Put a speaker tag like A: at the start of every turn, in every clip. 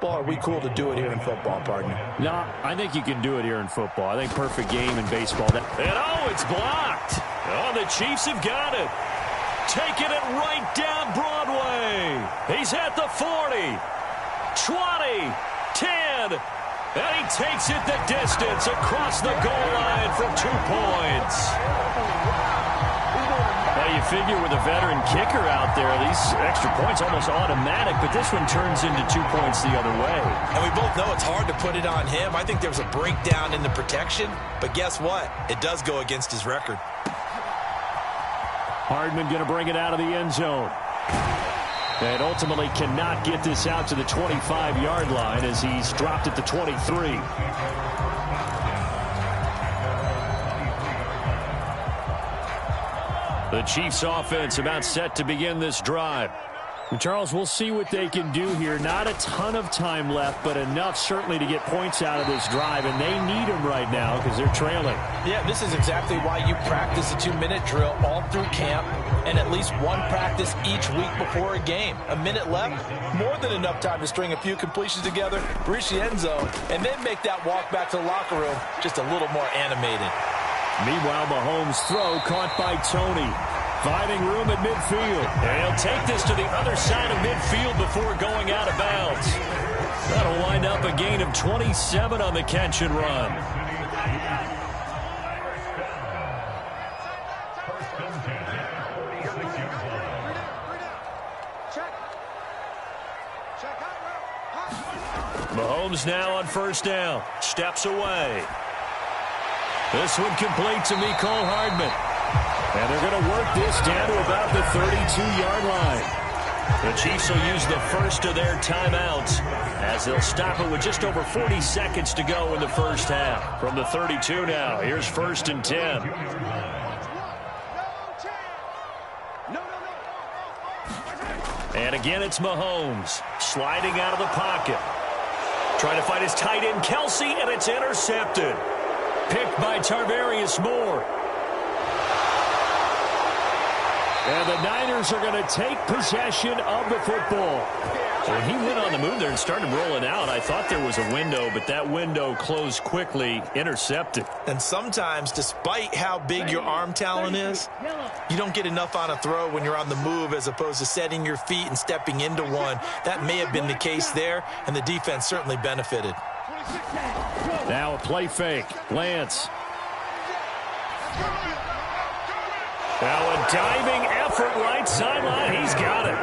A: baseball, or are we cool to do it here in football, partner?
B: No, I think you can do it here in football. I think perfect game in baseball. And
C: it's blocked. Oh, the Chiefs have got it. Taking it right down Broadway. He's at the 40, 20, 10, and he takes it the distance across the goal line for 2 points.
B: Well, you figure with a veteran kicker out there, these extra points almost automatic, but this one turns into 2 points the other way.
A: And we both know it's hard to put it on him. I think there was a breakdown in the protection, but guess what? It does go against his record.
B: Hardman going to bring it out of the end zone. And ultimately cannot get this out to the 25-yard line as he's dropped at the 23. The Chiefs offense about set to begin this drive. And Charles, we'll see what they can do here. Not a ton of time left, but enough certainly to get points out of this drive, and they need them right now because they're trailing.
A: Yeah, this is exactly why you practice a 2-minute drill all through camp and at least one practice each week before a game. A minute left, more than enough time to string a few completions together, reach the end zone, and then make that walk back to the locker room just a little more animated.
B: Meanwhile, Mahomes' throw caught by Tony. Finding room at midfield.
C: And he'll take this to the other side of midfield before going out of bounds. That'll wind up a gain of 27 on the catch and run. Mahomes now on first down. Steps away. This one complete to Mecole Hardman. And they're going to work this down to about the 32-yard line. The Chiefs will use the first of their timeouts as they'll stop it with just over 40 seconds to go in the first half. From the 32 now, here's 1st and 10. And again, it's Mahomes sliding out of the pocket. Trying to find his tight end, Kelsey, and it's intercepted. Picked by Tarvarius Moore. And the Niners are going to take possession of the football. When he went on the move there and started rolling out, I thought there was a window, but that window closed quickly, intercepted.
A: And sometimes, despite how big your arm talent is, you don't get enough on a throw when you're on the move as opposed to setting your feet and stepping into one. That may have been the case there, and the defense certainly benefited.
B: Now a play fake. Lance. Now a diving effort right sideline. He's got it.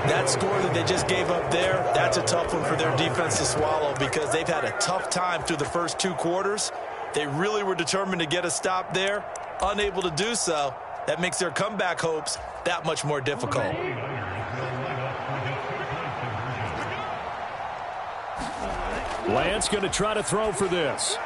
A: That score that they just gave up there, that's a tough one for their defense to swallow because they've had a tough time through the first 2 quarters. They really were determined to get a stop there. Unable to do so. That makes their comeback hopes that much more difficult.
B: Lance going to try to throw for this.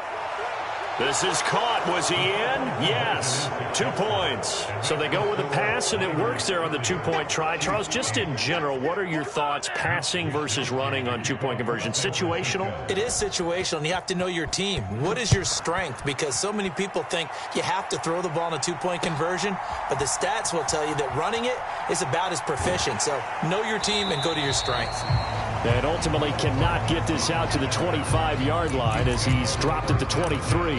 C: This is caught. Was he in? Yes. 2 points. So they go with a pass, and it works there on the 2-point try. Charles, just in general, what are your thoughts passing versus running on 2-point conversion? Situational?
A: It is situational, and you have to know your team. What is your strength? Because so many people think you have to throw the ball in a 2-point conversion, but the stats will tell you that running it is about as proficient. So know your team and go to your strength.
B: And ultimately cannot get this out to the 25-yard line as he's dropped at the 23.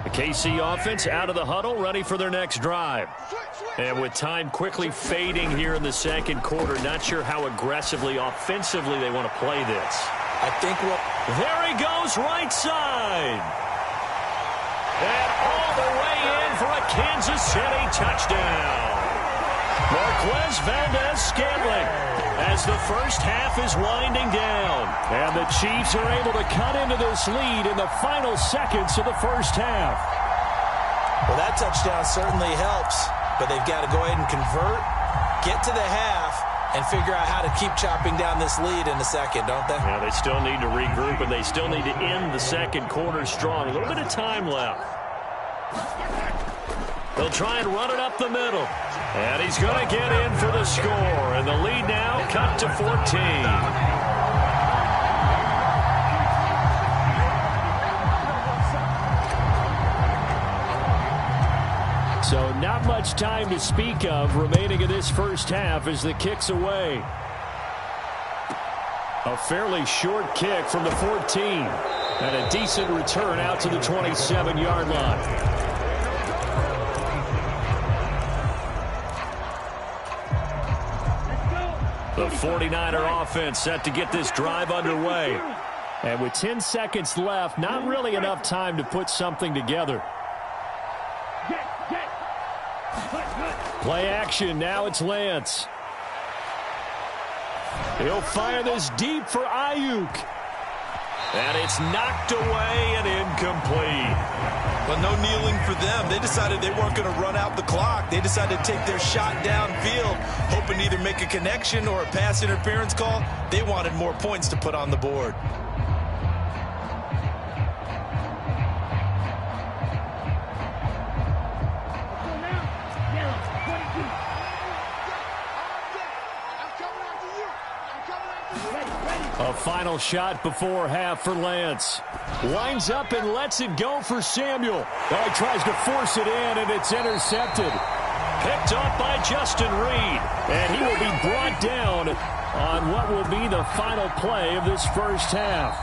B: The KC offense out of the huddle, ready for their next drive. And with time quickly fading here in the second quarter, not sure how aggressively, offensively they want to play this.
A: I think
C: there he goes, right side. And all the way in for a Kansas City touchdown. Marquez Valdez-Scantling as the first half is winding down.
B: And the Chiefs are able to cut into this lead in the final seconds of the first half.
A: Well, that touchdown certainly helps, but they've got to go ahead and convert, get to the half, and figure out how to keep chopping down this lead in the second, don't they?
B: Yeah, they still need to regroup, and they still need to end the second quarter strong. A little bit of time left.
C: They'll try and run it up the middle. And he's going to get in for the score. And the lead now cut to 14.
B: So not much time to speak of remaining in this first half as the kick's away. A fairly short kick from the 14. And a decent return out to the 27-yard line. The 49er offense set to get this drive underway. And with 10 seconds left, not really enough time to put something together. Play action. Now it's Lance. He'll fire this deep for Ayuk.
C: And it's knocked away and incomplete.
A: Well, no kneeling for them. They decided they weren't going to run out the clock. They decided to take their shot downfield, hoping to either make a connection or a pass interference call. They wanted more points to put on the board.
B: A final shot before half for Lance. Winds up and lets it go for Samuel. Oh, he tries to force it in, and it's intercepted. Picked up by Justin Reed. And he will be brought down on what will be the final play of this first half.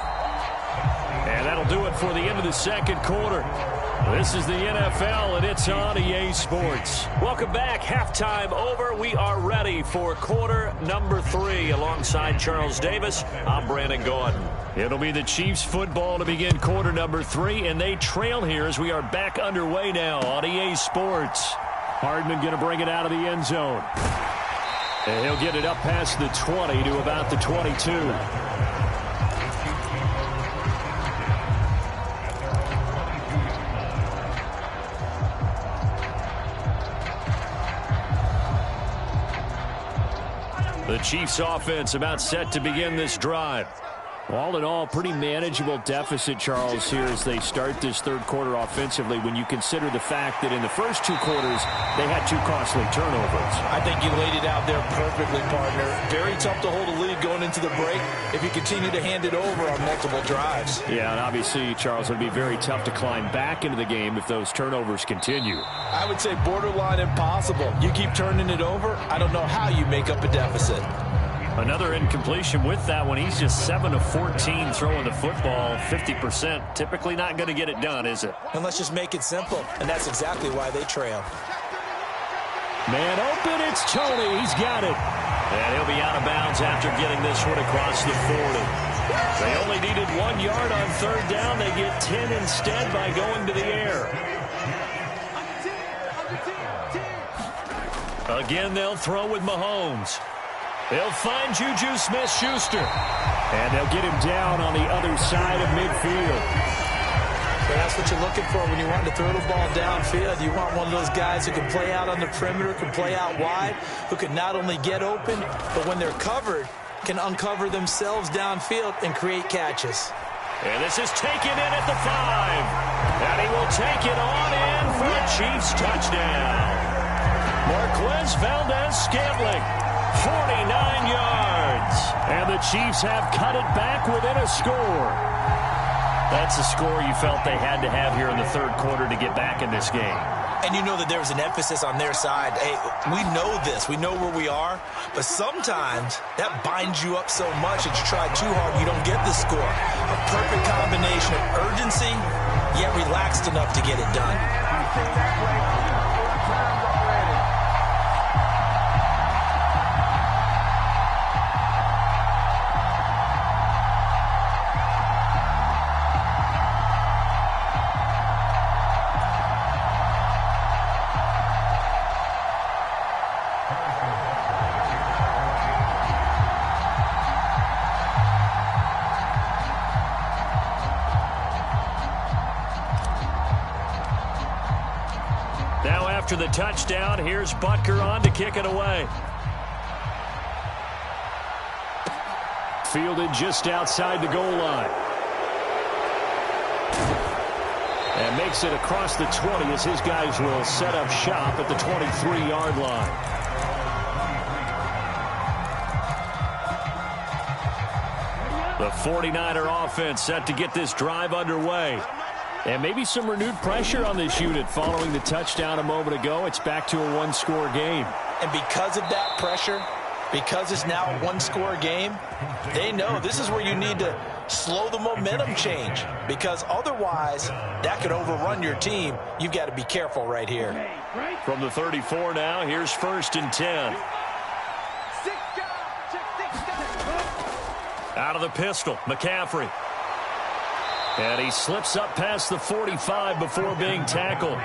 B: And that'll do it for the end of the second quarter. This is the NFL, and it's on EA Sports.
C: Welcome back. Halftime over. We are ready for quarter number 3. Alongside Charles Davis, I'm Brandon Gordon.
B: It'll be the Chiefs football to begin quarter number 3, and they trail here as we are back underway now on EA Sports. Hardman going to bring it out of the end zone. And he'll get it up past the 20 to about the 22. The Chiefs offense about set to begin this drive. All in all, pretty manageable deficit, Charles, here as they start this third quarter offensively when you consider the fact that in the first 2 quarters, they had 2 costly turnovers.
A: I think you laid it out there perfectly, partner. Very tough to hold a lead going into the break if you continue to hand it over on multiple drives.
B: Yeah, and obviously, Charles, it would be very tough to climb back into the game if those turnovers continue.
A: I would say borderline impossible. You keep turning it over, I don't know how you make up a deficit.
B: Another incompletion with that one. He's just 7 of 14 throwing the football, 50%. Typically not going to get it done, is it?
A: And let's just make it simple, and that's exactly why they trail.
B: Man open, it's Tony. He's got it.
C: And he'll be out of bounds after getting this one across the 40.
B: They only needed 1 yard on third down. They get 10 instead by going to the air. Again, they'll throw with Mahomes. They'll find Juju Smith-Schuster. And they'll get him down on the other side of midfield.
A: But that's what you're looking for when you want to throw the ball downfield. You want one of those guys who can play out on the perimeter, can play out wide, who can not only get open, but when they're covered, can uncover themselves downfield and create catches.
C: And this is taken in at the 5. And he will take it on in for a Chiefs touchdown.
B: Marquez Valdez-Scantling. 49 yards. And the Chiefs have cut it back within a score. That's a score you felt they had to have here in the third quarter to get back in this game.
A: And you know that there was an emphasis on their side. Hey, we know this. We know where we are. But sometimes that binds you up so much that you try too hard, you don't get the score. A perfect combination of urgency, yet relaxed enough to get it done.
B: After the touchdown, here's Butker on to kick it away. Fielded just outside the goal line. And makes it across the 20 as his guys will set up shop at the 23-yard line. The 49er offense set to get this drive underway. And maybe some renewed pressure on this unit following the touchdown a moment ago. It's back to a one-score game.
A: And because of that pressure, because it's now a one-score game, they know this is where you need to slow the momentum change, because otherwise that could overrun your team. You've got to be careful right here.
C: From the 34 now, here's 1st and 10. Out of the pistol, McCaffrey. And he slips up past the 45 before being tackled.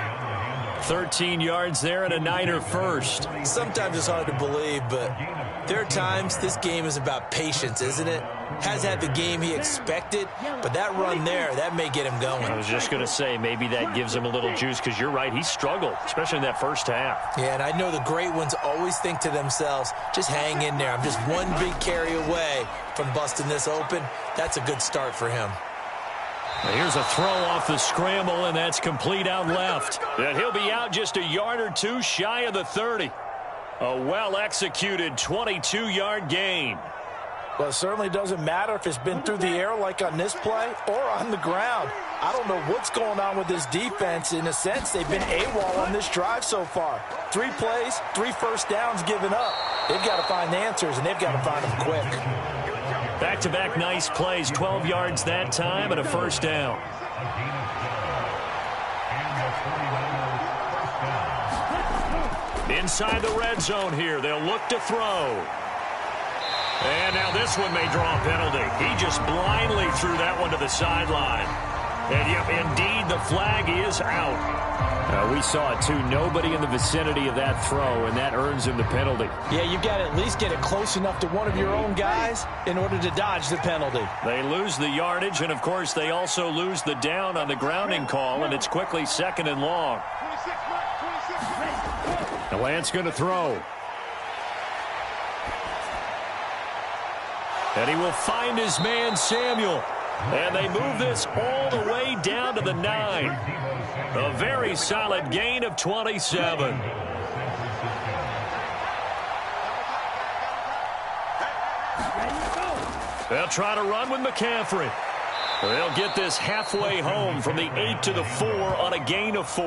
C: 13 yards there and a Niner first.
A: Sometimes it's hard to believe, but there are times this game is about patience, isn't it? Has had the game he expected, but that run there, that may get him going.
C: I was just going to say, maybe that gives him a little juice, because you're right, he struggled, especially in that first half.
A: Yeah, and I know the great ones always think to themselves, just hang in there. I'm just one big carry away from busting this open. That's a good start for him.
C: Here's a throw off the scramble, and that's complete out left. And he'll be out just a yard or two shy of the 30. A well-executed 22-yard gain.
A: Well, it certainly doesn't matter if it's been through the air like on this play or on the ground. I don't know what's going on with this defense. In a sense, they've been AWOL on this drive so far. 3 plays, 3 first downs given up. They've got to find answers, and they've got to find them quick.
C: Back-to-back nice plays, 12 yards that time and a first down. Inside the red zone here, they'll look to throw. And now this one may draw a penalty. He just blindly threw that one to the sideline. And yep, indeed, the flag is out.
B: We saw it too. Nobody in the vicinity of that throw, and that earns him the penalty.
A: Yeah, you've got to at least get it close enough to one of your own guys in order to dodge the penalty.
C: They lose the yardage, and of course they also lose the down on the grounding call, and it's quickly 2nd and long.
B: The Lance going to throw.
C: And he will find his man, Samuel. And they move this all the way down to the 9. A very solid gain of 27. They'll try to run with McCaffrey. They'll get this halfway home from the 8 to the 4 on a gain of 4.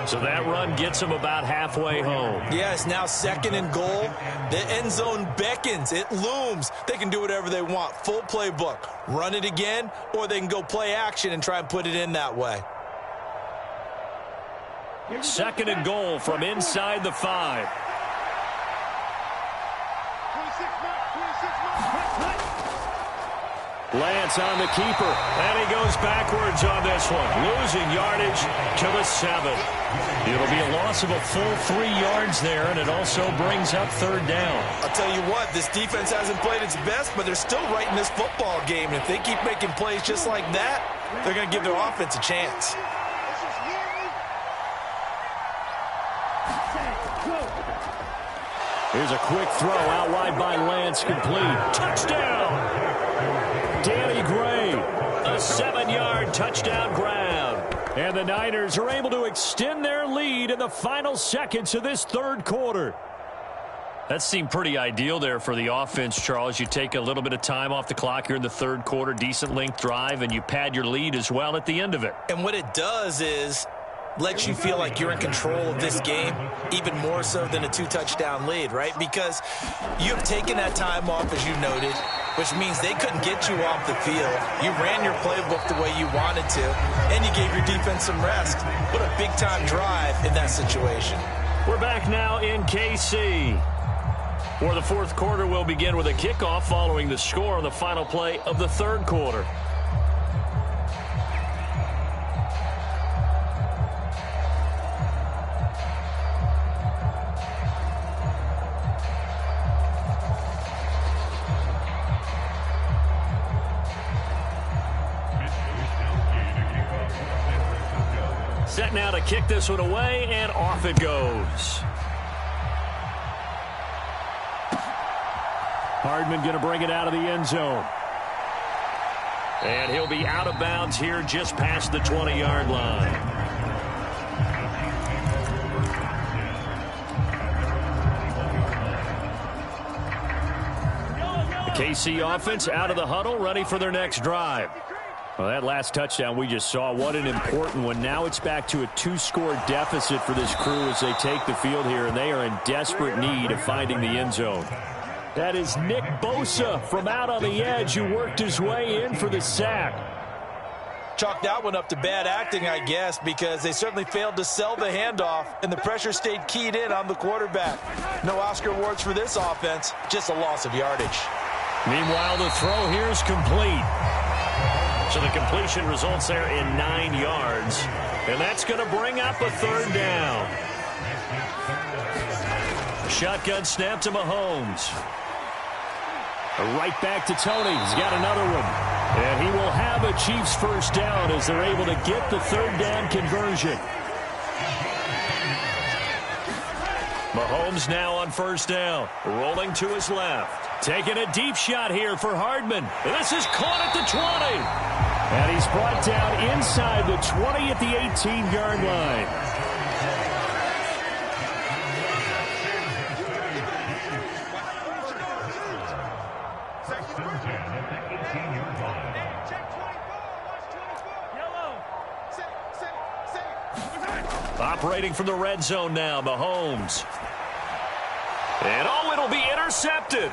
C: So that run gets them about halfway home.
A: Yeah, it's now 2nd and goal. The end zone beckons. It looms. They can do whatever they want. Full playbook. Run it again, or they can go play action and try and put it in that way.
C: 2nd and goal from inside the 5. Lance on the keeper, and he goes backwards on this one, losing yardage to the 7. It'll be a loss of a full 3 yards there, and it also brings up 3rd down.
A: I'll tell you what, this defense hasn't played its best, but they're still right in this football game. And if they keep making plays just like that, they're going to give their offense a chance.
B: Here's a quick throw out wide by Lance, complete.
C: Touchdown! Danny Gray, a 7-yard touchdown grab.
B: And the Niners are able to extend their lead in the final seconds of this 3rd quarter.
C: That seemed pretty ideal there for the offense, Charles. You take a little bit of time off the clock here in the 3rd quarter, decent length drive, and you pad your lead as well at the end of it.
A: And what it does is lets you feel like you're in control of this game, even more so than a 2-touchdown lead, right? Because you've taken that time off, as you noted, which means they couldn't get you off the field. You ran your playbook the way you wanted to, and you gave your defense some rest. What a big-time drive in that situation.
C: We're back now in KC. For the 4th quarter, we'll begin with a kickoff following the score on the final play of the 3rd quarter. Set now to kick this one away, and off it goes.
B: Hardman going to bring it out of the end zone.
C: And he'll be out of bounds here just past the 20-yard line. The KC offense out of the huddle, ready for their next drive.
B: Well, that last touchdown we just saw, what an important one. Now it's back to a 2-score deficit for this crew as they take the field here, and they are in desperate need of finding the end zone. That is Nick Bosa from out on the edge who worked his way in for the sack.
A: Chalk that one up to bad acting, I guess, because they certainly failed to sell the handoff, and the pressure stayed keyed in on the quarterback. No Oscar awards for this offense, just a loss of yardage.
C: Meanwhile, the throw here is complete. So the completion results there in 9 yards, and that's going to bring up a 3rd down. Shotgun snap to Mahomes.
B: Right back to Tony. He's got another one. And he will have a Chiefs 1st down as they're able to get the 3rd down conversion.
C: Mahomes now on 1st down. Rolling to his left. Taking a deep shot here for Hardman. This is caught at the 20.
B: And he's brought down inside the 20 at the 18-yard line.
C: Operating from the red zone now, Mahomes. And oh, it'll be intercepted.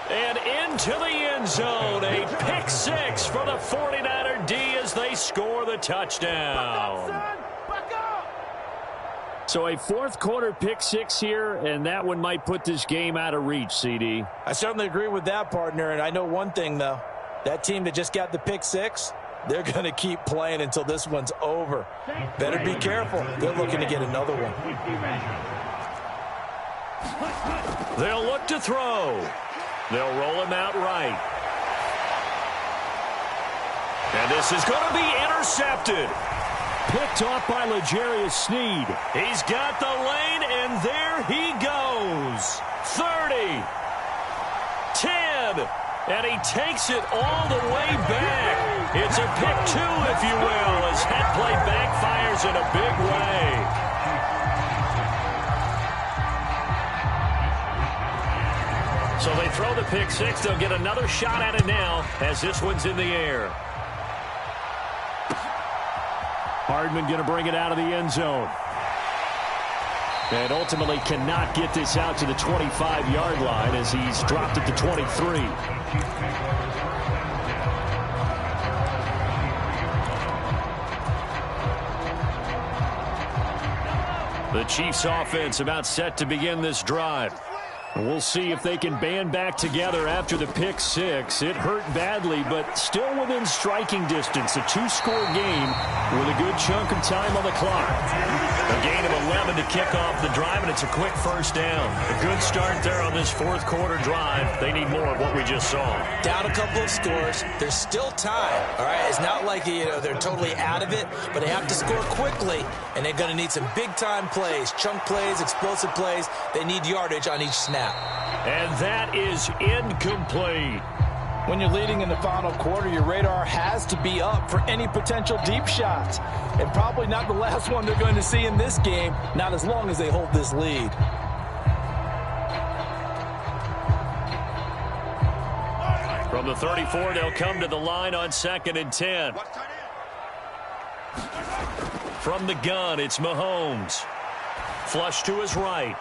C: And into the end zone, a pick 6 for the 49er D as they score the touchdown.
B: So a 4th quarter pick 6 here, and that one might put this game out of reach, CD.
A: I certainly agree with that, partner, and I know one thing, though. That team that just got the pick 6, they're going to keep playing until this one's over. Better be careful. They're looking to get another one.
C: They'll look to throw. They'll roll him out right. And this is going to be intercepted.
B: Picked off by L'Jarius Sneed.
C: He's got the lane, and there he goes. 30. 10. And he takes it all the way back. It's a pick 2, if you will, as that play backfires in a big way. So they throw the pick 6. They'll get another shot at it now as this one's in the air.
B: Hardman going to bring it out of the end zone. And ultimately cannot get this out to the 25-yard line as he's dropped at the 23.
C: The Chiefs offense about set to begin this drive.
B: We'll see if they can band back together after the pick 6. It hurt badly, but still within striking distance. A 2-score game with a good chunk of time on the clock.
C: A gain of 11 to kick off the drive, and it's a quick 1st down. A good start there on this 4th quarter drive. They need more of what we just saw.
A: Down a couple of scores. There's still time, all right? It's not like, they're totally out of it, but they have to score quickly, and they're going to need some big-time plays, chunk plays, explosive plays. They need yardage on each snap.
C: And that is incomplete.
A: When you're leading in the final quarter, your radar has to be up for any potential deep shots. And probably not the last one they're going to see in this game, not as long as they hold this lead.
C: From the 34, they'll come to the line on 2nd and 10. From the gun, it's Mahomes. Flush to his right.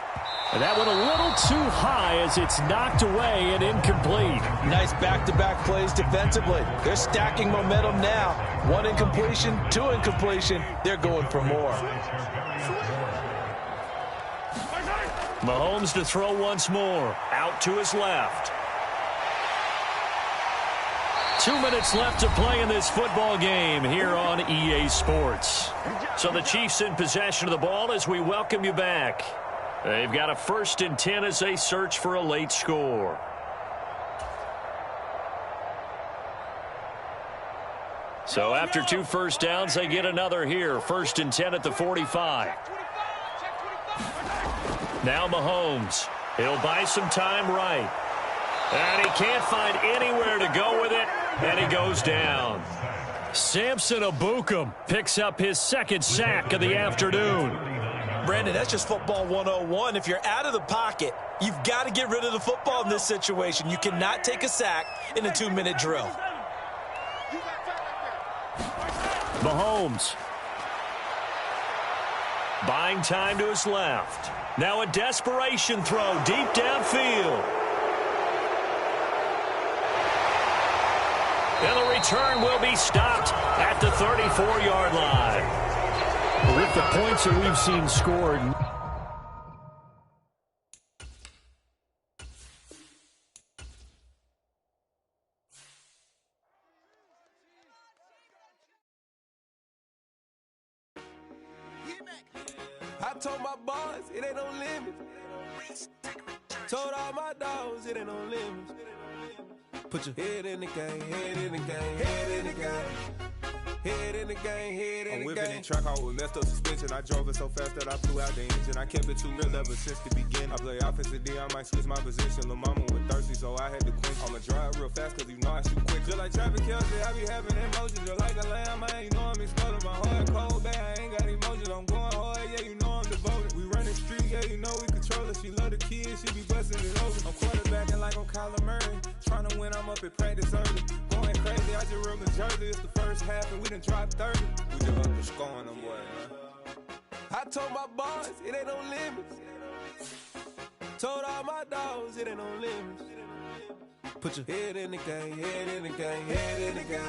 B: And that one a little too high as it's knocked away and incomplete.
A: Nice back-to-back plays defensively. They're stacking momentum now. 1 incompletion, 2 incompletion. They're going for more.
C: Mahomes to throw once more. Out to his left. 2 minutes left to play in this football game here on EA Sports. So the Chiefs in possession of the ball as we welcome you back. They've got a 1st and 10 as they search for a late score. So after 2 1st downs, they get another here. 1st and 10 at the 45. Now Mahomes. He'll buy some time right. And he can't find anywhere to go with it, and he goes down. Samson Abukum picks up his second sack of the afternoon.
A: Brandon, that's just football 101. If you're out of the pocket, you've got to get rid of the football in this situation. You cannot take a sack in a 2-minute drill.
C: Mahomes. Buying time to his left. Now a desperation throw deep downfield. And the return will be stopped at the 34-yard line.
B: With the points that we've seen scored.
D: I told my boys it ain't no limits. Told all my dogs it ain't no limits. Put your head in the game, head in the game, head in the game. Head in the game, head in the game. I'm whipping in track out with messed up suspension. I drove it so fast that I flew out the engine. I kept it too real ever since the beginning. I play offensive D, I might switch my position. Lil' mama was thirsty, so I had to quench. I'ma drive real fast, cause you know I shoot quick. Just like Travis Kelce, I be having emotions. Just like a lamb, man, you know I'm exploding. My heart cold, bad, I ain't got emotions. I'm going hard, yeah, you know I'm devoted. We run the street, yeah, you know we control it. She love the kids, she be busting it over. I'm quarterbacking like I'm Kyler Murray. Trying to win, I'm up at practice early. Going crazy, I just rub the jersey. It's the first half, and we done dropped 30. We just up to scoring them, boy, man. I told my boys it ain't no limits. Told all my dogs it ain't no limits. Put your head in the game, head in the game, head in the game.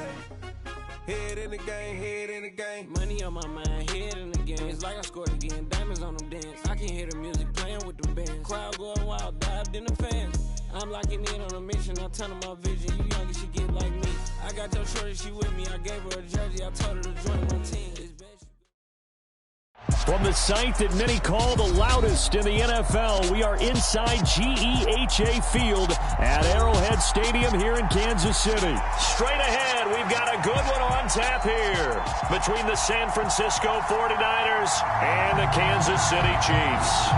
D: Head in the game, head in the game.
E: Money on my mind, head in the game. It's like I scored again, diamonds on them dance. I can hear the music playing with them bands. Crowd going wild, dived in the fans. I'm locking in on a mission, I turn on my vision. You young, you should get like me. I got your shorty, she with me. I gave her a jersey, I told her to join my team.
B: From the site that many call the loudest in the NFL, we are inside GEHA Field at Arrowhead Stadium here in Kansas City.
C: Straight ahead, we've got a good one on tap here between the San Francisco 49ers and the Kansas City Chiefs.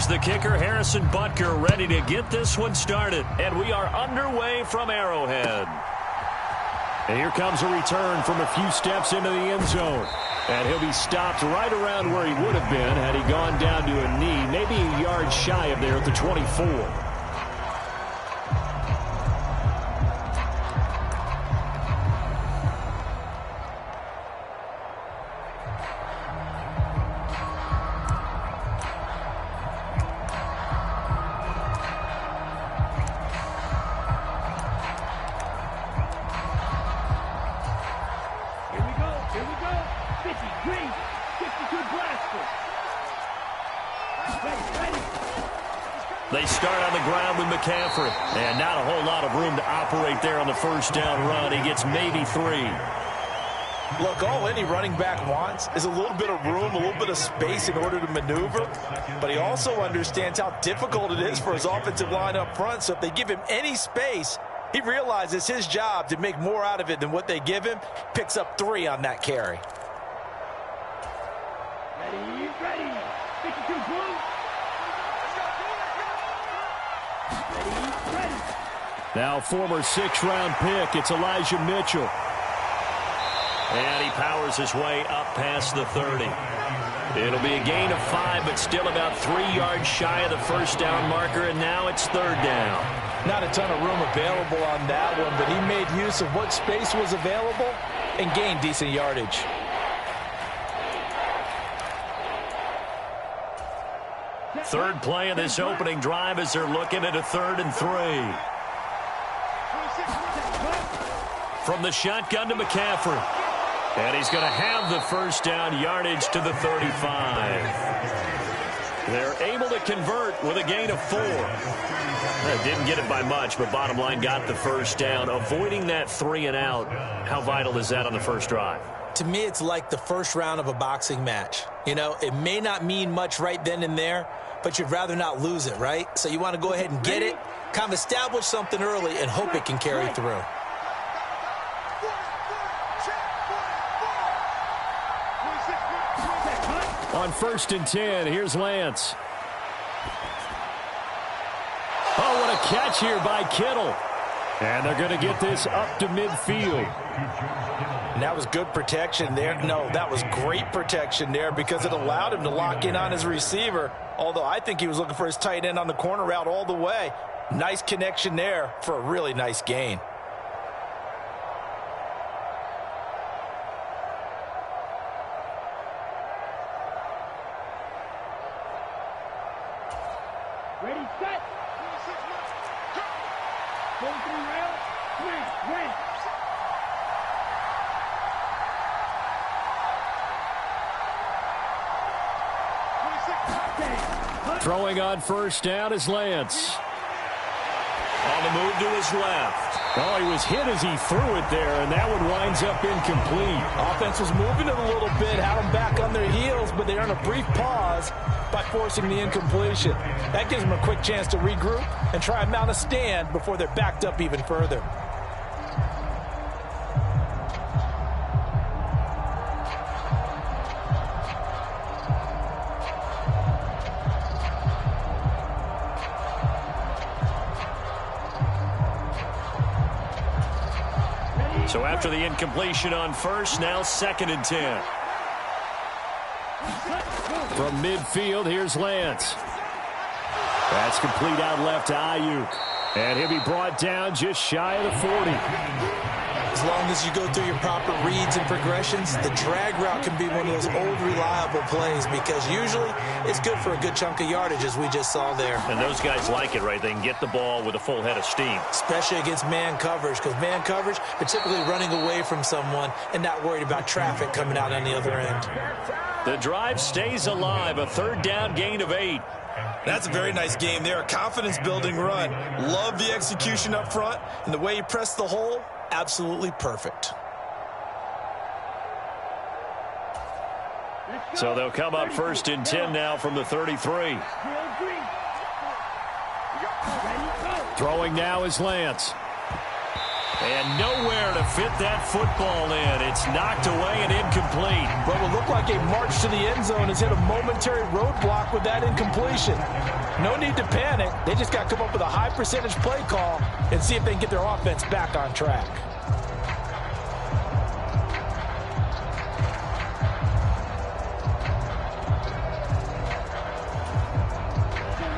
C: The kicker, Harrison Butker, ready to get this one started. And we are underway from Arrowhead.
B: And here comes a return from a few steps into the end zone. And he'll be stopped right around where he would have been had he gone down to a knee, maybe a yard shy of there at the 24.
C: They start on the ground with McCaffrey. And not a whole lot of room to operate there on the first down run. He gets maybe 3.
A: Look, all any running back wants is a little bit of room, a little bit of space in order to maneuver. But he also understands how difficult it is for his offensive line up front. So if they give him any space, he realizes his job to make more out of it than what they give him. Picks up 3 on that carry.
F: Ready. 52 blue.
B: Now former 6th-round pick, it's Elijah Mitchell.
C: And he powers his way up past the 30. It'll be a gain of 5, but still about 3 yards shy of the first down marker, and now it's 3rd down.
A: Not a ton of room available on that one, but he made use of what space was available and gained decent yardage.
C: Third play of this opening drive as they're looking at a 3rd and 3. From the shotgun to McCaffrey. And he's going to have the first down yardage to the 35. They're able to convert with a gain of 4. Didn't get it by much, but bottom line got the first down. Avoiding that 3 and out. How vital is that on the first drive?
A: To me, it's like the first round of a boxing match. You know, it may not mean much right then and there, but you'd rather not lose it, right? So you want to go ahead and get it, kind of establish something early, and hope it can carry through.
B: On 1st and 10, here's Lance. Oh, what a catch here by Kittle. And they're going to get this up to midfield.
A: And that was good protection there. No, that was great protection there because it allowed him to lock in on his receiver, although I think he was looking for his tight end on the corner route all the way. Nice connection there for a really nice gain.
F: Ready, set. 43 rounds. Win.
B: Throwing on 1st down is Lance.
C: On the move to his left.
B: Oh, he was hit as he threw it there, and that one winds up incomplete.
A: Offense was moving it a little bit, had them back on their heels, but they earned a brief pause by forcing the incompletion. That gives them a quick chance to regroup and try and mount a stand before they're backed up even further.
C: So after the incompletion on 1st, now 2nd and 10.
B: From midfield, here's Lance. That's complete out left to Ayuk. And he'll be brought down just shy of the 40.
A: As long as you go through your proper reads and progressions, the drag route can be one of those old reliable plays because usually it's good for a good chunk of yardage, as we just saw there.
C: And those guys like it, right? They can get the ball with a full head of steam.
A: Especially against man coverage, because man coverage, they're typically running away from someone and not worried about traffic coming out on the other end.
C: The drive stays alive, a 3rd down gain of 8.
A: That's a very nice game there, a confidence-building run. Love the execution up front, and the way he pressed the hole, absolutely perfect.
C: So they'll come up 1st and 10 now from the 33.
B: Throwing now is Lance.
C: And nowhere to fit that football in. It's knocked away and incomplete.
A: What will look like a march to the end zone has hit a momentary roadblock with that incompletion. No need to panic. They just got to come up with a high percentage play call and see if they can get their offense back on track.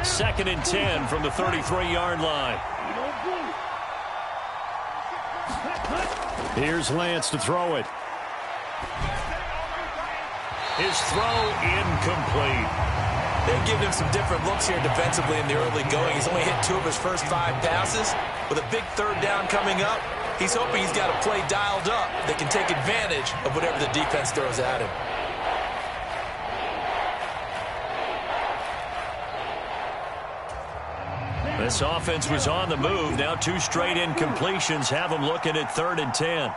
C: Second and 10 from the 33-yard line.
B: Here's Lance to throw it.
C: His throw incomplete.
A: They've given him some different looks here defensively in the early going. He's only hit 2 of his first 5 passes. With a big 3rd down coming up, he's hoping he's got a play dialed up that can take advantage of whatever the defense throws at him.
C: This offense was on the move. Now 2 straight incompletions have them looking at 3rd and 10.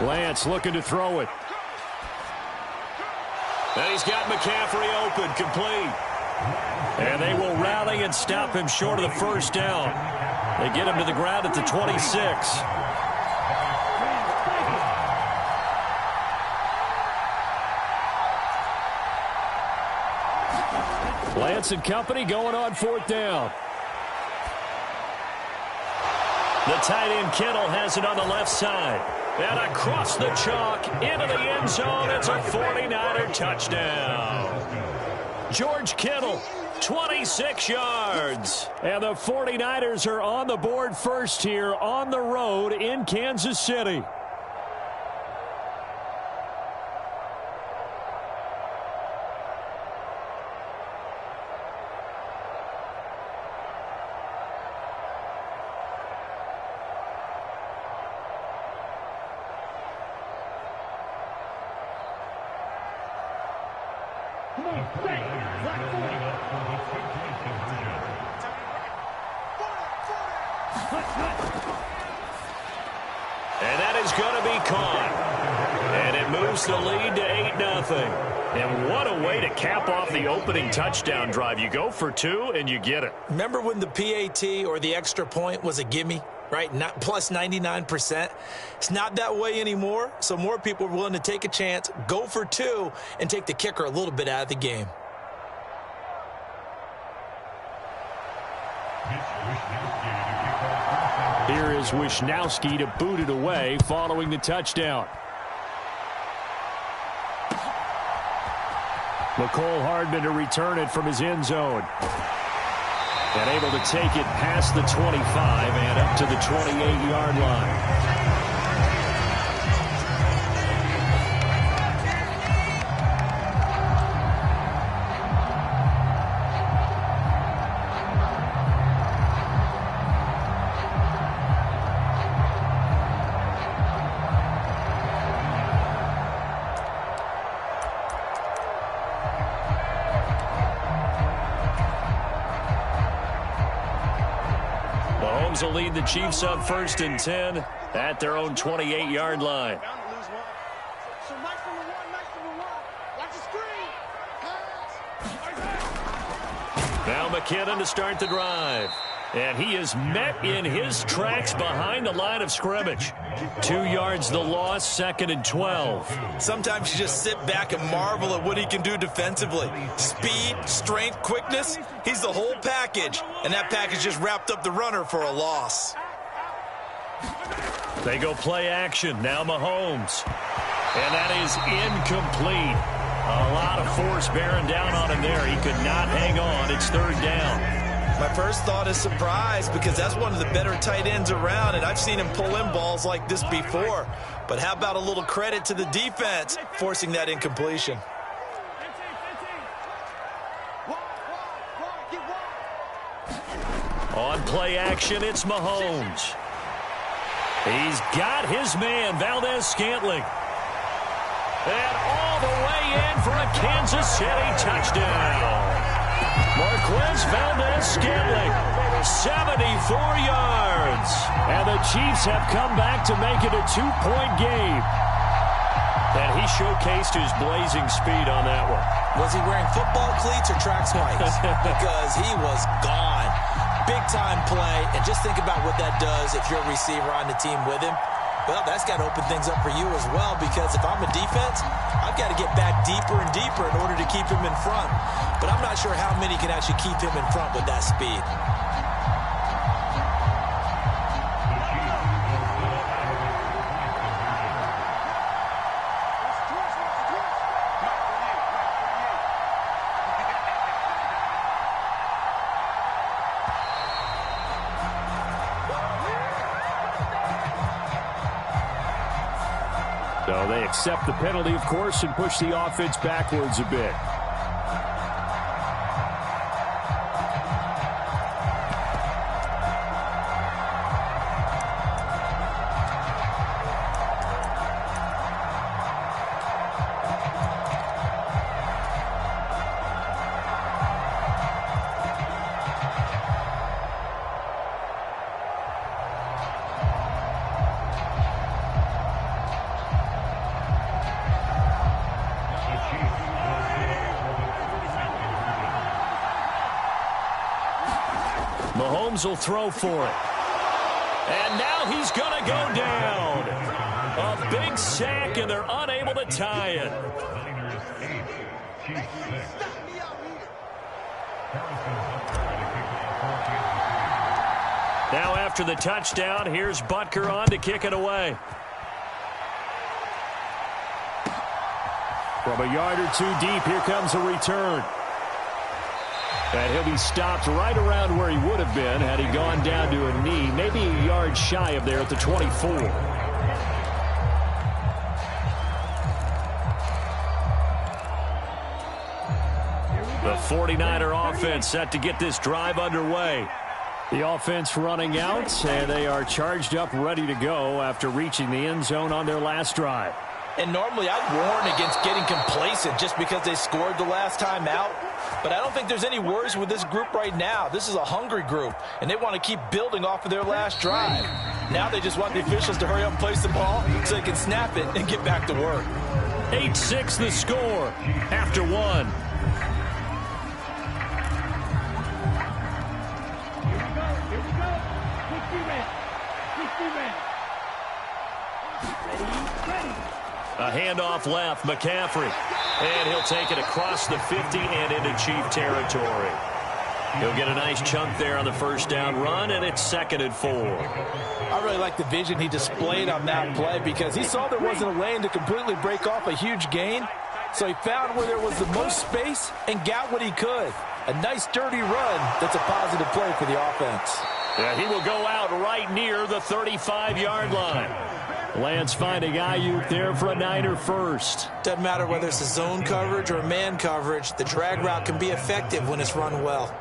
B: Lance looking to throw it.
C: And he's got McCaffrey open, complete. And they will rally and stop him short of the 1st down. They get him to the ground at the 26.
B: Lance and company going on 4th down.
C: The tight end Kittle has it on the left side. And across the chalk into the end zone. It's a 49er touchdown. George Kittle, 26 yards.
B: And the 49ers are on the board first here on the road in Kansas City.
C: And that is going to be caught. moves the lead to 8-0. And what a way to cap off the opening touchdown drive. You go for 2 and you get it.
A: Remember when the PAT or the extra point was a gimme, right? Not plus 99%. It's not that way anymore, so more people are willing to take a chance, go for 2, and take the kicker a little bit out of the game.
B: Here is Wisnowski to boot it away following the touchdown. McCole Hardman to return it from his end zone. And able to take it past the 25 and up to the 28-yard line. Mahomes will lead the Chiefs up 1st and 10 at their own 28-yard line. Now McKinnon to start the drive. And he is met in his tracks behind the line of scrimmage. 2 yards the loss, 2nd and 12.
A: Sometimes you just sit back and marvel at what he can do defensively. Speed, strength, quickness, he's the whole package. And that package just wrapped up the runner for a loss.
C: They go play action. Now Mahomes. And that is incomplete. A lot of force bearing down on him there. He could not hang on. It's 3rd down.
A: My first thought is surprise because that's one of the better tight ends around, and I've seen him pull in balls like this before. But how about a little credit to the defense forcing that incompletion?
C: On play action, it's Mahomes. He's got his man, Valdez-Scantling. And all the way in for a Kansas City touchdown. Marquez Valdez-Scantling, 74 yards. And the Chiefs have come back to make it a 2-point game. And he showcased his blazing speed on that one.
A: Was he wearing football cleats or track spikes? Because he was gone. Big-time play. And just think about what that does if you're a receiver on the team with him. Well, that's got to open things up for you as well, because if I'm a defense, I've got to get back deeper and deeper in order to keep him in front. But I'm not sure how many can actually keep him in front with that speed.
B: So they accept the penalty, of course, and push the offense backwards a bit. Mahomes will throw for it. And now he's going to go down. A big sack, and they're unable to tie it. Now after the touchdown, here's Butker on to kick it away. From a yard or 2 deep, here comes a return. And he'll be stopped right around where he would have been had he gone down to a knee, maybe a yard shy of there at the 24. The 49er offense set to get this drive underway. The offense running out, and they are charged up, ready to go after reaching the end zone on their last drive.
A: And normally I'd warn against getting complacent just because they scored the last time out. But I don't think there's any worries with this group right now. This is a hungry group, and they want to keep building off of their last drive. Now they just want the officials to hurry up and place the ball so they can snap it and get back to work.
B: 8-6 the score after one.
F: Here we go. 60 men. 60 men. Ready.
C: A handoff left, McCaffrey. And he'll take it across the 50 and into Chief territory. He'll get a nice chunk there on the first down run, and it's 2nd and 4.
A: I really like the vision he displayed on that play because he saw there wasn't a lane to completely break off a huge gain. So he found where there was the most space and got what he could. A nice dirty run that's a positive play for the offense.
B: Yeah, he will go out right near the 35-yard line. Lance finding Ayuk there for a Niner first.
A: Doesn't matter whether it's a zone coverage or a man coverage, the drag route can be effective when it's run well.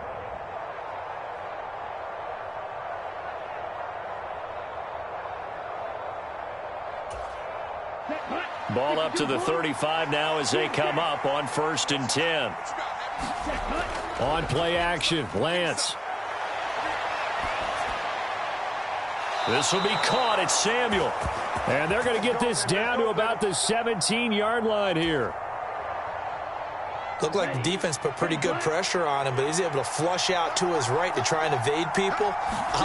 B: Ball up to the 35 now as they come up on 1st and 10. On play action, Lance. This will be caught. It's Samuel. And they're going to get this down to about the 17-yard line here.
A: Looked like the defense put pretty good pressure on him, but he's able to flush out to his right to try and evade people.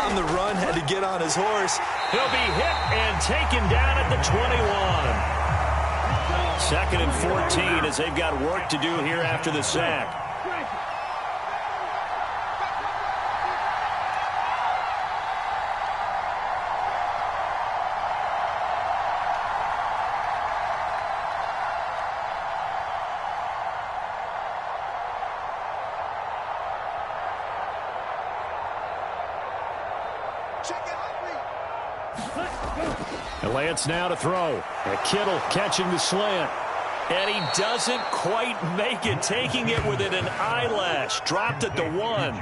A: On the run, had to get on his horse.
B: He'll be hit and taken down at the 21. 2nd and 14 as they've got work to do here after the sack. Lance now to throw. And Kittle catching the slant. And he doesn't quite make it, taking it within an eyelash. Dropped at the 1.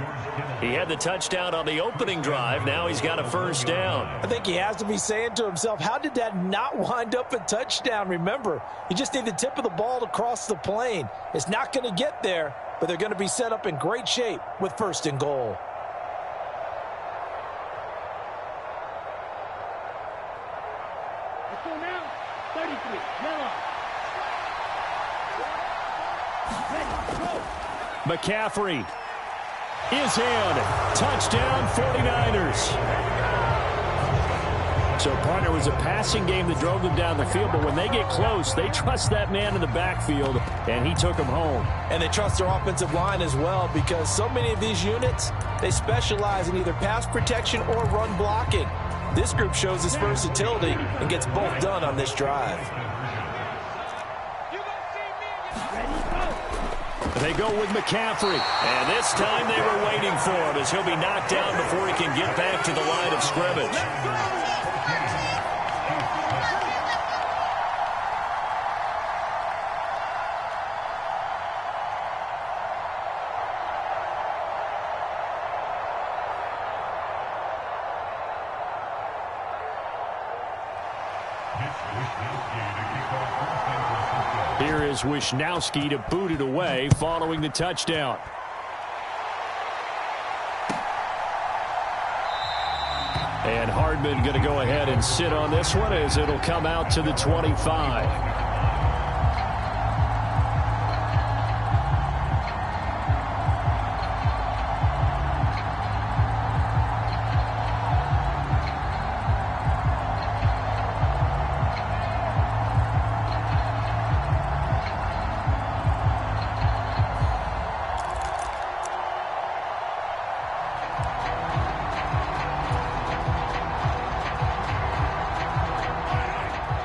B: He had the touchdown on the opening drive. Now he's got a first down.
A: I think he has to be saying to himself, how did that not wind up a touchdown? Remember, you just need the tip of the ball to cross the plane. It's not going to get there, but they're going to be set up in great shape with 1st and goal.
F: Let's go now. 33. Yellow.
B: McCaffrey is in. Touchdown 49ers. So, partner, it was a passing game that drove them down the field, but when they get close, they trust that man in the backfield, and he took them home.
A: And they trust their offensive line as well because so many of these units, they specialize in either pass protection or run blocking. This group shows its versatility and gets both done on this drive.
B: They go with McCaffrey. And this time they were waiting for him as he'll be knocked down before he can get back to the line of scrimmage. Here is Wisnowski to boot it away following the touchdown. And Hardman going to go ahead and sit on this one as it'll come out to the 25.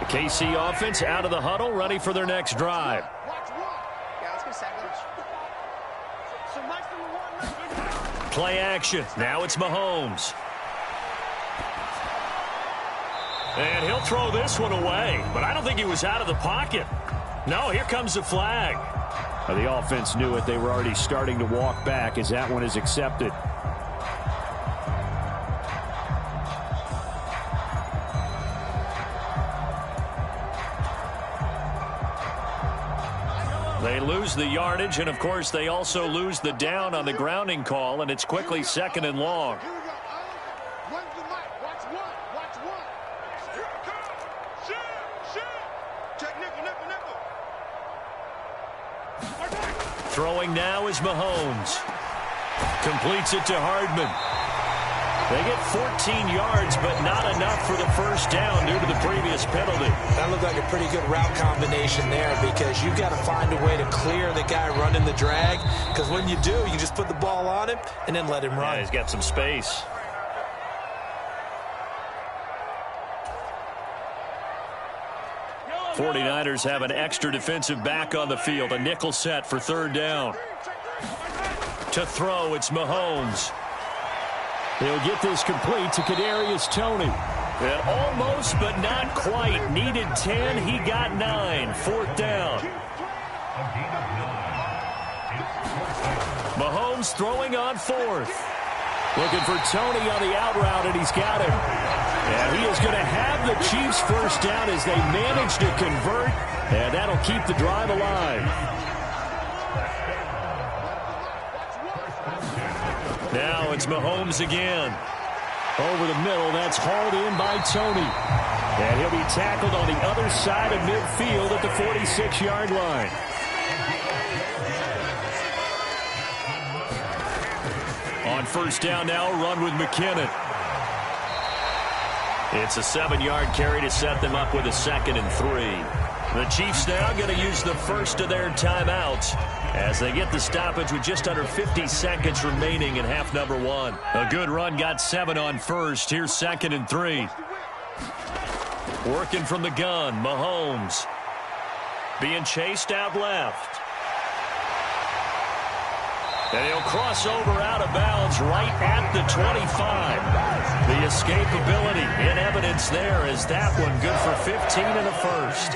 B: KC offense out of the huddle, ready for their next drive. Play action. Now it's Mahomes. And he'll throw this one away, but I don't think he was out of the pocket. No, here comes the flag. The offense knew it. They were already starting to walk back as that one is accepted.
C: They lose the yardage, and, of course, they also lose the down on the grounding call, and it's quickly 2nd and long. Throwing now is Mahomes. Completes it to Hardman. They get 14 yards, but not enough for the first down due to the previous penalty.
A: That looked like a pretty good route combination there because you've got to find a way to clear the guy running the drag, because when you do, you just put the ball on him and then let him run.
C: Yeah, he's got some space. The 49ers have an extra defensive back on the field, a nickel set for 3rd down. To throw, it's Mahomes.
B: He'll get this complete to Kadarius Toney.
C: And almost, but not quite. Needed 10, he got 9. 4th down. Mahomes throwing on 4th.
B: Looking for Toney on the out route, and he's got him. And he is going to have the Chiefs first down as they manage to convert, and that'll keep the drive alive.
C: Now it's Mahomes again.
B: Over the middle, that's hauled in by Toney. And he'll be tackled on the other side of midfield at the 46-yard line.
C: On 1st down now, run with McKinnon. It's a 7-yard carry to set them up with a 2nd and 3. The Chiefs now going to use the first of their timeouts as they get the stoppage with just under 50 seconds remaining in half number 1. A good run, got 7 on 1st. Here's 2nd and 3. Working from the gun, Mahomes. Being chased out left. And he'll cross over out of bounds right at the 25. The escapability in evidence there is that one good for 15 and a first.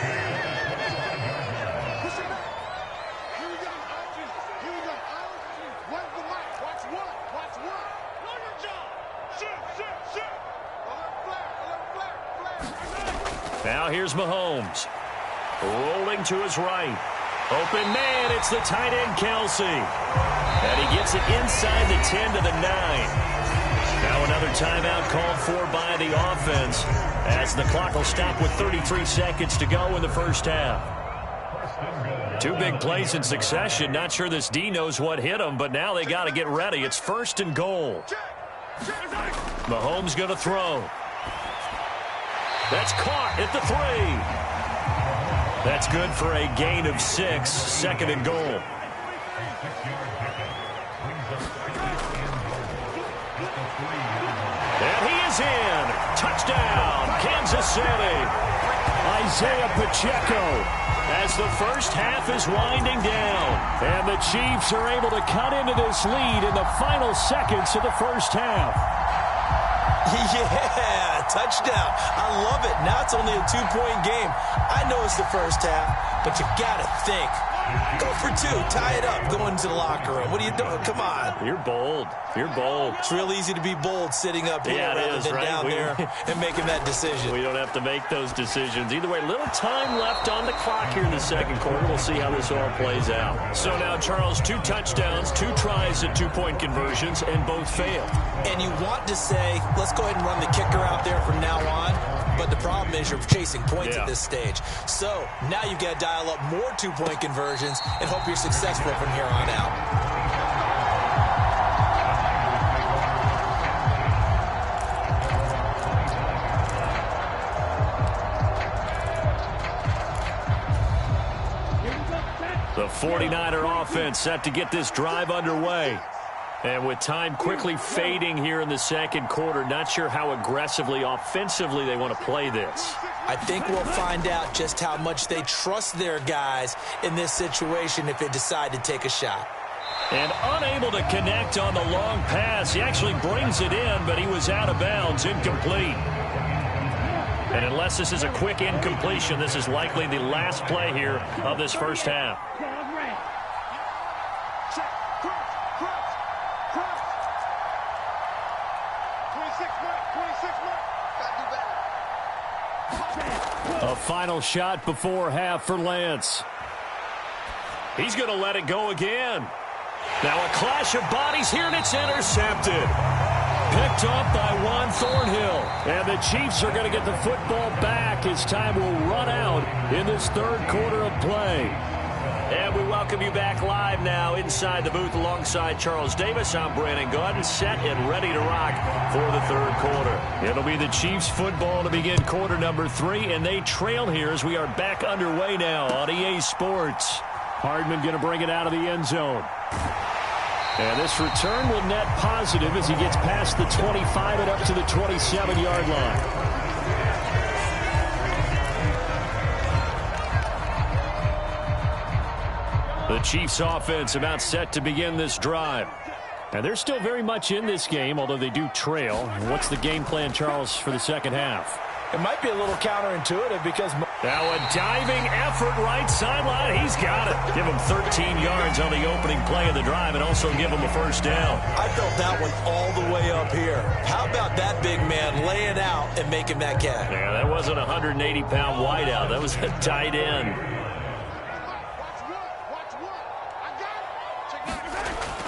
C: Now here's Mahomes. Rolling to his right. Open man, it's the tight end, Kelsey. And he gets it inside the 10 to the 9. Now another timeout called for by the offense as the clock will stop with 33 seconds to go in the first half. 2 big plays in succession. Not sure this D knows what hit him, but now they got to get ready. It's 1st and goal. Mahomes going to throw. That's caught at the 3. That's good for a gain of 6, 2nd and goal. And he is in. Touchdown, Kansas City.
B: Isaiah Pacheco
C: as the first half is winding down.
B: And the Chiefs are able to cut into this lead in the final seconds of the first half.
A: Yeah, touchdown. I love it. Now it's only a 2-point game. I know it's the first half, but you got to think. Go for 2. Tie it up. Go into the locker room. What are you doing? Come on.
C: You're bold. You're bold.
A: It's real easy to be bold sitting up here rather than
C: right?
A: down there and making that decision.
C: We don't have to make those decisions. Either way, little time left on the clock here in the second quarter. We'll see how this all plays out. So now, Charles, 2 touchdowns, 2 tries at 2-point conversions, and both failed.
A: And you want to say, let's go ahead and run the kicker out there from now on. But the problem is you're chasing points at this stage. So now you've got to dial up more 2-point conversions and hope you're successful from here on out.
C: The 49er offense set to get this drive underway. And with time quickly fading here in the second quarter, not sure how aggressively, offensively they want to play this.
A: I think we'll find out just how much they trust their guys in this situation if they decide to take a shot.
C: And unable to connect on the long pass. He actually brings it in, but he was out of bounds, incomplete. And unless this is a quick incompletion, this is likely the last play here of this first half. A final shot before half for Lance. He's going to let it go again. Now a clash of bodies here, and it's intercepted. Picked off by Juan Thornhill. And the Chiefs are going to get the football back as time will run out in this third quarter of play. And we welcome you back live now inside the booth alongside Charles Davis. I'm Brandon Gaudin, set and ready to rock for the third quarter. It'll be the Chiefs football to begin quarter number 3, and they trail here as we are back underway now on EA Sports. Hardman going to bring it out of the end zone. And this return will net positive as he gets past the 25 and up to the 27-yard line. The Chiefs offense about set to begin this drive. And they're still very much in this game, although they do trail. What's the game plan, Charles, for the second half?
A: It might be a little counterintuitive because...
C: Now a diving effort right sideline. He's got it. Give him 13 yards on the opening play of the drive and also give him a first down.
A: I felt that one all the way up here. How about that big man laying out and making that catch?
C: Yeah, that wasn't a 180-pound wideout. That was a tight end.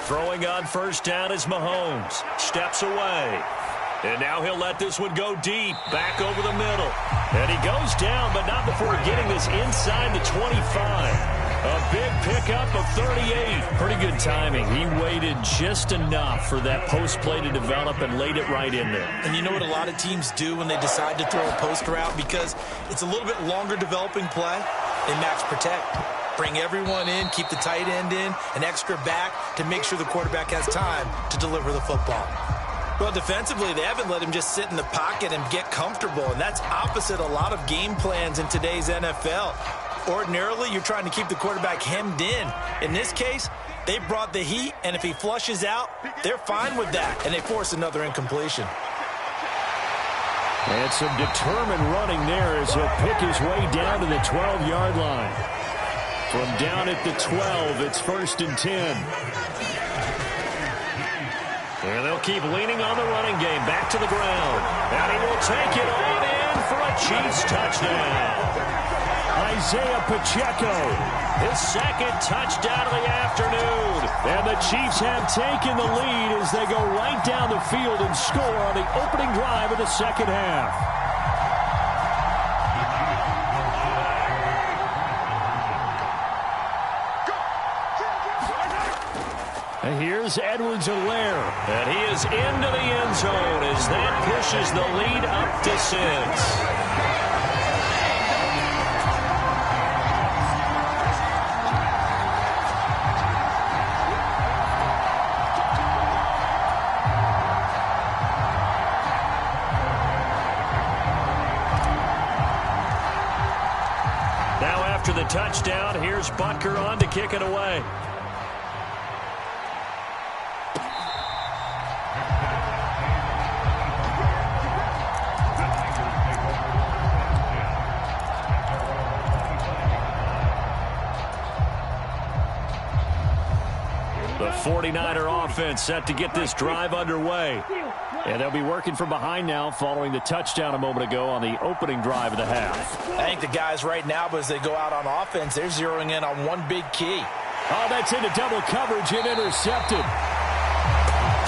C: Throwing on first down is Mahomes. Steps away. And now he'll let this one go deep. Back over the middle. And he goes down, but not before getting this inside the 25. A big pickup of 38. Pretty good timing. He waited just enough for that post play to develop and laid it right in there.
A: And you know what a lot of teams do when they decide to throw a post route? Because it's a little bit longer developing play. They max protect. Bring everyone in, keep the tight end in, an extra back to make sure the quarterback has time to deliver the football. Well, defensively, they haven't let him just sit in the pocket and get comfortable, and that's opposite a lot of game plans in today's NFL. Ordinarily, you're trying to keep the quarterback hemmed in. In this case, they brought the heat, and if he flushes out, they're fine with that, and they force another incompletion.
B: And some determined running there as he'll pick his way down to the 12-yard line. From down at the 12, it's 1st and 10.
C: And they'll keep leaning on the running game. Back to the ground. And he will take it on in for a Chiefs touchdown.
B: Isaiah Pacheco,
C: His second touchdown of the afternoon.
B: and the Chiefs have taken the lead as they go right down the field and score on the opening drive of the second half. And here's Edwards-Helaire.
C: And he is into the end zone as that pushes the lead up to 6. After the touchdown, here's Butker on to kick it away. The 49er offense set to get this drive underway. And they'll be working from behind now following the touchdown a moment ago on the opening drive of the half.
A: I think the guys right now, as they go out on offense, they're zeroing in on one big key.
B: Oh, that's into double coverage and intercepted.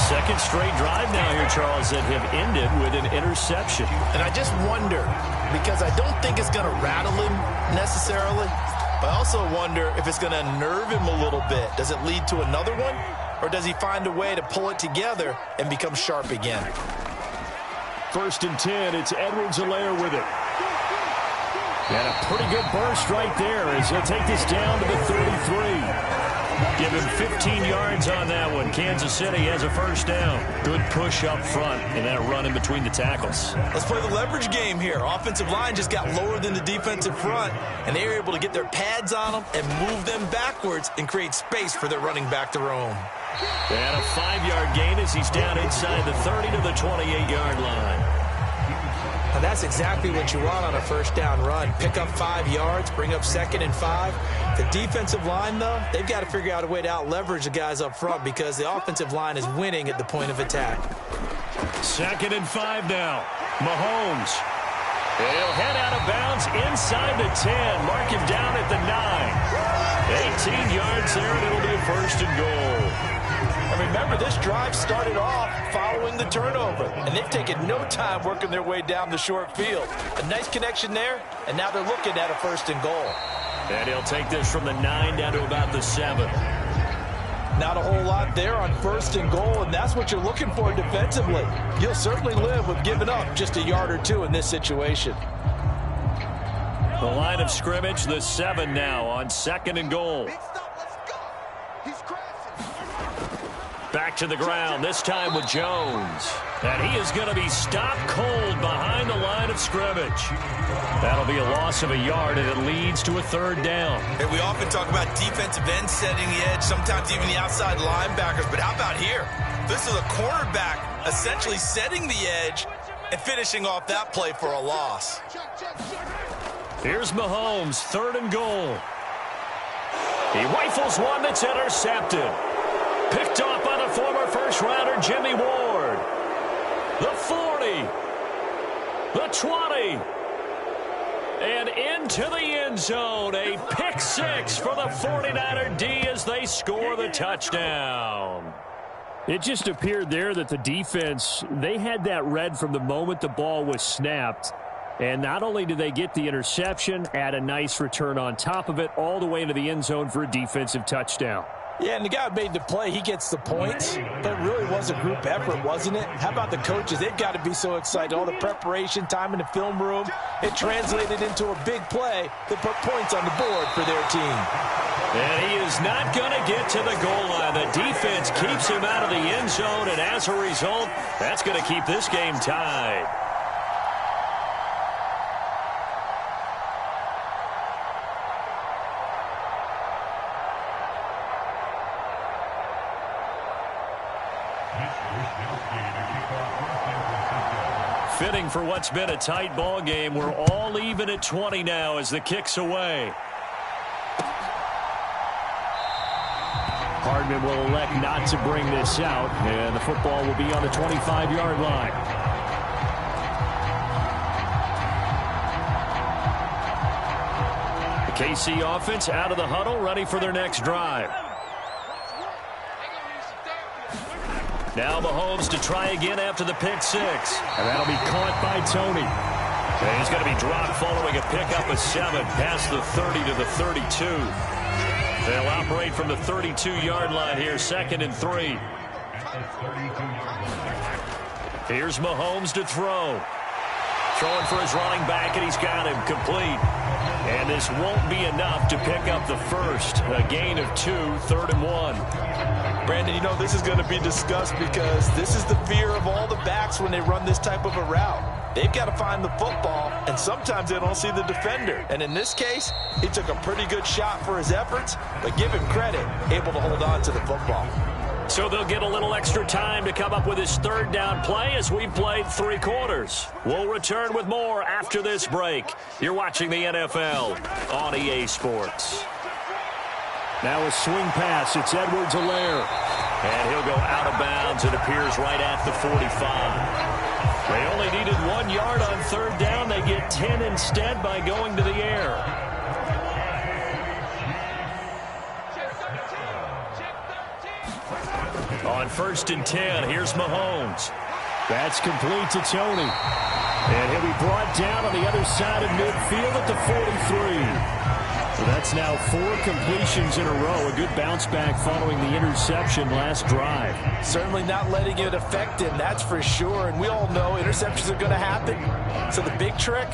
C: Second straight drive now here, Charles, that have ended with an interception.
A: And I just wonder, because I don't think it's going to rattle him necessarily, but I also wonder if it's going to nerve him a little bit. Does it lead to another one? Or does he find a way to pull it together and become sharp again?
B: 1st and 10, it's Edwards-Helaire with it. And a pretty good burst right there as he'll take this down to the 33.
C: Give him 15 yards on that one. Kansas City has a first down. Good push up front in that run in between the tackles.
A: Let's play the leverage game here. Offensive line just got lower than the defensive front, and they were able to get their pads on them and move them backwards and create space for their running back to roam.
C: And a 5-yard gain as he's down inside the 30 to the 28-yard line.
A: And that's exactly what you want on a first down run. Pick up 5 yards, bring up 2nd and 5. The defensive line, though, they've got to figure out a way to out-leverage the guys up front because the offensive line is winning at the point of attack.
C: 2nd and 5 now. Mahomes. He'll head out of bounds inside the 10. Mark him down at the 9. 18 yards there, and it'll be a 1st and goal.
A: And remember, this drive started off following the turnover, and they've taken no time working their way down the short field. A nice connection there, and now they're looking at a 1st and goal.
C: And he'll take this from the 9 down to about the 7.
A: Not a whole lot there on 1st and goal, and that's what you're looking for defensively. You'll certainly live with giving up just a yard or two in this situation.
C: The line of scrimmage, the 7 now on 2nd and goal. Back to the ground, this time with Jones. And he is going to be stopped cold behind the line of scrimmage. That'll be a loss of a yard, and it leads to a 3rd down.
A: Hey, we often talk about defensive ends setting the edge, sometimes even the outside linebackers. But how about here? This is a cornerback essentially setting the edge and finishing off that play for a loss.
C: Here's Mahomes, 3rd and goal. He rifles one that's intercepted. Picked off by the former first-rounder Jimmy Ward. The 40. The 20. And into the end zone. A pick 6 for the 49er D as they score the touchdown.
B: It just appeared there that the defense, they had that read from the moment the ball was snapped. And not only did they get the interception, add a nice return on top of it, all the way into the end zone for a defensive touchdown.
A: Yeah, and the guy who made the play, he gets the points, but it really was a group effort, wasn't it? How about the coaches? They've got to be so excited. All the preparation, time in the film room, it translated into a big play that put points on the board for their team.
C: And he is not going to get to the goal line. The defense keeps him out of the end zone, and as a result, that's going to keep this game tied. Fitting for what's been a tight ball game. We're all even at 20 now as the kick's away.
B: Hardman will elect not to bring this out, and the football will be on the 25-yard line. The KC offense out of the huddle, ready for their next drive. Now Mahomes to try again after the pick 6. And that'll be caught by Tony.
C: And he's going to be dropped following a pickup of 7 past the 30 to the 32. They'll operate from the 32-yard line here, 2nd and 3. Here's Mahomes to throw. Throwing for his running back, and he's got him complete. And this won't be enough to pick up the first. A gain of 2, 3rd and 1.
A: Brandon, you know this is going to be discussed because this is the fear of all the backs when they run this type of a route. They've got to find the football, and sometimes they don't see the defender. And in this case, he took a pretty good shot for his efforts, but give him credit, able to hold on to the football.
C: So they'll get a little extra time to come up with his 3rd down play as we've played 3 quarters. We'll return with more after this break. You're watching the NFL on EA Sports.
B: Now a swing pass. It's Edwards-Helaire.
C: And he'll go out of bounds. It appears right at the 45. They only needed 1 yard on 3rd down. They get 10 instead by going to the air. On 1st and 10, here's Mahomes.
B: That's complete to Tony. And he'll be brought down on the other side of midfield at the 43. So that's now 4 completions in a row. A good bounce back following the interception last drive.
A: Certainly not letting it affect him, that's for sure. And we all know interceptions are going to happen. So the big trick,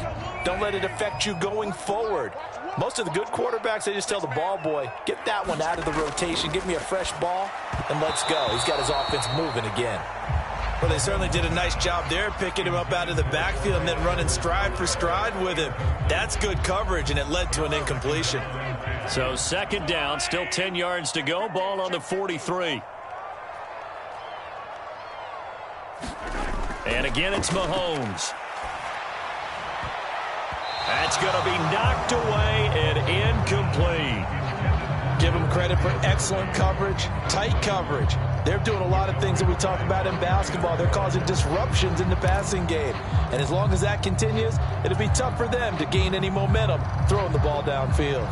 A: don't let it affect you going forward. Most of the good quarterbacks, they just tell the ball boy, get that one out of the rotation, give me a fresh ball, and let's go. He's got his offense moving again. Well, they certainly did a nice job there, picking him up out of the backfield and then running stride for stride with him. That's good coverage, and it led to an incompletion.
C: So 2nd down, still 10 yards to go. Ball on the 43. And again, it's Mahomes. That's going to be knocked away and incomplete.
A: Give them credit for excellent coverage, tight coverage. They're doing a lot of things that we talk about in basketball. They're causing disruptions in the passing game. And as long as that continues, it'll be tough for them to gain any momentum throwing the ball downfield.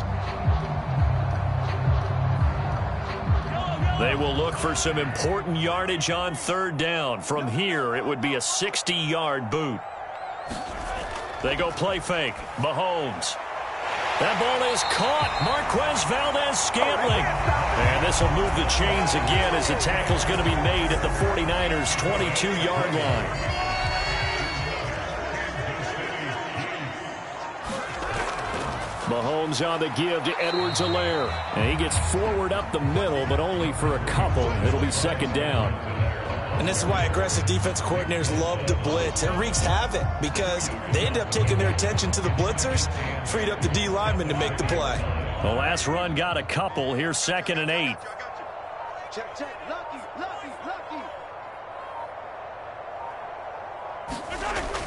C: They will look for some important yardage on third down. From here, it would be a 60-yard boot. They go play fake. Mahomes. That ball is caught. Marquez Valdez-Scantling. And this will move the chains again as the tackle's going to be made at the 49ers' 22-yard line. Mahomes on the give to Edwards-Helaire. And he gets forward up the middle, but only for a couple. It'll be second down.
A: And this is why aggressive defense coordinators love to blitz. It wreaks havoc because they end up taking their attention to the blitzers, freed up the D lineman to make the play.
C: The last run got a couple. Here's 2nd and 8.
F: Check, check. Lucky.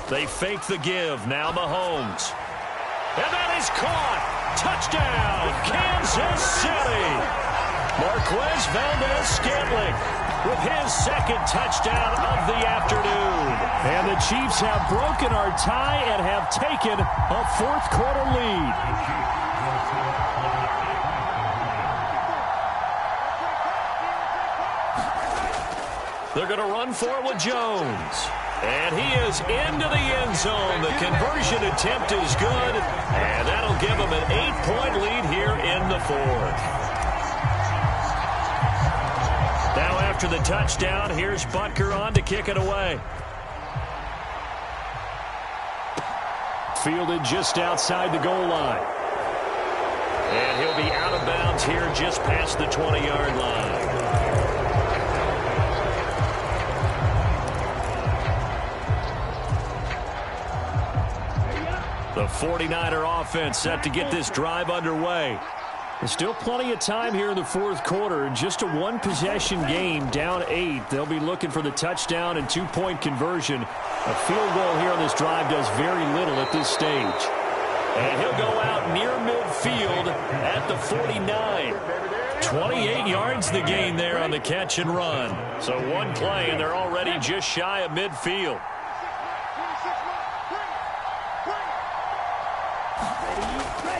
C: They fake the give. Now Mahomes. And that is caught. Touchdown, Kansas City. Marquez Valdez-Scantling with his 2nd touchdown of the afternoon.
B: And the Chiefs have broken our tie and have taken a 4th quarter lead.
C: They're going to run for it with Jones. And he is into the end zone. The conversion attempt is good. And that'll give them an 8-point lead here in the 4th. Now after the touchdown, here's Butker on to kick it away.
B: Fielded just outside the goal line.
C: And he'll be out of bounds here just past the 20-yard line. The 49er offense set to get this drive underway. There's still plenty of time here in the 4th quarter. Just a 1-possession game, down 8. They'll be looking for the touchdown and 2-point conversion. A field goal here on this drive does very little at this stage. And he'll go out near midfield at the 49. 28 yards the gain there on the catch and run. So one play, and they're already just shy of midfield.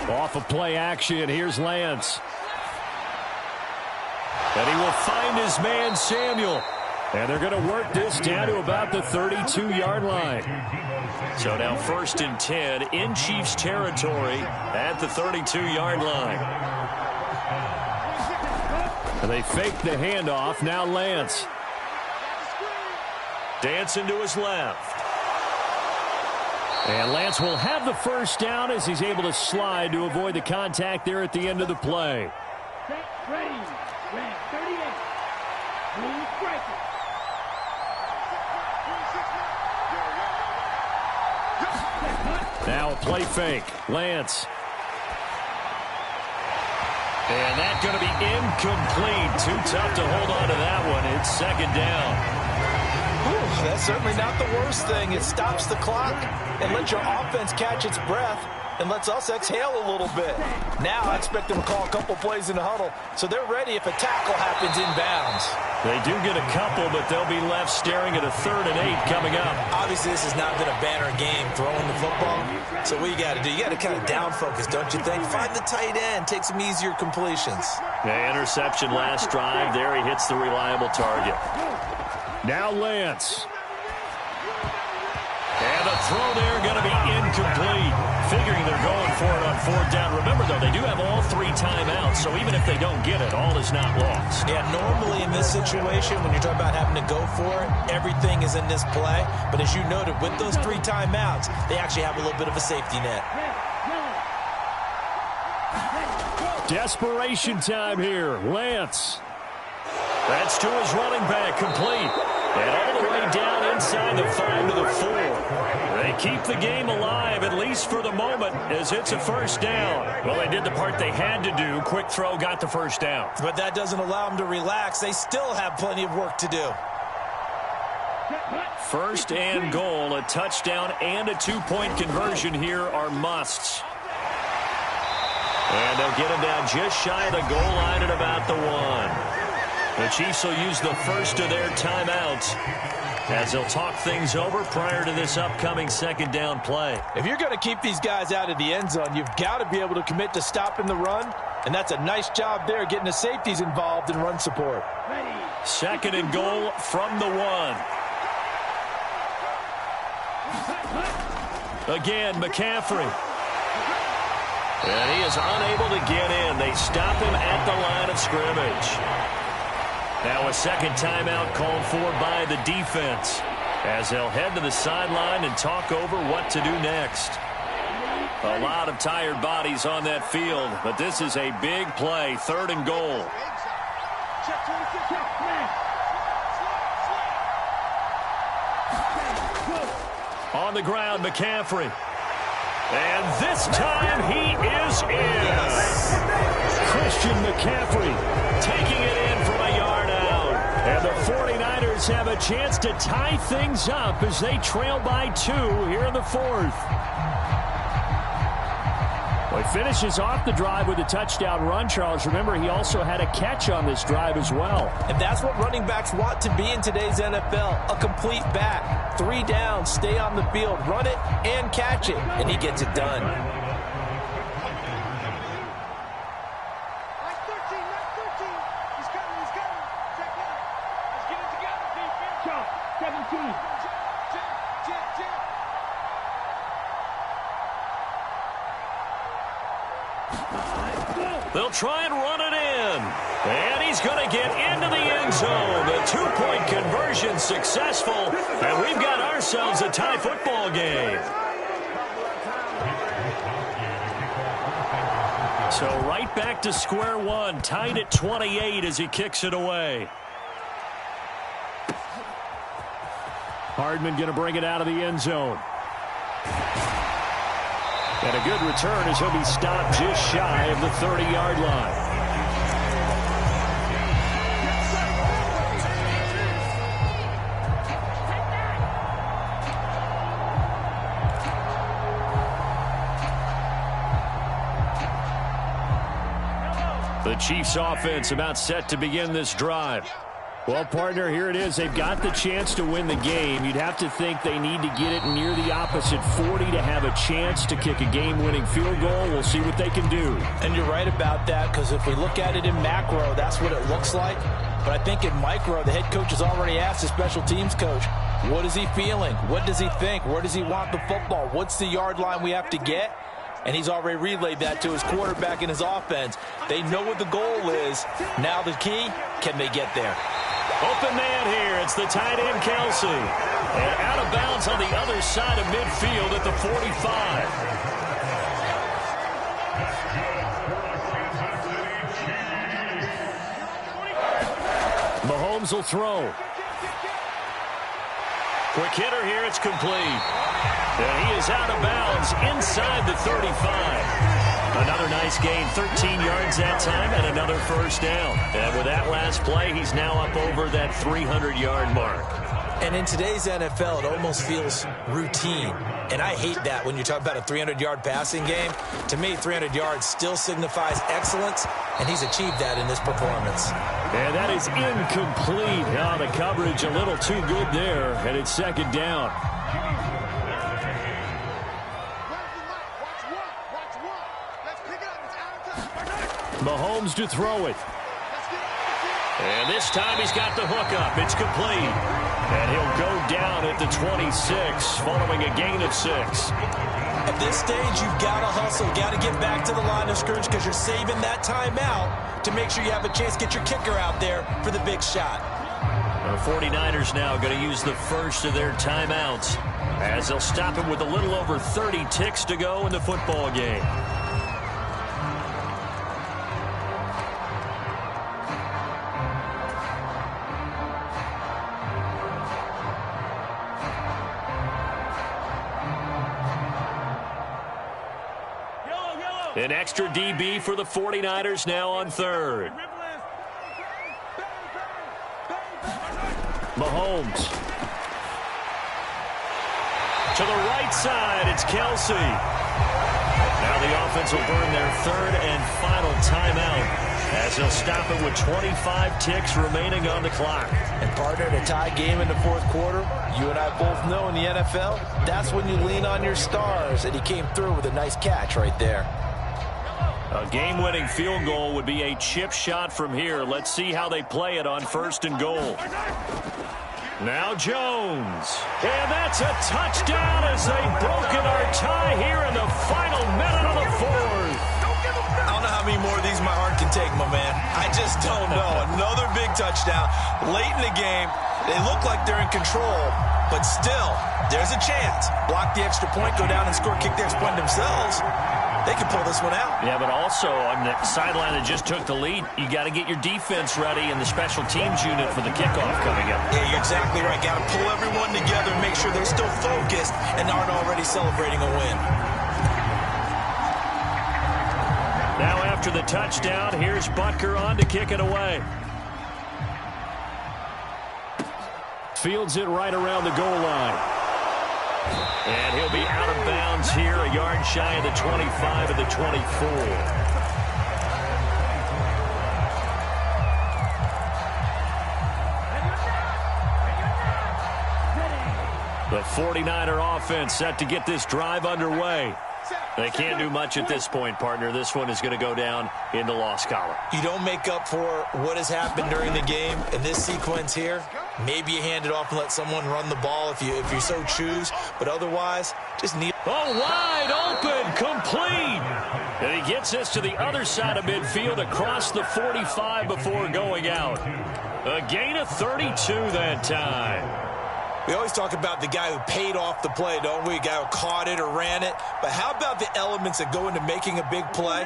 B: Off of play action, here's Lance.
C: And he will find his man, Samuel.
B: And they're going to work this down to about the 32-yard line.
C: So now 1st and 10 in Chiefs territory at the 32-yard line.
B: And they fake the handoff. Now Lance.
C: Dancing to his left.
B: And Lance will have the first down as he's able to slide to avoid the contact there at the end of the play.
F: Ready. Red 38. Blue striker.
B: Now a play fake. Lance.
C: And that's going to be incomplete. Too tough to hold on to that one. It's 2nd down.
A: That's certainly not the worst thing. It stops the clock and lets your offense catch its breath and lets us exhale a little bit. Now I expect them to call a couple plays in the huddle, so they're ready if a tackle happens inbounds.
C: They do get a couple, but they'll be left staring at a 3rd and 8 coming up.
A: Obviously, this has not been a banner game throwing the football. So what you got to do, you got to kind of down focus, don't you think? Find the tight end, take some easier completions.
C: The interception last drive. There he hits the reliable target.
B: Now Lance.
C: And the throw there going to be incomplete. Figuring they're going for it on 4th down. Remember, though, they do have all 3 timeouts, so even if they don't get it, all is not lost.
A: Yeah, normally in this situation, when you're talking about having to go for it, everything is in this play. But as you noted, with those 3 timeouts, they actually have a little bit of a safety net.
B: Desperation time here. Lance.
C: That's to his running back, complete. And all the way down inside the 5 to the 4. They keep the game alive, at least for the moment, as it's a 1st down. Well, they did the part they had to do. Quick throw got the 1st down.
A: But that doesn't allow them to relax. They still have plenty of work to do.
C: 1st and goal, a touchdown and a 2-point conversion here are musts. And they'll get him down just shy of the goal line at about the 1. The Chiefs will use the first of their timeouts as he'll talk things over prior to this upcoming second down play.
A: If you're going to keep these guys out of the end zone, you've got to be able to commit to stopping the run, and that's a nice job there getting the safeties involved in run support.
C: Second and goal from the 1. Again, McCaffrey. And he is unable to get in. They stop him at the line of scrimmage. Now a second timeout called for by the defense, as they'll head to the sideline and talk over what to do next. A lot of tired bodies on that field, but this is a big play, 3rd and goal. On the ground, McCaffrey. And this time he is in. Christian McCaffrey taking it in from a yard out. And the 49ers have a chance to tie things up as they trail by 2 here in the 4th.
B: Well, he finishes off the drive with a touchdown run, Charles. Remember, he also had a catch on this drive as well.
A: And that's what running backs want to be in today's NFL, a complete back. 3 downs, stay on the field, run it, and catch it, and he gets it done.
C: They'll try and run it in. And he's going to get into the end zone. The 2-point conversion successful. And we've got ourselves a tie football game. So right back to square one. Tied at 28 as he kicks it away.
B: Hardman going to bring it out of the end zone. And a good return as he'll be stopped just shy of the 30-yard line. The Chiefs offense about set to begin this drive. Well, partner, here it is. They've got the chance to win the game. You'd have to think they need to get it near the opposite 40 to have a chance to kick a game-winning field goal. We'll see what they can do.
A: And you're right about that, because if we look at it in macro, that's what it looks like. But I think in micro, the head coach has already asked the special teams coach, what is he feeling? What does he think? Where does he want the football? What's the yard line we have to get? And he's already relayed that to his quarterback and his offense. They know what the goal is. Now the key, can they get there?
C: Open man here. It's the tight end, Kelsey. And out of bounds on the other side of midfield at the 45. Mahomes will throw. Quick hitter here. It's complete. And he is out of bounds inside the 35. Another nice gain, 13 yards that time, and another first down. And with that last play, he's now up over that 300-yard mark.
A: And in today's NFL, it almost feels routine. And I hate that when you talk about a 300-yard passing game. To me, 300 yards still signifies excellence, and he's achieved that in this performance.
B: And that is incomplete. Oh, the coverage a little too good there, and it's second down. Mahomes to throw it.
C: And this time he's got the hook up. It's complete. And he'll go down at the 26 following a gain of 6.
A: At this stage, you've got to hustle. Got to get back to the line of scrimmage because you're saving that timeout to make sure you have a chance to get your kicker out there for the big shot.
C: The 49ers now going to use the first of their timeouts as they'll stop him with a little over 30 ticks to go in the football game. An extra DB for the 49ers now on third. Mahomes. To the right side, it's Kelsey. Now the offense will burn their third and final timeout as they'll stop it with 25 ticks remaining on the clock.
A: And partner, in a tie game in the fourth quarter, you and I both know in the NFL, that's when you lean on your stars, and he came through with a nice catch right there.
C: A game-winning field goal would be a chip shot from here. Let's see how they play it on 1st and goal. Now Jones. And that's a touchdown as they've broken our tie here in the final minute of the fourth.
A: I don't know how many more of these my heart can take, my man. I just don't know. Another big touchdown. Late in the game, they look like they're in control, but still, there's a chance. Block the extra point, go down and score, kick the extra point themselves. They can pull this one out.
C: Yeah, but also on the sideline that just took the lead, you got to get your defense ready and the special teams unit for the kickoff coming up.
A: Yeah, you're exactly right. Got to pull everyone together and make sure they're still focused and aren't already celebrating a win.
C: Now after the touchdown, here's Butker on to kick it away. Fields it right around the goal line. And he'll be out of bounds here, a yard shy of the 25 of the 24. The 49er offense set to get this drive underway. They can't do much at this point, partner. This one is going to go down in the loss column.
A: You don't make up for what has happened during the game in this sequence here. Maybe you hand it off and let someone run the ball if you so choose. But otherwise, just need...
C: Oh, wide open, complete. And he gets this to the other side of midfield across the 45 before going out. A gain of 32 that time.
A: We always talk about the guy who paid off the play, don't we? A guy who caught it or ran it. But how about the elements that go into making a big play?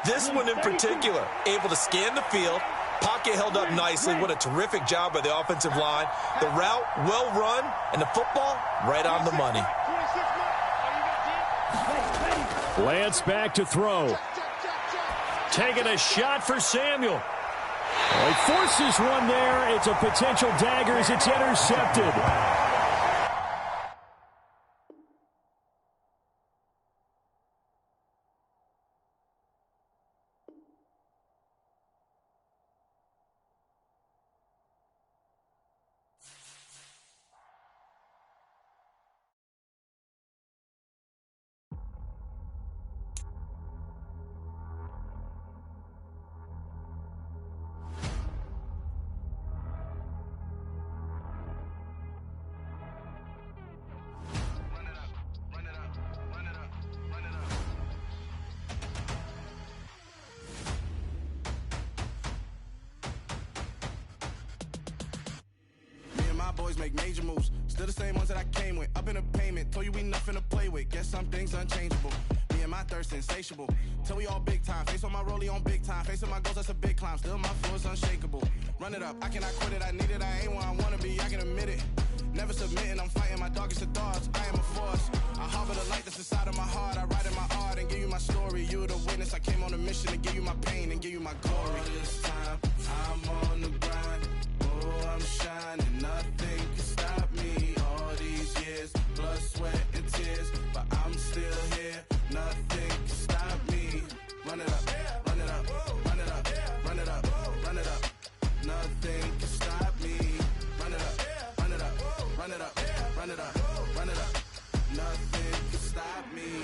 A: This one in particular, able to scan the field, pocket held up nicely. What a terrific job by the offensive line. The route, well run, and the football, right on the money.
B: Lance back to throw.
C: Taking a shot for Samuel.
B: Well, he forces one there. It's a potential dagger as it's intercepted.
G: Boys make major moves, still the same ones that I came with. Up in a payment, told you we nothing to play with. Guess some things unchangeable. Me and my thirst insatiable. Till we all big time. Face on my rollie on big time. Face on my goals, that's a big climb. Still my flow is unshakable. Run it up, I cannot quit it. I need it, I ain't where I wanna be. I can admit it. Never submitting, I'm fighting my darkest of thoughts. I am a force. I harbor the light that's inside of my heart. I write in my art and give you my story. You the witness. I came on a mission to give you my pain and give you my glory. All this time, I'm on the grind. Oh, I'm shining. Nothing can stop me. All these years, blood, sweat, and tears, but I'm still here. Nothing can stop me. Run it up, run it up, run it up, run it up, run it up. Nothing can stop me. Run it up, run it up, run it up, run it up, run it up. Nothing can stop me.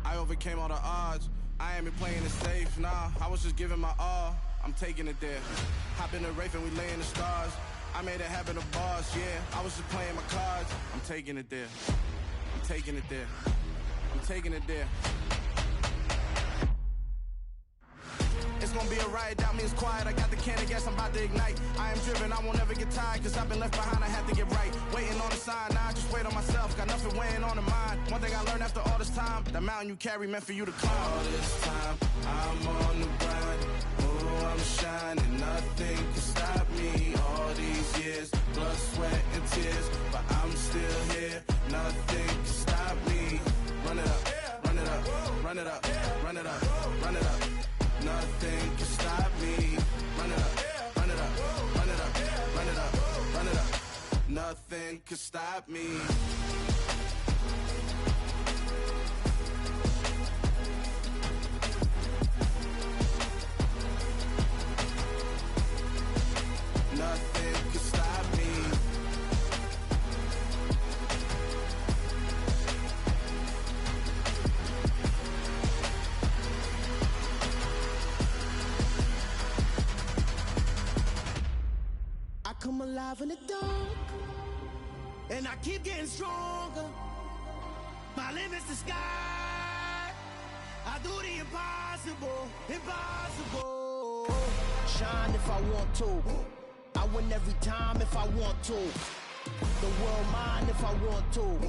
G: I overcame all the odds. I ain't been playing it safe, nah. I was just giving my all. I'm taking it there. Hop in the Wraith and we lay in the stars. I made it happen to boss, yeah. I was just playing my cards. I'm taking it there. I'm taking it there. I'm taking it there. It's gonna be a riot, doubt me it's quiet. I got the can of gas, I'm about to ignite. I am driven, I won't ever get tired, cause I've been left behind, I have to get right. Waiting on the sign, now I just wait on myself. Got nothing weighing on the mind. One thing I learned after all this time, the mountain you carry meant for you to climb. All this time, I'm on the grind. Oh, I'm shining, nothing can stop me. All these years, blood, sweat, and tears, but I'm still here. Nothing can stop me. Run it up, run it up, run it up, run it up, run it up. Nothing can stop me. Run it up, run it up, run it up, run it up, run it up. Nothing can stop me.
H: come alive in the dark, and I keep getting stronger. My limit's the sky. I do the impossible, impossible. Shine if I want to. I win every time if I want to. The world mine if I want to.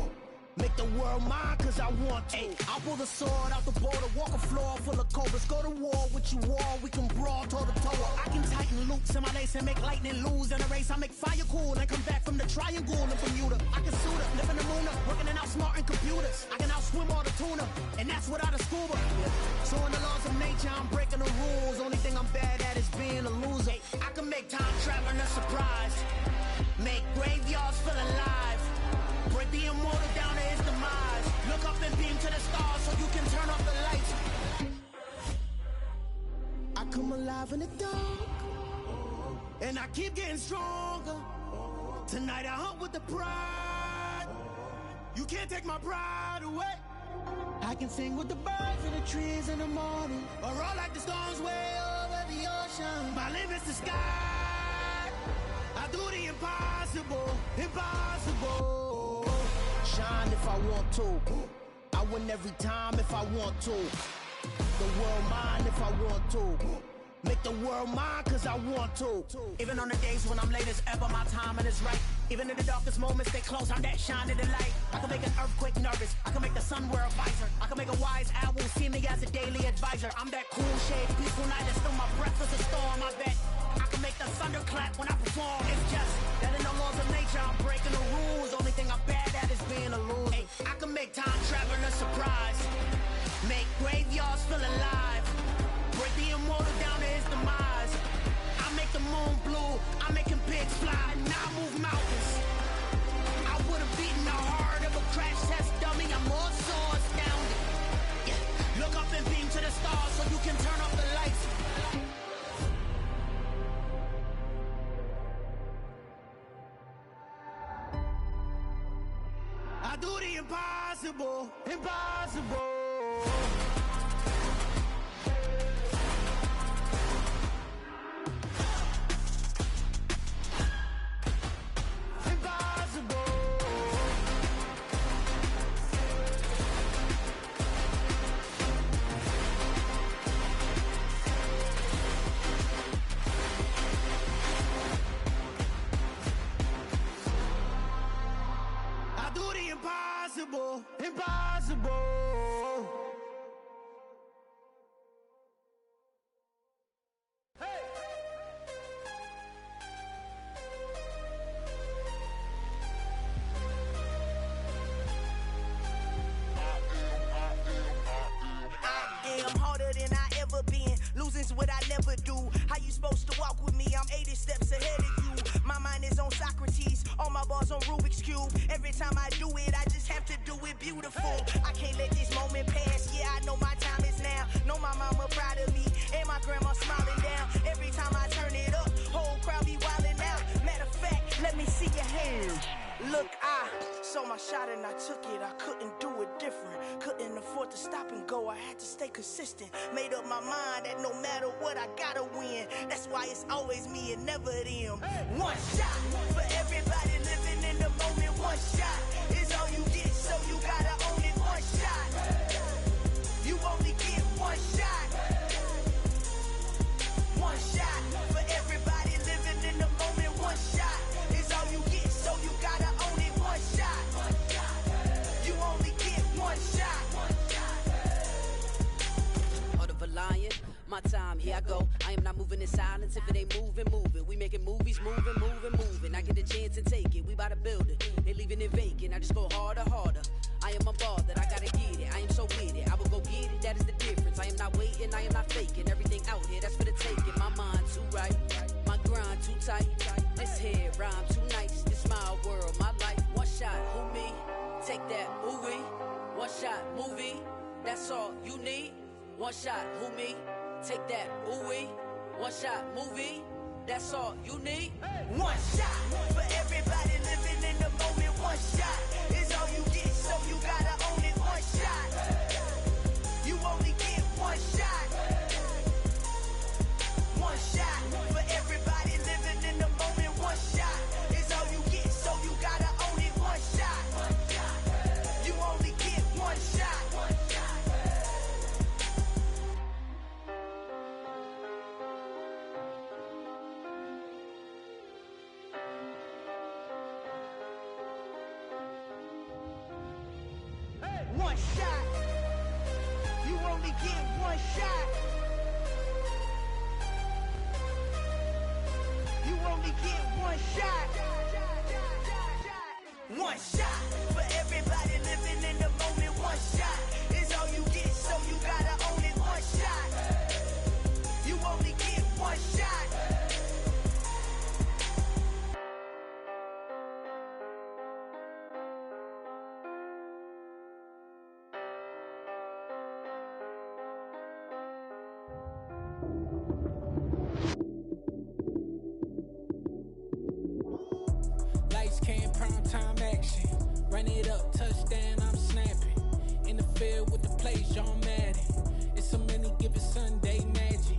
H: Make the world mine cause I want to. I'll pull the sword out the border, walk a floor full of cobras. Go to war with you all, we can brawl toe to toe. I can tighten loops in my lace and make lightning lose in a race. I make fire cool and come back from the triangle in Bermuda. I can suit up, live in the moon up, working and outsmarting computers. I can outswim all the tuna, and that's without a scuba. So in the laws of nature, I'm breaking the rules. Only thing I'm bad at is being a loser. I can make time traveling a surprise, make graveyards feel alive, break the immortal down to his demise. Look up and beam to the stars so you can turn off the lights. I come alive in the dark, and I keep getting stronger. Tonight I hunt with the pride. You can't take my pride away. I can sing with the birds and the trees in the morning, or roll like the storms way over the ocean. My limit's the sky. I do the impossible, impossible. Shine if I want to. I win every time if I want to. The world mine if I want to. Make the world mine cause I want to. Even on the days when I'm late as ever, my timing is right. Even in the darkest moments, they close, I'm that shine of the light. I can make an earthquake nervous, I can make the sun wear a visor. I can make a wise owl see me as a daily advisor. I'm that cool shade, peaceful night, and still my breath is a storm, I bet. I can make the thunder clap when I perform. It's just that in the laws of nature, I'm breaking the rules. Only thing I'm bad at is being a loser. Hey, I can make time traveling a surprise, make graveyards feel alive, break the immortal down to his demise. I make the moon blue, I'm making pigs fly, and I move mountains. I would've beaten the heart of a crash test dummy. I'm more so astounded. Yeah. Look up and beam to the stars so you can turn off the lights. I do the impossible, impossible. Impossible, impossible. Hey!
I: I am harder than I ever been. Losing's what I never do. How you supposed to walk with me? I'm 80 steps ahead of you. My mind is on Socrates, all my bars on Rubik's Cube. Every time I do it, I just have to do it beautiful. I can't let this moment pass, yeah, I know my time is now. Know my mama proud of me, and my grandma smiling down. Every time I turn it up, whole crowd be wildin' out. Matter of fact, let me see your hands. Look, I saw my shot and I took it. I couldn't do it different. Couldn't afford to stop and go. I had to stay consistent. Made up my mind that no matter what, I gotta win. That's why it's always me and never them. One shot for everybody living in the moment. One shot is all you get, so you gotta own it. One shot. You only get one shot. One shot for everybody living in the moment. One shot is all you get, so you gotta own it. One shot. You only get one shot.
J: Heart of a lion, my time, here I go. I am not moving in silence. If it ain't moving, move it. We making movies, moving. I get a chance and take it. We bout to build it. Ain't leaving it vacant. I just go harder. I am a ball that I gotta get it. I am so with it. I will go get it. That is the difference. I am not waiting. I am not faking. Everything out here, that's for the taking. My mind too right. My grind too tight. This here rhyme too nice. This my world, my life. One shot, who me? Take that, movie. One shot, movie. That's all you need. One shot, who me? Take that, ooh-wee. One shot, movie. That's all you need.
I: One shot for everybody living in the moment. One shot is all you get, so you gotta own it. One shot. You only get one shot. One shot for everybody living in the moment. One shot get one shot. You only get one shot. One shot for everybody living in the moment. One shot is all you get, so you gotta own it. One shot. You only get one shot.
E: Lights, cam, prime time action. Run it up, touchdown, I'm snapping. In the field with the plays, John Madden. It's so many, give it Sunday magic.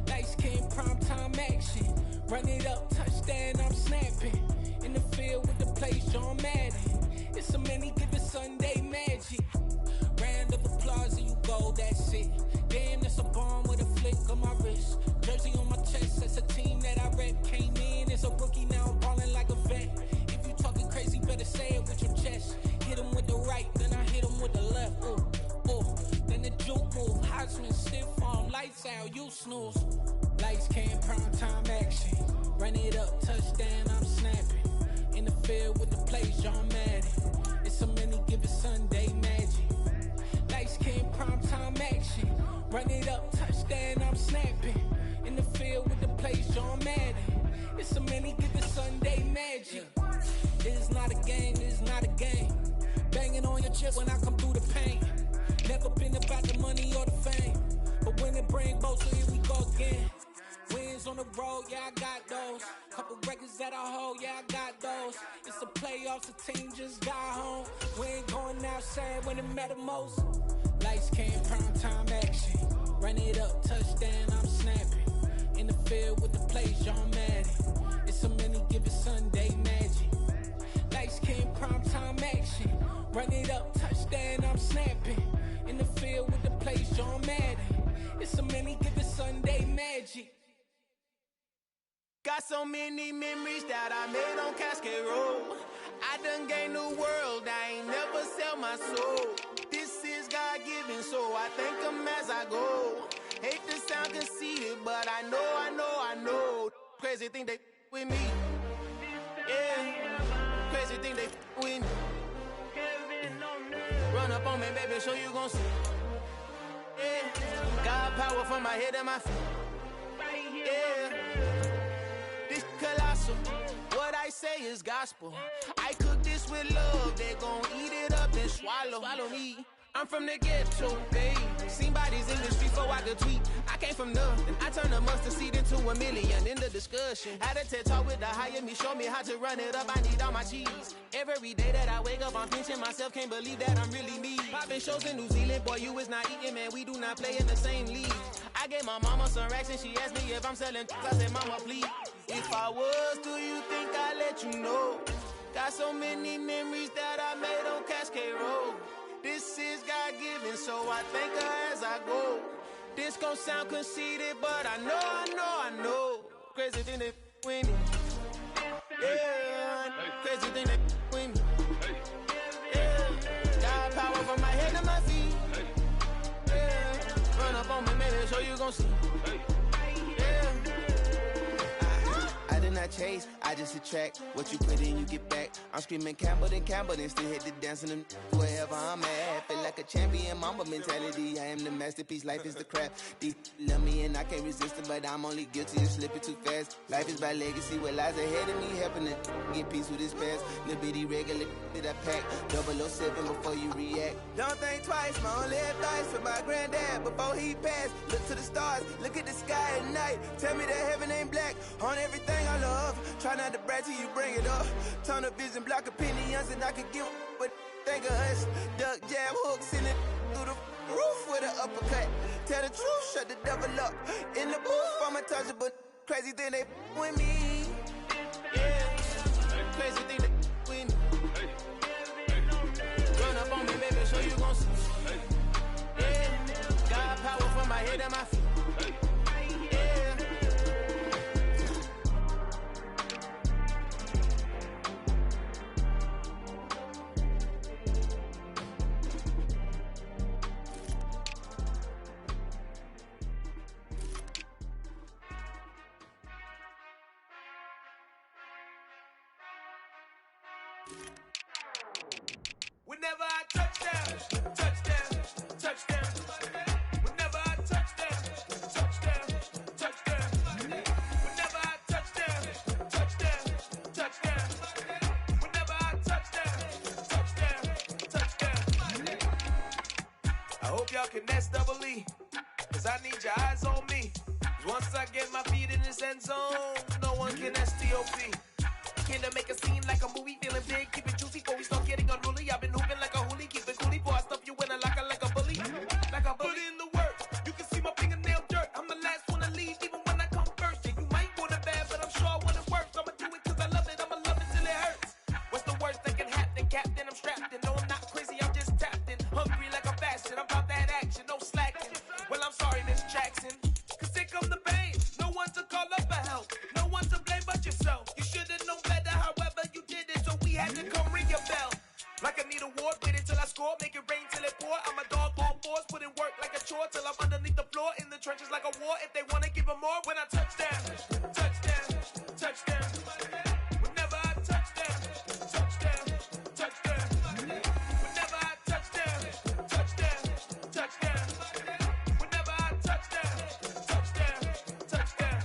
E: Lights, cam, prime time action. Run it up, touchdown, I'm snapping. In the field with the plays, John Madden. It's so many, give it Sunday magic. Round of applause and you go, that's it. Damn, that's a bomb with a flick on my wrist. Jersey on my chest, that's a team that I rep. Came in as a rookie, now I'm ballin' like a vet. If you talking crazy, better say it with your chest. Hit him with the right, then I hit him with the left. Ooh, ooh. Then the juke move, Heisman, stiff arm, lights out, you snooze. Lights, cam, prime time action. Run it up, touchdown, I'm snapping. In the field with the plays, John Madden. It's so many, give it Sunday magic. Lights, cam, prime time action. Run it up, touchdown, I'm snapping. In the field with the plays, John Madden. It's so many, give it Sunday magic. It is not a game, it is not a game. Banging on your chest when I come through the paint. Never been about the money or the fame. But when it bring both, so here we go again. Wins on the road, yeah, I got those. Couple records that I hold, yeah, I got those. It's the playoffs, the team just got home. We ain't going outside when it matter most. Lights, cam, prime time action. Run it up, touchdown, I'm snapping. In the field with the plays, John Madden. It's so many, give it Sunday magic. Lights, cam, prime time action. Run it up, touchdown, I'm snapping. In the field with the plays, John Madden. It's so many, give it Sunday magic.
D: Got so many memories that I made on Cascade Road. I done gained the world, I ain't never sell my soul. This is God-given, so I thank him as I go. Hate to sound conceited, but I know. Crazy thing they with me. Yeah, crazy thing they with me. Run up on me, baby, show you gon' see. Yeah, God power from my head and my feet. Yeah, this colossal. What I say is gospel. I cook this with love. They gon' eat it up and swallow me. I'm from the ghetto, babe. Seen bodies in the street before I could tweet. I came from nothing. I turned a mustard seed into a million in the discussion. Had a TED talk with the higher me, show me how to run it up. I need all my cheese. Every day that I wake up, I'm pinching myself. Can't believe that I'm really me. Popping shows in New Zealand, boy, you is not eating, man. We do not play in the same league. I gave my mama some racks and she asked me if I'm selling. I said, mama, please. If I was, do you think I'd let you know? Got so many memories that I made on Cascade Road. This is God-given, so I thank her as I go. This gon' sound conceited, but I know. Crazy thing they with me. Yeah, crazy thing they with me. Yeah, God power from my head to my feet. Yeah, run up on me, maybe so you gon' see. Yeah. I did not chase, I just attract. What you put in, you get back. I'm screaming Campbell, then still hit the dance and wherever I'm at. Feel like a champion, mamba mentality. I am the masterpiece, life is the crap. These love me and I can't resist it, but I'm only guilty of slipping too fast. Life is by legacy, what lies ahead of me, helping to get peace with this past. Little bitty regular that I pack, 007 before you react. Don't think twice, my only advice for my granddad before he passed. Look to the stars, look at the sky at night. Tell me that heaven ain't black on everything I love. Try not to brag till you bring it up. Tunnel vision, block opinions, and I could give but think of us. Duck, jab, hooks in it through the roof with an uppercut. Tell the truth, shut the devil up. In the booth, I'm untouchable. Crazy thing they with me. Yeah, crazy thing they with me. Run up on me, baby, so you gon' see. Yeah, God power from my head and my feet. Whenever I touchdown, touchdown, touchdown. Whenever I touchdown, touchdown, touchdown. Whenever I touchdown, touchdown, touchdown. Whenever I touchdown, touchdown, touchdown. I hope y'all can nest double E, cause I need your eyes on me. Cause once I get my feet in this end zone, no one can STOP. Came to make a scene like a movie, feeling big, keep it juicy before we start getting unruly. I've been hooping like a hoolie, keep it coolie before I stuff you in a locker like a bully. Like a bully. Put in the work, you can see my fingernail dirt. I'm the last one to leave, even when I come first. And you might want it bad, but I'm sure I want it worse. I'ma do it cause I love it, I'ma love it till it hurts. What's the worst that can happen, Captain? I'm strapped in, no I'm not crazy, I'm just tapped in. Hungry like a bastard, I'm about that action, no slacking. Well I'm sorry, Miss Jackson, cause here come the pain. No one to call up for help, no one to blame but yourself. You should've known better, however you did it, so we had to come ring your bell. Like I need a ward, wait until I score, make it rain till it pour. I'm a dog on fours, put in work like a chore till I'm underneath the floor, in the trenches like a war. If they wanna give them more, when I touchdown, touchdown, touchdown. Whenever I touchdown, touchdown, touchdown. Whenever I touchdown, touchdown, touchdown. Whenever I touchdown, touchdown, touchdown.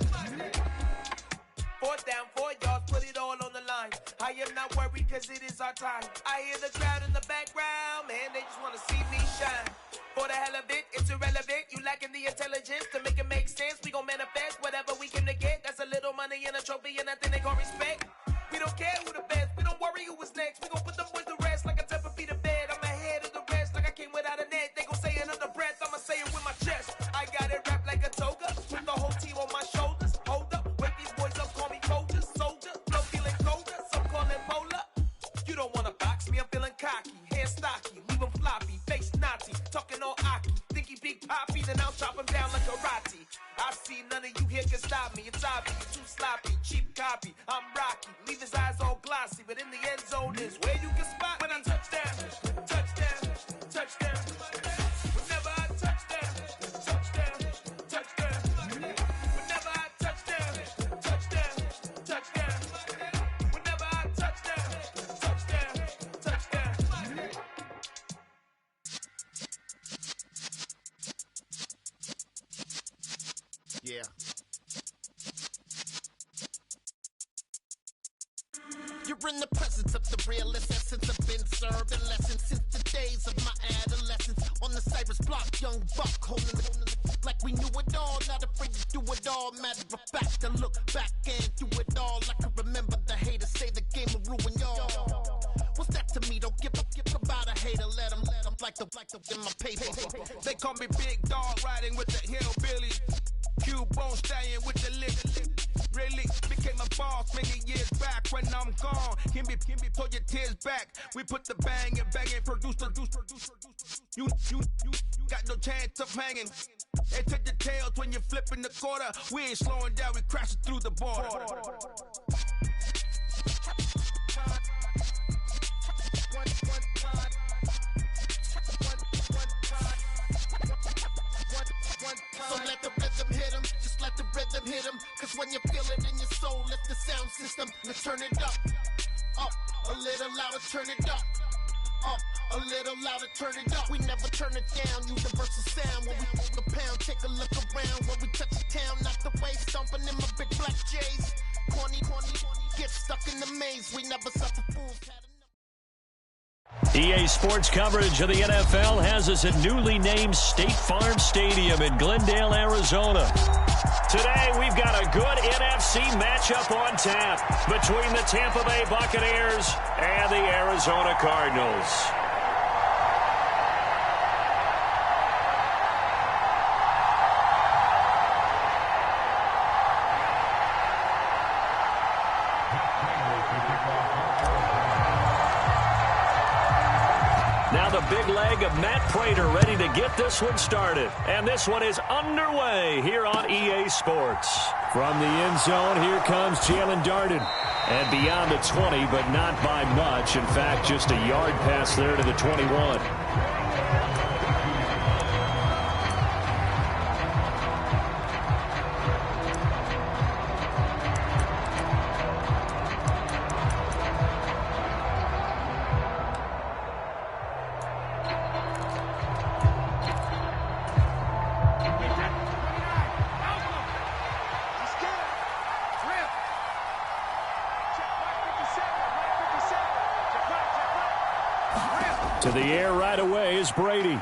D: 4th down, 4 yards, put it all on the line. I am not worried cause it is our time. I hear the crowd in the background, man, they just wanna see me shine. For the hell of it, it's irrelevant. You lacking the intelligence to make it make sense. We gon' manifest whatever we came to get. That's a little money and a trophy and nothing they gon' respect. We don't care who the best, we don't worry who is next. We gon' put them boys to rest like a Tempur-Pedic bed. I'm ahead of the rest like I came without a net. They gon' say it under breath, I'ma say it with my chest. I got it wrapped like a toga, put the whole team on my shoulders. Hold up, wake these boys up, call me soldier, soldier. No feeling colder, some call it polar. You don't wanna box me, I'm feeling cocky. Hair stocky, leave him floppy, face Nazi. Talking all aki, think he big poppy, then I'll chop him down like karate. I see none of you here can stop me. It's obvious, too sloppy, cheap copy. I'm Rocky, leave his eyes all glossy, but in the end zone is where you can spot when I touchdown, touchdown, touchdown. Whenever I touchdown, touchdown, touchdown. Whenever I touchdown, touchdown, touchdown. Whenever I touchdown, touchdown, touchdown.
K: Yeah. You're in the presence of the realest essence. I've been served a lesson since the days of my adolescence. On the Cypress block, young buck holding it like we knew it all. Not afraid to do it all. Matter of fact, I look back and do it all. I can remember the haters say the game will ruin y'all. What's that to me? Don't give about a hater. Let them like the in my paper.
D: They call me Big Dog, riding with the hillbilly. Q-Bone stallion with the lip. Really became a boss many years back. When I'm gone, can be pull your tears back. We put the bang and produce. You got no chance of hanging. They take the tails when you're flipping the quarter. We ain't slowing down, we crashing through the border.
K: So let the rhythm hit him, just let the rhythm hit him. Cause when you feel it in your soul, lift the sound system and turn it up. Up, a little louder, turn it up. Up, a little louder, turn it up. We never turn it down, universal sound. When we move the pound, take a look around. When we touch the town, not the way, stomping in my big black J's. Corny, get stuck in the maze. We never suffer fools.
C: EA Sports coverage of the NFL has us at newly named State Farm Stadium in Glendale, Arizona. Today, we've got a good NFC matchup on tap between the Tampa Bay Buccaneers and the Arizona Cardinals. Now the big leg of Matt Prater ready to get this one started. And this one is underway here on EA Sports. From the end zone, here comes Jalen Darden. And beyond the 20, but not by much. In fact, just a yard pass there to the 21.
B: To the air right away is Brady.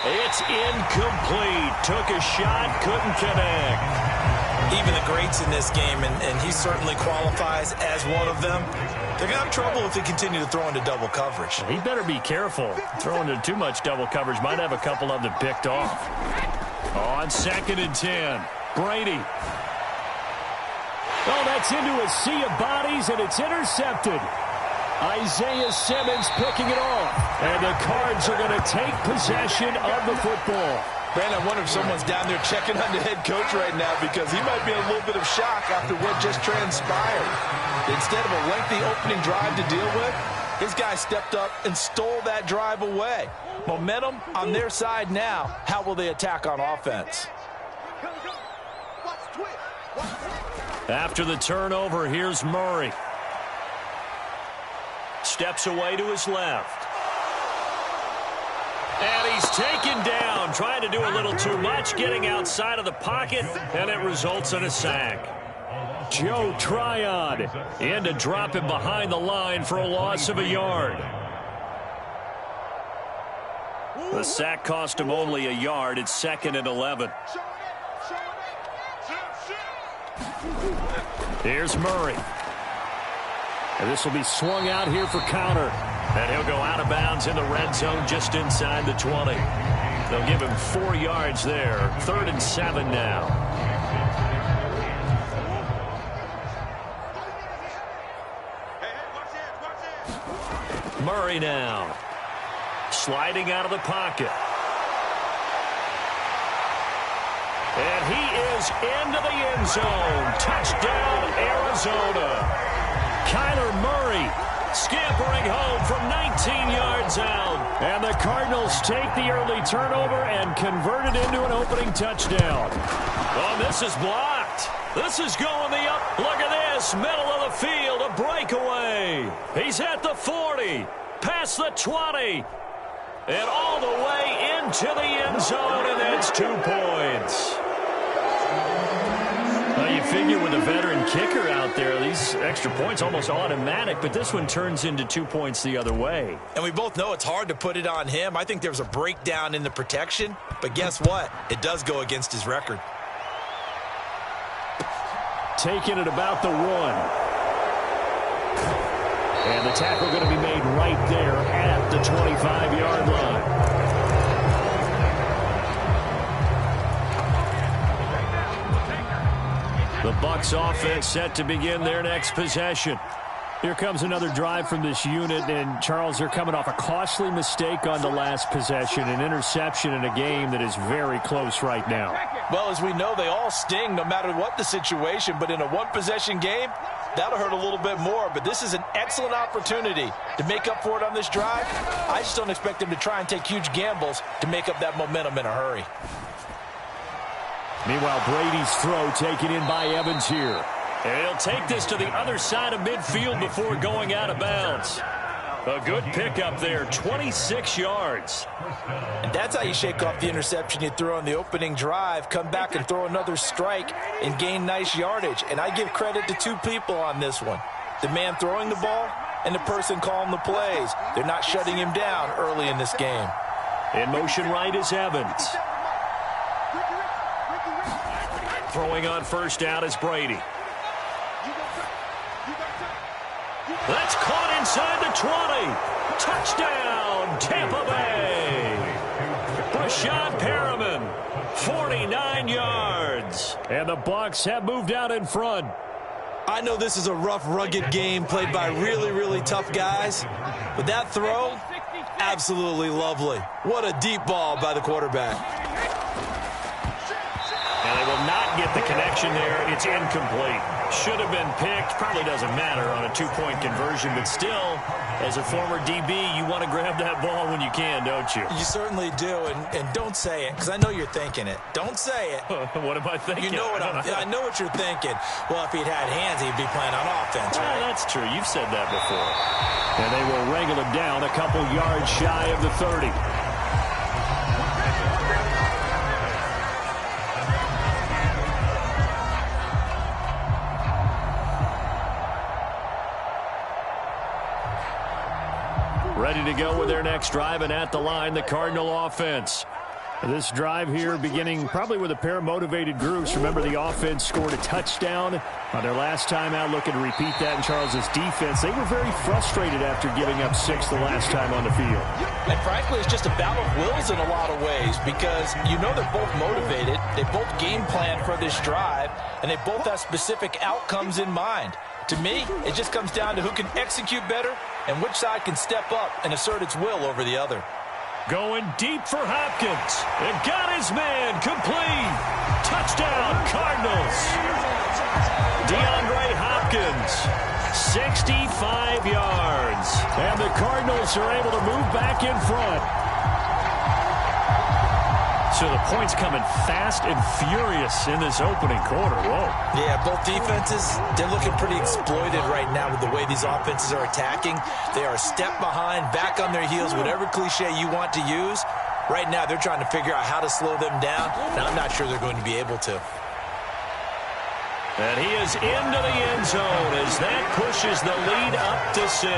C: It's incomplete. Took a shot, couldn't connect.
A: Even the greats in this game, and he certainly qualifies as one of them, they're going to have trouble if they continue to throw into double coverage.
B: He better be careful. Throwing into too much double coverage might have a couple of them picked off. On 2nd and 10, Brady. Oh, that's into a sea of bodies, and it's intercepted. Isaiah Simmons picking it off. And the Cards are going to take possession of the football.
A: Brandon, I wonder if someone's down there checking on the head coach right now because he might be in a little bit of shock after what just transpired. Instead of a lengthy opening drive to deal with, his guy stepped up and stole that drive away. Momentum on their side now. How will they attack on offense?
C: After the turnover, here's Murray. Steps away to his left. And he's taken down, trying to do a little too much, getting outside of the pocket, and it results in a sack.
B: Joe Tryon in to drop him behind the line for a loss of a yard.
C: The sack cost him only a yard. It's 2nd and 11.
B: Here's Murray. And this will be swung out here for counter.
C: And he'll go out of bounds in the red zone just inside the 20. They'll give him 4 yards there. 3rd and 7 now. Murray now. Sliding out of the pocket. And he is into the end zone. Touchdown, Arizona.
B: Kyler Murray scampering home from 19 yards out. And the Cardinals take the early turnover and convert it into an opening touchdown.
C: Oh, this is blocked. This is going the up. Look at this. Middle of the field, a breakaway. He's at the 40, past the 20, and all the way into the end zone, and that's 2 points.
B: Well, you figure with a veteran kicker out there, these extra points almost automatic, but this one turns into 2 points the other way.
A: And we both know it's hard to put it on him. I think there was a breakdown in the protection, but guess what? It does go against his record.
B: Taking it about the 1. And the tackle going to be made right there at the 25-yard line. The Bucs offense set to begin their next possession. Here comes another drive from this unit, and Charles, they're coming off a costly mistake on the last possession, an interception in a game that is very close right now.
A: Well, as we know, they all sting no matter what the situation, but in a one-possession game, that'll hurt a little bit more, but this is an excellent opportunity to make up for it on this drive. I just don't expect them to try and take huge gambles to make up that momentum in a hurry.
B: Meanwhile, Brady's throw taken in by Evans here.
C: And he'll take this to the other side of midfield before going out of bounds. A good pickup there, 26 yards.
A: And that's how you shake off the interception you threw on the opening drive, come back and throw another strike and gain nice yardage. And I give credit to 2 people on this one. The man throwing the ball and the person calling the plays. They're not shutting him down early in this game.
C: In motion right is Evans. Throwing on first down is Brady. That's caught inside the 20. Touchdown, Tampa Bay. Brashad Perriman, 49 yards.
B: And the Bucs have moved out in front.
A: I know this is a rough, rugged game played by really, really tough guys, but that throw, absolutely lovely. What a deep ball by the quarterback.
C: And they will not get the connection there. It's incomplete. Should have been picked. Probably doesn't matter on a 2-point conversion, but still, as a former DB, you want to grab that ball when you can, don't you?
A: You certainly do, and don't say it, because I know you're thinking it. Don't say it.
C: What am I thinking?
A: You know what I know what you're thinking. Well, if he'd had hands, he'd be playing on offense, right?
C: Well, that's true. You've said that before.
B: And they will wrangle him down a couple yards shy of the 30. ready to go with their next drive, and at the line, the Cardinal offense. This drive here beginning probably with a pair of motivated groups. Remember, the offense scored a touchdown on their last time out, looking to repeat that in Charles's defense. They were very frustrated after giving up 6 the last time on the field.
A: And frankly, it's just a battle of wills in a lot of ways because you know they're both motivated. They both game plan for this drive, and they both have specific outcomes in mind. To me, it just comes down to who can execute better and which side can step up and assert its will over the other.
C: Going deep for Hopkins. And got his man complete. Touchdown, Cardinals. DeAndre Hopkins, 65 yards.
B: And the Cardinals are able to move back in front. So the points coming fast and furious in this opening quarter. Whoa.
A: Yeah, both defenses, they're looking pretty exploited right now with the way these offenses are attacking. They are a step behind, back on their heels, whatever cliche you want to use. Right now, they're trying to figure out how to slow them down, and I'm not sure they're going to be able to.
C: And he is into the end zone as that pushes the lead up to 6.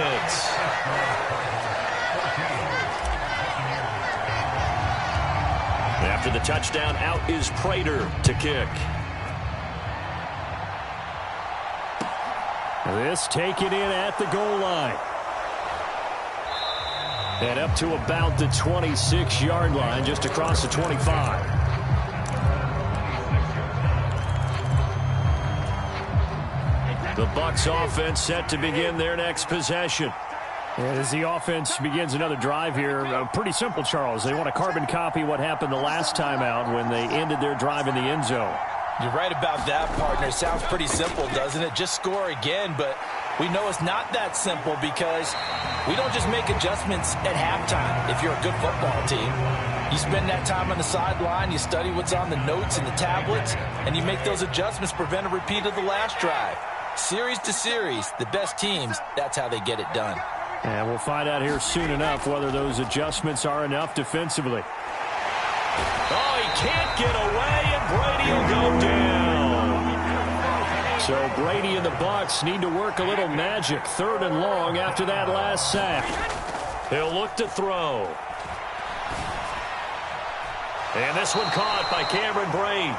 C: After the touchdown, out is Prater to kick.
B: This taken in at the goal line. And up to about the 26-yard line, just across the 25. The Bucs offense set to begin their next possession. As the offense begins another drive here, pretty simple, Charles. They want to carbon copy what happened the last time out when they ended their drive in the end zone.
A: You're right about that, partner. Sounds pretty simple, doesn't it? Just score again, but we know it's not that simple because we don't just make adjustments at halftime if you're a good football team. You spend that time on the sideline, you study what's on the notes and the tablets, and you make those adjustments to prevent a repeat of the last drive. Series to series, the best teams, that's how they get it done.
B: And we'll find out here soon enough whether those adjustments are enough defensively.
C: Oh, he can't get away, and Brady will go down.
B: So Brady and the Bucs need to work a little magic. 3rd and long after that last sack.
C: He'll look to throw. And this one caught by Cameron Brate.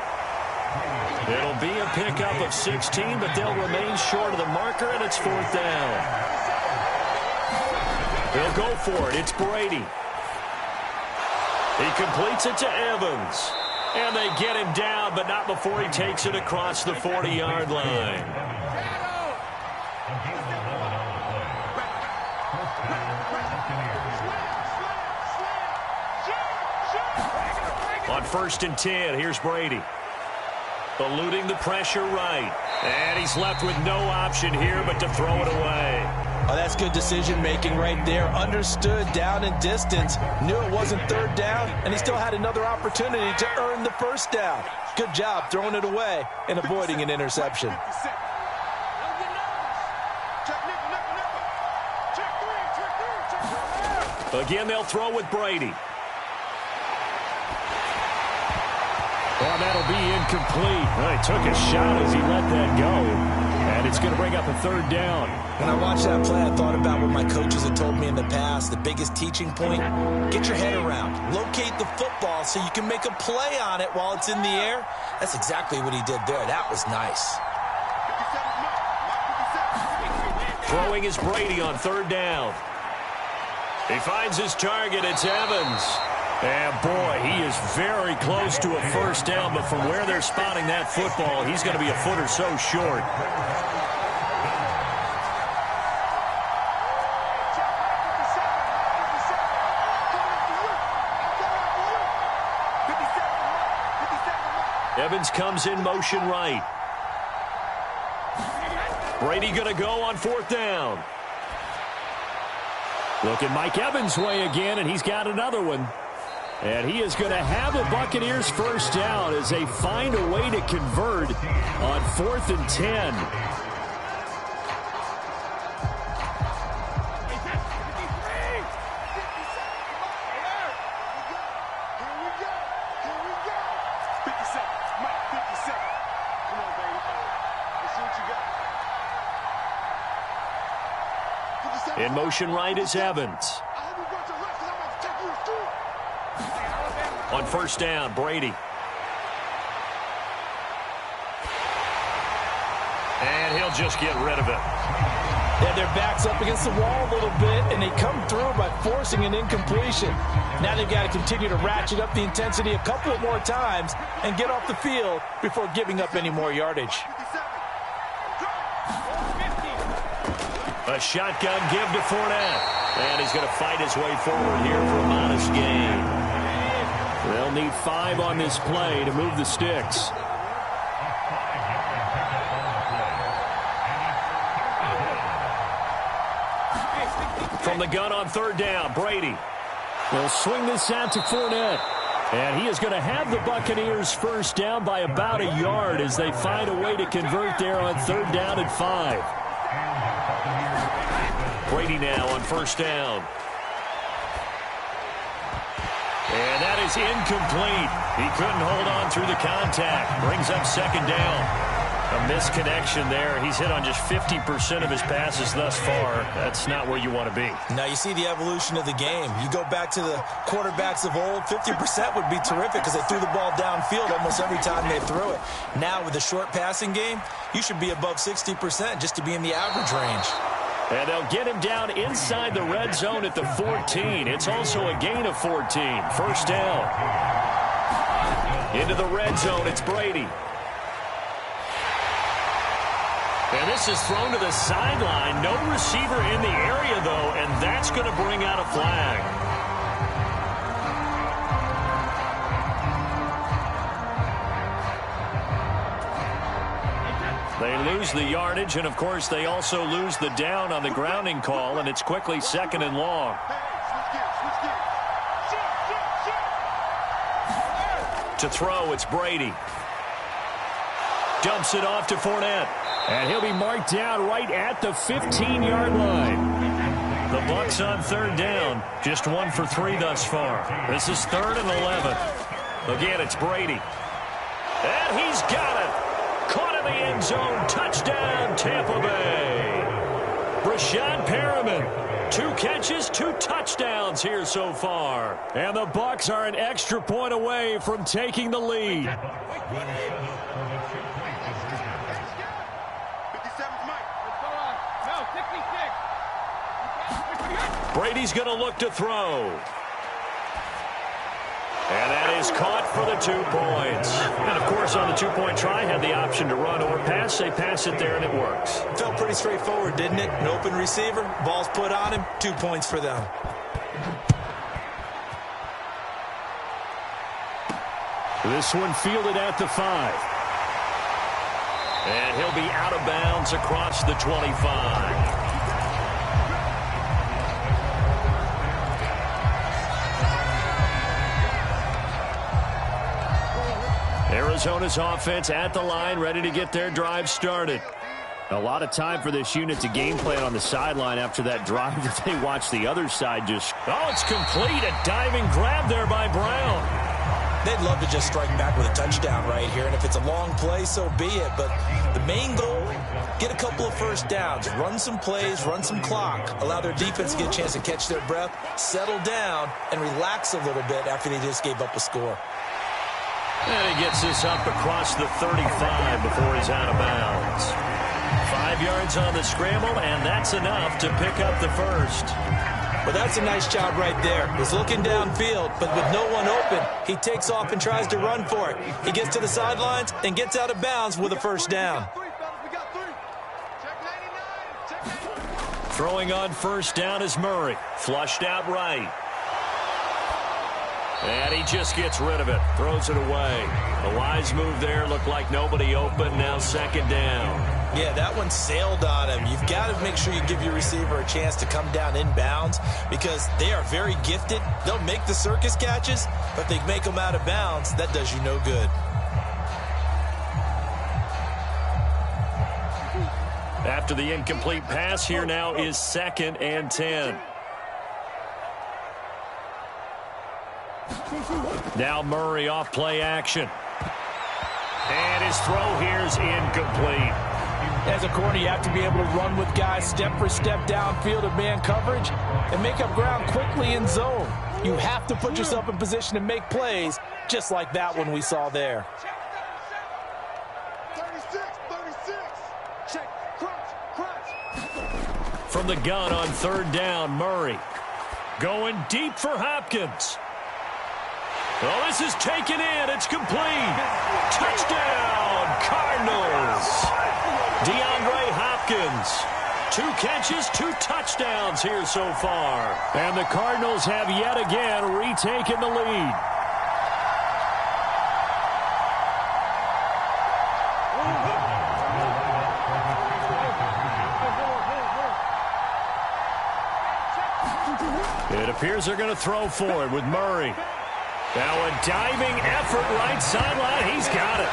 C: It'll be a pickup of 16, but they'll remain short of the marker, and it's 4th down. They'll go for it. It's Brady. He completes it to Evans. And they get him down, but not before he takes it across the 40-yard line. On 1st and 10, here's Brady. Eluding the pressure right. And he's left with no option here but to throw it away.
A: Oh, that's good decision-making right there. Understood down and distance. Knew it wasn't 3rd down, and he still had another opportunity to earn the 1st down. Good job throwing it away and avoiding an interception.
C: Again, they'll throw with Brady.
B: Well, that'll be incomplete. Well, he took a shot as he let that go. And it's going to bring up a 3rd down.
A: When I watched that play, I thought about what my coaches had told me in the past. The biggest teaching point, get your head around. Locate the football so you can make a play on it while it's in the air. That's exactly what he did there. That was nice.
C: Throwing is Brady on 3rd down. He finds his target. It's Evans.
B: And, boy, he is very close to a 1st down, but from where they're spotting that football, he's going to be a foot or so short.
C: Evans comes in motion right. Brady going to go on 4th down.
B: Looking Mike Evans' way again, and he's got another one. And he is going to have the Buccaneers 1st down as they find a way to convert on 4th and 10.
C: In motion right is Evans. On first down, Brady. And he'll just get rid of it.
A: Yeah, their back's up against the wall a little bit, and they come through by forcing an incompletion. Now they've got to continue to ratchet up the intensity a couple more times and get off the field before giving up any more yardage.
C: A shotgun give to Fournette. And he's going to fight his way forward here for a modest gain.
B: They'll need 5 on this play to move the sticks.
C: From the gun on third down, Brady.
B: They'll swing this out to Fournette. And he is going to have the Buccaneers first down by about a yard as they find a way to convert there on third down and 5.
C: Brady now on first down. And that is incomplete. He couldn't hold on through the contact. Brings up second down. A misconnection there. He's hit on just 50% of his passes thus far. That's not where you want to be.
A: Now you see the evolution of the game. You go back to the quarterbacks of old, 50% would be terrific because they threw the ball downfield almost every time they threw it. Now with the short passing game, you should be above 60% just to be in the average range.
B: And they'll get him down inside the red zone at the 14. It's also a gain of 14. First down.
C: Into the red zone, it's Brady. And this is thrown to the sideline. No receiver in the area, though, and that's going to bring out a flag. They lose the yardage, and, of course, they also lose the down on the grounding call, and it's quickly second and long. To throw, it's Brady. Dumps it off to Fournette.
B: And he'll be marked down right at the 15-yard line.
C: The Bucs on third down. Just 1 for 3 thus far. This is 3rd and 11. Again, it's Brady. And he's got it. Caught in the end zone. Touchdown, Tampa Bay. Brashad Perriman. 2 catches, 2 touchdowns here so far.
B: And the Bucs are an extra point away from taking the lead.
C: Brady's going to look to throw. And that is caught for the 2 points. And, of course, on the 2-point try, had the option to run or pass. They pass it there, and it works.
A: Felt pretty straightforward, didn't it? An open receiver, ball's put on him, 2 points for them.
B: This one fielded at the 5.
C: And he'll be out of bounds across the 25.
B: Arizona's offense at the line, ready to get their drive started. A lot of time for this unit to game plan on the sideline after that drive that they watched the other side just...
C: Oh, it's complete. A diving grab there by Brown.
A: They'd love to just strike back with a touchdown right here, and if it's a long play, so be it. But the main goal, get a couple of first downs, run some plays, run some clock, allow their defense to get a chance to catch their breath, settle down, and relax a little bit after they just gave up a score.
C: And he gets this up across the 35 before he's out of bounds. 5 yards on the scramble, and that's enough to pick up the first.
A: Well, that's a nice job right there. He's looking downfield, but with no one open, he takes off and tries to run for it. He gets to the sidelines and gets out of bounds with a first down.
C: Throwing on first down is Murray. Flushed out right. And he just gets rid of it. Throws it away. A wise move there. Looked like nobody open. Now second down.
A: Yeah, that one sailed on him. You've got to make sure you give your receiver a chance to come down inbounds because they are very gifted. They'll make the circus catches, but if they make them out of bounds, that does you no good.
C: After the incomplete pass, here now is 2nd and 10. Now Murray off play action. And his throw here is incomplete.
A: As a corner, you have to be able to run with guys step for step downfield of man coverage and make up ground quickly in zone. You have to put yourself in position to make plays just like that one we saw there.
F: 36. Check. Crunch.
C: From the gun on third down, Murray. Going deep for Hopkins. Oh, this is taken in. It's complete. Touchdown, Cardinals. DeAndre Hopkins. 2 catches, 2 touchdowns here so far.
B: And the Cardinals have yet again retaken the lead. It appears they're going to throw for it with Murray. Now a diving effort right sideline. He's got it.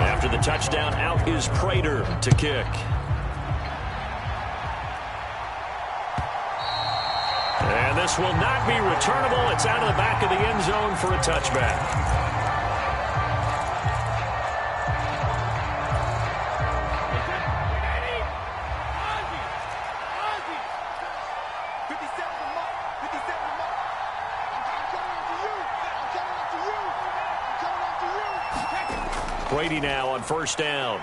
B: After the touchdown, out is Prater to kick. And this will not be returnable. It's out of the back of the end zone for a touchback. Brady now on first down.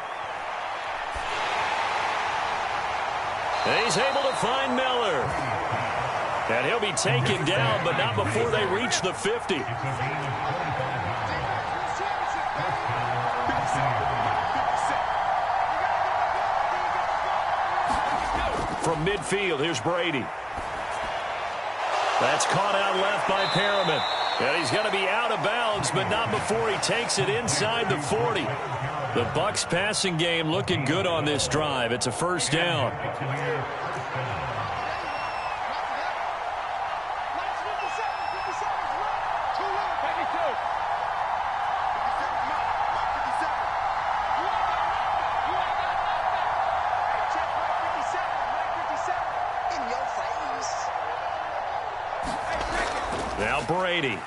B: He's able to find Miller. And he'll be taken down, but not before they reach the 50. From midfield, here's Brady. That's caught out left by Perriman. And he's going to be out of bounds, but not before he takes it inside the 40. The Bucs passing game looking good on this drive. It's a first down. Now Brady.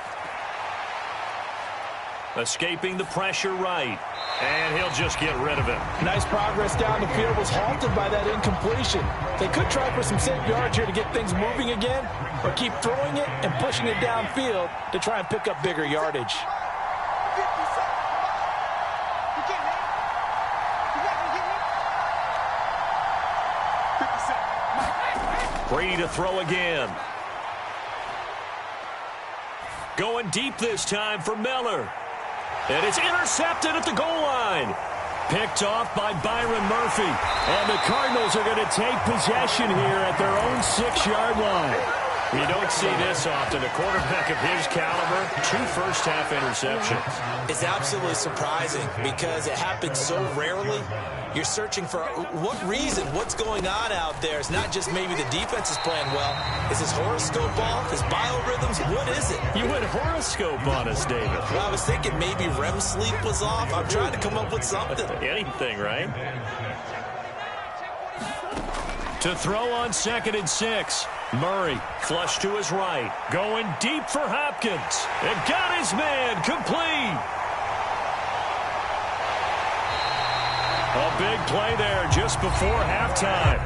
B: Escaping the pressure right. And he'll just get rid of it.
A: Nice progress down the field, was halted by that incompletion. They could try for some safe yards here to get things moving again, or keep throwing it and pushing it downfield to try and pick up bigger yardage.
C: Brady to throw again. Going deep this time for Miller. And it's intercepted at the goal line. Picked off by Byron Murphy. And the Cardinals are going to take possession here at their own 6-yard line. You don't see this often. A quarterback of his caliber, 2 first-half interceptions.
A: It's absolutely surprising because it happens so rarely. You're searching for what reason, what's going on out there. It's not just maybe the defense is playing well. Is his horoscope off? His biorhythms? What is it?
C: You went horoscope on us, David.
A: Well, I was thinking maybe REM sleep was off. I'm trying to come up with something.
C: Anything, right? To throw on 2nd and 6. Murray, flush to his right. Going deep for Hopkins. And got his man complete. A big play there just before halftime.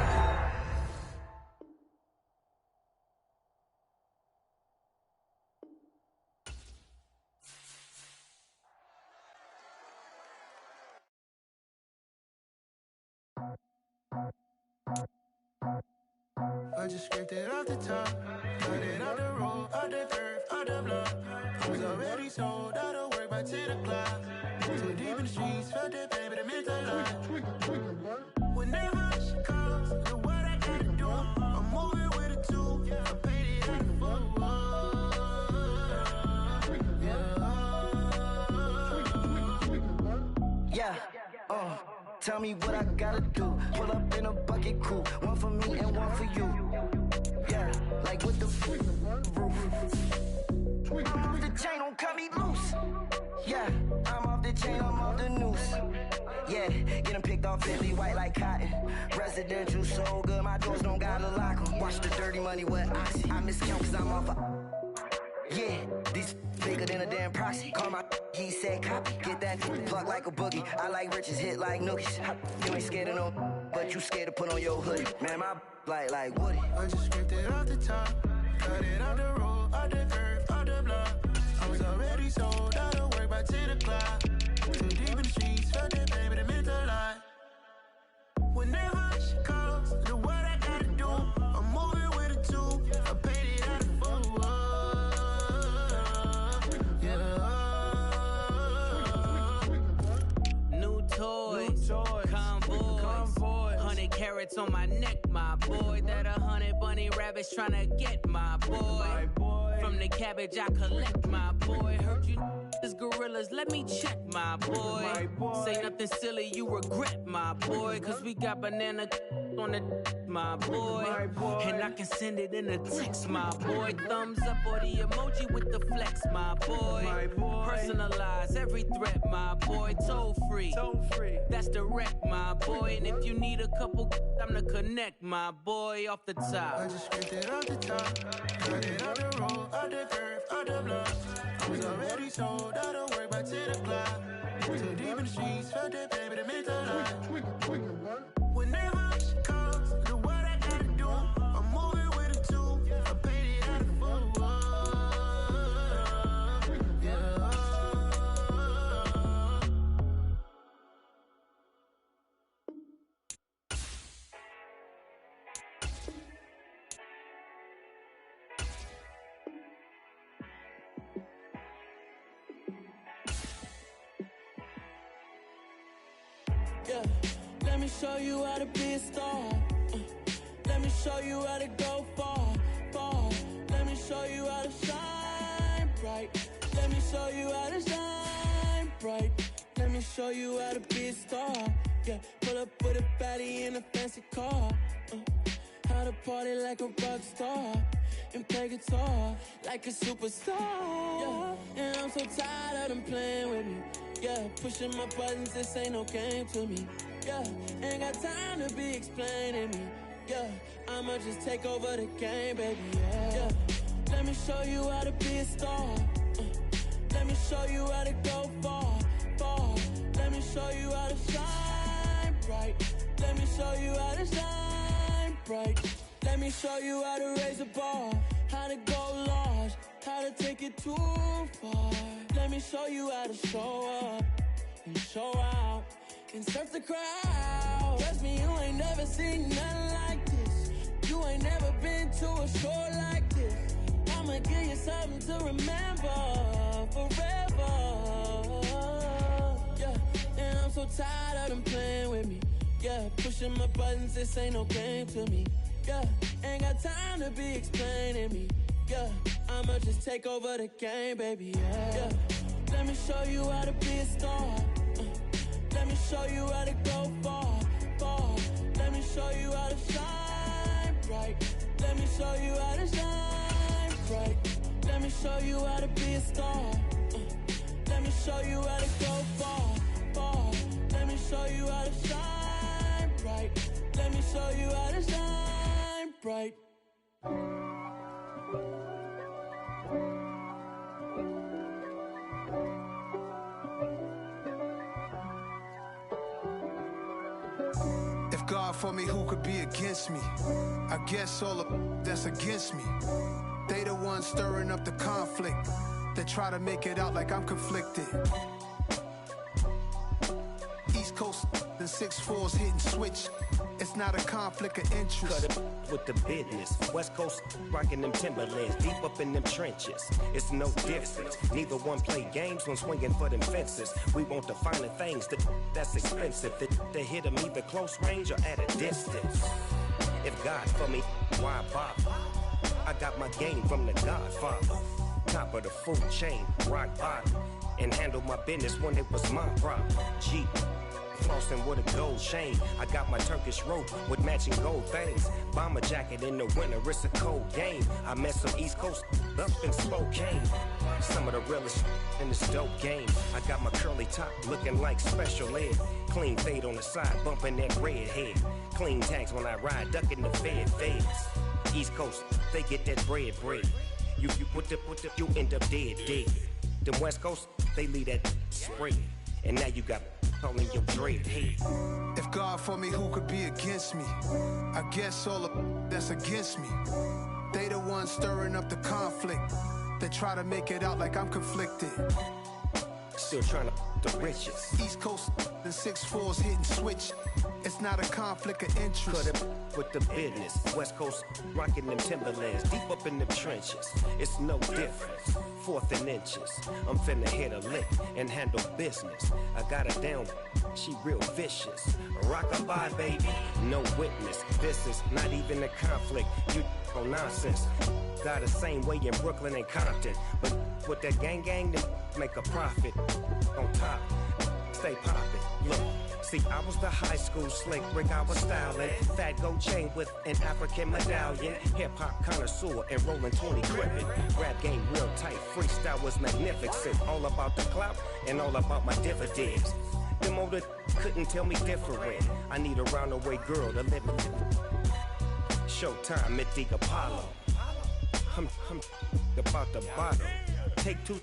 H: I just scraped it off the top, got it out the road, out the turf, out the block. I was already sold out of work by 10 o'clock. Too deep in the streets, felt that pain, but it meant a lot. Whenever she calls, know what I gotta do. I'm moving with a 2, I paid it out the yeah. Tell me what I gotta do. Pull up in a bucket crew, 1 for me and 1 for you. Yeah, like with the roof. I'm off the chain, don't cut me loose. Yeah, I'm off the chain, I'm off the noose. Yeah, getting picked off Bentley white like cotton. Residential so good, my doors don't gotta lock 'em. Watch the dirty money with oxy. I miscount cause I'm off a yeah.
L: These bigger than a damn proxy. Call my he said copy. Get that plug like a boogie. I like riches, hit like nookies. You ain't scared of no, but you scared to put on your hoodie. Man, my like Woody.
H: I just scraped it off the top, cut it off the road, off the curve, off the block. I was already sold out of work by 10 o'clock. Too deep in the streets, felt that baby, that meant a lot. Whenever she calls, do what I gotta do. I'm moving with a two, I paid it out of full. Yeah.
E: New toys, convoys, 100 carats on my neck, my boy. That 100 bunny rabbits tryna get my boy. From the cabbage I collect, my boy. Heard you is gorillas, let me check, my boy. Say nothing silly, you regret, my boy. Cause we got banana on the my boy. And I can send it in a text, my boy. Thumbs up or the emoji with the flex, my boy. Personalize every threat, my boy. Toll free, that's direct, my boy. And if you need a couple, I'm the connect, my boy. Off the top,
H: I just scraped it off the top, cut it off the road, off the curve, off the block. I was already sold out of work by 10 o'clock. Too deep in the streets, felt that baby, that meant a lot. Whenever she calls, do what I gotta do. I'm moving with a two, I paid it out of full. Yeah.
E: Yeah, let me show you how to be a star. Let me show you how to go far, far. Let me show you how to shine bright. Let me show you how to shine bright. Let me show you how to be a star. Yeah, pull up with a baddie in a fancy car. How to party like a rock star and play guitar like a superstar. Yeah, and I'm so tired of them playing with me. Yeah, pushing my buttons, this ain't no game to me. Yeah, ain't got time to be explaining me. Yeah, I'ma just take over the game, baby. Yeah, let me show you how to be a star. Let me show you how to go far, far. Let me show you how to shine bright. Let me show you how to shine bright. Let me show you how to raise a bar, how to go large, how to take it too far. Let me show you how to show up and show out and surf the crowd. Trust me, you ain't never seen nothing like this. You ain't never been to a show like this. I'ma give you something to remember forever. Yeah, and I'm so tired of them playing with me. Yeah, pushing my buttons, this ain't no game to me. Yeah, ain't got time to be explaining me. Yeah, I'ma just take over the game, baby. Yeah, let me show you how to be a star. Let me show you how to go far, far. Let me show you how to shine bright. Let me show you how to shine bright. Let me show you how to be a star. Let me show you how to go far, far. Let me show you how to shine bright. Let me show you how to shine bright.
M: If God for me, who could be against me? I guess all of that's against me. They the ones stirring up the conflict. They try to make it out like I'm conflicted. East Coast and 6'4's hitting switch. It's not a conflict of interest.
N: Cut it with the business. West Coast rocking them Timberlands, deep up in them trenches. It's no difference. Neither one play games when swinging for them fences. We want the finer things that's expensive. They hit them either close range or at a distance. If God for me, why bother? I got my game from the Godfather. Top of the food chain, rock bottom. And handle my business when it was my problem. Jeep. Flossing with a gold chain. I got my Turkish rope with matching gold things. Bomber jacket in the winter, it's a cold game. I met some East Coast up in Spokane. Some of the realest in this dope game. I got my curly top looking like special ed. Clean fade on the side, bumping that red head. Clean tags when I ride, ducking the feds. East Coast, they get that bread. You end up dead. Them West Coast, they leave that spread. And now you got all in your dread head.
M: If God for me, who could be against me? I guess all that's against me. They the ones stirring up the conflict. They try to make it out like I'm conflicted.
N: Still trying to the riches.
M: East Coast, the 6'4s hitting switch. It's not a conflict of interest.
N: Cut it with the business. West Coast rocking them Timberlands, deep up in them trenches. It's no difference. 4th and inches. I'm finna hit a lick and handle business. I got her down, she real vicious. Rockabye, baby, no witness. This is not even a conflict. You on nonsense. Got the same way in Brooklyn and Compton, but with that gang, then make a profit. On top, stay poppin'. Look. See, I was the high school slick Rick, I was styling. Fat gold chain with an African medallion. Hip-hop connoisseur and rolling 20 gripping. Rap game real tight, freestyle was magnificent. All about the clout and all about my dividends. Them older couldn't tell me different. I need a roundaway girl to live with. Showtime at the Apollo. I'm about the bottle. Take 2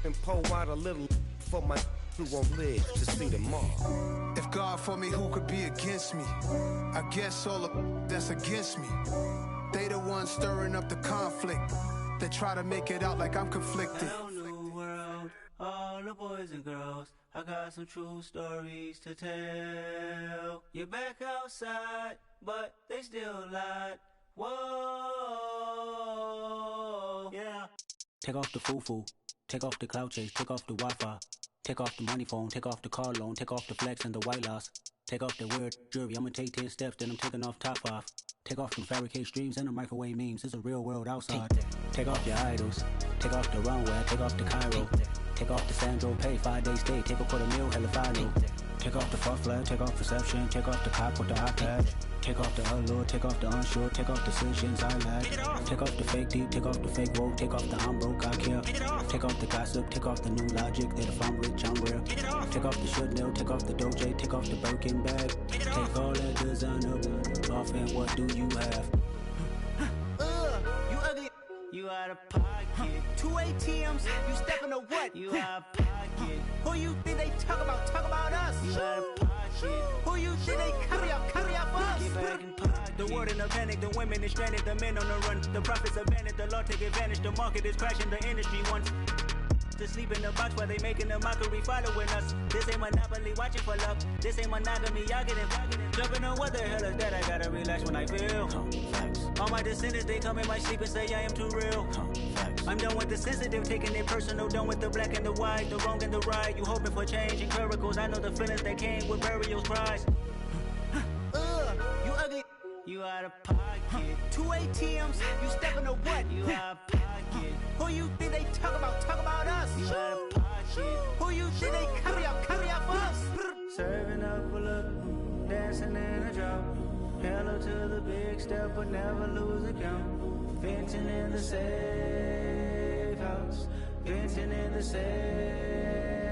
N: and pour out a little for my who won't live to see tomorrow.
M: If God for me, who could be against me? I guess all that's against me. They the ones stirring up the conflict. They try to make it out like I'm conflicted.
O: Whole new world, all the boys and girls. I got some true stories to tell. You're back outside, but they still lied. Whoa, yeah.
P: Take off the foo-foo, take off the cloud chase, take off the Wi-Fi. Take off the money phone, take off the car loan, take off the flex and the white loss. Take off the weird jewelry, I'ma take 10 steps, then I'm taking off top off. Take off them fabricate streams and the microwave memes, it's a real world outside. Take off your idols, take off the runway, take off the Cairo. Take off the Sandro pay, 5-day stay, take a $250,000, hella follow. Take off the fuck flag, take off perception, take off the cop with the iPad. Take off the allure, take off the unsure, take off decisions I lack. Take off the fake deep, take off the fake woke, take off the I'm broke, I care. Take off the gossip, take off the new logic that if I'm rich, I'm real. Take off the Chanel, take off the Doja, take off the Birkin bag. Take all that designer off and what do you have?
O: You ugly, you out of pocket. 2 ATMs, you stepping to what? You out of pocket. Who you think they talk about? Talk about us. You out of pocket. Who you think they carry out for us? Get back in pocket. The world in a panic, the women is stranded, the men on the run. The profits abandoned, the law take advantage. The market is crashing, the industry wants to sleep in the box while they making a mockery following us. This ain't Monopoly, watching for love. This ain't monogamy, y'all getting jumping on what the hell is that? I gotta relax when I feel. All my descendants, they come in my sleep and say I am too real. I'm done with the sensitive, taking it personal. Done with the black and the white, the wrong and the right. You hoping for change and miracles. I know the feelings that came with burial cries. You ugly, you out of pocket. 2 ATMs, you stepping to what? You out of pocket. Who you think they talk about? Talk about us. You out of pocket. Who you think they carry out for us? Serving up a look, dancing in a drop. Hello to the big step, but never lose a count. Venting in the safe house. Venting in the safe.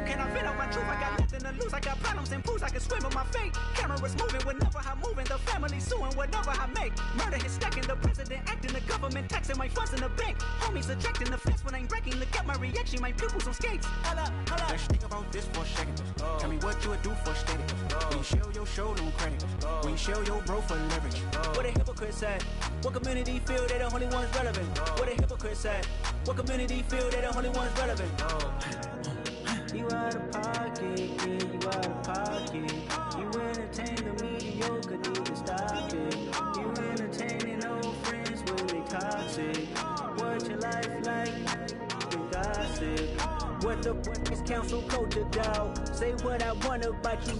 O: Can I vent out my truth? I got nothing to lose. I got problems and pools. I can swim with my fate. Cameras moving whenever I'm moving. The family suing whatever I make. Murder is stacking. The president acting. The government taxing my funds in the bank. Homies ejecting the fence when I'm breaking. Look at my reaction. My pupils on skates. Holla, holla.
Q: Let's think about this for a second. Tell me what you would do for status. When you show your show, no credit. When you show your bro for leverage.
O: What a hypocrite said. What community feel they the only ones relevant? What a hypocrite said. What community feel they the only ones relevant? You out of pocket, yeah, you out of pocket. You entertain the mediocre, need to stop it. You entertaining old friends when they toxic. What your life like? You gossip. What the is council culture, dog? Say what I want about you.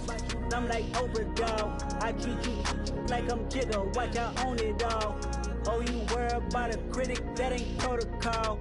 O: I'm like Oprah, dog. I treat you like I'm Jigga. Watch I own it all. Oh, you worry about a critic? That ain't protocol.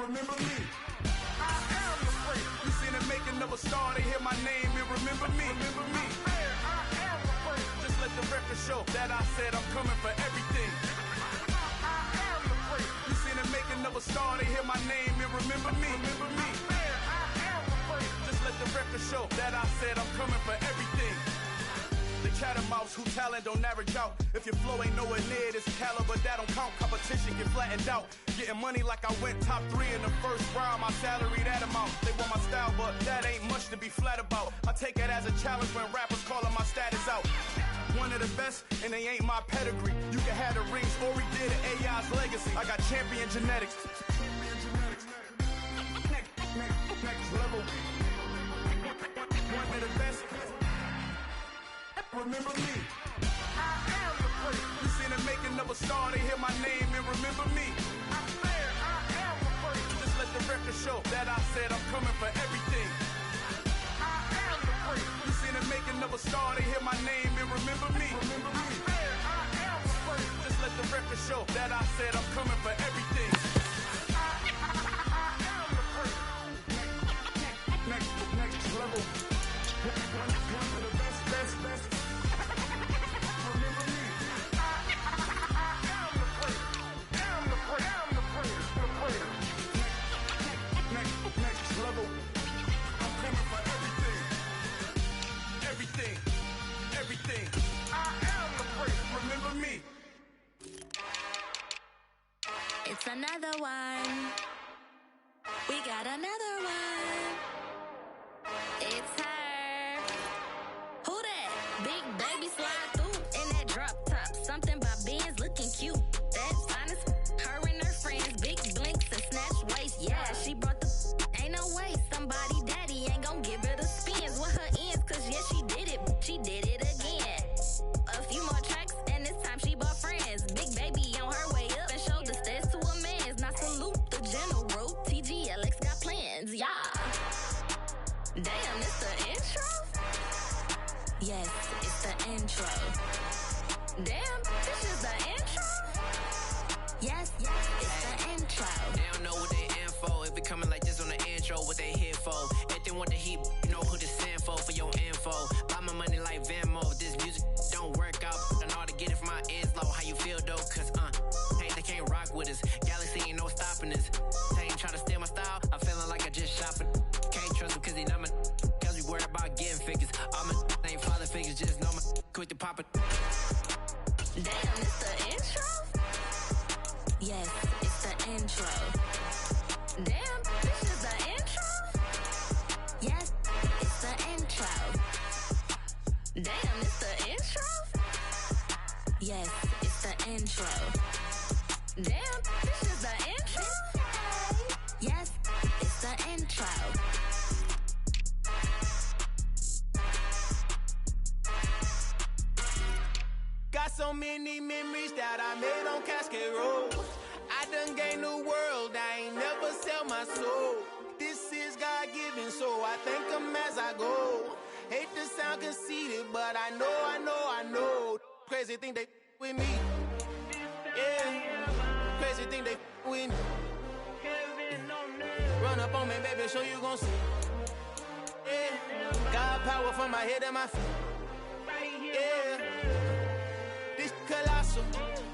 G: remember me. I am the freak. You seen the making of a star, they hear my name and remember me. Remember me. I am the freak. Just let the record show that I said I'm coming for everything. I am the freak. You seen the making of a star, they hear my name and remember me. Remember me. I am the freak. Just let the record show that I said I'm coming for everything. The catamouse who talent don't average out. If your flow ain't nowhere near this caliber, that don't count. Competition get flattened out. Getting money like I went top 3 in the first round. My salary that amount. They want my style, but that ain't much to be flat about. I take it as a challenge when rappers calling my status out. One of the best, and they ain't my pedigree. You can have the rings, or we did it, AI's legacy. I got champion genetics. Next level. One of the best. Remember me. I am the freak. You seen the making of a star, they hear my name and remember me. I am the freak. Just let the record show that I said I'm coming for everything. I am the freak. You seen the making of a star, they hear my name and remember me. Remember me. I am the freak. Just let the record show that I said I'm coming for everything. I am the freak. Next level. One of the best. Everything. I am the freak. Remember me.
R: It's another one. We got another one. It's her. Who that? Big baby slide through in that drop top. Something by Benz looking cute. That's honest. Her and her friends, big blinks and snatch waist. Yeah, she brought the. Ain't no way somebody daddy ain't gon' give her the spins with her ends. Cause yeah, she did it. She did it again. A few more tracks and this time she bought friends. Big baby on her way up and showed the stairs to a man's. Now salute the general. TGLX got plans, yeah. Damn, it's the intro? Yes, it's the intro. Damn, this is the intro? Yes, it's the intro.
S: They don't know what they in for. If it coming like this on the intro, what they here for? If they want the heat, you know who to send for your info. Buy my money like Venmo. This music don't work out. I know how to get it from my ends low. How you feel though? Cause hey, they can't rock with us. Galaxy ain't no stopping this. They ain't trying to steal my style. I'm feeling like I just shopping. Can't trust them cause they not my. Cause we worried about getting figures. All my ain't father figures. Just know my quick to pop it.
R: Damn, it's the intro? Yes, it's the intro. Damn, this is the intro? Yes, it's the intro. Damn, it's the intro? Yes, it's the intro. Damn, this is the intro? Yes, it's the intro.
O: Got so many memories that I made on Cascade Road. I done gained the world, I ain't never sell my soul. This is God-given, so I thank him as I go. Hate to sound conceited, but I know. Crazy thing they with me. Yeah, crazy thing they with me. Run up on me, baby, so you gon' see. Yeah, God power from my head and my feet. Yeah. This colossal,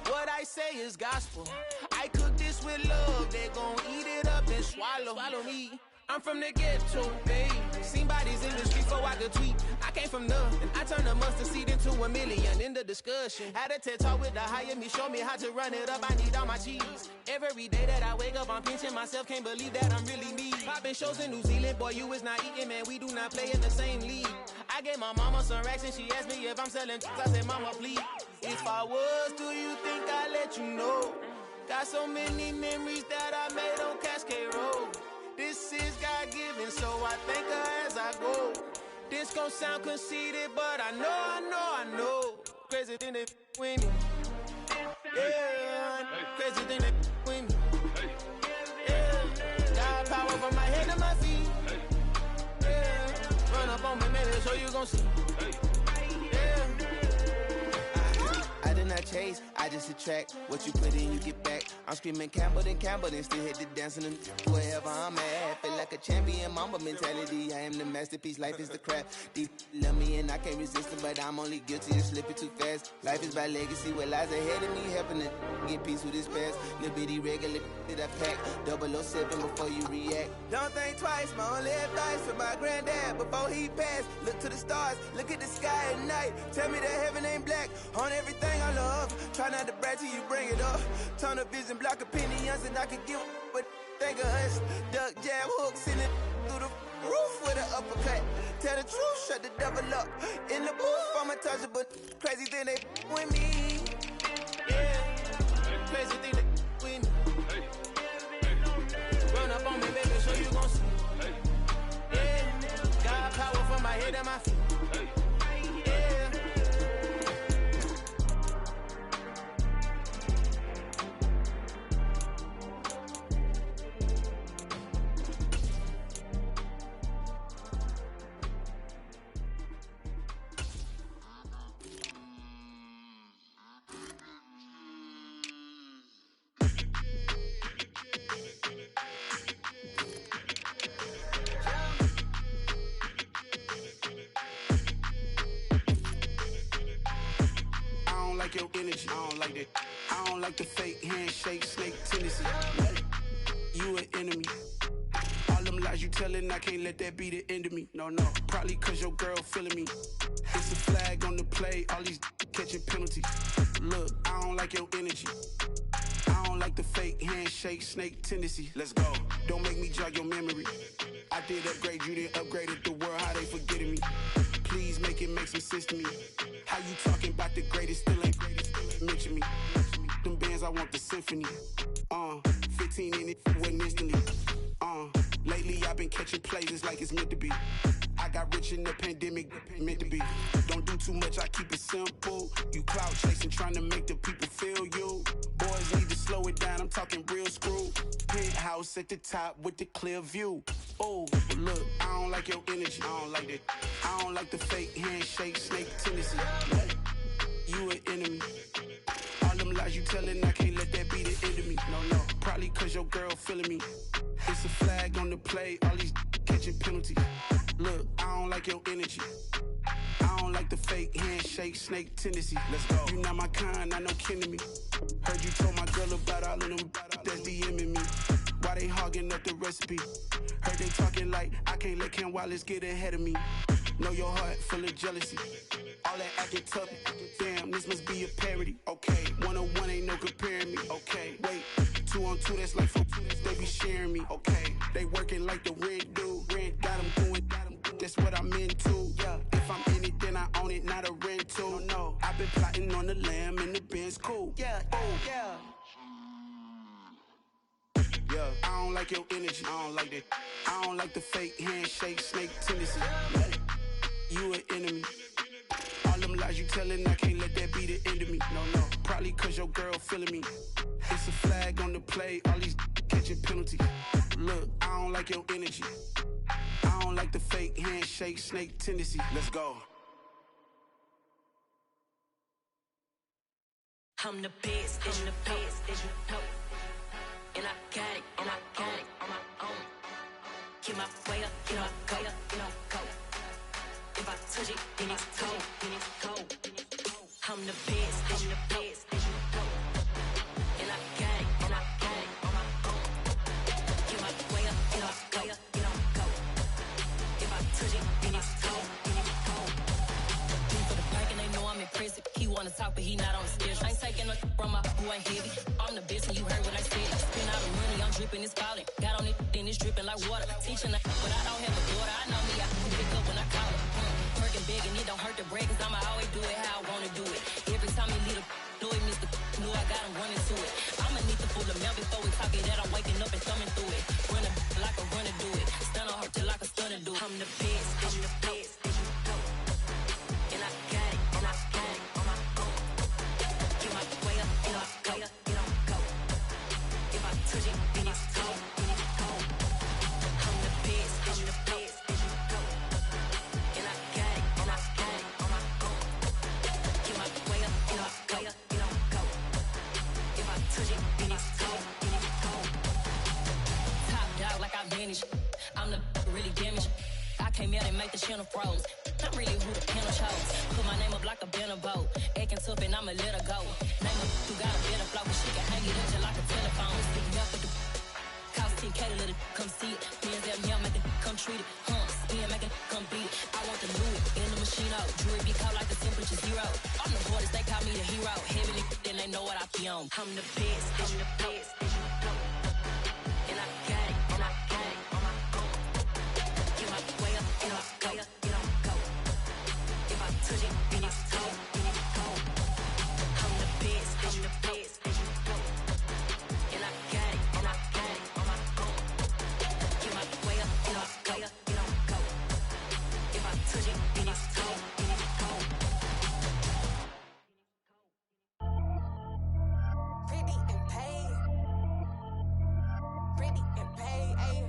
O: what I say is gospel. I cook this with love, they gon' eat it up and swallow me. I'm from the ghetto, babe. Seen bodies in the street before I could tweet. I came from nothing, I turned a mustard seed into a million in the discussion. Had a TED talk with the higher me, show me how to run it up, I need all my cheese. Every day that I wake up, I'm pinching myself, can't believe that I'm really me. Popping shows in New Zealand, boy, you is not eating, man, we do not play in the same league. I gave my mama some racks and she asked me if I'm selling I said, mama, please. If I was, do you think I'd let you know? Got so many memories that I made on Cascade Road. This is God-given, so I thank her as I go. This gon' sound conceited, but I know. Crazy thing they with me. Yeah, crazy thing they with me. Yeah, got power from my head to my feet. Yeah, run up on me, maybe, so you gon' see. Yeah.
T: I did not chase, I just attract. What you put in, you get back.
D: I'm screaming Campbell, then still hit the dancing and wherever I'm at. Feel like a champion, mamba mentality. I am the masterpiece, life is the craft. Deep love me and I can't resist it, but I'm only guilty of slipping too fast. Life is by legacy, what lies ahead of me, helping to get peace with this past. Little bitty regular that I pack, 007 before you react. Don't think twice, my only advice for my granddad before he passed. Look to the stars, look at the sky at night. Tell me that heaven ain't black on everything I love. Try not to brag till you bring it up. Tunnel vision, block opinions, and I can give but think of us. Duck, jab, hooks in it through the roof with an uppercut. Tell the truth, shut the devil up. In the booth, I'm untouchable. Crazy thing they with me. Yeah, crazy thing they with me. Run up on me, baby, so you gon' see. Yeah, got power from my head and my feet. Yeah.
M: Your energy, I don't like that. I don't like the fake handshake, snake tendency. You an enemy. All them lies you telling, I can't let that be the end of me. No, probably cause your girl feeling me. It's a flag on the play, all these catching penalties. Look, I don't like your energy. I don't like the fake handshake, snake tendency. Let's go. Don't make me jog your memory. I did upgrade, you didn't upgrade it. The world, how they forgetting me. Please make it make some sense to me. How you talking about the greatest, still ain't greatest? Mention me. Them bands, I want the symphony. 15 in it, wasn't instantly. Lately I've been catching plays, it's like it's meant to be. I got rich in the pandemic, meant to be. Don't do too much, I keep it simple. You clout chasing, trying to make the people feel you. Boys need to slow it down, I'm talking real screw. Penthouse at the top with the clear view. Oh, look, I don't like your energy, I don't like that. I don't like the fake handshake, snake tendency. You an enemy. All them lies you telling, I can't let that be the end of me. No, probably cause your girl feeling me. It's a flag on the play, all these catching penalties. Look, I don't like your energy. I don't like the fake handshake, snake tendency. Let's go. You not my kind, I know kin to me. Heard you told my girl about all of them that's DMing me. Why they hogging up the recipe? Heard they talking like I can't let Ken Wallace get ahead of me. Know your heart full of jealousy. All that acting tough. Damn, this must be a parody. Okay, 101 ain't no comparing me. Okay, wait, 2 on 2, that's like 4 they be sharing me. Okay, they working like the rent do. Rent got them doing, that's what I'm into. Yeah, if I'm in it, then I own it, not a rental. No, I've been plotting on the lamb and the Benz cool. Yeah, yeah. Yeah, I don't like your energy, I don't like that. I don't like the fake handshake, snake tendency. You an enemy. All them lies you telling, I can't let that be the end of me. No, probably cause your girl feeling me. It's a flag on the play, all these catching penalties. Look, I don't like your energy. I don't like the fake handshake, snake tendency. Let's go.
T: I'm the best, I'm the best, as you know. And I got it on my own. Get my way up, get my go, go. If I touch it, then it's cold. I'm the best, as you know. And I got it on my own. Get my way up, get my go. If I touch it, then it's cold. For the pack and they know I'm impressive. He wanna talk, but he not on the schedule. I ain't taking no from my boy heavy. I'm the best, and you heard what I said. Spend all the money, I'm dripping, it's falling. Got on it, then it's dripping like water. Teaching the but I don't have a daughter. I know me, I can pick up when I call her. Working big and it don't hurt the break, cause I'ma always do it how I wanna do it. Every time he lead a know it means the know I got him running to it. I'ma need to pull the mail before we talk it that I'm waking up and thumbing through it. Running like a runner do it. Stun on her till like a stunner do. I'm the best, I'm the best, as you know. And I got it on my own. Get my way up, get my go. If I touch it, then it's cold. I'm the best, I'm the best. Santa froze. I'm really who the panel chose. Put my name up like a banner boat. Acting tough and I'ma let her go. Name her who got a better flow, but she can hang it up just like a telephone. Stick me up with the cost 10K to let it come see it. Hands down here, make it come treat it. Spin, make it come beat it. I want the Louis in the machine out. Jewelry be cold like the temperature 0. I'm the hardest, they call me the hero. Heavily, then they know what I be on. I'm the best, I'm the best. And I got it, and I got it. Get my way up, and I go, and I go. If I touch it, then it's cold, then it's cold. I'm the best, I'm the best. And I got it, and I got it. Get my way up, and I go, and I go. If I touch it, then it's cold, then it's cold.
I: Pretty and paid. Pretty and paid, ayy.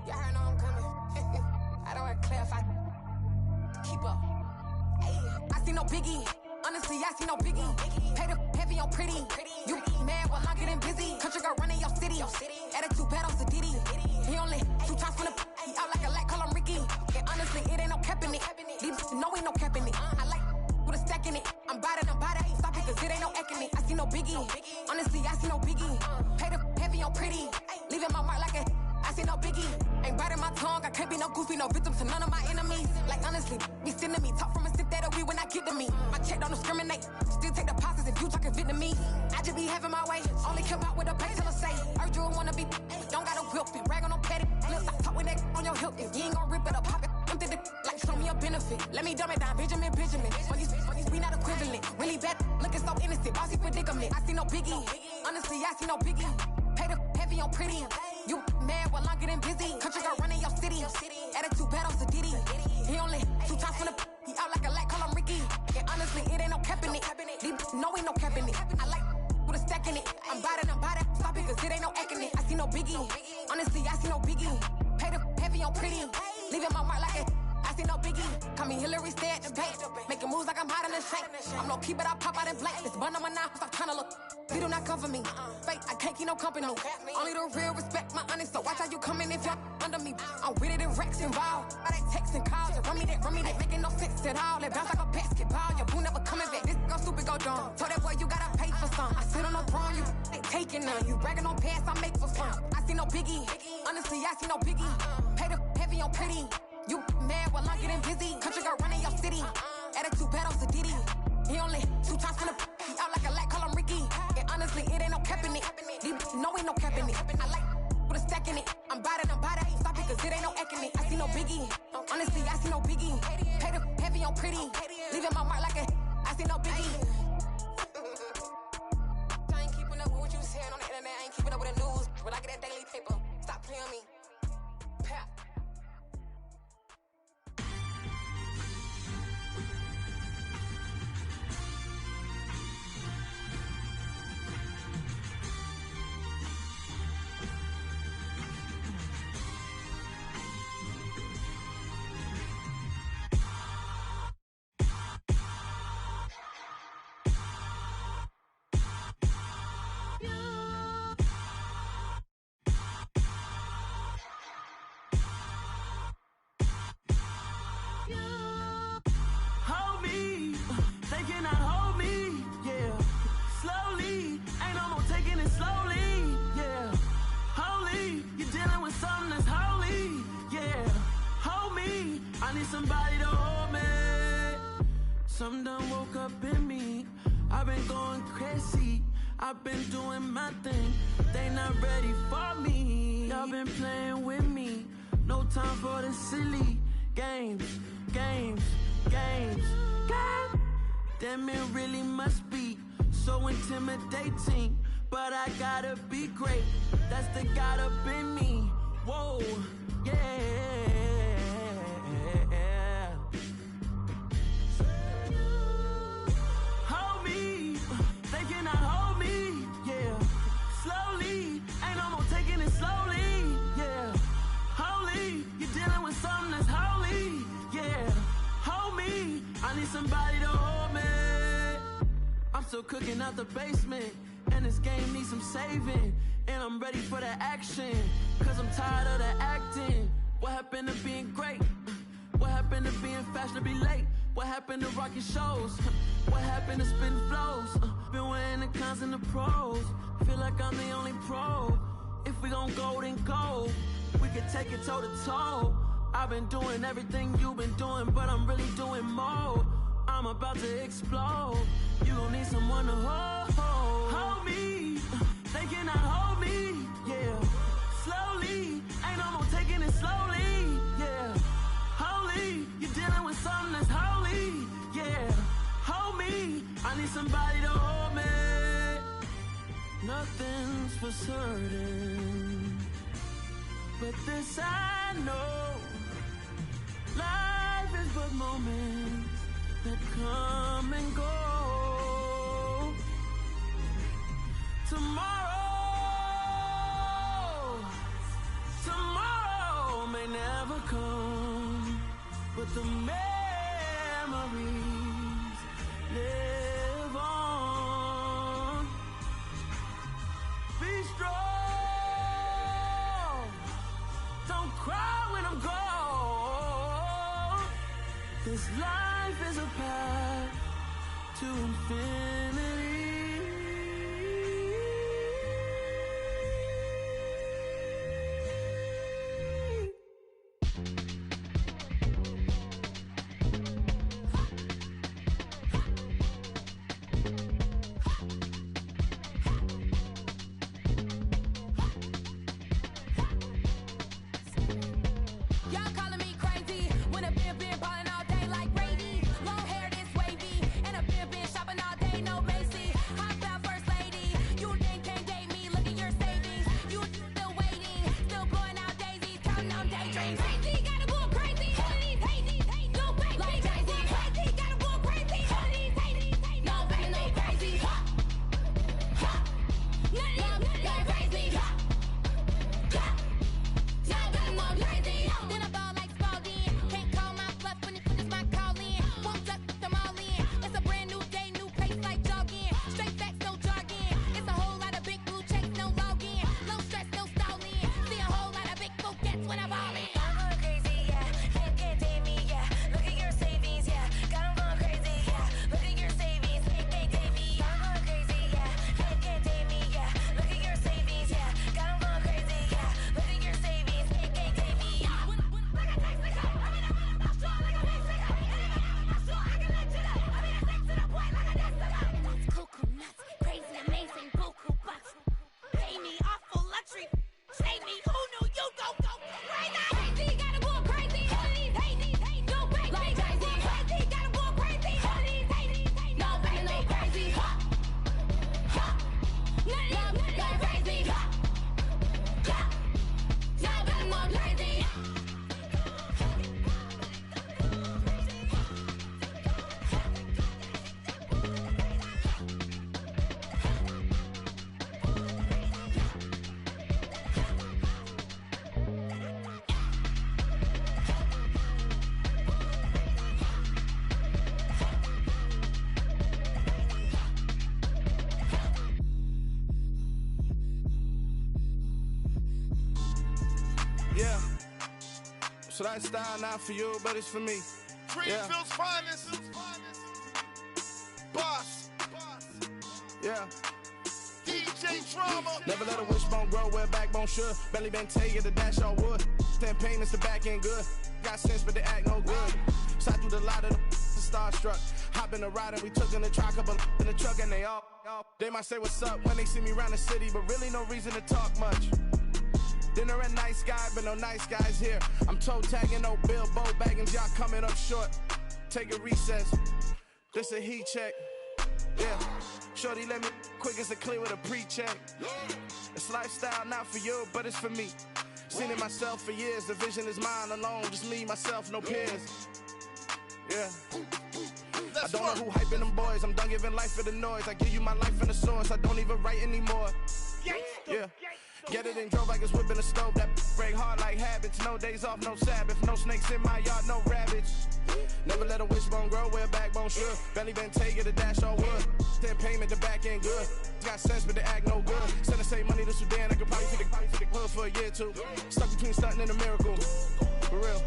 I: Y'all heard know I'm coming. I don't want to clarify. Keep up. Ayy. I see no biggie. Honestly, I see no biggie. Pay the heavy on pretty. You mad while I'm getting busy. Country girl running your city. Attitude bad on Diddy. He only 2 times from the he out like a light, call him Ricky. And honestly, it ain't no cap in it. These no ain't no cap in it. I like with a stack in it. I'm bad it. Stop it, cause it ain't no eck in it. I see no biggie. Honestly, I see no biggie. Pay the heavy on pretty. Leaving my mark like a I see no biggie. Ain't biting my tongue. I can't be no goofy, no victim to none of my enemies. Like honestly, be sending me talk from a sip that we when I get to me. My check don't discriminate. Still take deposits if you talking Vietnamese. I just be having my way. Only come out with a pay till I say. Urge you wanna be. Don't gotta whip it. Rag on no petty. Flips. I talk with that on your hip. If you ain't gon' rip it up, pop it. Empty the like show me a benefit. Let me dumb it down, Benjamin. On these we not equivalent. Really bad, looking so innocent. Bossy predicament. I see no biggie. Honestly, I see no biggie. Pay the heavy on pretty. You mad while I'm getting busy. Country girl running your city. Attitude bad on Diddy. He only 2 times from the he out like a light, call him Ricky. And honestly, it ain't no cap in it. These no ain't no cap in it. I like with a stack in it. I'm bad it. Stop it, cause it ain't no eck in it. I see no biggie. Honestly, I see no biggie. Pay the heavy on pretty. Leaving my mark like a I see no biggie. Call me Hillary, stay at the bank. Making moves like I'm hot in the shank. I'm no keep it, I pop out in blank. This bun on my knife, stop trying to look. You do not come for me. Fake, I can't keep no company. Only the real respect my honest. So watch how you coming if y'all under me. I'm with it and Rex involved. All they texts and calls. And run me that, making no sense at all. They bounce like a basketball. Your boo never coming back. This go stupid, go dumb. Told that boy you gotta pay for some. I sit on no throne, you ain't taking none. You bragging on past, I make for fun. I see no biggie. Honestly, I see no biggie. Pay the heavy on pretty. You mad while I'm getting busy. Country girl running your city. Attitude bad on Diddy. He only 2 times from the he out like a light, call him Ricky. And honestly, it ain't no cap in it. These no ain't no cap in it. I like with a stack in it. I'm bad it. Stop it, cause it ain't no eck in it. I see no biggie. Honestly, I see no biggie. Pay the heavy on pretty. Leaving my mark like a I see no biggie. I ain't keeping up with what you saying on the internet. I ain't keeping up with the news. But I get that daily paper. Stop playing me. Pap.
D: Somebody to hold me. Some done woke up in me. I've been going crazy. I've been doing my thing. They not ready for me. Y'all been playing with me. No time for the silly games. Damn, it really must be so intimidating. But I gotta be great. That's the God up in me. Whoa, yeah. Somebody to hold me. I'm still cooking out the basement, and this game needs some saving. And I'm ready for the action, cause I'm tired of the acting. What happened to being great?
E: What happened to being fashionably late? What happened to rocking shows? What happened to spitting flows? Been wearing the cons and the pros. Feel like I'm the only pro. If we gon' go, then go. We could take it toe to toe. I've been doing everything you've been doing, but I'm really doing more. I'm about to explode. You gon' need someone to hold me. They cannot hold me, yeah. Slowly, ain't no more taking it slowly, yeah. Holy, you're dealing with something that's holy, yeah. Hold me, I need somebody to hold me. Nothing's for certain, but this I know. Life is but moments that come and go. Tomorrow may never come, but the memories live on. Be strong, don't cry when I'm gone. This life is a path to infinity.
G: Yeah. So that style not for you, but it's for me.
K: Greenfield's finest. Boss.
G: Yeah.
K: DJ Drama.
G: Never let a wishbone grow where backbone should. Belly been taking the dash all wood. 10 payments, the back end good. Got sense, but they act no good. Side through the lot of the starstruck. Hop in the ride and we took in the truck, couple in the truck and they all. They might say what's up when they see me around the city, but really no reason to talk much. Dinner at nice guy, but no nice guys here. I'm toe tagging, no Bilbo Baggins, y'all coming up short. Take a recess. This a heat check. Yeah. Shorty let me quick as a clear with a pre-check. It's lifestyle not for you, but it's for me. Seen it myself for years. The vision is mine alone. Just me, myself, no peers. Yeah. I don't know who hyping them boys. I'm done giving life for the noise. I give you my life in the source. I don't even write anymore. Yeah. Get it and drove like it's whipping a stove. That break hard like habits. No days off, no Sabbath. No snakes in my yard, no rabbits. Never let a wishbone grow where a backbone should. Belly been taking the dash all wood. 10 payment, the back end good. Got sense, but they act no good. Send the same money to Sudan. I could probably take the hood for a year or two. Stuck between stunting and a miracle. For real.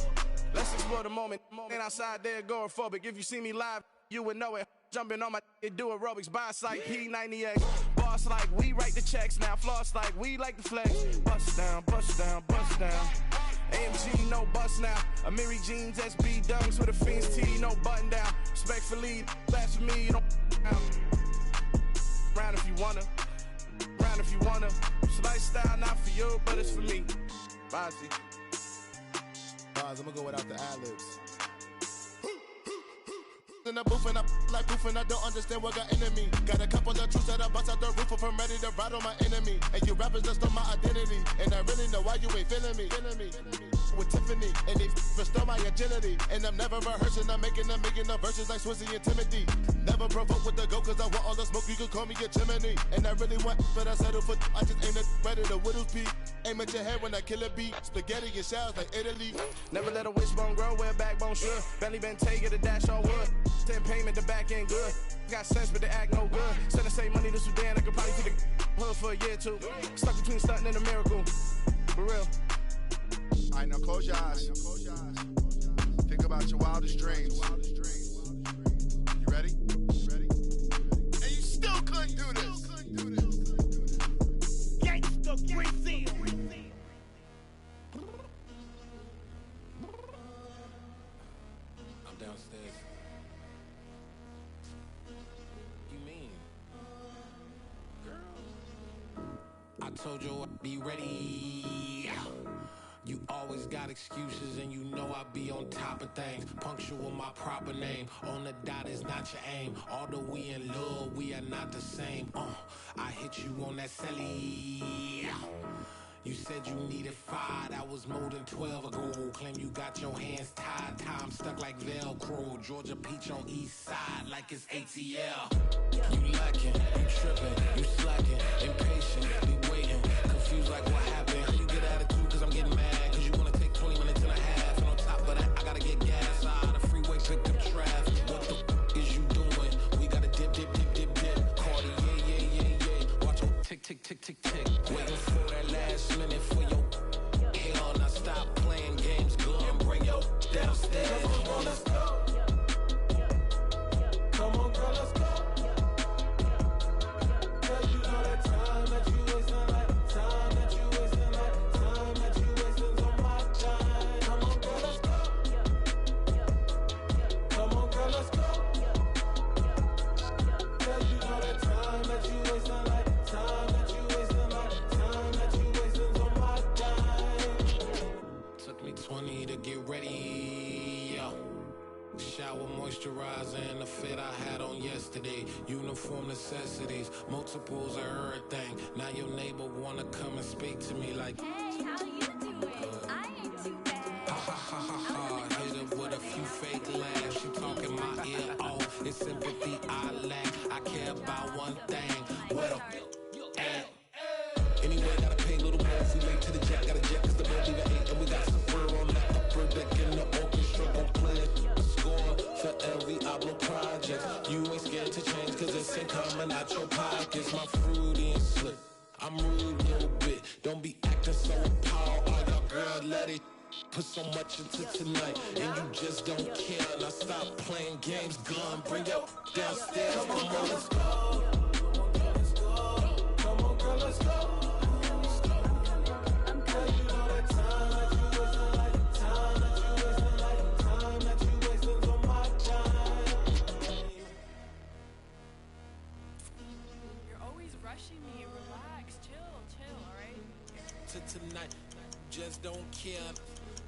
G: Let's explore the moment. Ain't outside there agoraphobic. If you see me live, you would know it. Jumping on my do aerobics. Boss like P90X. Boss like we write the checks. Now floss like we like the flex. Bust down, bust down, bust down. AMG, no bust now. Amiri jeans, SB dunks with a Fiends T, no button down. Respectfully, blasphemy, you don't down. Round if you wanna. Round if you wanna. It's lifestyle, not for you, but it's for me. Bossy.
K: Bars, I'm gonna go without the ad-libs. In the booth and I like proof and I don't understand what got into me. Got a couple of truths that I bust out the roof if I'm ready to ride on my enemy. And you rappers just on my identity. And I really know why you ain't feeling me. With Tiffany, and they restore my agility. And I'm never rehearsing, I'm making the verses like Swizzy and Timothy. Never provoke with the go, cause I want all the smoke, you can call me a chimney. And I really want, but I settle for, I just aim at ready to Widow's Peak. Aim at your head when I kill a beat. Spaghetti and shells like Italy.
G: Never let a wishbone grow where a backbone should. Belly been taking a dash all wood. 10 payment, the back end good. Got sense, but the act no good. Send the same money to Sudan, I could probably take a hood for a year or two. Stuck between stunting and a miracle. For real.
K: Alright, now close your eyes. Think about your wildest dreams. You ready? And you still couldn't do this.
F: Gangsta Brazil.
D: I'm downstairs. You mean? Girl. I told you I'd be ready. You always got excuses and you know I be on top of things. Punctual my proper name. On the dot is not your aim. Although we in love, we are not the same. I hit you on that celly. You said you needed 5, that was more than 12 ago. Claim you got your hands tied, time stuck like Velcro. Georgia Peach on east side like it's ATL. You lacking, you tripping, you slacking, impatient, be waiting, confused like what happened. How you get attitude cause I'm getting mad, cause you wanna take 20 minutes and a half. And on top of that, I gotta get gas out of the freeway, picked up traffic. What the f is you doing? We gotta dip, dip, dip, dip, dip. Cardi, yeah. Watch your tick, tick, tick, tick, tick. Waiting for that last minute for your hell. Now stop playing games, go and bring your downstairs. Come on, let's go. Come on, girl, let's go. Cause you know that time that you wasting, like time that you wasting, like time that you wasting's on my time. Come on, girl, let's go. Come on, girl, let's go. Cause you know that time that you wasting, like time that you wasting, like time that you wasting's on my time. Took me 20 to get ready, yo. Shower moisturizer and the fit I had on yesterday. Uniform necessities, multiples of everything. Now your neighbor wanna come and speak to me like,
R: hey, how you doing? I ain't too bad.
D: Ha. Hit her with a few fake laughs. She talking my ear off. It's sympathy I lack. I care about one thing. What up? Anyway, gotta pay a little more if we late to the jet. Got a jet cause the boat even ate. And we got some fur on the upper deck in the orchestra. Gon' play a score for every Ablo project. You ain't scared to change cause it's ain't coming out your pockets. My fruity and slick. I'm rude a little bit. Don't be acting so appalled. Oh, y'all girl, let it put so much into tonight. And you just don't care. Now stop playing games. Gun, bring your downstairs. Come on, let's go. Come on, girl, let's go. Tonight, just don't care.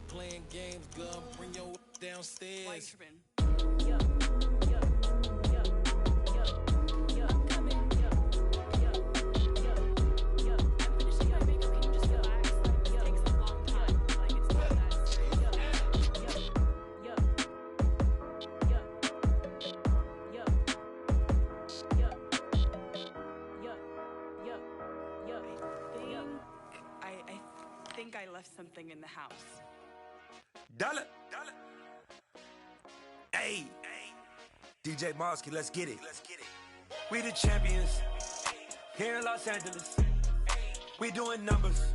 D: Playing games, girl, bring your downstairs.
U: I left something in the house.
V: Dollar. Hey. DJ Mosky, let's get it. We the champions here in Los Angeles. We doing numbers.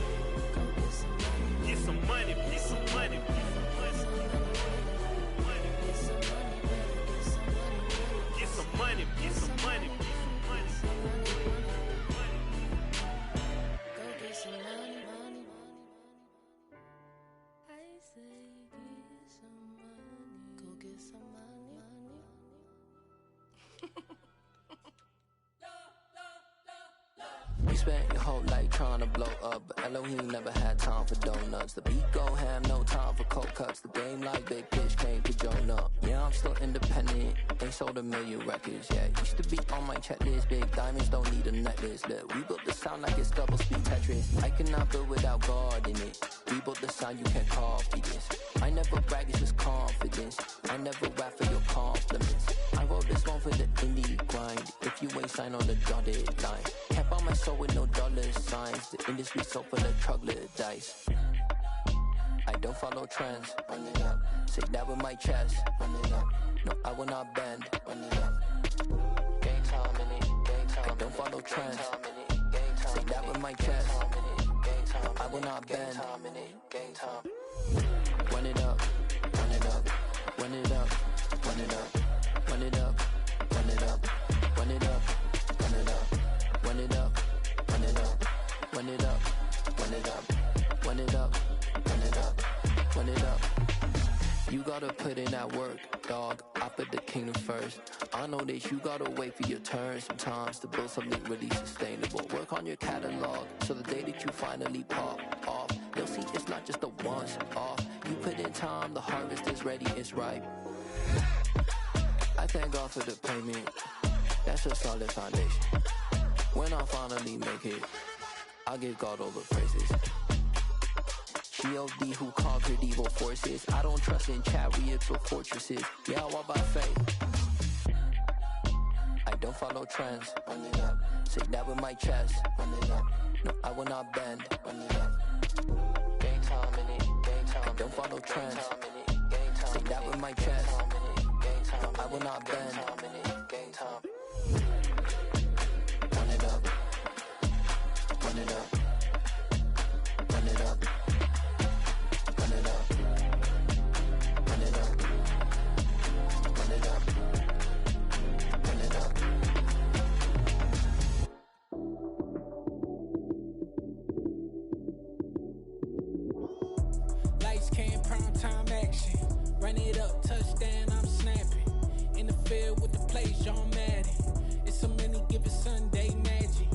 A: You spent your whole life trying to blow up, but Elohim never had time for donuts. The beat go ham, no time for cold cuts. The game like Big Pitch came to join up. Yeah, I'm still independent, ain't sold a million records yet. Used to be on my checklist, big diamonds don't need a necklace. Look, we built the sound like it's double speed Tetris. I cannot build without God in it. We built the sound, you can't copy this. I never brag, it's just confidence. I never rap for your compliments. I wrote this one for the indie grind. If you ain't signed on the dotted line, can't buy my soul with no dollar signs. The industry so full of troglodytes. I don't follow trends. Run it up. Say that with my chest. Run it up. No, I will not bend. Run it up. Gang time in it. Gang time. I don't follow trends. Say that with my chest. I will not bend. Gang time. Run it up. Run it up. Run it up. Run it up. Run it up. Run it up. Run it up. Run it up. Run it up. Run it up. Run it up. Run it up. Run it up. Run it up. Run it up. You gotta put in that work, dog. I put the kingdom first. I know that you gotta wait for your turn sometimes to build something really sustainable. Work on your catalog, so the day that you finally pop off, you'll see it's not just a once off. You put in time, the harvest is ready, it's ripe. I thank God for the payment. That's a solid foundation. When I finally make it, I'll give God all the praises. G.O.D. who conquered evil forces. I don't trust in chariots or fortresses. Yeah, I walk by faith. I don't follow trends. Run it up. Say that with my chest. Run it up. No, I will not bend. Run it up. Gang time in it. Gang time. I don't follow trends. Say that with my chest. No, I will not bend. Gang time. Run it up. Run it up. Run it up. Run it up. Run it up. Run it up. Run it up.
E: Lights came, prime time action. Run it up, touchdown, I'm snapping. In the field with the plays, John Madden. It's so many given Sunday magic.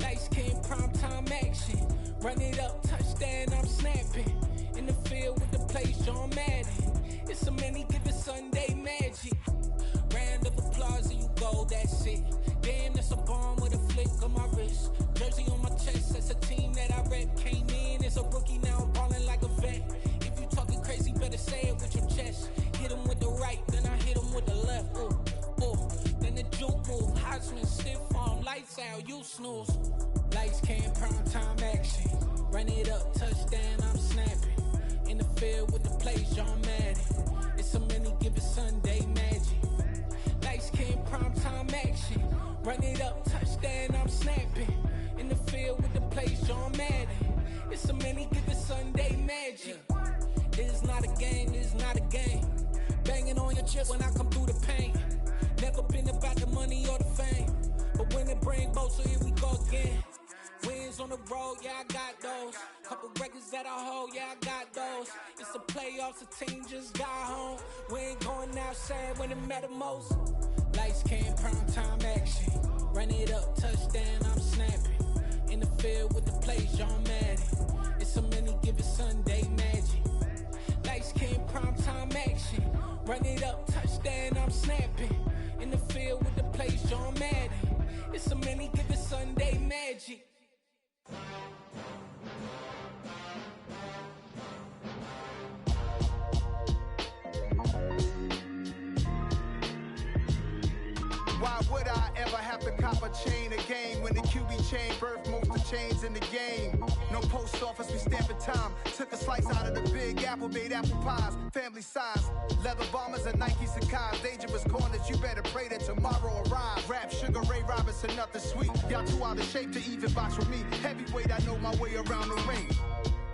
E: Lights came, prime time action. Run it up, touchdown, I'm snapping. In the field with the plays, John Madden. It's so many given Sunday magic. Round of applause and you go, that's it. Damn, that's a bomb with a flick on my wrist. Jersey on my chest, that's a team that I rep. Came in as a rookie, now I'm ballin' like a vet. If you talking crazy, better say it with your chest. Hit him with the right, then I hit him with the left. Ooh, ooh. Then the juke move, Heisman, stiff arm, lights out, you snooze. Lights came, prime time action. Run it up, touchdown, I'm snapping. In the field with the plays, John Madden. It's so many given Sunday magic. Lights came, prime time action. Run it up, touchdown, I'm snapping. In the field with the plays, John Madden. It's so many given Sunday magic. It is not a game, it is not a game. Banging on your chip when I come through the pain. Never been about the money or the fame. But when it bring both, so here we go again. Wins on the road, yeah, I got those. Couple records that I hold, yeah, I got those. It's the playoffs, the team just got home. We ain't going outside when it matter most. Lights came, prime time action. Run it up, touchdown, I'm snapping. In the field with the plays, John Madden. It's so many given Sunday magic. Lights came, prime time action. Run it up, touchdown, I'm snapping. In the field with the plays, John Madden. It's so many given Sunday magic.
M: Why would I ever have to cop a chain again when the QB chain birthed most of the chains in the game? No post office, we stamping time. Took a slice out of the big apple, made apple pies, family size. Leather bombers and Nike Sacai's. Dangerous corners, you better pray that tomorrow arrives. Rap, Sugar Ray Robinson, nothing sweet. Y'all too out of shape to even box with me. Heavyweight, I know my way around the ring.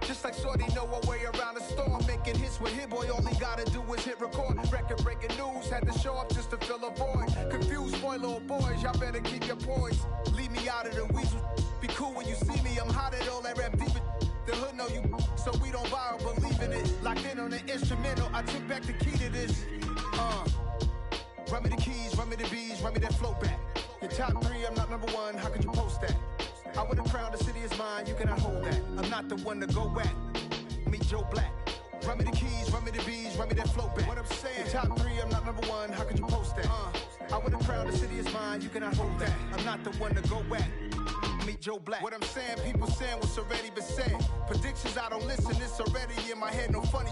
M: Just like Shorty know her way around the storm. Making hits with Hit Boy, all he gotta do is hit record. Record breaking news, had to show up just to fill a void. Confused boy, little boys, y'all better keep your poise. Leave me out of the weasel. Be cool when you see me, I'm hot at all that rap deep. The hood know you, so we don't borrow, believe in it. Locked in on the instrumental, I took back the key to this. Run me the keys, run me the bees, run me that flow back. Your top three, I'm not number one, how could you post that? I would have crowned the city is mine, you cannot hold that. I'm not the one to go at. Meet Joe Black. Run me the keys, run me the bees, run me that flow back. What I'm saying, the top 3, I'm not number 1, how could you post that? I would have crowned the city is mine, you cannot hold that. I'm not the one to go at. Meet Joe Black. What I'm saying, people saying what's already been said. Predictions, I don't listen, it's already in my head, no funny.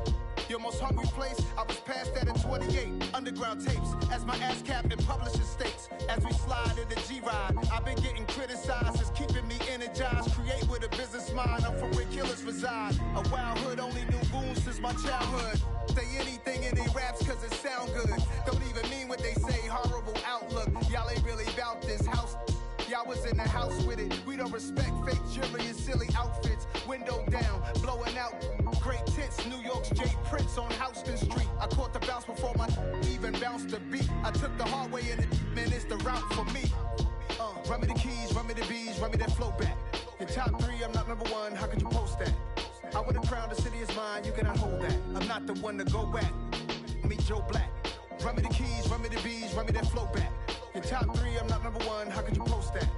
M: Your most hungry place, I was past that at 28. Underground tapes, as my ass cap in publishing states. As we slide in the G-Ride, I've been getting criticized, it's keeping me energized. Create with a business mind, I'm from where killers reside. A wild hood, only knew goons since my childhood. Say anything in they raps cause it sound good. Don't even mean what they say, horrible outlook. Y'all ain't really about this house. Y'all was in the house with it. We don't respect fake jewelry and silly outfits. Window down, blowing out great tits. New York's J. Prince on Houston Street. I caught the bounce before my even bounced the beat. I took the hard way in it, man, it's the route for me. Run me the keys, run me the bees, run me that flow back. Your top 3, I'm not number 1, how could you post that? I would have crowned the city is mine, you cannot hold that. I'm not the one to go at. Meet Joe Black. Run me the keys, run me the bees, run me that flow back. Your top 3, I'm not number 1, how could you post that?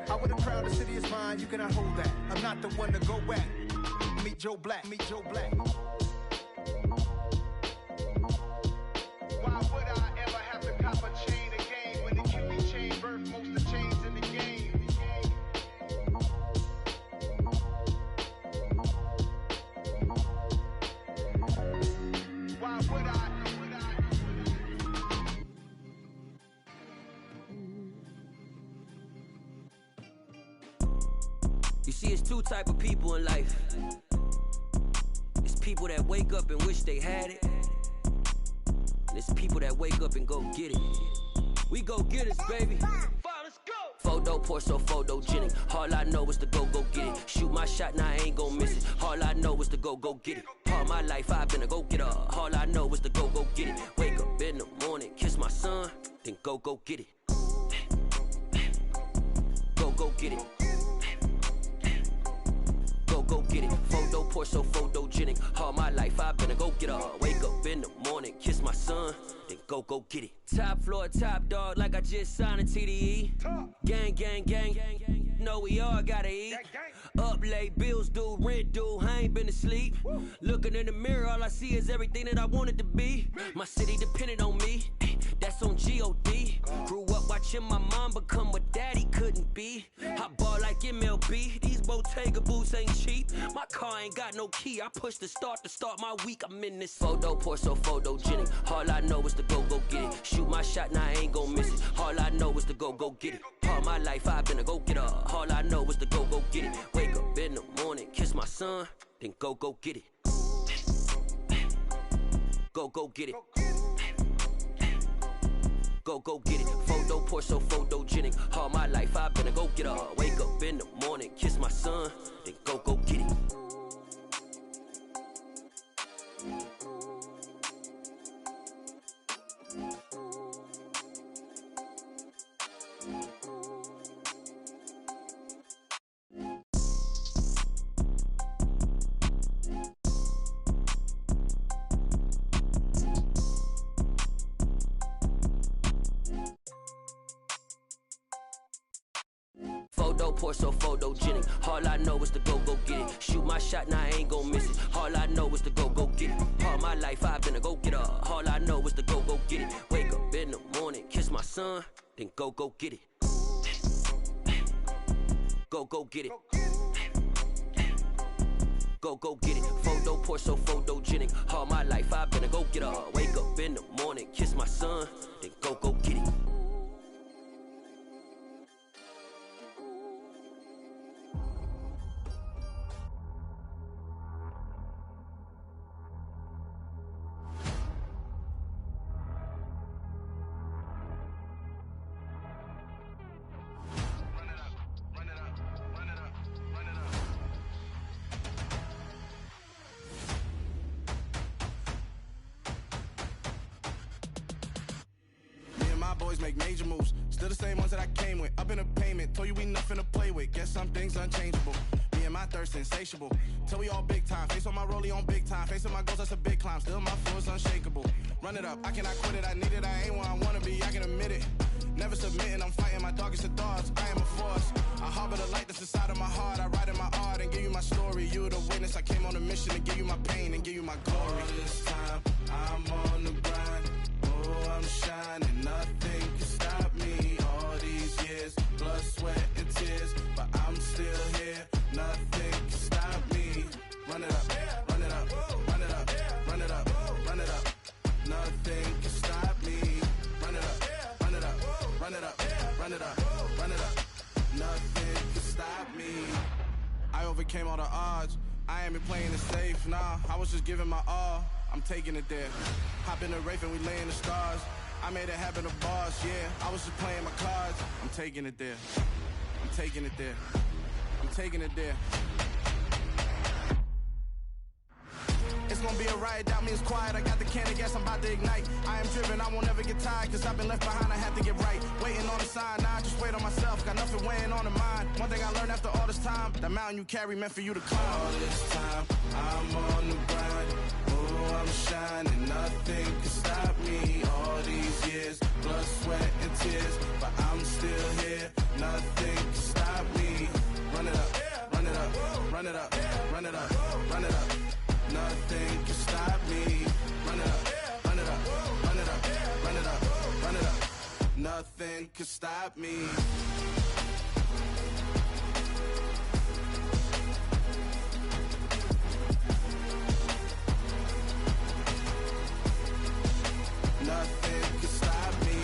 M: I would have crowned the city is mine, you cannot hold that. I'm not the one to go at. Meet Joe Black, meet Joe Black. Why would I ever have to cop a chain again when the QB chain birthed most of the chains in the game? Why would I?
C: You see, it's 2 type of people in life. It's people that wake up and wish they had it. And it's people that wake up and go get it. We go get it, baby. Photo pour so photogenic. All I know is to go get it. Shoot my shot, now I ain't gon' miss it. All I know is to go get it. All my life I've been a go-getter. All I know is to go get it. Wake up in the morning, kiss my son, then go get it. Go get it. Go get it. Photo pour so photogenic. All my life I've been a go-getter. Wake up in the morning, kiss my son, then go get it. Top floor, top dog, like I just signed a TDE. Gang. Know we all gotta eat. Up late, bills due, rent due, I ain't been asleep. Looking in the mirror, all I see is everything that I wanted to be. My city depended on me, that's on G.O.D. Grew up watching my mom become what daddy couldn't be. I ball like MLB, these Bottega boots ain't cheap. My car ain't got no key, I push the start to start my week. I'm in this photo pour so photogenic. All I know is to go get it. Shoot my shot, now I ain't gon' miss it. All I know is to go get it. All my life I've been a go-getter. All I know is to go get it. Wake up in the morning, kiss my son, then go get it. Go get it. Go get it. Photo pour so photogenic. All my life I've been a go-getter. Wake up in the morning, kiss my son, then go get it. Photo pour so photogenic. All I know is to go get it. Shoot my shot, now I ain't gon' miss it. All I know is to go get it. All my life I've been a go-getter. All I know is to go get it. Wake up in the morning, kiss my son, then go get it. Go get it. Go get it. Photo pour so photogenic. All my life I've been a go-getter. Wake up in the morning, kiss my son, then go get it.
G: Boys make major moves, still the same ones that I came with. Up in a payment, told you we nothing to play with. Guess some things unchangeable. Me and my thirst insatiable. Till we all big time. Face on my rollie on big time. Facing my goals, that's a big climb. Still my flow is unshakable. Run it up, I cannot quit it. I need it, I ain't where I wanna be. I can admit it. Never submitting, I'm fighting my darkest of thoughts. I am a force. I harbor the light that's inside of my heart. I write in my art and give you my story. You the witness. I came on a mission to give you my pain and give you my glory. All this time, I'm on the grind. Oh, I'm shining. Nothing can stop me. All these years, blood, sweat, and tears. But I'm still here. Nothing can stop me. Run it up, run it up, run it up, run it up, run it up. Nothing can stop me. Run it up, run it up, run it up, run it up, run it up. Nothing can stop me. I overcame all the odds. I ain't been playing it safe, nah. I was just giving my all. I'm taking it there. Hop in the Wraith and we lay in the stars. I made it happen, the boss, yeah. I was just playing my cards. I'm taking it there. I'm taking it there. I'm taking it there. It's gonna be a riot, doubt me it's quiet. I got the can of gas, I'm about to ignite. I am driven, I won't ever get tired, cause I've been left behind, I had to get right. Waiting on the sign, now I just wait on myself. Got nothing weighing on the mind. One thing I learned after all this time, the mountain you carry meant for you to climb. All this time, I'm on the grind. Oh, I'm shining, nothing can stop me. All these years, blood, sweat, and tears. But I'm still here, nothing can stop me. Run it up, run it up, run it up, run it up, run it up. Nothing can stop me. Run it up, run it up, run it up, run it up, run it up. Nothing can stop me. Nothing can stop me.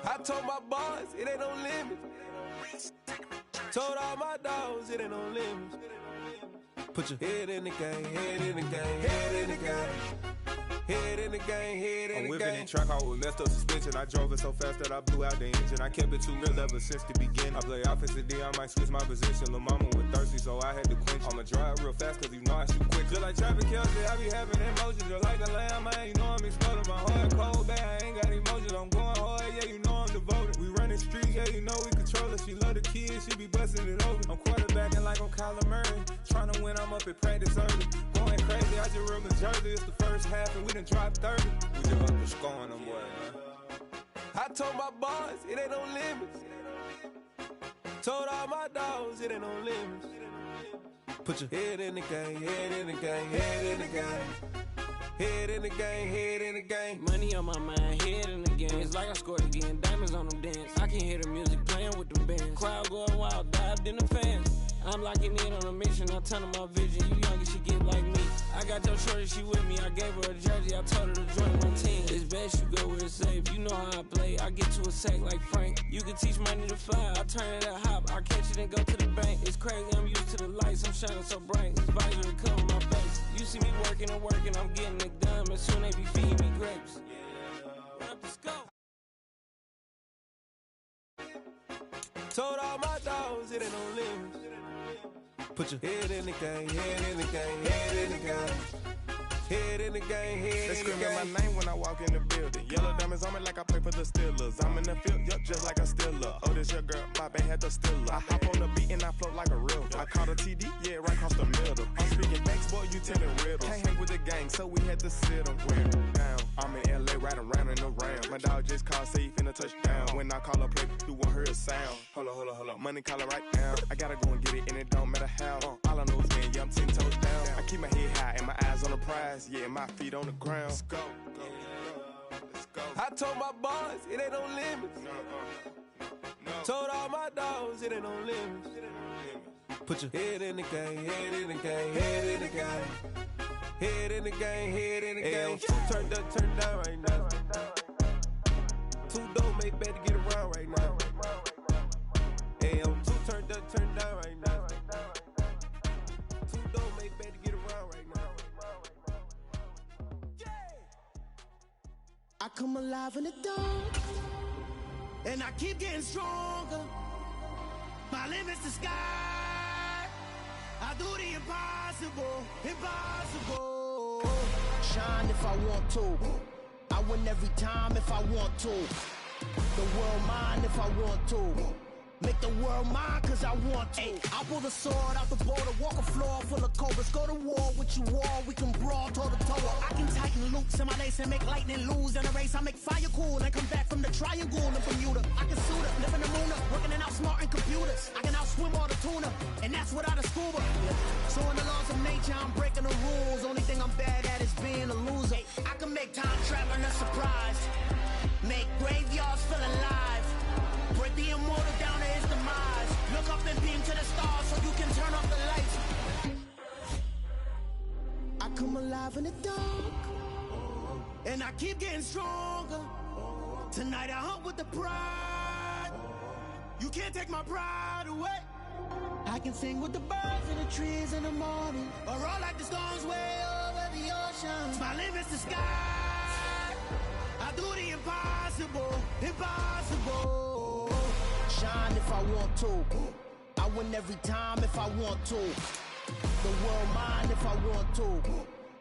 D: I told my boys, it ain't no limits. Told all my dogs, it ain't no limits. Put your head in the game, head in the game, head in the game. Head in the game, head in the game.
H: I'm whipping the track out with messed up suspension. I drove it so fast that I blew out the engine. I kept it too real ever since the beginning. I play offensive D, I might switch my position. Lil' mama was thirsty, so I had to quench. I'ma drive real fast, cause you know I shoot quick. Just like traffic Kelsey, I be having emotions. Just like a lamb, man, you know I'm exploding. My heart cold, bad, I ain't got emotions. I'm going hard, yeah, you know I'm devoted. We running streets, yeah, you know we control it. She love the kids, she be busting it over. I'm quarterbacking like I'm Kyler Murray. Trying to win, I'm up at practice early. Going crazy, I just real Jersey. It's the first half and we done dropped 30. We just up to scoring them, boy, man.
D: I told my boys, it ain't no limits. Told all my dogs, it ain't no limits. Put your head in the game, head in the game, head in the game. Head in the game, head in the game.
E: Money on my mind, head in the game. It's like I scored again, diamonds on them dance. I can hear the music playing with the bands. Crowd going wild, dived in the fans. I'm locking in on a mission, I turn on my vision. You young, you should get like me. I got your shorty, she with me. I gave her a jersey, I told her to join my team. It's best you go where it's safe. You know how I play, I get to a sack like Frank. You can teach money to fly, I turn it at hop. I catch it and go to the bank. It's crazy, I'm used to the lights, I'm shining so bright. This visor to cover my face. You see me working and working, I'm getting it done. And soon they be feeding me grapes. Run up the scope.
D: Told all my dogs, it ain't no limits. Put your head in the game, head in the game, head in the game. Head in the game, head in the game.
H: They screaming my name when I walk in the building. Yellow diamonds on me like I play for the Steelers. I'm in the field, yup, just like a Steeler. Oh, this your girl, my band had the Steeler. I hop on the beat and I float like a real. I caught a TD, yeah, right across the middle. I'm speaking facts, boy, you telling riddles. Can't hang with the gang, so we had to sit them down. I'm in LA, riding round and around. My dog just called, say he finna touchdown. When I call a play, you won't hear a sound. Hold on, money call it right now. I gotta go and get it, and it don't matter how. All I know is, man, yeah, I'm 10 toes down. I keep my head high and my eyes on the prize. Yeah, my feet on the ground. Let's go. Let's go.
D: I told my boys, it ain't no limits.
H: No.
D: Told all my dogs, it ain't no limits. Put your head in the game, head in the game, head in the game. Head in the game, head in the game. Turned up, turned down right now. Two dope make better get around right now. Hey, I'm two turned up, turned down right now. Two dope make better get around right now.
I: I come alive in the dark, and I keep getting stronger. My limit's the sky. I do the impossible, impossible. Shine if I want to. I win every time if I want to. The world mine if I want to. Make the world mine cause I want to. I pull the sword out the border, walk a floor full of cobras. Go to war with you all, we can brawl toe to toe. I can tighten loops in my lace and make lightning lose in a race. I make fire cool and come back from the triangle in Bermuda. I can suit up, live in the moon up, working and outsmarting computers. I can outswim all the tuna, and that's without a scuba. So in the laws of nature, I'm breaking the rules. Only thing I'm bad at is being a loser. I can make time traveling a surprise, make graveyards feel alive, break the immortal down to his demise. Look up and beam to the stars so you can turn off the lights. I come alive in the dark, and I keep getting stronger. Tonight I hunt with the pride. You can't take my pride away. I can sing with the birds and the trees in the morning, or roll like the storms way over the ocean. My limit's the sky. I do the impossible, impossible. Shine if I want to. I win every time if I want to. The world mine if I want to.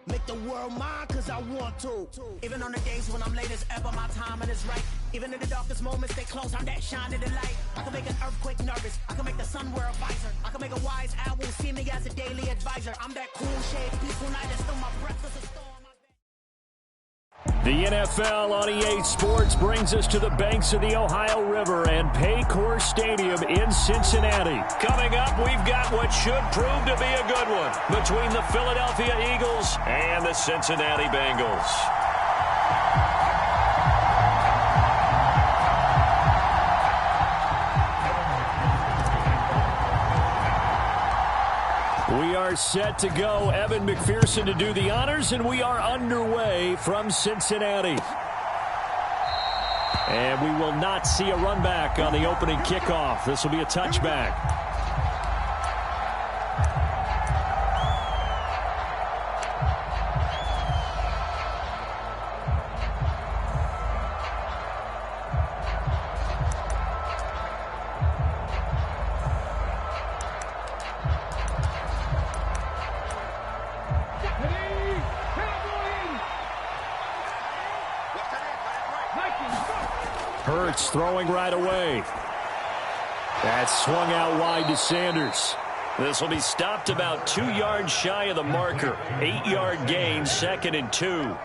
I: Make the world mine cause I want to. Even on the days when I'm late as ever, my timing is right. Even in the darkest moments, stay close, I'm that shining the light. I can make an earthquake nervous, I can make the sun wear a visor. I can make a wise owl see me as a daily advisor. I'm that cool shade, peaceful night, and still my breath is a storm.
L: The NFL on EA Sports brings us to the banks of the Ohio River and Paycor Stadium in Cincinnati. Coming up, we've got what should prove to be a good one between the Philadelphia Eagles and the Cincinnati Bengals. We are set to go. Evan McPherson to do the honors, and we are underway from Cincinnati. And we will not see a run back on the opening kickoff. This will be a touchback. Hurts throwing right away. That's swung out wide to Sanders. This will be stopped about 2 yards shy of the marker. 8-yard gain, 2nd and 2.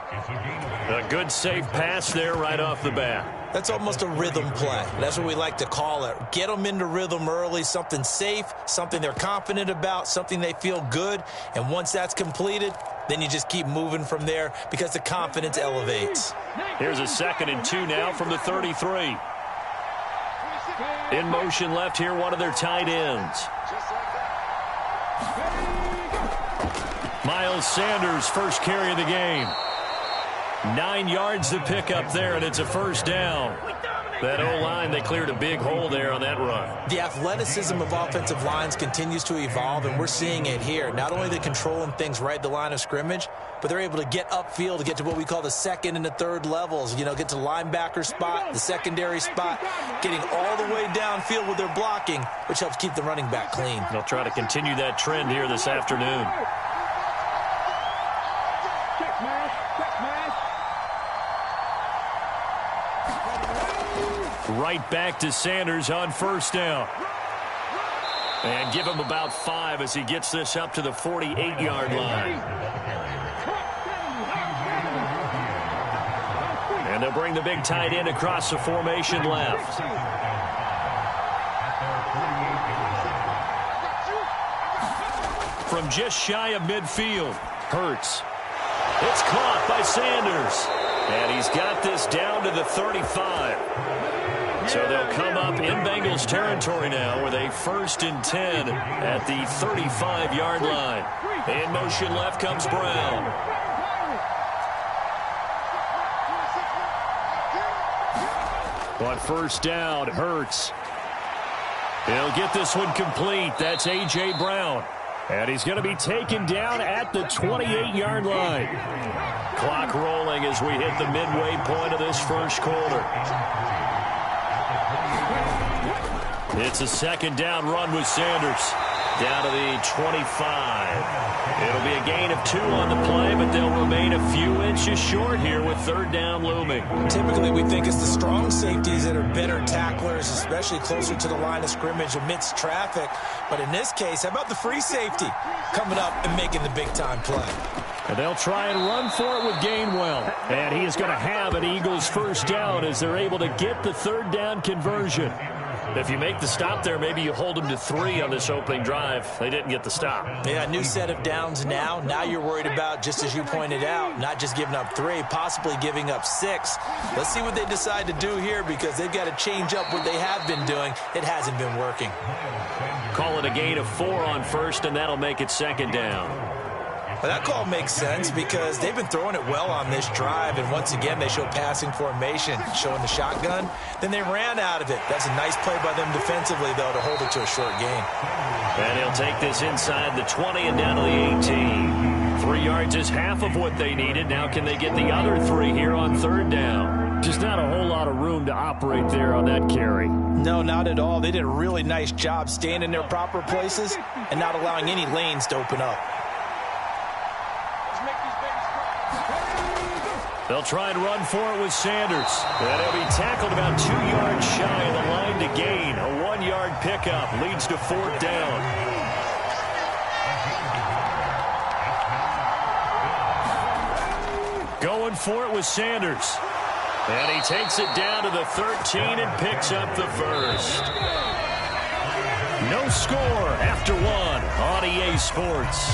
L: A good safe pass there right off the bat.
N: That's almost a rhythm play. That's what we like to call it. Get them into rhythm early, something safe, something they're confident about, something they feel good. And once that's completed, then you just keep moving from there because the confidence elevates.
L: Here's a 2nd and 2 now from the 33. In motion left here, one of their tight ends. Miles Sanders, first carry of the game. 9 yards to pick up there, and it's a first down. That O-line, they cleared a big hole there on that run.
N: The athleticism of offensive lines continues to evolve, and we're seeing it here. Not only are they controlling things right at the line of scrimmage, but they're able to get upfield to get to what we call the 2nd and the 3rd levels. You know, get to linebacker spot, the secondary spot, getting all the way downfield with their blocking, which helps keep the running back clean.
L: They'll try to continue that trend here this afternoon. Right back to Sanders on first down. And give him about 5 as he gets this up to the 48-yard line. And they'll bring the big tight end across the formation left. From just shy of midfield, Hurts. It's caught by Sanders. And he's got this down to the 35. So they'll come up in Bengals territory now with a 1st and 10 at the 35-yard line. In motion left comes Brown. On first down, Hurts. He'll get this one complete. That's A.J. Brown. And he's going to be taken down at the 28-yard line. Clock rolling as we hit the midway point of this first quarter. It's a second down run with Sanders. Down to the 25. It'll be a gain of 2 on the play, but they'll remain a few inches short here with third down looming.
N: Typically, we think it's the strong safeties that are better tacklers, especially closer to the line of scrimmage amidst traffic. But in this case, how about the free safety coming up and making the big-time play?
L: And they'll try and run for it with Gainwell. And he is going to have an Eagles first down as they're able to get the third down conversion. If you make the stop there, maybe you hold them to 3 on this opening drive. They didn't get the stop.
N: Yeah, new set of downs now. Now you're worried about, just as you pointed out, not just giving up 3, possibly giving up 6. Let's see what they decide to do here because they've got to change up what they have been doing. It hasn't been working.
L: Call it a gain of 4 on first, and that'll make it second down.
N: Well, that call makes sense because they've been throwing it well on this drive, and once again, they show passing formation, showing the shotgun. Then they ran out of it. That's a nice play by them defensively, though, to hold it to a short gain.
L: And he'll take this inside the 20 and down to the 18. 3 yards is half of what they needed. Now can they get the other 3 here on third down? Just not a whole lot of room to operate there on that carry.
N: No, not at all. They did a really nice job staying in their proper places and not allowing any lanes to open up.
L: They'll try and run for it with Sanders. And he'll be tackled about 2 yards shy of the line to gain. A 1-yard pickup leads to fourth down. Going for it with Sanders. And he takes it down to the 13 and picks up the first. No score after 1 on EA Sports.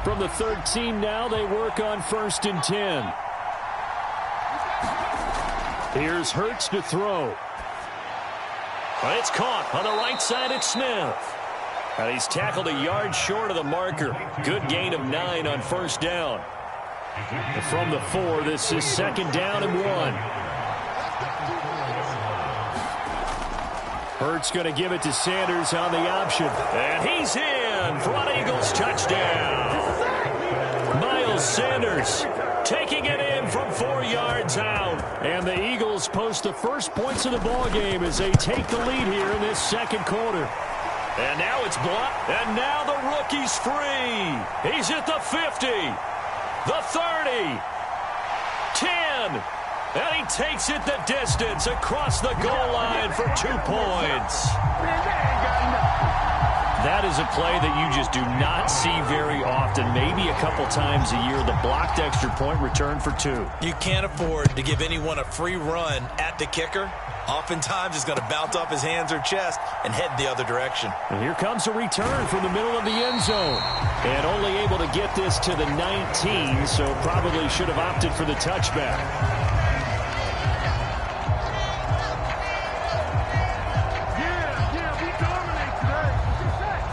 L: From the 13 now, they work on 1st and 10. Here's Hurts to throw. It's caught on the right side at Smith. And he's tackled a yard short of the marker. Good gain of 9 on first down. And from the 4, this is second down and 1. Hurts going to give it to Sanders on the option. And he's in for an Eagles touchdown. Miles Sanders taking it in from 4 yards out. And the Eagles post the first points of the ballgame as they take the lead here in this second quarter. And now it's blocked. And now the rookie's free. He's at the 50, the 30, 10. And he takes it the distance across the goal line for 2 points. That is a play that you just do not see very often. Maybe a couple times a year, the blocked extra point return for 2.
N: You can't afford to give anyone a free run at the kicker. Oftentimes, he's going to bounce off his hands or chest and head the other direction.
L: And here comes a return from the middle of the end zone. And only able to get this to the 19, so probably should have opted for the touchback.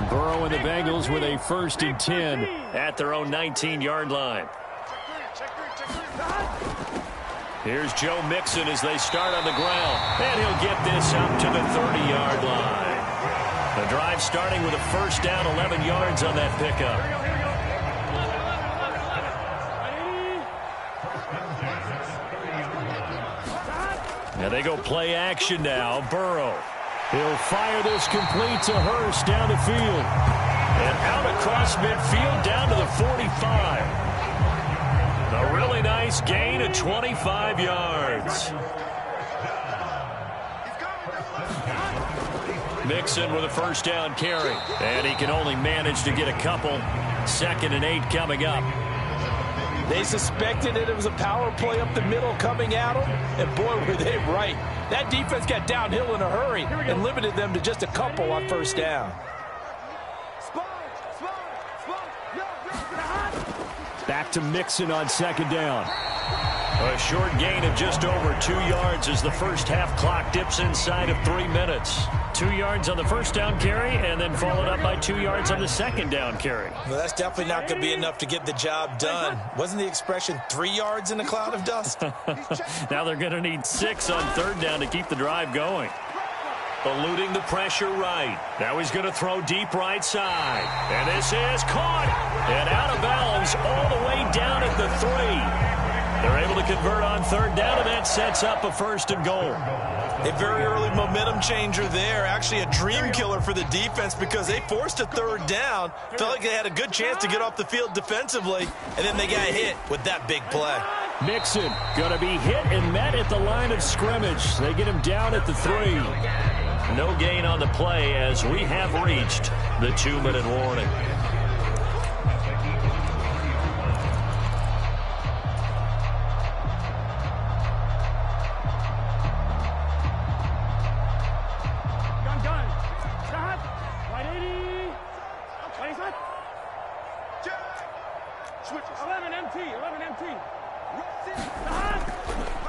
L: Burrow and the Bengals with a 1st and 10 at their own 19-yard line. Here's Joe Mixon as they start on the ground. And he'll get this up to the 30-yard line. The drive starting with a first down, 11 yards on that pickup. Now they go play action now. Burrow. He'll fire this complete to Hurst down the field. And out across midfield down to the 45. A really nice gain of 25 yards. Mixon with a first down carry. And he can only manage to get a couple. 2nd and 8 coming up.
N: They suspected it was a power play up the middle coming at them, and boy, were they right. That defense got downhill in a hurry and limited them to just a couple on first down.
L: Back to Mixon on second down. A short gain of just over 2 yards as the first half clock dips inside of 3 minutes. 2 yards on the first down carry and then followed up by 2 yards on the second down carry.
N: Well, that's definitely not going to be enough to get the job done. Wasn't the expression 3 yards in a cloud of dust?
L: Now they're going to need 6 on third down to keep the drive going. eluding the pressure right. Now he's going to throw deep right side. And this is caught and out of bounds all the way down at the 3. They're able to convert on third down, and that sets up a 1st and goal.
N: A very early momentum changer there. Actually a dream killer for the defense because they forced a 3rd down. Felt like they had a good chance to get off the field defensively, and then they got hit with that big play.
L: Mixon going to be hit and met at the line of scrimmage. They get him down at the 3. No gain on the play as we have reached the 2-minute warning.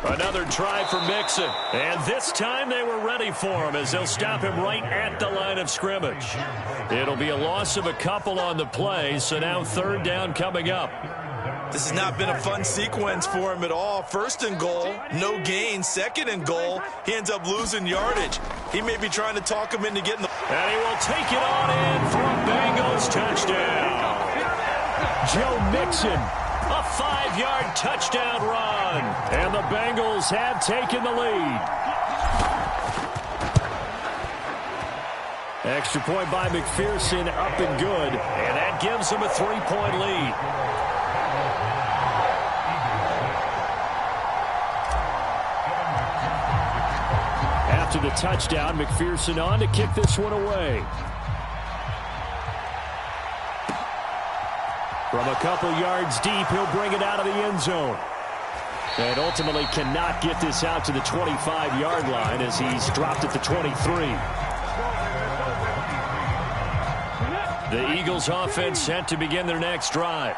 L: Another try for Mixon, and this time they were ready for him as they'll stop him right at the line of scrimmage. It'll be a loss of a couple on the play, so now 3rd down coming up.
N: This has not been a fun sequence for him at all. 1st and goal, no gain. 2nd and goal, he ends up losing yardage. He may be trying to talk him into getting the...
L: And he will take it on in for a Bengals touchdown. Joe Mixon. A 5-yard touchdown run. And the Bengals have taken the lead. Extra point by McPherson, up and good. And that gives them a 3-point lead. After the touchdown, McPherson on to kick this one away. From a couple yards deep, he'll bring it out of the end zone. And ultimately cannot get this out to the 25-yard line as he's dropped at the 23. The Eagles offense set to begin their next drive.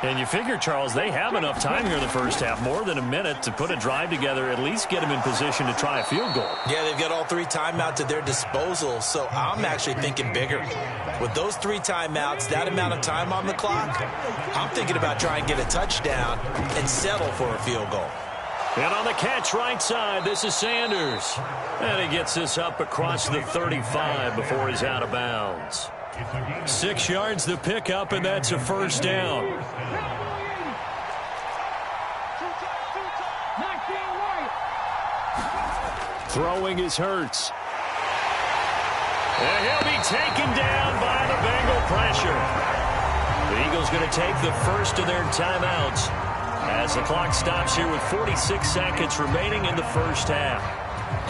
L: And you figure, Charles, they have enough time here in the first half, more than a minute, to put a drive together, at least get them in position to try a field goal.
N: Yeah, they've got all 3 timeouts at their disposal, so I'm actually thinking bigger. With those 3 timeouts, that amount of time on the clock, I'm thinking about trying to get a touchdown and settle for a field goal.
L: And on the catch right side, this is Sanders. And he gets this up across the 35 before he's out of bounds. 6 yards the pickup, and that's a 1st down. Throwing is Hurts. And he'll be taken down by the Bengal pressure. The Eagles going to take the first of their timeouts as the clock stops here with 46 seconds remaining in the first half.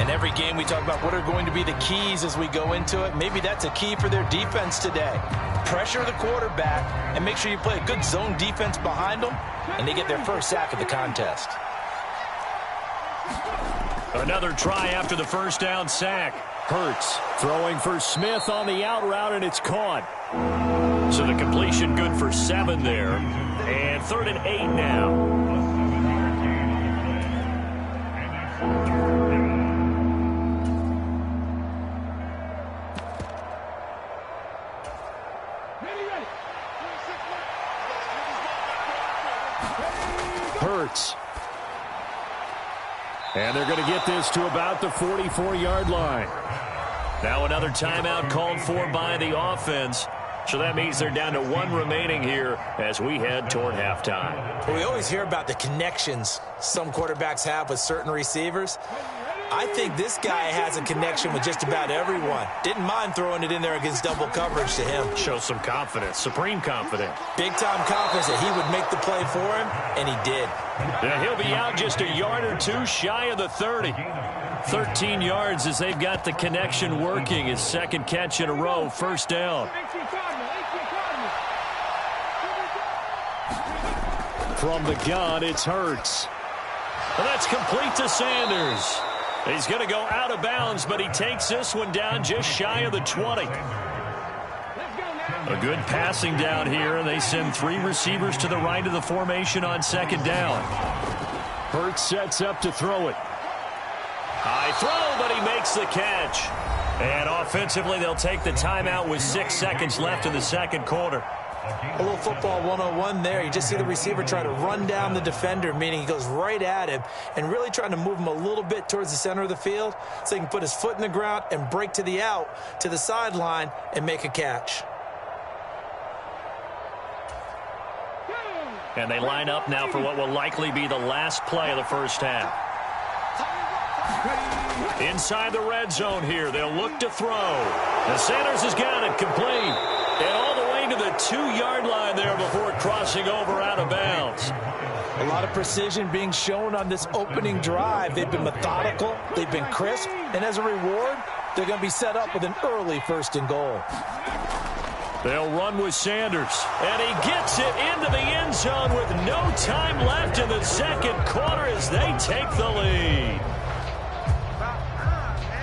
N: In every game we talk about what are going to be the keys as we go into it. Maybe that's a key for their defense today. Pressure the quarterback and make sure you play a good zone defense behind them, and they get their first sack of the contest.
L: Another try after the first down sack. Hurts throwing for Smith on the out route, and it's caught. So the completion good for 7 there. And 3rd and 8 now. Hurts. And they're going to get this to about the 44-yard line. Now another timeout called for by the offense. So that means they're down to 1 remaining here as we head toward halftime.
N: Well, we always hear about the connections some quarterbacks have with certain receivers. I think this guy has a connection with just about everyone. Didn't mind throwing it in there against double coverage to him.
L: Shows some confidence, supreme confidence.
N: Big-time confidence that he would make the play for him, and he did.
L: Yeah, he'll be out just a yard or 2 shy of the 30. 13 yards as they've got the connection working. His 2nd catch in a row, 1st down. From the gun, it's Hurts. And that's complete to Sanders. He's going to go out of bounds, but he takes this one down just shy of the 20. A good passing down here, and they send 3 receivers to the right of the formation on 2nd down. Hurts sets up to throw it. High throw, but he makes the catch. And offensively, they'll take the timeout with 6 seconds left in the 2nd quarter.
N: A little football 101 there. You just see the receiver try to run down the defender, meaning he goes right at him and really trying to move him a little bit towards the center of the field so he can put his foot in the ground and break to the out, to the sideline, and make a catch.
L: And they line up now for what will likely be the last play of the first half. Inside the red zone here, they'll look to throw. And Sanders has got it complete. And all the way to the 2-yard line there before crossing over out of bounds.
N: A lot of precision being shown on this opening drive. They've been methodical, they've been crisp, and as a reward, they're going to be set up with an early 1st and goal.
L: They'll run with Sanders, and he gets it into the end zone with no time left in the second quarter as they take the lead.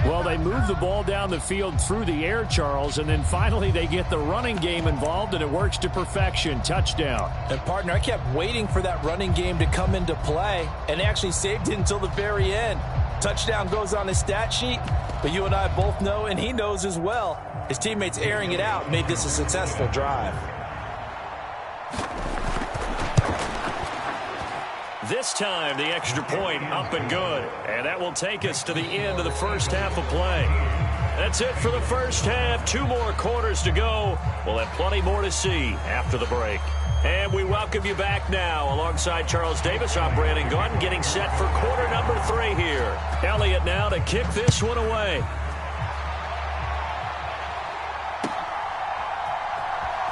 P: Well, they move the ball down the field through the air, Charles, and then finally they get the running game involved, and it works to perfection. Touchdown.
N: And, partner, I kept waiting for that running game to come into play, and they actually saved it until the very end. Touchdown goes on his stat sheet, but you and I both know, and he knows as well, his teammates airing it out made this a successful drive.
L: This time, the extra point up and good. And that will take us to the end of the first half of play. That's it for the first half. 2 more quarters to go. We'll have plenty more to see after the break. And we welcome you back now. Alongside Charles Davis, I'm Brandon Gordon, getting set for quarter number 3 here. Elliott now to kick this one away.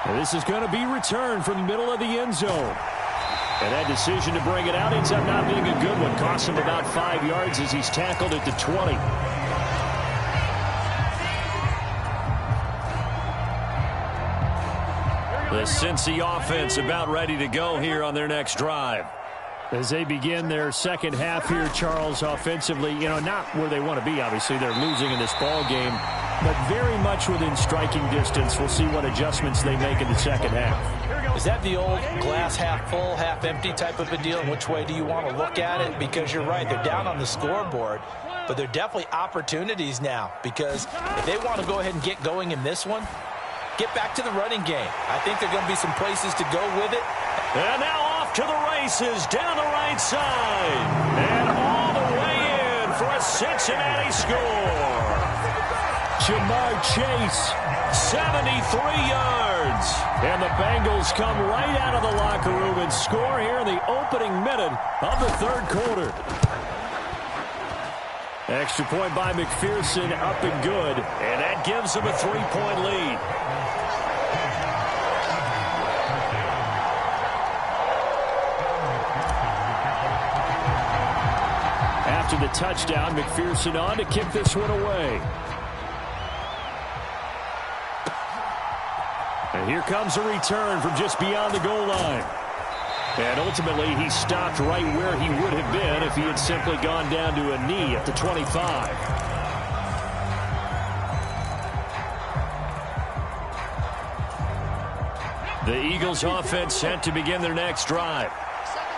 P: And this is going to be returned from the middle of the end zone. And that decision to bring it out ends up not being a good one. Costs him about 5 yards as he's tackled at the 20.
L: The Cincy offense about ready to go here on their next drive.
P: As they begin their second half here, Charles, offensively, not where they want to be, obviously. They're losing in this ball game, but very much within striking distance. We'll see what adjustments they make in the second half.
N: Is that the old glass half full, half empty type of a deal? And which way do you want to look at it? Because you're right, they're down on the scoreboard, but they're definitely opportunities now, because if they want to go ahead and get going in this one, get back to the running game. I think there are going to be some places to go with it.
L: And now off to the races down the right side. And all the way in for a Cincinnati score.
P: Jamar Chase,
L: 73 yards. And the Bengals come right out of the locker room and score here in the opening minute of the third quarter. Extra point by McPherson, up and good. And that gives them a 3-point lead.
P: After the touchdown, McPherson on to kick this one away.
L: And here comes a return from just beyond the goal line. And ultimately, he stopped right where he would have been if he had simply gone down to a knee at the 25. The Eagles offense set to begin their next drive.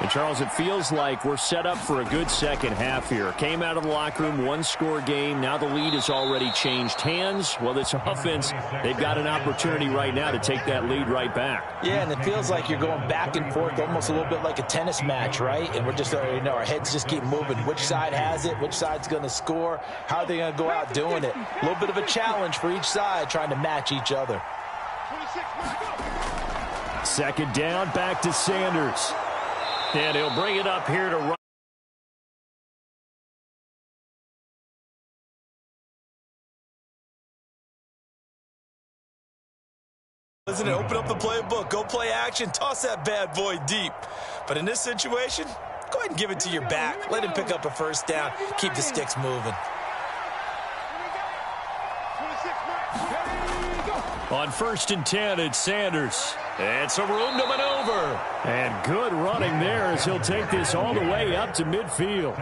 P: And, Charles, it feels like we're set up for a good second half here. Came out of the locker room, 1-score game. Now the lead has already changed hands. Well, this offense, they've got an opportunity right now to take that lead right back.
N: Yeah, and it feels like you're going back and forth, almost a little bit like a tennis match, right? And we're just, our heads just keep moving. Which side has it? Which side's going to score? How are they going to go out doing it? A little bit of a challenge for each side, trying to match each other.
P: Second down, back to Sanders.
L: And he'll bring it up here to run.
N: Isn't it? Open up the playbook. Go play action. Toss that bad boy deep. But in this situation, go ahead and give it to your back. Let him pick up a first down. Keep the sticks moving.
L: On 1st and 10, it's Sanders. And some room to maneuver.
P: And good running there as he'll take this all the way up to midfield.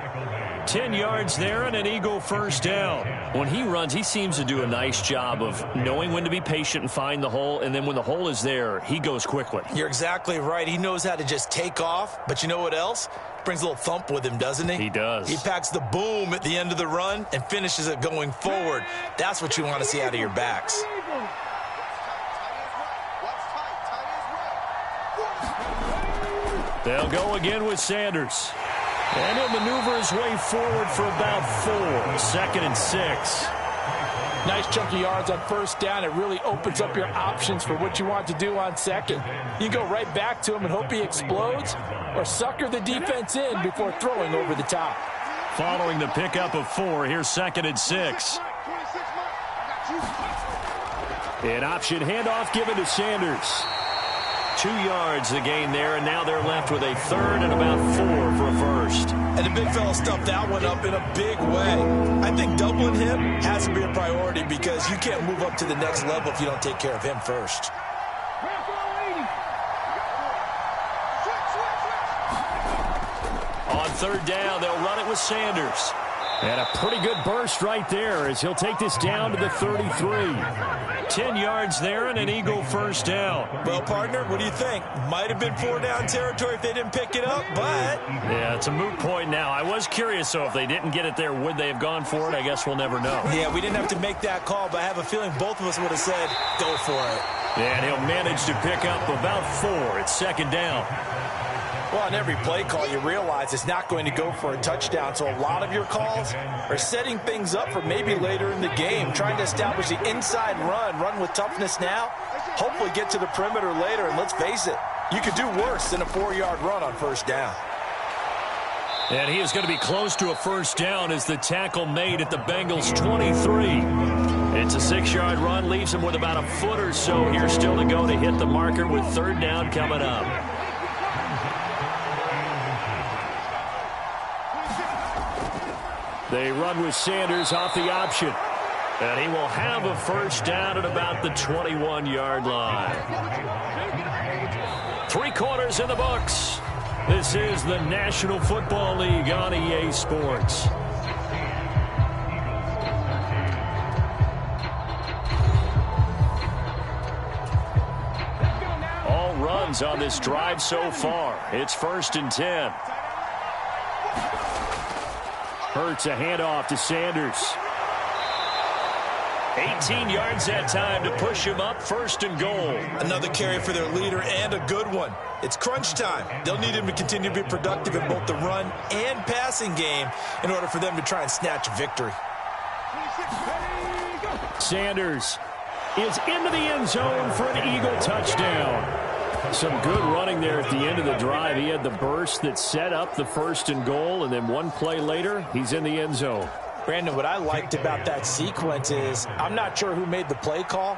L: 10 yards there and an Eagle first down. When he runs, he seems to do a nice job of knowing when to be patient and find the hole, and then when the hole is there, he goes quickly.
N: You're exactly right. He knows how to just take off, but you know what else? Brings a little thump with him, doesn't he?
L: He does.
N: He packs the boom at the end of the run and finishes it going forward. That's what you want to see out of your backs.
L: They'll go again with Sanders. And he'll maneuver his way forward for about 4. 2nd and 6.
N: Nice chunky yards on first down. It really opens up your options for what you want to do on second. You go right back to him and hope he explodes, or sucker the defense in before throwing over the top.
L: Following the pickup of 4, here's 2nd and 6. An option handoff given to Sanders. 2 yards the gain there, and now they're left with a 3rd and about 4 for a first.
N: And the big fella stuffed that one up in a big way. I think doubling him has to be a priority because you can't move up to the next level if you don't take care of him first.
L: On 3rd down, they'll run it with Sanders. And a pretty good burst right there as he'll take this down to the 33. 10 yards there and an Eagle first down.
N: Well, partner, what do you think? Might have been 4-down territory if they didn't pick it up, but...
L: Yeah, it's a moot point now. I was curious, so if they didn't get it there, would they have gone for it? I guess we'll never know.
N: Yeah, we didn't have to make that call, but I have a feeling both of us would have said, go for it.
L: And he'll manage to pick up about 4. It's 2nd down.
N: Well, on every play call, you realize it's not going to go for a touchdown. So a lot of your calls are setting things up for maybe later in the game, trying to establish the inside run with toughness now, hopefully get to the perimeter later. And let's face it, you could do worse than a 4-yard run on first down.
L: And he is going to be close to a first down as the tackle made at the Bengals' 23. It's a 6-yard run, leaves him with about a foot or so here still to go to hit the marker with 3rd down coming up. They run with Sanders off the option. And he will have a first down at about the 21-yard line. 3 quarters in the books. This is the National Football League on EA Sports. All runs on this drive so far. It's 1st and 10. Hurts a handoff to Sanders. 18 yards that time to push him up, 1st and goal.
N: Another carry for their leader and a good one. It's crunch time. They'll need him to continue to be productive in both the run and passing game in order for them to try and snatch a victory.
L: Sanders is into the end zone for an Eagle touchdown. Some good running there at the end of the drive. He had the burst that set up the 1st and goal, and then one play later, he's in the end zone.
N: Brandon, what I liked about that sequence is I'm not sure who made the play call,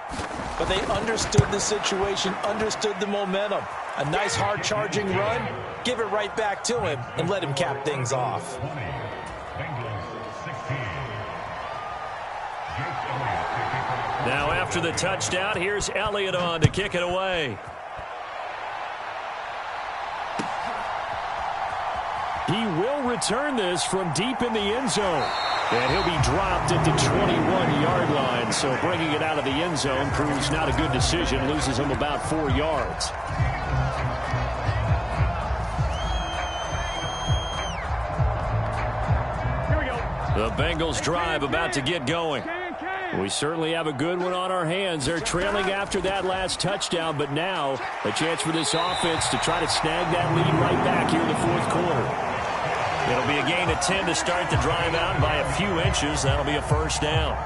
N: but they understood the situation, understood the momentum. A nice hard-charging run, give it right back to him, and let him cap things off.
L: Now after the touchdown, here's Elliott on to kick it away. He will return this from deep in the end zone. And he'll be dropped at the 21-yard line. So bringing it out of the end zone proves not a good decision. Loses him about 4 yards.
F: Here we go.
L: The Bengals drive about to get going. We certainly have a good one on our hands. They're trailing after that last touchdown, but now a chance for this offense to try to snag that lead right back here in the 4th quarter. It'll be a gain of 10 to start the drive out by a few inches. That'll be a first down.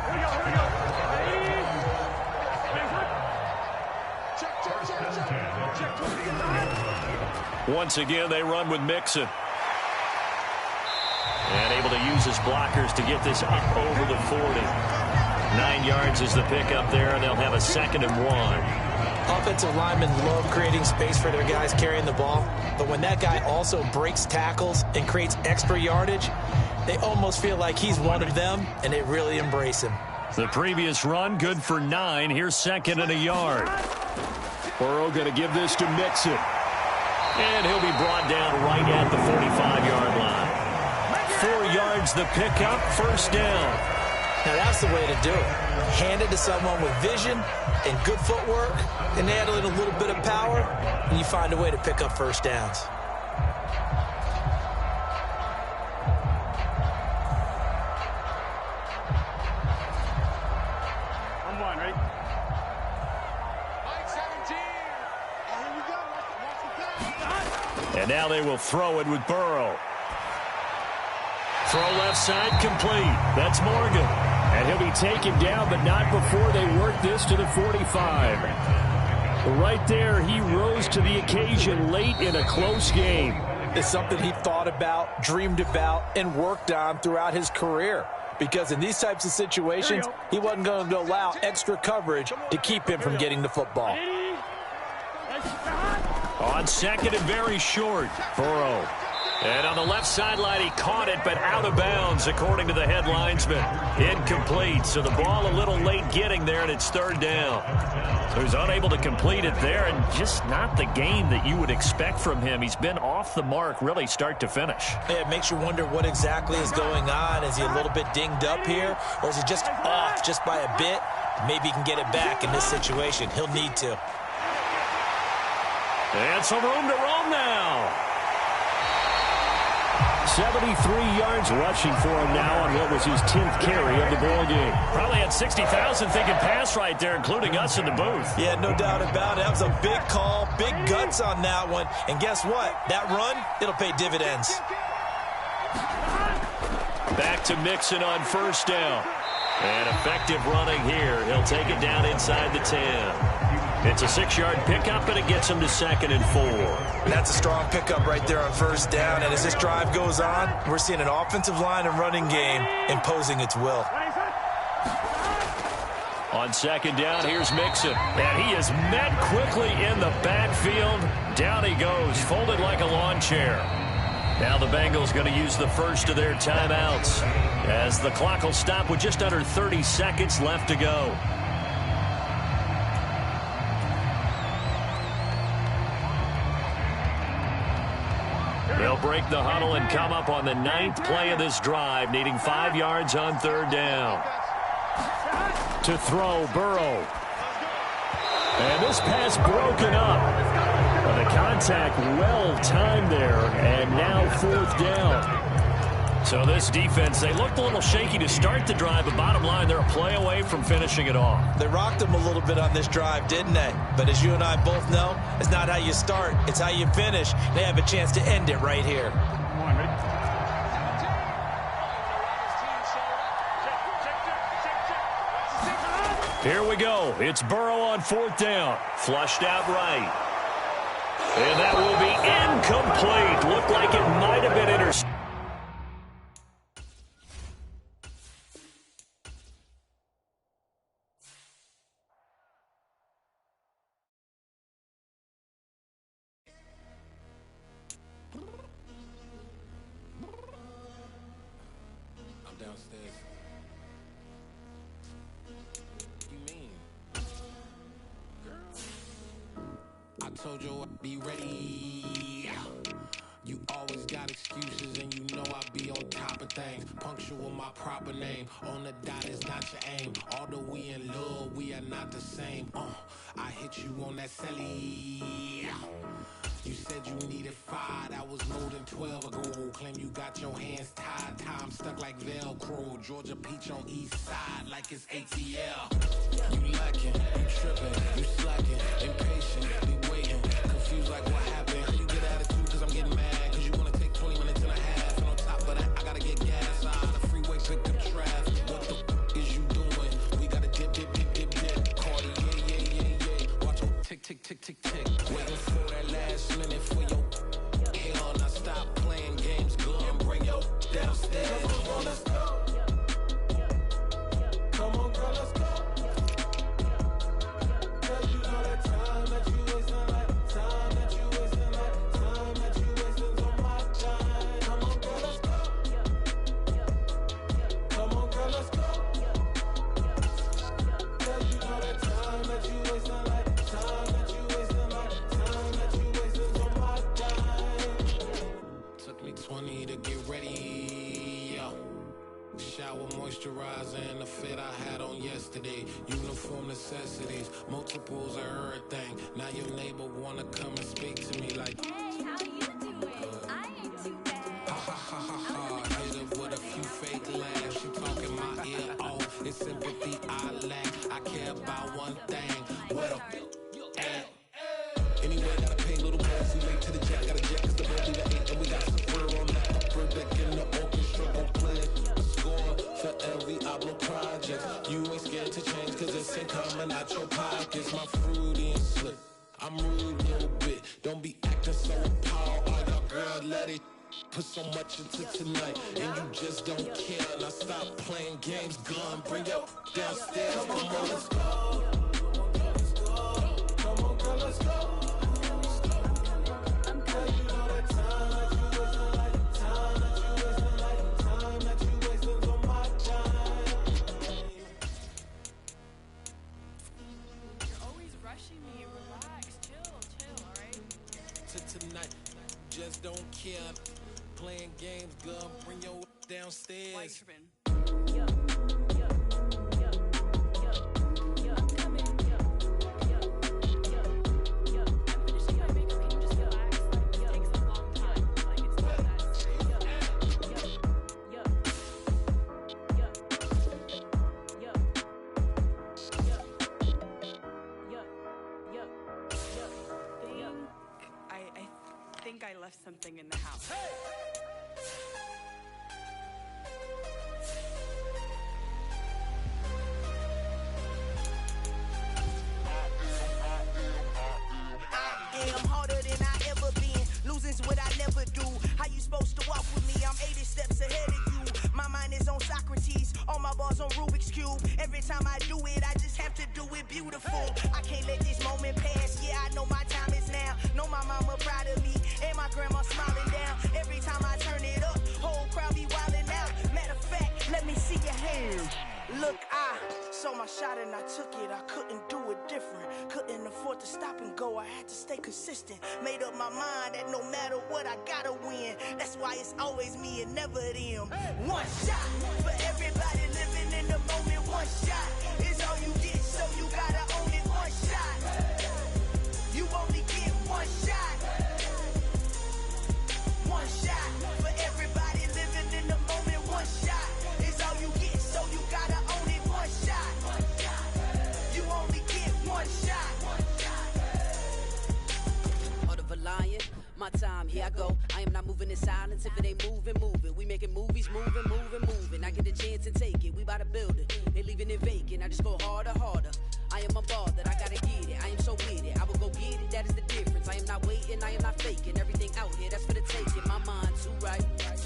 L: Once again, they run with Mixon. And able to use his blockers to get this up over the 40. 9 yards is the pickup there, and they'll have a 2nd and 1.
N: Offensive linemen love creating space for their guys carrying the ball, but when that guy also breaks tackles and creates extra yardage, they almost feel like he's one of them, and they really embrace him.
L: The previous run, good for 9. Here's 2nd and a yard. Burrow going to give this to Mixon. And he'll be brought down right at the 45-yard line. 4 yards the pickup, first down.
N: Now that's the way to do it. Hand it to someone with vision and good footwork, and add in a little bit of power, and you find a way to pick up first downs.
F: I'm one, ready?
K: Mike 17. Here we go. Watch the pass.
L: And now they will throw it with Burrow. Throw left side complete. That's Morgan.
P: And he'll be taken down, but not before they work this to the 45. Right there, he rose to the occasion late in a close game.
N: It's something he thought about, dreamed about, and worked on throughout his career. Because in these types of situations, he wasn't going to allow extra coverage to keep him from getting the football.
L: On second and very short, Burrow. And on the left sideline, he caught it, but out of bounds, according to the head linesman. Incomplete, so the ball a little late getting there, and it's third down. So he's unable to complete it there, and just not the game that you would expect from him. He's been off the mark, really, start to finish.
N: Yeah, it makes you wonder what exactly is going on. Is he a little bit dinged up here, or is he just off just by a bit? Maybe he can get it back in this situation. He'll need to.
L: And some room to roam now.
P: 73 yards rushing for him now on what was his 10th carry of the ball game.
L: Probably had 60,000 thinking pass right there, including us in the booth.
N: Yeah, no doubt about it. That was a big call, big guts on that one. And guess what? That run, it'll pay dividends.
L: Back to Mixon on first down. And effective running here. He'll take it down inside the 10. It's a 6-yard pickup, and it gets him to 2nd and 4.
N: That's a strong pickup right there on first down. And as this drive goes on, we're seeing an offensive line and running game imposing its will.
L: On second down, here's Mixon. And he is met quickly in the backfield. Down he goes, folded like a lawn chair. Now the Bengals going to use the first of their timeouts as the clock will stop with just under 30 seconds left to go. They'll break the huddle and come up on the 9th play of this drive, needing 5 yards on third down.
P: To throw, Burrow. And this pass broken up. The contact well timed there, and now 4th down.
L: So this defense, they looked a little shaky to start the drive, but bottom line, they're a play away from finishing it off.
N: They rocked them a little bit on this drive, didn't they? But as you and I both know, it's not how you start, it's how you finish. They have a chance to end it right here.
L: Here we go. It's Burrow on 4th down. Flushed out right. And that will be incomplete. Looked like it might have been intercepted.
Q: Told you I'd be ready. You always got excuses and you know I be on top of things. Punctual my proper name. On the dot is not your aim. Although we in love, we are not the same. I hit you on that celly. You said you needed 5, that was more than 12 ago. Claim you got your hands tied, time stuck like Velcro. Georgia peach on east side like it's ATL. You lacking, you tripping, you slacking, impatient, be waiting, confused like what happened. You get attitude cause I'm getting mad, cause you wanna take 20 minutes and a half. And on top of that, I gotta get gas out of the freeway, pick up traffic. What the is you doing? We gotta dip, dip, dip, dip, dip. Cardi, yeah. Watch your tick, tick, tick, tick, tick. Waiting for that last minute for your hell. Now stop playing games, go and bring your downstairs. Come on, let's go. Come on, girl, let's go. Cause you know that time that you wasting, like time that you wasting, like time that you wasting on my time. Come on, girl, let's go. Come on, girl, let's go. Cause you know that time that you wasting, like time that you wasting, like time that you wasting on my time. Took me 20 to get ready, yo. Shower moisturizer and the fit I had on yesterday. Uniform necessities, multiples of everything. Now your neighbor wanna come and speak to me like, hey, how you doing? I ain't too bad. Ha ha ha ha ha. Hit her with a few fake laughs. She talking my ear off. It's sympathy I lack. I care about one thing. What a at. Anyway, gotta pay champagne, little boys, we late to the jack, got a jack, cause the road leader ain't, and we got some fur on the upper deck in the orchestra, gon' play a score for every Oblo project. You ain't scared to change, cause it's ain't coming out your pockets. My fruity and slick, I'm rude a little bit, don't be acting so appalled. All y'all girl, let it put so much into tonight, and you just don't care. Now stop playing games, gun, bring your downstairs. Come on, let's go. Come on, girl, let's go. Just don't care. Playing games, girl, bring your downstairs.
U: I left something in the house.
I: I am harder than I ever been. Losing's what I never do. How you supposed to walk with me? I'm 80 steps ahead of you. My mind is on Socrates. All my bars on Rubik's Cube. Every time I do it, I just have to do it beautiful. I can't let this moment pass. Yeah, I know my time is now. Know my mama proud of me. And my grandma smiling down. Every time I turn it up, whole crowd be wildin' out. Matter of fact, let me see your hands. Look, I saw my shot and I took it. I couldn't do it different. Couldn't afford to stop and go. I had to stay consistent. Made up my mind that no matter what, I gotta win. That's why it's always me and never them. One shot for everybody living in the moment. One shot is all you get, so you gotta own it. One shot. You only get one shot. One shot for everybody living in the moment. One shot is all you get, so you gotta own it. One shot. You only get one shot.
O: Heart of a lion, my time, here I go. I am not moving in silence. If it ain't moving, moving. We making movies, moving. I get a chance and take it. We bout to build it. They leaving it vacant. I just go harder. I am a ball that I gotta get it. I am so with it. I will go get it. That is the difference. I am not waiting. I am not faking. Everything out here, that's for the taking. My mind too right.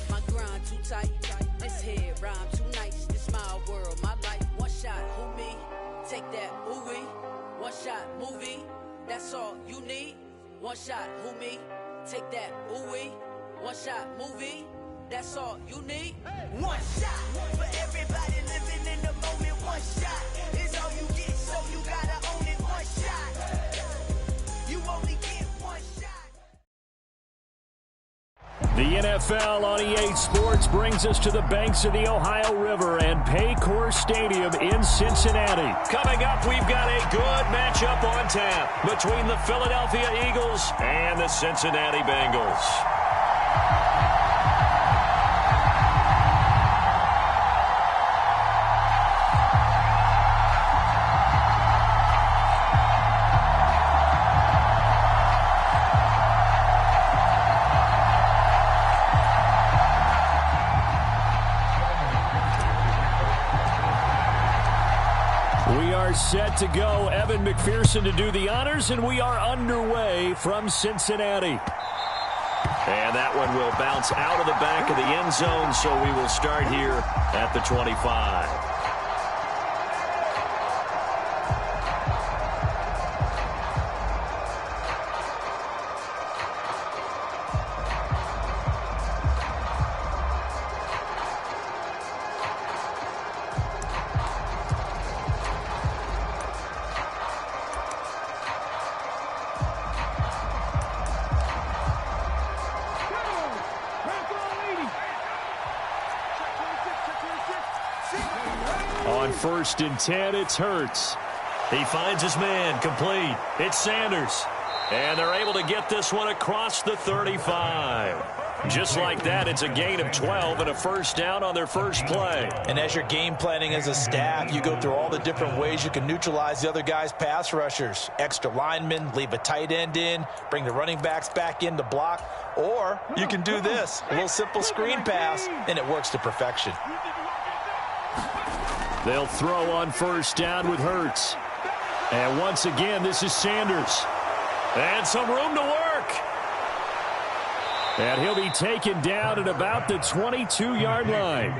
O: My grind too tight. This head rhyme too nice. This my world, my life. One shot, who me? Take that, ooh wee. One shot, movie. That's all you need. One shot, who me? Take that, ooh wee. One shot, movie. That's all you need.
I: One shot for everybody living in the moment. One shot is all you get, so you gotta own it. One shot. You only get one shot.
P: The NFL on EA Sports brings us to the banks of the Ohio River and Paycor Stadium in Cincinnati. Coming up, we've got a good matchup on tap between the Philadelphia Eagles and the Cincinnati Bengals. Set to go. Evan McPherson to do the honors, and we are underway from Cincinnati. And that one will bounce out of the back of the end zone, so we will start here at the 25. First and 10, it's Hurts. He finds his man, complete. It's Sanders. And they're able to get this one across the 35.
L: Just like that, it's a gain of 12 and a first down on their first play.
N: And as you're game planning as a staff, you go through all the different ways you can neutralize the other guy's pass rushers. Extra linemen, leave a tight end in, bring the running backs back in to block. Or you can do this, a little simple screen pass, and it works to perfection.
P: They'll throw on first down with Hurts. And once again, this is Sanders. And some room to work. And he'll be taken down at about the 22-yard line.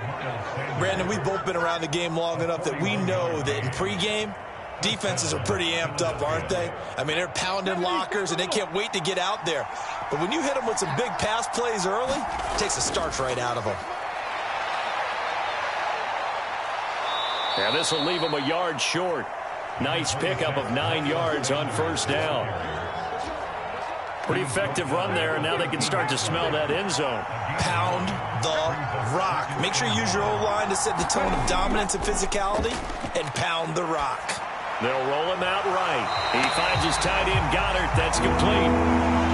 N: Brandon, we've both been around the game long enough that we know that in pregame, defenses are pretty amped up, aren't they? I mean, they're pounding lockers, and they can't wait to get out there. But when you hit them with some big pass plays early, it takes the starch right out of them.
P: And this will leave them a yard short. Nice pickup of 9 yards on first down. Pretty effective run there, and now they can start to smell that end zone.
N: Pound the rock. Make sure you use your O-line to set the tone of dominance and physicality, and pound the rock.
P: They'll roll him out right. He finds his tight end, Goddard. That's complete.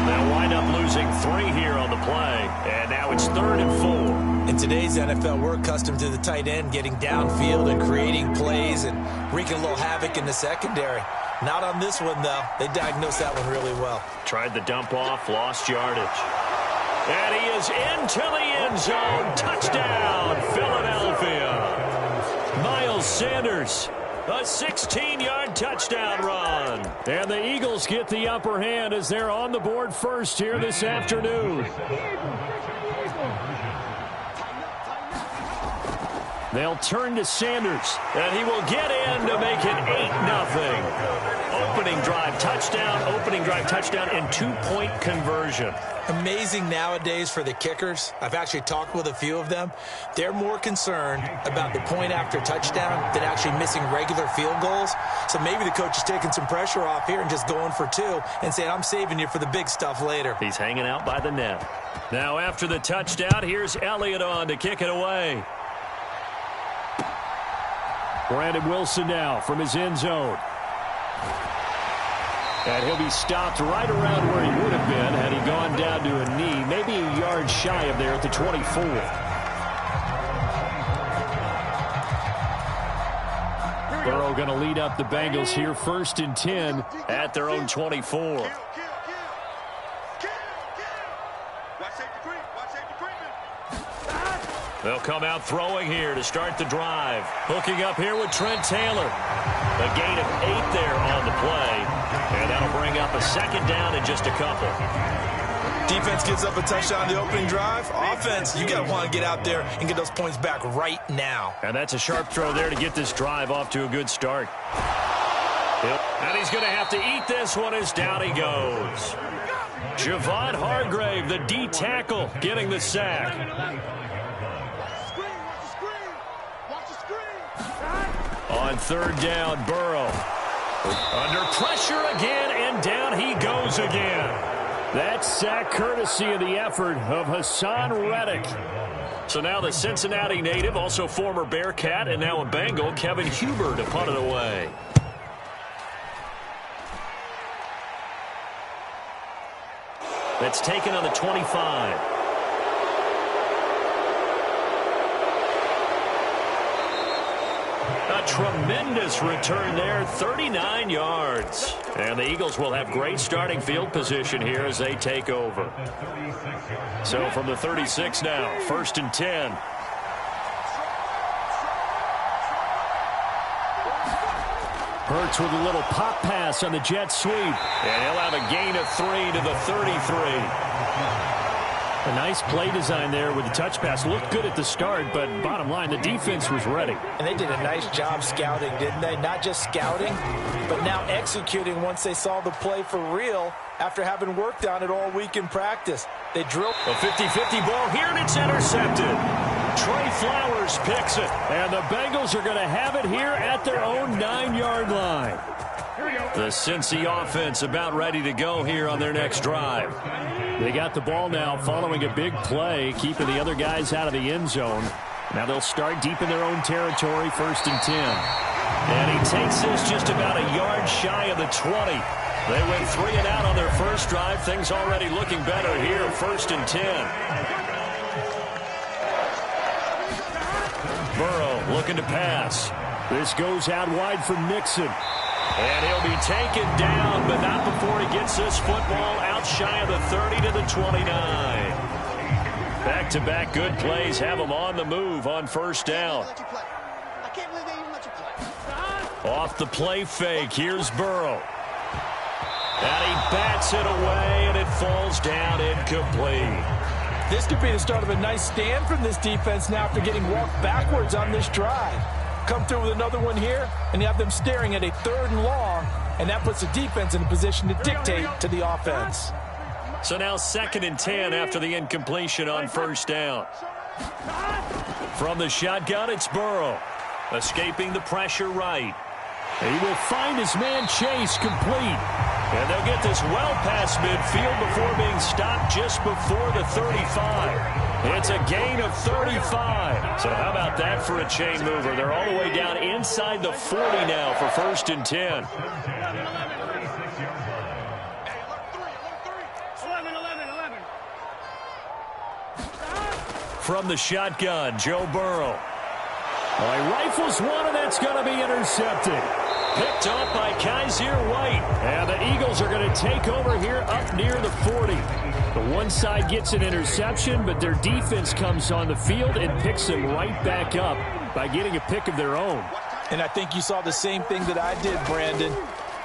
P: They'll wind up losing 3 here on the play, and now it's 3rd and 4.
N: In today's NFL, we're accustomed to the tight end getting downfield and creating plays and wreaking a little havoc in the secondary. Not on this one, though. They diagnosed that one really well.
P: Tried the dump off, lost yardage. And he is into the end zone. Touchdown, Philadelphia. Miles Sanders, a 16-yard touchdown run. And the Eagles get the upper hand as they're on the board first here this afternoon. They'll turn to Sanders, and he will get in to make it 8-0. Opening drive touchdown, and 2-point conversion.
N: Amazing nowadays for the kickers. I've actually talked with a few of them. They're more concerned about the point after touchdown than actually missing regular field goals. So maybe the coach is taking some pressure off here and just going for 2 and saying, I'm saving you for the big stuff later.
P: He's hanging out by the net. Now after the touchdown, here's Elliott on to kick it away. Brandon Wilson now from his end zone. And he'll be stopped right around where he would have been had he gone down to a knee, maybe a yard shy of there at the 24. Burrow going to lead up the Bengals here, 1st and 10 at their own 24. They'll come out throwing here to start the drive. Hooking up here with Trent Taylor. A gain of 8 there on the play. And that'll bring up a 2nd down in just a couple.
N: Defense gives up a touchdown the opening drive. Offense, you got to want to get out there and get those points back right now.
P: And that's a sharp throw there to get this drive off to a good start. And he's going to have to eat this one as down he goes. Javon Hargrave, the D tackle, getting the sack. On 3rd down, Burrow. Under pressure again, and down he goes again. That sack courtesy of the effort of Hassan Reddick. So now the Cincinnati native, also former Bearcat, and now a Bengal, Kevin Huber to punt it away. That's taken on the 25. A tremendous return there, 39 yards. And the Eagles will have great starting field position here as they take over. So from the 36 now, 1st and 10. Hurts with a little pop pass on the jet sweep. And he'll have a gain of 3 to the 33. A nice play design there with the touch pass. Looked good at the start, but bottom line, the defense was ready.
N: And they did a nice job scouting, didn't they? Not just scouting, but now executing once they saw the play for real after having worked on it all week in practice. They drilled.
P: A 50-50 ball here, and it's intercepted. Trey Flowers picks it, and the Bengals are going to have it here at their own 9-yard line. The Cincy offense about ready to go here on their next drive. They got the ball now following a big play, keeping the other guys out of the end zone. Now they'll start deep in their own territory, 1st and 10. And he takes this just about a yard shy of the 20.
L: They went 3 and out on their first drive. Things already looking better here. 1st and 10. Burrow looking to pass. This goes out wide for Mixon. And he'll be taken down, but not before he gets this football out shy of the 30 to the 29. Back-to-back good plays have him on the move on 1st down. Off the play fake, here's Burrow. And he bats it away, and it falls down incomplete.
N: This could be the start of a nice stand from this defense now after getting walked backwards on this drive. Come through with another one here, and you have them staring at a 3rd and long, and that puts the defense in a position to dictate to the offense.
L: So now 2nd and 10 after the incompletion on 1st down. From the shotgun, it's Burrow. Escaping the pressure right. He will find his man Chase complete. And they'll get this well past midfield before being stopped just before the 35. It's a gain of 35. So how about that for a chain mover? They're all the way down inside the 40 now for 1st and 10. From the shotgun, Joe Burrow. Well, he rifles one, and that's going to be intercepted. Picked off by Kaiser White. And the Eagles are going to take over here up near the 40. The one side gets an interception, but their defense comes on the field and picks them right back up by getting a pick of their own.
N: And I think you saw the same thing that I did, Brandon.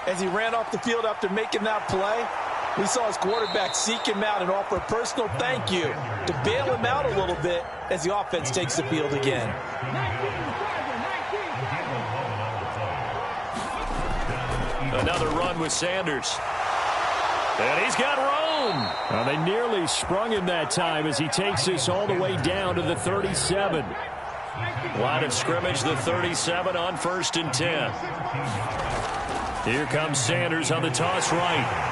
N: As he ran off the field after making that play, we saw his quarterback seek him out and offer a personal thank you to bail him out a little bit as the offense takes the field again.
L: Another run with Sanders. And he's got room.
P: Well, they nearly sprung him that time as he takes this all the way down to the 37.
L: Line of scrimmage, the 37 on 1st and 10. Here comes Sanders on the toss right.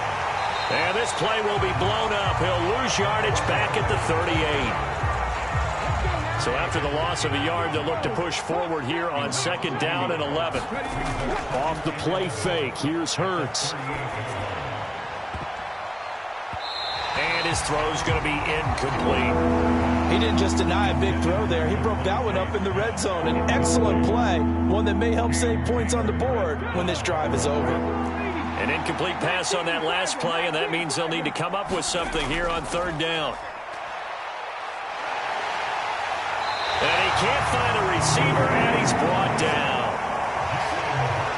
L: And this play will be blown up. He'll lose yardage back at the 38. So after the loss of a yard, they'll look to push forward here on 2nd down and 11.
P: Off the play fake, here's Hurts.
L: And his throw's going to be incomplete.
N: He didn't just deny a big throw there. He broke that one up in the red zone. An excellent play, one that may help save points on the board when this drive is over.
L: An incomplete pass on that last play, and that means they'll need to come up with something here on 3rd down. And he can't find a receiver, and he's brought down.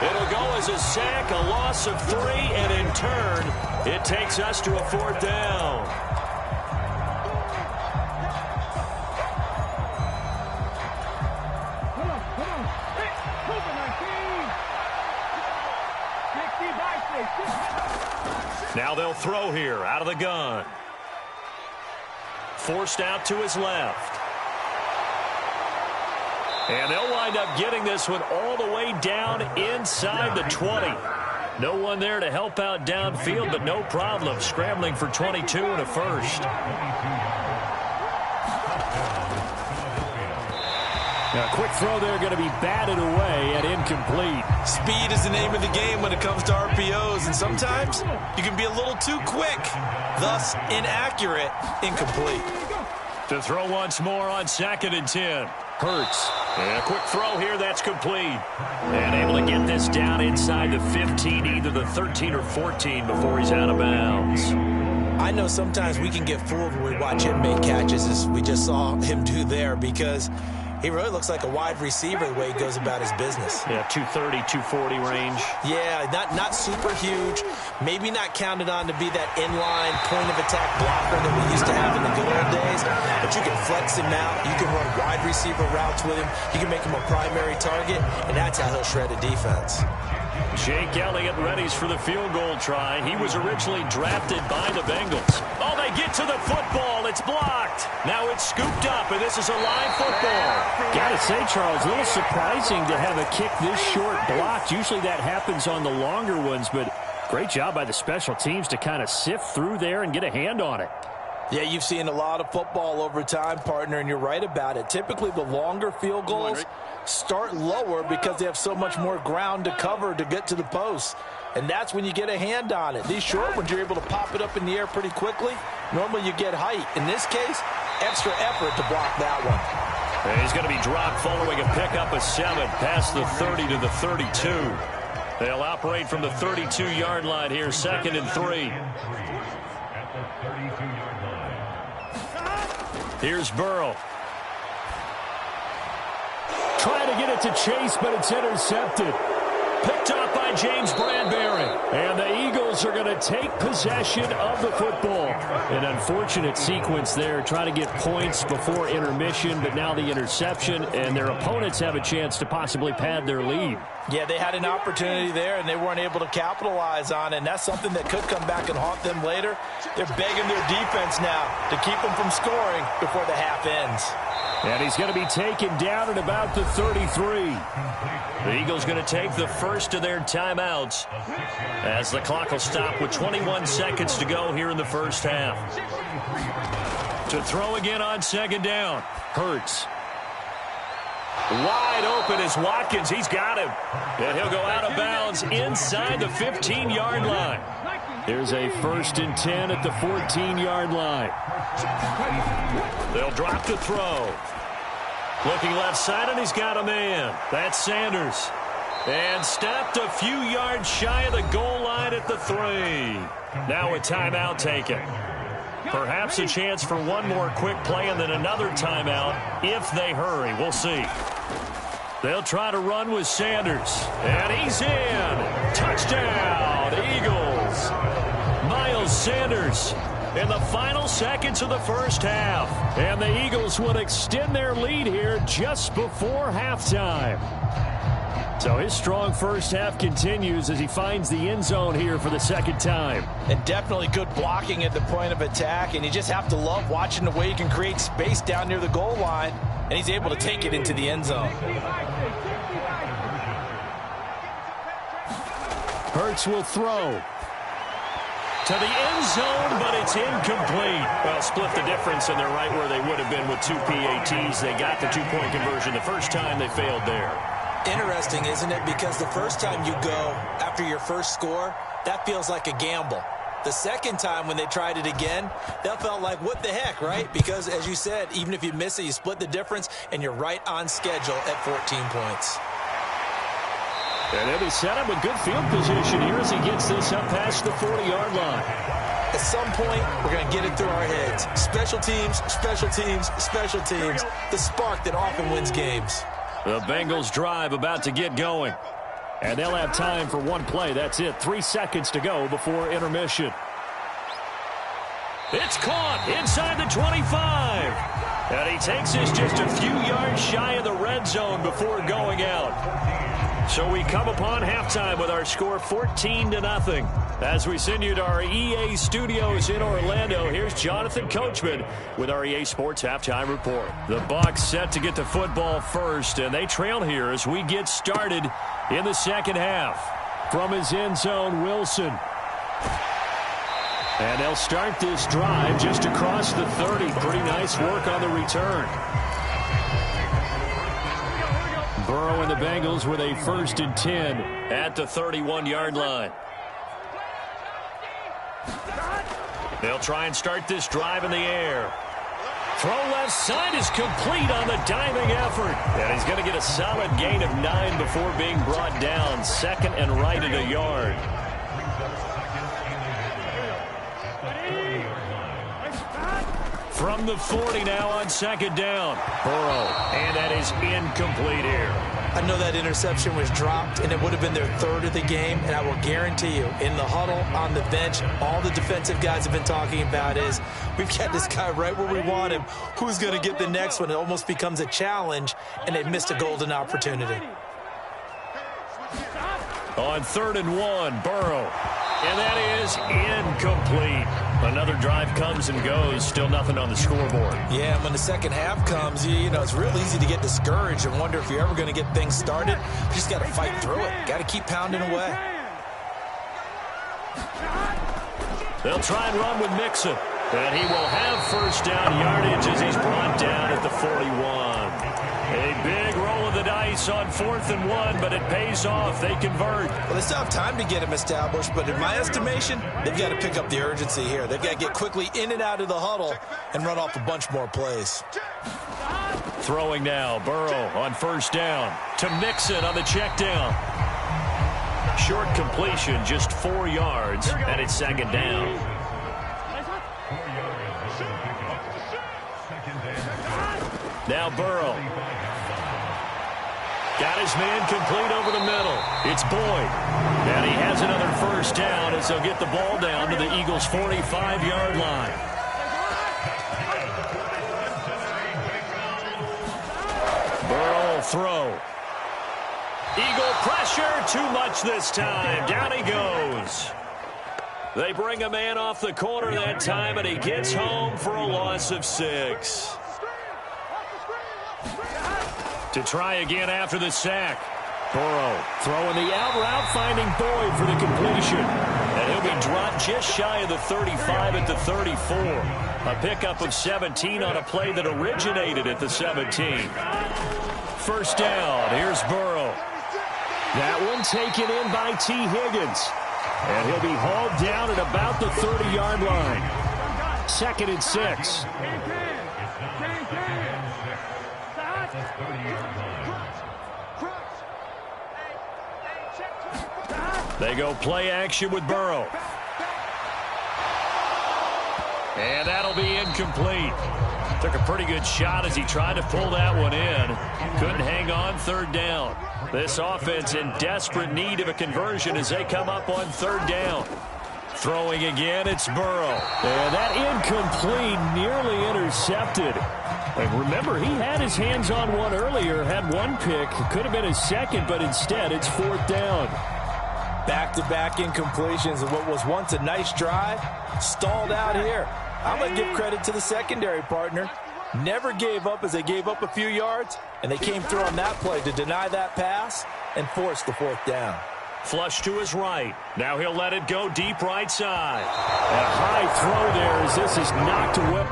L: It'll go as a sack, a loss of 3, and in turn, it takes us to a 4th down. Now they'll throw here out of the gun. Forced out to his left. And they'll wind up getting this one all the way down inside the 20. No one there to help out downfield, but no problem. Scrambling for 22 and a first.
P: Now, a quick throw there going to be batted away and incomplete.
N: Speed is the name of the game when it comes to RPOs, and sometimes you can be a little too quick, thus inaccurate, incomplete.
L: To throw once more on 2nd and 10. Hurts. And a quick throw here, that's complete. And able to get this down inside the 15, either the 13 or 14 before he's out of bounds.
N: I know sometimes we can get fooled when we watch him make catches, as we just saw him do there, because he really looks like a wide receiver the way he goes about his business.
L: Yeah, 230, 240 range.
N: Yeah, not super huge. Maybe not counted on to be that inline point-of-attack blocker that we used to have in the good old days. But you can flex him out. You can run wide receiver routes with him. You can make him a primary target, and that's how he'll shred a defense.
L: Jake Elliott readies for the field goal try. He was originally drafted by the Bengals. Oh, they get to the football. It's blocked. Now it's scooped up, and this is a live football.
P: Gotta say, Charles, a little surprising to have a kick this short blocked. Usually that happens on the longer ones, but great job by the special teams to kind of sift through there and get a hand on it.
N: Yeah, you've seen a lot of football over time, partner, and you're right about it. Typically, the longer field goals, start lower because they have so much more ground to cover to get to the post. And that's when you get a hand on it. These short ones, you're able to pop it up in the air pretty quickly. Normally you get height. In this case, extra effort to block that one.
L: And he's going to be dropped following a pickup of 7 past the 30 to the 32. They'll operate from the 32-yard line here, 2nd and 3. Here's Burrow.
P: Trying to get it to Chase, but it's intercepted. Picked up by James Bradbury. And the Eagles are going to take possession of the football. An unfortunate sequence there, trying to get points before intermission, but now the interception, and their opponents have a chance to possibly pad their lead.
N: Yeah, they had an opportunity there, and they weren't able to capitalize on it, and that's something that could come back and haunt them later. They're begging their defense now to keep them from scoring before the half ends.
P: And he's going to be taken down at about the 33.
L: The Eagles going to take the first of their timeouts as the clock will stop with 21 seconds to go here in the first half. To throw again on 2nd down. Hurts. Wide open is Watkins. He's got him. And he'll go out of bounds inside the 15-yard line.
P: There's a 1st and 10 at the 14-yard line.
L: They'll drop to throw. Looking left side, and he's got a man. That's Sanders. And stopped a few yards shy of the goal line at the 3. Now a timeout taken. Perhaps a chance for one more quick play and then another timeout if they hurry. We'll see. They'll try to run with Sanders. And he's in. Touchdown, Eagles. Miles Sanders in the final seconds of the first half.
P: And the Eagles would extend their lead here just before halftime. So his strong first half continues as he finds the end zone here for the 2nd time.
N: And definitely good blocking at the point of attack, and you just have to love watching the way he can create space down near the goal line, and he's able to take it into the end zone.
P: Hurts will throw.
L: To the end zone, but it's incomplete. Well, split the difference, and they're right where they would have been with 2 PATs. They got the 2-point conversion the first time. They failed there.
N: Interesting, isn't it? Because the first time you go after your first score, that feels like a gamble. The second time when they tried it again, that felt like, what the heck, right? Because, as you said, even if you miss it, you split the difference, and you're right on schedule at 14 points.
P: And they'll be set up with good field position here as he gets this up past the 40-yard line.
N: At some point, we're going to get it through our heads. Special teams, special teams, special teams. The spark that often wins games.
P: The Bengals drive about to get going. And they'll have time for one play. That's it. 3 seconds to go before intermission.
L: It's caught inside the 25. And he takes this just a few yards shy of the red zone before going out. So we come upon halftime with our score 14-0. As we send you to our EA studios in Orlando, here's Jonathan Coachman with our EA Sports Halftime Report. The Bucs set to get the football first, and they trail here as we get started in the second half.
P: From his end zone, Wilson. And they'll start this drive just across the 30. Pretty nice work on the return. Burrow and the Bengals with a 1st and 10
L: at the 31-yard line. They'll try and start this drive in the air. Throw left side is complete on the diving effort. And he's going to get a solid gain of 9 before being brought down. 2nd and right at a yard. From the 40 now on 2nd down. Burrow, and that is incomplete here.
N: I know that interception was dropped, and it would have been their 3rd of the game, and I will guarantee you, in the huddle, on the bench, all the defensive guys have been talking about is, we've got this guy right where we want him. Who's going to get the next one? It almost becomes a challenge, and they missed a golden opportunity.
L: On 3rd and 1, Burrow. And that is incomplete. Another drive comes and goes. Still nothing on the scoreboard.
N: Yeah, when the second half comes, you know, it's real easy to get discouraged and wonder if you're ever going to get things started. You just got to fight through it. Got to keep pounding away.
L: They'll try and run with Mixon. And he will have 1st down yardage as he's brought down at the 41. A big roll of the dice on 4th and 1, but it pays off. They convert.
N: Well, they still have time to get him established, but in my estimation, they've got to pick up the urgency here. They've got to get quickly in and out of the huddle and run off a bunch more plays.
L: Throwing now, Burrow on 1st down to Mixon on the check down. Short completion, just 4 yards, and it's 2nd down. Now Burrow. Got his man complete over the middle. It's Boyd. And he has another 1st down as they'll get the ball down to the Eagles' 45-yard line. Burrow will throw. Eagle pressure, too much this time. Down he goes. They bring a man off the corner that time, and he gets home for a loss of 6. To try again after the sack. Burrow throwing the out route, finding Boyd for the completion. And he'll be dropped just shy of the 35 at the 34. A pickup of 17 on a play that originated at the 17. 1st down. Here's Burrow. That one taken in by T. Higgins. And he'll be hauled down at about the 30-yard line. 2nd and 6. They go play action with Burrow. And that'll be incomplete. Took a pretty good shot as he tried to pull that one in. Couldn't hang on 3rd down. This offense in desperate need of a conversion as they come up on 3rd down. Throwing again, it's Burrow. And that incomplete, nearly intercepted. And remember, he had his hands on one earlier, had one pick. Could have been his 2nd, but instead it's 4th down.
N: Back-to-back incompletions of what was once a nice drive, stalled out here. I'm going to give credit to the secondary partner. Never gave up as they gave up a few yards, and they came through on that play to deny that pass and force the 4th down.
L: Flush to his right. Now he'll let it go deep right side. And a high throw there as this is knocked away.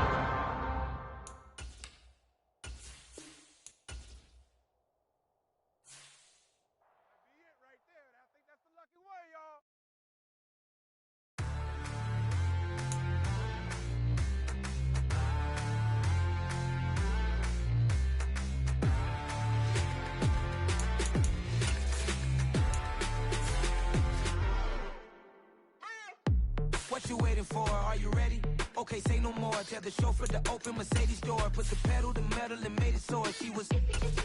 V: What you waiting for? Are you ready? Okay, say no more. Tell the chauffeur to open Mercedes door. Put the pedal to metal and made it soar. She was,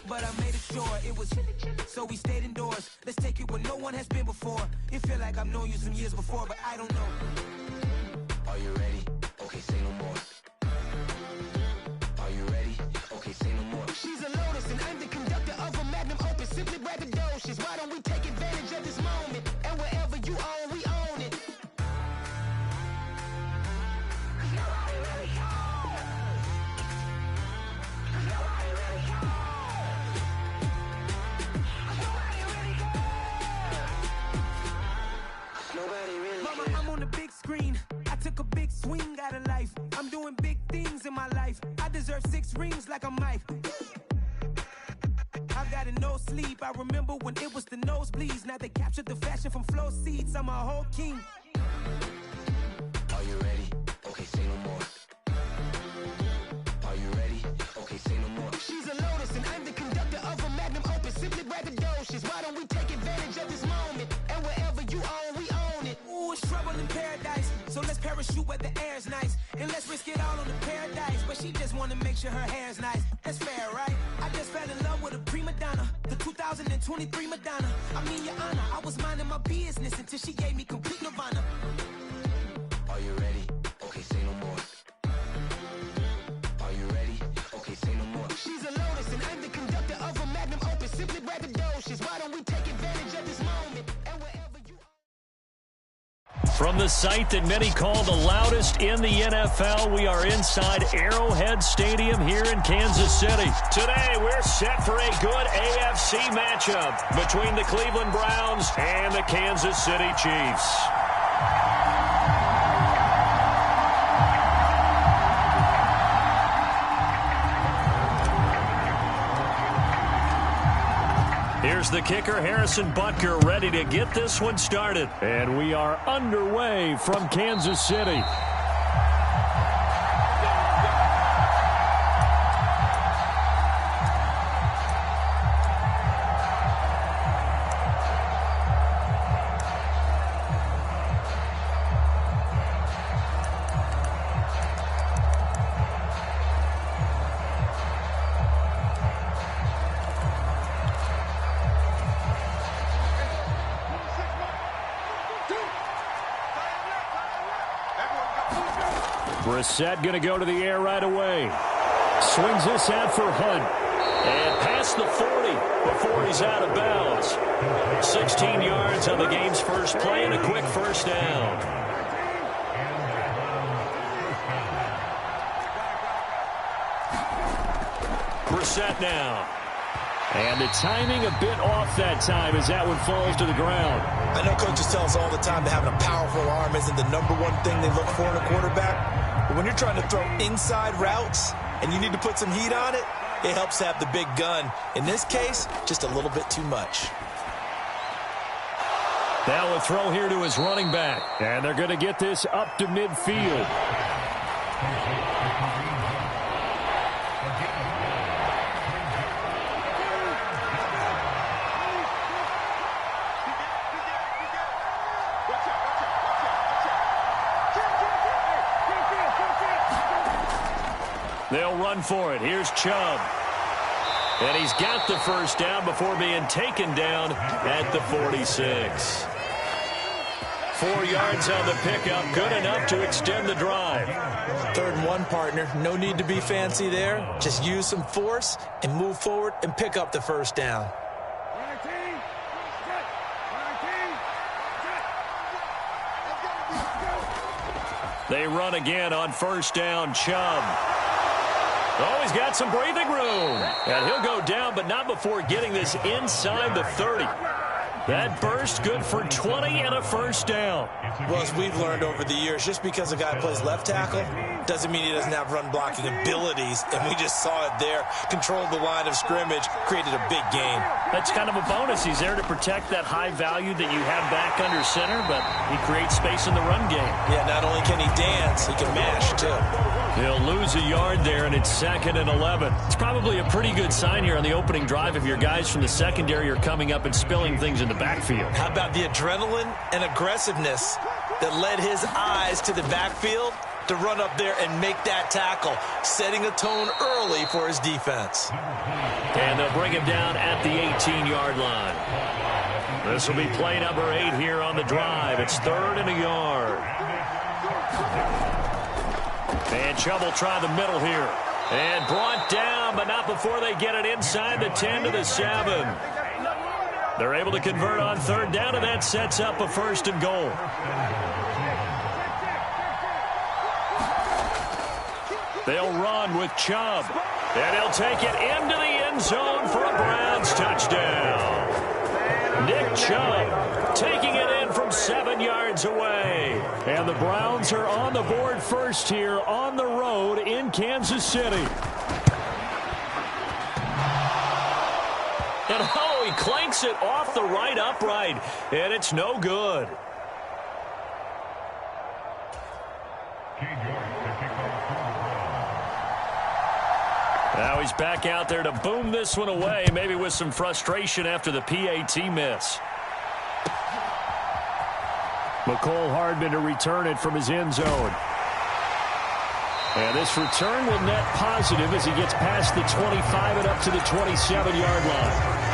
V: but I made it sure it was. So we stayed indoors. Let's take it where no one has been before. It feel like I've known you some years before, but I don't know. Are you ready? Okay, say no more. Are you ready? Okay, say no more. She's a Lotus and I'm the conductor of a Magnum Opus. Simply braggadocious. Why don't we take advantage of this moment? And wherever you own, we own it. Mama, I'm on the big screen. I took a big swing out of life. I'm doing big things in my life. I deserve 6 rings like I'm Mike. I've got no sleep. I remember when it was the nosebleeds. Now they captured the fashion from flow seats. I'm a whole king. Are you ready? Okay, say no more. Are you ready? Okay, say no more. She's a Lotus and I'm the conductor of a Magnum Opus. Simply braggadocious. Why don't we take advantage of this moment? And wherever you own, we own it. Ooh, it's trouble in paradise. So let's parachute where the air's nice. And let's risk it all on the paradise. But she just wanna make sure her hair's nice. That's fair, right? I just fell in love with a prima donna. The 2023 Madonna. I mean, your honor, I was minding my business until she gave me complete nirvana. Are you ready? Okay, say no more. Are you ready? Okay, say no more. She's a Lotus and I'm the conductor of a Magnum Opus. Simply braggadocious. Why don't we take advantage of this moment? And wherever you
L: From the site that many call the loudest in the NFL, we are inside Arrowhead Stadium here in Kansas City. Today, we're set for a good AFC matchup between the Cleveland Browns and the Kansas City Chiefs. Here's the kicker, Harrison Butker, ready to get this one started.
P: And we are underway from Kansas City. Brissett going to go to the air right away. Swings this out for Hunt.
L: And past the 40 before he's out of bounds. 16 yards on the game's first play and a quick first down. Brissett now.
P: And the timing a bit off that time as that one falls to the ground.
N: I know coaches tell us all the time that having a powerful arm isn't the number one thing they look for in a quarterback. But when you're trying to throw inside routes and you need to put some heat on it, it helps to have the big gun. In this case, just a little bit too much.
P: Now a throw here to his running back. And they're going to get this up to midfield.
L: They'll run for it. Here's Chubb. And he's got the first down before being taken down at the 46. 4 yards on the pickup, good enough to extend the drive.
N: 3rd and 1, partner. No need to be fancy there. Just use some force and move forward and pick up the first down.
L: They run again on first down. Chubb. Oh, he's got some breathing room. And he'll go down, but not before getting this inside the 30. That burst good for 20 and a first down.
N: Well, as we've learned over the years, just because a guy plays left tackle doesn't mean he doesn't have run blocking abilities. And we just saw it there. Controlled the line of scrimmage, created a big gain.
P: That's kind of a bonus. He's there to protect that high value that you have back under center, but he creates space in the run game.
N: Yeah, not only can he dance, he can mash, too.
L: He'll lose a yard there, and it's 2nd and 11.
P: It's probably a pretty good sign here on the opening drive if your guys from the secondary are coming up and spilling things in the backfield.
N: How about the adrenaline and aggressiveness that led his eyes to the backfield to run up there and make that tackle, setting a tone early for his defense.
L: And they'll bring him down at the 18-yard line. This will be play number 8 here on the drive. It's 3rd and a yard. And Chubb will try the middle here. And brought down, but not before they get it inside the 10 to the 7. They're able to convert on 3rd down, and that sets up a 1st and goal. They'll run with Chubb. And he'll take it into the end zone for a Browns touchdown. Nick Chubb taking it in from 7 yards away.
P: And the Browns are on the board first here on the road in Kansas City.
L: And oh, he clanks it off the right upright. And it's no good. Now he's back out there to boom this one away, maybe with some frustration after the PAT miss.
P: McCole Hardman to return it from his end zone. And this return will net positive as he gets past the 25 and up to the 27-yard line.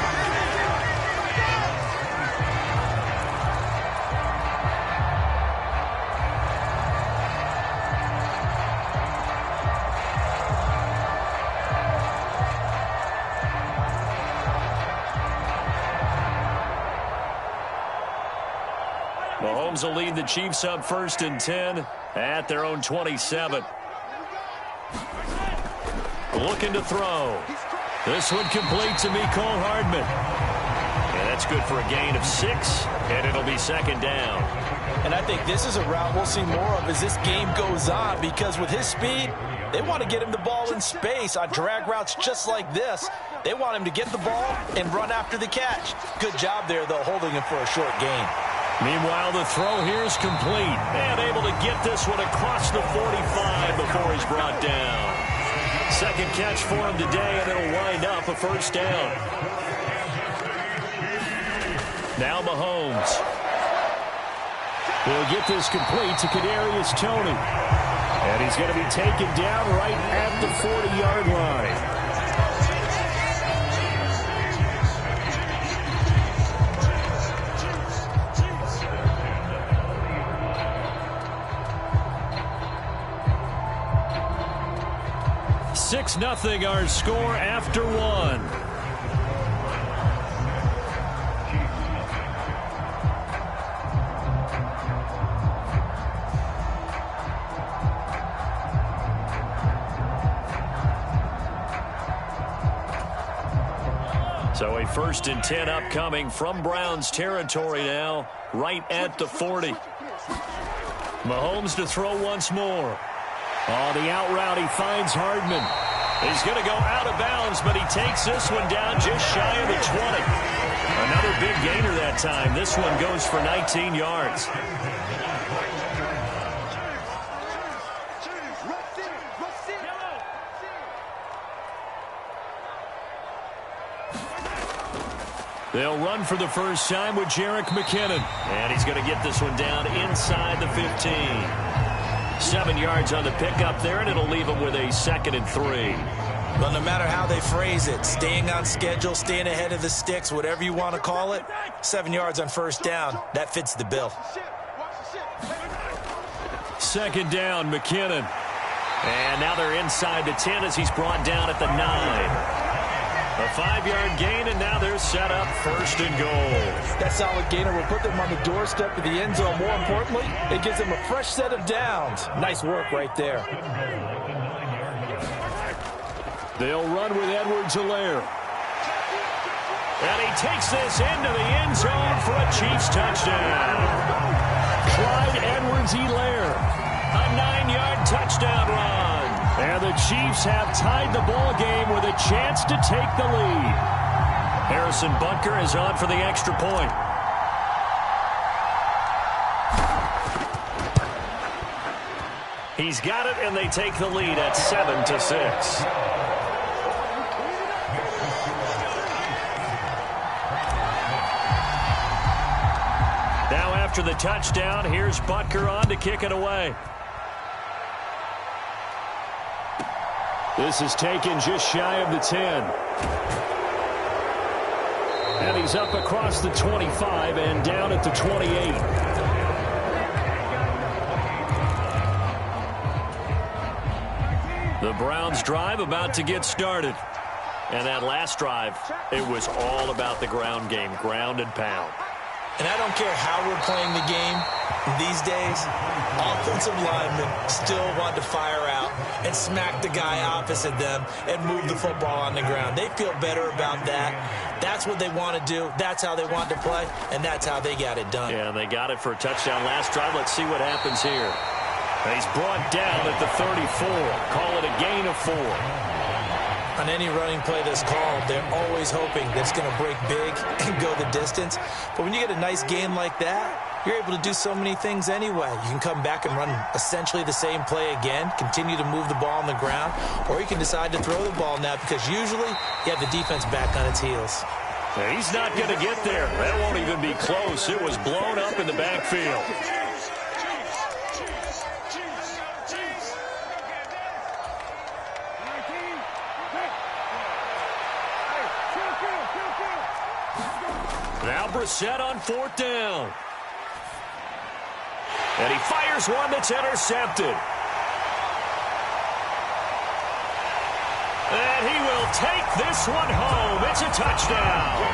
L: Mahomes will lead the Chiefs up 1st and 10 at their own 27. Looking to throw. This one complete to McCole Hardman. And that's good for a gain of 6, and it'll be 2nd down.
N: And I think this is a route we'll see more of as this game goes on, because with his speed, they want to get him the ball in space on drag routes just like this. They want him to get the ball and run after the catch. Good job there, though, holding him for a short gain.
P: Meanwhile, the throw here is complete. And able to get this one across the 45 before he's brought down. Second catch for him today, and it'll wind up a first down. Now Mahomes. He'll get this complete to Kadarius Toney. And he's going to be taken down right at the 40-yard line. Nothing our score after one. So a 1st and 10 upcoming from Browns territory now, right at the 40. Mahomes to throw once more. Oh, the out route, he finds Hardman. He's going to go out of bounds, but he takes this one down just shy of the 20. Another big gainer that time. This one goes for 19 yards. They'll run for the first time with Jerick McKinnon. And he's going to get this one down inside the 15. 7 yards on the pickup there, and it'll leave him with a 2nd and 3.
N: Well, no matter how they phrase it, staying on schedule, staying ahead of the sticks, whatever you want to call it, 7 yards on first down, that fits the bill.
P: 2nd down, McKinnon. And now they're inside the 10 as he's brought down at the 9. A 5-yard gain, and now they're set up 1st and goal.
N: That solid gainer will put them on the doorstep of the end zone. More importantly, it gives them a fresh set of downs. Nice work right there.
P: They'll run with Edwards-Helaire. And he takes this into the end zone for a Chiefs touchdown. Clyde Edwards-Helaire, a 9-yard touchdown run. And the Chiefs have tied the ball game with a chance to take the lead. Harrison Butker is on for the extra point. He's got it, and they take the lead at 7-6. Now after the touchdown, here's Butker on to kick it away. This is taken just shy of the 10. And he's up across the 25 and down at the 28. The Browns drive about to get started. And that last drive, it was all about the ground game, ground and pound.
N: And I don't care how we're playing the game these days, offensive linemen still want to fire out and smack the guy opposite them and move the football on the ground. They feel better about that. That's what they want to do. That's how they want to play, and that's how they got it done.
P: Yeah, they got it for a touchdown last drive. Let's see what happens here. He's brought down at the 34. Call it a gain of 4.
N: On any running play that's called, they're always hoping that it's going to break big and go the distance. But when you get a nice gain like that, you're able to do so many things anyway. You can come back and run essentially the same play again, continue to move the ball on the ground, or you can decide to throw the ball now because usually you have the defense back on its heels.
P: He's not going to get there. That won't even be close. It was blown up in the backfield. Now Brissett on 4th down. And he fires one that's intercepted. And he will take this one home. It's a touchdown.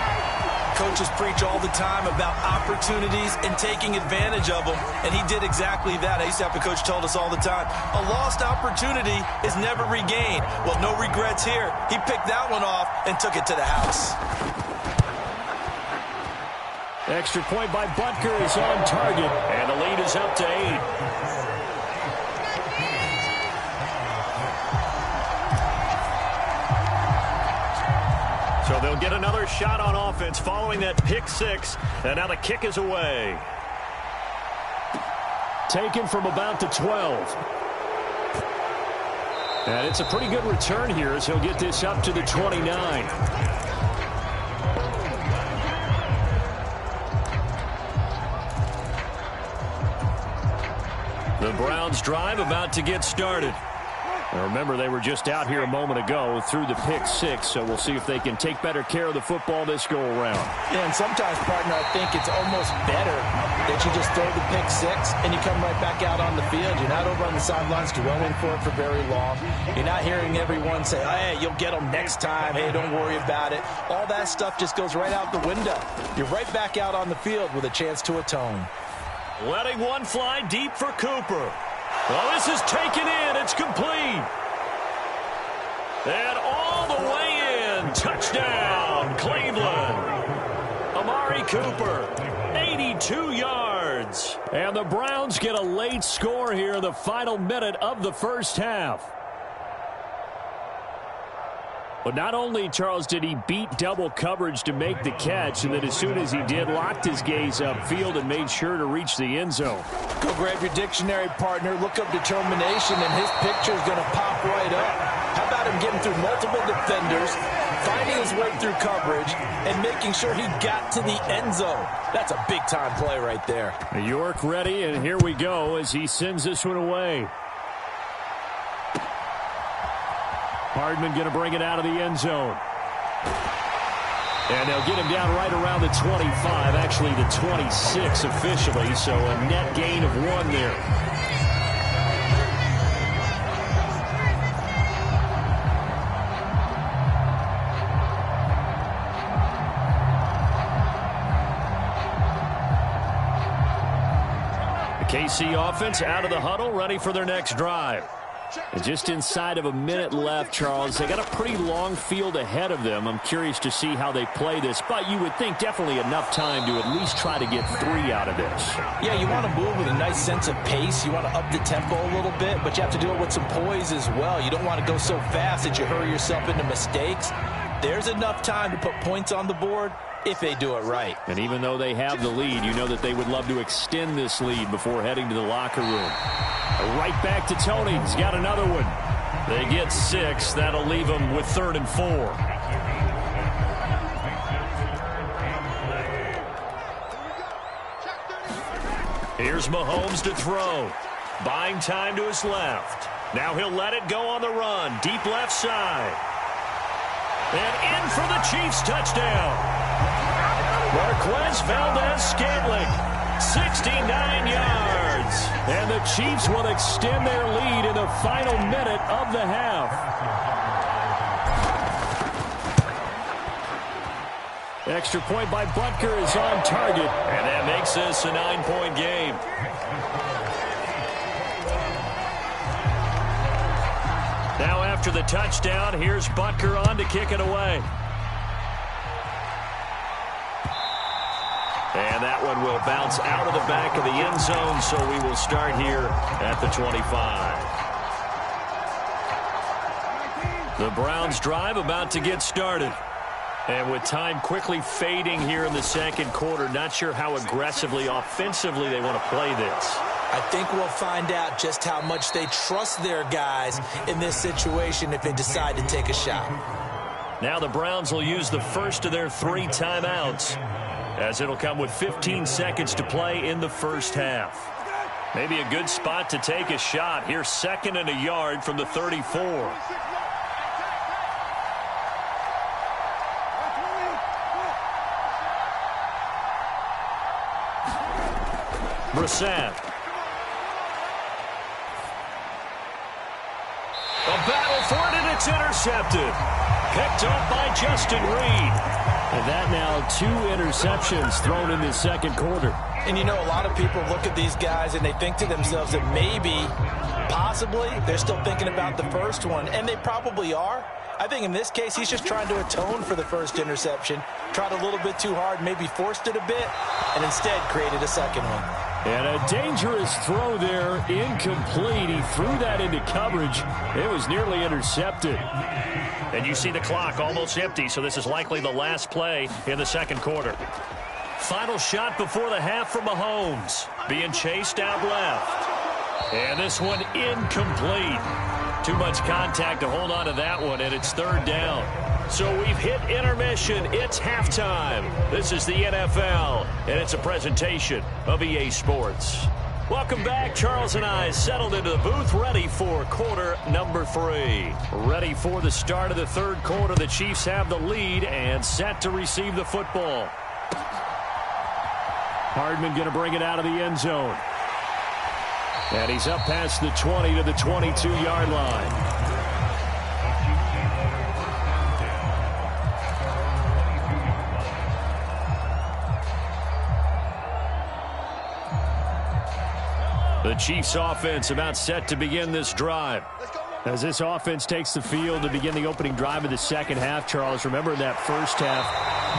N: Coaches preach all the time about opportunities and taking advantage of them, and he did exactly that. I used to have a coach told us all the time, a lost opportunity is never regained. Well, no regrets here. He picked that one off and took it to the house.
P: Extra point by Butker is on target, and the lead is up to 8.
L: get another shot on offense following that pick six, and now the kick is away.
P: Taken from about the 12. And it's a pretty good return here as he'll get this up to the 29. The Browns drive about to get started. Now remember, they were just out here a moment ago through the pick six, so we'll see if they can take better care of the football this go-around.
N: Yeah, and sometimes, partner, I think it's almost better that you just throw the pick six and you come right back out on the field. You're not over on the sidelines dwelling for it for very long. You're not hearing everyone say, hey, you'll get them next time. Hey, don't worry about it. All that stuff just goes right out the window. You're right back out on the field with a chance to atone.
L: Letting one fly deep for Cooper. Well, this is taken in. It's complete. And all the way in. Touchdown, Cleveland. Amari Cooper, 82 yards.
P: And the Browns get a late score here in the final minute of the first half. But not only, Charles, did he beat double coverage to make the catch, and then as soon as he did, locked his gaze upfield and made sure to reach the end zone.
N: Go grab your dictionary, partner. Look up determination, and his picture is going to pop right up. How about him getting through multiple defenders, finding his way through coverage, and making sure he got to the end zone? That's a big-time play right there.
P: York ready, and here we go as he sends this one away. Hardman going to bring it out of the end zone. And they'll get him down right around the 25, actually the 26 officially, so a net gain of 1 there. The KC offense out of the huddle, ready for their next drive. And just inside of a minute left, Charles. They got a pretty long field ahead of them. I'm curious to see how they play this, but you would think definitely enough time to at least try to get 3 out of this.
N: Yeah, you want to move with a nice sense of pace. You want to up the tempo a little bit, but you have to do it with some poise as well. You don't want to go so fast that you hurry yourself into mistakes. There's enough time to put points on the board if they do it right.
P: And even though they have the lead, you know that they would love to extend this lead before heading to the locker room. Right back to Tony. He's got another one. They get 6. That'll leave them with 3rd and 4. Here's Mahomes to throw. Buying time to his left. Now he'll let it go on the run. Deep left side. And in for the Chiefs touchdown. Marquez Valdez-Scantling. 69 yards. And the Chiefs will extend their lead in the final minute of the half. Extra point by Butker is on target.
L: And that makes this a 9-point game. Now after the touchdown, here's Butker on to kick it away. And that one will bounce out of the back of the end zone, so we will start here at the 25. The Browns drive about to get started. And with time quickly fading here in the second quarter, not sure how aggressively, offensively they want to play this.
N: I think we'll find out just how much they trust their guys in this situation if they decide to take a shot.
L: Now the Browns will use the first of their 3 timeouts, as it'll come with 15 seconds to play in the first half. Maybe a good spot to take a shot. Here's 2nd and a yard from the 34. Brissett. A battle for it, and it's intercepted. Picked up by Justin Reed.
P: And that now 2 interceptions thrown in the second quarter.
N: And you know, a lot of people look at these guys and they think to themselves that maybe, possibly, they're still thinking about the first one. And they probably are. I think in this case, he's just trying to atone for the first interception. Tried a little bit too hard, maybe forced it a bit, and instead created a second one.
P: And a dangerous throw there, incomplete. He threw that into coverage. It was nearly intercepted.
L: And you see the clock almost empty, so this is likely the last play in the second quarter. Final shot before the half from Mahomes. Being chased out left. And this one incomplete. Too much contact to hold on to that one, and it's third down. So we've hit intermission. It's halftime. This is the NFL, and it's a presentation of EA Sports. Welcome back. Charles and I settled into the booth, ready for quarter number 3. Ready for the start of the third quarter. The Chiefs have the lead and set to receive the football. Hardman going to bring it out of the end zone. And he's up past the 20 to the 22-yard line. The Chiefs offense about set to begin this drive. As this offense takes the field to begin the opening drive of the second half, Charles, remember that first half,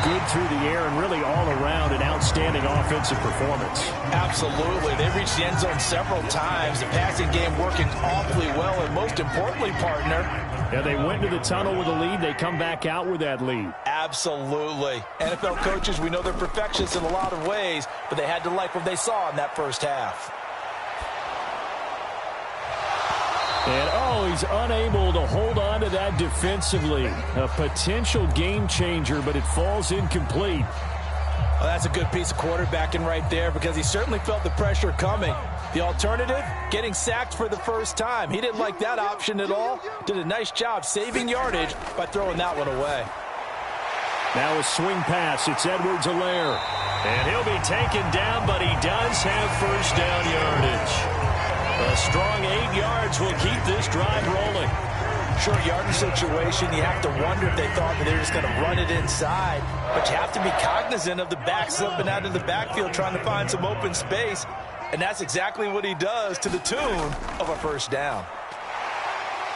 L: good through the air and really all around an outstanding offensive performance.
N: Absolutely. They reached the end zone several times. The passing game working awfully well, and most importantly, partner.
P: Yeah, they went to the tunnel with a lead. They come back out with that lead.
N: Absolutely. NFL coaches, we know they're perfectionists in a lot of ways, but they had to like what they saw in that first half.
P: And, he's unable to hold on to that defensively. A potential game changer, but it falls incomplete.
N: Well, that's a good piece of quarterbacking right there because he certainly felt the pressure coming. The alternative, getting sacked for the first time. He didn't like that option at all. Did a nice job saving yardage by throwing that one away.
P: Now a swing pass. It's Edwards-Helaire.
L: And he'll be taken down, but he does have first down yardage. A strong 8 yards will keep this drive rolling.
N: Short yardage situation, you have to wonder if they thought that they were just going to run it inside. But you have to be cognizant of the back slipping out of the backfield trying to find some open space. And that's exactly what he does to the tune of a first down.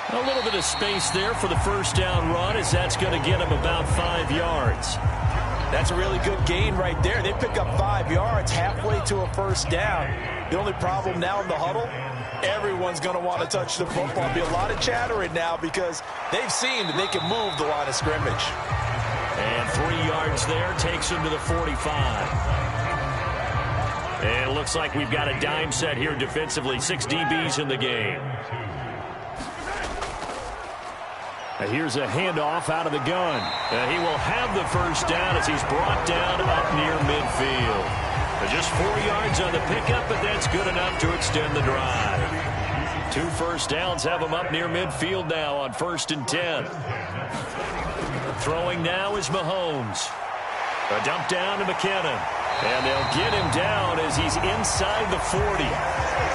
L: A little bit of space there for the first down run as that's going to get him about 5 yards.
N: That's a really good gain right there. They pick up 5 yards halfway to a first down. The only problem now in the huddle, everyone's going to want to touch the football. There'll be a lot of chattering now because they've seen that they can move the line of scrimmage.
L: And 3 yards there takes him to the 45. And it looks like we've got a dime set here defensively. 6 DBs in the game.
P: Here's a handoff out of the gun.
L: He will have the first down as he's brought down up near midfield. Just 4 yards on the pickup, but that's good enough to extend the drive. 2 first downs have him up near midfield now on 1st and 10. Throwing now is Mahomes. A dump down to McKinnon. And they'll get him down as he's inside the 40.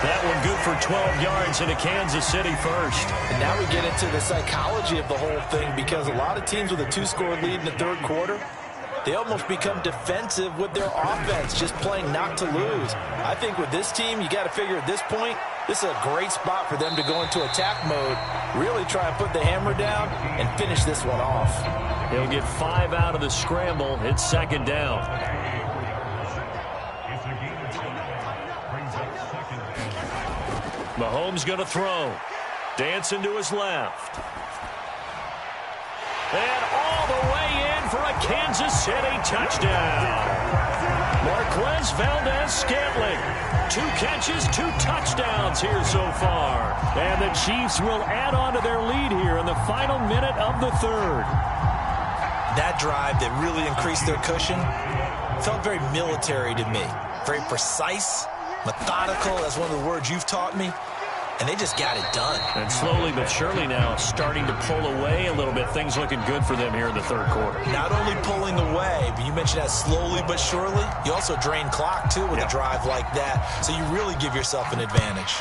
L: That one good for 12 yards into Kansas City first.
N: And now we get into the psychology of the whole thing because a lot of teams with a 2-score lead in the third quarter, they almost become defensive with their offense, just playing not to lose. I think with this team, you got to figure at this point, this is a great spot for them to go into attack mode, really try and put the hammer down and finish this one off.
L: He'll get 5 out of the scramble. It's second down. Mahomes going to throw. Dancing to his left. And all the way in for a Kansas City touchdown. Marquez Valdez-Scantling. 2 catches, 2 touchdowns here so far.
P: And the Chiefs will add on to their lead here in the final minute of the third.
N: That drive that really increased their cushion felt very military to me. Very precise, methodical, that's one of the words you've taught me. And they just got it done.
L: And slowly but surely now starting to pull away a little bit. Things looking good for them here in the third quarter.
N: Not only pulling away, but you mentioned that slowly but surely. You also drain clock, too, with a drive like that. So you really give yourself an advantage.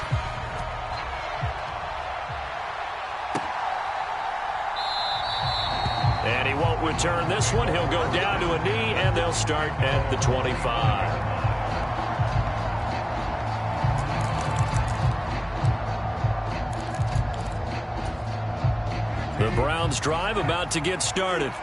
L: And he won't return this one. He'll go down to a knee, and they'll start at the 25. The Browns drive about to get started.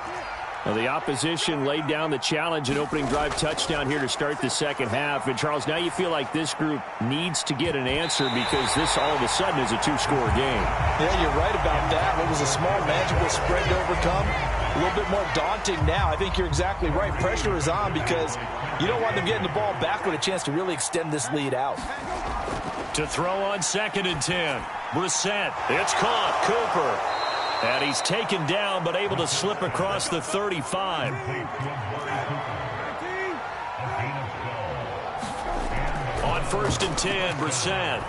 P: Well, the opposition laid down the challenge and opening drive touchdown here to start the second half. And, Charles, now you feel like this group needs to get an answer because this all of a sudden is a two-score game.
N: Yeah, you're right about that. What was a small, manageable spread to overcome, a little bit more daunting now. I think you're exactly right. Pressure is on because you don't want them getting the ball back with a chance to really extend this lead out.
L: To throw on 2nd and 10. Brissett. It's caught. Cooper. And he's taken down but able to slip across the 35. On 1st and 10, Brissett.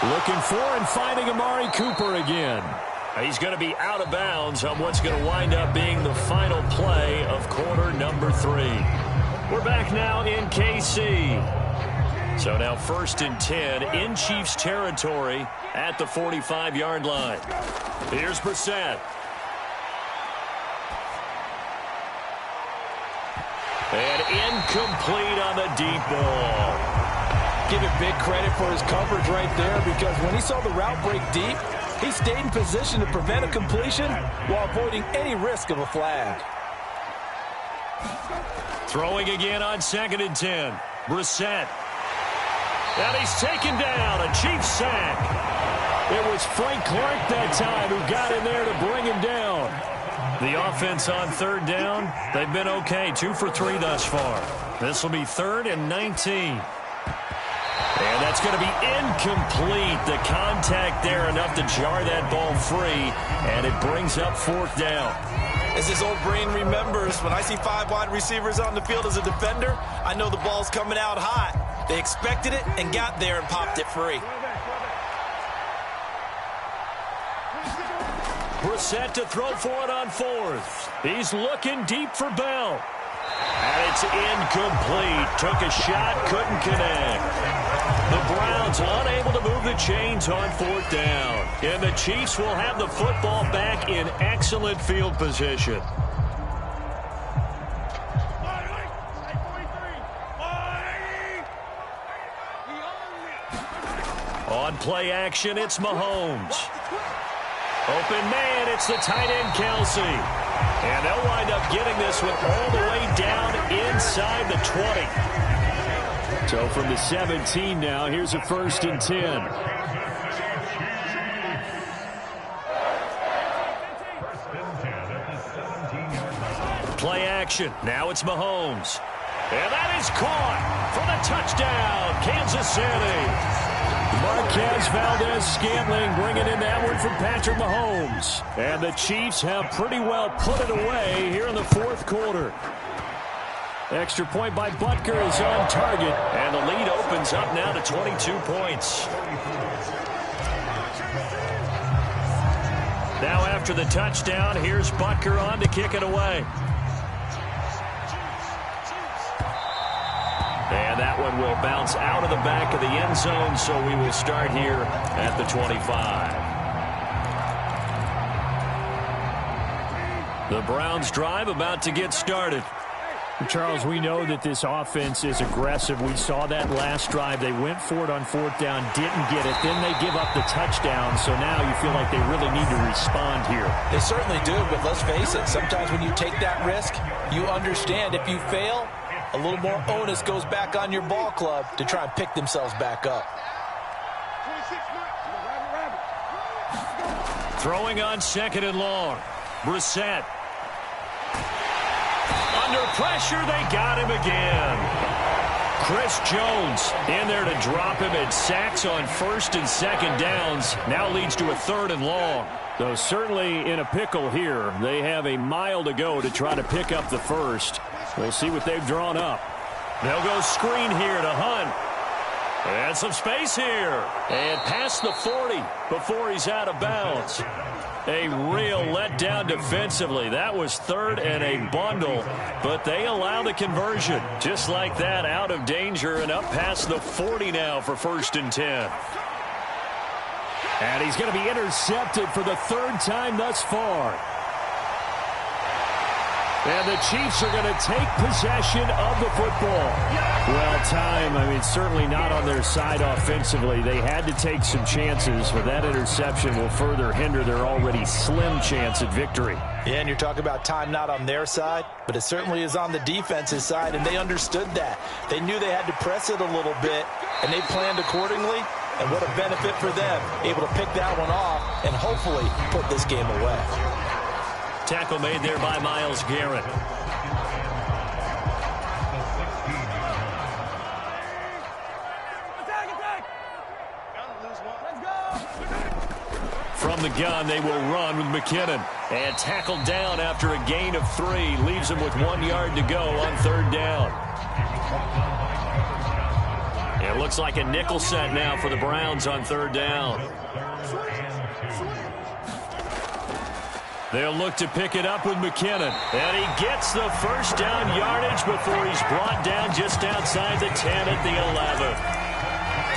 P: Looking for and finding Amari Cooper again.
L: He's going to be out of bounds on what's going to wind up being the final play of quarter number 3. We're back now in KC. So now 1st and 10 in Chiefs territory at the 45-yard line. Here's Brissett. And incomplete on the deep ball.
N: Give it big credit for his coverage right there because when he saw the route break deep, he stayed in position to prevent a completion while avoiding any risk of a flag.
L: Throwing again on 2nd and 10. Brissett. And he's taken down. A Chiefs sack.
P: It was Frank Clark that time who got in there to bring him down.
L: The offense on 3rd down, they've been okay. 2 for 3 thus far. This will be 3rd and 19. And that's going to be incomplete. The contact there enough to jar that ball free, and it brings up 4th down.
N: As his old brain remembers, when I see 5 wide receivers on the field as a defender, I know the ball's coming out hot. They expected it and got there and popped it free.
L: Brissett to throw for it on 4th. He's looking deep for Bell. And it's incomplete. Took a shot, couldn't connect. The Browns unable to move the chains on 4th down. And the Chiefs will have the football back in excellent field position. On play action, it's Mahomes. Open man, it's the tight end, Kelsey. And they'll wind up getting this one all the way down inside the 20.
P: So from the 17 now, here's a 1st and 10.
L: Play action. Now it's Mahomes. And that is caught for the touchdown, Kansas City.
P: Marquez Valdez-Scantling bringing in that one from Patrick Mahomes. And the Chiefs have pretty well put it away here in the 4th quarter. Extra point by Butker is on target.
L: And the lead opens up now to 22 points. Now after the touchdown, here's Butker on to kick it away. And that one will bounce out of the back of the end zone, so we will start here at the 25. The Browns drive about to get started.
P: Charles, we know that this offense is aggressive. We saw that last drive. They went for it on 4th down, didn't get it. Then they give up the touchdown, so now you feel like they really need to respond here.
N: They certainly do, but let's face it. Sometimes when you take that risk, you understand if you fail, a little more onus goes back on your ball club to try and pick themselves back up.
L: Throwing on 2nd and long. Brissett. Under pressure, they got him again. Chris Jones in there to drop him, and sacks on 1st and 2nd downs. Now leads to a 3rd and long.
P: So certainly in a pickle here. They have a mile to go to try to pick up the 1st. We'll see what they've drawn up.
L: They'll go screen here to Hunt. And some space here. And past the 40 before he's out of bounds. A real letdown defensively. That was 3rd and a bundle, but they allow the conversion. Just like that, out of danger and up past the 40 now for 1st and 10.
P: And he's going to be intercepted for the 3rd time thus far. And the Chiefs are going to take possession of the football. Well, time, certainly not on their side offensively. They had to take some chances, but that interception will further hinder their already slim chance at victory.
N: Yeah, and you're talking about time not on their side, but it certainly is on the defense's side, and they understood that. They knew they had to press it a little bit, and they planned accordingly, and what a benefit for them, able to pick that one off and hopefully put this game away.
P: Tackle made there by Myles Garrett. From the gun, they will run with McKinnon. And tackled down after a gain of 3. Leaves him with 1 yard to go on 3rd down. It looks like a nickel set now for the Browns on 3rd down. They'll look to pick it up with McKinnon. And he gets the first down yardage before he's brought down just outside the 10 at the 11.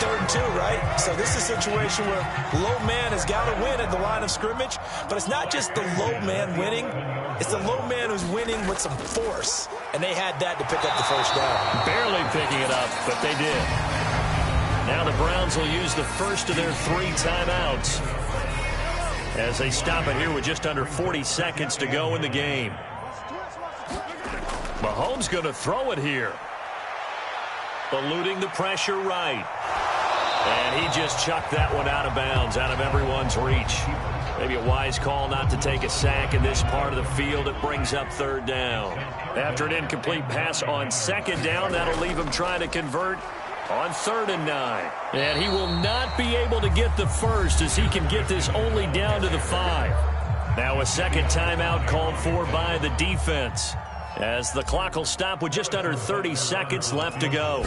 N: 3rd and 2, right? So this is a situation where low man has got to win at the line of scrimmage, but it's not just the low man winning. It's the low man who's winning with some force, and they had that to pick up the first down.
P: Barely picking it up, but they did. Now the Browns will use the first of their 3 timeouts as they stop it here with just under 40 seconds to go in the game. Mahomes going to throw it here. Eluding the pressure right. And he just chucked that one out of bounds, out of everyone's reach. Maybe a wise call not to take a sack in this part of the field. It brings up 3rd down. After an incomplete pass on 2nd down, that'll leave him trying to convert on 3rd and 9. And he will not be able to get the first as he can get this only down to the 5. Now a second timeout called for by the defense, as the clock will stop with just under 30 seconds left to go.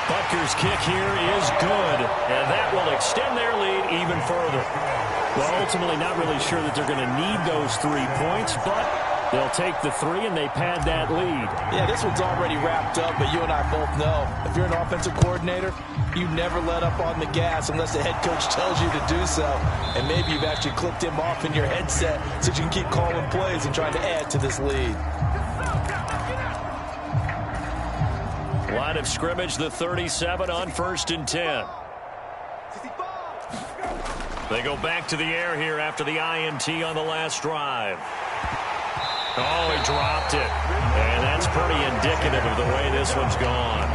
P: Butker's kick here is good, and that will extend their lead even further. Well, ultimately not really sure that they're going to need those 3 points, but they'll take the 3 and they pad that lead.
N: Yeah, this one's already wrapped up, but you and I both know if you're an offensive coordinator, you never let up on the gas unless the head coach tells you to do so. And maybe you've actually clicked him off in your headset so you can keep calling plays and trying to add to this lead.
P: Line of scrimmage, the 37 on 1st and 10. They go back to the air here after the INT on the last drive. Oh, he dropped it. And that's pretty indicative of the way this one's gone.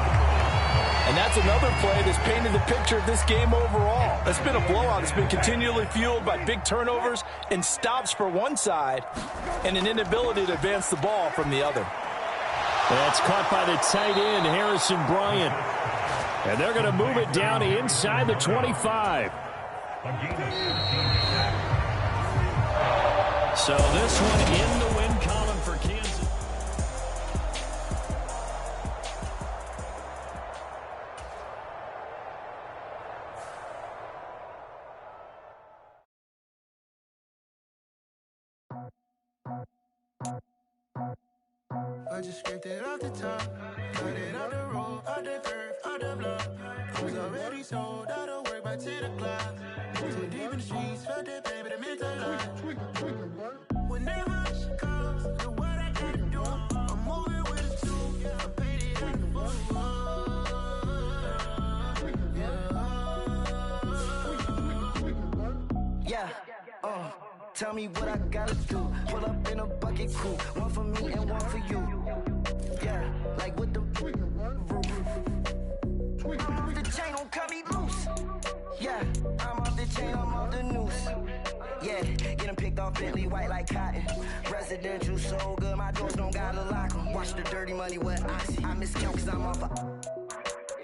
N: And that's another play that's painted the picture of this game overall. It's been a blowout. It's been continually fueled by big turnovers and stops for one side and an inability to advance the ball from the other.
P: That's caught by the tight end, Harrison Bryant. And they're going to move it down inside the 25. So this one in the win column for Kansas.
S: I just scraped it off the top, cut it off the road, off the curve, off the block. I was already sold out of work by 10 o'clock. Too deep in the streets, felt that pain, but it meant a lot. Whenever she calls, know what I gotta do. I'm moving with a 2, I paid it at the
I: tell me what I gotta do. Pull up in a bucket crew, one for me and one for you. Yeah, like with the roof. I'm off the chain, don't cut me loose. Yeah, I'm off the chain, I'm off the noose. Yeah, getting picked off Bentley white like cotton. Residential so good, my doors don't gotta lock 'em. Watch the dirty money with Oxy. I miscount cause I'm off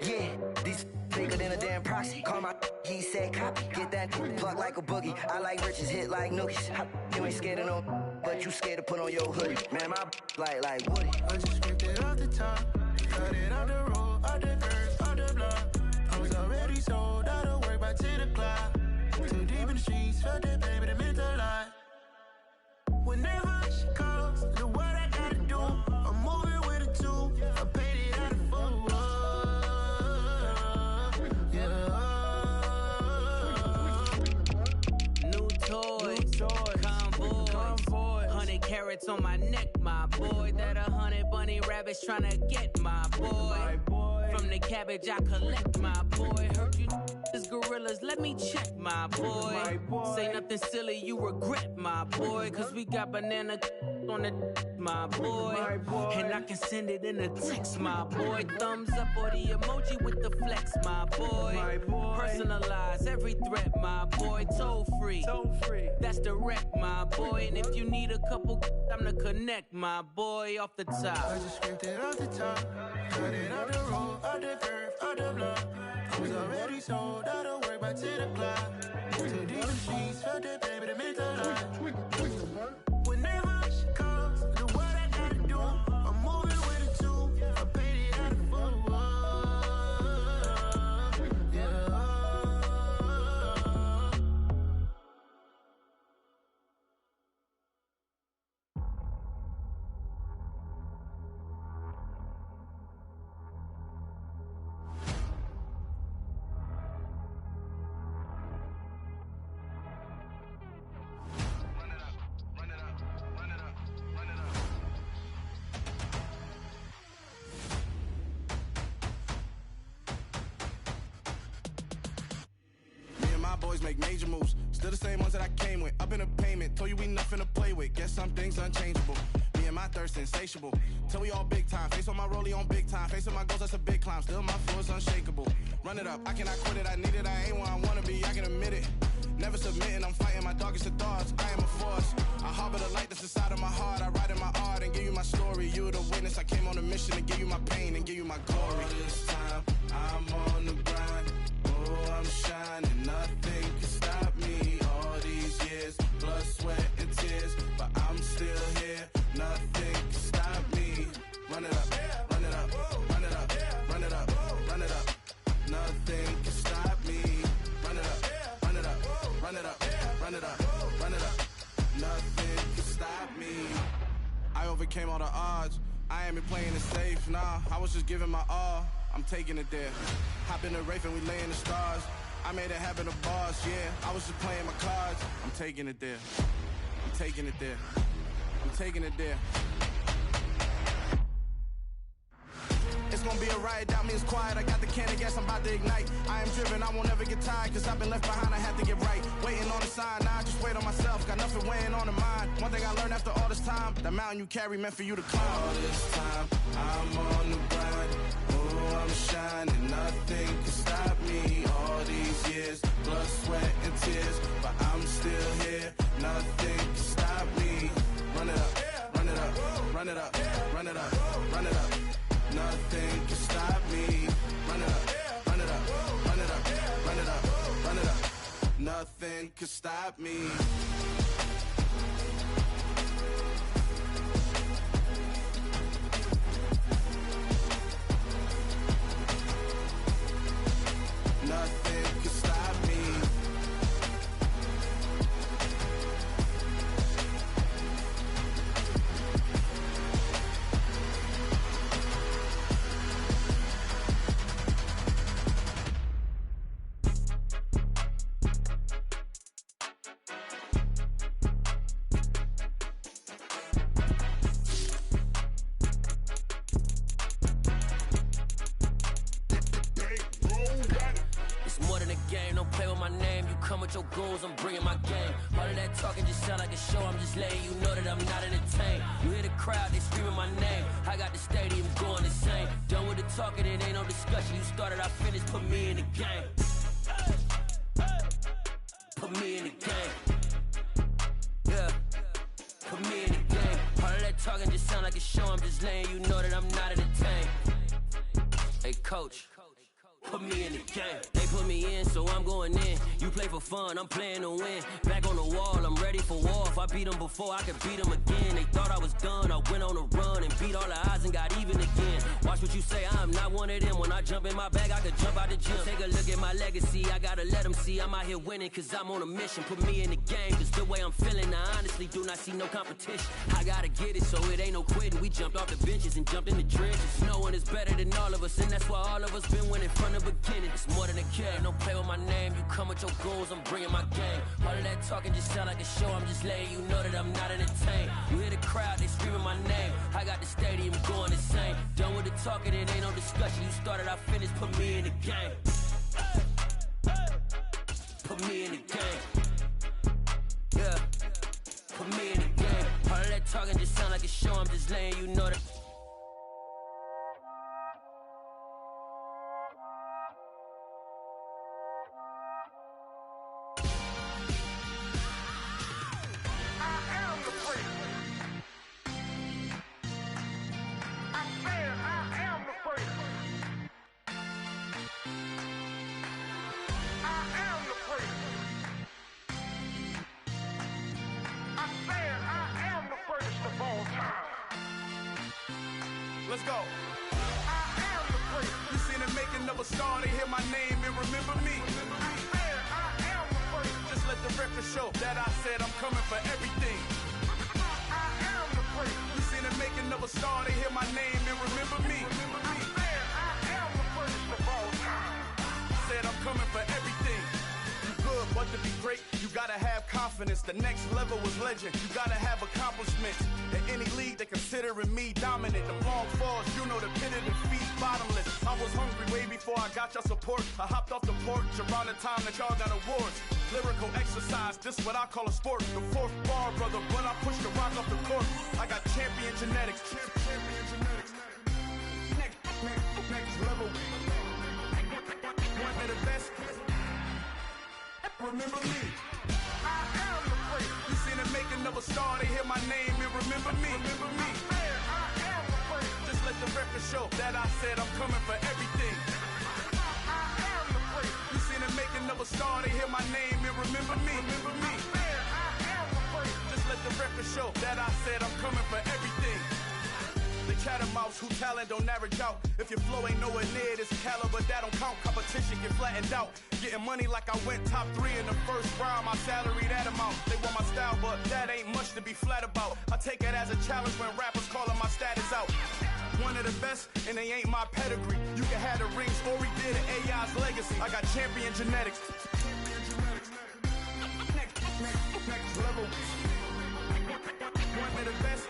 I: yeah, these bigger than a damn proxy. Call my he said copy. Get that plug like a boogie. I like riches, hit like nookies. You ain't scared of no, but you scared to put on your hoodie. Man, my like Woody.
S: I just scraped it off the top, cut it off the road, off the curve, off the block. I was already sold out of work by 10 o'clock. Too deep in the streets, felt that pain, but it meant a lot. Whenever she calls, know what I gotta do. I'm moving with a 2, I paid it out of full.
E: New toy, convoy, carrots on my neck, my boy. That 100 bunny rabbits tryna get my boy. From the cabbage I collect, my boy. Heard you is gorillas, let me check, my boy. Say nothing silly, you regret, my boy. Cause we got banana on the my boy. And I can send it in a text, my boy. Thumbs up or the emoji with the flex, my boy. Personalize every threat, my boy. Toll free. That's direct, my boy. And if you need a couple, I'm to connect, my boy, off the top.
S: I just scraped it off the top. Cut it out the road, out the curve, out the block. I was already sold out of work by 10 o'clock. Too deep in the streets, felt that baby to make a lot. Whenever she calls, know what I gotta do. I'm moving with a two. I paid it out of full.
G: Boys make major moves, still the same ones that I came with. Up in a payment, told you we nothing to play with. Guess some things unchangeable. Me and my thirst insatiable. Till we all big time. Face on my rollie on big time. Facing my goals, that's a big climb. Still my floor is unshakable. Run it up, I cannot quit it. I need it, I ain't where I wanna be. I can admit it. Never submitting, I'm fighting my darkest of thoughts. I am a force. I harbor the light that's inside of my heart. I write in my art and give you my story. You the witness. I came on a mission to give you my pain and give you my glory. All this time, I'm on the grind. Oh, I'm shining. Nothing can stop me. All these years, blood, sweat, and tears. But I'm still here. Nothing can stop me. Run it up, run it up, run it up, run it up, run it up. Nothing can stop me. Run it up, run it up, run it up, run it up, run it up. Nothing can stop me. I overcame all the odds. I ain't been playing it safe, nah. I was just giving my all. I'm taking it there. Hop in the Wraith and we lay in the stars. I made it happen to bars, yeah. I was just playing my cards. I'm taking it there. I'm taking it there. I'm taking it there. It's gonna be a riot, doubt me it's quiet. I got the can of gas, I'm about to ignite. I am driven, I won't ever get tired. Cause I've been left behind, I had to get right. Waiting on the sign, now I just wait on myself. Got nothing weighing on the mind. One thing I learned after all this time, the mountain you carry meant for you to climb. All this time, I'm on the grind. Oh, I'm shining, nothing can stop me. All these years, blood, sweat, and tears. But I'm still here, nothing can stop me. Run it up, run it up, run it up, run it up, run it up. Nothing can stop me. Run it up, run it up, run it up, run it up, run it up. Nothing can stop me. Nothing can stop me.
C: Your goals, I'm bringing my game. All of that talking just sound like a show. I'm just letting you know that I'm not entertained. You hear the crowd, they screaming my name. I got the stadium going insane. Done with the talking, it ain't no discussion. You started, I finished, put me in the game. Put me in the game. Yeah, put me in the game. All of that talking just sound like a show. I'm just letting you know that I'm not entertained. Hey, coach. Put me in the game. They put me in, so I'm going in. You play for fun, I'm playing to win. Back on the wall, I'm ready for war. If I beat them before, I could beat them again. They thought I was done, I went on a run and beat all the odds and got even again. Watch what you say, I'm not one of them. When I jump in my bag, I could jump out the gym. Take a look at my legacy, I gotta let them see I'm out here winning, cause I'm on a mission. Put me in the game, cause the way I'm feeling, I honestly do not see no competition. I gotta get it, so it ain't no quitting. We jumped off the benches and jumped in the trenches. No one is better than all of us, and that's why all of us been winning from the beginning. It's more than a game, don't play with my name. You come with your goons, I'm bringing my gang. All of that talking just sound like a show. I'm just letting you know that I'm not entertained. You hear the crowd, they screaming my name. I got the stadium going insane. Done with the talking, it ain't no discussion. You started, I finished, put me in the game. Put me in the game. Yeah. Put me in the game. All of that talking just sound like a show. I'm just letting you know that.
G: Let's go. You seen the making of a star, they hear my name and remember me. Just let the record show that I said I'm coming for everything. You seen the making of a star, they hear my name and remember me. Said I'm coming for everything. You good, but to be great, you gotta have confidence. The next level was legend. You gotta have accomplishments. In any league, they considering me dominant. The long falls, you know the pit of defeat, bottomless. I was hungry way before I got your support. I hopped off the porch around the time that y'all got awards. Lyrical exercise, this what I call a sport. The fourth bar, brother, when I push the rock off the court. I got champion genetics. Next level. One of the best. Remember me. I am the place. You seen the making of a star, they hear my name and remember me. Remember me. I am the place. Just let the record show that I said I'm coming for everything. I am the place. You seen the making of a star, they hear my name and remember me. Remember me. I am the place. Just let the record show that I said I'm coming for everything. The catamounts who talent don't average out. If your flow ain't nowhere near this caliber, that don't count. Competition get flattened out. Getting money like I went top 3 in the first round. My salary that amount. They want my style, but that ain't much to be flat about. I take it as a challenge when rappers calling my status out. One of the best, and they ain't my pedigree. You can have the rings, or we did it, AI's legacy. I got champion genetics. Next level. One of the best.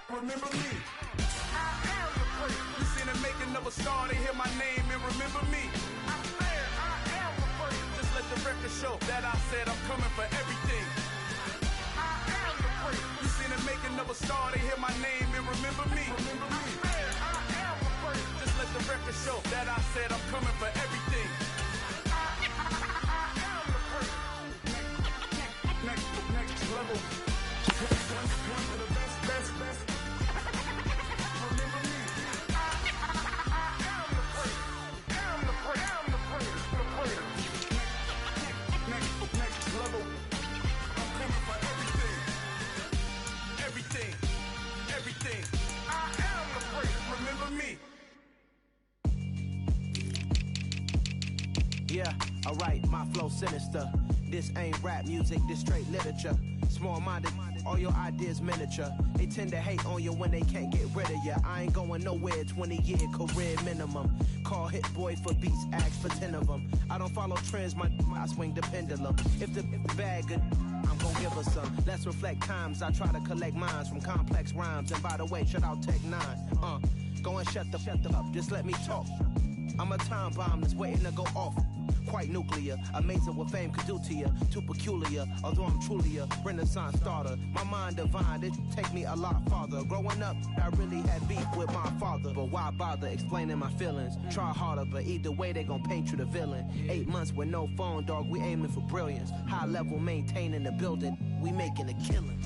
G: Remember me. I am the place. You seen the making of a star, they hear my name and remember me. I am the place. Just let the record show that I said I'm coming for everything. I am the place. You seen the making of a star, they hear my name and remember me. Remember me. I am the place. Just let the record show that I said I'm coming for everything. I am the place. Next level. One of the best. Everything. I am the place. Remember me.
R: Yeah, alright, my flow sinister. This ain't rap music, this straight literature. Small-minded, all your ideas miniature. They tend to hate on you when they can't get rid of you. I ain't going nowhere, 20-year career minimum. Call Hit Boy for beats, ask for 10 of them. I don't follow trends, I swing the pendulum. If the bag good, I'm gon' give her some. Let's reflect times, I try to collect minds from complex rhymes. And by the way, shout out Tech 9. Go and shut the up, just let me talk. I'm a time bomb that's waiting to go off. Quite nuclear, amazing what fame could do to you. Too peculiar, although I'm truly a renaissance starter. My mind divine, it take me a lot farther. Growing up, I really had beef with my father. But why bother explaining my feelings? Try harder, but either way they gon' paint you the villain. 8 months with no phone, dog, we aiming for brilliance. High level maintaining the building, we making a killing.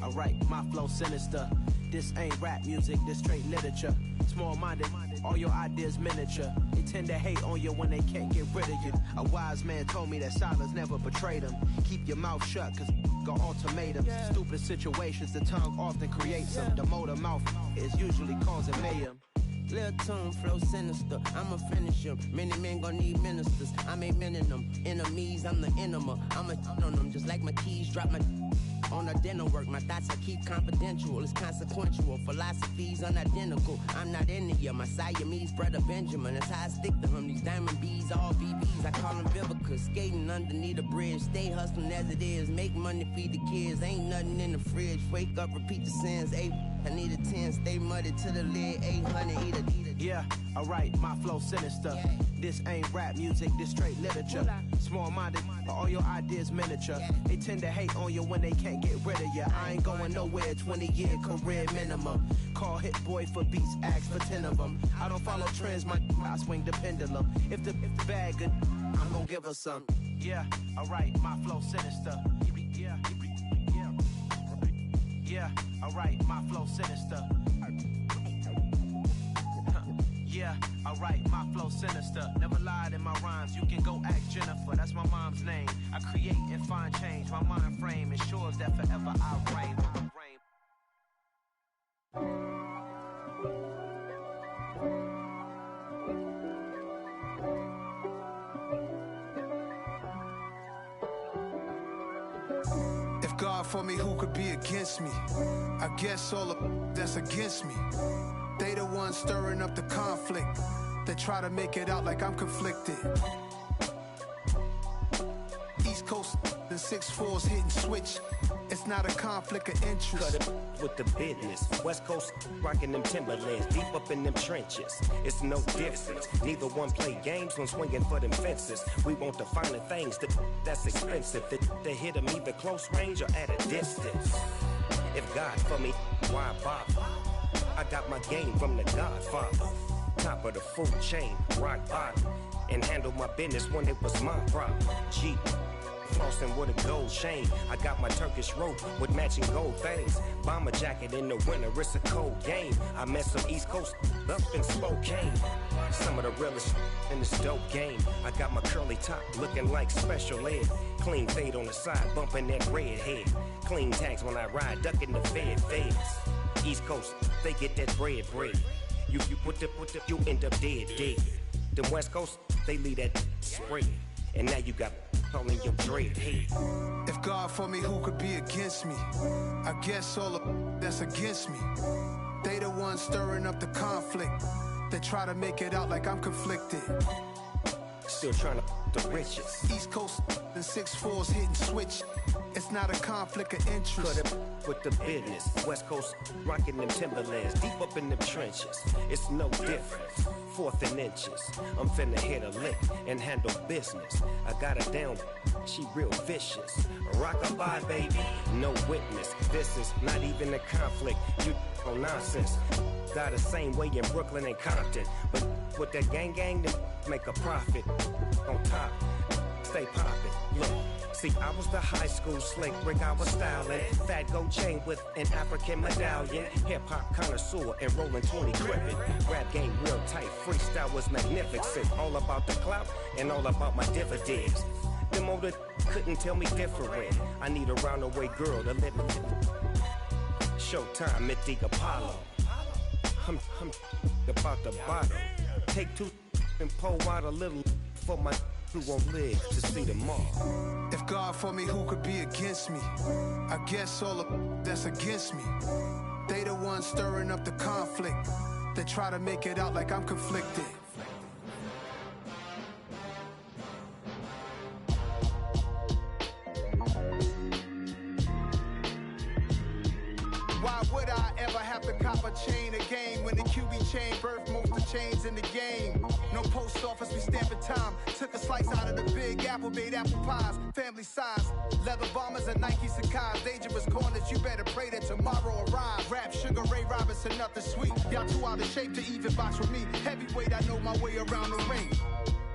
R: Alright, my flow sinister. This ain't rap music, this straight literature. Small-minded, all your ideas miniature. They tend to hate on you when they can't get rid of you. A wise man told me that silence never betrayed him. Keep your mouth shut, cause got ultimatums. Stupid situations, the tongue often creates them. The motor mouth is usually causing mayhem.
T: Lil' tune, flow sinister, I'ma finish him. Many men gon' need ministers, I'm a men in them. Enemies, I'm the enema. I'ma on them, just like my keys, drop my On a dinner work, my thoughts I keep confidential. It's consequential, philosophies unidentical. I'm not India, my Siamese brother Benjamin. That's how I stick to him. These diamond bees, all BBs, I call them Vivica. Skating underneath a bridge, stay hustling as it is. Make money, feed the kids, ain't nothing in the fridge. Wake up, repeat the sins, I need a 10, stay muddy to the lid, 800, eat it.
R: Yeah, alright, my flow sinister. Yeah. This ain't rap music, this straight literature. Small-minded, all your ideas miniature. They tend to hate on you when they can't get rid of you. I ain't going nowhere, 20-year career minimum. Call Hit Boy for beats, ask for 10 of them. I don't follow trends, I swing the pendulum. If the bag good, I'm gonna give her some. Yeah, alright, my flow sinister. Yeah, alright, my flow sinister. Yeah, alright, my flow sinister. Never lied in my rhymes, you can go ask Jennifer, that's my mom's name. I create and find change, my mind frame ensures that forever I reign.
M: If God for me, who could be against me? I guess all of that's against me. They the ones stirring up the conflict. They try to make it out like I'm conflicted. East Coast, the 6'4's hitting switch. It's not a conflict of interest.
B: Cut it with the business. West Coast rocking them Timberlands, deep up in them trenches. It's no difference. Neither one play games when swinging for them fences. We want the finer things that's expensive. They hit them either close range or at a distance. If God for me, why bother? I got my game from the Godfather. Top of the food chain, rock bottom. And handle my business when it was my problem. Jeep, flossing with a gold chain. I got my Turkish rope with matching gold things. Bomber jacket in the winter, it's a cold game. I met some East Coast up in Spokane. Some of the realest in this dope game. I got my curly top looking like special ed. Clean fade on the side, bumping that red head. Clean tags when I ride, ducking the feds. East Coast, they get that bread. You put the, you end up dead. The West Coast, they leave that spread. And now you got all in your dread head.
M: If God for me, who could be against me? I guess all of that's against me. They the ones stirring up the conflict. They try to make it out like I'm conflicted.
B: Still trying to the riches.
M: East Coast, the 6'4's hitting switch. It's not a conflict of interest.
B: Cut it with the business. West Coast rocking them Timberlands, deep up in them trenches. It's no difference. 4th and inches. I'm finna hit a lick and handle business. I got her down, she real vicious. Rock-a-bye, baby, no witness. This is not even a conflict. You on nonsense. Got the same way in Brooklyn and Compton. But with that gang, then make a profit. On top, stay poppin'. Look. See, I was the high school slick Rick, I was styling. Fat gold chain with an African medallion. Hip-hop connoisseur and rolling 20 gripping. Rap game real tight, freestyle was magnificent. All about the clout and all about my dividends. Them older couldn't tell me different. I need a roundaway girl to let me. Showtime, Mythic Apollo. I'm about the bottle. Take 2 and pour out a little for my who won't live to see tomorrow.
M: If God for me, who could be against me? I guess all of that's against me. They the ones stirring up the conflict. They try to make it out like I'm conflicted. Why would I ever have to cop a chain again when the QB chain birthed most of the chains in the game? No post office, we stamping time. Took a slice out of the big apple, made apple pies. Family size, leather bombers and Nike Sacai's. Dangerous corners, you better pray that tomorrow arrives. Rap, Sugar Ray Robinson, nothing sweet. Y'all too out of shape to even box with me. Heavyweight, I know my way around the ring.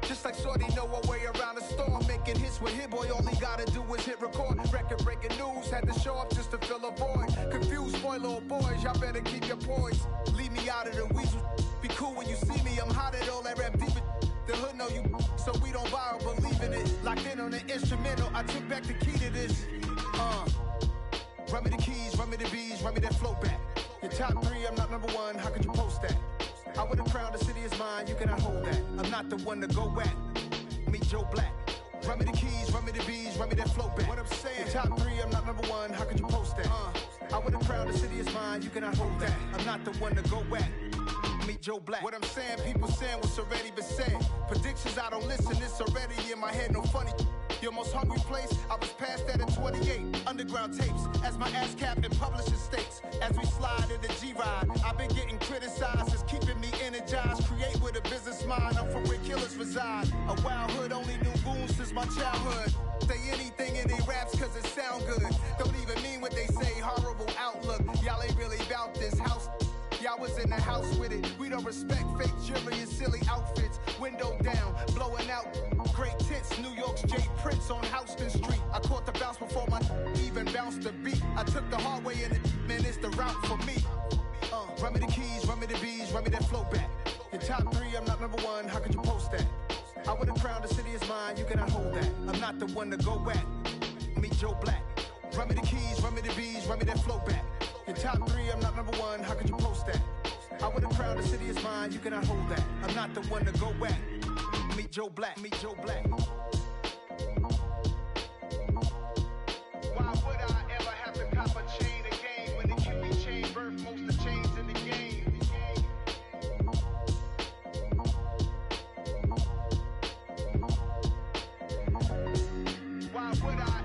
M: Just like Shorty know her way around the storm. Making hits with Hit Boy, all he gotta do is hit record. Record breaking news, had to show up just to fill a void. Confused, spoiled little boys, y'all better keep your poise. Leave me out of the weasel. Be cool when you see me, I'm hot at all that rap deep. The hood know you, so we don't borrow, believe in it. Locked in on the instrumental, I took back the key to this. Run me the keys, run me the bees, run me that flow back. Your top 3, I'm not number 1, how could you post that? I would've crowned the city is mine, you cannot hold that. I'm not the one to go at. Meet Joe Black. Run me the keys, run me the bees, run me that flow back. What I'm saying, the top 3, I'm not number 1, how could you post that? I would have crowned the city is mine, you cannot hold that. I'm not the one to go at. Meet Joe Black. What I'm saying, people saying what's already been said. Predictions, I don't listen, it's already in my head, no funny. Your most hungry place, I was past that at 28. Underground tapes, as my ass cap in publishing states. As we slide in the G-Ride, I've been getting criticized, it's keeping me energized. Create with a business mind, I'm from where killers reside. A wild hood, only knew goons since my childhood. Say anything in they raps cause it sound good. Don't even mean what they say, horrible outlook. Y'all ain't really about this house. Y'all was in the house with it. We don't respect fake jewelry and silly outfits. Window down, blowing out great tits. New York's J. Prince on Houston Street. I caught the bounce before my even bounced the beat. I took the hard way and it, man, it's the route for me. Run me the keys, run me the bees, run me that flow back. Your top 3, I'm not number 1, how could you post that? I would have crowned the city is mine, you cannot hold that. I'm not the one to go at. Meet Joe Black. Run me the keys, run me the bees, run me that flow back. Your top 3, I'm not number 1, how could you post that? I would have crowned the city is mine, you cannot hold that. I'm not the one to go at. Meet Joe Black, meet Joe Black. Why would I ever have to cop a chain again when it can be chain birth most of chains in the game? Why would I?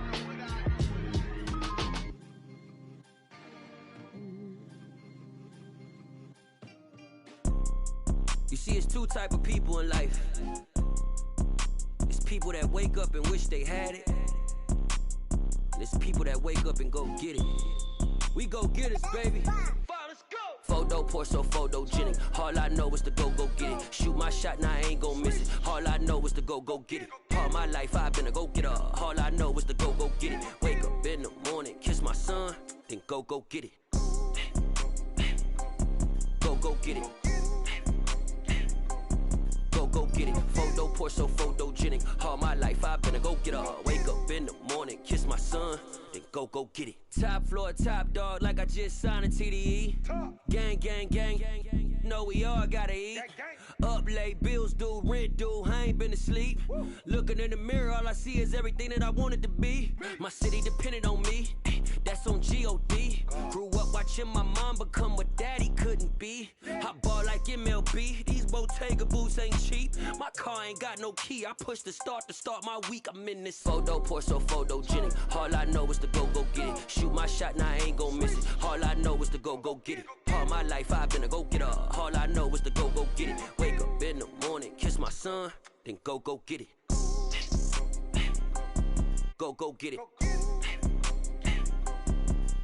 C: You see, it's 2 type of people in life. It's people that wake up and wish they had it. And it's people that wake up and go get it. We go get it, baby. Photo poor, so photogenic. All I know is to go get it. Shoot my shot, now I ain't gon' miss it. All I know is to go get it. All my life I've been a go-getter. All I know is to go get it. Wake up in the morning, kiss my son, then go get it. Go get it. Go get it. Photo poor, so photogenic. All my life I've been a go-getter. Wake up in the morning, kiss my son, then go get it. Top floor, top dog, like I just signed a TDE. Gang, gang, gang, gang. Know we all gotta eat. Up late, bills due, rent due, I ain't been asleep. Looking in the mirror, all I see is everything that I wanted to be. My city depended on me, that's on G.O.D. Grew up watching my mom become what daddy couldn't be. I ball like MLB, these Bottega boots ain't cheap. My car ain't got no key, I push the start to start my week. I'm in this photo poor, so photogenic. All I know is to go get it. Shoot my shot, now I ain't gon' miss it. All I know is to go get it. All my life I've been a go-getter. All I know is to go get it. Wake up in the morning, kiss my son, then go get it. Go get it.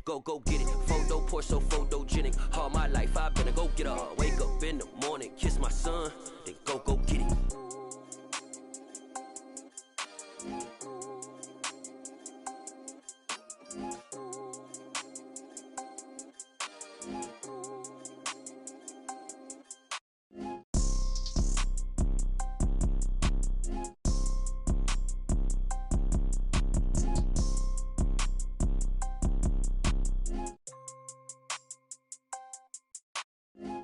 C: Go get it. Photo poor, so photogenic. All my life I've been a go-getter. Wake up in the morning, kiss my son, then go get it.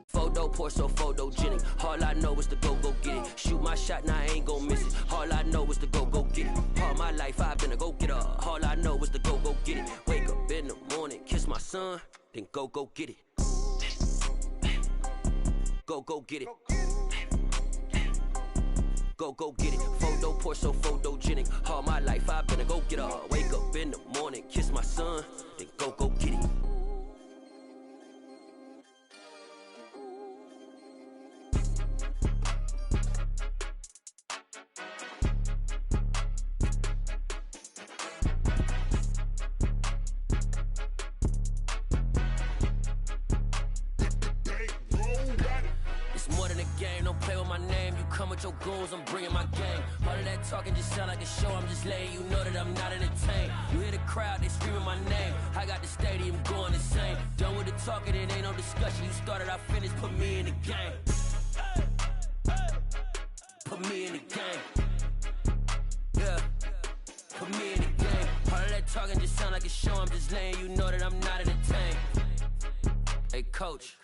C: Photo poor, so photogenic. All I know is to go get it. Shoot my shot, now I ain't gon' miss it. All I know is to go get it. All my life I've been a go-getter. All I know is to go get it. Wake up in the morning, kiss my son, then go get it. Go get it. Go get it. Photo poor, so photogenic. All my life I've been a go-getter. Wake up in the morning, kiss my son, then go get it. Your goons, I'm bringing my gang. All of that talking just sound like a show. I'm just letting you know that I'm not entertained. You hear the crowd, they screaming my name. I got the stadium going insane. Done with the talking, it ain't no discussion. You started, I finished, put me in the game. Put me in the game. Yeah, put me in the game. All of that talking just sound like a show. I'm just letting you know that I'm not entertained. Hey, coach,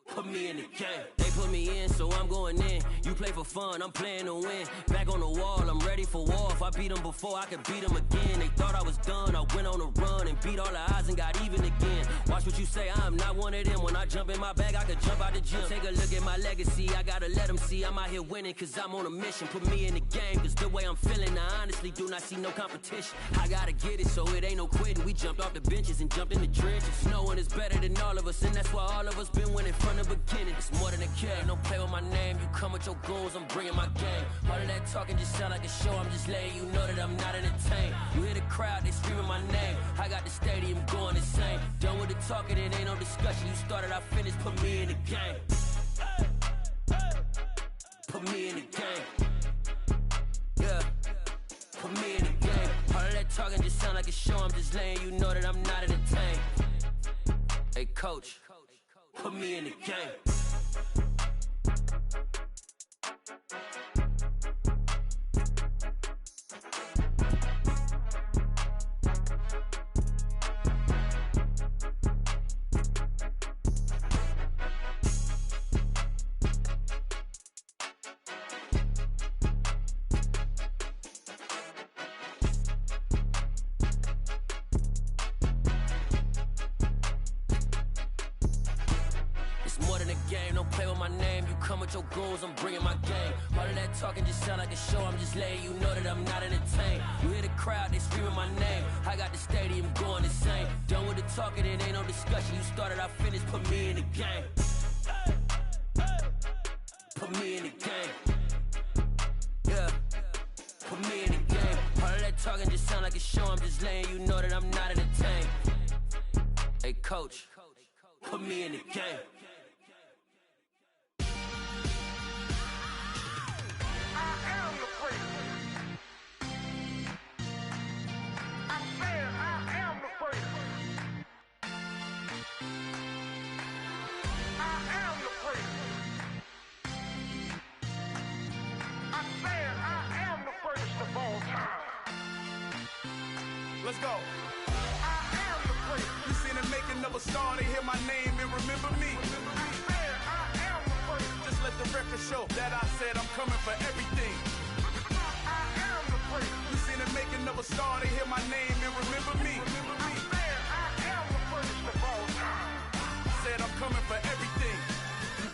C: put me in the game. They put me in, so I'm going in. You play for fun, I'm playing to win. Back on the wall, I'm ready for war. If I I beat them before, I could beat them again. They thought I was done, I went on a run and beat all the odds and got even again. Watch what you say, I'm not one of them. When I jump in my bag, I could jump out the gym. Take a look at my legacy, I gotta let them see I'm out here winning, cause I'm on a mission. Put me in the game, cause the way I'm feeling, I honestly do not see no competition. I gotta get it, so it ain't no quitting. We jumped off the benches and jumped in the trenches. No one is better than all of us, and that's why all of us been winning from the beginning. It's more than a game, don't play with my name. You come with your goons, I'm bringing my game. All of that talking just sound like a show, I'm just letting you know that I'm not entertained. You hear the crowd, they screaming my name. I got the stadium going insane. Done with the talking, it ain't no discussion. You started, I finished, put me in the game. Put me in the game. Yeah, put me in the game. All of that talking just sound like a show, I'm just letting you know that I'm not entertained. Hey coach, put me in the game. Your goons, I'm bringing my game. All of that talking just sound like a show, I'm just letting you know that I'm not entertained. You hear the crowd, they screaming my name. I got the stadium going insane. Done with the talking, it ain't no discussion. You started, I finished, put me in the game. Put me in the game. Yeah, put me in the game. All of that talking just sound like a show, I'm just letting you know that I'm not entertained. Hey coach, put me in the game.
G: Let's go. I am the prince. You seen the making of a star, they hear my name and remember me. I am the prince. Just let the record show that I said I'm coming for everything. I am the prince. You seen the making of a star, they hear my name and remember me. I am the prince of all time. Said I'm coming for everything.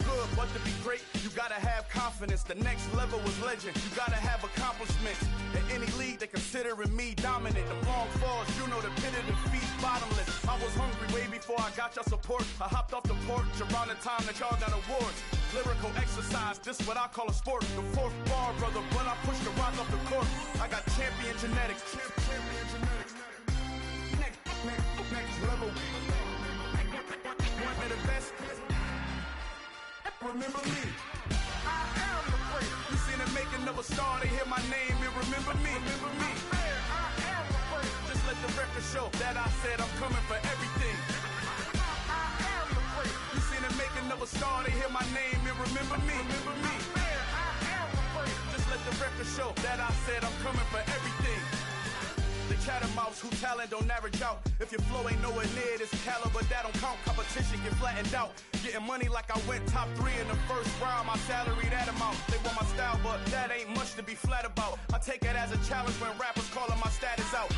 G: Good, but to be great, you gotta have confidence. The next level was legend. You gotta have accomplishments. In any league, they considering me dominant. The long falls, you know the pit of defeat, bottomless. I was hungry way before I got your support. I hopped off the porch around the time that y'all got awards. Lyrical exercise, this what I call a sport. The fourth bar, brother, when I push the rock off the court. I got champion genetics. Champion genetics. Next level. One of the best. Remember me. I am the prince. You seen the making of a star, they hear my name and remember me. Remember me. I am the prince. Just let the record show that I said I'm coming for everything. I am the prince. You seen the making of a star, they hear my name and remember me. Remember me. I am the prince. Just let the record show that I said I'm coming for everything. The catamounts who talent don't average out. If your flow ain't nowhere near this caliber, that don't count. Competition get flattened out. Getting money like I went top 3 in the first round. My salary that amount. They want my style, but that ain't much to be flat about. I take it as a challenge when rappers calling my status out.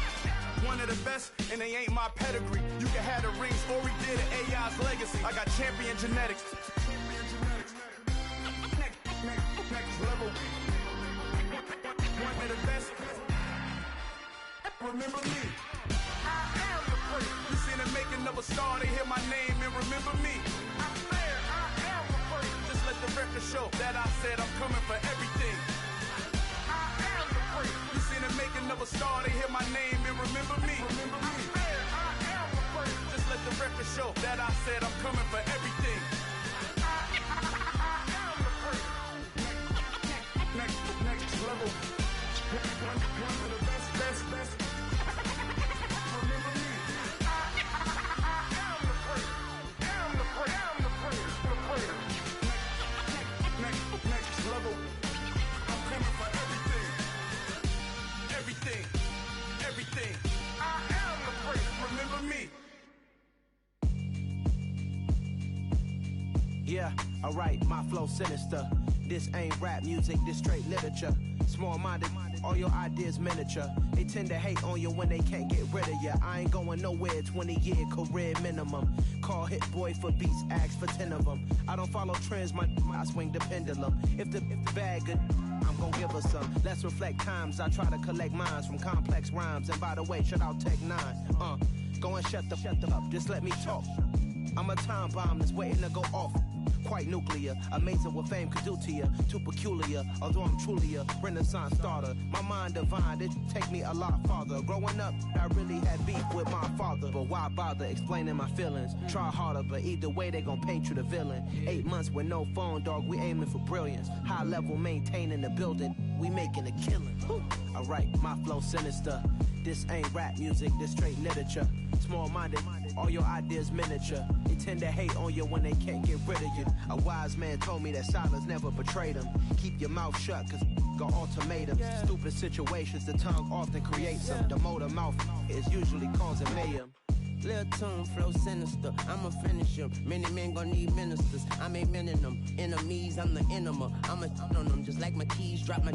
G: One of the best, and they ain't my pedigree. You can have the rings, or we did it, AI's legacy. I got champion genetics. Next level. One of the best. Remember me. I am the prince. You seen the making of a star, they hear my name and remember me. I am the prince. Just let the record show that I said I'm coming for everything. I am the prince. You seen the making of a star, they hear my name and remember me. Remember me. I am the prince. Just let the record show that I said I'm coming for everything. I am the prince. Next level. One of the best. Everything. I am the prince. Remember me.
R: Yeah, alright, my flow sinister. This ain't rap music, this straight literature. Small-minded, All your ideas miniature. They tend to hate on you when they can't get rid of you. I ain't going nowhere, 20-year career minimum. Call hit boy for beats, ask for 10 of them. I don't follow trends, I swing the pendulum. If the bag good, I'm gon' give her some. Let's reflect times, I try to collect minds from complex rhymes. And by the way, shout out Tech 9. Go and shut the up, just let me talk. I'm a time bomb that's waiting to go off. Quite nuclear, amazing what fame could do to you. Too peculiar, although I'm truly a Renaissance starter. My mind divine, it take me a lot farther. Growing up, I really had beef with my father. But why bother explaining my feelings? Try harder, but either way they gon' paint you the villain. 8 months with no phone, dog, we aiming for brilliance. High level maintaining the building, we making a killing. Alright, my flow sinister. This ain't rap music, this straight literature. Small-minded, all your ideas miniature. They tend to hate on you when they can't get rid of you. A wise man told me that silence never betrayed him. Keep your mouth shut, cause got ultimatums. Stupid situations, the tongue often creates them. The motor mouth is usually causing mayhem.
T: Lil' tune, flow sinister, I'ma finish him. Many men gon' need ministers, I ain't mending them. Enemies, I'm the enema, I'ma on them. Just like my keys, drop my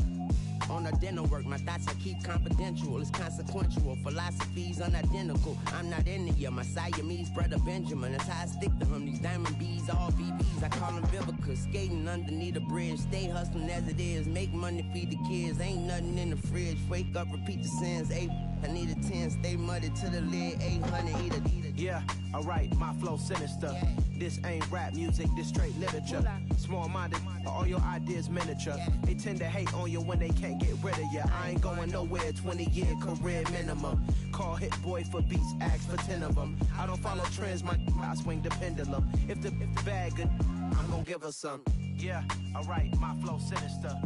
T: on the dinner work. My thoughts I keep confidential, it's consequential. Philosophies unidentical, I'm not into you. My Siamese brother Benjamin, that's how I stick to him. These diamond bees, all BBs, I call them Vivica. Skating underneath a bridge, stay hustling as it is. Make money, feed the kids, ain't nothing in the fridge. Wake up, repeat the sins, I need a 10, stay muddy to the lid, 800, eat it.
R: Yeah, alright, my flow sinister. This ain't rap music, this straight literature. Small-minded, all your ideas miniature. They tend to hate on you when they can't get rid of you. I ain't going nowhere, 20-year career minimum. Call hit boy for beats, ask for 10 of them. I don't follow trends, I swing the pendulum. If the bag good, I'm gon' give her some. Yeah, alright, my flow sinister.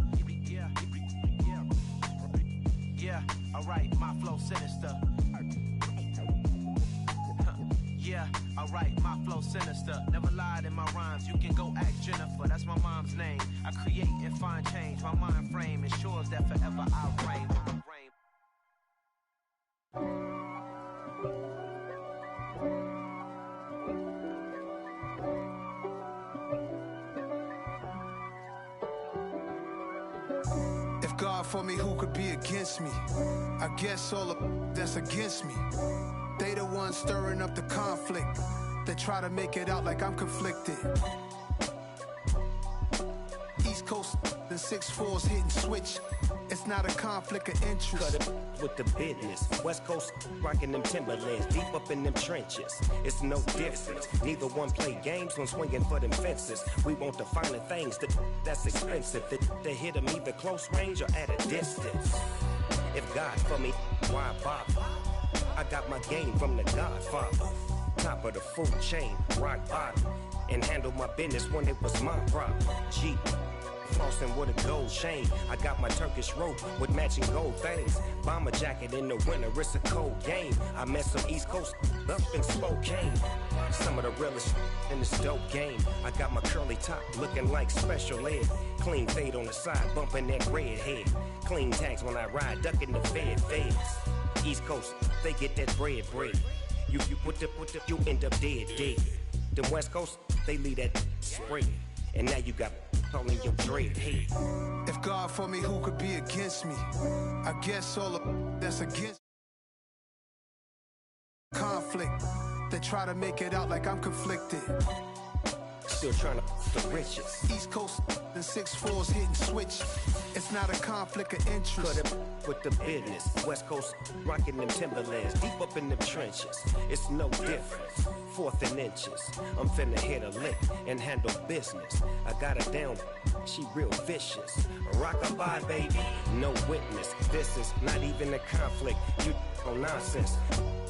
R: Yeah, alright, my flow sinister. Yeah, alright, my flow sinister. Never lied in my rhymes, you can go ask Jennifer. That's my mom's name. I create and find change. My mind frame ensures that forever I reign.
M: If God for me, who could be against me? I guess all of that's against me. They the ones stirring up the conflict. They try to make it out like I'm conflicted. East Coast and 6'4's hitting switch. It's not a conflict of interest.
B: Cut it with the business. West Coast rocking them Timberlands, deep up in them trenches. It's no difference. Neither one play games when swinging for them fences. We want the finer things that's expensive. They hit them either close range or at a distance. If God for me, why bother? I got my game from the Godfather. Top of the food chain, rock bottom. And handle my business when it was my problem. Jeep, flossing with a gold chain. I got my Turkish rope with matching gold things. Bomber jacket in the winter, it's a cold game. I met some East Coast up in Spokane. Some of the realest in this dope game. I got my curly top looking like special ed. Clean fade on the side, bumping that red head. Clean tags when I ride, ducking the feds. East Coast, they get that bread. You you end up dead. The West Coast, they leave that spread. And now you got all in your dread head.
M: If God for me, who could be against me? I guess all of that's against conflict. They try to make it out like I'm conflicted.
B: Still trying to the riches.
M: East Coast and 6'4's hitting switch. It's not a conflict of interest.
B: Cut it with the business. West Coast rocking them Timberlands, deep up in them trenches. It's no difference. 4th and inches. I'm finna hit a lick and handle business. I got her down, she real vicious. Rock-a-bye, baby, no witness. This is not even a conflict. You on nonsense.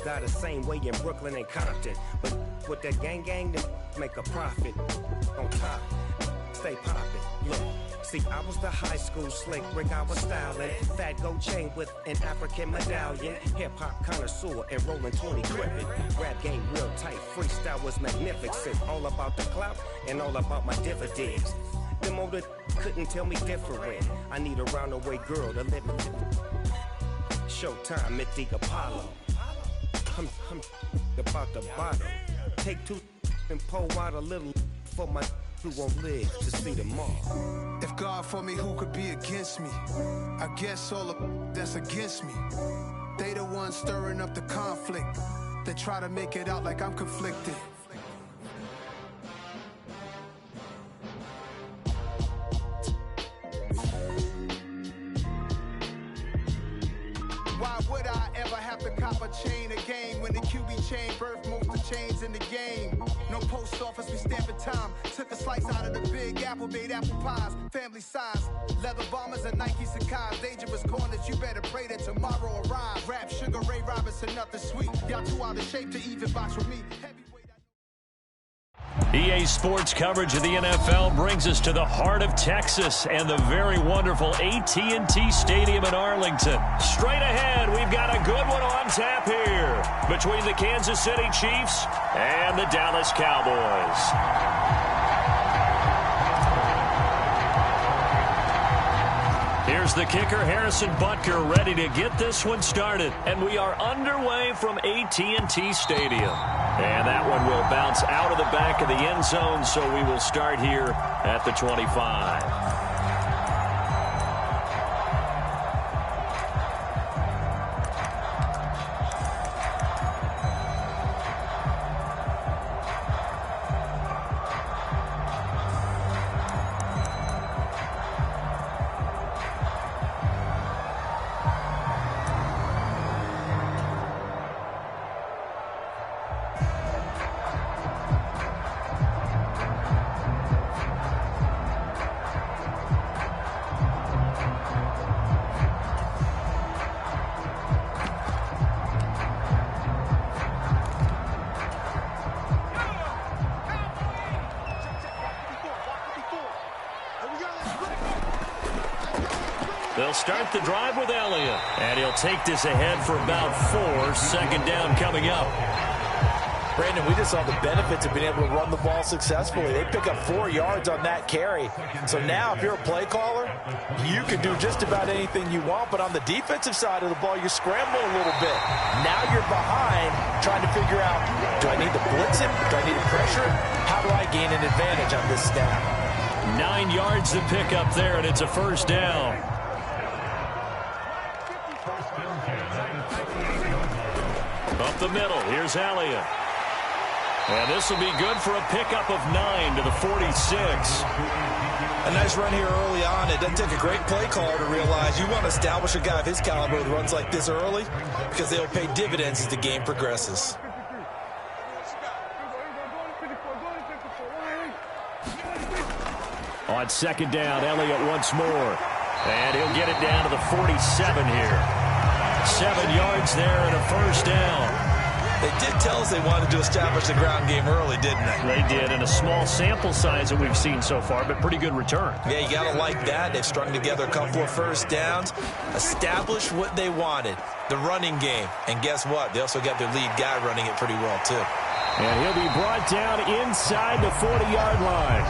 B: Got the same way in Brooklyn and Compton. But with that gang, then make a profit. On top, stay poppin'. Look, see, I was the high school slick Rick, I was styling. Fat gold chain with an African medallion. Hip-hop connoisseur and rolling 20 crippin'. Rap game real tight, freestyle was magnificent. All about the clout and all about my dividends. Them older couldn't tell me different. I need a roundaway girl to live with. Showtime, Mythic Apollo. I'm about the bottle. Take 2 and pour out a little for my who won't live to see tomorrow.
M: If God for me, who could be against me? I guess all of that's against me. They the ones stirring up the conflict. They try to make it out like I'm conflicted. Why would I ever have to cop a chain again when the QB chain birthed most of the chains in the game? No post office, we stamping time. Took a slice out of the big apple, made apple pies, family size. Leather bombers and Nike Sacai's. Dangerous corners, you better pray that tomorrow arrives. Rap, Sugar Ray Robinson, nothing sweet. Y'all too out of shape to even box with me.
L: EA Sports coverage of the NFL brings us to the heart of Texas and the very wonderful AT&T Stadium in Arlington. Straight ahead, we've got a good one on tap here between the Kansas City Chiefs and the Dallas Cowboys. Here's the kicker, Harrison Butker, ready to get this one started. And we are underway from AT&T Stadium. And that one will bounce out of the back of the end zone, so we will start here at the 25. They'll start the drive with Elliott, and he'll take this ahead for about 4. Second down coming up.
N: Brandon, we just saw the benefits of being able to run the ball successfully. They pick up 4 yards on that carry. So now if you're a play caller, you can do just about anything you want, but on the defensive side of the ball, you scramble a little bit. Now you're behind trying to figure out, do I need to blitz him? Do I need to pressure him? How do I gain an advantage on this snap?
L: 9 yards to pick up there, and it's a first down. Up the middle, here's Elliott. And this will be good for a pickup of 9 to the 46.
N: A nice run here early on. It doesn't take a great play caller to realize you want to establish a guy of his caliber with runs like this early because they'll pay dividends as the game progresses.
L: On second down, Elliott once more. And he'll get it down to the 47 here. 7 yards there and a first down.
N: They did tell us they wanted to establish the ground game early, didn't they?
L: They did, and a small sample size that we've seen so far, but pretty good return.
N: Yeah, you got to like that. They've strung together a couple of first downs, established what they wanted, the running game. And guess what? They also got their lead guy running it pretty well, too.
L: And he'll be brought down inside the 40-yard line.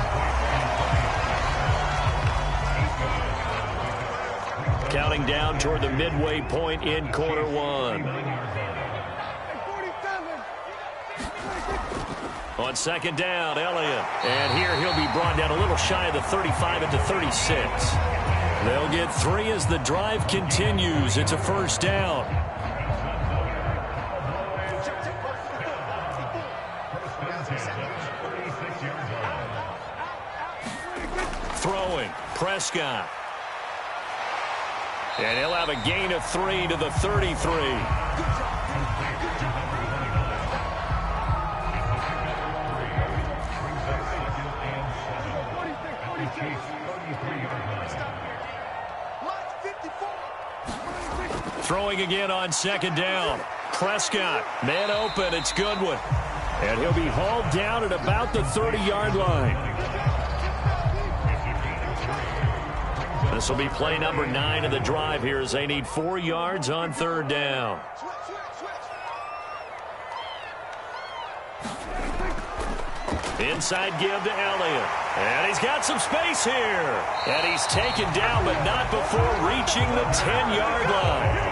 L: Counting down toward the midway point in quarter one. On second down, Elliott. And here he'll be brought down a little shy of the 35 at the 36. They'll get 3 as the drive continues. It's a first down. Throwing, Prescott. And he'll have a gain of 3 to the 33. Throwing again on second down. Prescott, man open, it's Goodwin. And he'll be hauled down at about the 30-yard line. This will be play number 9 of the drive here as they need 4 yards on third down. Inside give to Elliott. And he's got some space here. And he's taken down, but not before reaching the 10-yard line.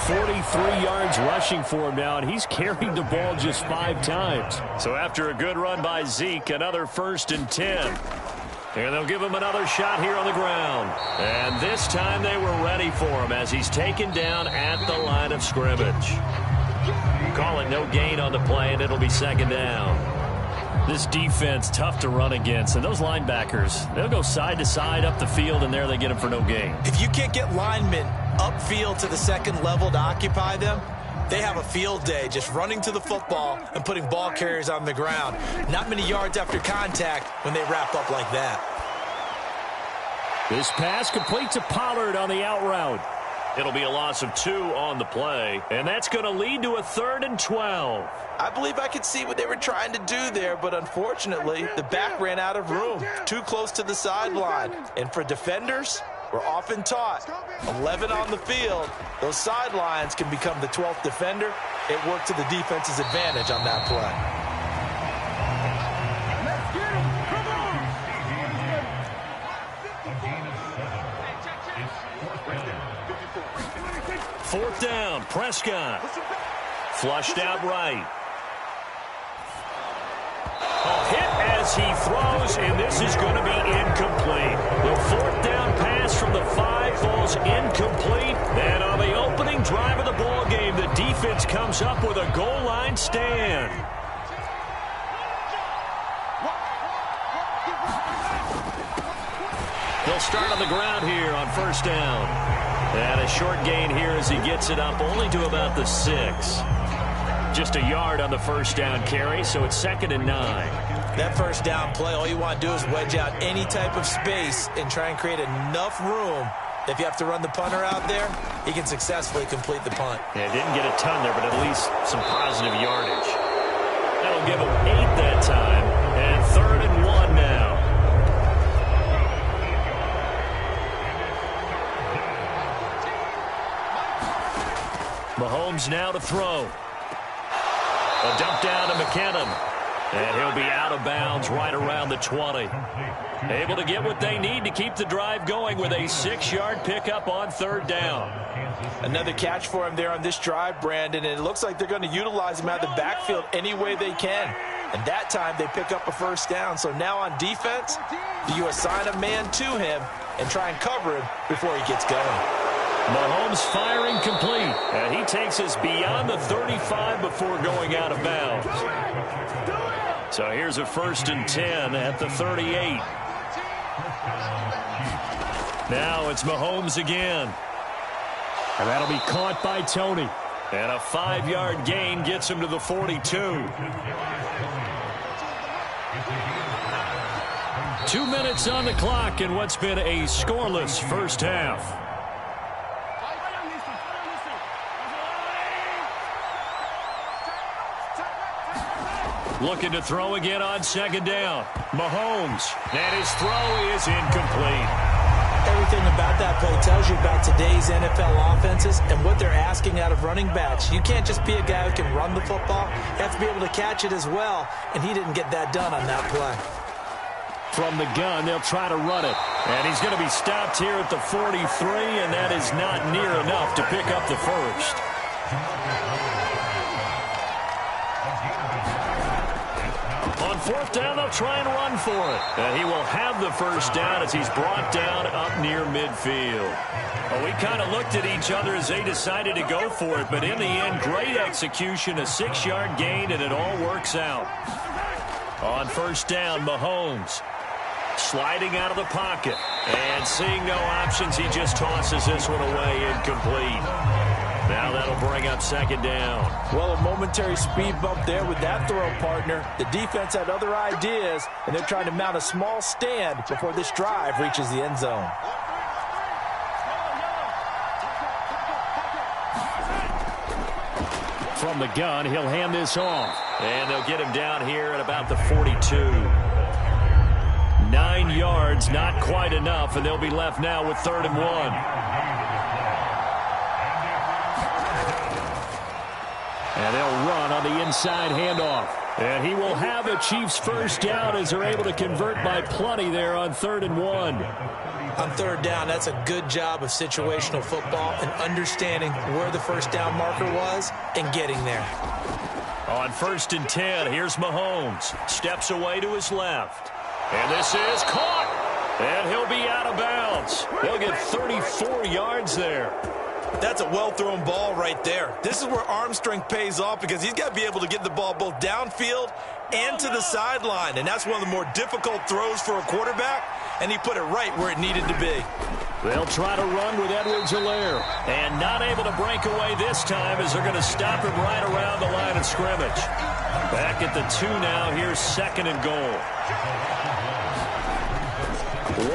L: 43 yards rushing for him now, and he's carried the ball just 5 times. So after a good run by Zeke, another 1st and 10.
P: And they'll give him another shot here on the ground. And this time they were ready for him as he's taken down at the line of scrimmage. Call it no gain on the play, and it'll be second down. This defense, tough to run against. And those linebackers, they'll go side to side up the field, and there they get them for no gain.
N: If you can't get linemen upfield to the second level to occupy them, they have a field day just running to the football and putting ball carriers on the ground. Not many yards after contact when they wrap up like that.
P: This pass complete to Pollard on the out route. It'll be a loss of 2 on the play, and that's going to lead to a 3rd and 12.
N: I believe I could see what they were trying to do there, but unfortunately, the back ran out of room, too close to the sideline. And for defenders, we're often taught 11 on the field, those sidelines can become the 12th defender. It worked to the defense's advantage on that play.
F: Let's get him. Come on.
P: 4th down, Prescott. Flushed out right. A hit as he throws, and this is going to be incomplete. The 4th down pass from the 5 falls incomplete. And on the opening drive of the ball game, the defense comes up with a goal line stand. They'll start on the ground here on 1st down. And a short gain here as he gets it up only to about the 6. Just a yard on the 1st down carry, so it's 2nd and 9.
N: That 1st down play, all you want to do is wedge out any type of space and try and create enough room. If you have to run the punter out there, he can successfully complete the punt.
P: Yeah, didn't get a ton there, but at least some positive yardage. That'll give him 8 that time, and 3rd and 1 now. Mahomes now to throw. A dump down to McKinnon. And he'll be out of bounds right around the 20. Able to get what they need to keep the drive going with a 6-yard pickup on 3rd down.
N: Another catch for him there on this drive, Brandon, and it looks like they're going to utilize him out of the backfield any way they can. And that time they pick up a 1st down. So now on defense, do you assign a man to him and try and cover him before he gets going?
P: Mahomes firing complete, and he takes us beyond the 35 before going out of bounds. So here's a 1st and 10 at the 38. Now it's Mahomes again. And that'll be caught by Tony. And a 5-yard gain gets him to the 42. 2 minutes on the clock in what's been a scoreless first half. Looking to throw again on 2nd down. Mahomes, and his throw is incomplete.
N: Everything about that play tells you about today's NFL offenses and what they're asking out of running backs. You can't just be a guy who can run the football. You have to be able to catch it as well, and he didn't get that done on that play.
P: From the gun, they'll try to run it. And he's going to be stopped here at the 43, and that is not near enough to pick up the 1st. On 4th down, they'll try and run for it. And he will have the 1st down as he's brought down up near midfield. Well, we kind of looked at each other as they decided to go for it. But in the end, great execution, a 6-yard gain, and it all works out. On 1st down, Mahomes sliding out of the pocket. And seeing no options, he just tosses this one away incomplete. Now that'll bring up 2nd down.
N: Well, a momentary speed bump there with that throw, partner. The defense had other ideas, and they're trying to mount a small stand before this drive reaches the end zone.
P: From the gun, he'll hand this off. And they'll get him down here at about the 42. 9 yards, not quite enough, and they'll be left now with 3rd and 1. And they'll run on the inside handoff. And he will have a Chiefs 1st down as they're able to convert by plenty there on 3rd and 1.
N: On 3rd down, that's a good job of situational football and understanding where the 1st down marker was and getting there.
P: On 1st and 10, here's Mahomes. Steps away to his left. And this is caught. And he'll be out of bounds. They'll get 34 yards there.
N: That's a well-thrown ball right there. This is where arm strength pays off because he's got to be able to get the ball both downfield and to the sideline. And that's one of the more difficult throws for a quarterback, and he put it right where it needed to be.
P: They'll try to run with Edwards-Helaire. And not able to break away this time as they're going to stop him right around the line of scrimmage. Back at the 2 now. Here's 2nd and goal.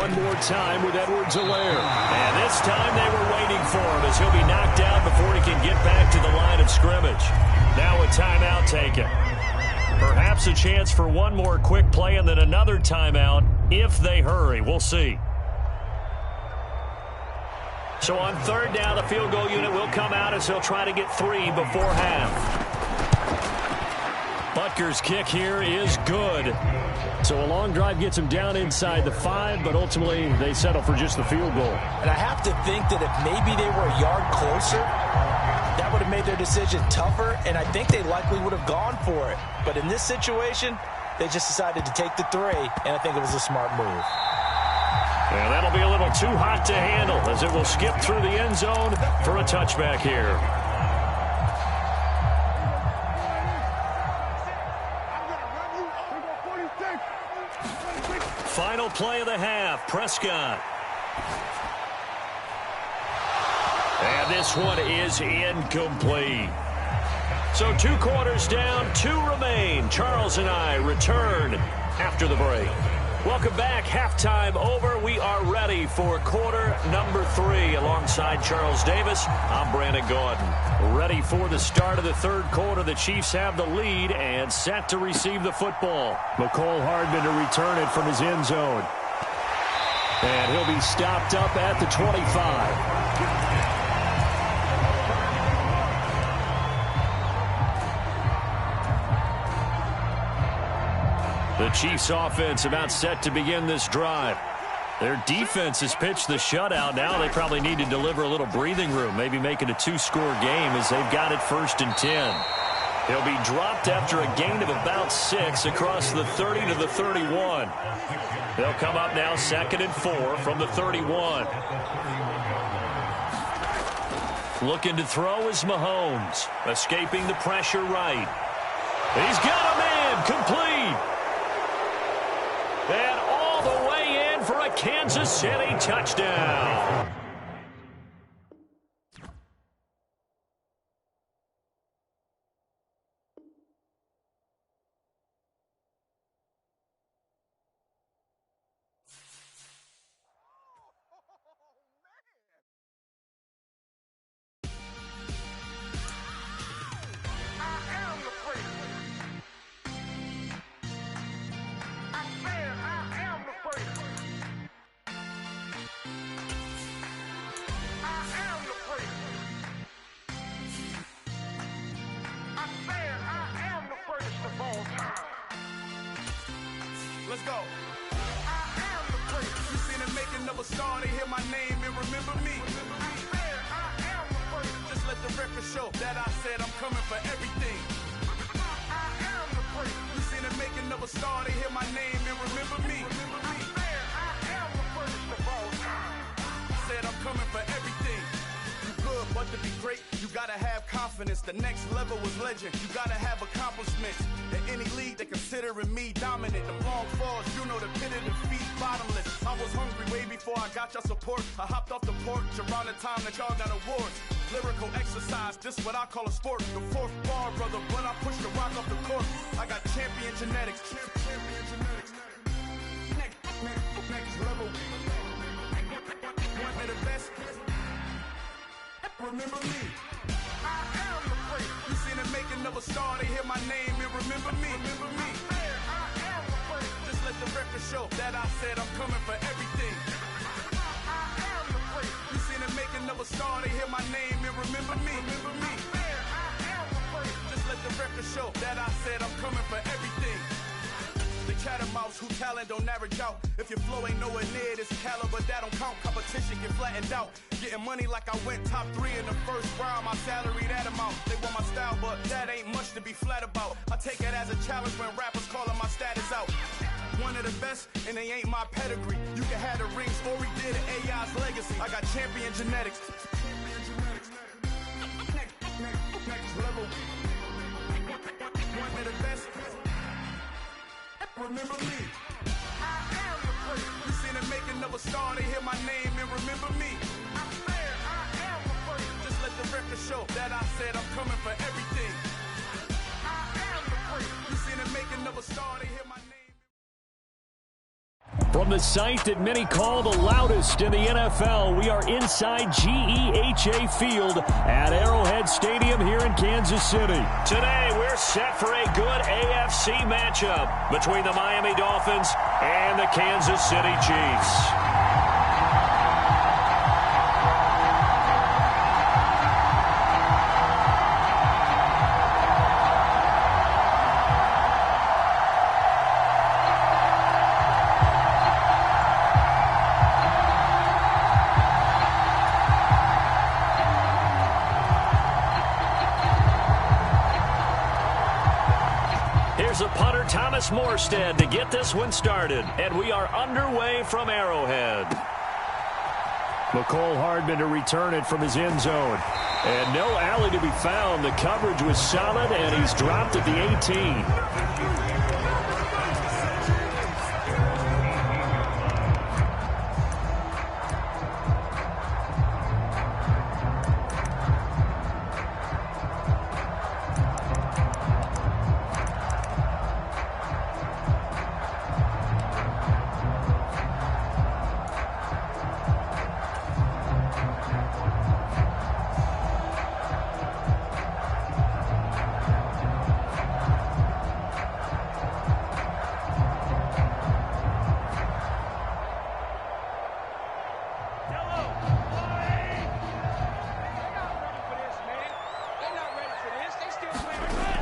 P: One more time with Edwards-Helaire. And this time they were waiting for him as he'll be knocked down before he can get back to the line of scrimmage. Now a timeout taken. Perhaps a chance for one more quick play and then another timeout if they hurry. We'll see. So on 3rd down, the field goal unit will come out as he'll try to get 3 before half. Butker's kick here is good. So a long drive gets him down inside the 5, but ultimately they settle for just the field goal.
N: And I have to think that if maybe they were a yard closer, that would have made their decision tougher, and I think they likely would have gone for it. But in this situation, they just decided to take the 3, and I think it was a smart move.
P: And that'll be a little too hot to handle as it will skip through the end zone for a touchback here. Final play of the half, Prescott. And this one is incomplete. So 2 quarters down, 2 remain. Charles and I return after the break. Welcome back. Halftime over. We are ready for quarter number 3. Alongside Charles Davis, I'm Brandon Gaudin. Ready for the start of the 3rd quarter. The Chiefs have the lead and set to receive the football. McCole Hardman to return it from his end zone. And he'll be stopped up at the 25. The Chiefs offense about set to begin this drive. Their defense has pitched the shutout. Now they probably need to deliver a little breathing room, maybe make it a 2-score game as they've got it 1st and 10. He'll be dropped after a gain of about 6 across the 30 to the 31. They'll come up now 2nd and 4 from the 31. Looking to throw is Mahomes, escaping the pressure right. He's got a man, complete. And all the way in for a Kansas City touchdown.
G: Let's go. I am the great. You seen the making of a star, they hear my name and remember me. I am the great. Just let the record show that I said I'm coming for everything. I am the great. You seen the making of a star, they hear my name and remember me. I am the greatest of all time. Said I'm coming for everything. You good, but to be great, you gotta have confidence. The next level was legend. You gotta have accomplishments. In any league, they considering me dominant. The long falls, you know the pit of defeat, bottomless. I was hungry way before I got your support. I hopped off the porch around the time that y'all got awards. Lyrical exercise, this what I call a sport. The 4th bar, brother, when I push the rock off the court. I got champion genetics. Champion genetics. Next level. One of the best. Remember me. I am the great. You seen the making of a star, they hear my name and remember me. Remember me. I am the great. Just let the record show that I said I'm coming for everything. I am the great. You seen the making of a star, they hear my name and remember me. Remember me. I am the great. Just let the record show that I said I'm coming for everything. The chattermouths who talent don't average out. If your flow ain't nowhere near this caliber, that don't count. Competition get flattened out. Getting money like I went top 3 in the first round. My salary that amount. They want my style, but that ain't much to be flat about. I take it as a challenge when rappers calling my status out. One of the best, and they ain't my pedigree. You can have the rings, or we did it. AI's legacy. I got champion genetics. Next level. One of the best. Remember me. You seen the making of a star, they hear my name and remember me. I swear I am the first. Just let the record show that I said I'm coming for everything. I am the first. You seen the making of a star, they hear my name.
P: From the site that many call the loudest in the NFL, we are inside GEHA Field at Arrowhead Stadium here in Kansas City.
L: Today, we're set for a good AFC matchup between the Miami Dolphins and the Kansas City Chiefs. Here's a punter, Thomas Morstead, to get this one started. And we are underway from Arrowhead.
P: McCole Hardman to return it from his end zone. And no alley to be found. The coverage was solid, and he's dropped at the 18.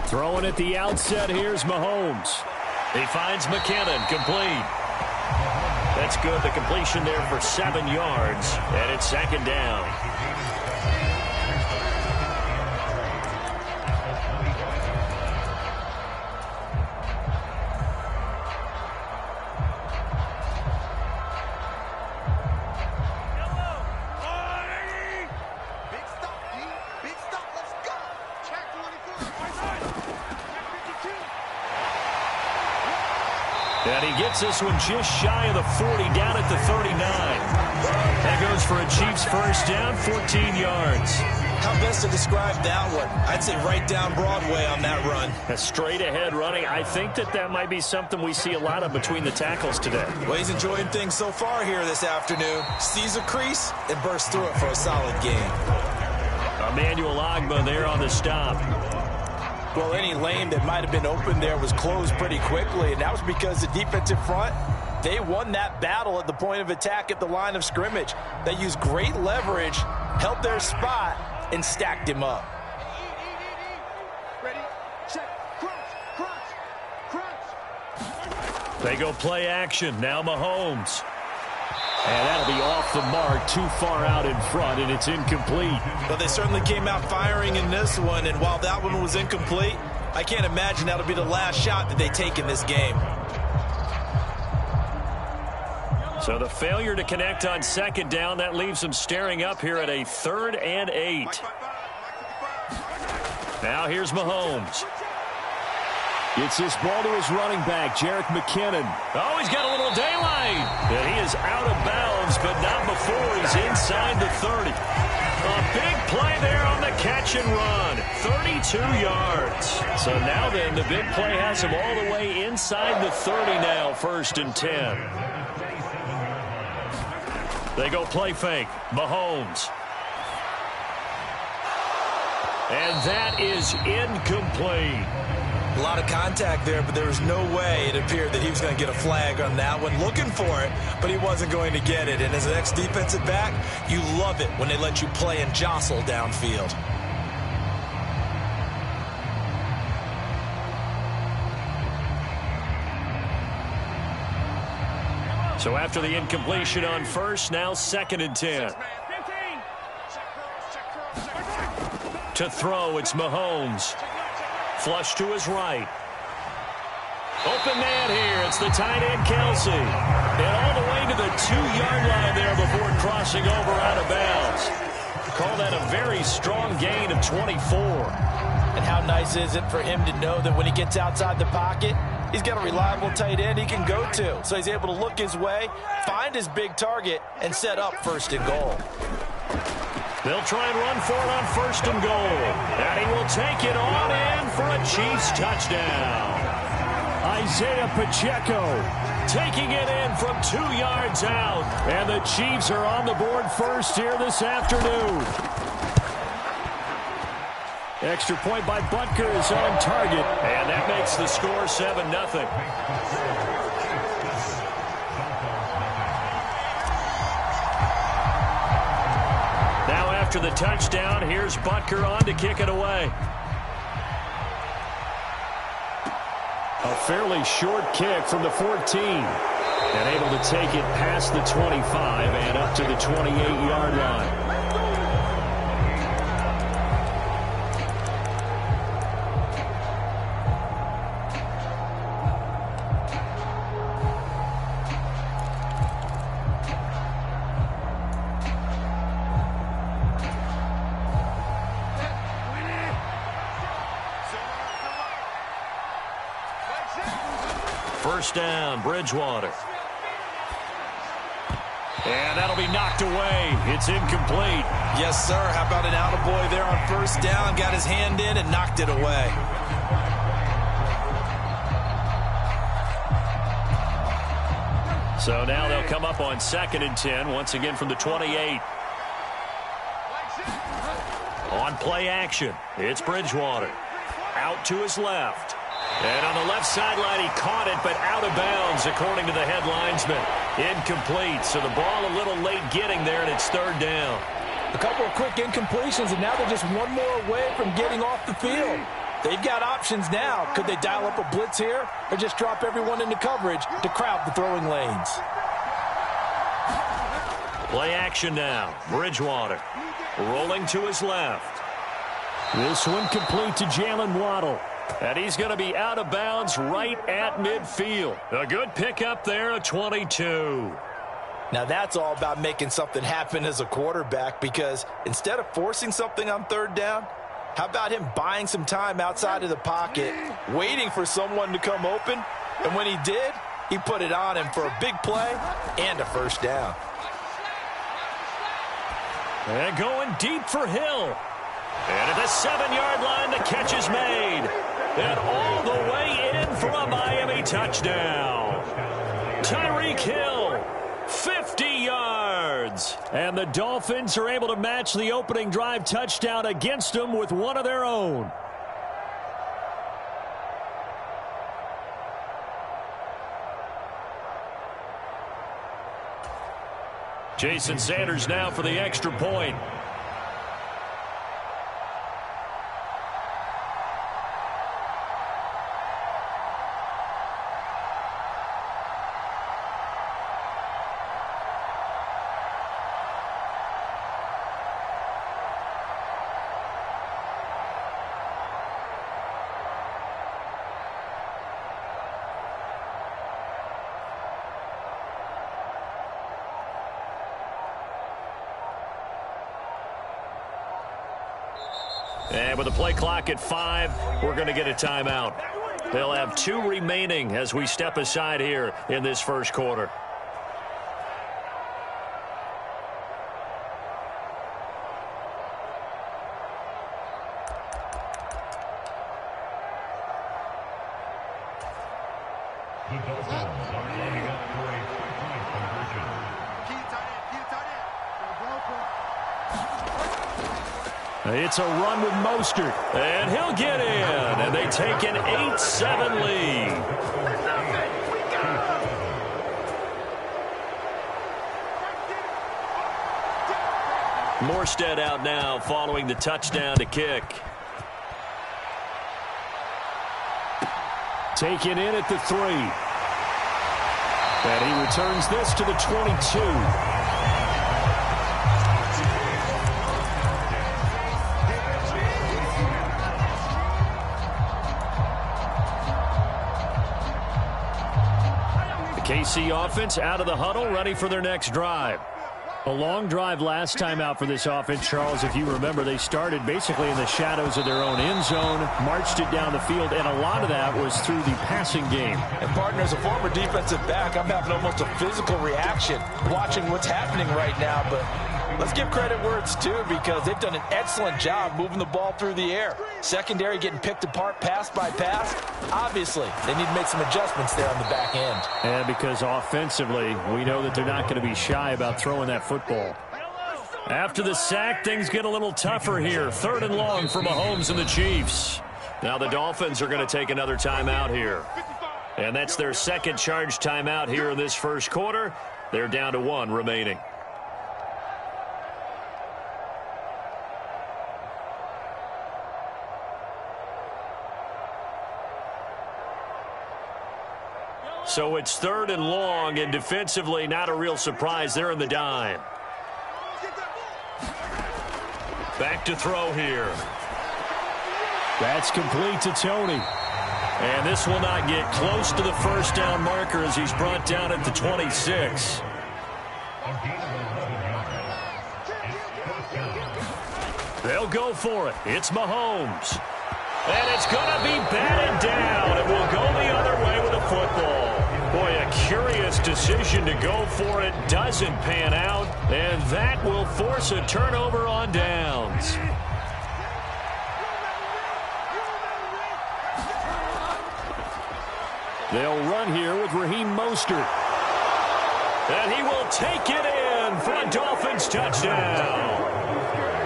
P: Throwing at the outset, here's Mahomes.
L: He finds McKinnon, complete. That's good, the completion there for 7 yards, and it's second down. And he gets this one just shy of the 40, down at the 39. That goes for a Chiefs first down, 14 yards.
N: How best to describe that one? I'd say right down Broadway on that run.
P: A straight ahead running. I think that might be something we see a lot of between the tackles today.
N: Well, he's enjoying things so far here this afternoon. Sees a crease and bursts through it for a solid gain.
P: Emmanuel Ogbah there on the stop.
N: Well, any lane that might have been open there was closed pretty quickly, and that was because the defensive front, they won that battle at the point of attack at the line of scrimmage. They used great leverage, held their spot, and stacked him up.
F: Ready, check, crunch.
P: They go play action. Now Mahomes. And that'll be off the mark, too far out in front, and it's incomplete.
N: But they certainly came out firing in this one, and while that one was incomplete, I can't imagine that'll be the last shot that they take in this game.
P: So the failure to connect on second down, that leaves them staring up here at a 3rd and 8. Now here's Mahomes. Gets this ball to his running back, Jerick McKinnon.
L: Oh, he's got a little daylight.
P: And he is out of bounds, but not before he's inside the 30.
L: A big play there on the catch and run. 32 yards.
P: So now then, the big play has him all the way inside the 30 now, 1st and 10. They go play fake. Mahomes. And that is incomplete.
N: A lot of contact there, but there was no way it appeared that he was going to get a flag on that one. Looking for it, but he wasn't going to get it. And as an ex-defensive back, you love it when they let you play and jostle downfield.
P: So after the incompletion on first, now 2nd and 10. To throw, it's Mahomes. Flush to his right.
L: Open man here. It's the tight end, Kelsey. And all the way to the 2-yard line there before crossing over out of bounds. Call that a very strong gain of 24.
N: And how nice is it for him to know that when he gets outside the pocket, he's got a reliable tight end he can go to. So he's able to look his way, find his big target, and set up 1st and goal.
L: They'll try and run for it on 1st and goal. And he will take it on in for a Chiefs touchdown. Isaiah Pacheco taking it in from 2 yards out. And the Chiefs are on the board first here this afternoon. Extra point by Butker is on target. And that makes the score 7-0. Now after the touchdown, here's Butker on to kick it away. A fairly short kick from the 14. And able to take it past the 25 and up to the 28-yard line. First down, Bridgewater. And that'll be knocked away. It's incomplete.
N: Yes, sir. How about an attaboy there on 1st down? Got his hand in and knocked it away.
L: So now they'll come up on 2nd and 10, once again from the 28. On play action, it's Bridgewater. Out to his left. And on the left sideline, he caught it, but out of bounds, according to the head linesman. Incomplete, so the ball a little late getting there, and it's 3rd down.
N: A couple of quick incompletions, and now they're just one more away from getting off the field. They've got options now. Could they dial up a blitz here, or just drop everyone into coverage to crowd the throwing lanes?
L: Play action now. Bridgewater rolling to his left.
P: This one complete to Jalen Waddle.
L: And he's going to be out of bounds right at midfield. A good pickup there, a 22.
N: Now that's all about making something happen as a quarterback, because instead of forcing something on 3rd down, how about him buying some time outside of the pocket, waiting for someone to come open, and when he did, he put it on him for a big play and a 1st down.
L: And going deep for Hill. And at the 7-yard line, the catch is made. And all the way in for a Miami touchdown. Tyreek Hill, 50 yards.
P: And the Dolphins are able to match the opening drive touchdown against them with one of their own.
L: Jason Sanders now for the extra point. And with the play clock at 5, we're going to get a timeout. They'll have 2 remaining as we step aside here in this first quarter.
P: It's a run with Mostert.
L: And he'll get in. And they take an 8-7 lead. Morstead out now following the touchdown to kick.
P: Taken in at the 3. And he returns this to the 22. KC offense out of the huddle, ready for their next drive. A long drive last time out for this offense, Charles. If you remember, they started basically in the shadows of their own end zone, marched it down the field, and a lot of that was through the passing game.
N: And, partner, as a former defensive back, I'm having almost a physical reaction watching what's happening right now. But let's give credit where it's due, because they've done an excellent job moving the ball through the air. Secondary getting picked apart pass by pass. Obviously, they need to make some adjustments there on the back end.
P: And because offensively, we know that they're not going to be shy about throwing that football. After the sack, things get a little tougher here. 3rd and long for Mahomes and the Chiefs. Now the Dolphins are going to take another timeout here. And that's their second charge timeout here in this first quarter. They're down to 1 remaining. So it's 3rd and long, and defensively, not a real surprise. They're in the dime. Back to throw here. That's complete to Tony. And this will not get close to the first down marker as he's brought down at the 26. They'll go for it. It's Mahomes. And it's going to be batted down. It will go the other way with a football. Boy, a curious decision to go for it. Doesn't pan out. And that will force a turnover on downs. They'll run here with Raheem Mostert. And he will take it in for a Dolphins touchdown.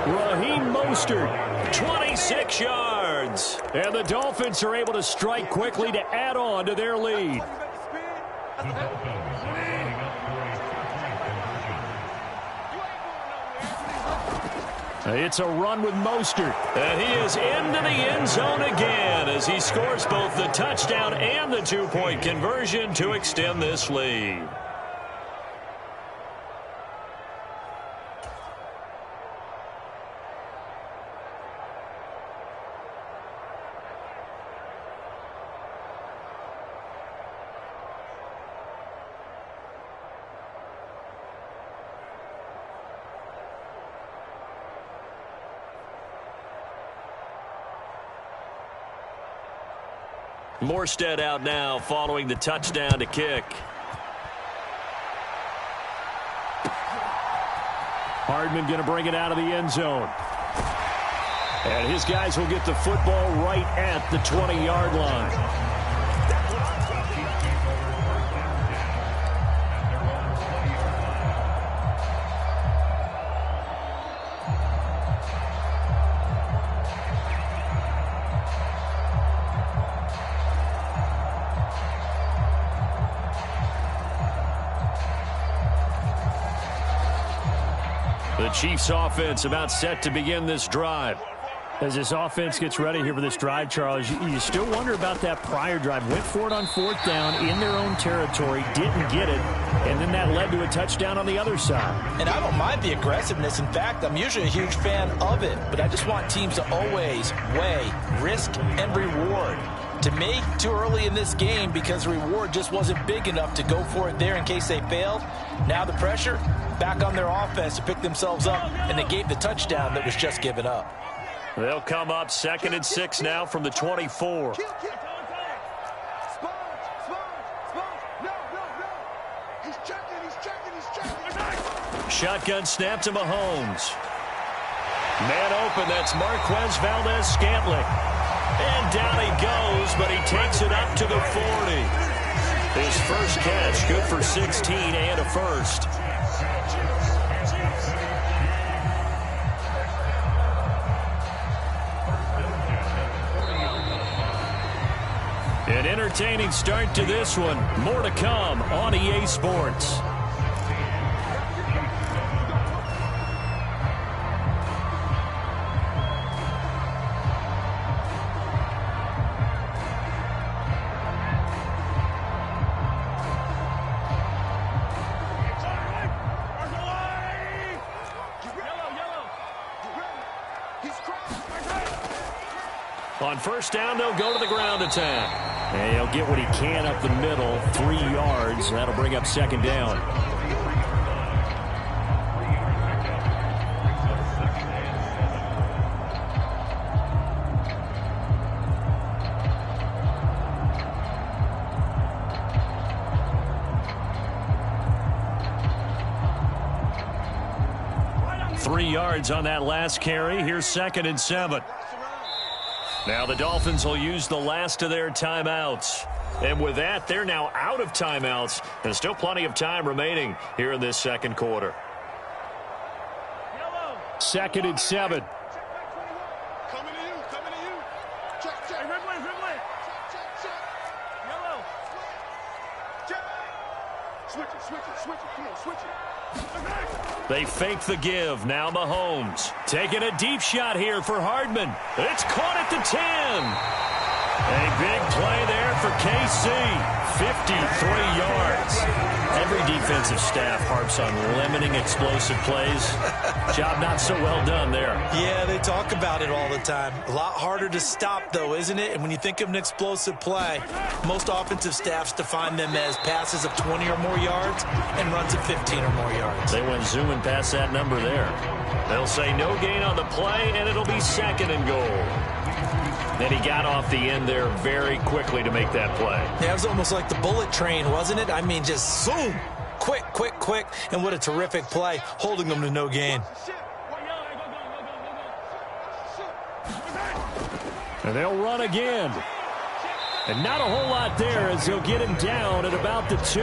P: Raheem Mostert, 26 yards. And the Dolphins are able to strike quickly to add on to their lead. It's a run with Mostert. And he is into the end zone again as he scores both the touchdown and the 2-point conversion to extend this lead. Morstead out now following the touchdown to kick. Hardman going to bring it out of the end zone. And his guys will get the football right at the 20-yard line. The Chiefs offense about set to begin this drive. As this offense gets ready here for this drive, Charles, you still wonder about that prior drive. Went for it on 4th down in their own territory, didn't get it, and then that led to a touchdown on the other side.
N: And I don't mind the aggressiveness. In fact, I'm usually a huge fan of it, but I just want teams to always weigh risk and reward. To me, too early in this game because the reward just wasn't big enough to go for it there in case they failed. Now the pressure back on their offense to pick themselves up, and they gave the touchdown that was just given up.
P: They'll come up 2nd and 6 now from the 24. Shotgun snap to Mahomes. Man open, that's Marquez Valdez-Scantling. And down he goes, but he takes it up to the 40. His first catch, good for 16 and a first. An entertaining start to this one. More to come on EA Sports. On first down, they'll go to the ground attack. And he'll get what he can up the middle, 3 yards. That'll bring up second down. Yards on that last carry. Here's 2nd and 7. Now the Dolphins will use the last of their timeouts. And with that, they're now out of timeouts. And still plenty of time remaining here in this second quarter. 2nd and 7.
K: Coming to you, coming to you. Check, check. Red way. Check, check. Yellow. Check. Switch it. Come on, switch it.
P: They fake the give. Now Mahomes taking a deep shot here for Hardman. It's caught at the 10. A big play there for KC. 53 yards. Every defensive staff harps on limiting explosive plays. Job not so well done there.
N: Yeah, they talk about it all the time. A lot harder to stop, though, isn't it? And when you think of an explosive play, most offensive staffs define them as passes of 20 or more yards and runs of 15 or more yards.
P: They went zooming past that number there. They'll say no gain on the play, and it'll be 2nd and goal. Then he got off the end there very quickly to make that play.
N: Yeah, it was almost like the bullet train, wasn't it? I mean, just zoom. Quick. And what a terrific play, holding them to no gain.
P: And they'll run again. And not a whole lot there as they'll get him down at about the 2.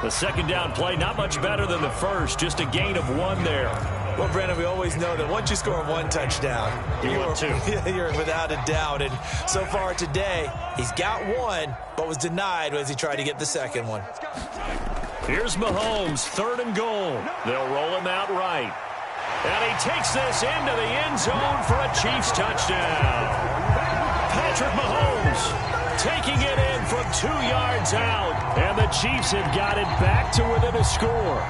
P: The second down play, not much better than the first, just a gain of 1 there.
N: Well, Brandon, we always know that once you score 1 touchdown, you're without a doubt. And so far today, he's got 1, but was denied as he tried to get the second one.
P: Here's Mahomes, 3rd and goal. They'll roll him out right. And he takes this into the end zone for a Chiefs touchdown. Patrick Mahomes taking it in from 2 yards out. And the Chiefs have got it back to within a score.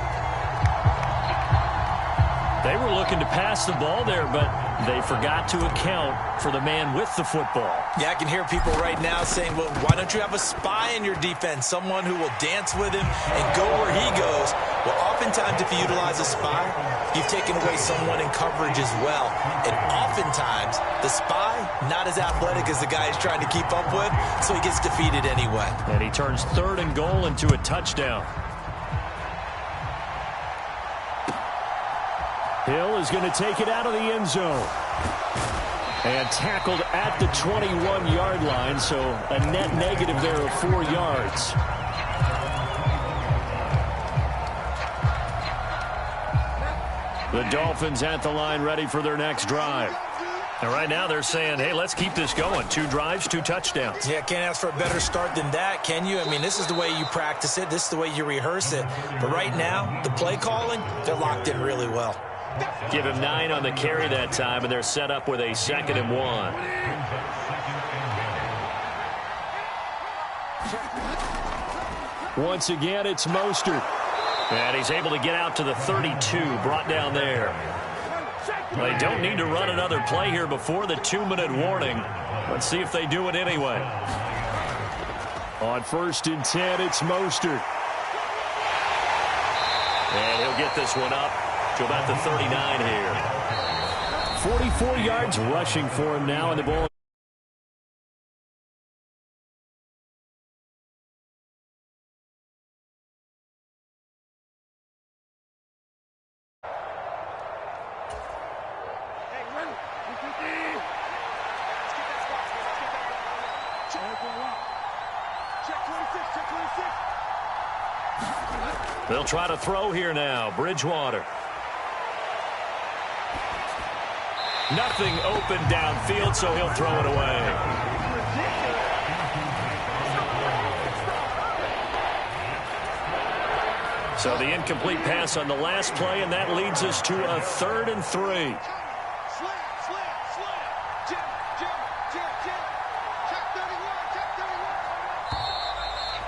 P: They were looking to pass the ball there, but they forgot to account for the man with the football.
N: Yeah, I can hear people right now saying, well, why don't you have a spy in your defense, someone who will dance with him and go where he goes? Well, oftentimes if you utilize a spy, you've taken away someone in coverage as well. And oftentimes, the spy, not as athletic as the guy he's trying to keep up with, so he gets defeated anyway.
P: And he turns 3rd and goal into a touchdown. Hill is going to take it out of the end zone. And tackled at the 21-yard line, so a net negative there of 4 yards. The Dolphins at the line ready for their next drive. And right now they're saying, hey, let's keep this going. 2 drives, 2 touchdowns.
N: Yeah, can't ask for a better start than that, can you? I mean, this is the way you practice it. This is the way you rehearse it. But right now, the play calling, they're locked in really well.
P: Give him 9 on the carry that time, and they're set up with a 2nd and 1. Once again, it's Mostert. And he's able to get out to the 32, brought down there. They don't need to run another play here before the 2-minute warning. Let's see if they do it anyway. On 1st and 10, it's Mostert. And he'll get this one up to about the 39 here. 44 yards rushing for him now, and the ball. They'll try to throw here now. Bridgewater. Nothing open downfield, so he'll throw it away. So the incomplete pass on the last play, and that leads us to a 3rd and 3.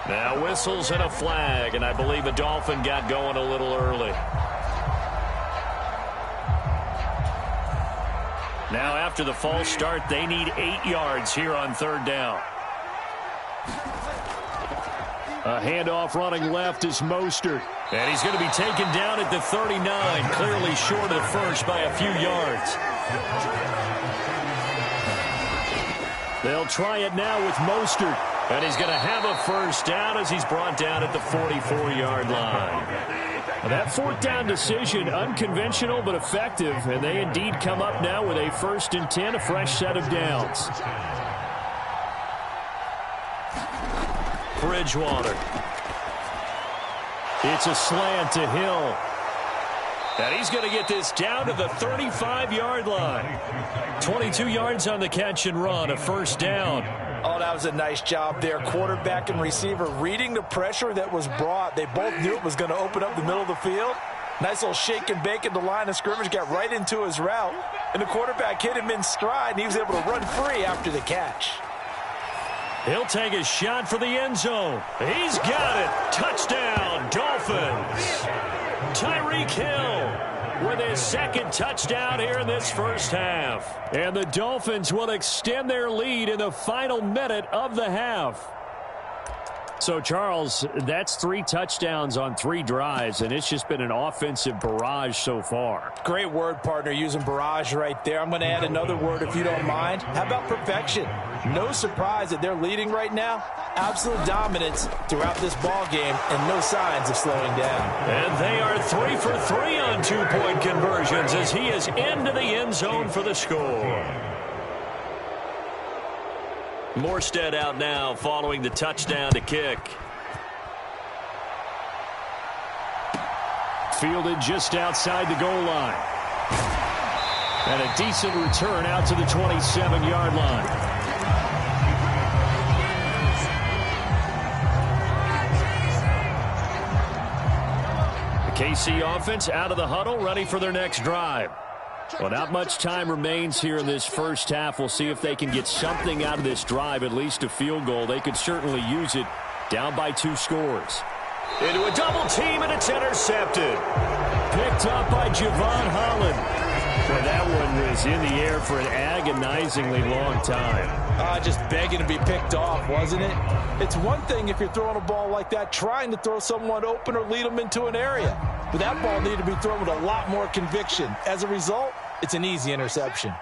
P: Now whistles and a flag, and I believe a Dolphin got going a little early.
L: Now after the false start, they need 8 yards here on third down.
P: A handoff running left is Mostert.
L: And he's going to be taken down at the 39, clearly short of the first by a few yards.
P: They'll try it now with Mostert.
L: And he's going to have a first down as he's brought down at the 44-yard line.
P: That fourth down decision, unconventional but effective, and they indeed come up now with a 1st and 10, a fresh set of downs.
L: Bridgewater.
P: It's a slant to Hill.
L: And he's going to get this down to the 35-yard line. 22 yards on the catch and run, a first down.
N: Oh, that was a nice job there. Quarterback and receiver reading the pressure that was brought. They both knew it was going to open up the middle of the field. Nice little shake and bake at the line of scrimmage, got right into his route. And the quarterback hit him in stride, and he was able to run free after the catch.
L: He'll take a shot for the end zone. He's got it. Touchdown, Dolphins. Tyreek Hill with his 2nd touchdown here in this first half.
P: And the Dolphins will extend their lead in the final minute of the half. So, Charles, that's 3 touchdowns on 3 drives, and it's just been an offensive barrage so far.
N: Great word, partner, using barrage right there. I'm going to add another word if you don't mind. How about perfection? No surprise that they're leading right now. Absolute dominance throughout this ball game and no signs of slowing down.
L: And they are 3 for 3 on 2-point conversions as he is into the end zone for the score. Morstead out now following the touchdown to kick.
P: Fielded just outside the goal line. And a decent return out to the 27-yard line. The KC offense out of the huddle, ready for their next drive. Well, not much time remains here in this first half. We'll see if they can get something out of this drive, at least a field goal. They could certainly use it, down by 2 scores.
L: Into a double team, and it's intercepted.
P: Picked up by Javon Holland. And that one was in the air for an agonizingly long time.
N: Just begging to be picked off, wasn't it? It's one thing if you're throwing a ball like that, trying to throw someone open or lead them into an area. But that ball needed to be thrown with a lot more conviction. As a result, it's an easy interception.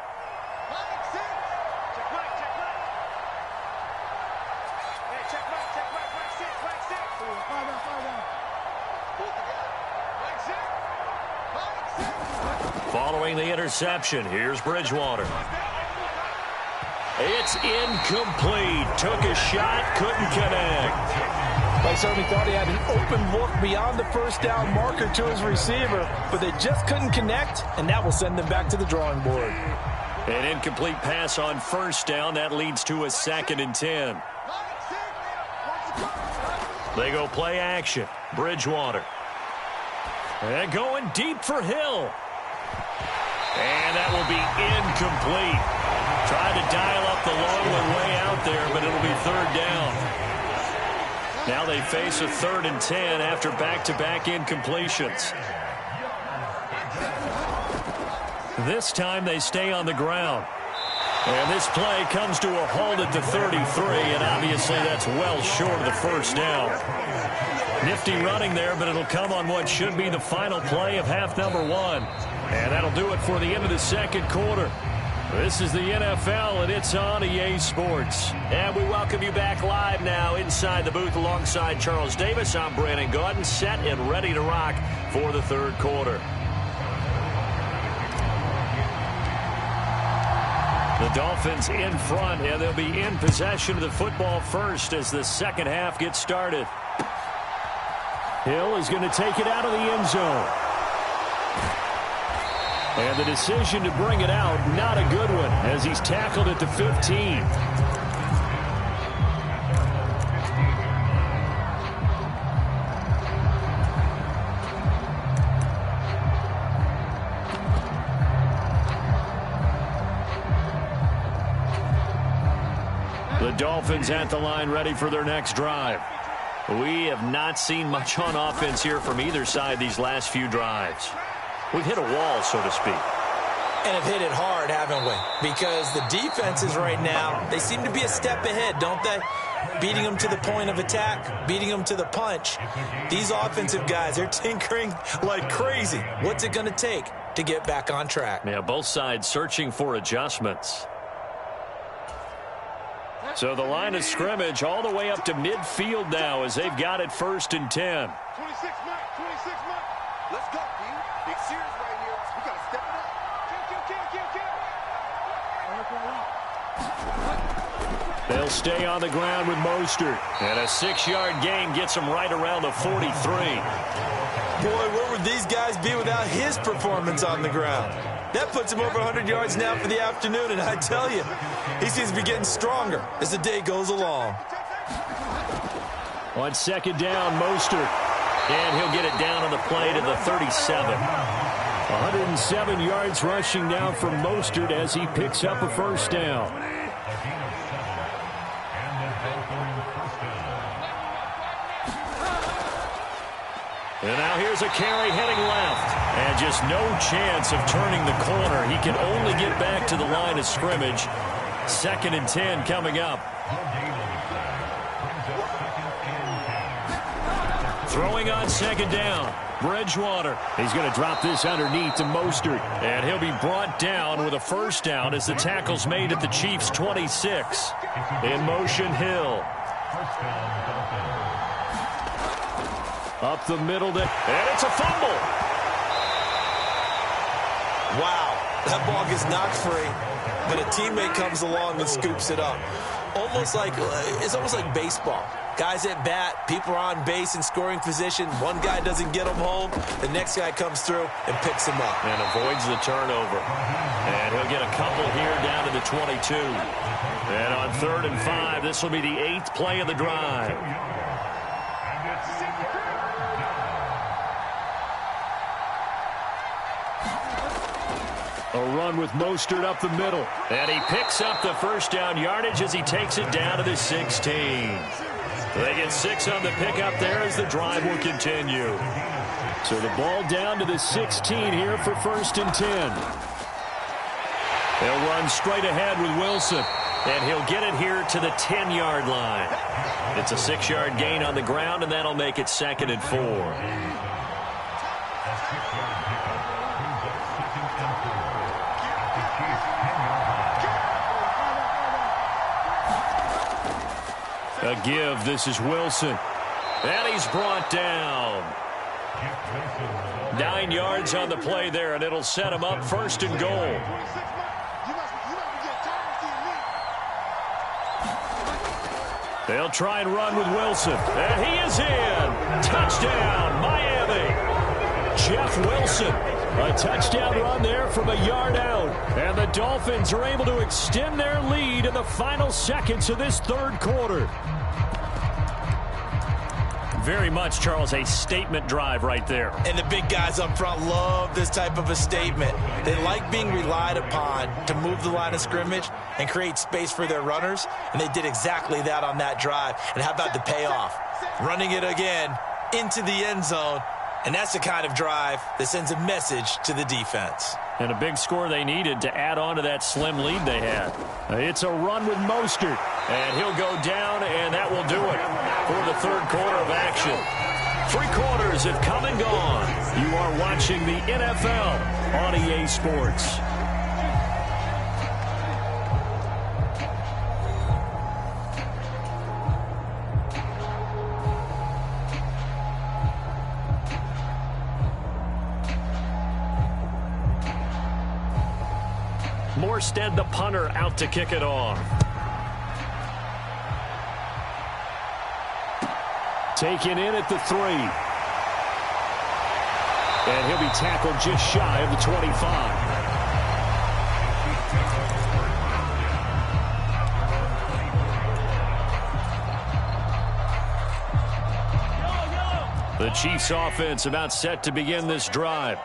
L: Following the interception, here's Bridgewater. It's incomplete. Took a shot, couldn't connect.
N: I certainly thought he had an open look beyond the first down marker to his receiver, but they just couldn't connect, and that will send them back to the drawing board.
L: An incomplete pass on first down. That leads to a 2nd and 10. They go play action. Bridgewater. And going deep for Hill. And that will be incomplete. Tried to dial up the long one way out there, but it'll be 3rd down. Now they face a 3rd and 10 after back-to-back incompletions. This time they stay on the ground. And this play comes to a halt at the 33, and obviously that's well short of the first down. Nifty running there, but it'll come on what should be the final play of half number 1. And that'll do it for the end of the 2nd quarter. This is the NFL, and it's on EA Sports. And we welcome you back live now inside the booth alongside Charles Davis. I'm Brandon Gaudin, set and ready to rock for the 3rd quarter. The Dolphins in front, and they'll be in possession of the football first as the second half gets started.
P: Hill is going to take it out of the end zone. And the decision to bring it out, not a good one, as he's tackled at the 15. The Dolphins at the line, ready for their next drive.
L: We have not seen much on offense here from either side these last few drives. We've hit a wall, so to speak.
N: And have hit it hard, haven't we? Because the defenses right now, they seem to be a step ahead, don't they? Beating them to the point of attack, beating them to the punch. These offensive guys, they're tinkering like crazy. What's it going to take to get back on track?
P: Yeah, both sides searching for adjustments. So the line of scrimmage all the way up to midfield now as they've got it 1st and 10.
A: 26 Mike, 26 Mike. Let's go, dude. Big series right here. We got to step it up. Kill.
P: They'll stay on the ground with Mostert. And a 6-yard gain gets them right around the 43.
N: Boy, where would these guys be without his performance on the ground? That puts him over 100 yards now for the afternoon, and I tell you, he seems to be getting stronger as the day goes along.
P: On 2nd down, Mostert. And he'll get it down on the play to the 37. 107 yards rushing now from Mostert as he picks up a 1st down. And now here's a carry heading left. And just no chance of turning the corner. He can only get back to the line of scrimmage. 2nd and 10 coming up. Throwing on 2nd down. Bridgewater. He's going to drop this underneath to Mostert. And he'll be brought down with a 1st down as the tackle's made at the Chiefs' 26. In motion, Hill. Up the middle, and it's a fumble.
N: Wow, that ball gets knocked free, but a teammate comes along and scoops it up. It's almost like baseball. Guys at bat, people are on base in scoring position. One guy doesn't get them home. The next guy comes through and picks him up.
P: And avoids the turnover. And he'll get a couple here down to the 22. And on 3rd and 5, this will be the 8th play of the drive. A run with Mostert up the middle. And he picks up the 1st down yardage as he takes it down to the 16. They get 6 on the pickup there as the drive will continue. So the ball down to the 16 here for 1st and 10. They'll run straight ahead with Wilson. And he'll get it here to the 10-yard line. It's a 6-yard gain on the ground, and that'll make it 2nd and 4. A give. This is Wilson. And he's brought down. 9 yards on the play there, and it'll set him up 1st and goal. They'll try and run with Wilson. And he is in. Touchdown, Miami. Jeff Wilson. A touchdown run there from a yard out. And the Dolphins are able to extend their lead in the final seconds of this 3rd quarter. Very much, Charles, a statement drive right there.
N: And the big guys up front love this type of a statement. They like being relied upon to move the line of scrimmage and create space for their runners, and they did exactly that on that drive. And how about the payoff? Running it again into the end zone, and that's the kind of drive that sends a message to the defense.
P: And a big score they needed to add on to that slim lead they had. It's a run with Mostert. And he'll go down, and that will do it for the 3rd quarter of action. 3 quarters have come and gone. You are watching the NFL on EA Sports. Morstead, the punter, out to kick it off. Taken in at the 3. And he'll be tackled just shy of the 25. The Chiefs offense about set to begin this drive.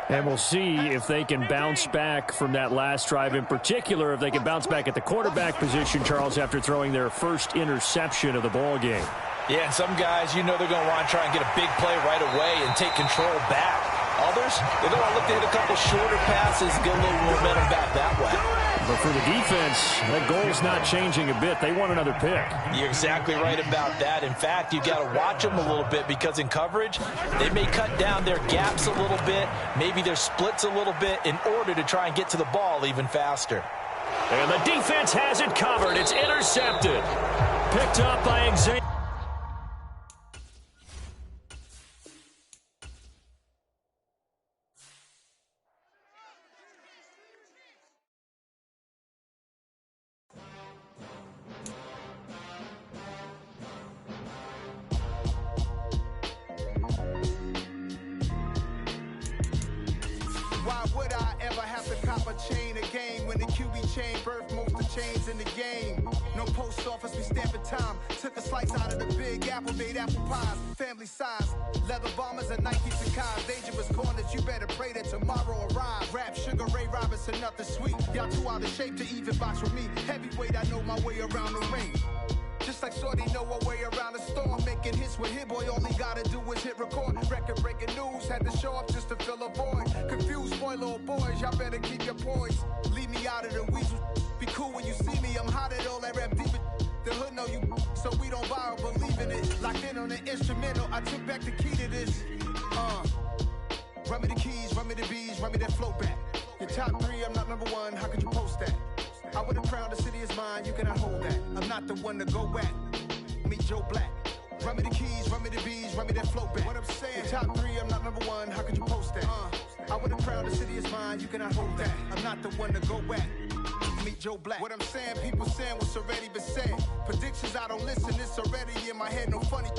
P: And we'll see if they can bounce back from that last drive. In particular, if they can bounce back at the quarterback position, Charles, after throwing their first interception of the ball game.
N: Yeah, and some guys, they're going to want to try and get a big play right away and take control back. Others, push. They're going to look to hit a couple shorter passes, get a little momentum back that way.
P: But for the defense, that goal's not changing a bit. They want another pick.
N: You're exactly right about that. In fact, you got to watch them a little bit because in coverage, they may cut down their gaps a little bit, maybe their splits a little bit in order to try and get to the ball even faster.
P: And the defense has it covered. It's intercepted. Picked up by Goodie-Zae.
M: Why would I ever have to cop a chain a game when the QB chain birthed most of chains in the game? No post office, we stamping time. Took a slice out of the big apple, made apple pies. Family size, leather bombers and Nike Sacai's. Dangerous corners, you better pray that tomorrow arrives. Rap, Sugar Ray Robinson, nothing sweet. Y'all too out of shape to even box with me. Heavyweight, I know my way around the ring. Just like Shorty know her way around the storm. Making hits with Hit Boy, all he gotta do is hit record. Record-breaking news, had to show up just to fill a void. Confused boy, little boys, y'all better keep your poise. Leave me out of the weasel. Be cool when you see me, I'm hot at all that rap deep. The hood know you, so we don't buy or believe in it. Locked in on the instrumental, I took back the key to this. Run me the keys, run me the bees, run me that flow back. Your top three, I'm not number one, how could you post that? I would've crowned the city is mine, you cannot hold that. I'm not the one to go at. Meet Joe Black. Run me the keys, run me the bees, run me that flow back. What I'm saying, top three, I'm not number one, how could you post that? I would've crowned the city is mine, you cannot hold that. I'm not the one to go at. Meet Joe Black. What I'm saying, people saying what's already been said. Predictions, I don't listen, it's already in my head, no funny.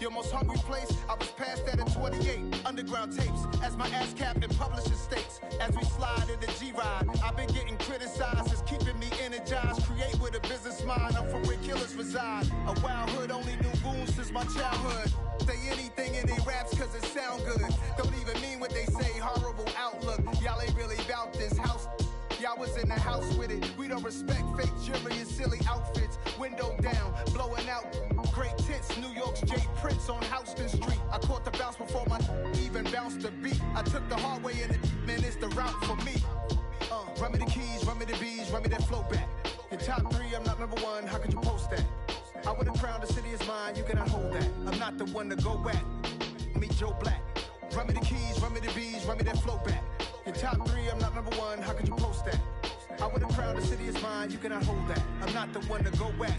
M: Your most hungry place, I was past that in 28. Underground tapes, as my ass cap in publishing states. As we slide in the G-Ride, I've been getting criticized, it's keeping me energized. Create with a business mind, I'm from where killers reside. A wild hood, only knew goons since my childhood. Say anything in they raps cause it sound good. Don't even mean what they say, horrible outlook. Y'all ain't really about this house. Y'all was in the house with it. We don't respect fake jewelry and silly outfits. Window down, blowing out great tits. New York's Jay Prince on Houston Street. I caught the bounce before my even bounced the beat. I took the hard way in it, man, it's the route for me. Run me the keys, run me the bees, run me that flow back. Your top three, I'm not number one, how could you post that? I would've crowned the city is mine, you cannot hold that. I'm not the one to go at. Meet Joe Black. Run me the keys, run me the bees, run me that flow back. Your top three, I'm not number one, how could you post that? I would've crowned the city is mine, you cannot hold that. I'm not the one to go at.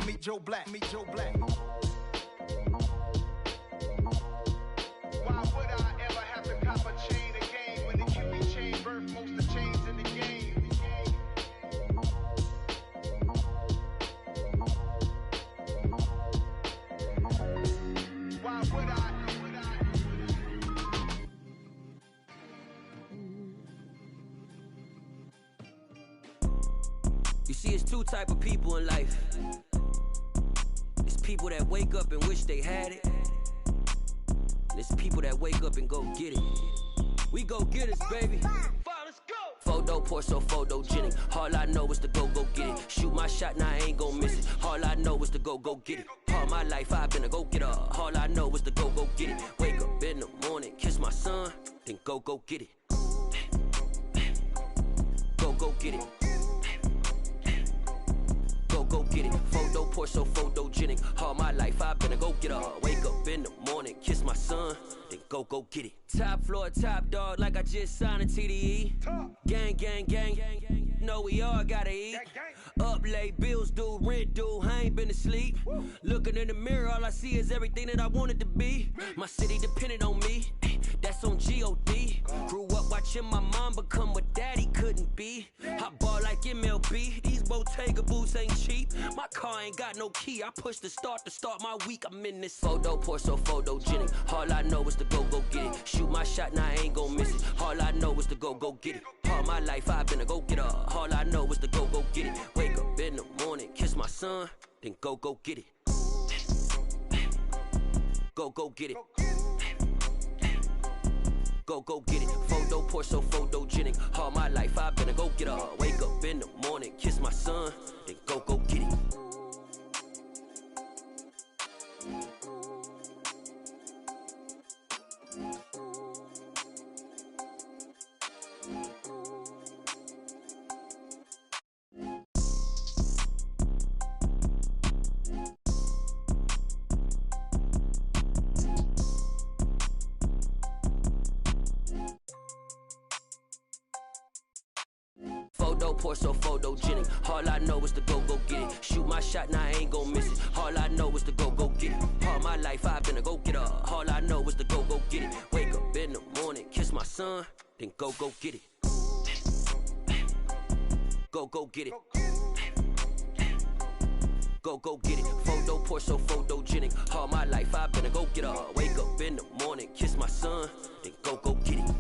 M: Meet Joe Black, meet Joe Black. Why would I ever have to cop a chain a game when the QB chain birthed most of chains in the game? Why would I?
C: You see, it's two type of people in life. It's people that wake up and wish they had it. And it's people that wake up and go get it. We go get it, baby. Photo poor, so photogenic. All I know is to go get it. Shoot my shot, now I ain't gon' miss it. All I know is to go get it. All my life I've been a go-getter. All I know is to go get it. Wake up in the morning, kiss my son, then go get it. Go get it. Go get it. Photo poor, so photogenic. All my life I've been a go-getter. Wake up in the morning, kiss my son, then go get it. Top floor, top dog, like I just signed a TDE. Gang, gang, gang, gang. Know we all gotta eat. Up late, bills due, rent due, I ain't been asleep. Looking in the mirror, all I see is everything that I wanted to be. My city depended on me, that's on G.O.D. Grew up watching my mom become what daddy couldn't be. I ball like MLB, these Bottega boots ain't cheap. My car ain't got no key, I push the start to start my week. I'm in this photo poor, so photogenic. All I know is to go get it. Shoot my shot, now I ain't gon' miss it. All I know is to go get it. All my life I've been a go-getter. All I know is to go get it. Wake up in the morning, kiss my son, then go get it. Go get it. Go get it. Photo poor, so photogenic. All my life I've been a go-getter. Wake up in the morning, kiss my son, then go get it. Photo, pour so photogenic. All I know is to go get it. Shoot my shot, now I ain't gon' miss it. All I know is to go get it. All my life I've been a go-getter. All I know is to go get it. Wake up in the morning, kiss my son, then go get it. Go get it. Go get it. Photo, pour so photogenic. All my life I've been a go-getter. Wake up in the morning, kiss my son, then go get it.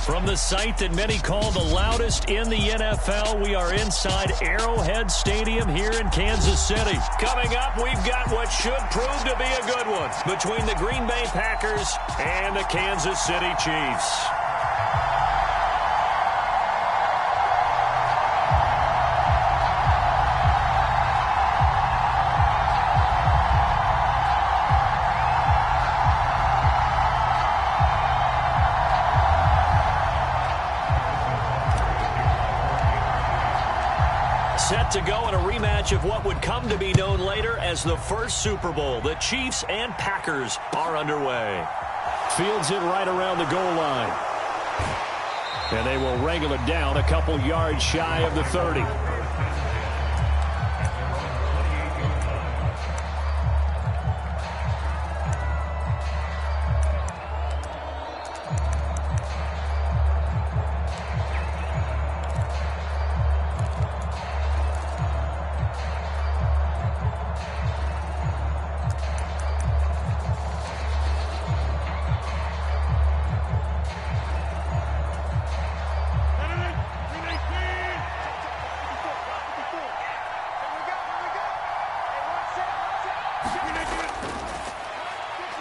L: From the site that many call the loudest in the NFL, we are inside Arrowhead Stadium here in Kansas City. Coming up, we've got what should prove to be a good one between the Green Bay Packers and the Kansas City Chiefs. Set to go in a rematch of what would come to be known later as the first Super Bowl. The Chiefs and Packers are underway.
P: Fields it right around the goal line. And they will wrangle it down a couple yards shy of the 30.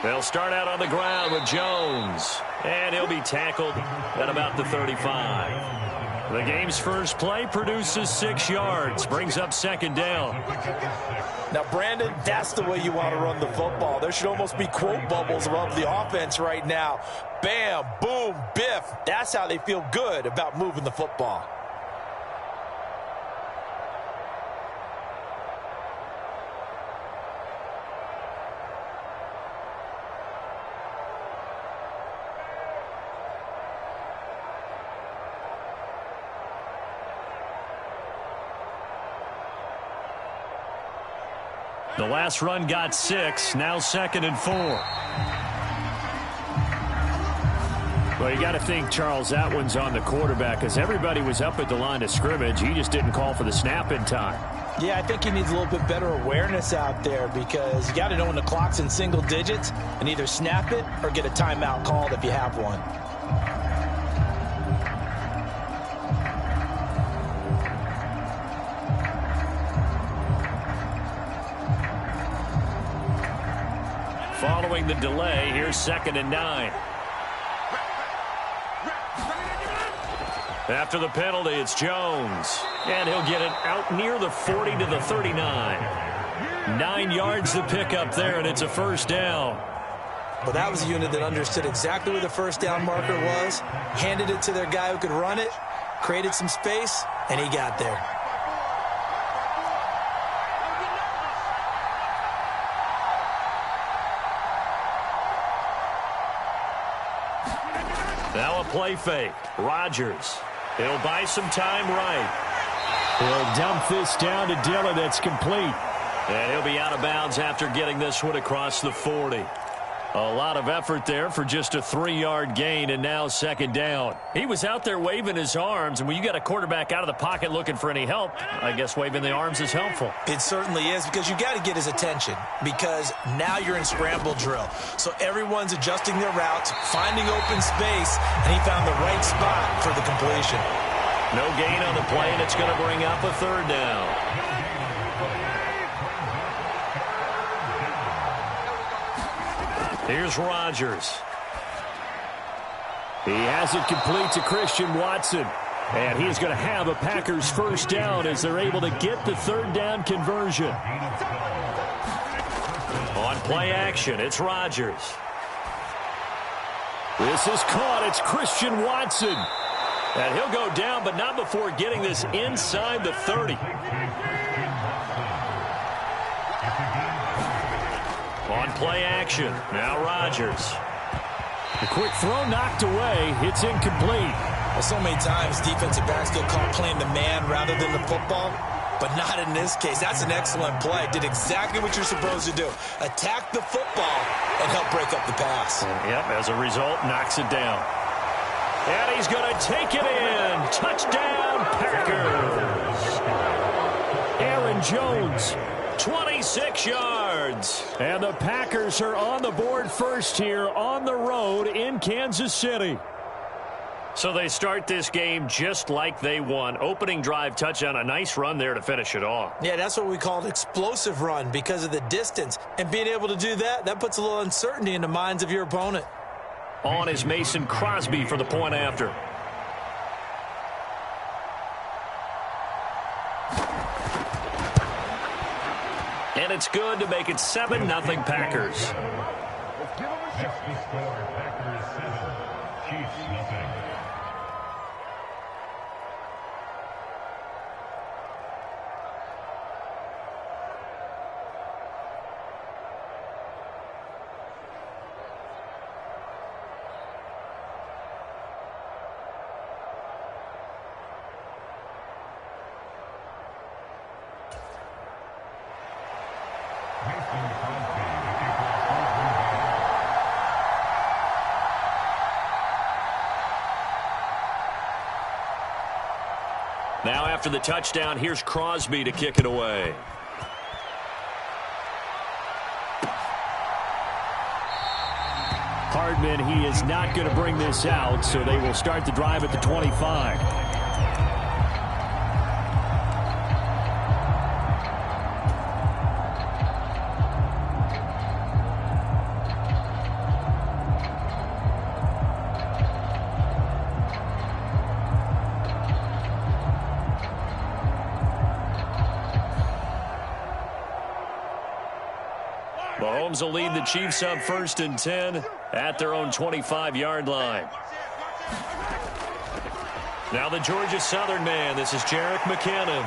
L: They'll start out on the ground with Jones, and he'll be tackled at about the 35. The game's first play produces 6 yards, brings up second down.
N: Now, Brandon, that's the way you want to run the football. There should almost be quote bubbles above the offense right now. Bam, boom, biff. That's how they feel good about moving the football.
L: The last run got 6, now 2nd and 4.
P: Well, you got to think, Charles, that one's on the quarterback because everybody was up at the line of scrimmage. He just didn't call for the snap in time.
N: Yeah, I think he needs a little bit better awareness out there because you got to know when the clock's in single digits and either snap it or get a timeout called if you have one.
L: Following the delay, here's 2nd and 9. After the penalty, it's Jones. And he'll get it out near the 40 to the 39. 9 yards to pick up there, and it's a first down.
N: Well, that was a unit that understood exactly where the first down marker was, handed it to their guy who could run it, created some space, and he got there.
L: Now a play fake. Rodgers. He'll buy some time right.
P: He'll dump this down to Dillon. That's complete.
L: And he'll be out of bounds after getting this one across the 40.
P: A lot of effort there for just a 3-yard gain, and now 2nd down.
L: He was out there waving his arms, and when you got a quarterback out of the pocket looking for any help, I guess waving the arms is helpful.
N: It certainly is because you got to get his attention because now you're in scramble drill. So everyone's adjusting their routes, finding open space, and he found the right spot for the completion.
L: No gain on the play, and it's going to bring up a 3rd down. Here's Rodgers.
P: He has it complete to Christian Watson. And he's going to have a Packers first down as they're able to get the 3rd down conversion.
L: On play action, it's Rodgers.
P: This is caught. It's Christian Watson.
L: And he'll go down, but not before getting this inside the 30.
P: play action. Now Rodgers. A quick throw knocked away. It's incomplete.
N: Well, so many times defensive backs get caught playing the man rather than the football, but not in this case. That's an excellent play. Did exactly what you're supposed to do. Attack the football and help break up the pass.
P: Yep, as a result, knocks it down. And he's going to take it in. Touchdown, Packers. Aaron Jones, 26 yards. And the Packers are on the board first here on the road in Kansas City. So they start this game just like they won. Opening drive touchdown, a nice run there to finish it off.
N: Yeah, that's what we call an explosive run because of the distance. And being able to do that, that puts a little uncertainty in the minds of your opponent.
P: On is Mason Crosby for the point after. And it's good to make it 7-0 Packers.
F: That's the score. Packers 7, Chiefs nothing.
P: Now after the touchdown, here's Crosby to kick it away. Hardman, he is not going to bring this out, so they will start the drive at the 25. Mahomes will lead the Chiefs up 1st and 10 at their own 25-yard line. Now the Georgia Southern man. This is Jerick McKinnon.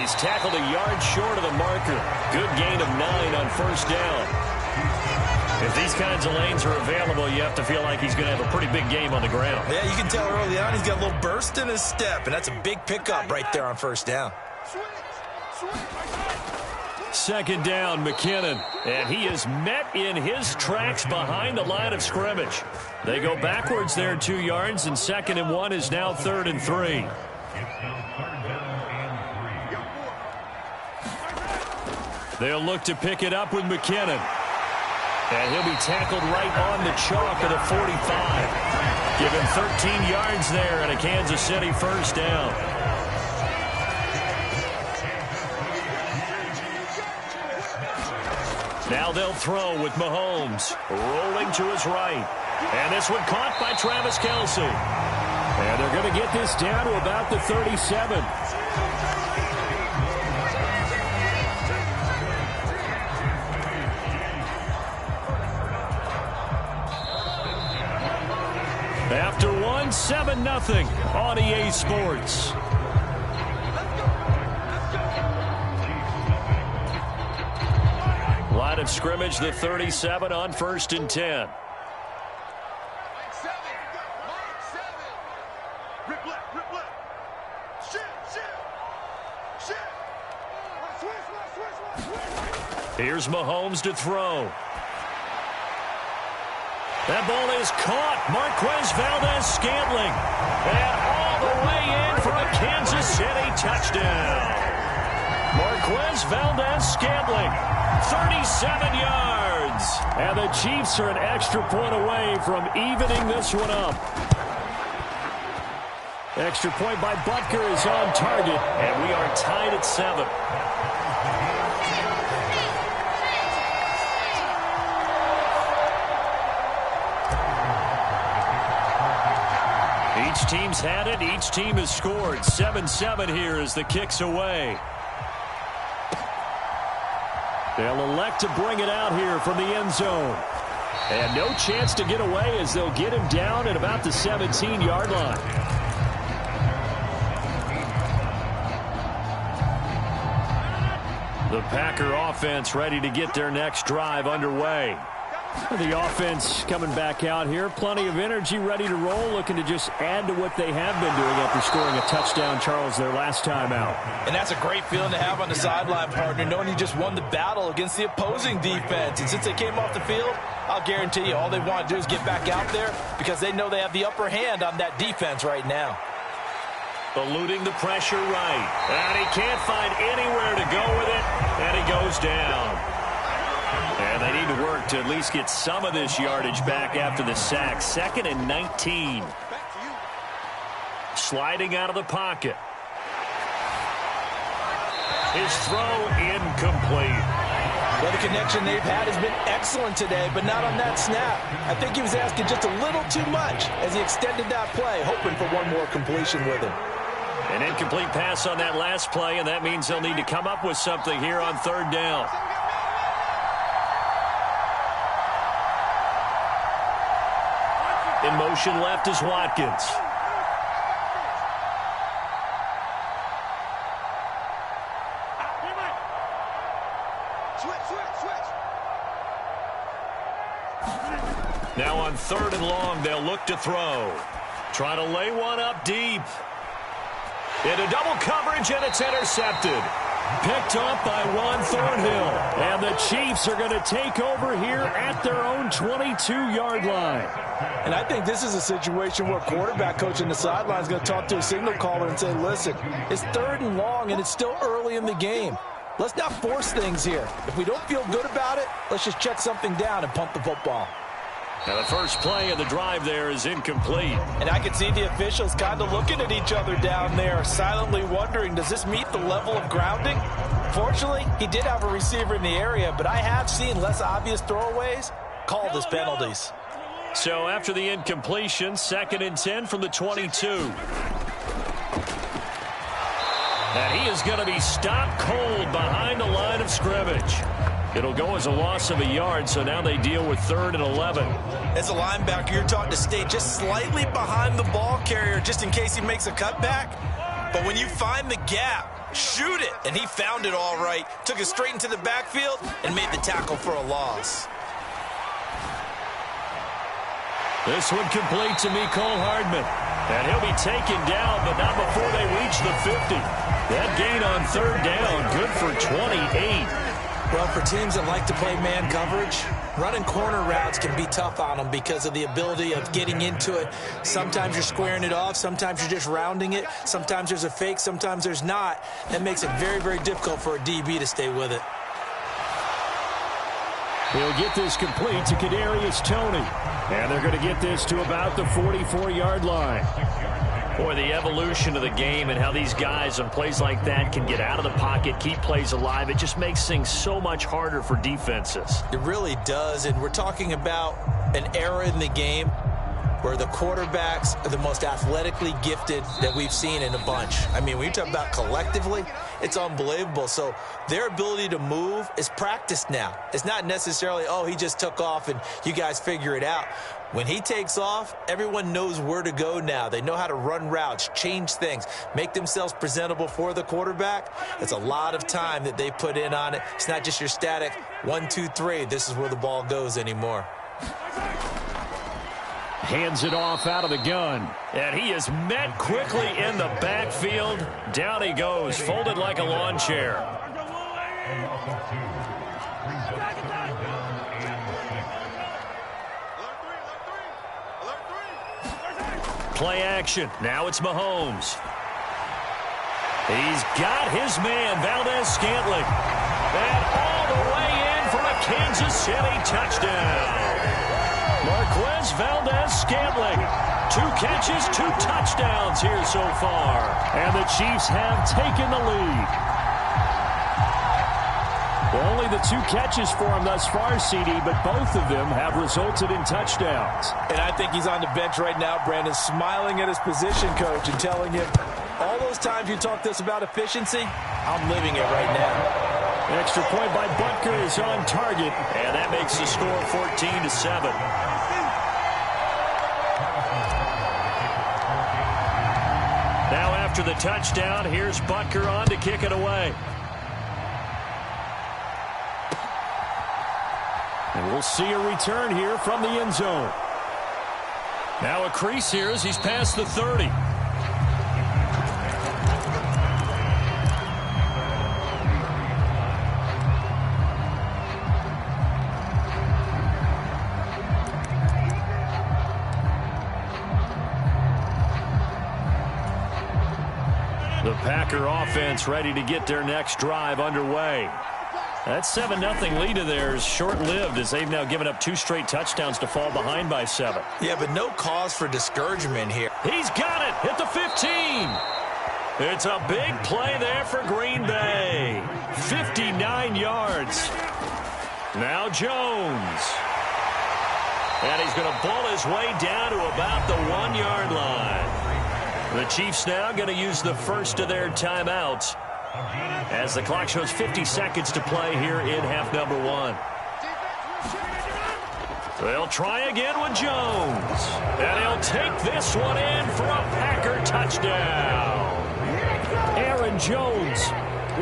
P: He's tackled a yard short of the marker. Good gain of 9 on 1st down. If these kinds of lanes are available, you have to feel like he's going to have a pretty big game on the ground.
N: Yeah, you can tell early on he's got a little burst in his step, and that's a big pickup right there on 1st down.
P: 2nd down, McKinnon. And he is met in his tracks behind the line of scrimmage. They go backwards there 2 yards, and 2nd and 1 is now 3rd and 3. They'll look to pick it up with McKinnon. And he'll be tackled right on the chalk of the 45. Give him 13 yards there and a Kansas City 1st down. Now they'll throw with Mahomes. Rolling to his right. And this one caught by Travis Kelce. And they're going to get this down to about the 37. After 1, 7-0 on EA Sports. Line of scrimmage, the 37 on 1st and 10. Here's Mahomes to throw. That ball is caught. Marquez Valdes-Scantling. And all the way in for a Kansas City touchdown. Marquez Valdes-Scantling, 37 yards. And the Chiefs are an extra point away from evening this one up. Extra point by Butker is on target, and we are tied at 7. Each team's had it. Each team has scored. 7-7 here as the kick's away. They'll elect to bring it out here from the end zone. And no chance to get away as they'll get him down at about the 17-yard line. The The Packer offense ready to get their next drive underway. The offense coming back out here. Plenty of energy, ready to roll, looking to just add to what they have been doing after scoring a touchdown, Charles, their last time out.
N: And that's a great feeling to have on the sideline, partner, knowing you just won the battle against the opposing defense. And since they came off the field, I'll guarantee you all they want to do is get back out there because they know they have the upper hand on that defense right now.
P: Eluding the pressure right. And he can't find anywhere to go with it. And he goes down. And they need to work to at least get some of this yardage back after the sack. 2nd and 19. Sliding out of the pocket. His throw incomplete.
N: Well, the connection they've had has been excellent today, but not on that snap. I think he was asking just a little too much as he extended that play, hoping for one more completion with him.
P: An incomplete pass on that last play, and that means they'll need to come up with something here on 3rd down. In motion left is Watkins. Now on 3rd and long, they'll look to throw. Trying to lay one up deep. Into double coverage, and it's intercepted. Picked up by Juan Thornhill. And the Chiefs are going to take over here at their own 22-yard line.
N: And I think this is a situation where quarterback coach on the sideline is going to talk to a signal caller and say, listen, it's 3rd and long, and it's still early in the game. Let's not force things here. If we don't feel good about it, let's just check something down and pump the football.
P: Now the first play of the drive there is incomplete.
N: And I can see the officials kind of looking at each other down there, silently wondering, does this meet the level of grounding? Fortunately, he did have a receiver in the area, but I have seen less obvious throwaways called as penalties.
P: So after the incompletion, 2nd and 10 from the 22. And he is going to be stopped cold behind the line of scrimmage. It'll go as a loss of a yard, so now they deal with 3rd and 11.
N: As a linebacker, you're taught to stay just slightly behind the ball carrier just in case he makes a cutback. But when you find the gap, shoot it. And he found it all right. Took it straight into the backfield and made the tackle for a loss.
P: This one complete to Mecole Hardman. And he'll be taken down, but not before they reach the 50. That gain on 3rd down, good for 28.
N: Well, for teams that like to play man coverage, running corner routes can be tough on them because of the ability of getting into it. Sometimes you're squaring it off. Sometimes you're just rounding it. Sometimes there's a fake. Sometimes there's not. That makes it very, very difficult for a DB to stay with it.
P: He'll get this complete to Kadarius Toney. And they're going to get this to about the 44-yard line. Boy, the evolution of the game and how these guys on plays like that can get out of the pocket, keep plays alive, it just makes things so much harder for defenses.
N: It really does, and we're talking about an era in the game where the quarterbacks are the most athletically gifted that we've seen in a bunch. I mean, when you talk about collectively, it's unbelievable. So their ability to move is practiced now. It's not necessarily, oh, he just took off and you guys figure it out. When he takes off, everyone knows where to go now. They know how to run routes, change things, make themselves presentable for the quarterback. It's a lot of time that they put in on it. It's not just your static 1, 2, 3. This is where the ball goes anymore.
P: Hands it off out of the gun. And he is met quickly in the backfield. Down he goes, folded like a lawn chair. Play action. Now it's Mahomes. He's got his man, Valdez-Scantling. And all the way in for a Kansas City touchdown. Marquez Valdez-Scantling. 2 catches, 2 touchdowns here so far. And the Chiefs have taken the lead. Only the 2 catches for him thus far, CD, but both of them have resulted in touchdowns.
N: And I think he's on the bench right now, Brandon, smiling at his position coach and telling him, all those times you talked to us about efficiency, I'm living it right now.
P: An extra point by Butker is on target, and that makes the score 14-7. Now after the touchdown, here's Butker on to kick it away. We'll see a return here from the end zone.
L: Now a crease here as he's past the 30.
P: The Packer offense ready to get their next drive underway. That 7-0 lead of theirs short-lived as they've now given up 2 straight touchdowns to fall behind by 7.
N: Yeah, but no cause for discouragement here.
P: He's got it at the 15. It's a big play there for Green Bay. 59 yards. Now Jones. And he's going to bull his way down to about the 1-yard line. The Chiefs now going to use the first of their timeouts as the clock shows 50 seconds to play here in half number 1. They'll try again with Jones. And he'll take this one in for a Packer touchdown. Aaron Jones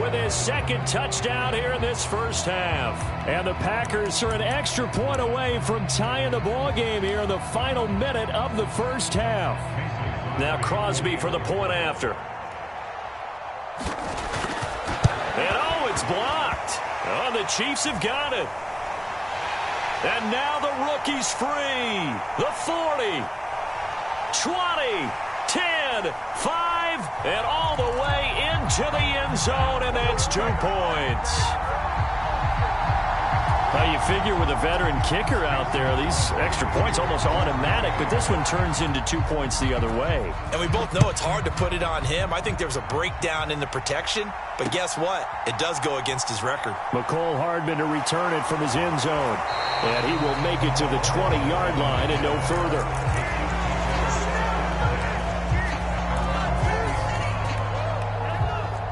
P: with his second touchdown here in this first half. And the Packers are an extra point away from tying the ball game here in the final minute of the first half. Now Crosby for the point after. And oh, it's blocked. Oh, the Chiefs have got it. And now the rookie's free. The 40, 20, 10, 5, and all the way into the end zone, and that's 2 points. Now you figure with a veteran kicker out there, these extra points almost automatic, but this one turns into 2 points the other way.
N: And we both know it's hard to put it on him. I think there was a breakdown in the protection, but guess what? It does go against his record.
P: McCole Hardman to return it from his end zone, and he will make it to the 20-yard line and no further.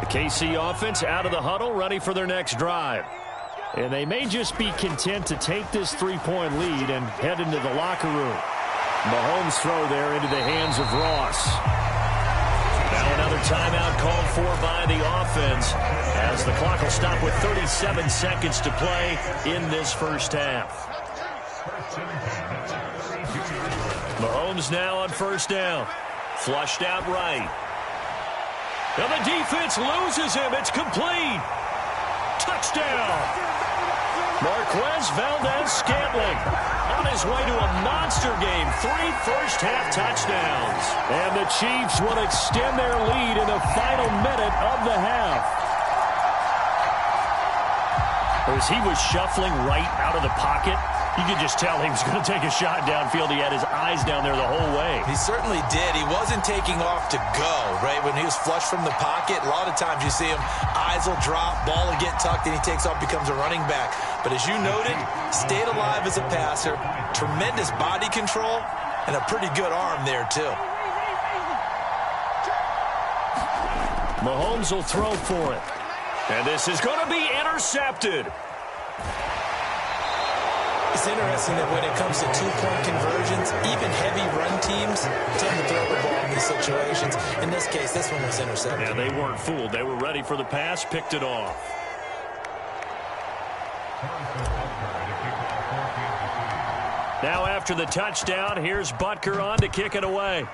P: The KC offense out of the huddle, ready for their next drive. And they may just be content to take this 3-point lead and head into the locker room. Mahomes' throw there into the hands of Ross. Now another timeout called for by the offense as the clock will stop with 37 seconds to play in this first half. Mahomes now on first down. Flushed out right. Now the defense loses him. It's complete. Touchdown. Marquez Valdez-Scantling on his way to a monster game. 3 first-half touchdowns. And the Chiefs will extend their lead in the final minute of the half. As he was shuffling right out of the pocket, you could just tell he was going to take a shot downfield. He had his eyes down there the whole way.
N: He certainly did. He wasn't taking off to go, right? When he was flushed from the pocket, a lot of times you see him, eyes will drop, ball will get tucked, and he takes off, becomes a running back. But as you noted, stayed alive as a passer, tremendous body control, and a pretty good arm there, too.
P: Mahomes will throw for it. And this is going to be intercepted.
N: It's interesting that when it comes to 2-point conversions, even heavy run teams tend to throw the ball in these situations. In this case, this one was intercepted.
P: Yeah, they weren't fooled. They were ready for the pass, picked it off. Now after the touchdown, here's Butker on to kick it away.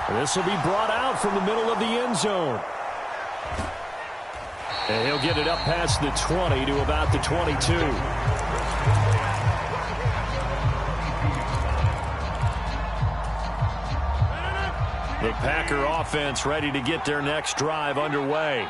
P: This will be brought out from the middle of the end zone. And he'll get it up past the 20 to about the 22. The Packer offense ready to get their next drive underway.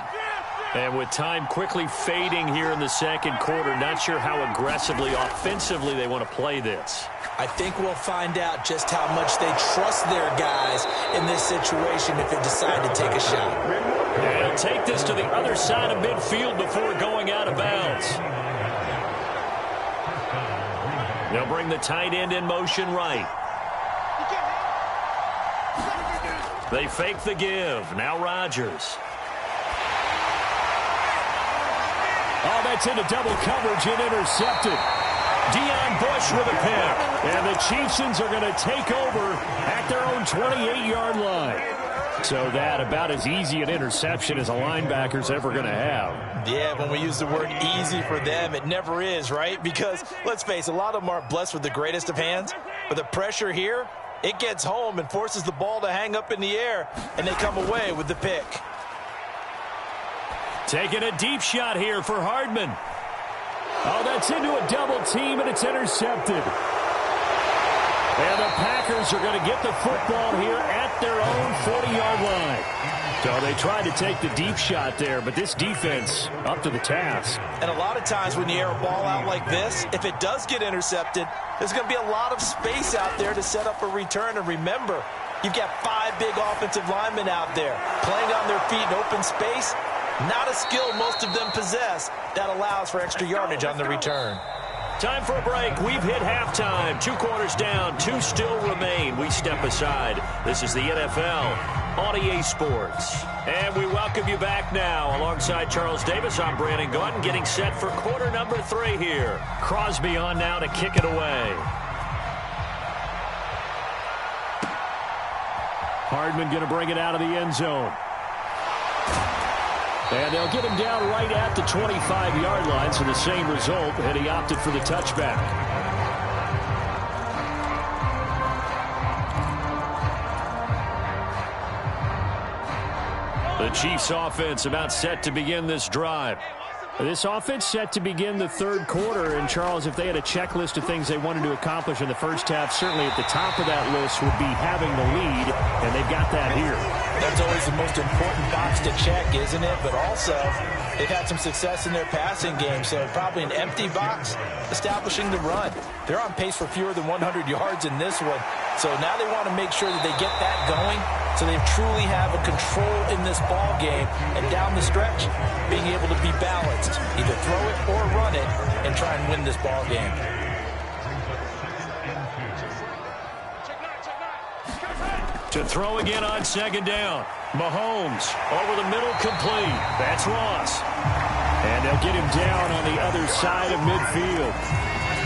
P: And with time quickly fading here in the second quarter, not sure how aggressively, offensively they want to play this.
N: I think we'll find out just how much they trust their guys in this situation if they decide to take a shot.
P: And he'll take this to the other side of midfield before going out of bounds. They'll bring the tight end in motion right. They fake the give. Now Rodgers. Oh, that's into double coverage and intercepted. Deion Bush with a pick. And the Chieftains are going to take over at their own 28-yard line. So that about as easy an interception as a linebacker's ever going to have.
N: Yeah, when we use the word easy for them, it never is, right? Because, let's face it, a lot of them aren't blessed with the greatest of hands. But the pressure here, it gets home and forces the ball to hang up in the air, and they come away with the pick.
P: Taking a deep shot here for Hardman. Oh, that's into a double team, and it's intercepted. And the Packers are going to get the football here at their own 40-yard line. So they tried to take the deep shot there, but this defense up to the task.
N: And a lot of times when you air a ball out like this, if it does get intercepted, there's going to be a lot of space out there to set up a return. And remember, you've got 5 big offensive linemen out there playing on their feet in open space. Not a skill most of them possess that allows for extra yardage on the return.
P: Time for a break. We've hit halftime. 2 quarters down. 2 still remain. We step aside. This is the NFL on EA Sports. And we welcome you back now. Alongside Charles Davis, I'm Brandon Gaudin, getting set for quarter number 3 here. Crosby on now to kick it away. Hardman going to bring it out of the end zone. And they'll get him down right at the 25-yard line, so the same result, and he opted for the touchback. The Chiefs offense about set to begin this drive. This offense set to begin the third quarter, and Charles, if they had a checklist of things they wanted to accomplish in the first half, certainly at the top of that list would be having the lead, and they've got that here.
N: That's always the most important box to check, isn't it? But also, they've had some success in their passing game, so probably an empty box establishing the run. They're on pace for fewer than 100 yards in this one, so now they want to make sure that they get that going so they truly have a control in this ball game, and down the stretch, being able to be balanced, either throw it or run it, and try and win this ball game.
P: To throw again on second down. Mahomes over the middle, complete. That's Ross. And they'll get him down on the other side of midfield.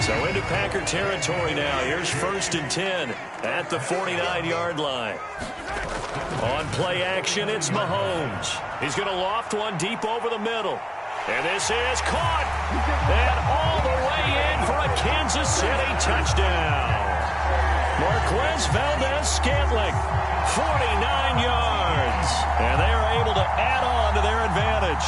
P: So into Packer territory now. Here's 1st and 10 at the 49-yard line. On play action, it's Mahomes. He's going to loft one deep over the middle. And this is caught. And all the way in for a Kansas City touchdown. Marquez Valdez-Scantling, 49 yards. And they are able to add on to their advantage.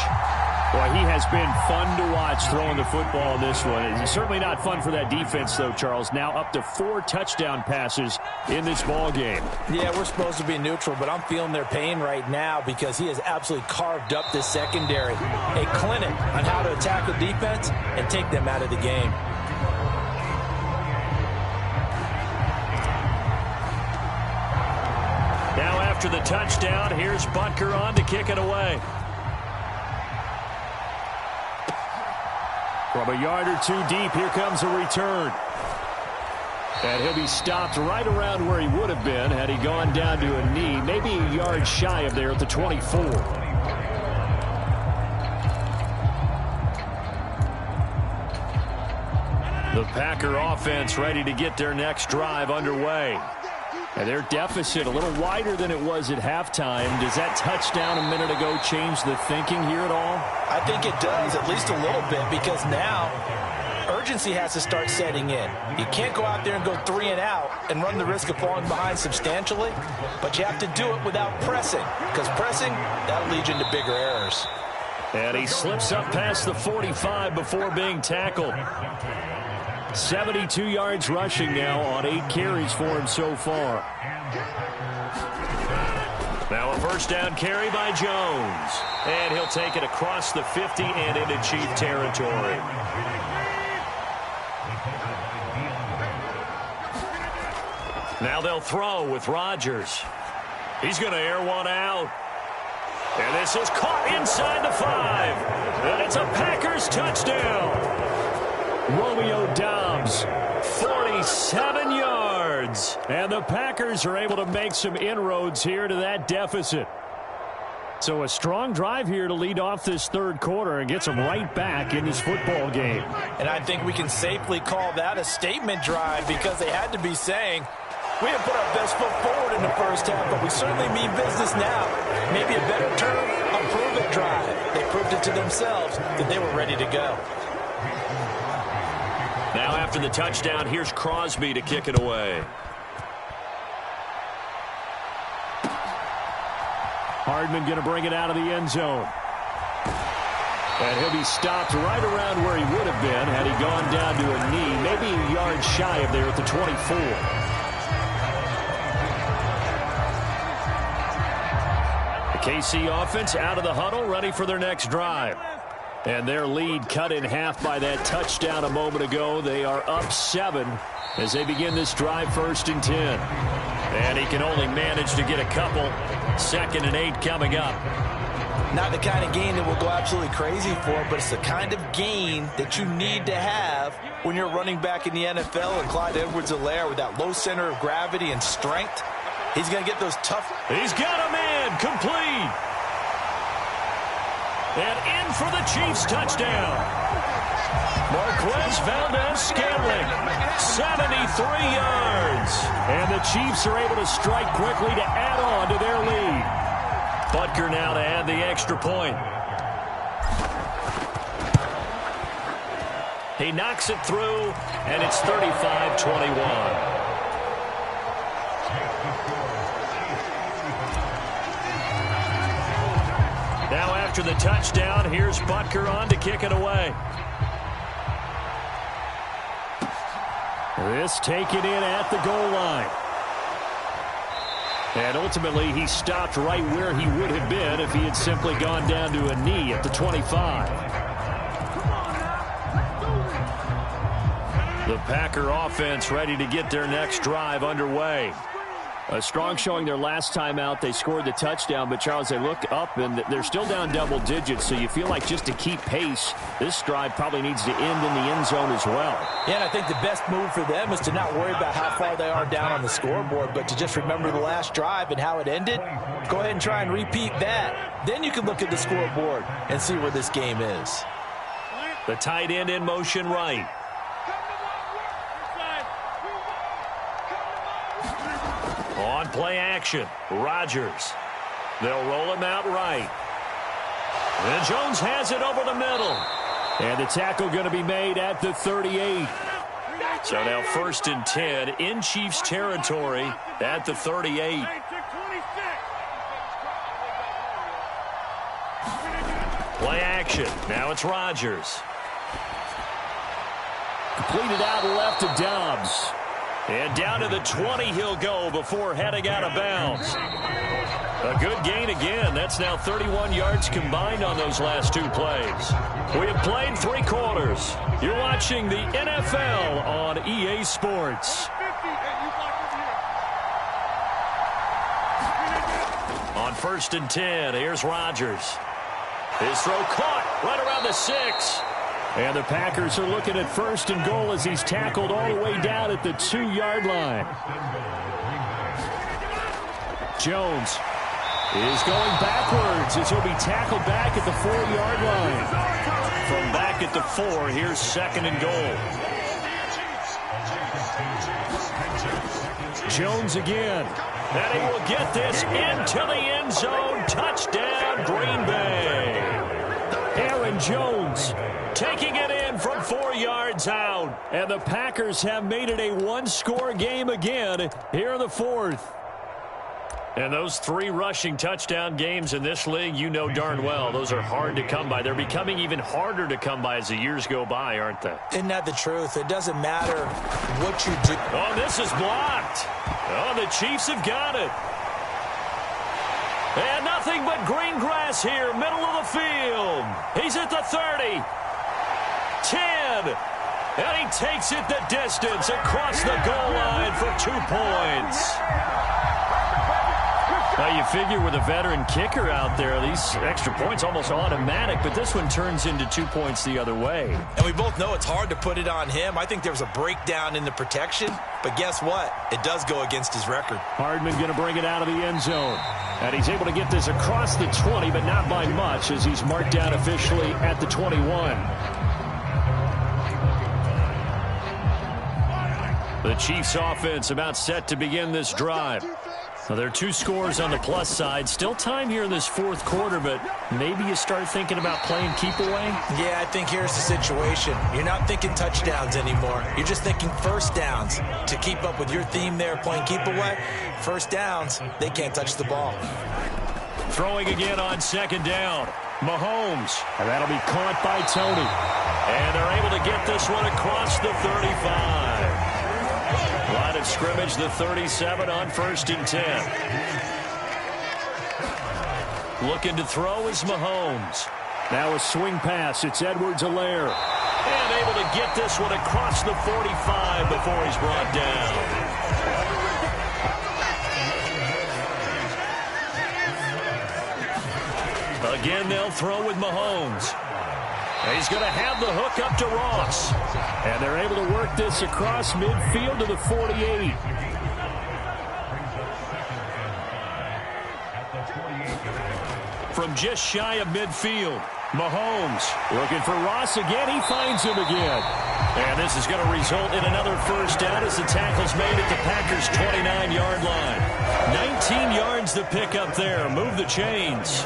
P: Boy, he has been fun to watch throwing the football in this one. It's certainly not fun for that defense, though, Charles. Now up to 4 touchdown passes in this ball game.
N: Yeah, we're supposed to be neutral, but I'm feeling their pain right now because he has absolutely carved up this secondary. A clinic on how to attack the defense and take them out of the game.
P: Now after the touchdown, here's Butker on to kick it away. From a yard or 2 deep, here comes a return. And he'll be stopped right around where he would have been had he gone down to a knee, maybe a yard shy of there at the 24. The Packer offense ready to get their next drive underway. And their deficit a little wider than it was at halftime. Does that touchdown a minute ago change the thinking here at all?
N: I think it does, at least a little bit, because now urgency has to start setting in. You can't go out there and go 3 and out and run the risk of falling behind substantially, but you have to do it without pressing, because pressing, that'll lead you into bigger errors.
P: And he slips up past the 45 before being tackled. 72 yards rushing now on 8 carries for him so far. Now a first down carry by Jones. And he'll take it across the 50 and into Chief territory. Now they'll throw with Rodgers. He's going to air one out. And this is caught inside the 5. And it's a Packers touchdown. Romeo Doubs, 47 yards. And the Packers are able to make some inroads here to that deficit. So a strong drive here to lead off this third quarter and gets them right back in this football game.
N: And I think we can safely call that a statement drive because they had to be saying, We have put our best foot forward in the first half, but we certainly mean business now. Maybe a better term, a prove-it drive. They proved it to themselves that they were ready to go.
P: Now after the touchdown, here's Crosby to kick it away. Hardman going to bring it out of the end zone. And he'll be stopped right around where he would have been had he gone down to a knee, maybe a yard shy of there at the 24. The KC offense out of the huddle, ready for their next drive. And their lead cut in half by that touchdown a moment ago. They are up 7 as they begin this drive, 1st and 10. And he can only manage to get a couple. 2nd and 8 coming up.
N: Not the kind of gain that we'll go absolutely crazy for, but it's the kind of gain that you need to have when you're running back in the NFL. And Clyde Edwards-Helaire with that low center of gravity and strength, he's going to get those tough.
P: He's got a man complete. And in for the Chiefs touchdown. Marquez Valdez-Scantling, 73 yards. And the Chiefs are able to strike quickly to add on to their lead. Butker now to add the extra point. He knocks it through, and it's 35-21. Now after the touchdown, here's Butker on to kick it away. This taken in at the goal line. And ultimately, he stopped right where he would have been if he had simply gone down to a knee at the 25. The Packer offense ready to get their next drive underway. A strong showing their last time out. They scored the touchdown, but Charles, they look up and they're still down double digits, so you feel like just to keep pace, this drive probably needs to end in the end zone as well.
N: Yeah, and I think the best move for them is to not worry about how far they are down on the scoreboard, but to just remember the last drive and how it ended. Go ahead and try and repeat that. Then you can look at the scoreboard and see where this game is.
P: The tight end in motion right. On play action, Rodgers. They'll roll him out right. And Jones has it over the middle. And the tackle going to be made at the 38. So now 1st and 10 in Chiefs territory at the 38. Play action. Now it's Rodgers. Completed out left to Dobbs. And down to the 20 he'll go before heading out of bounds. A good gain again. That's now 31 yards combined on those last 2 plays. We have played 3 quarters. You're watching the NFL on EA Sports. On 1st and 10, here's Rodgers. His throw caught right around the 6. And the Packers are looking at 1st and goal as he's tackled all the way down at the 2-yard line. Jones is going backwards as he'll be tackled back at the 4-yard line. From back at the 4, here's 2nd and goal. Jones again. And he will get this into the end zone. Touchdown, Green Bay. Aaron Jones taking it in from 4 yards out. And the Packers have made it a 1-score game again here in the 4th. And those 3 rushing touchdown games in this league, you know darn well, those are hard to come by. They're becoming even harder to come by as the years go by, aren't they?
N: Isn't that the truth? It doesn't matter what you do.
P: Oh, this is blocked. Oh, the Chiefs have got it. And nothing but green grass here, middle of the field. He's at the 30. 10. And he takes it the distance across the goal line for 2 points. Now, you figure with a veteran kicker out there, these extra points almost automatic, but this one turns into 2 points the other way.
N: And we both know it's hard to put it on him. I think there was a breakdown in the protection, but guess what? It does go against his record.
P: Hardman going to bring it out of the end zone. And he's able to get this across the 20, but not by much as he's marked down officially at the 21. The Chiefs offense about set to begin this drive. Now, there are 2 scores on the plus side. Still time here in this fourth quarter, but maybe you start thinking about playing keep away?
N: Yeah, I think here's the situation. You're not thinking touchdowns anymore. You're just thinking first downs. To keep up with your theme there, playing keep away, first downs, they can't touch the ball.
P: Throwing again on second down. Mahomes. And that'll be caught by Tony. And they're able to get this one across the 35. Line of scrimmage, the 37 on 1st and 10. Looking to throw is Mahomes. Now a swing pass. It's Edwards-Helaire. And able to get this one across the 45 before he's brought down. Again, they'll throw with Mahomes. He's going to have the hook up to Ross. And they're able to work this across midfield to the 48. From just shy of midfield, Mahomes looking for Ross again. He finds him again. And this is going to result in another first down as the tackle's made at the Packers' 29-yard line. 19 yards to pick up there. Move the chains.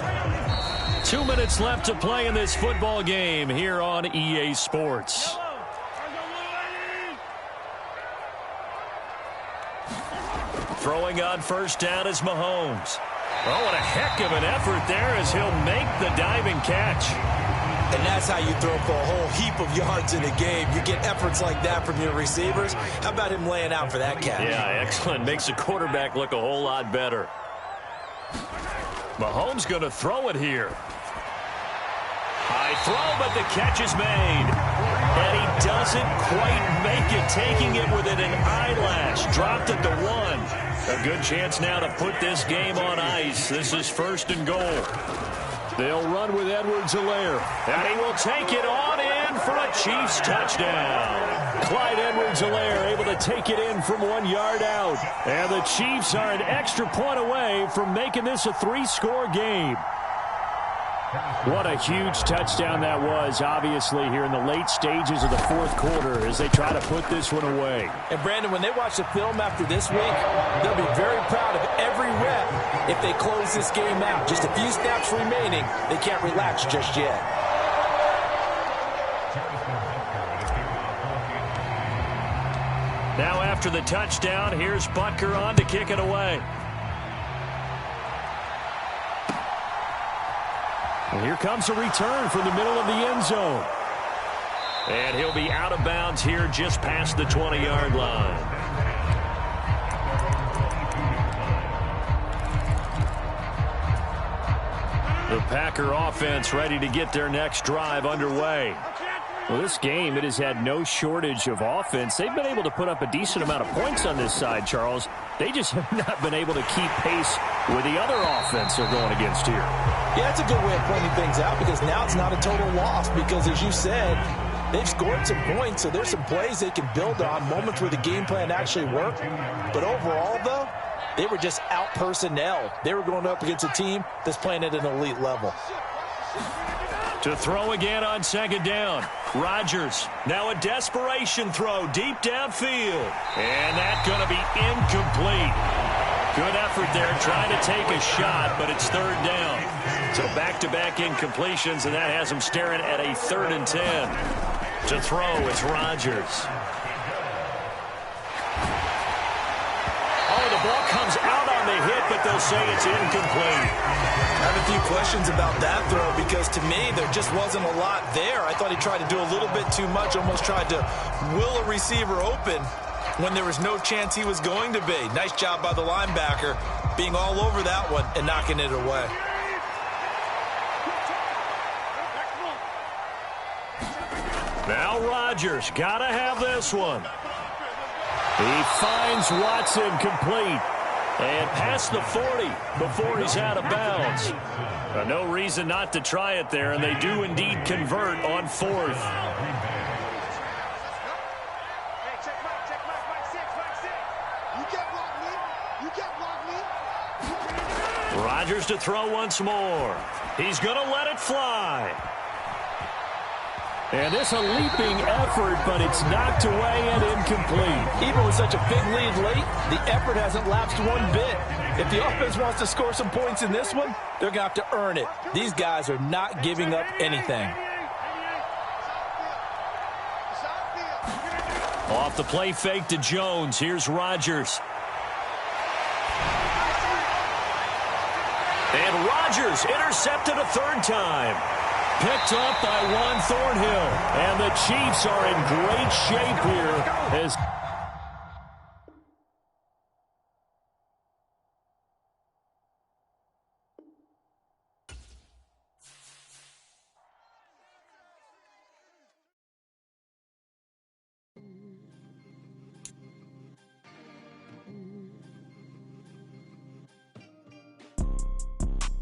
P: 2 minutes left to play in this football game here on EA Sports. Throwing on first down is Mahomes. Oh, what a heck of an effort there as he'll make the diving catch.
N: And that's how you throw for a whole heap of yards in a game. You get efforts like that from your receivers. How about him laying out for that catch?
P: Yeah, excellent. Makes the quarterback look a whole lot better. Mahomes going to throw it here. High throw, but the catch is made. And he doesn't quite make it, taking it within an eyelash. Dropped at the 1. A good chance now to put this game on ice. This is 1st and goal. They'll run with Edwards-Helaire. And he will take it on in for a Chiefs touchdown. Clyde Edwards-Helaire able to take it in from 1 yard out. And the Chiefs are an extra point away from making this a 3-score game. What a huge touchdown that was, obviously, here in the late stages of the fourth quarter as they try to put this one away.
N: And, Brandon, when they watch the film after this week, they'll be very proud of every rep if they close this game out. Just a few snaps remaining. They can't relax just yet.
P: Now after the touchdown, here's Butker on to kick it away. And here comes a return from the middle of the end zone. And he'll be out of bounds here just past the 20-yard line. The Packer offense ready to get their next drive underway. Well, this game, it has had no shortage of offense. They've been able to put up a decent amount of points on this side, Charles. They just have not been able to keep pace with the other offense they're going against here.
N: Yeah, that's a good way of pointing things out because now it's not a total loss because, as you said, they've scored some points, so there's some plays they can build on, moments where the game plan actually worked. But overall, though, they were just out-personnel. They were going up against a team that's playing at an elite level.
P: To throw again on second down. Rodgers, now a desperation throw deep downfield. And that's going to be incomplete. Good effort there trying to take a shot, but it's third down. So back-to-back incompletions, and that has them staring at a 3rd and 10. To throw, it's Rodgers. Oh, the ball comes out on the hit, but they'll say it's incomplete.
N: I have a few questions about that throw because to me there just wasn't a lot there. I thought he tried to do a little bit too much, almost tried to will a receiver open when there was no chance he was going to be. Nice job by the linebacker being all over that one and knocking it away.
P: Now Rodgers got to have this one. He finds Watson complete. And past the 40 before he's out of bounds. No reason not to try it there, and they do indeed convert on 4th. Rodgers to throw once more. He's going to let it fly. And this a leaping effort, but it's knocked away and incomplete.
N: Even with such a big lead late, the effort hasn't lapsed one bit. If the offense wants to score some points in this one, they're going to have to earn it. These guys are not giving up anything.
P: Off the play fake to Jones. Here's Rodgers. And Rodgers intercepted a third time. Picked up by Juan Thornhill. And the Chiefs are in great shape here as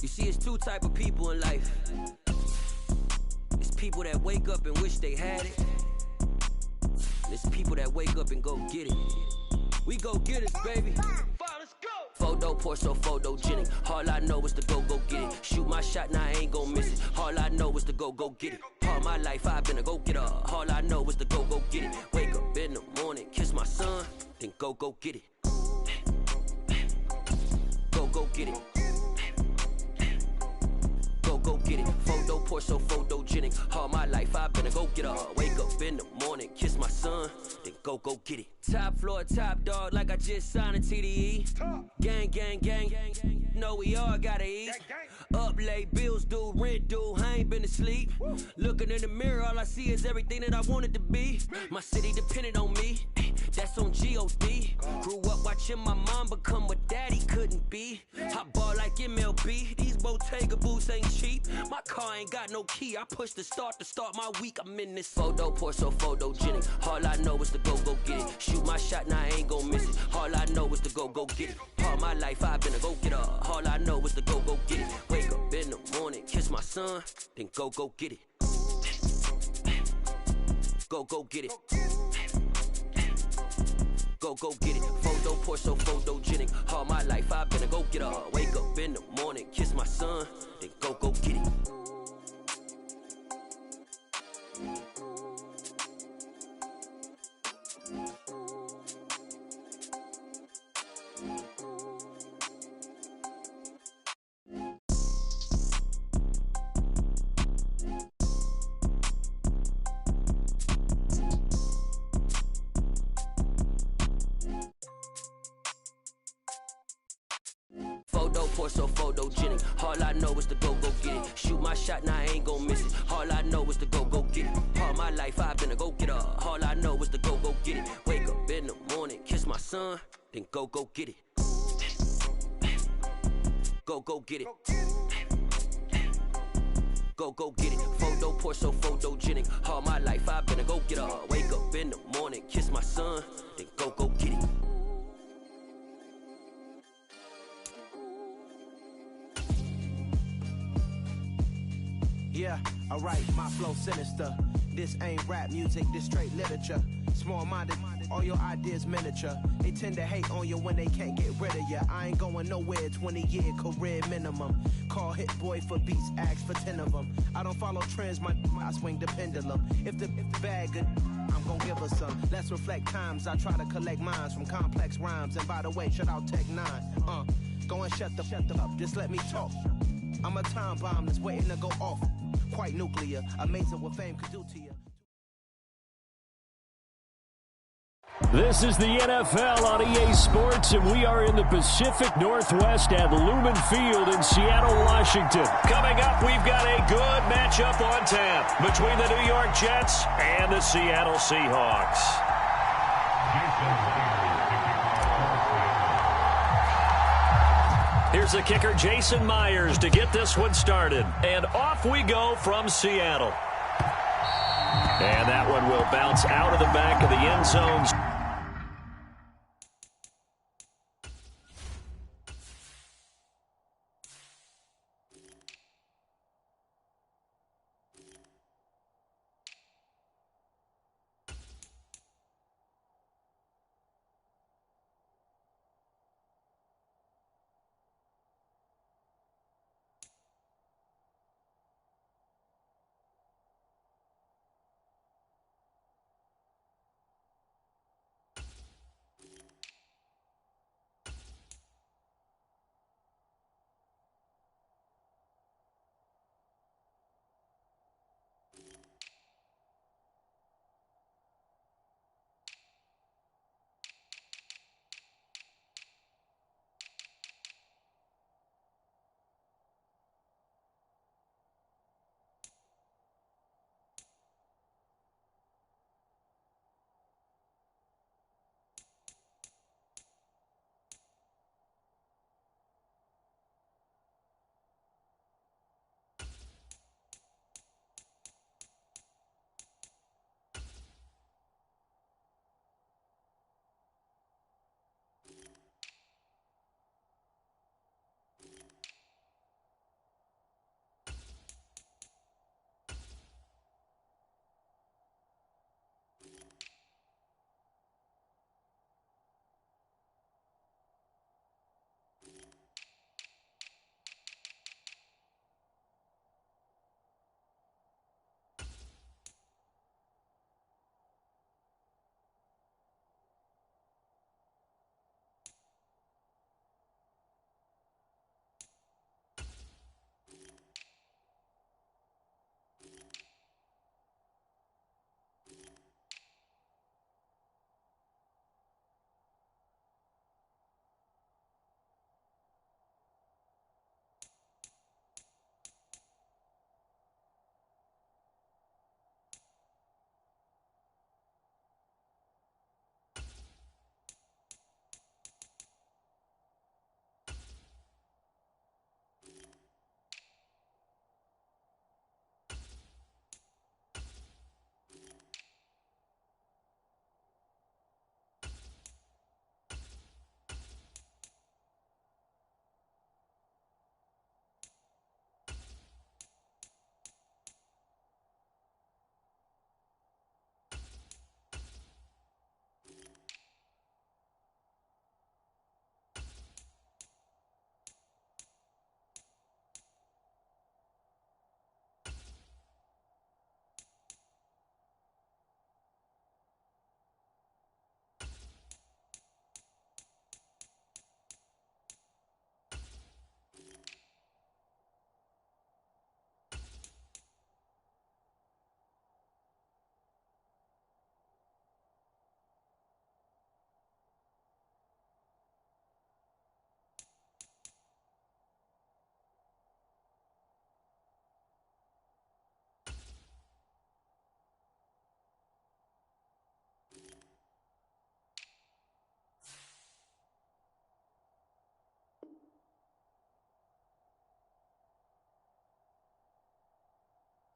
C: You see, it's two type of people in life. It's people that wake up and wish they had it. And it's people that wake up and go get it. We go get it, baby. Photo poor, so photogenic. All I know is to go get it. Shoot my shot, now I ain't gon' miss it. All I know is to go get it. All my life I've been a go-getter. All I know is to go get it. Wake up in the morning, kiss my son, then go get it. Go get it. Go get it. Photo poor, so photogenic. All my life I've been a go-getter. Wake up in the morning, kiss my son, then go get it. Top floor, top dog, like I just signed a TDE. Gang, gang, gang, gang. Know we all gotta eat. Up late, bills due, rent due, I ain't been asleep. Looking in the mirror, all I see is everything that I wanted to be. My city depended on me, that's on G.O.D. Grew up watching my mom become what daddy couldn't be. I ball like MLB, these Bottega boots ain't cheap. My car ain't got no key, I push the start to start my week. I'm in this photo poor, so photogenic. All I know is to go get it. Shoot my shot, now I ain't gon' miss it. All I know is to go get it. All my life I've been a go-getter. All I know is to go get it. Wake up in the morning, kiss my son, then go get it. Go get it. Go get it. Photo poor, so photogenic. All my life I've been a go-getter. Wake up in the morning, kiss my son, then go get it. Photo poor, so photogenic. All I know is to go get it. Shoot my shot, now I ain't gon' miss it. All I know is to go get it. All my life I've been a go-getter. All I know is to go get it. Wake up in the morning, kiss my son, then go get it. Go get it. Go get it. Photo poor, so photogenic. All my life I've been a go-getter. Wake up in the morning, kiss my son, then go get it.
R: Yeah, alright, my flow sinister. This ain't rap music, this straight literature. Small-minded, all your ideas miniature. They tend to hate on you when they can't get rid of you. I ain't going nowhere, 20-year career minimum. Call Hit Boy for beats, ask for 10 of them. I don't follow trends, I swing the pendulum. If the bag good, I'm gonna give her some. Let's reflect times, I try to collect minds from complex rhymes. And by the way, shout out Tech 9. Go and shut the up, just let me talk. I'm a time bomb that's waiting to go off. Quite nuclear, amazing what fame could do to you.
P: This is the NFL on EA Sports, and we are in the Pacific Northwest at Lumen Field in Seattle, Washington. Coming up, we've got a good matchup on tap between the New York Jets and the Seattle Seahawks. Here's the kicker, Jason Myers, to get this one started. And off we go from Seattle. And that one will bounce out of the back of the end zone.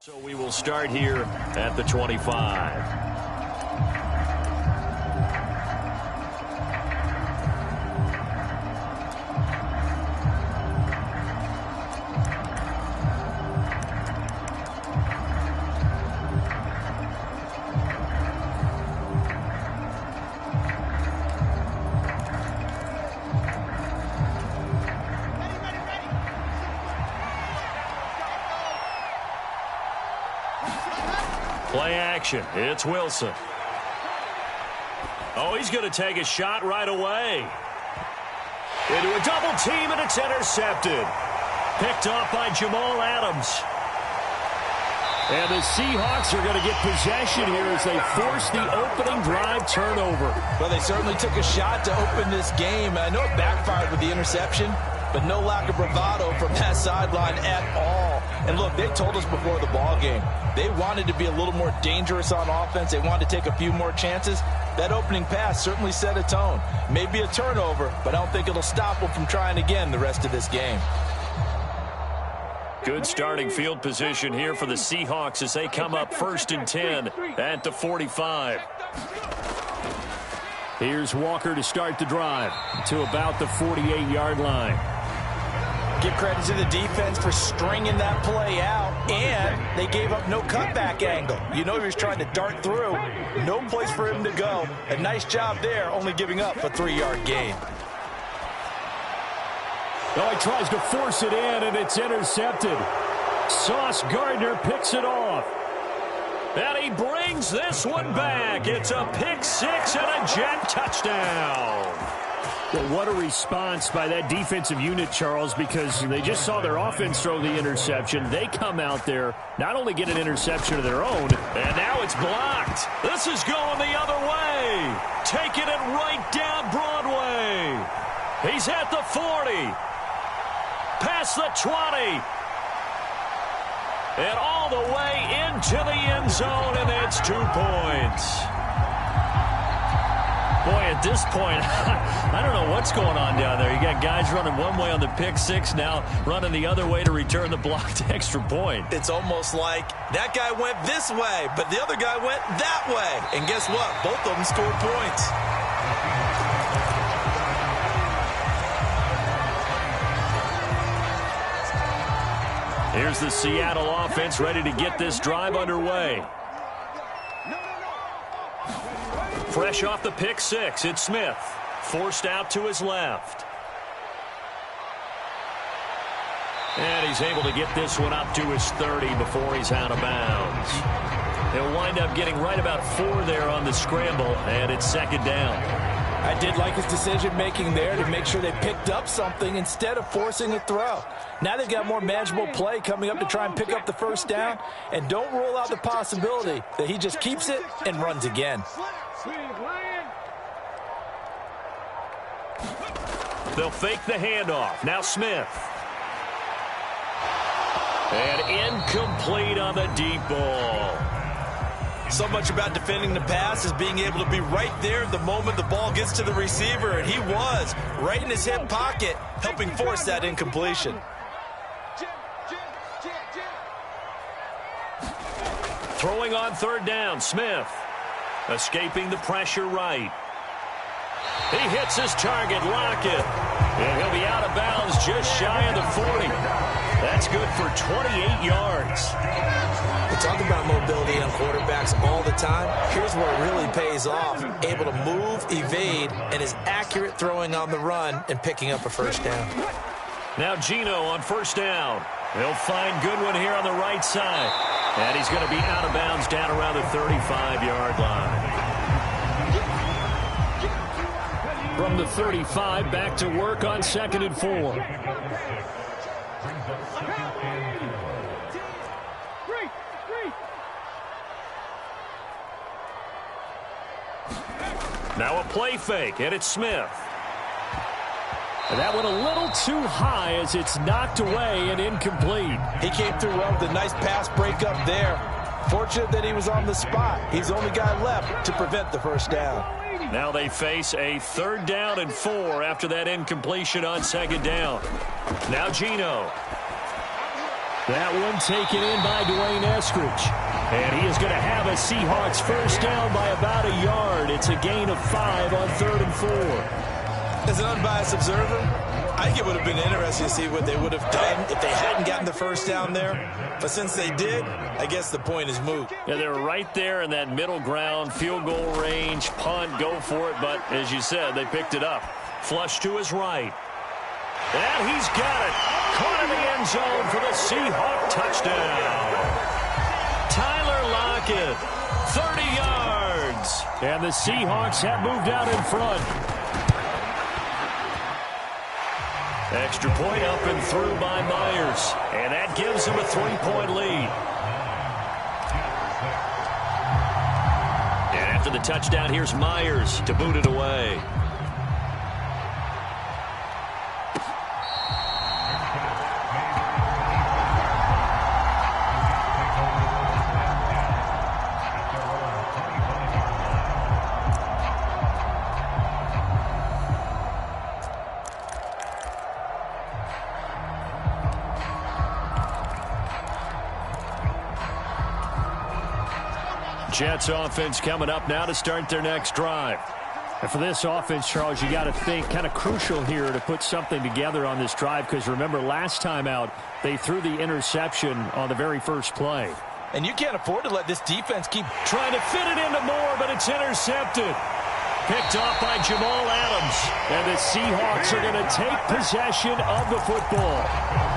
P: So we will start here at the 25. Play action. It's Wilson. Oh, he's going to take a shot right away. Into a double team, and it's intercepted. Picked off by Jamal Adams. And the Seahawks are going to get possession here as they force the opening drive turnover.
N: Well, they certainly took a shot to open this game. I know it backfired with the interception, but no lack of bravado from that sideline at all. And look, they told us before the ball game, they wanted to be a little more dangerous on offense. They wanted to take a few more chances. That opening pass certainly set a tone. Maybe a turnover, but I don't think it'll stop them from trying again the rest of this game.
P: Good starting field position here for the Seahawks as they come up 1st and 10 at the 45. Here's Walker to start the drive to about the 48-yard line.
N: Give credit to the defense for stringing that play out, and they gave up no cutback angle. You know he was trying to dart through. No place for him to go. A nice job there, only giving up a 3-yard gain.
P: Oh, he tries to force it in, and it's intercepted. Sauce Gardner picks it off. And he brings this one back. It's a pick six and a jet touchdown. Well, what a response by that defensive unit, Charles, because they just saw their offense throw the interception. They come out there, not only get an interception of their own, and now it's blocked. This is going the other way. Taking it right down Broadway. He's at the 40. Past the 20. And all the way into the end zone, and it's 2 points. Boy, at this point, I don't know what's going on down there. You got guys running one way on the pick six, now running the other way to return the blocked extra point.
N: It's almost like that guy went this way, but the other guy went that way. And guess what? Both of them scored points.
P: Here's the Seattle offense ready to get this drive underway. Fresh off the pick six, it's Smith. Forced out to his left. And he's able to get this one up to his 30 before he's out of bounds. He'll wind up getting right about 4 there on the scramble, and it's 2nd down.
N: I did like his decision-making there to make sure they picked up something instead of forcing a throw. Now they've got more manageable play coming up to try and pick up the 1st down, and don't rule out the possibility that he just keeps it and runs again.
P: They'll fake the handoff. Now Smith. And incomplete on the deep ball.
N: So much about defending the pass is being able to be right there the moment the ball gets to the receiver, and he was right in his hip pocket, helping force that incompletion.
P: Throwing on 3rd down, Smith. Escaping the pressure right. He hits his target, Lockett. And he'll be out of bounds just shy of the 40. That's good for 28 yards.
N: We talk about mobility on quarterbacks all the time. Here's where it really pays off. Able to move, evade, and is accurate throwing on the run and picking up a 1st down.
P: Now Geno on 1st down. He'll find Goodwin here on the right side. And he's going to be out of bounds down around the 35-yard line. From the 35, back to work on 2nd and 4. Now a play fake, and it's Smith. And that went a little too high as it's knocked away and incomplete.
N: He came through well with a nice pass breakup there. Fortunate that he was on the spot. He's the only guy left to prevent the 1st down.
P: Now they face a 3rd down and 4 after that incompletion on 2nd down. Now Geno. That one taken in by Dwayne Eskridge. And he is going to have a Seahawks first down by about a yard. It's a gain of 5 on 3rd and 4.
N: As an unbiased observer, I think it would have been interesting to see what they would have done if they hadn't gotten the first down there. But since they did, I guess the point is moot.
P: Yeah, they were right there in that middle ground, field goal range, punt, go for it. But as you said, they picked it up. Flush to his right. And he's got it. Caught in the end zone for the Seahawk touchdown. Tyler Lockett, 30 yards. And the Seahawks have moved out in front. Extra point up and through by Myers. And that gives them a 3-point lead. And after the touchdown, here's Myers to boot it away. Jets offense coming up now to start their next drive. And for this offense, Charles, you got to think kind of crucial here to put something together on this drive, because remember last time out they threw the interception on the very first play.
N: And you can't afford to let this defense keep
P: trying to fit it into Moore, but it's intercepted. Picked off by Jamal Adams. And the Seahawks are going to take possession of the football.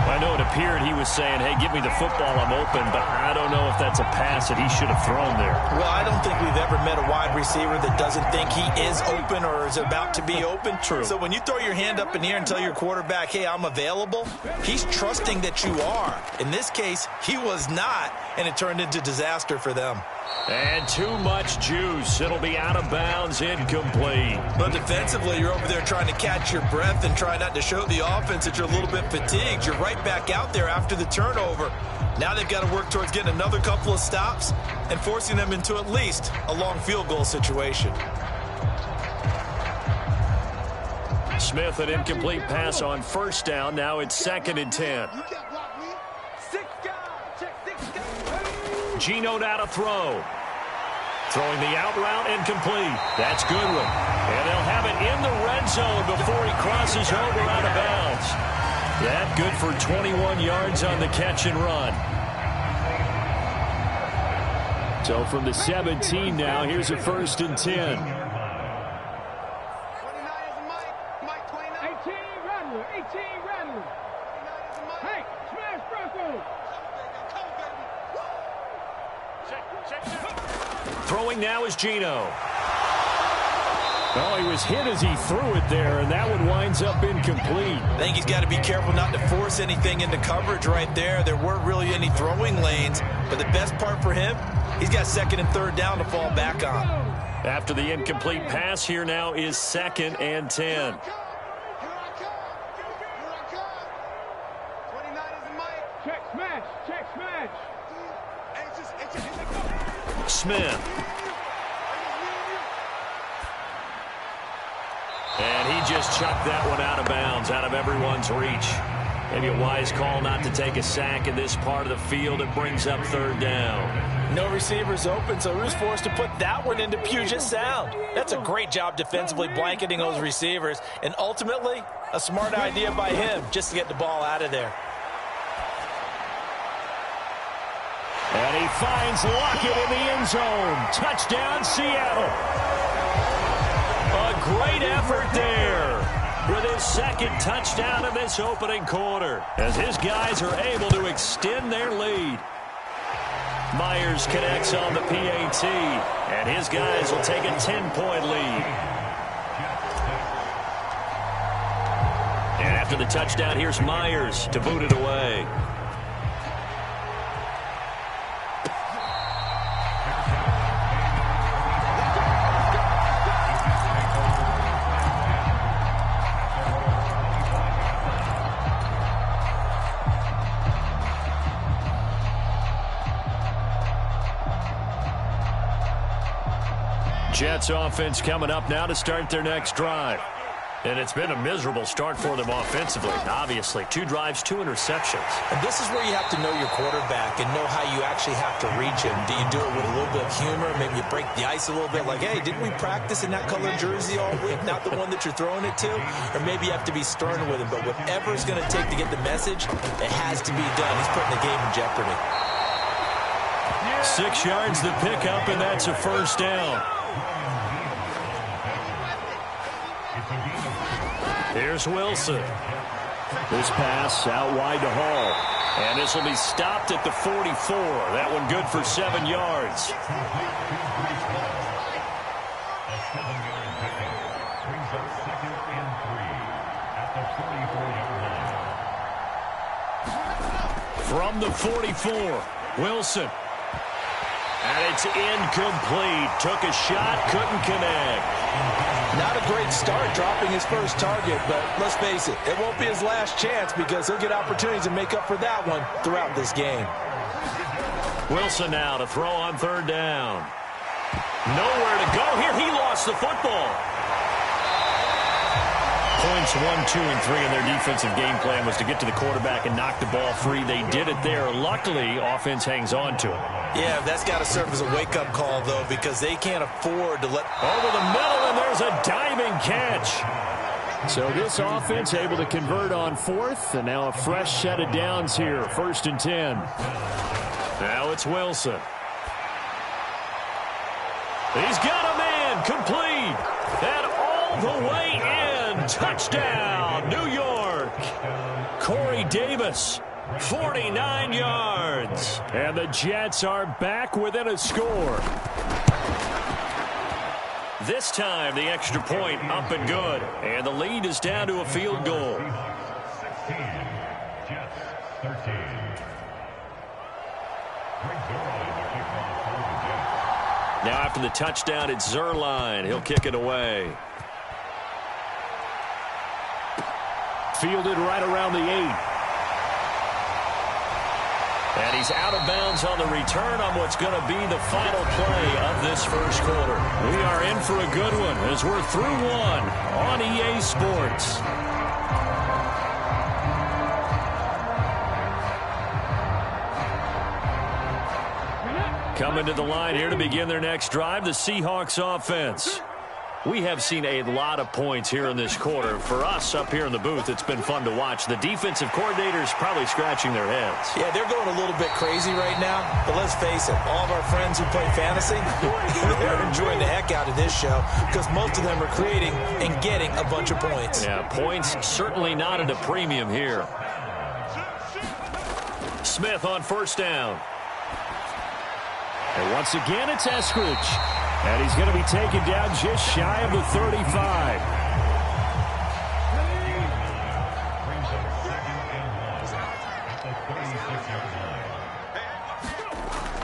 P: I know it appeared he was saying, hey, give me the football, I'm open, but I don't know if that's a pass that he should have thrown there.
N: Well, I don't think we've ever met a wide receiver that doesn't think he is open or is about to be open.
P: True.
N: So when you throw your hand up in the air and tell your quarterback, hey, I'm available, he's trusting that you are. In this case, he was not, and it turned into disaster for them.
P: And too much juice. It'll be out of bounds, incomplete.
N: But defensively, you're over there trying to catch your breath and try not to show the offense that you're a little bit fatigued. You're right back out there after the turnover. Now they've got to work towards getting another couple of stops and forcing them into at least a long field goal situation.
P: Smith, an incomplete pass on first down. Now it's 2nd and 10. Geno now to throw. Throwing the out route, incomplete. That's Goodwin. And they'll have it in the red zone before he crosses over out of bounds. That good for 21 yards on the catch and run. So from the 17 now, here's a 1st and 10.
F: 18, Rattler. Hey, smash Bronco.
P: Throwing now is Geno. Oh, he was hit as he threw it there, and that one winds up incomplete.
N: I think he's got to be careful not to force anything into coverage right there. There weren't really any throwing lanes, but the best part for him, he's got 2nd and 3rd down to fall back on.
P: After the incomplete pass, here now is 2nd and 10.
F: Check smash.
P: Smith. And he just chucked that one out of bounds, out of everyone's reach. Maybe a wise call not to take a sack in this part of the field. It brings up 3rd down.
N: No receivers open, so who's forced to put that one into Puget Sound? That's a great job defensively blanketing those receivers, and ultimately a smart idea by him just to get the ball out of there.
P: And he finds Lockett in the end zone. Touchdown, Seattle. A great effort there with his 2nd touchdown of this opening quarter, as his guys are able to extend their lead. Myers connects on the PAT, and his guys will take a 10-point lead. And after the touchdown, here's Myers to boot it away. Jets offense coming up now to start their next drive.
L: And it's been a miserable start for them offensively, obviously. 2 drives, 2 interceptions.
N: And this is where you have to know your quarterback and know how you actually have to reach him. Do you do it with a little bit of humor? Maybe you break the ice a little bit, like, hey, didn't we practice in that colored jersey all week? Not the one that you're throwing it to? Or maybe you have to be stern with him. But whatever it's going to take to get the message, it has to be done. He's putting the game in jeopardy.
L: 6 yards the pickup, and that's a first down. Here's Wilson. This pass out wide to Hall. And this will be stopped at the 44. That one good for 7 yards. From the 44, Wilson. And it's incomplete. Took a shot, couldn't connect.
N: Not a great start dropping his first target, but let's face it, it won't be his last chance because he'll get opportunities to make up for that one throughout this game.
L: Wilson now to throw on 3rd down. Nowhere to go here. He lost the football. Points 1, 2, and 3 in their defensive game plan was to get to the quarterback and knock the ball free. They did it there. Luckily, offense hangs on to it.
N: Yeah, that's got to serve as a wake-up call, though, because they can't afford to let...
L: Over the middle, and there's a diving catch. So this offense able to convert on 4th, and now a fresh set of downs here. 1st and 10. Now it's Wilson. He's got a man complete. And all the way in. Touchdown, New York. Corey Davis. 49 yards. And the Jets are back within a score. This time, the extra point up and good. And the lead is down to a field goal. 16, Jets 13. Now after the touchdown, it's Zerline. He'll kick it away. Fielded right around the 8. And he's out of bounds on the return on what's going to be the final play of this first quarter. We are in for a good one as we're through one on EA Sports. Coming to the line here to begin their next drive, the Seahawks offense. We have seen a lot of points here in this quarter. For us up here in the booth, it's been fun to watch. The defensive coordinators probably scratching their heads.
N: Yeah, they're going a little bit crazy right now. But let's face it, all of our friends who play fantasy, they're enjoying the heck out of this show because most of them are creating and getting a bunch of points.
L: Yeah, points certainly not at a premium here. Smith on 1st down. And once again, it's Eskridge. And he's going to be taken down just shy of the 35.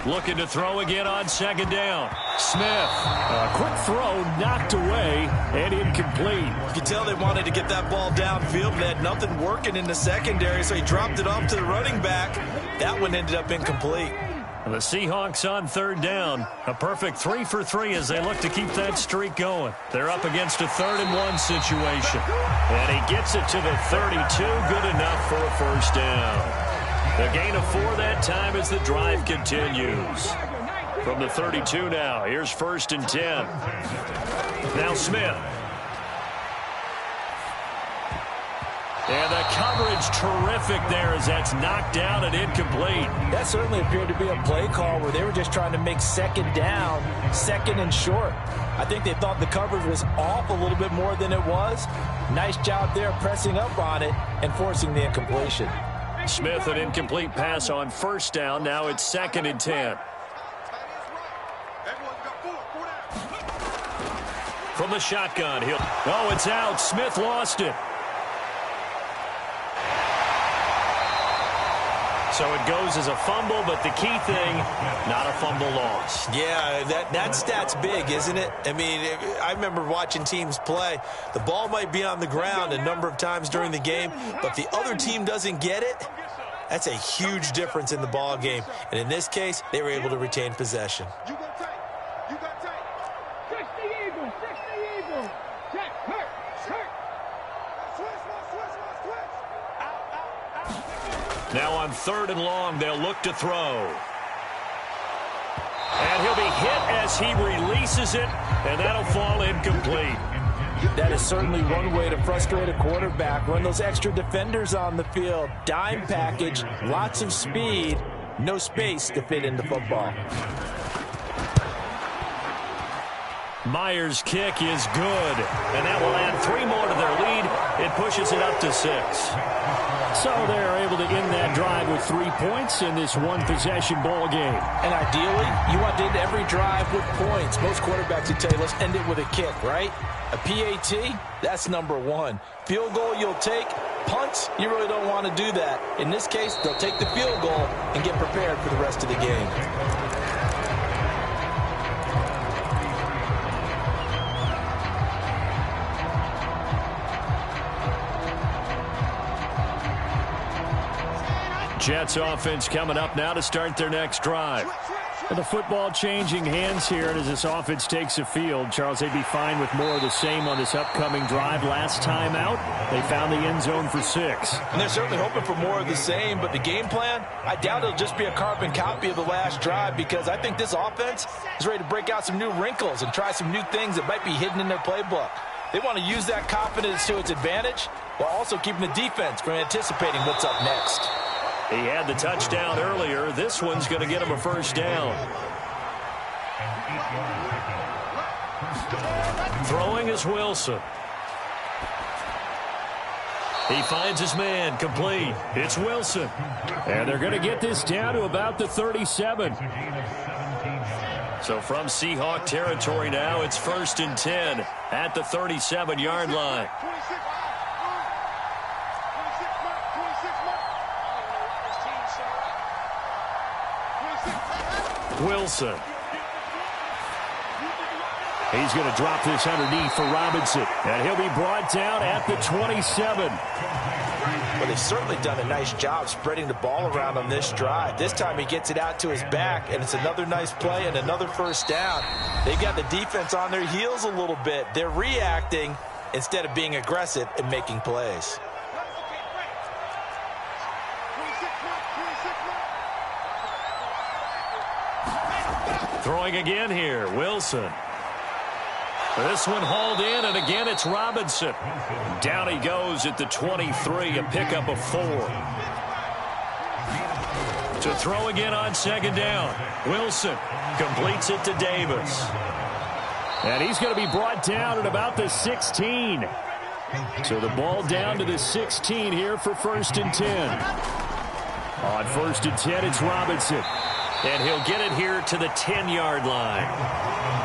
L: Looking to throw again on 2nd down. Smith. A quick throw knocked away and incomplete.
N: You can tell they wanted to get that ball downfield. They had nothing working in the secondary, so he dropped it off to the running back. That one ended up incomplete.
L: The Seahawks on 3rd down. A perfect 3 for 3 as they look to keep that streak going. They're up against a 3rd and 1 situation. And he gets it to the 32. Good enough for a first down. The gain of 4 that time as the drive continues. From the 32 now, here's 1st and 10. Now Smith. And the coverage terrific there as that's knocked down and incomplete.
N: That certainly appeared to be a play call where they were just trying to make 2nd down, 2nd and short. I think they thought the coverage was off a little bit more than it was. Nice job there pressing up on it and forcing the incompletion.
L: Smith, an incomplete pass on 1st down. Now it's 2nd and 10. From the shotgun, oh, it's out. Smith lost it. So it goes as a fumble, but the key thing, not a fumble loss.
N: Yeah, that stat's big, isn't it? I mean, I remember watching teams play. The ball might be on the ground a number of times during the game, but if the other team doesn't get it, that's a huge difference in the ball game. And in this case, they were able to retain possession.
L: Now on 3rd and long, they'll look to throw. And he'll be hit as he releases it, and that'll fall incomplete.
N: That is certainly one way to frustrate a quarterback. Run those extra defenders on the field. Dime package, lots of speed, no space to fit into football.
L: Myers' kick is good, and that will add 3 more to their lead. It pushes it up to 6.
P: So they're able to end that drive with 3 points in this one-possession ball game.
N: And ideally, you want to end every drive with points. Most quarterbacks would tell you, let's end it with a kick, right? A PAT, that's number 1. Field goal you'll take. Punts, you really don't want to do that. In this case, they'll take the field goal and get prepared for the rest of the game.
P: Jets offense coming up now to start their next drive. And the football changing hands here, and as this offense takes the field, Charles, they'd be fine with more of the same on this upcoming drive. Last time out, they found the end zone for 6.
N: And they're certainly hoping for more of the same, but the game plan, I doubt it'll just be a carbon copy of the last drive, because I think this offense is ready to break out some new wrinkles and try some new things that might be hidden in their playbook. They want to use that confidence to its advantage while also keeping the defense from anticipating what's up next.
L: He had the touchdown earlier. This one's going to get him a first down. Throwing is Wilson. He finds his man, complete. It's Wilson.
P: And they're going to get this down to about the 37.
L: So from Seahawk territory now, it's 1st and 10 at the 37-yard line. Wilson.
P: He's going to drop this underneath for Robinson. And he'll be brought down at the 27.
N: Well, they've certainly done a nice job spreading the ball around on this drive. This time he gets it out to his back, and it's another nice play and another first down. They've got the defense on their heels a little bit. They're reacting instead of being aggressive and making plays.
L: Throwing again here, Wilson. This one hauled in, and again it's Robinson. Down he goes at the 23, a pickup of 4. To throw again on 2nd down. Wilson completes it to Davis.
P: And he's going to be brought down at about the 16. So the ball down to the 16 here for 1st and 10. On 1st and 10, it's Robinson.
L: And he'll get it here to the 10-yard line.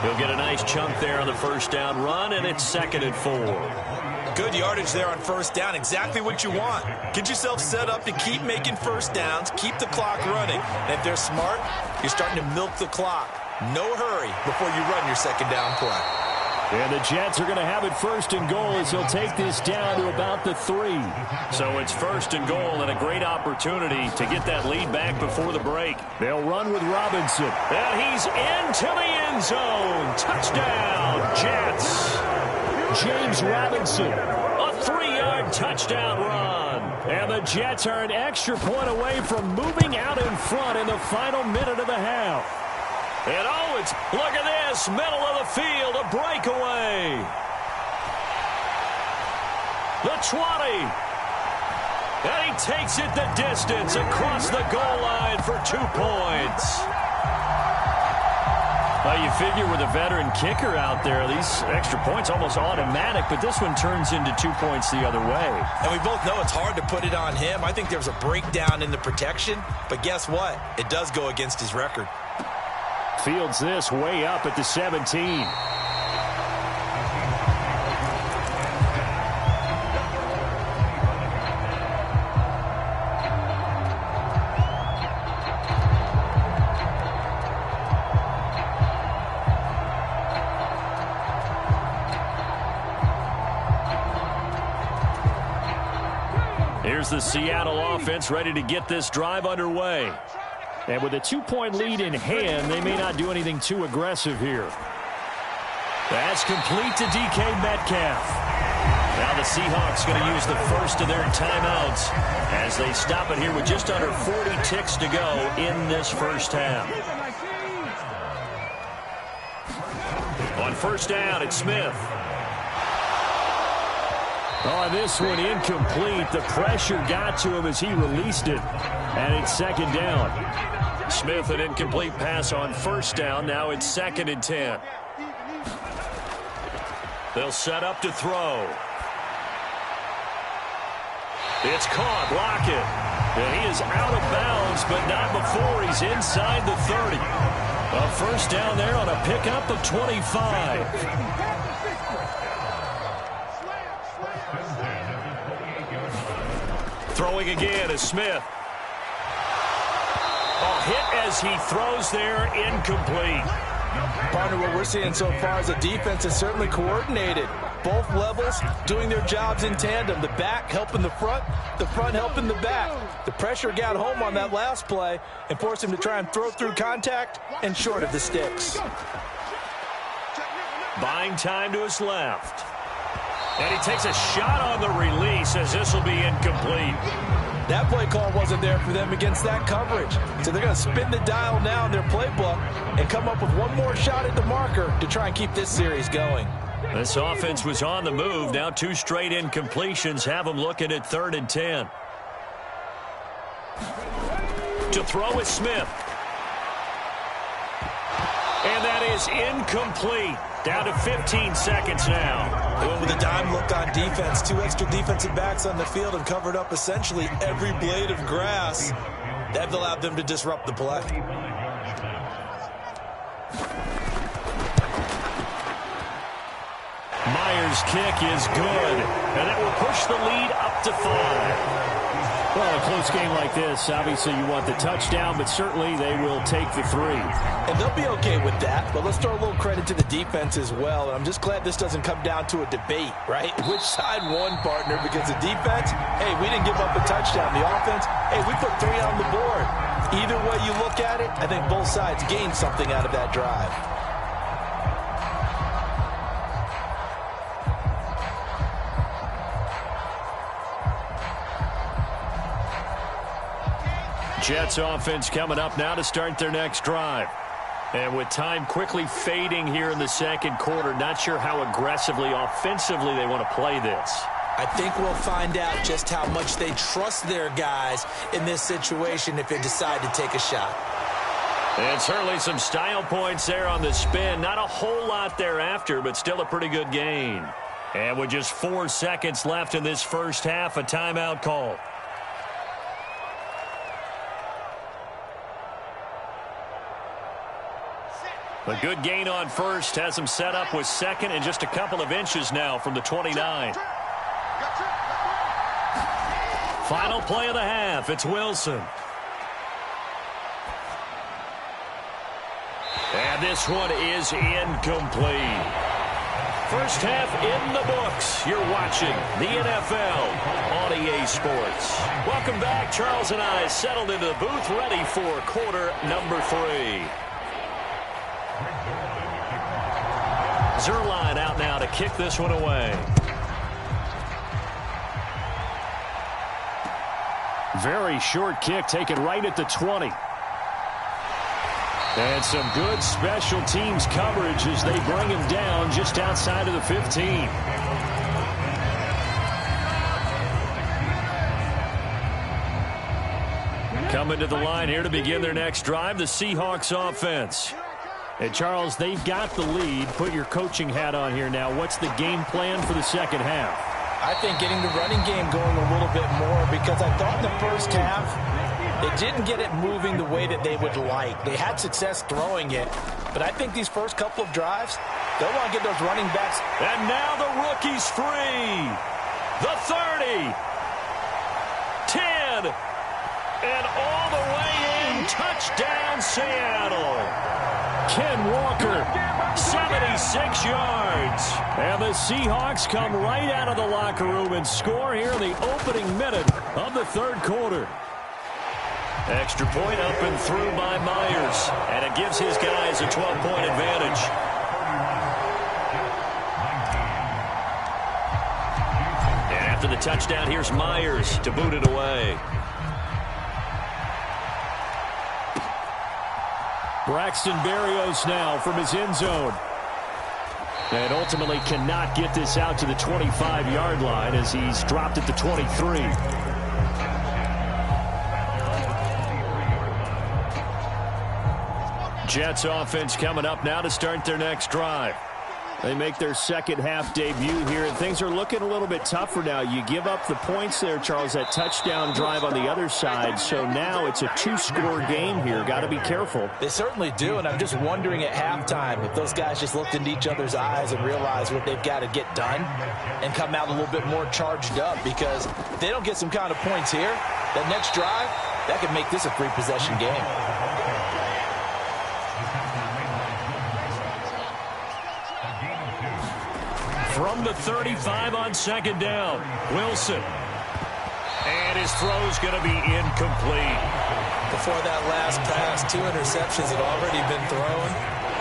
L: He'll get a nice chunk there on the first down run, and it's 2nd and 4.
N: Good yardage there on first down. Exactly what you want. Get yourself set up to keep making first downs, keep the clock running. And if they're smart, you're starting to milk the clock. No hurry before you run your 2nd down play.
P: And the Jets are going to have it 1st and goal as he'll take this down to about the 3.
L: So it's 1st and goal and a great opportunity to get that lead back before the break.
P: They'll run with Robinson.
L: And he's into the end zone. Touchdown, Jets.
P: James Robinson.
L: A 3-yard touchdown run.
P: And the Jets are an extra point away from moving out in front in the final minute of the half.
L: And oh, look at this, middle of the field, a breakaway. The 20. And he takes it the distance across the goal line for 2 points.
P: Well, you figure with a veteran kicker out there, these extra points almost automatic, but this one turns into 2 points the other way.
N: And we both know it's hard to put it on him. I think there's a breakdown in the protection, but guess what? It does go against his record.
P: Fields this way up at the 17.
L: Here's the Seattle offense ready to get this drive underway.
P: And with a 2-point lead in hand, they may not do anything too aggressive here.
L: That's complete to DK Metcalf. Now the Seahawks going to use the first of their timeouts as they stop it here with just under 40 ticks to go in this first half. On first down, it's Smith.
P: Oh, this one incomplete. The pressure got to him as he released it, and it's second down.
L: Smith, an incomplete pass on first down. Now it's 2nd and 10. They'll set up to throw. It's caught. Lockett. And he is out of bounds, but not before he's inside the 30. A first down there on a pickup of 25. Throwing again is Smith. Hit as he throws there, incomplete.
N: Partner, what we're seeing so far is the defense is certainly coordinated. Both levels doing their jobs in tandem. The back helping the front helping the back. The pressure got home on that last play and forced him to try and throw through contact and short of the sticks.
L: Buying time to his left. And he takes a shot on the release as this will be incomplete.
N: That play call wasn't there for them against that coverage. So they're going to spin the dial now in their playbook and come up with one more shot at the marker to try and keep this series going.
L: This offense was on the move. Now 2 straight incompletions have them looking at 3rd and 10. To throw is Smith. And that is incomplete. Down to 15 seconds now.
N: They went with a dime look on defense. 2 extra defensive backs on the field and covered up essentially every blade of grass. That allowed them to disrupt the play.
L: Myers' kick is good, and that will push the lead up to 5.
P: Well, a close game like this, obviously you want the touchdown, but certainly they will take the 3.
N: And they'll be okay with that, but let's throw a little credit to the defense as well. And I'm just glad this doesn't come down to a debate, right? Which side won, partner? Because the defense, hey, we didn't give up a touchdown. The offense, hey, we put 3 on the board. Either way you look at it, I think both sides gained something out of that drive.
L: Jets offense coming up now to start their next drive. And with time quickly fading here in the second quarter, not sure how aggressively, offensively they want to play this.
N: I think we'll find out just how much they trust their guys in this situation if they decide to take a shot.
L: And certainly some style points there on the spin. Not a whole lot thereafter, but still a pretty good gain. And with just 4 seconds left in this first half, a timeout call. A good gain on first has him set up with 2nd and just a couple of inches now from the 29. Final play of the half. It's Wilson. And this one is incomplete. First half in the books. You're watching the NFL on EA Sports. Welcome back. Charles and I settled into the booth ready for quarter number 3. Zerline out now to kick this one away.
P: Very short kick taken right at the 20. And some good special teams coverage as they bring him down just outside of the 15.
L: Coming to the line here to begin their next drive, the Seahawks offense.
P: And Charles, they've got the lead. Put your coaching hat on here now. What's the game plan for the second half?
N: I think getting the running game going a little bit more, because I thought in the first half they didn't get it moving the way that they would like. They had success throwing it, but I think these first couple of drives, they'll want to get those running backs.
L: And now the rookie's free. The 30. 10. And all the way in. Touchdown, Seattle.
P: Ken Walker,
L: 76 yards.
P: And the Seahawks come right out of the locker room and score here in the opening minute of the third quarter.
L: Extra point up and through by Myers. And it gives his guys a 12-point advantage. after the touchdown, here's Myers to boot it away.
P: Braxton Berrios now from his end zone. And ultimately cannot get this out to the 25-yard line as he's dropped at the 23. Jets offense coming up now to start their next drive. They make their second half debut here, and things are looking a little bit tougher now. You give up the points there, Charles, that touchdown drive on the other side. So now it's a two-score game here. Got to be careful.
N: They certainly do, and I'm just wondering at halftime if those guys just looked into each other's eyes and realized what they've got to get done and come out a little bit more charged up, because if they don't get some kind of points here, that next drive, that could make this a three-possession game.
L: From the 35 on second down, Wilson. And his throw's going to be incomplete.
N: Before that last pass, 2 interceptions had already been thrown.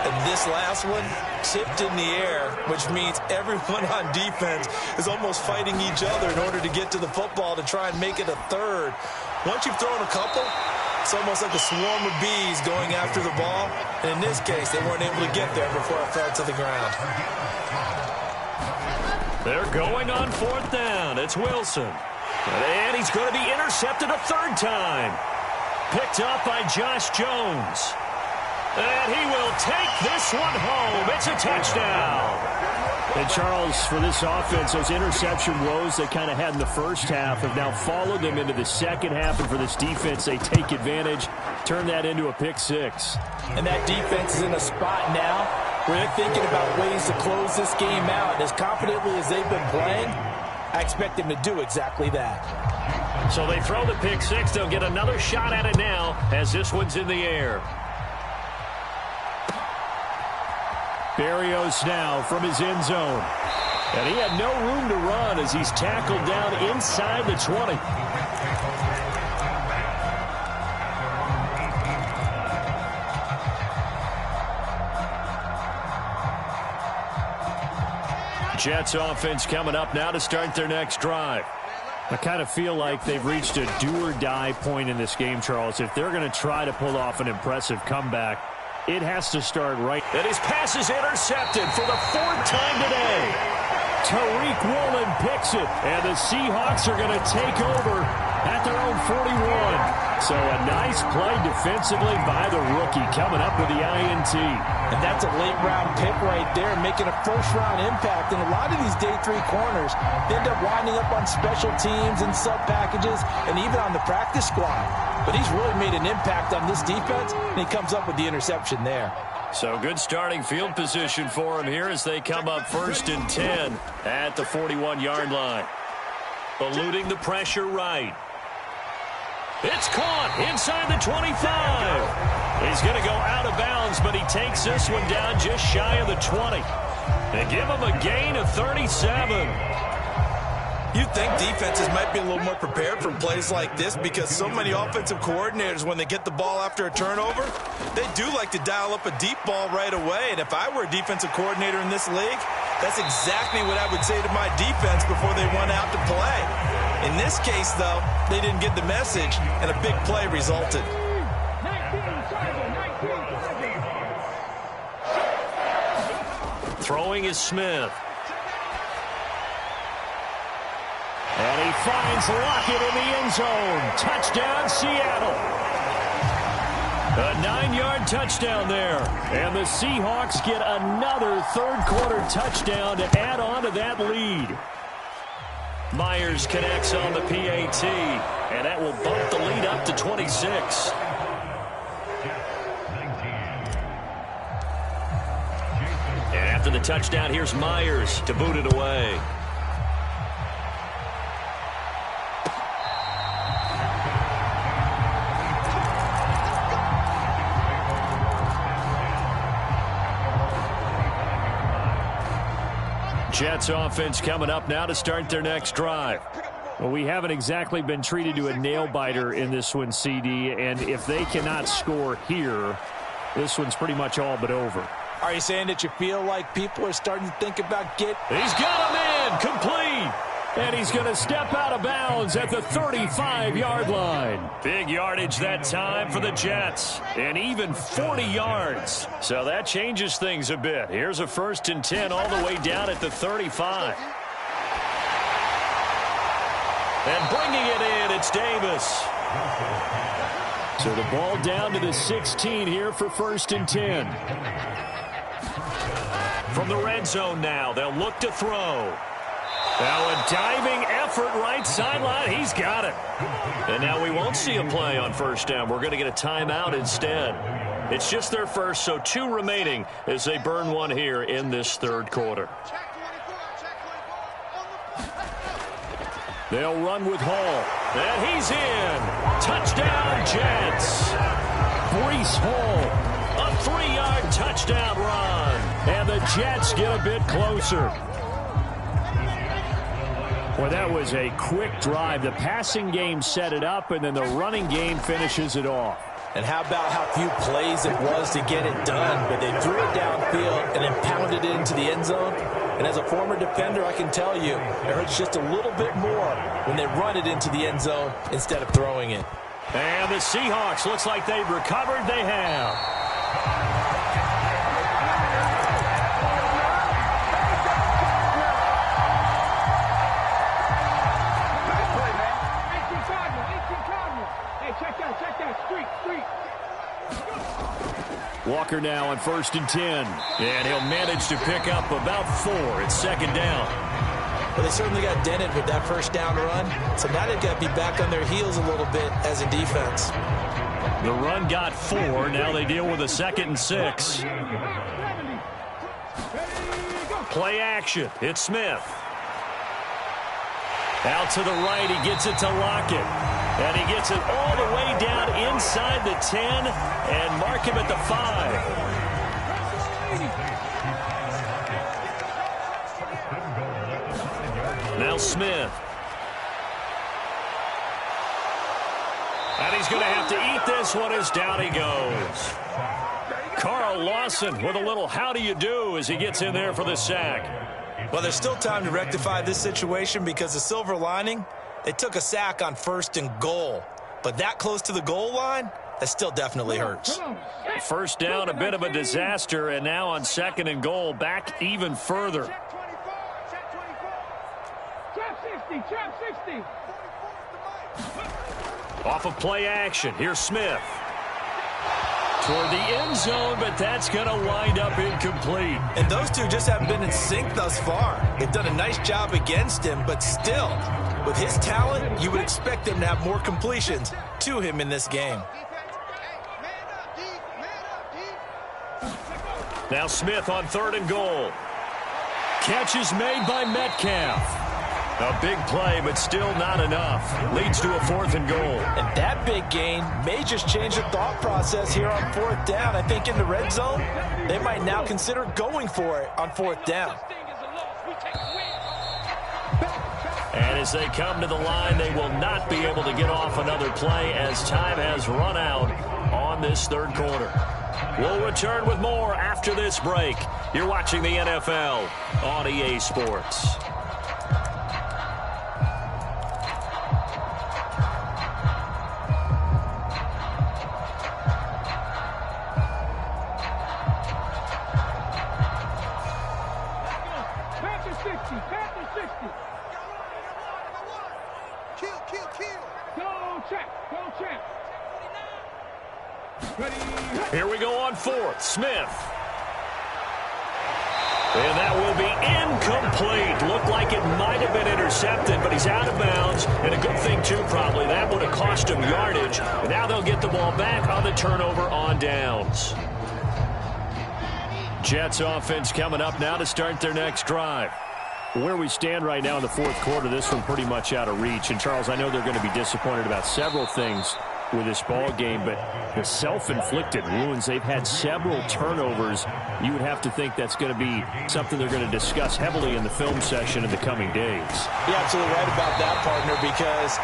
N: And this last one tipped in the air, which means everyone on defense is almost fighting each other in order to get to the football to try and make it a third. Once you've thrown a couple, it's almost like a swarm of bees going after the ball. And in this case, they weren't able to get there before it fell to the ground.
L: They're going on fourth down. It's Wilson. And he's going to be intercepted a third time. Picked up by Josh Jones. And he will take this one home. It's a touchdown.
P: And Charles, for this offense, those interception woes they kind of had in the first half have now followed them into the second half. And for this defense, they take advantage, turn that into a pick six.
N: And that defense is in a spot now where they're thinking about ways to close this game out. As confidently as they've been playing, I expect them to do exactly that.
L: So they throw the pick six. They'll get another shot at it now as this one's in the air.
P: Berrios now from his end zone. And he had no room to run as he's tackled down inside the 20. Jets offense coming up now to start their next drive. I kind of feel like they've reached a do-or-die point in this game, Charles. If they're going to try to pull off an impressive comeback, it has to start right.
L: And his pass is intercepted for the fourth time today.
P: Tariq Woolen picks it, and the Seahawks are going to take over at their own 41. So a nice play defensively by the rookie coming up with the INT.
N: And that's a late-round pick right there, making a first-round impact. And a lot of these day 3 corners end up winding up on special teams and sub-packages and even on the practice squad. But he's really made an impact on this defense, and he comes up with the interception there.
L: So good starting field position for him here as they come up 1st and 10 at the 41-yard line. Eluding the pressure right. It's caught inside the 25. He's going to go out of bounds, but he takes this one down just shy of the 20. They give him a gain of 37.
N: You'd think defenses might be a little more prepared for plays like this, because so many offensive coordinators, when they get the ball after a turnover, they do like to dial up a deep ball right away. And if I were a defensive coordinator in this league, that's exactly what I would say to my defense before they went out to play. In this case, though, they didn't get the message, and a big play resulted.
L: Throwing is Smith.
P: And he finds Lockett in the end zone. Touchdown, Seattle. A 9-yard touchdown there. And the Seahawks get another third-quarter touchdown to add on to that lead.
L: Myers connects on the PAT, and that will bump the lead up to 26. And after the touchdown, here's Myers to boot it away.
P: Jets offense coming up now to start their next drive. Well, we haven't exactly been treated to a nail-biter in this one, CD, and if they cannot score here, this one's pretty much all but over.
N: Are you saying that you feel like people are starting to think about
L: He's got him in, complete.
P: And he's going to step out of bounds at the 35-yard line. Big yardage that time for the Jets. And even 40 yards. So that changes things a bit. Here's a 1st and 10 all the way down at the 35. And bringing it in, it's Davis. So the ball down to the 16 here for 1st and 10. From the red zone now, they'll look to throw. Now a diving effort right sideline. He's got it. And now we won't see a play on 1st down. We're going to get a timeout instead. It's just their first, so 2 remaining as they burn one here in this 3rd quarter. They'll run with Hall. And he's in. Touchdown, Jets. Breece Hall. A 3-yard touchdown run. And the Jets get a bit closer. Well, that was a quick drive. The passing game set it up, and then the running game finishes it off.
N: And how about how few plays it was to get it done, but they threw it downfield and then pounded it into the end zone. And as a former defender, I can tell you, it hurts just a little bit more when they run it into the end zone instead of throwing it.
P: And the Seahawks, looks like they've recovered. They have. Walker now on 1st and 10. And he'll manage to pick up about 4. It's 2nd down.
N: Well, they certainly got dented with that 1st down run. So now they've got to be back on their heels a little bit as a defense.
P: The run got 4. Now they deal with a 2nd and 6. Play action. It's Smith. Out to the right. He gets it to Lockett. And he gets it all the way down inside the 10 and mark him at the 5. Now Smith. And he's going to have to eat this one as down he goes. Carl Lawson with a little how do you do as he gets in there for the sack.
N: Well, there's still time to rectify this situation because the silver lining, they took a sack on 1st and goal. But that close to the goal line, that still definitely hurts.
P: 1st down, a bit of a disaster, and now on 2nd and goal, back even further.
F: Trap 60.
P: Off of play action, here's Smith. Toward the end zone, but that's going to wind up incomplete.
N: And those two just haven't been in sync thus far. They've done a nice job against him, but still, with his talent, you would expect them to have more completions to him in this game.
P: Now Smith on 3rd and goal. Catch is made by Metcalf. A big play, but still not enough. Leads to a 4th and goal.
N: And that big gain may just change the thought process here on 4th down. I think in the red zone, they might now consider going for it on 4th down.
P: And as they come to the line, they will not be able to get off another play as time has run out on this 3rd quarter. We'll return with more after this break. You're watching the NFL on EA Sports. Here we go on 4th. Smith. And that will be incomplete. Looked like it might have been intercepted, but he's out of bounds. And a good thing, too, probably. That would have cost him yardage. And now they'll get the ball back on the turnover on downs. Jets offense coming up now to start their next drive. Where we stand right now in the 4th quarter, this one pretty much out of reach. And, Charles, I know they're going to be disappointed about several things with this ball game, but the self-inflicted wounds, they've had several turnovers. You would have to think that's going to be something they're going to discuss heavily in the film session in the coming days.
N: You're absolutely right about that, partner, because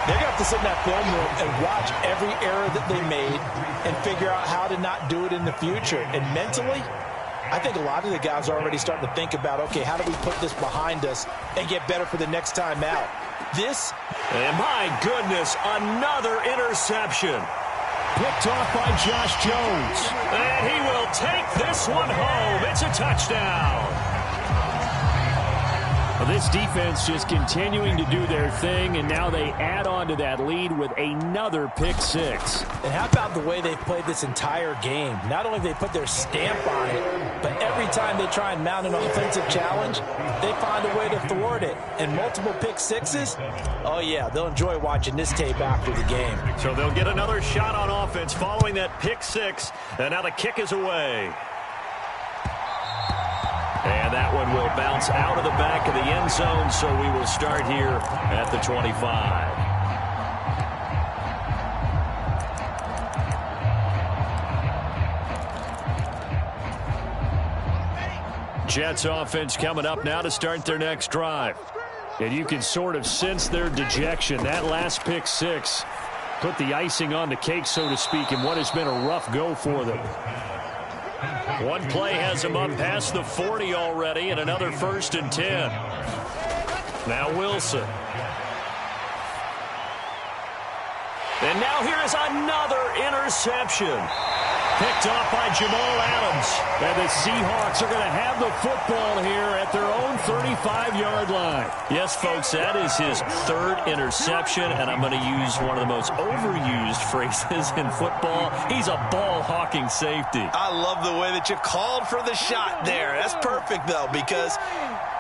N: they're going to have to sit in that film room and watch every error that they made and figure out how to not do it in the future. And mentally, I think a lot of the guys are already starting to think about, okay, how do we put this behind us and get better for the next time out?
P: And my goodness, another interception. Picked off by Josh Jones. And he will take this one home. It's a touchdown. Well, this defense just continuing to do their thing, and now they add on to that lead with another pick six.
N: And how about the way they've played this entire game? Not only have they put their stamp on it, but every time they try and mount an offensive challenge, they find a way to thwart it. And multiple pick sixes, oh yeah, they'll enjoy watching this tape after the game.
P: So they'll get another shot on offense following that pick six, and now the kick is away. And that one will bounce out of the back of the end zone, so we will start here at the 25. Jets offense coming up now to start their next drive. And you can sort of sense their dejection. That last pick six put the icing on the cake, so to speak, in what has been a rough go for them. One play has him up past the 40 already, and another 1st and 10. Now Wilson. And now here is another interception. Picked off by Jamal Adams. And the Seahawks are going to have the football here at their own 35-yard line.
L: Yes, folks, that is his 3rd interception, and I'm going to use one of the most overused phrases in football. He's a ball-hawking safety.
N: I love the way that you called for the shot there. That's perfect, though, because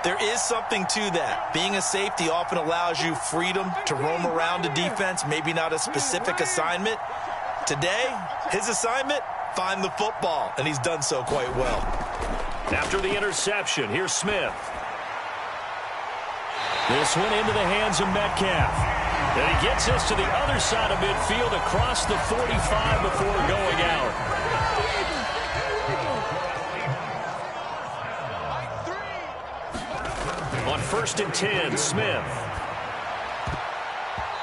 N: there is something to that. Being a safety often allows you freedom to roam around a defense, maybe not a specific assignment. Today, his assignment, find the football, and he's done so quite well.
P: After the interception, here's Smith. This one into the hands of Metcalf. And he gets this to the other side of midfield across the 45 before going out. On 1st and 10, Smith.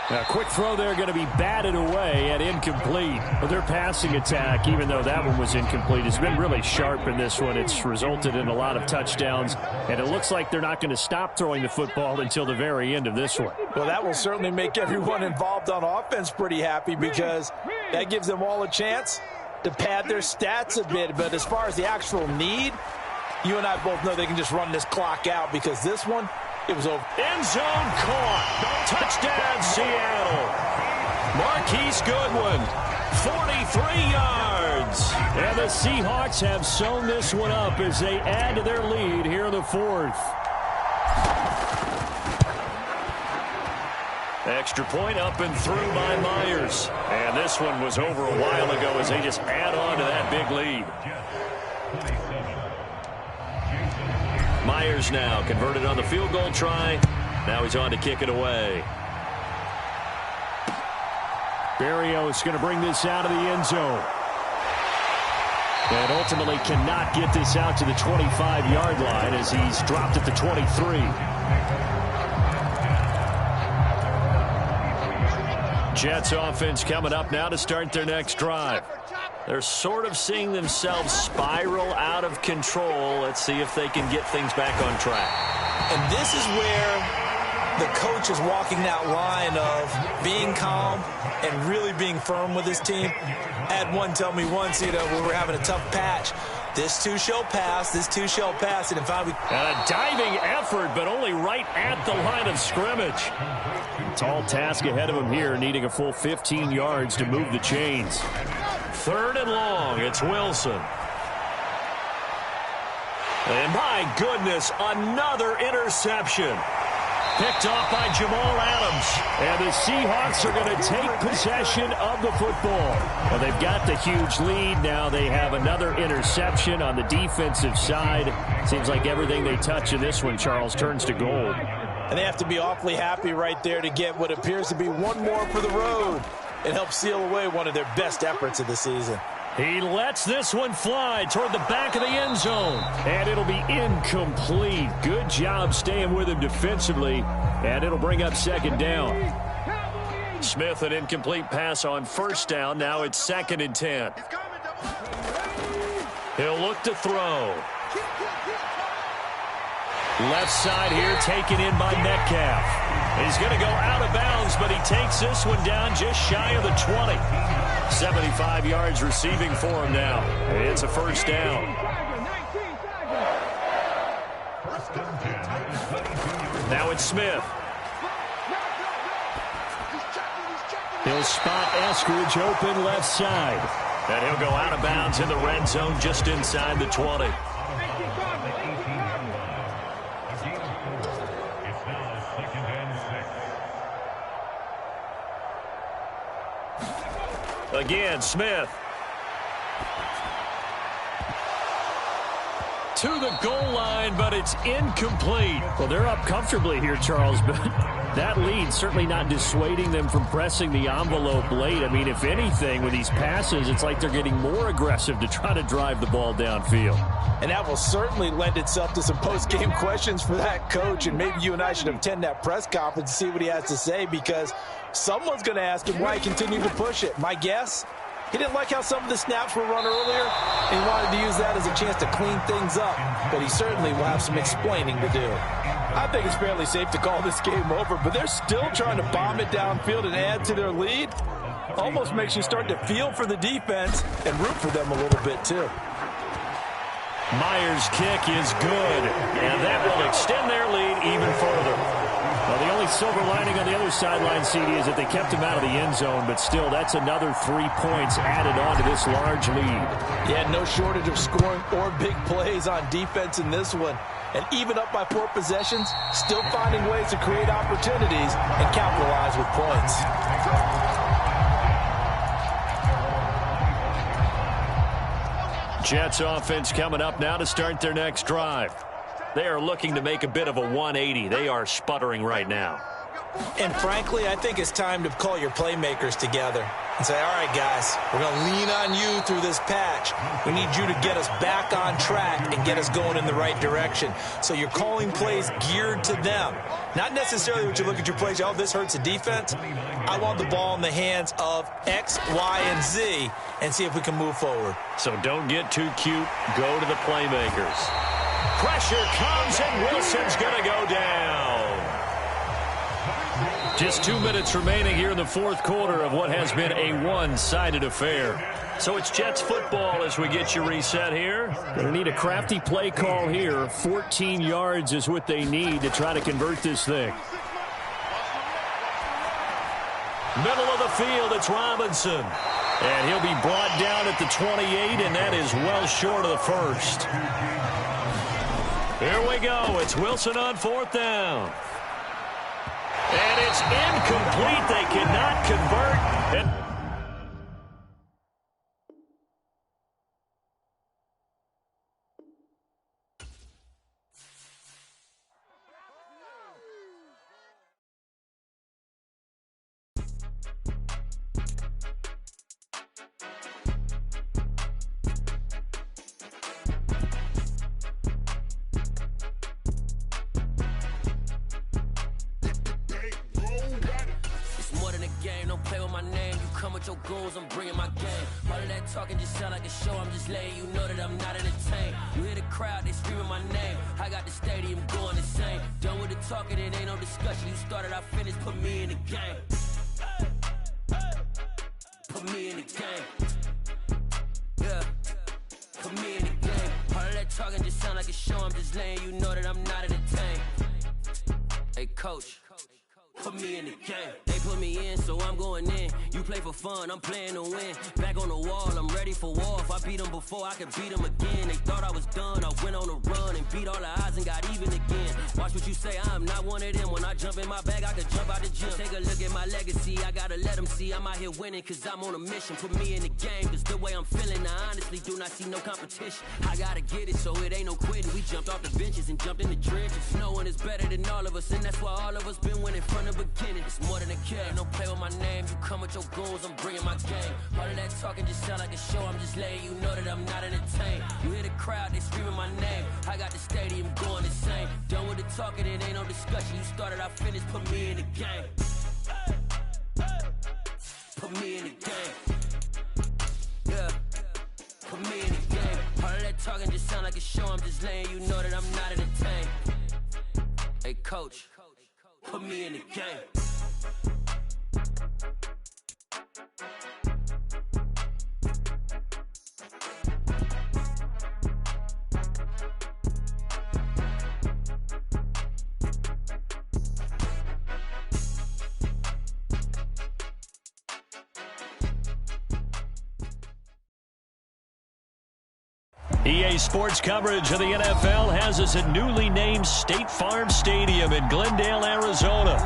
P: Now, a quick throw there going to be batted away and incomplete. But their passing attack, even though that one was incomplete, has been really sharp in this one. It's resulted in a lot of touchdowns, and it looks like they're not going to stop throwing the football until the very end of this one.
N: Well, that will certainly make everyone involved on offense pretty happy, because that gives them all a chance to pad their stats a bit. But as far as the actual need, you and I both know they can just run this clock out, because this one, it was over.
P: End zone caught. Touchdown, Seattle. Marquise Goodwin, 43 yards. And the Seahawks have sewn this one up as they add to their lead here in the 4th. Extra point up and through by Myers. And this one was over a while ago as they just add on to that big lead. Myers now converted on the field goal try. Now he's on to kick it away. Berrios going to bring this out of the end zone. And ultimately cannot get this out to the 25-yard line as he's dropped at the 23. Jets offense coming up now to start their next drive. They're sort of seeing themselves spiral out of control. Let's see if they can get things back on track.
N: And this is where the coach is walking that line of being calm and really being firm with his team. I had one tell me once, when we're having a tough patch, this too shall pass, this too shall pass. And
P: a diving effort, but only right at the line of scrimmage. Tall task ahead of him here, needing a full 15 yards to move the chains. 3rd and long, it's Wilson. And my goodness, another interception. Picked off by Jamal Adams. And the Seahawks are going to take possession of the football. Well, they've got the huge lead. Now they have another interception on the defensive side. Seems like everything they touch in this one, Charles, turns to gold.
N: And they have to be awfully happy right there to get what appears to be one more for the road and help seal away one of their best efforts of the season.
P: He lets this one fly toward the back of the end zone. And it'll be incomplete. Good job staying with him defensively. And it'll bring up 2nd down. Smith, an incomplete pass on 1st down. Now it's 2nd and 10. He'll look to throw. Left side here taken in by Metcalf. He's going to go out of bounds, but he takes this one down just shy of the 20. 75 yards receiving for him now. It's a first down. Now it's Smith. He'll spot Eskridge open left side. And he'll go out of bounds in the red zone just inside the 20. Again, Smith. To the goal line, but it's incomplete. Well, they're up comfortably here, Charles, but that lead certainly not dissuading them from pressing the envelope late. I mean, if anything, with these passes, it's like they're getting more aggressive to try to drive the ball downfield.
N: And that will certainly lend itself to some post-game questions for that coach, and maybe you and I should attend that press conference and see what he has to say, because someone's going to ask him why he continued to push it. My guess, he didn't like how some of the snaps were run earlier, and he wanted to use that as a chance to clean things up, but he certainly will have some explaining to do. I think it's fairly safe to call this game over, but they're still trying to bomb it downfield and add to their lead. Almost makes you start to feel for the defense and root for them a little bit too.
P: Myers' kick is good, and that will extend their lead even further. Well, the only silver lining on the other sideline, CD, is that they kept him out of the end zone, but still, that's another 3 points added on to this large lead.
N: Yeah, no shortage of scoring or big plays on defense in this one. And even up by 4 possessions, still finding ways to create opportunities and capitalize with points.
P: Jets offense coming up now to start their next drive. They are looking to make a bit of a 180. They are sputtering right now.
N: And frankly, I think it's time to call your playmakers together and say, all right, guys, we're going to lean on you through this patch. We need you to get us back on track and get us going in the right direction. So you're calling plays geared to them. Not necessarily what you look at your plays, oh, this hurts the defense. I want the ball in the hands of X, Y, and Z and see if we can move forward.
P: So don't get too cute. Go to the playmakers. Pressure comes, and Wilson's going to go down. Just 2 minutes remaining here in the fourth quarter of what has been a one-sided affair. So it's Jets football as we get you reset here. Going to need a crafty play call here. 14 yards is what they need to try to convert this thing. Middle of the field, it's Robinson. And he'll be brought down at the 28, and that is well short of the first. Here we go. It's Wilson on fourth down. And it's incomplete. They cannot convert.
C: Your goals, I'm bringing my game. All of that talking just sound like a show. I'm just letting you know that I'm not entertained. You hear the crowd, they screaming my name. I got the stadium going insane. Done with the talking, it ain't no discussion. You started, I finished, put me in the game. Put me in the game. Yeah, put me in the game. All of that talking just sound like a show. I'm just letting you know that I'm not entertained. Hey, coach. Put me in the game. They put me in, so I'm going in. You play for fun, I'm playing to win. Back on the wall, I'm ready for war. If I beat them before, I can beat them again. They thought I was done, I went on a run and beat all the odds and got even again. Watch what you say, I'm not one of them. When I jump in my bag, I can jump out the gym. Take a look at my legacy, I gotta let them see I'm out here winning, cause I'm on a mission. Put me in the game, cause the way I'm feeling, I honestly do not see no competition. I gotta get it, so it ain't no quitting. We jumped off the benches and jumped in the trenches. No one is better than all of us, and that's why all of us been winning from the beginning. It's more than a game, don't play with my name. You come with your goons, I'm bringing my game. All of that talking just sound like a show. I'm just letting you know that I'm not entertained. You hear the crowd, they screaming my name. I got the stadium going insane. Done with the talking, it ain't no discussion. You started, I finished, put me in the game. Put me in the game. Yeah, put me in the game. All of that talking just sound like a show. I'm just letting you know that I'm not entertained. Hey, coach, put me in the game.
L: EA Sports coverage of the NFL has us at newly named State Farm Stadium in Glendale, Arizona.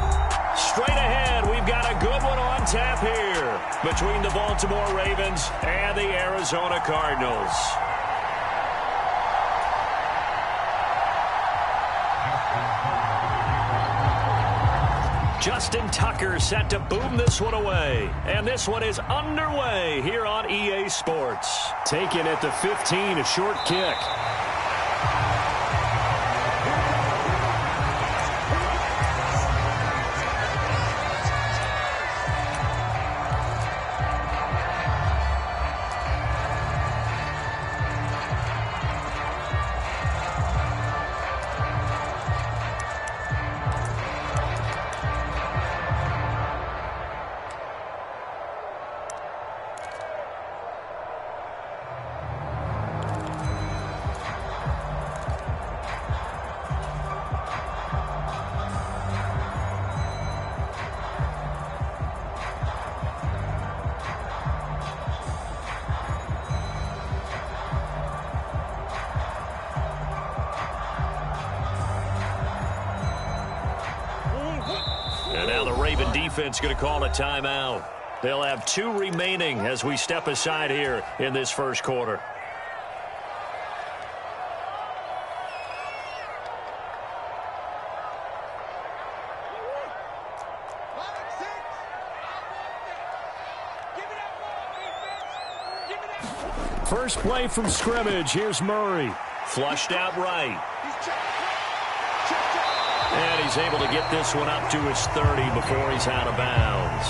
L: Straight ahead, we've got a good one on tap here between the Baltimore Ravens and the Arizona Cardinals. Justin Tucker set to boom this one away. And this one is underway here on EA Sports.
P: Taken at the 15, a short kick.
L: Defense going to call a timeout. They'll have 2 remaining as we step aside here in this first quarter.
P: First play from scrimmage. Here's Murray.
L: Flushed out right. And he's able to get this one up to his 30 before he's out of bounds.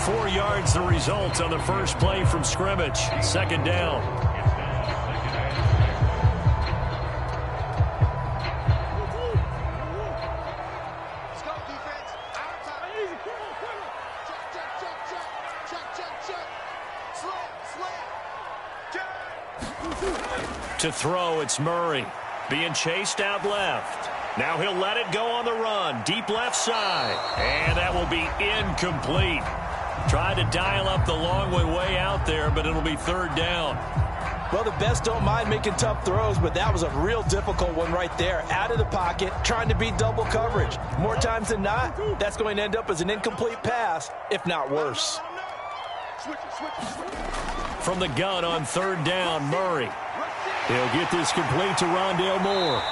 P: 4 yards the result on the first play from scrimmage. Second down.
A: Let's go, defense. Check.
L: To throw, it's Murray. Being chased out left. Now he'll let it go on the run. Deep left side. And that will be incomplete. Tried to dial up the long way out there, but it'll be third down.
N: Well, the best don't mind making tough throws, but that was a real difficult one right there. Out of the pocket, trying to beat double coverage. More times than not, that's going to end up as an incomplete pass, if not worse.
P: From the gun on third down, Murray. He'll get this complete to Rondale Moore.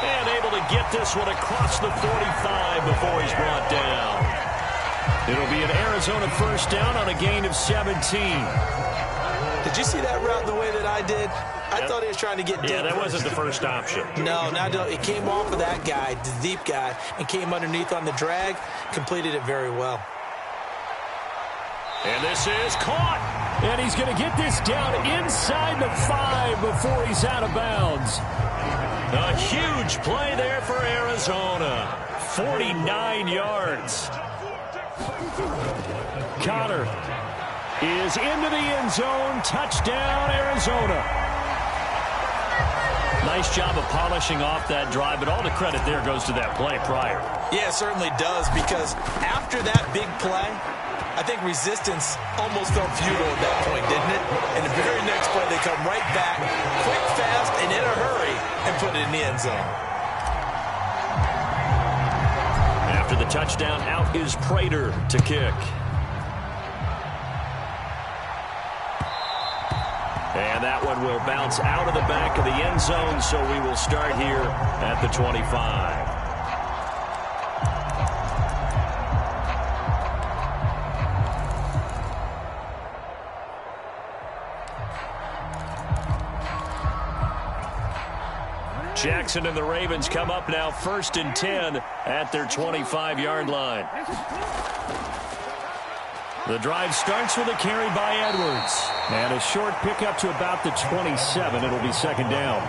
L: And able to get this one across the 45 before he's brought down.
P: It'll be an Arizona first down on a gain of 17.
N: Did you see that route the way that I did? I thought he was trying to get deep.
L: Yeah, that wasn't the first option.
N: No, it came off of that guy, the deep guy, and came underneath on the drag. Completed it very well.
L: And this is caught.
P: And he's going to get this down inside the 5 before he's out of bounds.
L: A huge play there for Arizona. 49 yards.
P: Connor is into the end zone. Touchdown, Arizona.
L: Nice job of polishing off that drive, but all the credit there goes to that play prior.
N: Yeah, it certainly does, because after that big play, I think resistance almost felt futile at that point, didn't it? And the very next play, they come right back, quick, fast, and in a hurry, and put it in the end zone.
L: After the touchdown, out is Prater to kick. And that one will bounce out of the back of the end zone, so we will start here at the 25. Jackson and the Ravens come up now 1st and 10 at their 25-yard line.
P: The drive starts with a carry by Edwards. And a short pickup to about the 27. It'll be second down.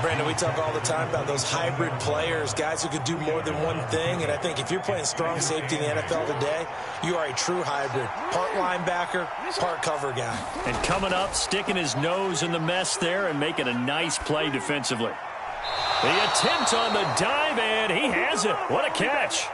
N: Brandon, we talk all the time about those hybrid players, guys who could do more than one thing. And I think if you're playing strong safety in the NFL today, you are a true hybrid. Part linebacker, part cover guy.
P: And coming up, sticking his nose in the mess there and making a nice play defensively. The attempt on the dive, and he has it. What a catch.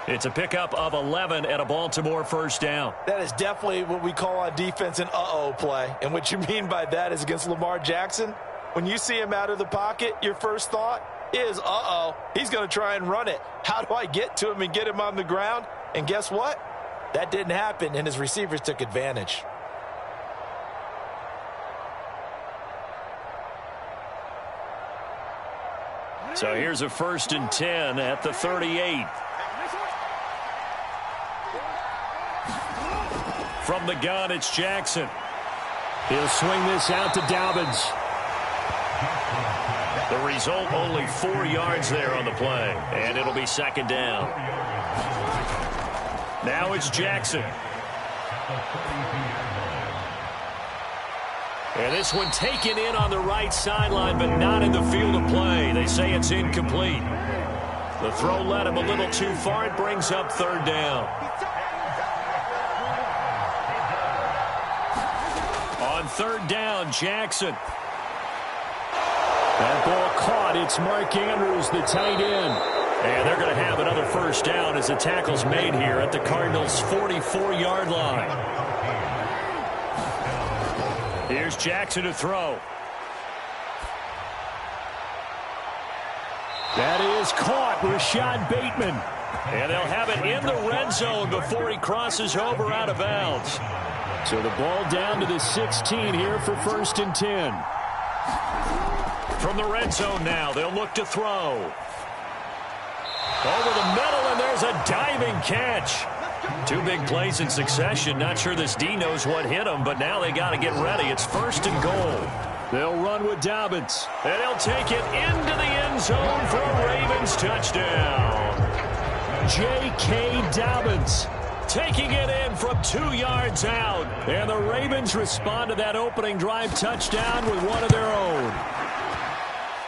P: It's a pickup of 11 at a Baltimore first down.
N: That is definitely what we call on defense an uh-oh play. And what you mean by that is against Lamar Jackson, when you see him out of the pocket, your first thought is, uh-oh, he's going to try and run it. How do I get to him and get him on the ground? And guess what? That didn't happen, and his receivers took advantage.
P: So here's a 1st and 10 at the 38. From the gun, it's Jackson. He'll swing this out to Dobbins. The result, only 4 yards there on the play, and it'll be second down. Now it's Jackson. And this one taken in on the right sideline, but not in the field of play. They say it's incomplete. The throw led him a little too far. It brings up third down. On third down, Jackson. That ball caught. It's Mark Andrews, the tight end. And they're going to have another first down as the tackle's made here at the Cardinals' 44-yard line. Here's Jackson to throw. That is caught. Rashad Bateman. And they'll have it in the red zone before he crosses over out of bounds. So the ball down to the 16 here for 1st and 10. From the red zone now, they'll look to throw. Over the middle, and there's a diving catch. 2 big plays in succession. Not sure this D knows what hit him, but now they got to get ready. It's 1st and goal. They'll run with Dobbins, and he'll take it into the end zone for a Ravens touchdown. J.K. Dobbins taking it in from 2 yards out. And the Ravens respond to that opening drive touchdown with one of their own.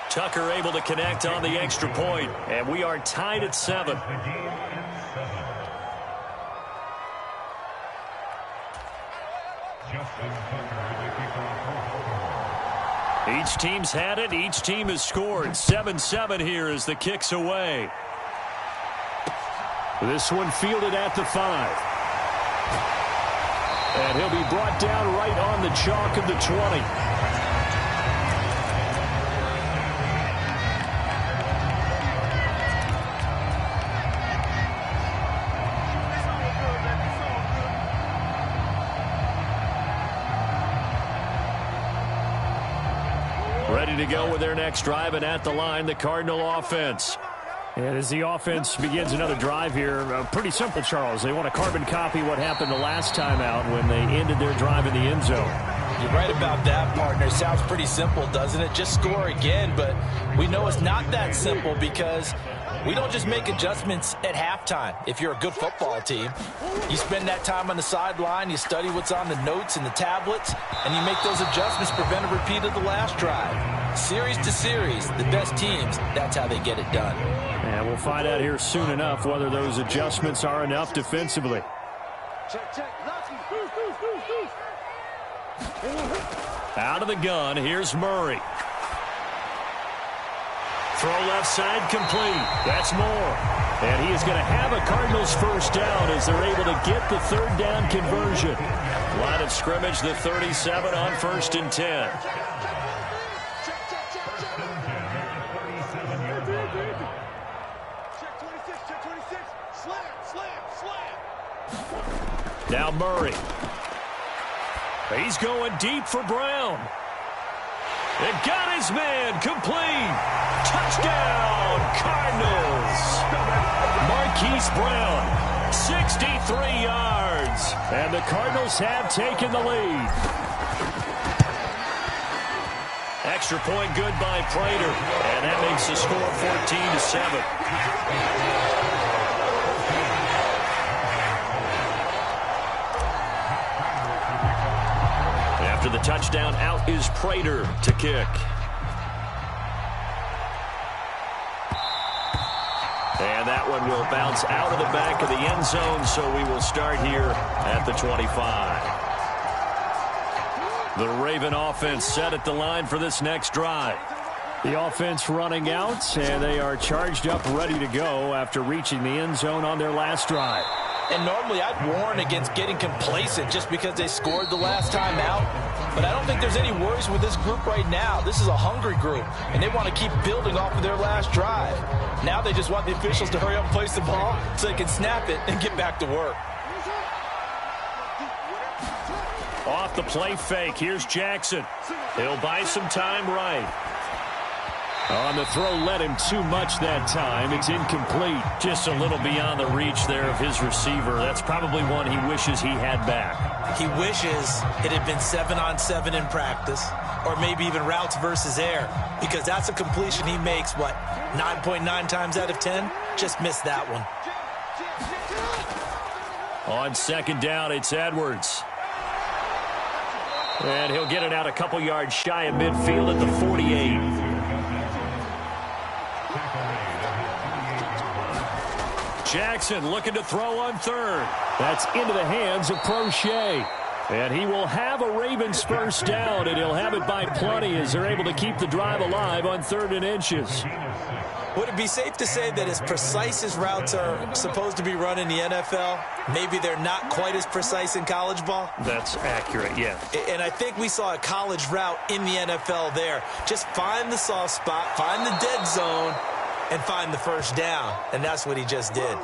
P: Tucker able to connect on the extra point, and we are tied at 7. Each team's had it. Each team has scored. 7-7 here as the kick's away. This one fielded at the 5. And he'll be brought down right on the chalk of the 20. Ready to go with their next drive, and at the line, the Cardinal offense. And as the offense begins another drive here, pretty simple, Charles. They want to carbon copy what happened the last time out when they ended their drive in the end zone.
N: You're right about that, partner. Sounds pretty simple, doesn't it? Just score again, but we know it's not that simple because we don't just make adjustments at halftime. If you're a good football team, you spend that time on the sideline, you study what's on the notes and the tablets, and you make those adjustments, prevent a repeat of the last drive. Series to series, the best teams, that's how they get it done.
P: And we'll find out here soon enough whether those adjustments are enough defensively. Out of the gun, here's Murray. Throw left side complete. That's Moore. And he is going to have a Cardinals first down as they're able to get the third down conversion. Line of scrimmage, the 37 on 1st and 10. Now Murray. He's going deep for Brown. It got his man complete. Touchdown, Cardinals. Marquise Brown, 63 yards. And the Cardinals have taken the lead. Extra point good by Prater. And that makes the score 14-7. down. Out is Prater to kick. And that one will bounce out of the back of the end zone, so we will start here at the 25. The Raven offense set at the line for this next drive. The offense running out, and they are charged up, ready to go after reaching the end zone on their last drive.
N: And normally I'd warn against getting complacent just because they scored the last time out. But I don't think there's any worries with this group right now. This is a hungry group, and they want to keep building off of their last drive. Now they just want the officials to hurry up and place the ball so they can snap it and get back to work.
P: Off the play fake, here's Jackson. He'll buy some time right. On the throw, led him too much that time. It's incomplete. Just a little beyond the reach there of his receiver. That's probably one he wishes he had back.
N: He wishes it had been 7-on-7 in practice, or maybe even routes versus air, because that's a completion he makes, 9.9 times out of 10? Just missed that one.
P: On second down, it's Edwards. And he'll get it out a couple yards shy of midfield at the 48. Jackson looking to throw on third. That's into the hands of Prochet. And he will have a Ravens first down, and he'll have it by plenty as they're able to keep the drive alive on 3rd and inches.
N: Would it be safe to say that as precise as routes are supposed to be run in the NFL, maybe they're not quite as precise in college ball?
P: That's accurate, yeah.
N: And I think we saw a college route in the NFL there. Just find the soft spot, find the dead zone, and find the first down. And that's what he just did.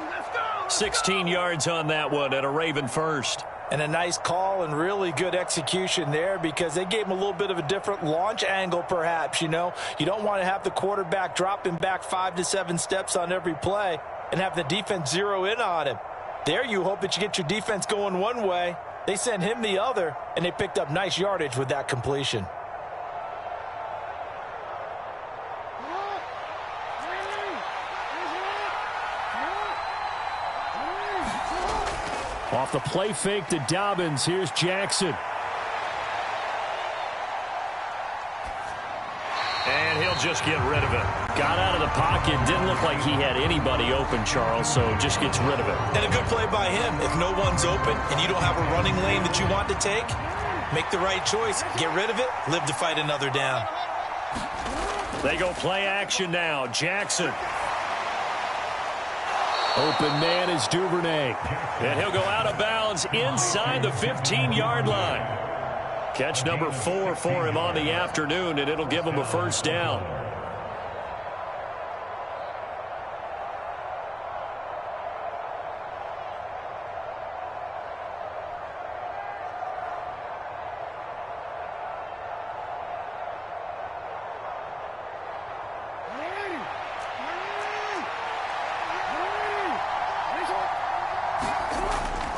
P: 16 yards on that one and a Raven first.
N: And a nice call and really good execution there because they gave him a little bit of a different launch angle perhaps, you know. You don't want to have the quarterback dropping back 5 to 7 steps on every play and have the defense zero in on him. There you hope that you get your defense going one way. They sent him the other, and they picked up nice yardage with that completion.
P: Off the play fake to Dobbins. Here's Jackson. And he'll just get rid of it. Got out of the pocket. Didn't look like he had anybody open, Charles, so just gets rid of it.
N: And a good play by him. If no one's open and you don't have a running lane that you want to take, make the right choice. Get rid of it. Live to fight another down.
P: They go play action now. Jackson. Open man is Duvernay. And he'll go out of bounds inside the 15-yard line. Catch number 4 for him on the afternoon, and it'll give him a first down.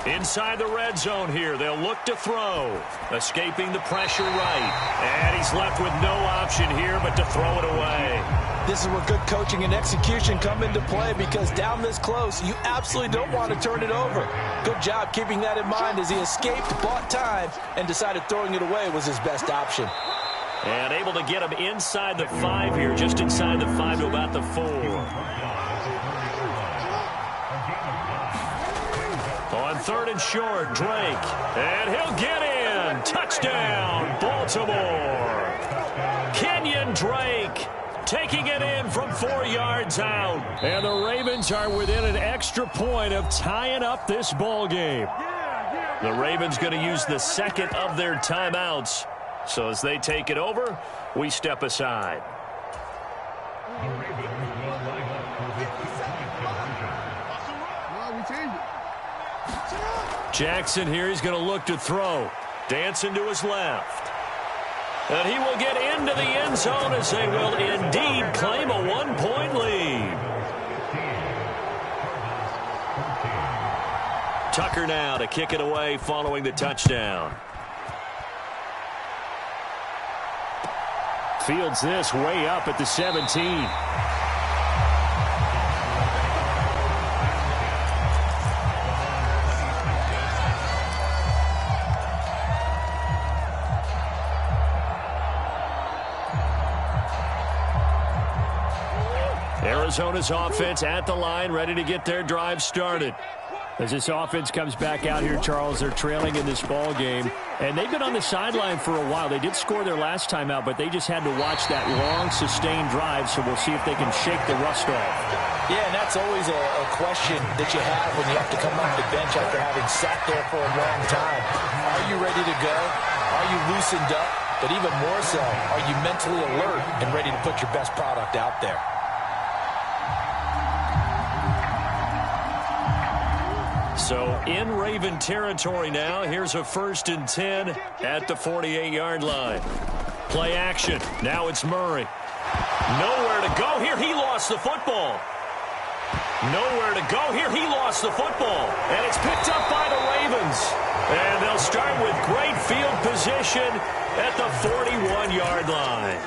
P: Inside the red zone here. They'll look to throw. Escaping the pressure right. And he's left with no option here but to throw it away.
N: This is where good coaching and execution come into play because down this close, you absolutely don't want to turn it over. Good job keeping that in mind as he escaped, bought time, and decided throwing it away was his best option.
P: And able to get him inside the 5 here, just inside the 5 to about the 4. On 3rd and short, Drake. And he'll get in. Touchdown, Baltimore. Kenyon Drake taking it in from 4 yards out. And the Ravens are within an extra point of tying up this ball game. The Ravens going to use the second of their timeouts. So as they take it over, we step aside. Jackson here, he's going to look to throw. Dancing to his left. And he will get into the end zone as they will indeed claim a 1-point lead. Tucker now to kick it away following the touchdown. Fields this way up at the 17. Arizona's offense at the line, ready to get their drive started. As this offense comes back out here, Charles, they're trailing in this ball game. And they've been on the sideline for a while. They did score their last time out, but they just had to watch that long, sustained drive, so we'll see if they can shake the rust off.
N: Yeah, and that's always a question that you have when you have to come off the bench after having sat there for a long time. Are you ready to go? Are you loosened up? But even more so, are you mentally alert and ready to put your best product out there?
P: So in Raven territory now, here's a 1st and 10 at the 48-yard line. Play action. Now it's Murray. Nowhere to go here. He lost the football. Nowhere to go here. He lost the football. And it's picked up by the Ravens. And they'll start with great field position at the 41-yard line.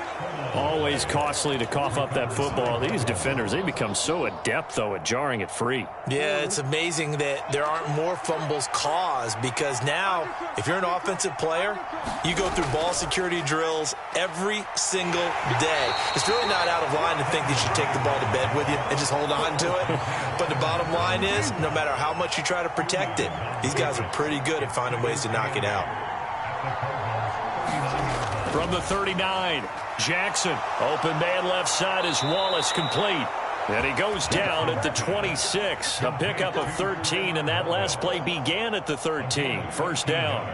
P: Always costly to cough up that football. These defenders, they become so adept, though, at jarring it free.
N: Yeah, it's amazing that there aren't more fumbles caused, because now, if you're an offensive player, you go through ball security drills every single day. It's really not out of line to think that you should take the ball to bed with you and just hold on to it. But the bottom line is, no matter how much you try to protect it, these guys are pretty good at finding ways to knock it out.
P: From the 39, Jackson. Open man left side is Wallace, complete. And he goes down at the 26. A pickup of 13, and that last play began at the 13. First down.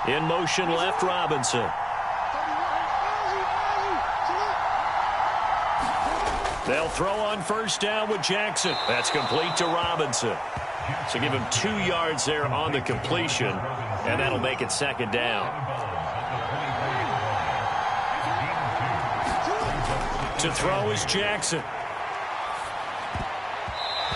P: In motion left, Robinson. They'll throw on first down with Jackson. That's complete to Robinson. So give him 2 yards there on the completion, and that'll make it second down. To throw is Jackson.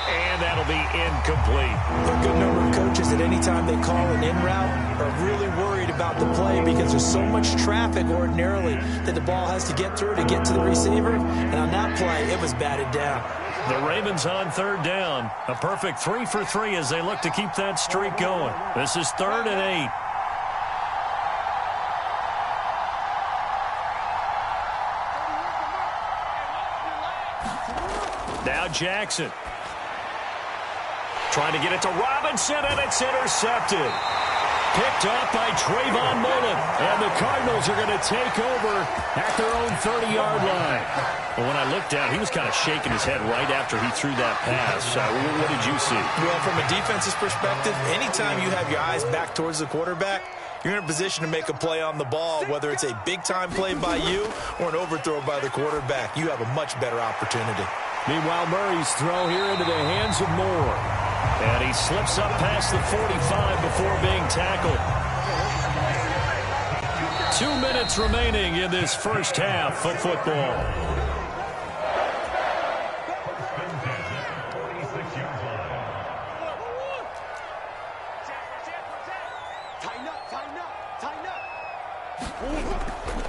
P: And that'll be incomplete.
N: A good number of coaches, at any time they call an in route, are really worried about the play because there's so much traffic ordinarily that the ball has to get through to get to the receiver. And on that play, it was batted down.
P: The Ravens on third down. A perfect 3 for 3 as they look to keep that streak going. This is 3rd and 8. Now Jackson. Trying to get it to Robinson, and it's intercepted. Picked up by Trayvon Mullen. And the Cardinals are going to take over at their own 30-yard line. But when I looked down, he was kind of shaking his head right after he threw that pass. What did you see?
N: Well, from a defense's perspective, anytime you have your eyes back towards the quarterback, you're in a position to make a play on the ball, whether it's a big-time play by you or an overthrow by the quarterback. You have a much better opportunity.
P: Meanwhile, Murray's throw here into the hands of Moore. And he slips up past the 45 before being tackled. 2 minutes remaining in this first half of football.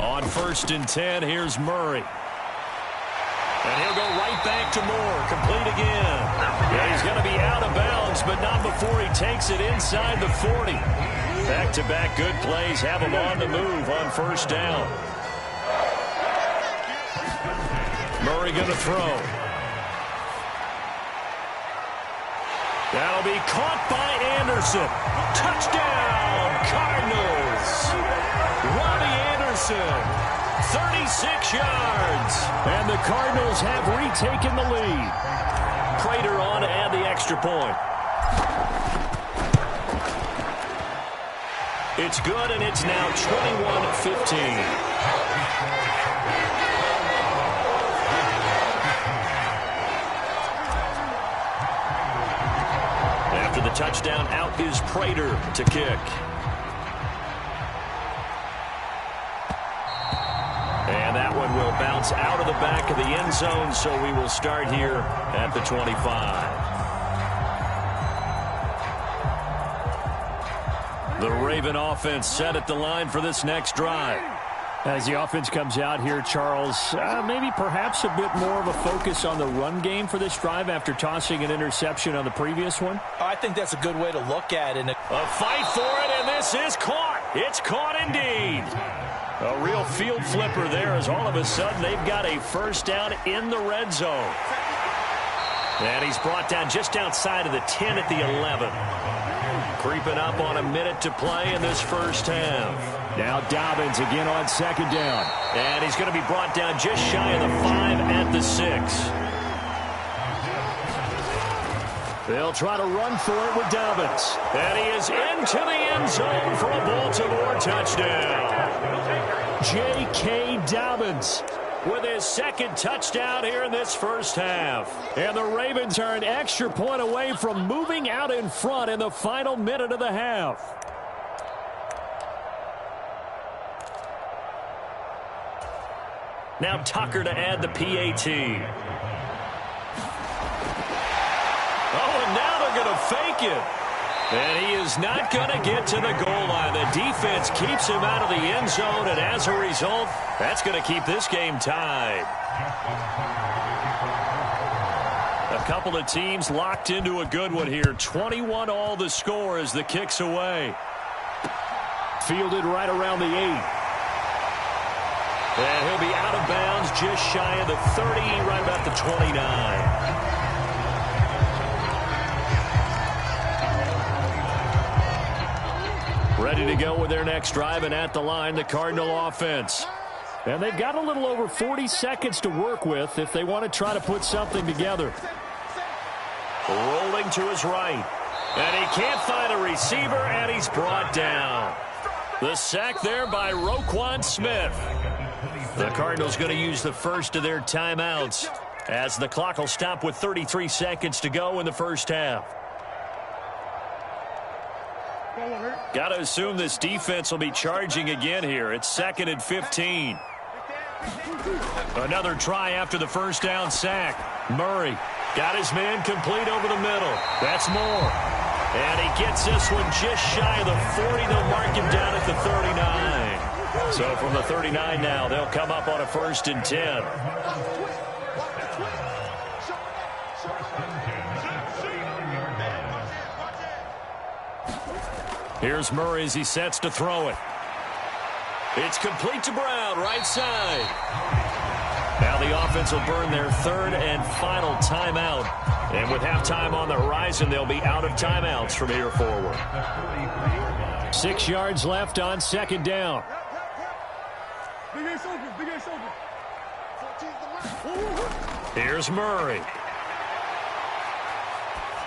P: On 1st and 10, here's Murray. And he'll go right back to Moore. Complete again. Yeah, he's going to be out of bounds, but not before he takes it inside the 40. Back-to-back good plays have him on the move on first down. Murray going to throw. That'll be caught by Anderson. Touchdown, Cardinals. Robbie Anderson. 36 yards. And the Cardinals have retaken the lead. Prater on to add the extra point. It's good, and it's now 21-15. After the touchdown, out is Prater to kick. And that one will bounce out of the back of the end zone, so we will start here at the 25. The Raven offense set at the line for this next drive. As the offense comes out here, Charles, maybe perhaps a bit more of a focus on the run game for this drive after tossing an interception on the previous one?
N: I think that's a good way to look at it.
P: A fight for it, and this is caught. It's caught indeed. A real field flipper there as all of a sudden they've got a first down in the red zone. And he's brought down just outside of the 10 at the 11. Creeping up on a minute to play in this first half. Now Dobbins again on second down. And he's going to be brought down just shy of the 5 at the 6. They'll try to run for it with Dobbins. And he is into the end zone for a Baltimore touchdown. J.K. Dobbins with his second touchdown here in this first half. And the Ravens are an extra point away from moving out in front in the final minute of the half. Now Tucker to add the PAT. Oh, and now they're going to fake it. And he is not going to get to the goal line. The defense keeps him out of the end zone, and as a result, that's going to keep this game tied. A couple of teams locked into a good one here. 21 all the score as the kick's away. Fielded right around the 8. And he'll be out of bounds just shy of the 30, right about the 29. Ready to go with their next drive, and at the line, the Cardinal offense. And they've got a little over 40 seconds to work with if they want to try to put something together. Rolling to his right. And he can't find a receiver, and he's brought down. The sack there by Roquan Smith. The Cardinals going to use the first of their timeouts as the clock will stop with 33 seconds to go in the first half. Got to assume this defense will be charging again here. It's 2nd and 15. Another try after the first down sack. Murray got his man complete over the middle. That's more. And he gets this one just shy of the 40. They'll mark him down at the 39. So from the 39 now, they'll come up on a 1st and 10. Here's Murray as he sets to throw it. It's complete to Brown, right side. Now the offense will burn their 3rd and final timeout. And with halftime on the horizon, they'll be out of timeouts from here forward. 6 yards left on 2nd down. Here's Murray.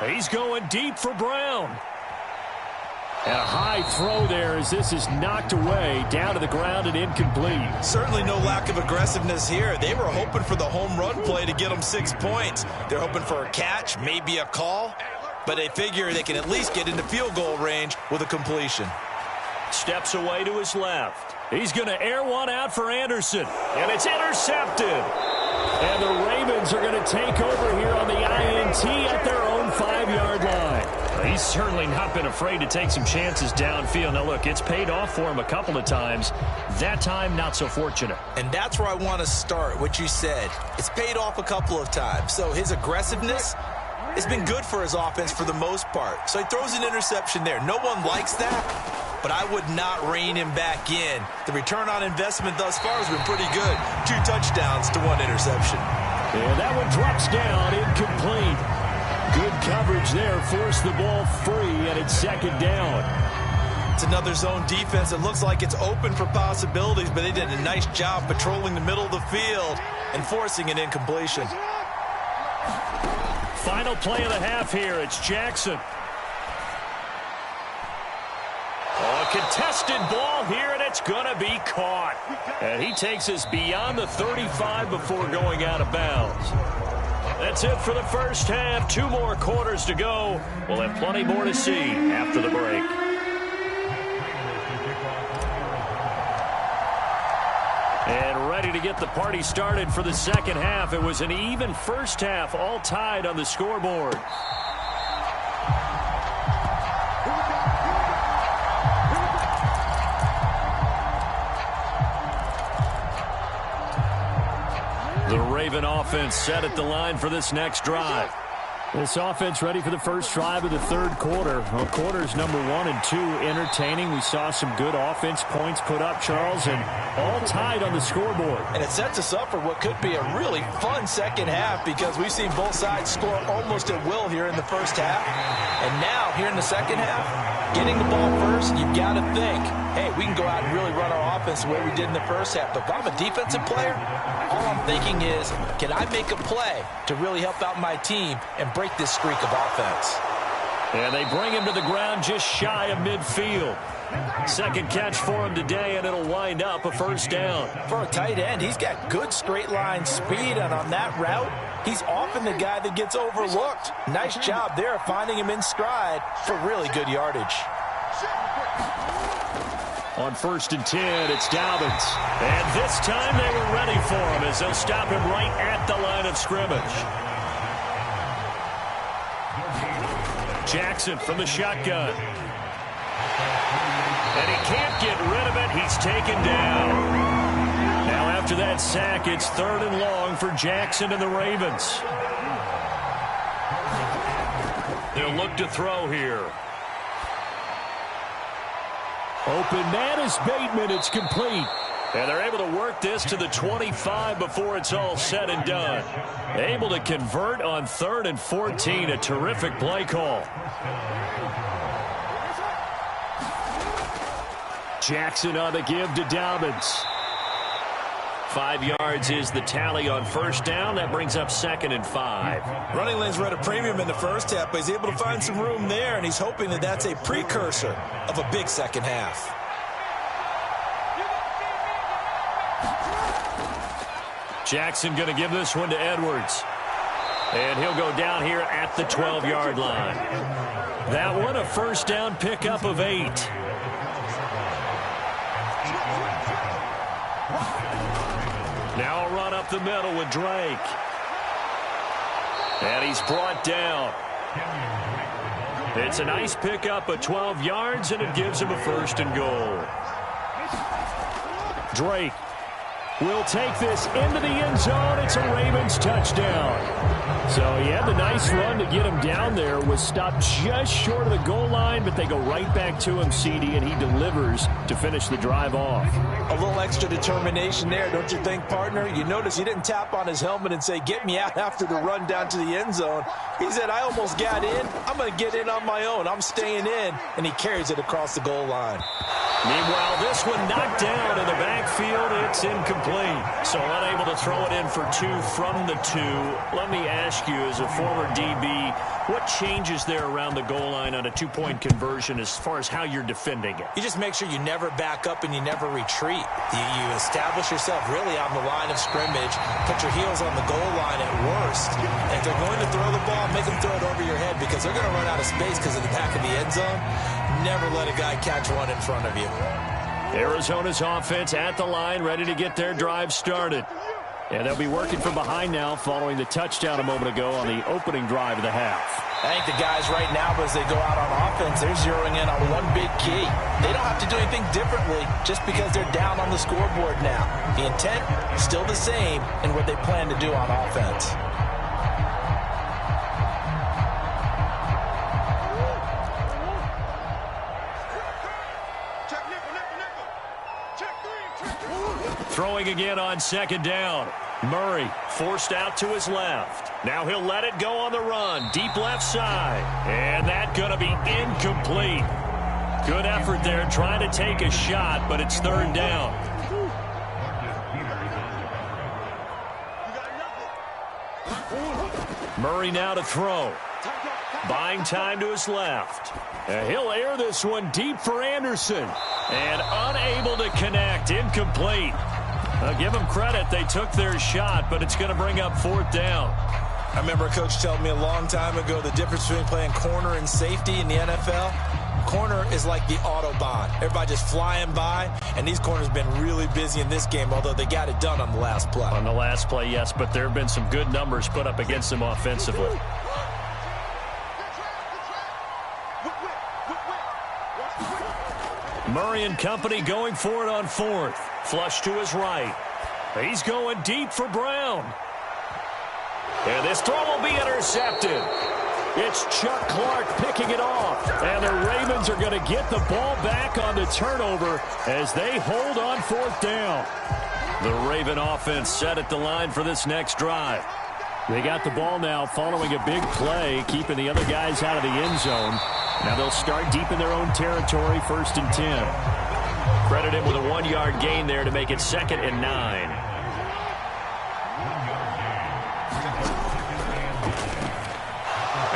P: He's going deep for Brown. And a high throw there as this is knocked away, down to the ground and incomplete.
N: Certainly no lack of aggressiveness here. They were hoping for the home run play to get them 6 points. They're hoping for a catch, maybe a call, but they figure they can at least get into field goal range with a completion.
P: Steps away to his left. He's going to air one out for Anderson, and it's intercepted. And the Ravens are going to take over here on the INT at their own 5-yard line. He's certainly not been afraid to take some chances downfield. Now, look, it's paid off for him a couple of times. That time, not so fortunate.
N: And that's where I want to start, what you said. It's paid off a couple of times. So his aggressiveness has been good for his offense for the most part. So he throws an interception there. No one likes that, but I would not rein him back in. The return on investment thus far has been pretty good. 2 touchdowns to 1 interception.
P: And that one drops down, incomplete. Good coverage there, forced the ball free, and it's 2nd down.
N: It's another zone defense. It looks like it's open for possibilities, but they did a nice job patrolling the middle of the field and forcing an incompletion.
P: Final play of the half here. It's Jackson. Oh, a contested ball here, and it's going to be caught. And he takes us beyond the 35 before going out of bounds. That's it for the first half. 2 more quarters to go. We'll have plenty more to see after the break. And ready to get the party started for the second half. It was an even first half, all tied on the scoreboard. The Raven offense set at the line for this next drive. This offense ready for the first drive of the third quarter. Well, quarters number 1 and 2 entertaining. We saw some good offense points put up, Charles, and all tied on the scoreboard.
N: And it sets us up for what could be a really fun second half because we've seen both sides score almost at will here in the first half. And now, here in the second half, getting the ball first, you've got to think, hey, we can go out and really run our offense the way we did in the first half. But if I'm a defensive player, all I'm thinking is, can I make a play to really help out my team and break this streak of offense?
P: And they bring him to the ground just shy of midfield. Second catch for him today, and it'll wind up a first down.
N: For a tight end, he's got good straight line speed, and on that route, he's often the guy that gets overlooked. Nice job there finding him in stride for really good yardage.
P: On 1st and 10, it's Dobbins. And this time they were ready for him as they'll stop him right at the line of scrimmage. Jackson from the shotgun. And he can't get rid of it. He's taken down. Now after that sack, it's 3rd and long for Jackson and the Ravens. They'll look to throw here. Open man is Bateman. It's complete. And they're able to work this to the 25 before it's all said and done. Able to convert on 3rd and 14. A terrific play call. Jackson on the give to Dobbins. 5 yards is the tally on first down. That brings up 2nd and 5.
N: Running lanes were at a premium in the first half, but he's able to find some room there, and he's hoping that that's a precursor of a big second half.
P: Jackson going to give this one to Edwards. And he'll go down here at the 12-yard line. That one a first down pickup of 8. Now a run up the middle with Drake. And he's brought down. It's a nice pickup of 12 yards, and it gives him a 1st and goal. Drake will take this into the end zone. It's a Ravens touchdown. So he had the nice run to get him down there. Was stopped just short of the goal line, but they go right back to him, CD, and he delivers to finish the drive off.
N: A little extra determination there, don't you think, partner? You notice he didn't tap on his helmet and say, get me out after the run down to the end zone. He said, I almost got in. I'm going to get in on my own. I'm staying in. And he carries it across the goal line.
P: Meanwhile, this one knocked down in the backfield. It's incomplete. So unable to throw it in for 2 from the 2. Let me ask you, as a former DB, what changes there around the goal line on a 2-point conversion as far as how you're defending it?
N: You just make sure you never back up and you never retreat. You establish yourself really on the line of scrimmage, put your heels on the goal line at worst. And if they're going to throw the ball, make them throw it over your head because they're going to run out of space because of the back of the end zone. Never let a guy catch one in front of you.
P: Arizona's offense at the line, ready to get their drive started. And they'll be working from behind now following the touchdown a moment ago on the opening drive of the half.
N: I think the guys right now, as they go out on offense, they're zeroing in on one big key. They don't have to do anything differently just because they're down on the scoreboard now. The intent is still the same in what they plan to do on offense.
P: Throwing again on 2nd down. Murray forced out to his left. Now he'll let it go on the run. Deep left side. And that's going to be incomplete. Good effort there trying to take a shot, but it's 3rd down. Murray now to throw. Buying time to his left. And he'll air this one deep for Anderson. And unable to connect. Incomplete. Give them credit. They took their shot, but it's going to bring up 4th down.
N: I remember a coach telling me a long time ago the difference between playing corner and safety in the NFL. Corner is like the Autobahn. Everybody just flying by, and these corners have been really busy in this game, although they got it done on the last play.
P: On the last play, yes, but there have been some good numbers put up against them offensively. Murray and company going for it on 4th. Flush to his right. He's going deep for Brown. And this throw will be intercepted. It's Chuck Clark picking it off. And the Ravens are going to get the ball back on the turnover as they hold on 4th down. The Raven offense set at the line for this next drive. They got the ball now following a big play, keeping the other guys out of the end zone. Now they'll start deep in their own territory, 1st and 10.
L: Credit him with a 1-yard gain there to make it 2nd and 9.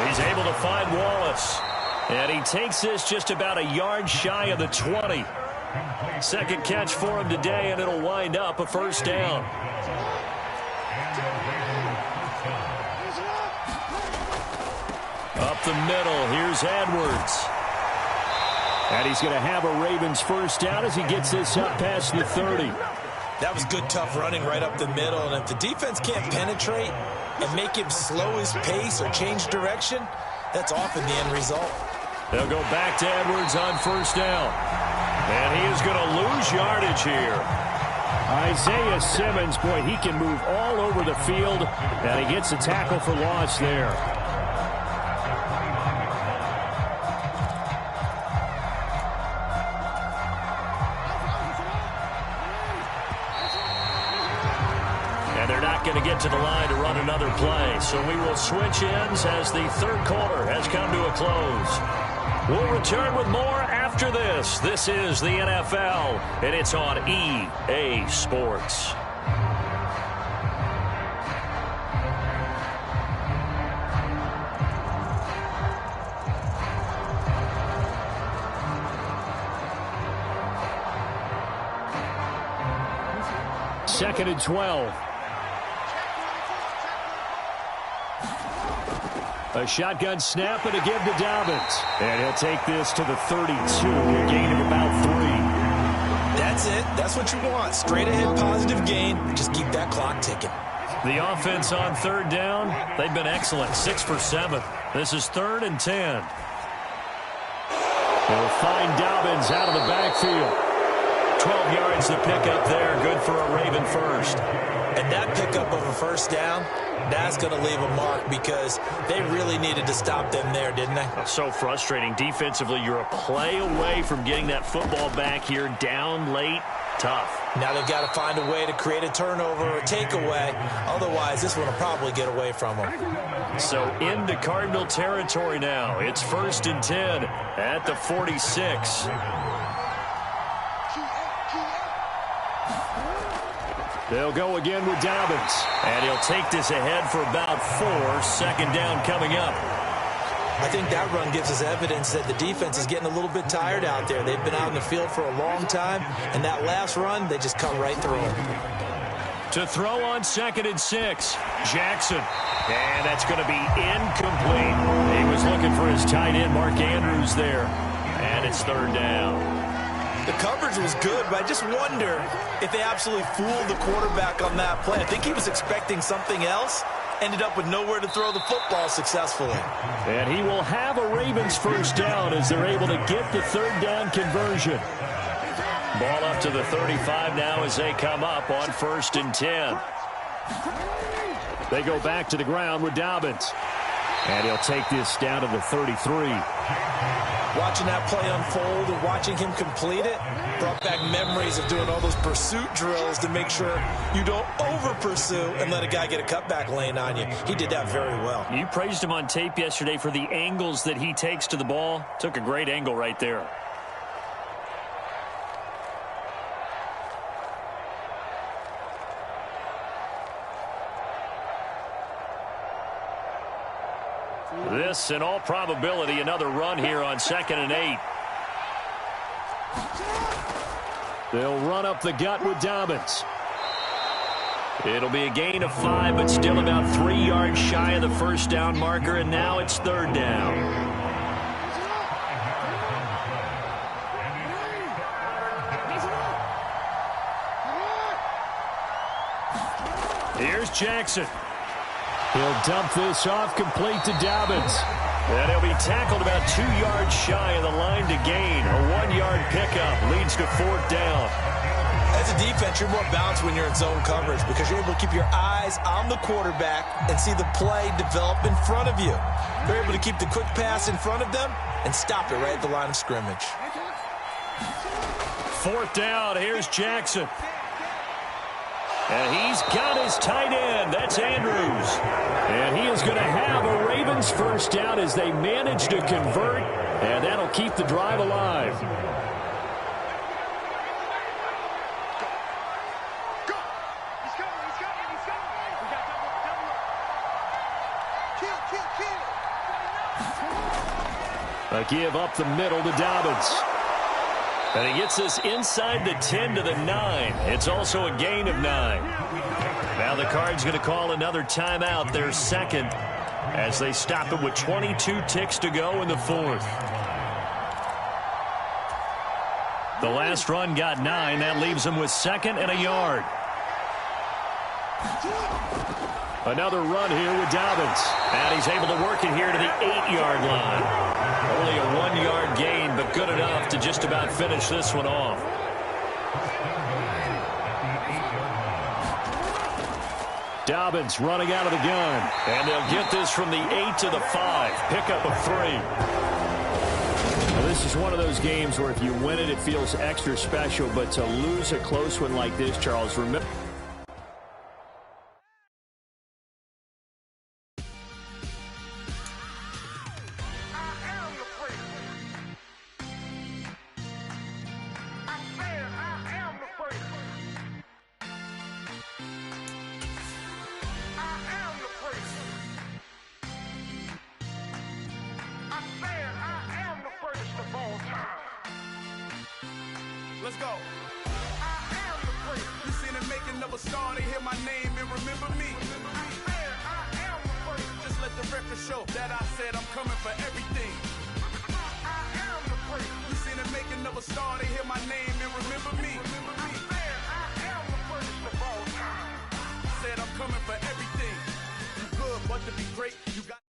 L: He's able to find Wallace. And he takes this just about a yard shy of the 20. Second catch for him today, and it'll wind up a 1st down. Up the middle, here's Edwards. And he's going to have a Ravens 1st down as he gets this up past the 30.
N: That was good, tough running right up the middle. And if the defense can't penetrate and make him slow his pace or change direction, that's often the end result.
L: They'll go back to Edwards on 1st down. And he is going to lose yardage here.
P: Isaiah Simmons, boy, he can move all over the field. And he gets a tackle for loss there.
L: Going to get to the line to run another play. So we will switch ends as the 3rd quarter has come to a close. We'll return with more after this. This is the NFL, and it's on EA Sports.
P: Second and 12. A shotgun snap and a give to Dobbins. And he'll take this to the 32, a gain of about 3.
N: That's it. That's what you want. Straight ahead positive gain. Just keep that clock ticking.
L: The offense on 3rd down, they've been excellent. 6 for 7. This is 3rd and 10.
P: They'll find Dobbins out of the backfield.
L: 12 yards to pick up there. Good for a Raven 1st.
N: And that pickup of a 1st down, that's going to leave a mark because they really needed to stop them there, didn't they?
L: So frustrating. Defensively, you're a play away from getting that football back here down late. Tough.
N: Now they've got to find a way to create a turnover or a takeaway. Otherwise, this one will probably get away from them.
L: So into Cardinal territory now. It's 1st and 10 at the 46.
P: They'll go again with Dobbins.
L: And he'll take this ahead for about 4. 2nd down coming up.
N: I think that run gives us evidence that the defense is getting a little bit tired out there. They've been out in the field for a long time, and that last run, they just cut right through them.
L: To throw on 2nd and 6, Jackson. And that's going to be incomplete. He was looking for his tight end, Mark Andrews, there. And it's 3rd down.
N: The coverage was good, but I just wonder if they absolutely fooled the quarterback on that play. I think he was expecting something else. Ended up with nowhere to throw the football successfully.
P: And he will have a Ravens 1st down as they're able to get the 3rd down conversion.
L: Ball up to the 35 now as they come up on 1st and 10.
P: They go back to the ground with Dobbins. And he'll take this down to the 33.
N: Watching that play unfold and watching him complete it brought back memories of doing all those pursuit drills to make sure you don't over-pursue and let a guy get a cutback lane on you. He did that very well.
L: You praised him on tape yesterday for the angles that he takes to the ball. Took a great angle right there. This, in all probability, another run here on 2nd and 8.
P: They'll run up the gut with Dobbins.
L: It'll be a gain of 5, but still about 3 yards shy of the 1st down marker, and now it's 3rd down. Here's Jackson.
P: He'll dump this off complete to Dobbins.
L: And he'll be tackled about 2 yards shy of the line to gain. A 1-yard pickup leads to 4th down.
N: As a defense, you're more balanced when you're in zone coverage because you're able to keep your eyes on the quarterback and see the play develop in front of you. They're able to keep the quick pass in front of them and stop it right at the line of scrimmage.
L: 4th down, here's Jackson. And he's got his tight end. That's Andrews. And he is going to have a Ravens first down as they manage to convert. And that'll keep the drive alive. A give up the middle to Dobbins. And he gets us inside the 10 to the 9. It's also a gain of 9. Now the Cards going to call another timeout, their second, as they stop it with 22 ticks to go in the 4th. The last run got 9. That leaves them with 2nd and a yard. Another run here with Dobbins. And he's able to work it here to the 8-yard line. Only a 1-yard gain, but good enough to just about finish this one off. Dobbins running out of the gun. And they'll get this from the 8 to the 5. Pickup of 3. Well, this is one of those games where if you win it, it feels extra special. But to lose a close one like this, Charles, remember...
G: Let's go. I am the first. You seen it making of a star. They hear my name and remember me. I am the first. Just let the record show that I said I'm coming for everything. I am the first. You seen it making of a star. They hear my name and remember me. I am the first of all time. Said I'm coming for everything. You good, but to be great, you got.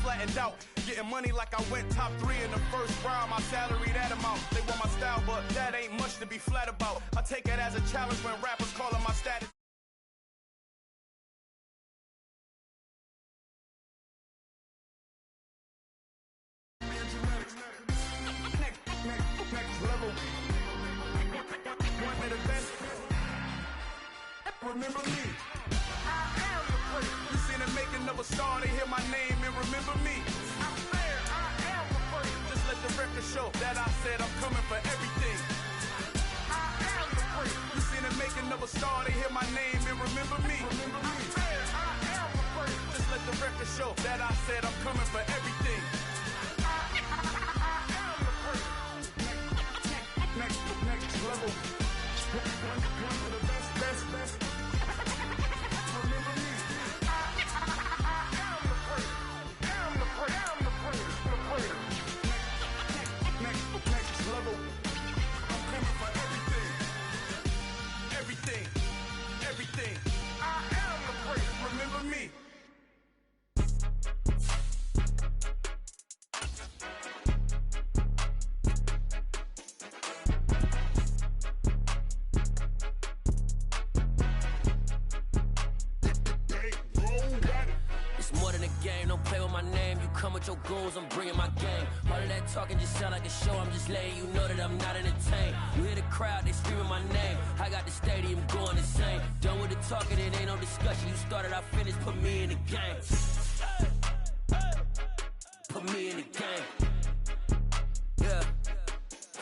G: Flattened out, getting money like I went top 3 in the first round. My salary that amount. They want my style, but that ain't much to be flat about. I take it as a challenge when rappers calling my status. Next level. One of the best. Remember me. You seen the making of a star, they hear my name and remember me. I am the first. Just let the record show that I said I'm coming for everything. I am the first. You seen the making of a star, they hear my name and remember me. I am the first. Just let the record show that I said I'm coming for everything. I am the first. Next level. One of the best. Remember me. Next level. I'm coming for everything. Everything. I am the first. Remember me.
C: don't play with my name. You come with your goons, I'm bringing my game. All of that talking just sound like a show. I'm just letting you know that I'm not entertained. You hear the crowd, they screaming my name. I got the stadium going insane. Done with the talking, it ain't no discussion. You started, I finished, put me in the game. Put me in the game. Yeah.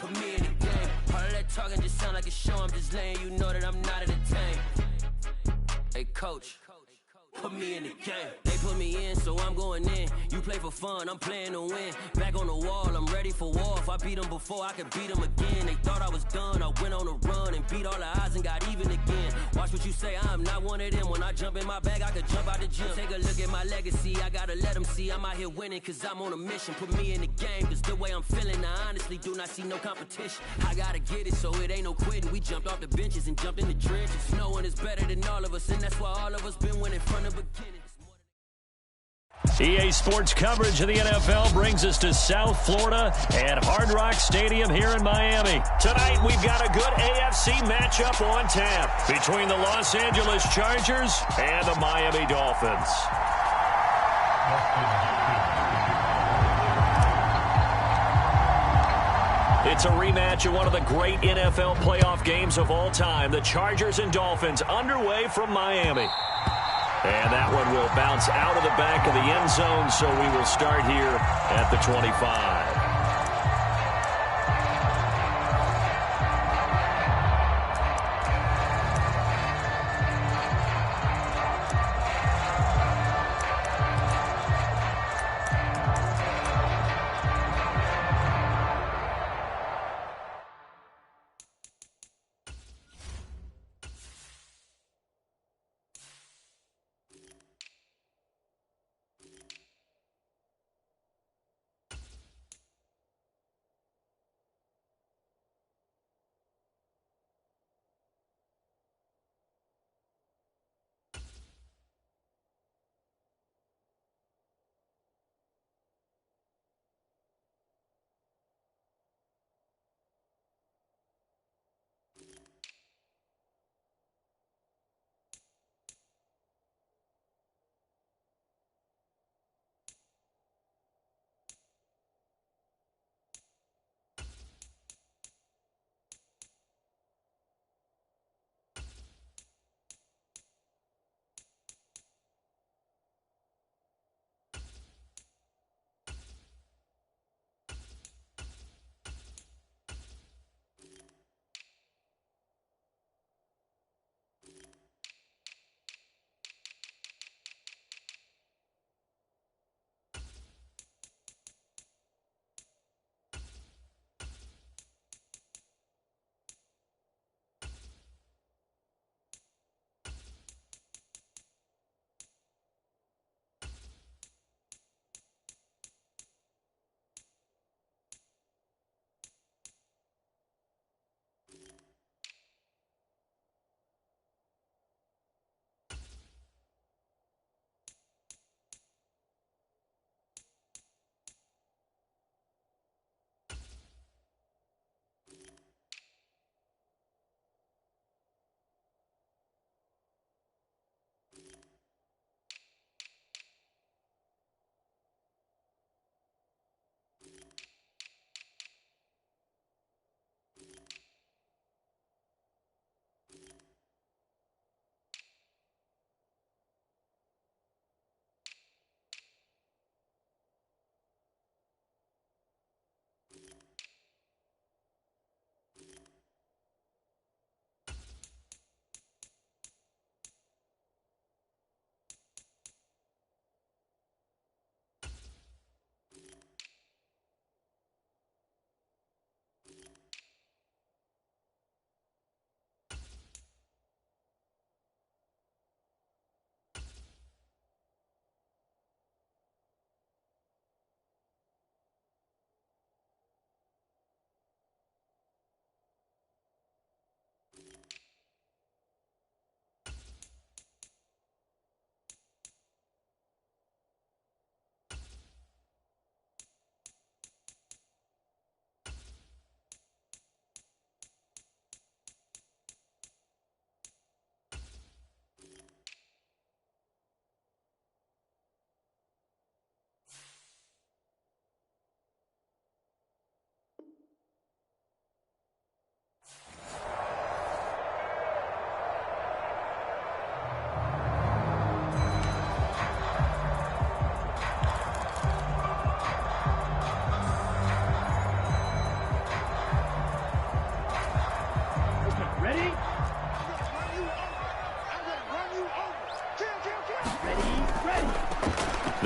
C: Put me in the game. All of that talking just sound like a show. I'm just letting you know that I'm not entertained. Hey, coach. Put me in the game. They put me in, so I'm going in. You play for fun, I'm playing to win. Back on the wall, I'm ready for war. If I beat them before, I could beat them again. They thought I was done, I went on a run and beat all the odds and got even again. Watch what you say, I'm not one of them. When I jump in my bag, I could jump out the gym. Take a look at my legacy, I gotta let them see I'm out here winning, cause I'm on a mission. Put me in the game, cause the way I'm feeling, I honestly do not see no competition. I gotta get it, so it ain't no quitting. We jumped off the benches and jumped in the trenches. No one is better than all of us, and that's why all of us been winning from the beginning.
L: EA Sports coverage of the NFL brings us to South Florida and Hard Rock Stadium here in Miami. Tonight, we've got a good AFC matchup on tap between the Los Angeles Chargers and the Miami Dolphins. It's a rematch of one of the great NFL playoff games of all time. The Chargers and Dolphins underway from Miami. And that one will bounce out of the back of the end zone, so we will start here at the 25.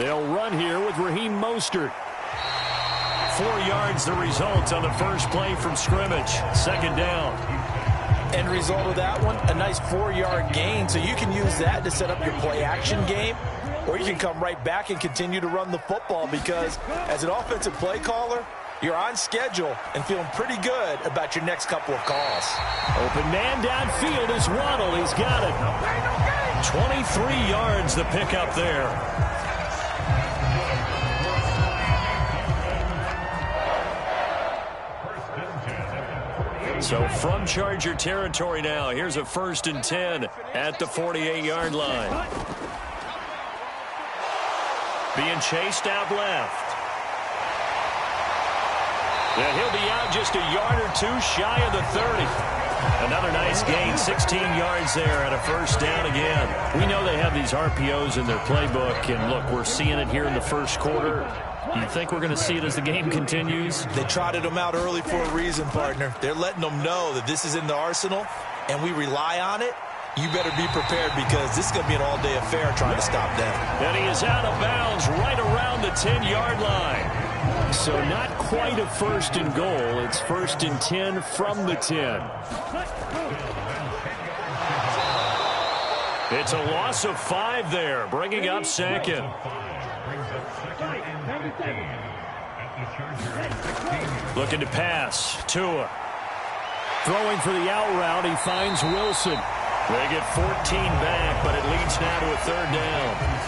P: They'll run here with Raheem Mostert.
L: 4 yards the result on the first play from scrimmage. Second down.
N: End result of that one, a nice 4-yard gain. So you can use that to set up your play-action game, or you can come right back and continue to run the football because as an offensive play caller, you're on schedule and feeling pretty good about your next couple of calls.
P: Open man downfield is Waddle. He's got it.
L: 23 yards the pickup there. So from Charger territory now, here's a 1st and 10 at the 48-yard line. Being chased out left. And he'll be out just a yard or two shy of the 30. Another nice gain, 16 yards there and a first down again.
P: We know they have these RPOs in their playbook, and look, we're seeing it here in the first quarter. You think we're going to see it as the game continues?
N: They trotted them out early for a reason, partner. They're letting them know that this is in the arsenal, and we rely on it. You better be prepared because this is going to be an all-day affair trying to stop them.
P: And he is out of bounds right around the 10-yard line. So not quite a 1st and goal. It's 1st and 10 from the 10. It's a loss of 5 there, bringing up 2nd. Looking to pass. Tua. Throwing for the out route. He finds Wilson. They get 14 back, but it leads now to a 3rd down.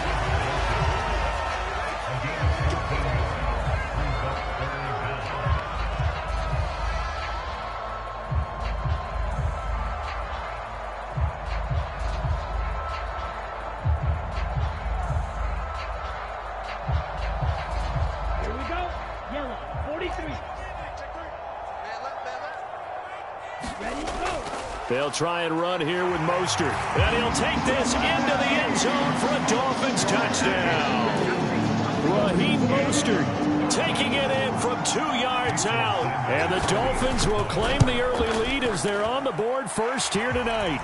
P: They'll try and run here with Mostert. And he'll take this into the end zone for a Dolphins touchdown. Raheem Mostert taking it in from 2 yards out. And the Dolphins will claim the early lead as they're on the board first here tonight.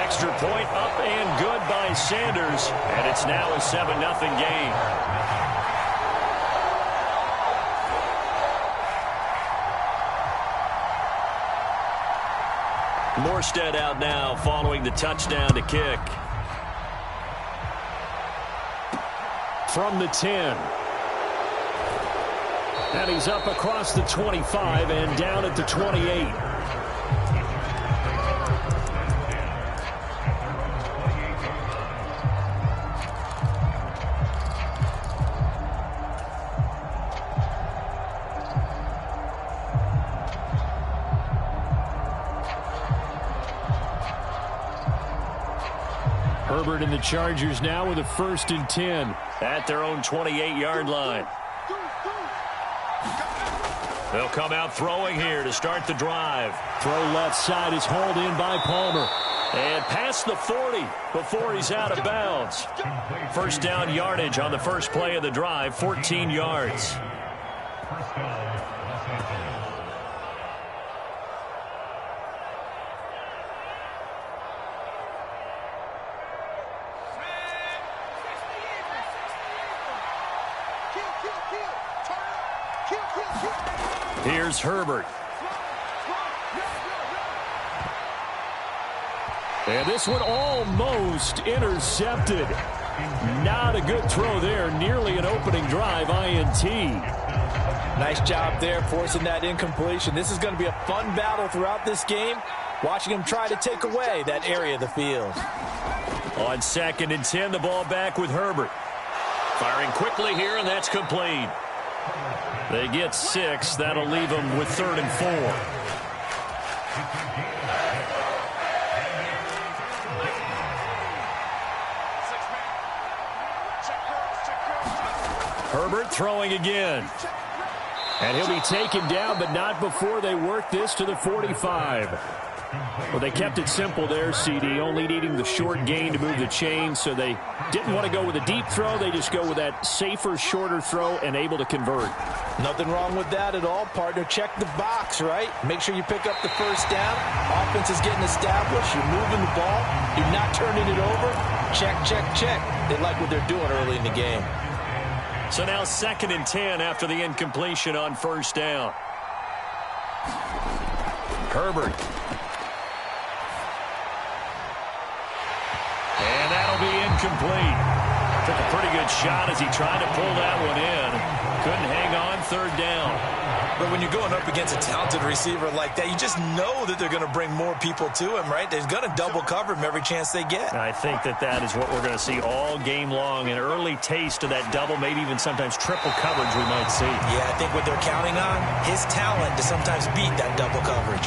P: Extra point up and good by Sanders. And it's now a 7-0 game. Morstead out now following the touchdown to kick. From the 10. And he's up across the 25 and down at the 28. Herbert and the Chargers now with a 1st and 10 at their own 28-yard line. They'll come out throwing here to start the drive. Throw left side is hauled in by Palmer. And past the 40 before he's out of bounds. First down yardage on the first play of the drive, 14 yards. Here's Herbert. And this one almost intercepted. Not a good throw there. Nearly an opening drive, INT.
N: Nice job there forcing that incompletion. This is going to be a fun battle throughout this game. Watching him try to take away that area of the field.
P: On 2nd and 10, the ball back with Herbert. Firing quickly here, and that's complete. They get 6. That'll leave them with 3rd and 4. Herbert throwing again. And he'll be taken down, but not before they work this to the 45. Well, they kept it simple there, CD, only needing the short gain to move the chain, so they didn't want to go with a deep throw. They just go with that safer, shorter throw and able to convert.
N: Nothing wrong with that at all, partner. Check the box, right? Make sure you pick up the first down. Offense is getting established. You're moving the ball. You're not turning it over. Check, check, check. They like what they're doing early in the game.
L: So now 2nd and 10 after the incompletion on first down. Herbert. And that'll be incomplete. Took a pretty good shot as he tried to pull that one in. Couldn't hang on, 3rd down.
N: But when you're going up against a talented receiver like that, you just know that they're going to bring more people to him, right? They're going to double cover him every chance they get.
L: I think that is what we're going to see all game long. An early taste of that double, maybe even sometimes triple coverage we might see.
N: Yeah, I think what they're counting on, his talent to sometimes beat that double coverage.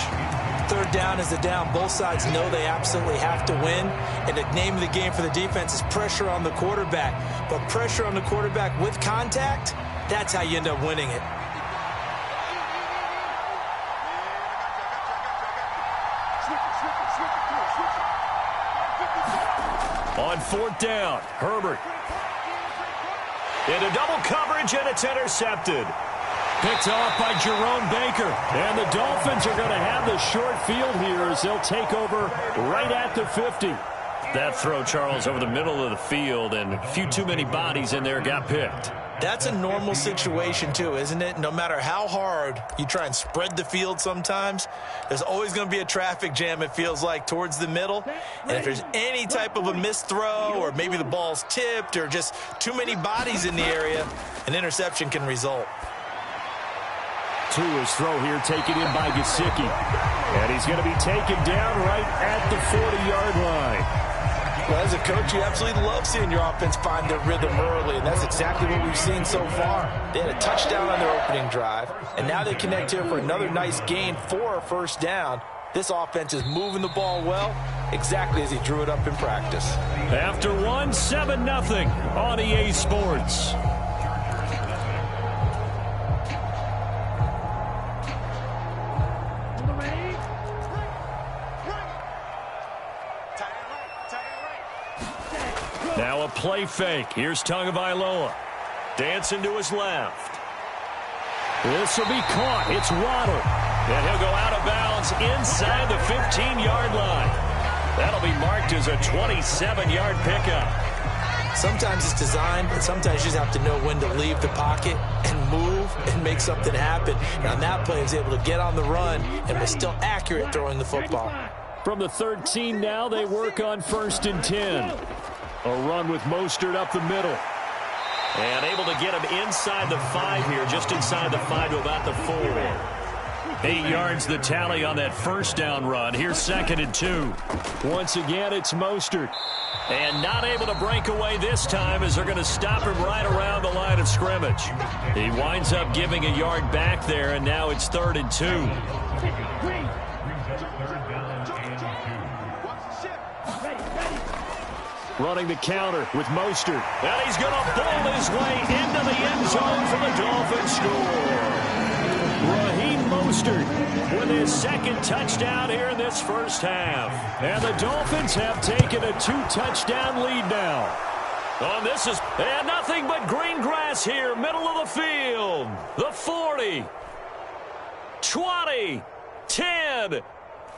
N: 3rd down is the down. Both sides know they absolutely have to win. And the name of the game for the defense is pressure on the quarterback. But pressure on the quarterback with contact, that's how you end up winning it.
L: On 4th down, Herbert. Into double coverage, and it's intercepted. Picked off by Jerome Baker. And the Dolphins are going to have the short field here as they'll take over right at the 50. That throw, Charles, over the middle of the field, and a few too many bodies in there got picked.
N: That's a normal situation, too, isn't it? No matter how hard you try and spread the field sometimes, there's always going to be a traffic jam, it feels like, towards the middle. And if there's any type of a missed throw or maybe the ball's tipped or just too many bodies in the area, an interception can result.
P: Tua's throw here taken in by Gesicki. And he's going to be taken down right at the 40-yard line.
N: Well, as a coach, you absolutely love seeing your offense find their rhythm early, and that's exactly what we've seen so far. They had a touchdown on their opening drive, and now they connect here for another nice gain for a 1st down. This offense is moving the ball well, exactly as he drew it up in practice.
L: After 1, 7-0 on EA Sports. Now a play fake. Here's Tagovailoa. Dancing to his left. This will be caught. It's Waddle. And he'll go out of bounds inside the 15-yard line. That'll be marked as a 27-yard pickup.
N: Sometimes it's designed, but sometimes you just have to know when to leave the pocket and move and make something happen. And on that play, he was able to get on the run and was still accurate throwing the football.
P: From the 13 now, they work on 1st and 10. A run with Mostert up the middle.
L: And able to get him inside the 5 here, just inside the 5 to about the 4. 8 yards the tally on that 1st down run. Here's 2nd and 2.
P: Once again, it's Mostert.
L: And not able to break away this time as they're going to stop him right around the line of scrimmage. He winds up giving a yard back there, and now it's 3rd and 2.
P: Running the counter with Mostert.
L: And he's going to bowl his way into the end zone for the Dolphins score.
P: Raheem Mostert
L: with his 2nd touchdown here in this 1st half.
P: And the Dolphins have taken a 2-touchdown lead now.
L: On this is and nothing but green grass here, middle of the field. The 40, 20, 10.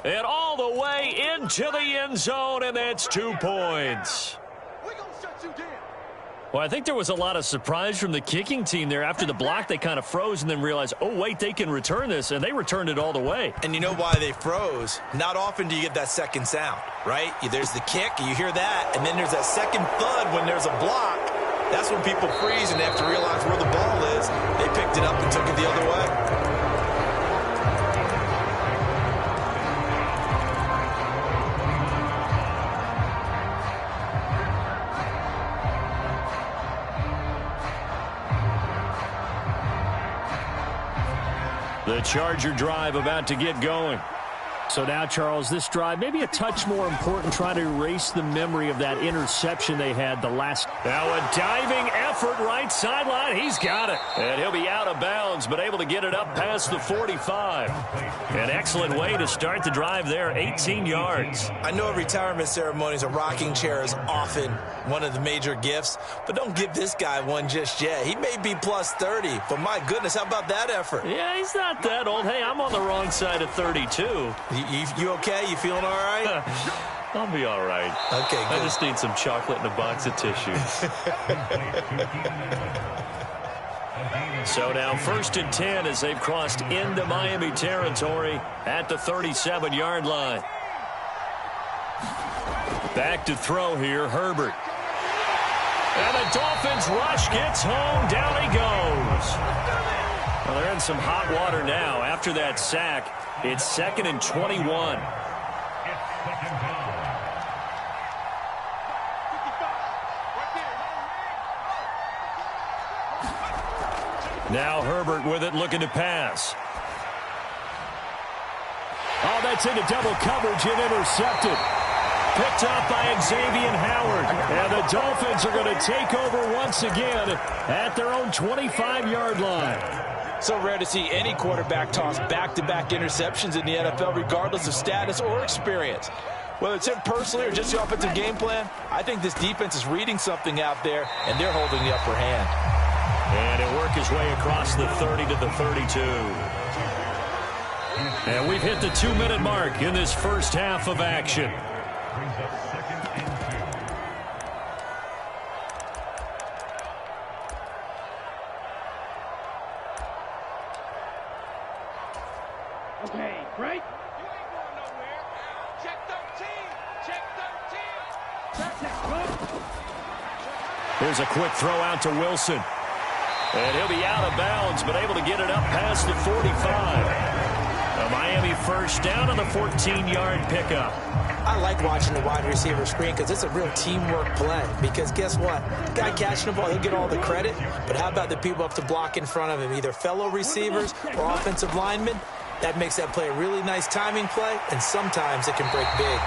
L: And all the way into the end zone, and that's 2 points. Well, I think there was a lot of surprise from the kicking team there. After the block, they kind of froze and then realized, oh, wait, they can return this, and they returned it all the way.
N: And you know why they froze? Not often do you get that second sound, right? There's the kick, you hear that, and then there's that second thud when there's a block. That's when people freeze and they have to realize where the ball is. They picked it up and took it the other way.
L: The Charger drive about to get going.
P: So now, Charles, this drive maybe a touch more important, trying to erase the memory of that interception they had the last.
L: Now a diving
P: effort, right sideline. He's got it. And he'll be out of bounds, but able to get it up past the 45. An excellent way to start the drive there, 18 yards.
N: I know at retirement ceremonies, a rocking chair is often one of the major gifts, but don't give this guy one just yet. He may be plus 30, but my goodness, how about that effort?
P: Yeah, he's not that old. Hey, I'm on the wrong side of 32.
N: You okay? You feeling all right?
P: I'll be all right.
N: Okay, good.
P: I just need some chocolate and a box of tissues. So now 1st and 10 as they've crossed into Miami territory at the 37-yard line. Back to throw here, Herbert. And the Dolphins rush gets home. Down he goes. Well, they're in some hot water now. After that sack, it's 2nd and 21. Now Herbert with it, looking to pass. Oh, that's into double coverage and intercepted. Picked up by Xavier Howard. And the Dolphins are going to take over once again at their own 25-yard line.
N: So rare to see any quarterback toss back-to-back interceptions in the NFL, regardless of status or experience. Whether it's him personally or just the offensive game plan, I think this defense is reading something out there, and they're holding the upper hand.
P: And he'll work his way across the 30 to the 32. And we've hit the 2-minute mark in this first half of action.
F: Okay, right?
A: Check 13. Check 13.
P: Here's a quick throw out to Wilson. And he'll be out of bounds, but able to get it up past the 45. A Miami first down on the 14-yard pickup.
N: I like watching the wide receiver screen because it's a real teamwork play. Because guess what? The guy catching the ball, he'll get all the credit. But how about the people up to block in front of him, either fellow receivers or offensive linemen? That makes that play a really nice timing play, and sometimes it can break big.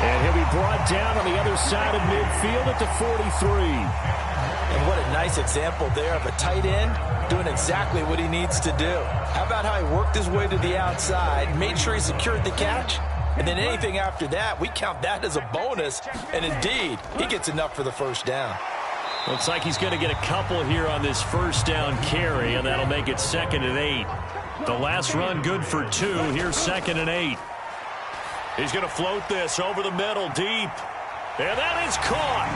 P: And he'll be brought down on the other side of midfield at the 43.
N: And what a nice example there of a tight end doing exactly what he needs to do. How about how he worked his way to the outside, made sure he secured the catch, and then anything after that, we count that as a bonus. And indeed, he gets enough for the first down.
P: Looks like he's going to get a couple here on this first down carry, and that'll make it 2nd and 8. The last run good for 2. Here's 2nd and 8. He's going to float this over the middle deep. And that is caught.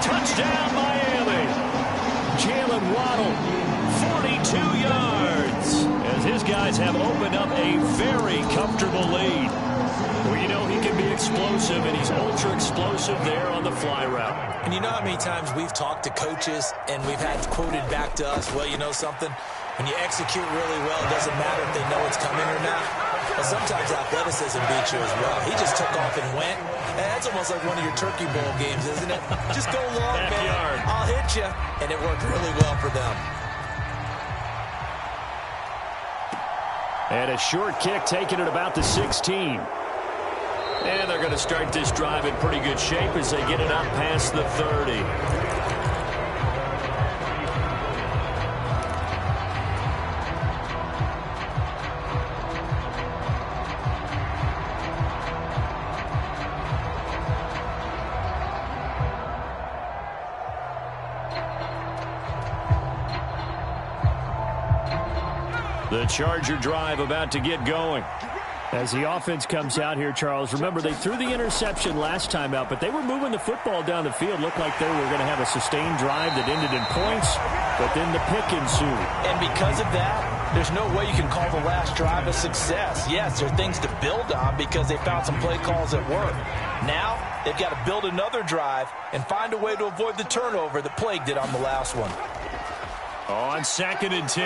P: Touchdown, Miami. Jalen Waddle, 42 yards. As his guys have opened up a very comfortable lead. Well, you know he can be explosive, and he's ultra-explosive there on the fly route.
N: And you know how many times we've talked to coaches, and we've had quoted back to us, well, you know something? When you execute really well, it doesn't matter if they know it's coming or not. But sometimes athleticism beats you as well. He just took off and went. And that's almost like one of your Turkey Bowl games, isn't it? Just go long, man. I'll hit you. And it worked really well for them.
P: And a short kick taken at about the 16. And they're going to start this drive in pretty good shape as they get it up past the 30. The Charger drive about to get going. As the offense comes out here, Charles, remember they threw the interception last time out, but they were moving the football down the field. Looked like they were going to have a sustained drive that ended in points, but then the pick ensued.
N: And because of that, there's no way you can call the last drive a success. Yes, there are things to build on because they found some play calls that work. Now, they've got to build another drive and find a way to avoid the turnover that plagued it on the last one.
P: On 2nd and 10,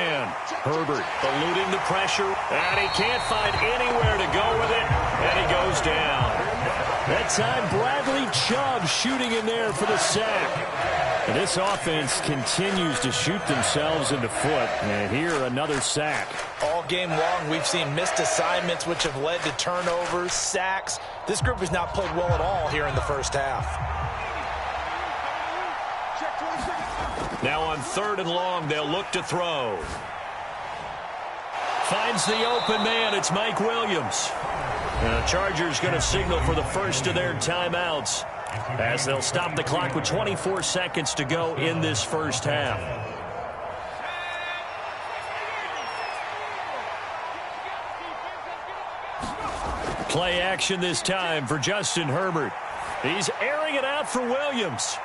P: Herbert eluding the pressure, and he can't find anywhere to go with it, and he goes down. That time, Bradley Chubb shooting in there for the sack. And this offense continues to shoot themselves in the foot, and here another sack.
N: All game long, we've seen missed assignments, which have led to turnovers, sacks. This group has not played well at all here in the first half.
P: Now
L: 3rd and long. They'll look to throw. Finds the open man. It's Mike Williams. The Chargers going to signal for the first of their timeouts as they'll stop the clock with 24 seconds to go in this first half. Play action this time for Justin Herbert. He's airing it out for Williams.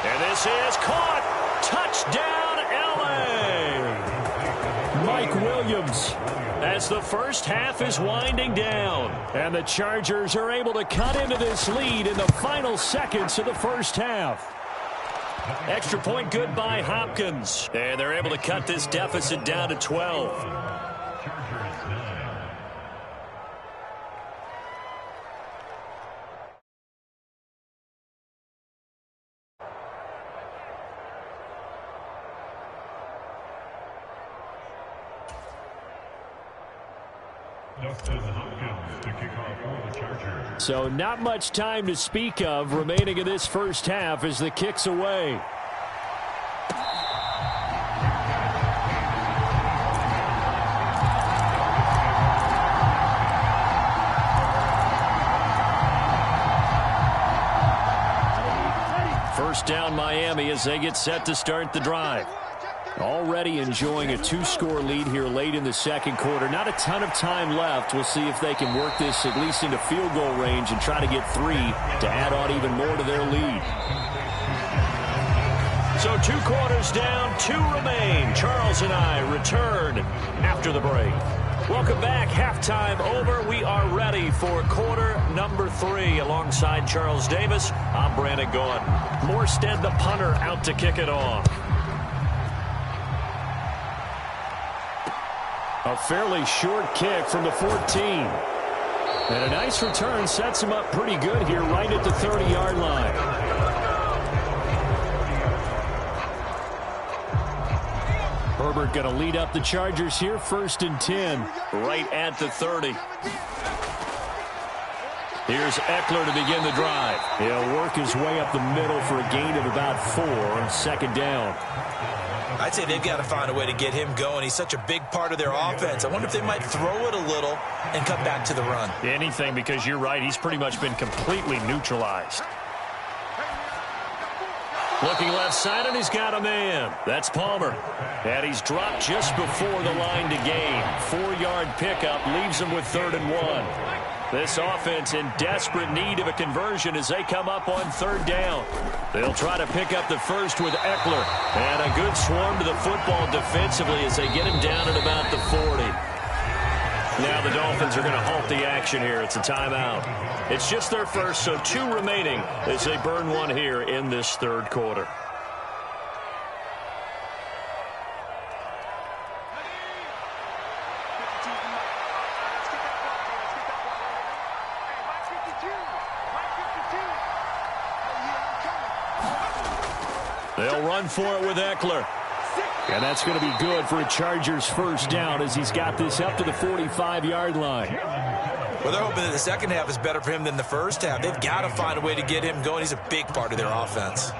L: And this is caught. Touchdown, L.A. Mike Williams as the first half is winding down. And the Chargers are able to cut into this lead in the final seconds of the first half. Extra point good by Hopkins. And they're able to cut this deficit down to 12. So not much time to speak of remaining in this first half as the kick's away. First down Miami as they get set to start the drive. Already enjoying a 2-score lead here late in the second quarter. Not a ton of time left. We'll see if they can work this at least into field goal range and try to get 3 to add on even more to their lead. So 2 quarters down, 2 remain. Charles and I return after the break. Welcome back. Halftime over. We are ready for quarter number 3. Alongside Charles Davis, I'm Brandon Gaudin. Morstead, the punter, out to kick it off. A fairly short kick from the 14. And a nice return sets him up pretty good here right at the 30-yard line. Herbert going to lead up the Chargers here, 1st and 10, right at the 30. Here's Eckler to begin the drive. He'll work his way up the middle for a gain of about 4 on 2nd down.
N: I'd say they've got to find a way to get him going. He's such a big part of their offense. I wonder if they might throw it a little and cut back to the run.
L: Anything, because you're right. He's pretty much been completely neutralized. Looking left side, and he's got a man. That's Palmer. And he's dropped just before the line to gain. 4-yard pickup leaves him with 3rd and 1. This offense in desperate need of a conversion as they come up on 3rd down. They'll try to pick up the first with Eckler. And a good swarm to the football defensively as they get him down at about the 40. Now the Dolphins are going to halt the action here. It's a timeout. It's just their first, so 2 remaining as they burn 1 here in this 3rd quarter. They'll run for it with Eckler. And that's going to be good for a Chargers first down as he's got this up to the 45-yard line.
N: Well, they're hoping that the second half is better for him than the first half. They've got to find a way to get him going. He's a big part of their offense.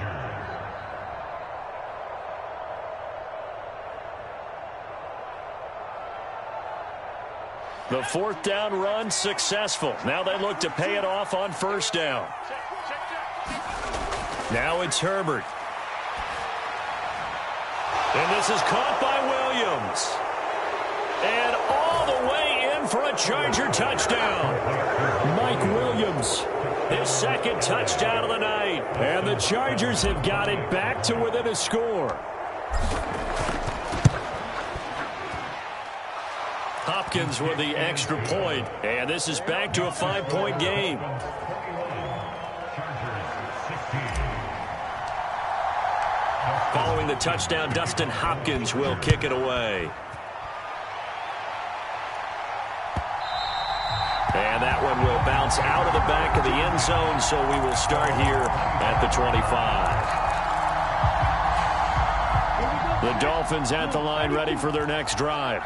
L: The 4th down run successful. Now they look to pay it off on 1st down. Now it's Herbert. And this is caught by Williams. And all the way in for a Charger touchdown.
P: Mike Williams,
L: his 2nd touchdown of the night.
P: And the Chargers have got it back to within a score.
L: Hopkins with the extra point. And this is back to a 5-point game. Following the touchdown, Dustin Hopkins will kick it away. And that one will bounce out of the back of the end zone, so we will start here at the 25. The Dolphins at the line ready for their next drive.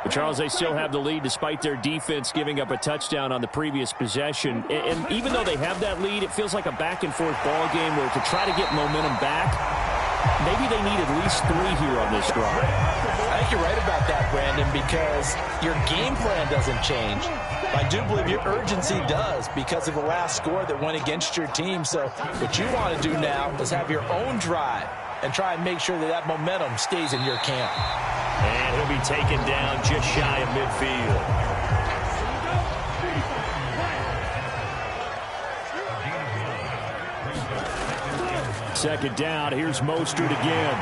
P: But Charles, they still have the lead despite their defense giving up a touchdown on the previous possession. And even though they have that lead, it feels like a back-and-forth ball game where to try to get momentum back, maybe they need at least 3 here on this drive.
N: I think you're right about that, Brandon, because your game plan doesn't change. I do believe your urgency does because of the last score that went against your team. So what you want to do now is have your own drive and try and make sure that that momentum stays in your camp.
P: And he'll be taken down just shy of midfield. Second down, here's Mostert again.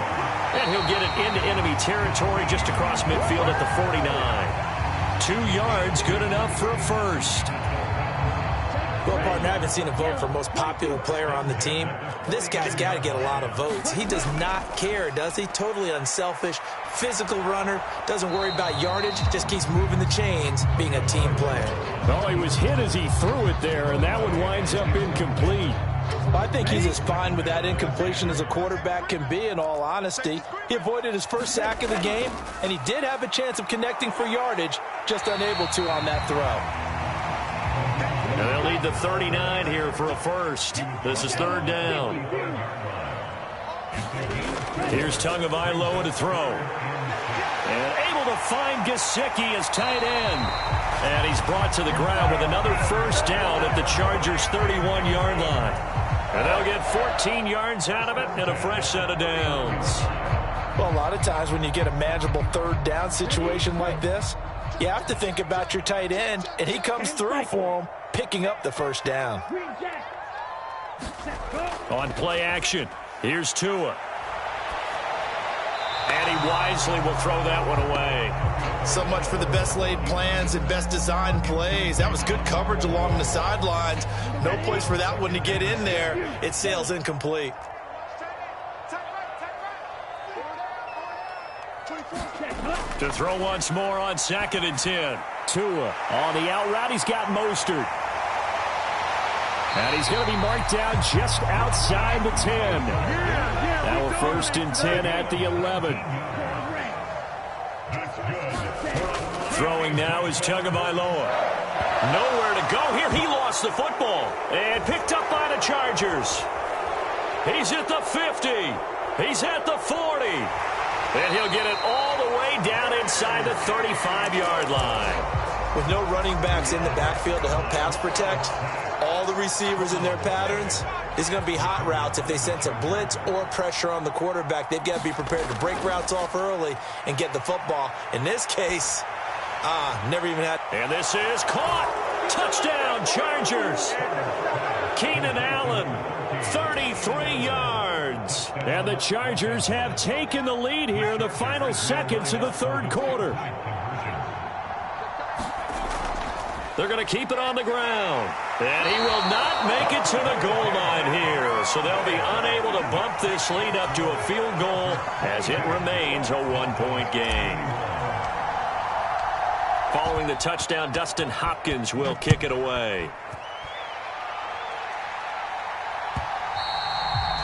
P: And he'll get it into enemy territory just across midfield at the 49. 2 yards, good enough for a first.
N: Well, partner, I haven't seen a vote for most popular player on the team. This guy's got to get a lot of votes. He does not care, does he? Totally unselfish, physical runner, doesn't worry about yardage, just keeps moving the chains, being a team player.
P: Oh, he was hit as he threw it there, and that one winds up incomplete.
N: Well, I think he's as fine with that incompletion as a quarterback can be, in all honesty. He avoided his first sack of the game, and he did have a chance of connecting for yardage, just unable to on that throw.
P: And they'll lead the 39 here for a first. This is 3rd down. Here's Tagovailoa to throw. And able to find Gesicki as tight end. And he's brought to the ground with another first down at the Chargers' 31-yard line. And they'll get 14 yards out of it and a fresh set of downs.
N: Well, a lot of times when you get a manageable 3rd down situation like this, you have to think about your tight end, and he comes through for him, picking up the first down.
P: On play action, here's Tua. And he wisely will throw that one away.
H: So much for the best laid plans and best designed plays. That was good coverage along the sidelines. No place for that one to get in there. It sails incomplete.
P: To throw once more on 2nd and 10. Tua on the out route. He's got Mostert. And he's going to be marked down just outside the 10. Now we're 1st and 10 at the 11. Throwing now is Tagovailoa. Nowhere to go here. He lost the football. And picked up by the Chargers. He's at the 50. He's at the 40. And he'll get it all the way down inside the 35-yard line.
N: With no running backs in the backfield to help pass protect, all the receivers in their patterns, it's going to be hot routes if they sense a blitz or pressure on the quarterback. They've got to be prepared to break routes off early and get the football. In this case, never even had.
P: And this is caught. Touchdown, Chargers. Keenan Allen, 33 yards. And the Chargers have taken the lead here in the final seconds of the 3rd quarter. They're going to keep it on the ground. And he will not make it to the goal line here. So they'll be unable to bump this lead up to a field goal as it remains a 1-point game. Following the touchdown, Dustin Hopkins will kick it away.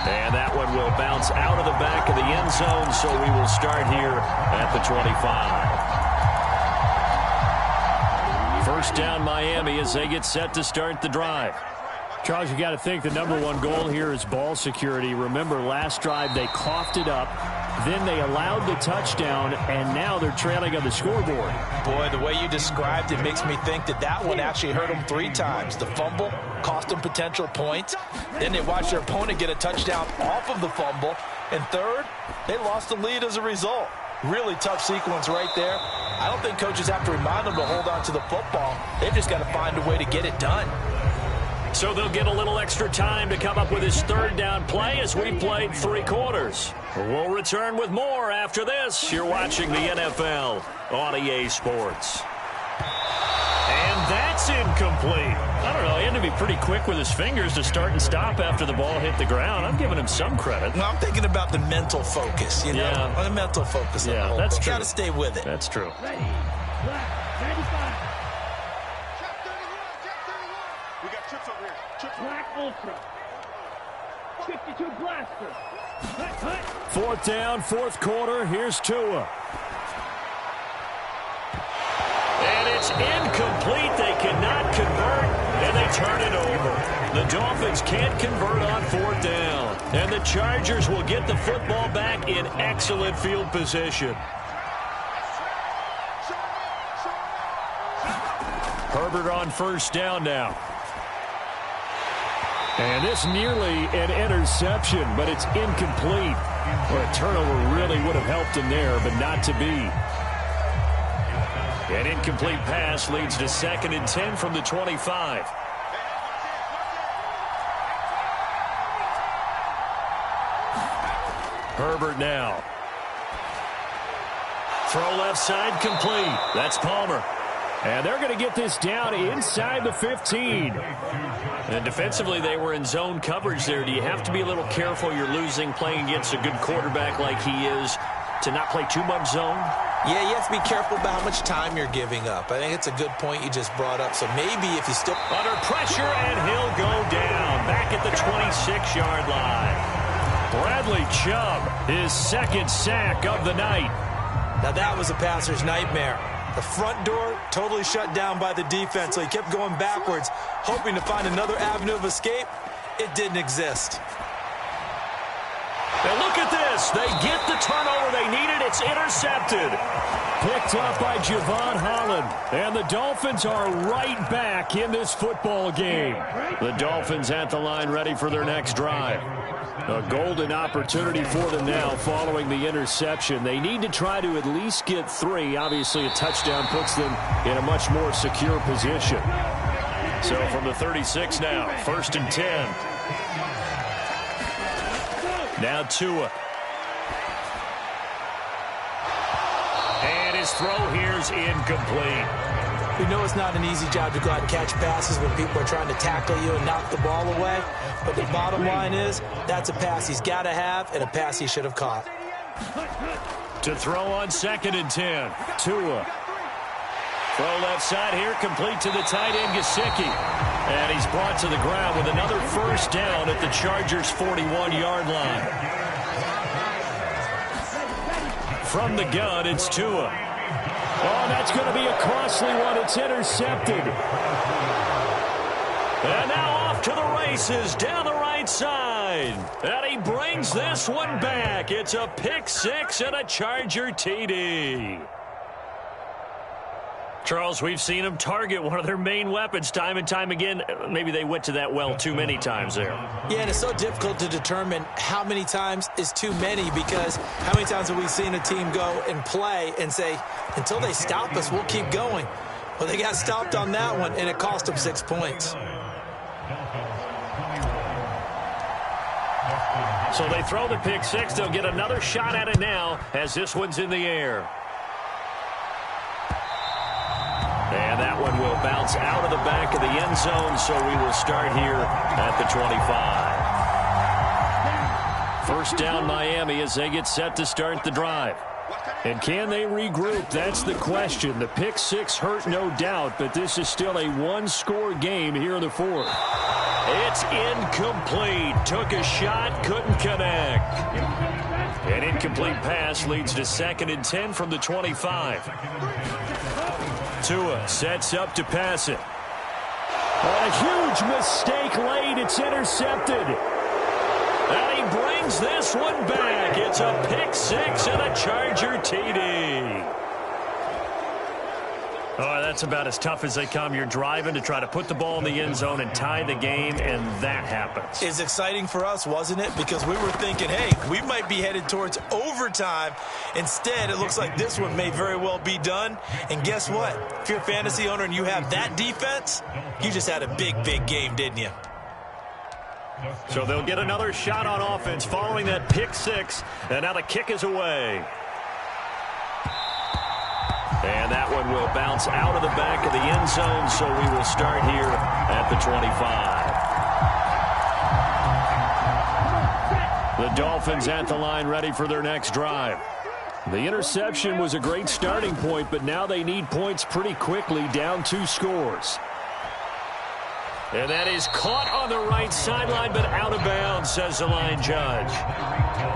P: And that one will bounce out of the back of the end zone, so we will start here at the 25. First down, Miami, as they get set to start the drive. Charles, you got to think the #1 goal here is ball security. Remember, last drive they coughed it up, then they allowed the touchdown, and now they're trailing on the scoreboard.
N: Boy, the way you described it makes me think that that one actually hurt them 3 times. The fumble cost them potential points. Then they watched their opponent get a touchdown off of the fumble. And third, they lost the lead as a result. Really tough sequence right there. I don't think coaches have to remind them to hold on to the football. They've just got to find a way to get it done.
P: So they'll get a little extra time to come up with his 3rd down play as we played 3 quarters. We'll return with more after this. You're watching the NFL on EA Sports. And that's incomplete. I don't know, he had to be pretty quick with his fingers to start and stop after the ball hit the ground. I'm giving him some credit.
N: Well, I'm thinking about the mental focus, you know?
P: Yeah.
N: The mental focus.
P: Yeah, that's true.
N: Got to stay with it.
P: That's true.
F: Ready. Black 95.
A: We got chips over here. Chips.
F: Black Ultra. 52 Blaster. Hut.
P: 4th down, 4th quarter. Here's Tua. And
L: And it's incomplete. They cannot convert, and they turn it over. The Dolphins can't convert on 4th down. And the Chargers will get the football back in excellent field position. Herbert on 1st down now. And this nearly an interception, but it's incomplete. Well, a turnover really would have helped him there, but not to be. An incomplete pass leads to 2nd and 10 from the 25. Herbert now. Throw left side complete. That's Palmer.
P: And they're going to get this down inside the 15.
L: And defensively, they were in zone coverage there. Do you have to be a little careful? You're losing playing against a good quarterback like he is to not play too much zone?
N: Yeah, you have to be careful about how much time you're giving up. I think it's a good point you just brought up. So maybe if you still...
L: Under pressure, and he'll go down. Back at the 26-yard line. Bradley Chubb, his 2nd sack of the night.
N: Now that was a passer's nightmare. The front door totally shut down by the defense, so he kept going backwards, hoping to find another avenue of escape. It didn't exist.
L: And look at this. They get the turnover they needed. It's intercepted.
P: Picked up by Javon Holland. And the Dolphins are right back in this football game. The Dolphins at the line ready for their next drive. A golden opportunity for them now following the interception. They need to try to at least get 3. Obviously, a touchdown puts them in a much more secure position.
L: So from the 36 now, 1st and 10. Now Tua. And his throw here's incomplete.
N: We know it's not an easy job to go out and catch passes when people are trying to tackle you and knock the ball away. But the bottom line is, that's a pass he's got to have and a pass he should have caught.
L: To throw on 2nd and 10. Tua. Throw left side here, complete to the tight end, Gesicki. And he's brought to the ground with another 1st down at the Chargers' 41-yard line. From the gun, it's Tua.
P: Oh, that's going to be a costly one. It's intercepted.
L: And now off to the races down the right side. And he brings this one back. It's a pick 6 and a Charger TD. Charles, we've seen them target one of their main weapons time and time again. Maybe they went to that well too many times there.
N: Yeah, and it's so difficult to determine how many times is too many, because how many times have we seen a team go and play and say, until they stop us, we'll keep going. Well, they got stopped on that one, and it cost them 6 points.
L: So they throw the pick 6. They'll get another shot at it now as this one's in the air. And that one will bounce out of the back of the end zone, so we will start here at the 25. 1st down Miami as they get set to start the drive.
P: And can they regroup? That's the question. The pick 6 hurt, no doubt, but this is still a 1-score game here in the 4th.
L: It's incomplete. Took a shot, couldn't connect. An incomplete pass leads to 2nd and 10 from the 25. Tua sets up to pass it.
P: A huge mistake late. It's intercepted.
L: And he brings this one back. It's a pick 6 and a Charger TD. Oh, that's about as tough as they come. You're driving to try to put the ball in the end zone and tie the game, and that happens.
N: It's exciting for us, wasn't it? Because we were thinking, hey, we might be headed towards overtime. Instead, it looks like this one may very well be done. And guess what? If you're a fantasy owner and you have that defense, you just had a big, big game, didn't you?
L: So they'll get another shot on offense following that pick 6, and now the kick is away. And that one will bounce out of the back of the end zone, so we will start here at the 25.
P: The Dolphins at the line ready for their next drive. The interception was a great starting point, but now they need points pretty quickly, down 2 scores.
L: And that is caught on the right sideline, but out of bounds, says the line judge.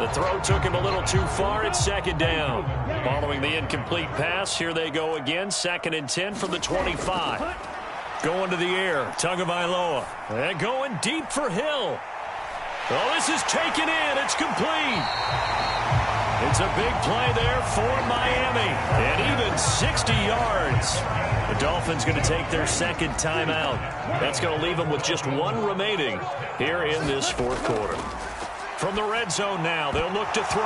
L: The throw took him a little too far. It's second down. Following the incomplete pass, here they go again. 2nd and 10 from the 25. Going to the air. Tagovailoa. And going deep for Hill. Oh, this is taken in. It's complete. It's a big play there for Miami. And even 60 yards. The Dolphins going to take their second timeout. That's going to leave them with just one remaining here in this fourth quarter. From the red zone now, they'll look to throw.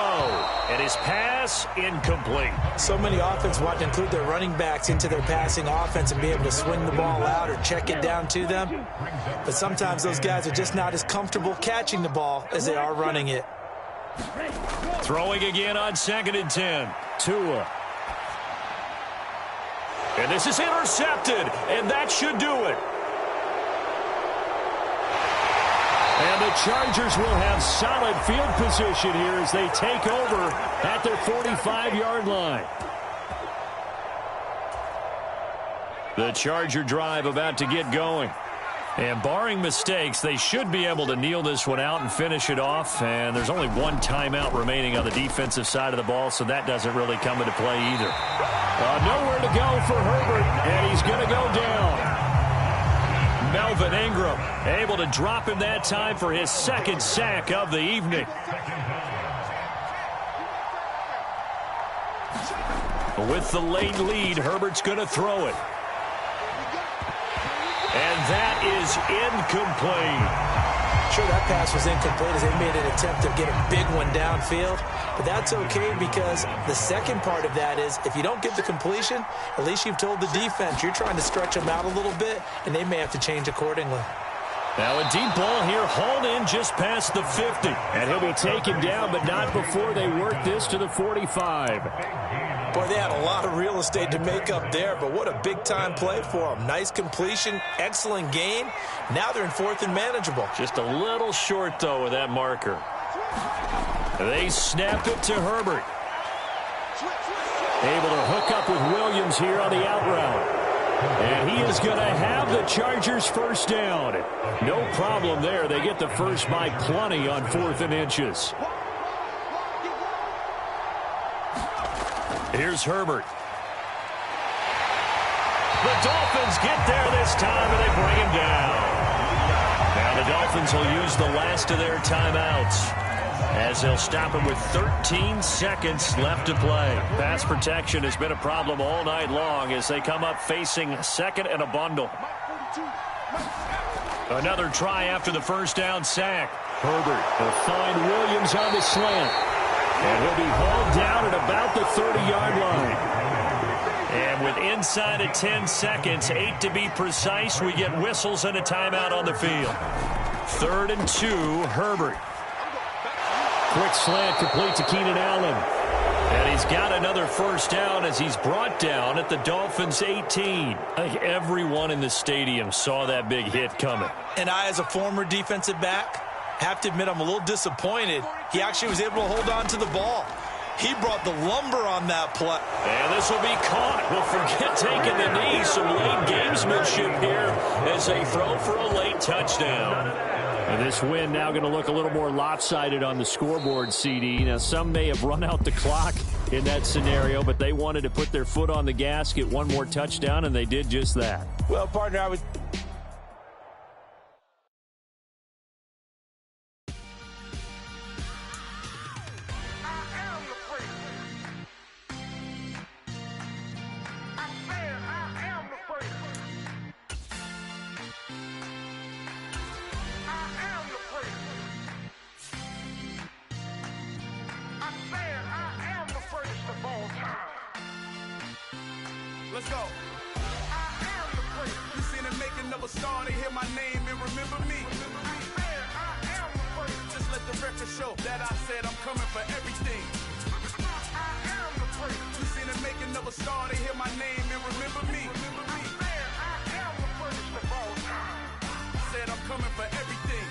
L: And his pass, incomplete.
N: So many offenses want to include their running backs into their passing offense and be able to swing the ball out or check it down to them. But sometimes those guys are just not as comfortable catching the ball as they are running it.
L: Throwing again on 2nd and 10. Tua. And this is intercepted, and that should do it. And the Chargers will have solid field position here as they take over at their 45-yard line. The Charger drive about to get going. And barring mistakes, they should be able to kneel this one out and finish it off. And there's only one timeout remaining on the defensive side of the ball, so that doesn't really come into play either. Nowhere to go for Herbert, and he's going to go down. Melvin Ingram able to drop him that time for his second sack of the evening. With the late lead, Herbert's going to throw it. And that is incomplete.
N: Sure, that pass was incomplete as they made an attempt to get a big one downfield. But that's okay because the second part of that is if you don't get the completion, at least you've told the defense you're trying to stretch them out a little bit, and they may have to change accordingly.
L: Now a deep ball here, hauled in just past the 50. And he'll be taken down, but not before they work this to the 45.
N: Boy, they had a lot of real estate to make up there, but what a big-time play for them. Nice completion, excellent gain. Now they're in 4th and manageable.
L: Just a little short, though, with that marker. They snap it to Herbert. Able to hook up with Williams here on the out route. And he is going to have the Chargers first down. No problem there. They get the first by plenty on 4th and inches. Here's Herbert. The Dolphins get there this time, and they bring him down. Now the Dolphins will use the last of their timeouts as they'll stop him with 13 seconds left to play. Pass protection has been a problem all night long as they come up facing 2nd and a bundle. Another try after the first down sack. Herbert will find Williams on the slant. And he'll be hauled down at about the 30-yard line. And with inside of 10 seconds, 8 to be precise, we get whistles and a timeout on the field. 3rd and 2, Herbert. Quick slant complete to Keenan Allen. And he's got another first down as he's brought down at the Dolphins' 18. I think everyone in the stadium saw that big hit coming.
N: And I, as a former defensive back, have to admit I'm a little disappointed. He actually was able to hold on to the ball. He brought the lumber on that play.
L: And this will be caught. We'll forget taking the knee. Some late gamesmanship here as they throw for a late touchdown. And this win now going to look a little more lopsided on the scoreboard, CD. Now, some may have run out the clock in that scenario, but they wanted to put their foot on the gas, get one more touchdown, and they did just that.
N: Well, partner, I would...
G: Let's go. I am the great. You seen the making of a star, they hear my name and remember me. I am the great. Just let the record show that I said I'm coming for everything. I am the great. You seen the making of a star, they hear my name and remember me. I am the greatest of all time. Said I'm coming for everything.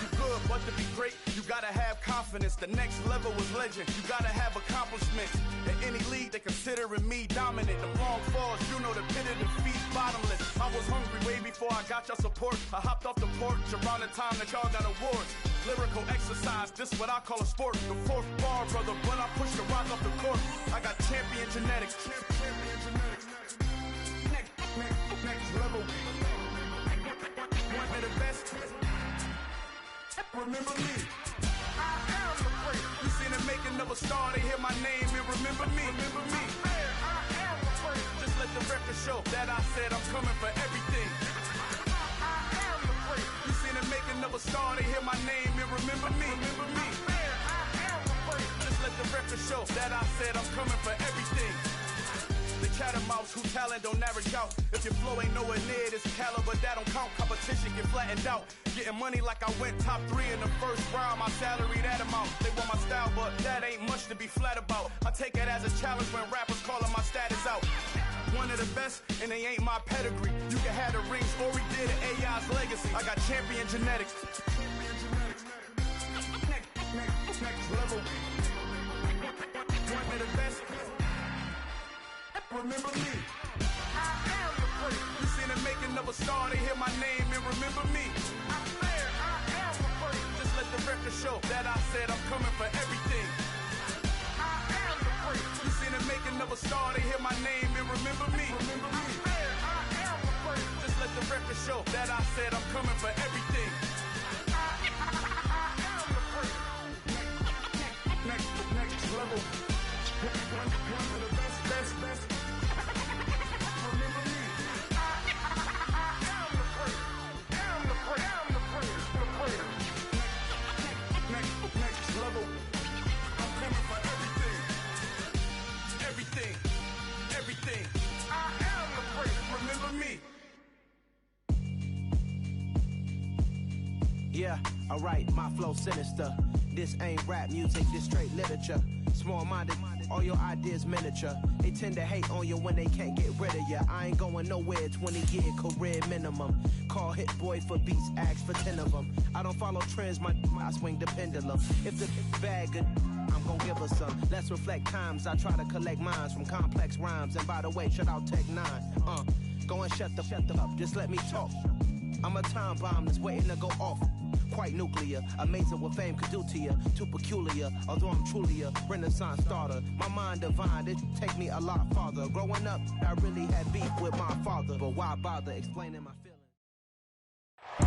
G: You good, but to be great, you gotta have confidence. The next level was legend. You gotta have accomplishments. In any league, they considering me dominant. The long falls, you know the pit of defeat, bottomless. I was hungry way before I got your support. I hopped off the porch around the time that y'all got awards. Lyrical exercise, this what I call a sport. The fourth bar, brother, when I push the rock off the court. I got champion genetics. Next level. One of the best. Remember me. I am the great. You seen the making of a star, they hear my name and remember me. Remember me. I am the great. Just let the record show that I said I'm coming for everything. I am the great. You seen the making of a star, they hear my name and remember me. Remember me. I am the great. Just let the record show that I said I'm coming for everything. The catamounts who talent don't average out. If your flow ain't nowhere near this caliber, that don't count. Competition get flattened out. Getting money like I went top 3 in the first round. My salary that amount. They want my style, but that ain't much to be flat about. I take it as a challenge when rappers calling my status out. One of the best, and they ain't my pedigree. You can have the rings, or we did it, AI's legacy. I got champion genetics. Next level. One of the best. Remember me. I am the great. You seen the making of a star, they hear my name and remember me. I am the great. Just let the record show that I said I'm coming for everything. I am the great. You seen the making of a star, they hear my name and remember me. Remember me. I am the great. Just let the record show that I said I'm coming for everything. I am the great. Next level. One of the best.
R: Yeah, alright, my flow sinister. This ain't rap music, this straight literature. Small-minded, all your ideas miniature. They tend to hate on you when they can't get rid of you. I ain't going nowhere, 20-year career minimum. Call Hit Boy for beats, ask for 10 of them. I don't follow trends, I swing the pendulum. If the bag good, I'm gon' give her some. Let's reflect times, I try to collect minds from complex rhymes. And by the way, shout out Tech 9. Go and shut the up, just let me talk. I'm a time bomb that's waiting to go off. Quite nuclear, amazing what fame could do to you. Too peculiar, although I'm truly a renaissance starter. My mind divine, it take me a lot farther. Growing up, I really had beef with my father. But why bother explaining my feelings?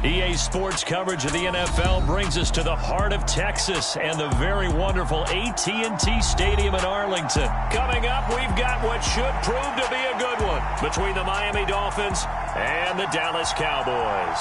L: EA Sports coverage of the NFL brings us to the heart of Texas and the very wonderful AT&T Stadium in Arlington. Coming up, we've got what should prove to be a good one between the Miami Dolphins and the Dallas Cowboys.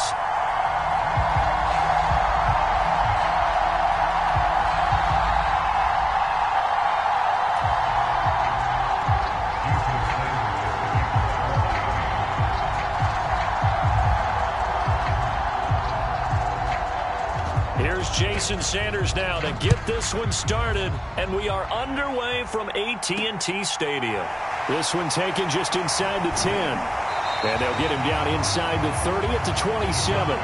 L: Here's Jason Sanders now to get this one started, and we are underway from AT&T Stadium. This one taken just inside the 10, and they'll get him down inside the 30 at the 27.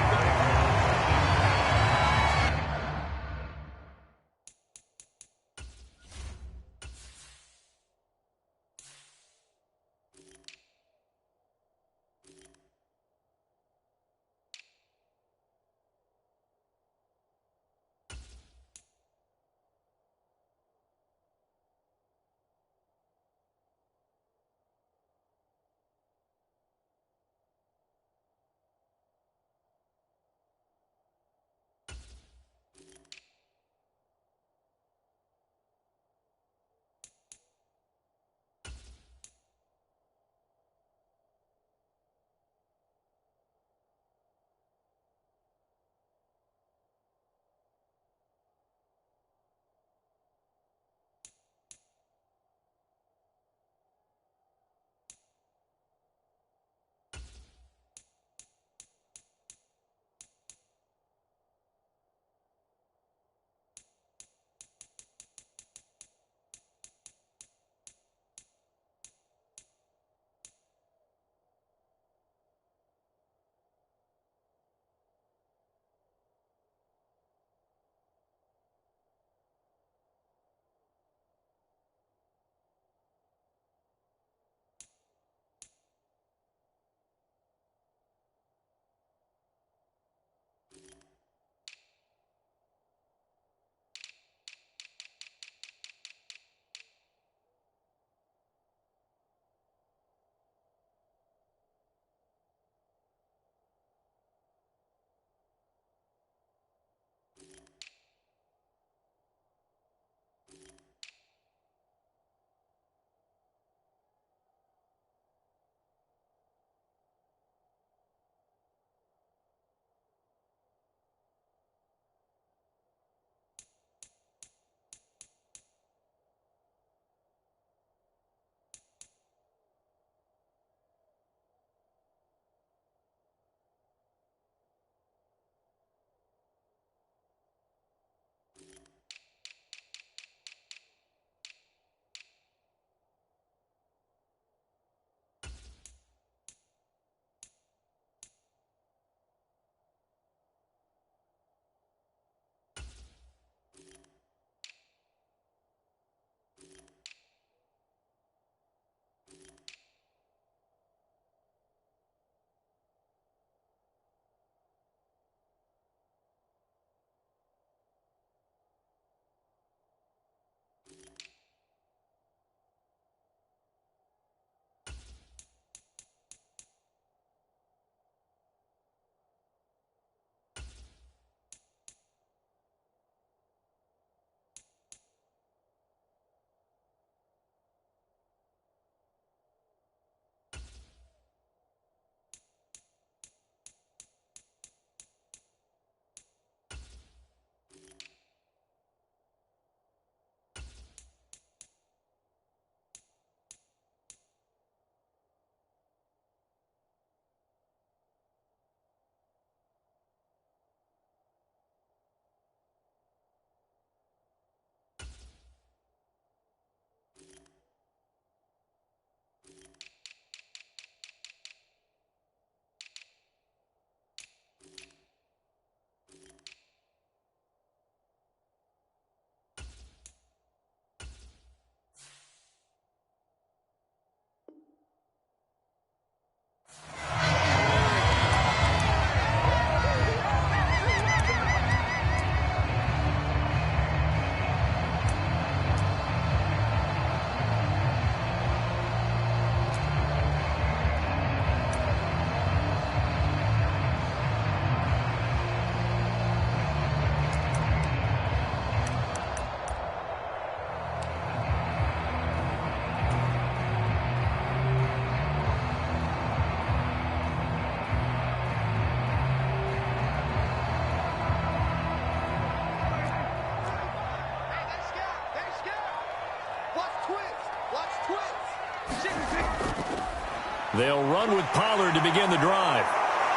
P: They'll run with Pollard to begin the drive.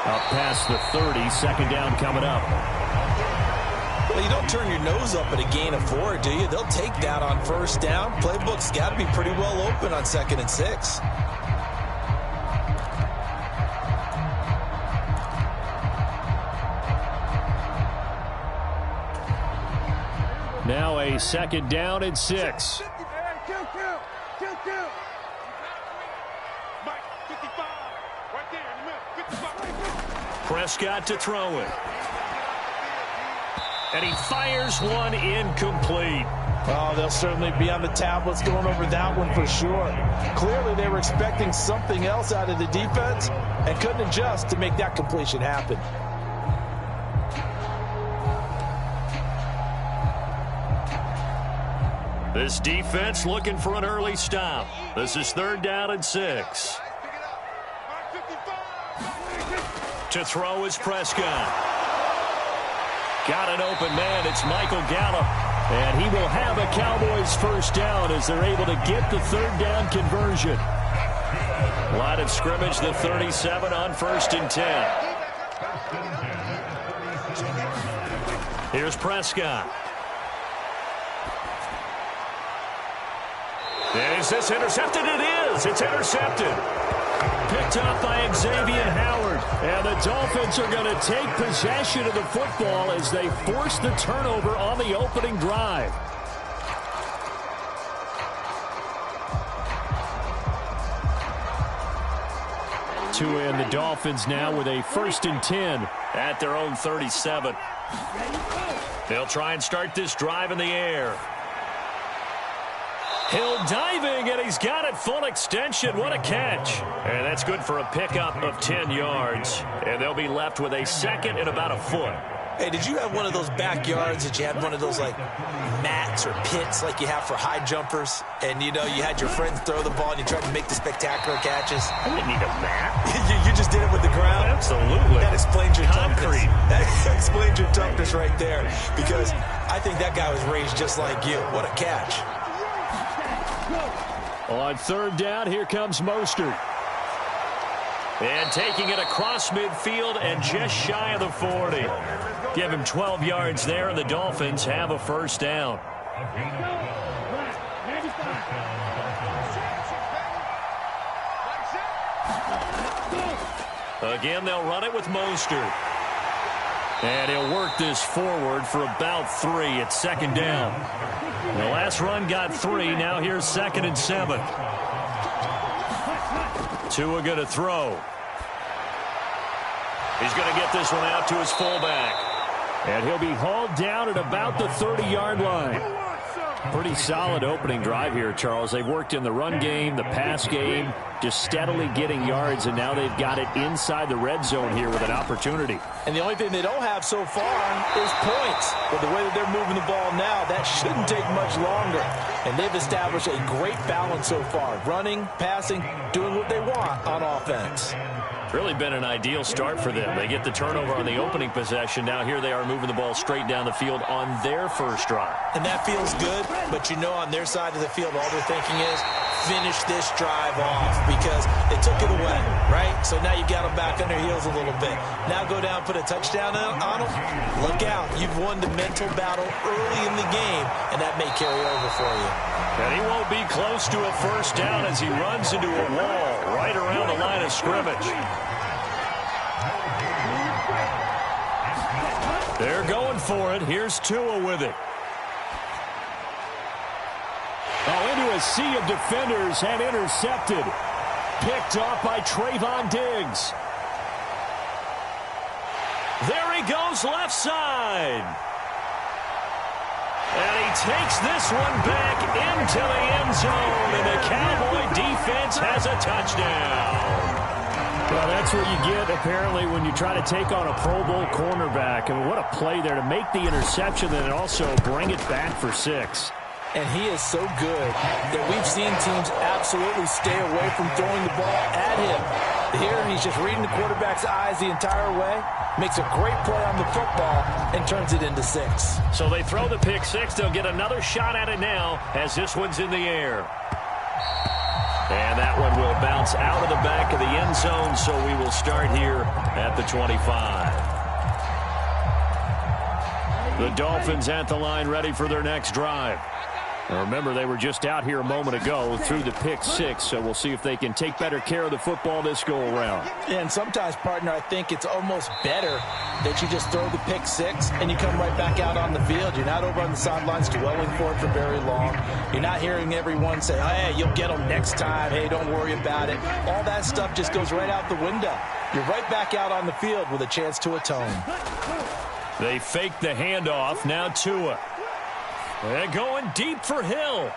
P: Up past the 30, second down coming up.
N: Well, you don't turn your nose up at a gain of 4, do you? They'll take that on first down. Playbook's got to be pretty well open on 2nd and 6.
P: Now a second down and 6. Prescott to throw it. And he fires one incomplete.
N: Oh, they'll certainly be on the tablets going over that one for sure. Clearly they were expecting something else out of the defense and couldn't adjust to make that completion happen.
P: This defense looking for an early stop. This is 3rd down and 6. To throw is Prescott. Got an open man. It's Michael Gallup. And he will have a Cowboys first down as they're able to get the 3rd down conversion. Line of scrimmage, the 37 on 1st and 10. Here's Prescott. And is this intercepted? It is. It's intercepted. Picked up by Xavier Howard. And the Dolphins are going to take possession of the football as they force the turnover on the opening drive. To end the Dolphins now with a 1st and 10 at their own 37. They'll try and start this drive in the air. Hill diving, and he's got it full extension. What a catch. And that's good for a pickup of 10 yards. And they'll be left with a 2nd and about a foot.
N: Hey, did you have one of those backyards that you had one of those, like, mats or pits like you have for high jumpers? And, you know, you had your friends throw the ball and you tried to make the spectacular catches?
P: I didn't need a mat.
N: you just did it with the ground?
P: Absolutely.
N: That explains your
P: concrete.
N: That explains your toughness right there. Because I think that guy was raised just like you. What a catch.
P: On 3rd down, here comes Mostert. And taking it across midfield and just shy of the 40. Give him 12 yards there, and the Dolphins have a first down. Again, they'll run it with Mostert. And he'll work this forward for about 3 at 2nd down. The last run got 3. Now here's 2nd and 7. Tua going to throw. He's going to get this one out to his fullback. And he'll be hauled down at about the 30-yard line. Pretty solid opening drive here, Charles. They've worked in the run game, the pass game, just steadily getting yards, and now they've got it inside the red zone here with an opportunity.
N: And the only thing they don't have so far is points. But the way that they're moving the ball now, that shouldn't take much longer. And they've established a great balance so far. Running, passing, doing what they want on offense.
P: Really been an ideal start for them. They get the turnover on the opening possession. Now here they are moving the ball straight down the field on their first drive.
N: And that feels good, but you know on their side of the field, all they're thinking is finish this drive off because they took it away, right? So now you got them back on their heels a little bit. Now go down, put a touchdown on them. Look out. You've won the mental battle early in the game, and that may carry over for you.
P: And he won't be close to a first down as he runs into a wall right around the line of scrimmage. They're going for it. Here's Tua with it. Oh, into a sea of defenders and intercepted. Picked off by Trayvon Diggs. There he goes left side. And he takes this one back into the end zone, and the Cowboy defense has a touchdown. Well, that's what you get, apparently, when you try to take on a Pro Bowl cornerback. I mean, what a play there to make the interception and also bring it back for 6.
N: And he is so good that we've seen teams absolutely stay away from throwing the ball at him. Here, he's just reading the quarterback's eyes the entire way, makes a great play on the football, and turns it into 6.
P: So they throw the pick 6. They'll get another shot at it now as this one's in the air. And that
L: one will bounce out of the back of the end zone, so we will start here at the 25. The Dolphins at the line, ready for their next drive. Now remember, they were just out here a moment ago through the pick six, so we'll see if they can take better care of the football this go-around.
N: Yeah, and sometimes, partner, I think it's almost better that you just throw the pick six and you come right back out on the field. You're not over on the sidelines dwelling for it for very long. You're not hearing everyone say, hey, you'll get them next time. Hey, don't worry about it. All that stuff just goes right out the window. You're right back out on the field with a chance to atone.
L: They fake the handoff. Now Tua. They're going deep for Hill.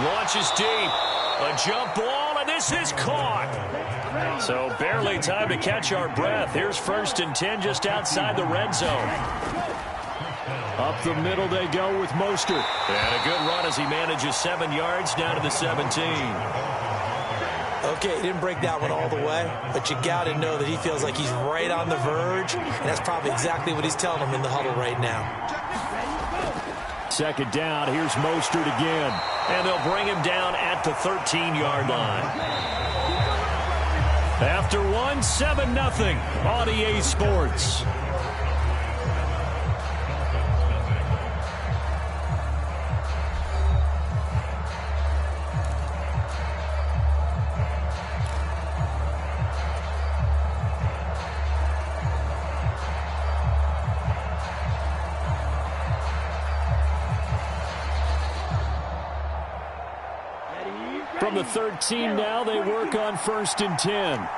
L: Launches deep. A jump ball, and this is caught. So barely time to catch our breath. Here's 1st and 10 just outside the red zone. Up the middle they go with Mostert. And a good run as he manages 7 yards down to the 17.
N: Okay, he didn't break that one all the way, but you got to know that he feels like he's right on the verge, and that's probably exactly what he's telling him in the huddle right now.
L: 2nd down, here's Mostert again, and they'll bring him down at the 13-yard line. After one, 7-0 on EA Sports. From the 13 now, they work on 1st and 10.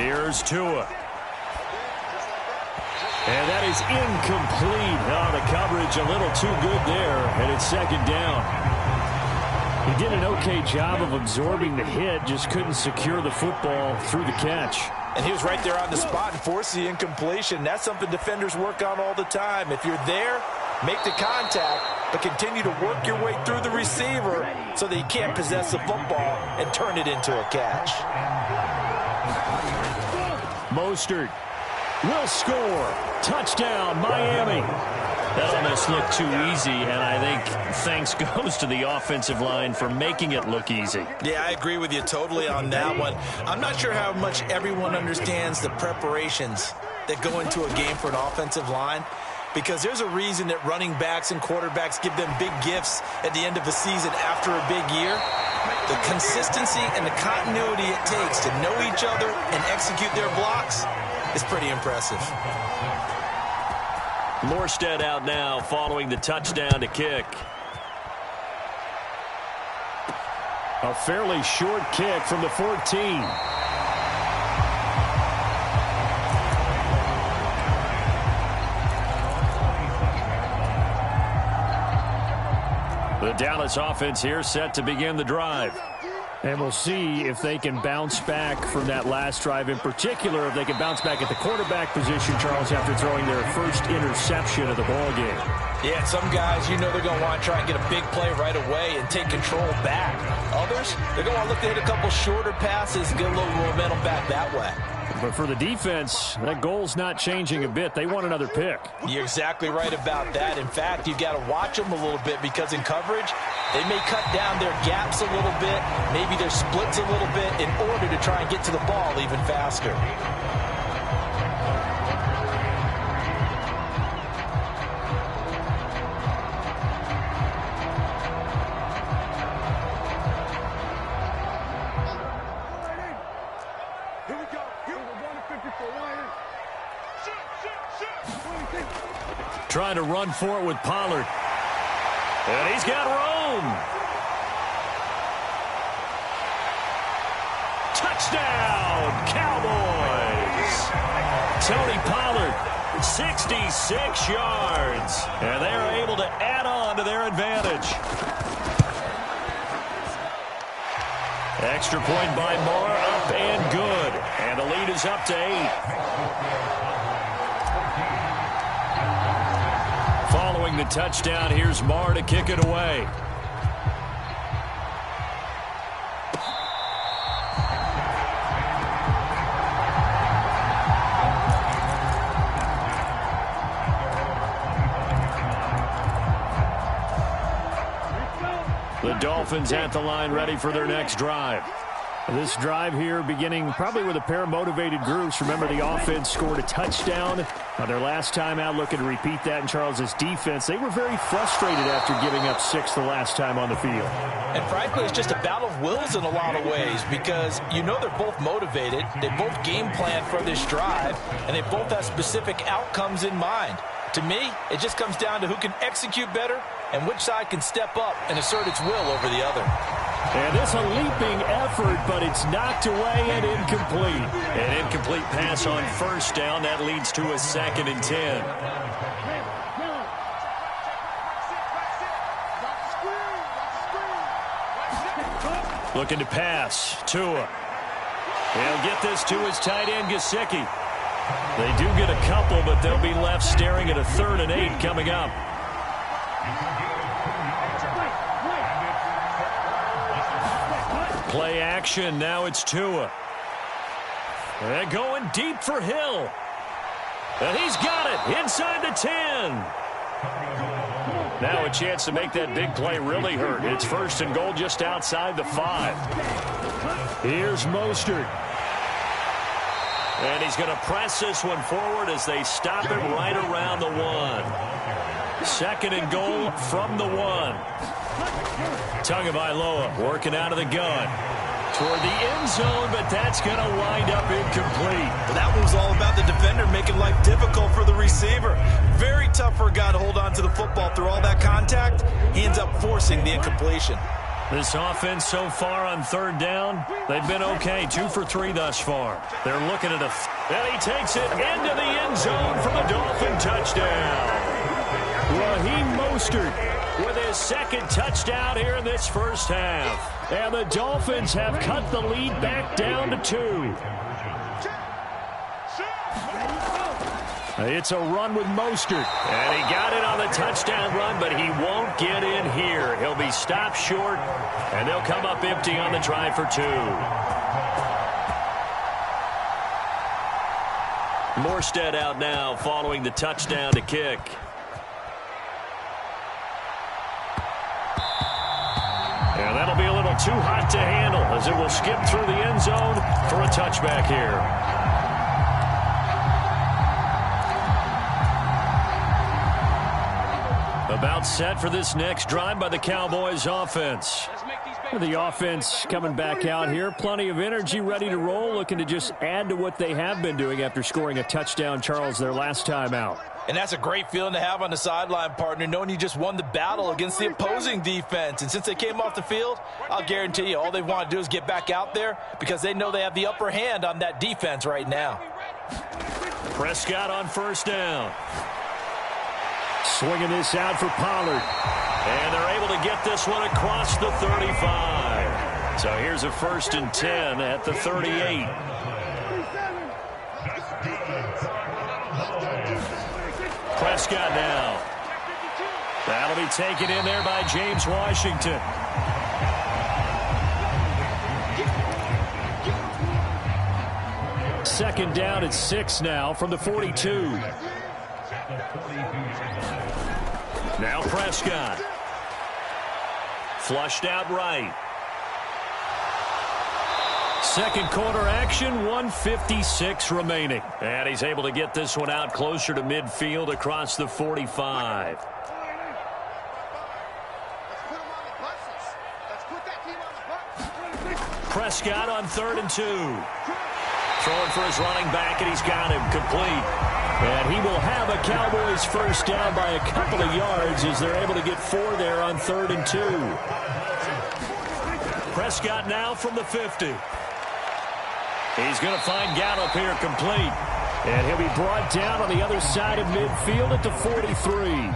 L: Here's Tua. And that is incomplete. Oh, the coverage a little too good there, and it's 2nd down. He did an okay job of absorbing the hit, just couldn't secure the football through the catch.
N: And he was right there on the spot and forced the incompletion. That's something defenders work on all the time. If you're there, make the contact, but continue to work your way through the receiver so that he can't possess the football and turn it into a catch.
L: Mostert will score. Touchdown, Miami. That almost looked too easy, and I think thanks goes to the offensive line for making it look easy.
N: Yeah, I agree with you totally on that one. I'm not sure how much everyone understands the preparations that go into a game for an offensive line, because there's a reason that running backs and quarterbacks give them big gifts at the end of the season after a big year. The consistency and the continuity it takes to know each other and execute their blocks is pretty impressive.
L: Morstead out now following the touchdown to kick. A fairly short kick from the 14. The Dallas offense here set to begin the drive. And we'll see if they can bounce back from that last drive. In particular, if they can bounce back at the quarterback position, Charles, after throwing their first interception of the ball game.
N: Yeah, some guys, you know they're going to want to try and get a big play right away and take control back. Others, they're going to want to look to hit a couple shorter passes and get a little momentum back that way.
L: But for the defense, that goal's not changing a bit. They want another pick.
N: You're exactly right about that. In fact, you've got to watch them a little bit, because in coverage, they may cut down their gaps a little bit, maybe their splits a little bit, in order to try and get to the ball even faster.
L: Trying to run for it with Pollard. And he's got room. Touchdown, Cowboys. Tony Pollard, 66 yards. And they're able to add on to their advantage. Extra point by Moore, up and good. And the lead is up to 8. Following the touchdown, here's Marr to kick it away. The
P: Dolphins at the line, ready for their next drive. This drive here beginning probably with a pair of motivated groups. Remember, the offense scored a touchdown on their last time out, looking to repeat that in Charles' defense. They were very frustrated after giving up 6 the last time on the field.
N: And frankly, it's just a battle of wills in a lot of ways because you know they're both motivated. They both game plan for this drive, and they both have specific outcomes in mind. To me, it just comes down to who can execute better and which side can step up and assert its will over the other.
P: And this a leaping effort, but it's knocked away and incomplete.
L: An incomplete pass on first down. That leads to a 2nd and 10.
P: Looking to pass. Tua. He'll get this to his tight end, Gesicki. They do get a couple, but they'll be left staring at a 3rd and 8 coming up. Play action. Now it's Tua. And going deep for Hill. And he's got it inside the 10. Now a chance to make that big play really hurt. It's 1st and goal just outside the 5. Here's Mostert. And he's going to press this one forward as they stop him right around the 1. 2nd and goal from the 1. Tagovailoa working out of the gun toward the end zone, but that's going to wind up incomplete.
N: Well, that one was all about the defender making life difficult for the receiver. Very tough for a guy to hold on to the football through all that contact. He ends up forcing the incompletion.
P: This offense so far on 3rd down, they've been okay. 2 for 3 thus far. They're looking at and he takes it into the end zone for the Dolphin touchdown. Raheem Mostert with his 2nd touchdown here in this first half. And the Dolphins have cut the lead back down to 2. It's a run with Mostert. And he got it on the touchdown run, but he won't get in here. He'll be stopped short, and they'll come up empty on the try for 2. Morstead out now following the touchdown to kick. And that'll be a little too hot to handle as it will skip through the end zone for a touchback here. About set for this next drive by the Cowboys offense. The offense coming back out here. Plenty of energy, ready to roll, looking to just add to what they have been doing after scoring a touchdown, Charles, their last time out.
N: And that's a great feeling to have on the sideline, partner, knowing you just won the battle against the opposing defense. And since they came off the field, I'll guarantee you all they want to do is get back out there because they know they have the upper hand on that defense right now.
P: Prescott on 1st down. Swinging this out for Pollard. And they're able to get this one across the 35. So here's a 1st and 10 at the 38. Prescott now. That'll be taken in there by James Washington. Second down at 6 now from the 42. Now Prescott. Flushed out right. Second quarter action, 1:56 remaining. And he's able to get this one out closer to midfield across the 45. Prescott on 3rd and 2. Throwing for his running back, and he's got him complete. And he will have a Cowboys first down by a couple of yards as they're able to get 4 there on 3rd and 2. Prescott now from the 50. He's going to find Gallup here complete. And he'll be brought down on the other side of midfield at the 43.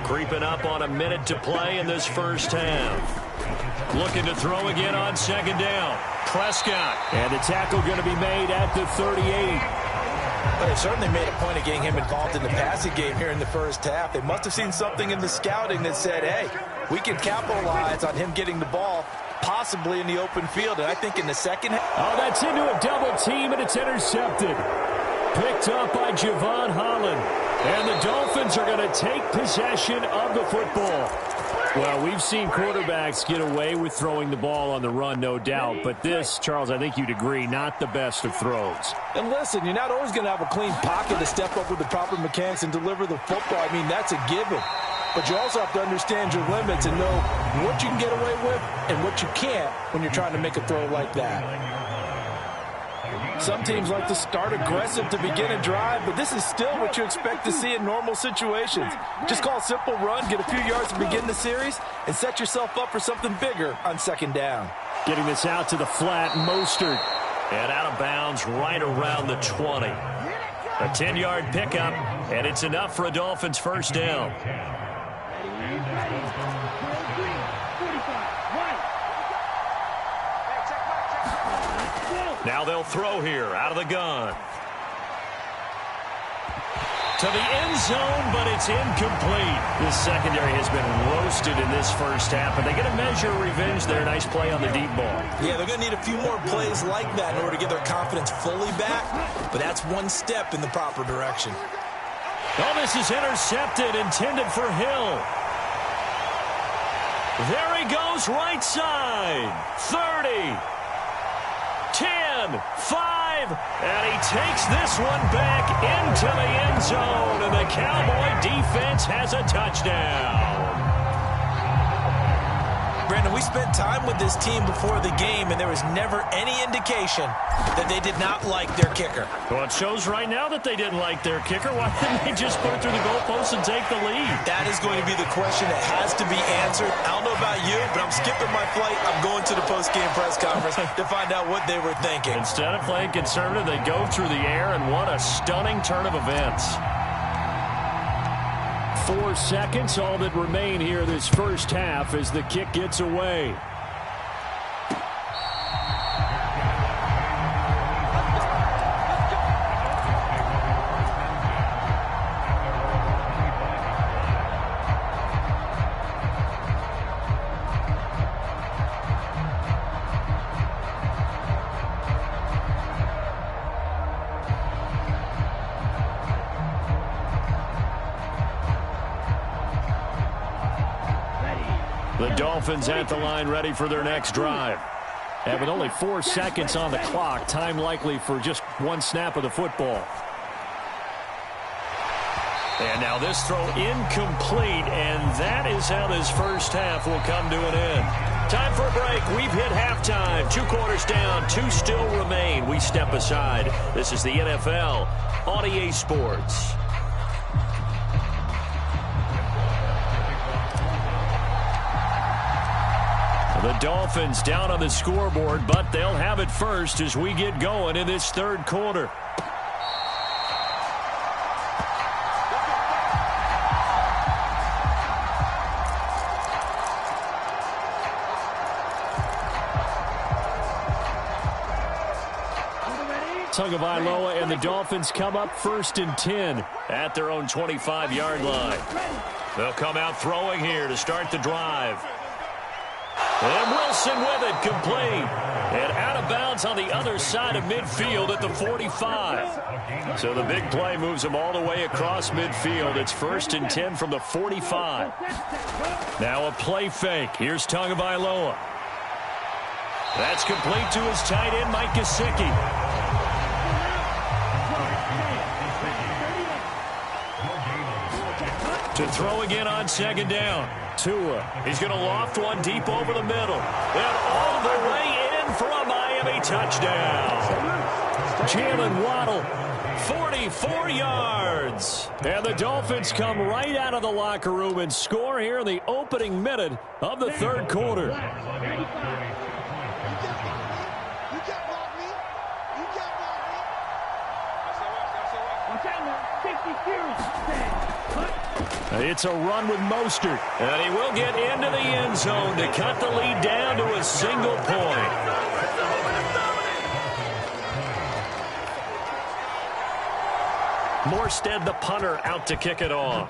P: Creeping up on a minute to play in this first half. Looking to throw again on 2nd down. Prescott. And the tackle going to be made at the 38.
N: But they certainly made a point of getting him involved in the passing game here in the first half. They must have seen something in the scouting that said, hey, we can capitalize on him getting the ball possibly in the open field. And I think in the second half.
P: Oh, that's into a double team, and it's intercepted. Picked up by Javon Holland. And the Dolphins are going to take possession of the football. Well, we've seen quarterbacks get away with throwing the ball on the run, no doubt. But this, Charles, I think you'd agree, not the best of throws.
N: And listen, you're not always going to have a clean pocket to step up with the proper mechanics and deliver the football. I mean, that's a given. But you also have to understand your limits and know what you can get away with and what you can't when you're trying to make a throw like that. Some teams like to start aggressive to begin a drive, but this is still what you expect to see in normal situations. Just call a simple run, get a few yards to begin the series, and set yourself up for something bigger on second down.
P: Getting this out to the flat, Mostert.
L: And out of bounds right around the 20. A 10-yard pickup, and it's enough for a Dolphins first down. Now they'll throw here out of the gun. To the end zone, but it's incomplete. This secondary has been roasted in this first half, but they get a measure of revenge there. Nice play on the deep ball.
N: Yeah, they're going to need a few more plays like that in order to get their confidence fully back, but that's one step in the proper direction.
L: Oh, this is intercepted, intended for Hill. There he goes, right side. 30. 10, 5, and he takes this one back into the end zone, and the Cowboy defense has a touchdown.
N: Brandon, we spent time with this team before the game, and there was never any indication that they did not like their kicker.
L: Well, it shows right now that they didn't like their kicker. Why didn't they just put it through the goalpost and take the lead?
N: That is going to be the question that has to be answered. I don't know about you, but I'm skipping my flight. I'm going to the post-game press conference to find out what they were thinking.
L: Instead of playing conservative, they go through the air, and what a stunning turn of events.
P: 4 seconds, all that remain here this first half as the kick gets away.
L: The Dolphins at the line ready for their next drive.
P: And with only 4 seconds on the clock, time likely for just one snap of the football.
L: And now this throw incomplete, and that is how this first half will come to an end. Time for a break. We've hit halftime. 2 quarters down, 2 still remain. We step aside. This is the NFL on EA Sports. The Dolphins down on the scoreboard, but they'll have it first as we get going in this third quarter.
P: Tagovailoa and the Dolphins come up 1st and 10
L: at their own 25-yard line. They'll come out throwing here to start the drive. And Wilson with it, complete. And out of bounds on the other side of midfield at the 45. So the big play moves them all the way across midfield. It's 1st and 10 from the 45. Now a play fake. Here's Tagovailoa. That's complete to his tight end, Mike Gesicki. To throw again on second down. Tua. He's going to loft one deep over the middle. And all the way in for a Miami touchdown.
P: Jalen Waddle.
L: 44 yards.
P: And the Dolphins come right out of the locker room and score here in the opening minute of the third quarter. It's a run with Mostert.
L: And he will get into the end zone to cut the lead down to a single point. Morstead, the punter, out to kick it off.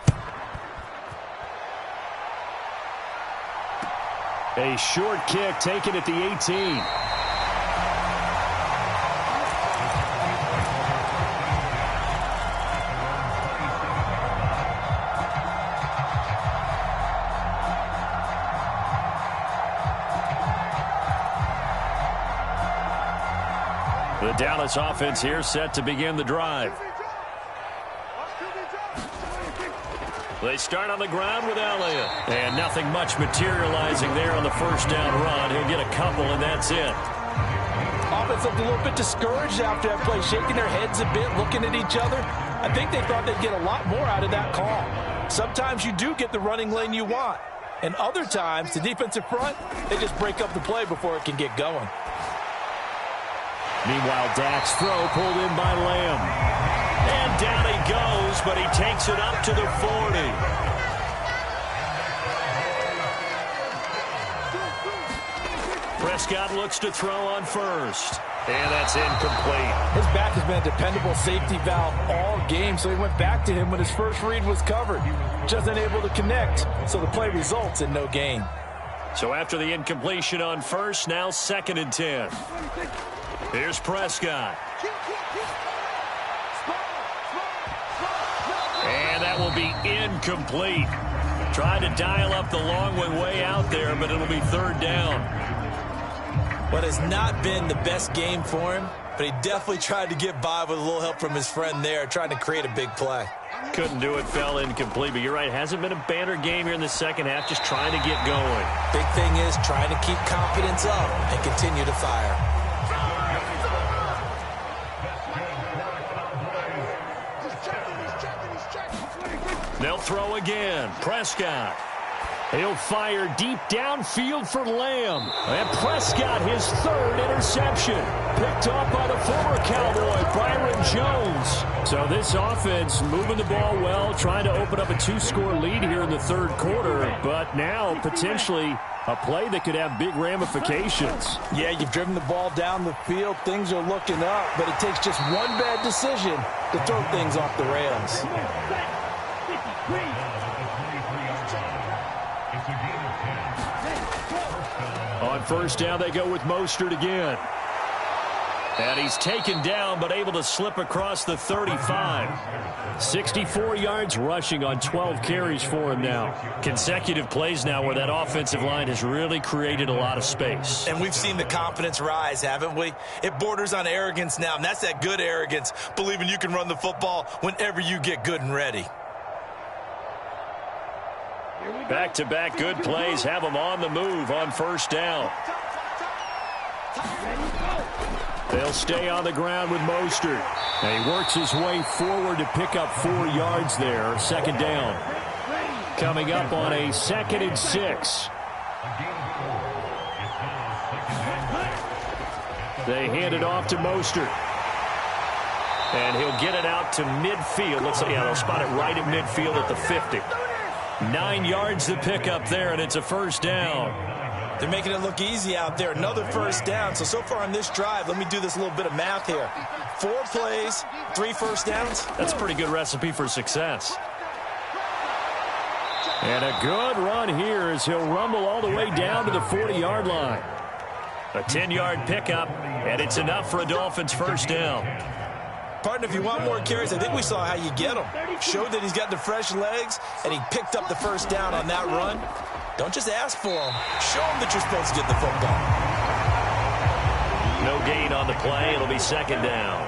P: A short kick taken at the 18. The Dallas offense here set to begin the drive. They start on the ground with Elliott. And nothing much materializing there on the first down run. He'll get a couple, and that's it.
N: Offense looked a little bit discouraged after that play, shaking their heads a bit, looking at each other. I think they thought they'd get a lot more out of that call. Sometimes you do get the running lane you want. And other times, the defensive front, they just break up the play before it can get going.
P: Meanwhile, Dak's throw pulled in by Lamb. And down he goes, but he takes it up to the 40. Prescott looks to throw on first. And that's incomplete.
N: His back has been a dependable safety valve all game, so he went back to him when his first read was covered. Just unable to connect, so the play results in no gain.
P: So after the incompletion on first, now 2nd and 10. Here's Prescott. And that will be incomplete. Trying to dial up the long way out there, but it'll be 3rd down.
N: What has not been the best game for him, but he definitely tried to get by with a little help from his friend there, trying to create a big play.
P: Couldn't do it, fell incomplete, but you're right, hasn't been a banner game here in the second half, just trying to get going.
N: Big thing is trying to keep confidence up and continue to fire.
P: They'll throw again. Prescott. He'll fire deep downfield for Lamb. And Prescott, his 3rd interception. Picked off by the former Cowboy, Byron Jones. So this offense moving the ball well, trying to open up a 2-score lead here in the 3rd quarter. But now, potentially, a play that could have big ramifications.
N: Yeah, you've driven the ball down the field. Things are looking up, but it takes just one bad decision to throw things off the rails.
P: On first down, they go with Mostert again. And he's taken down, but able to slip across the 35. 64 yards rushing on 12 carries for him now. Consecutive plays now where that offensive line has really created a lot of space.
N: And we've seen the confidence rise, haven't we? It borders on arrogance now, and that's that good arrogance, believing you can run the football whenever you get good and ready.
P: Back-to-back good plays have them on the move on first down. They'll stay on the ground with Mostert. And he works his way forward to pick up 4 yards there. 2nd down. Coming up on a 2nd and 6. They hand it off to Mostert. And he'll get it out to midfield. Looks like, yeah, they'll spot it right at midfield at the 50. 9 yards to pick up there, and it's a first down.
N: They're making it look easy out there. Another first down. So far on this drive, let me do this little bit of math here. 4 plays, 3 first downs.
P: That's a pretty good recipe for success. And a good run here as he'll rumble all the way down to the 40-yard line. A 10-yard pickup, and it's enough for a Dolphins first down.
N: Partner, if you want more carries, I think we saw how you get him. Showed that he's got the fresh legs, and he picked up the first down on that run. Don't just ask for him. Show him that you're supposed to get the football.
P: No gain on the play. It'll be 2nd down.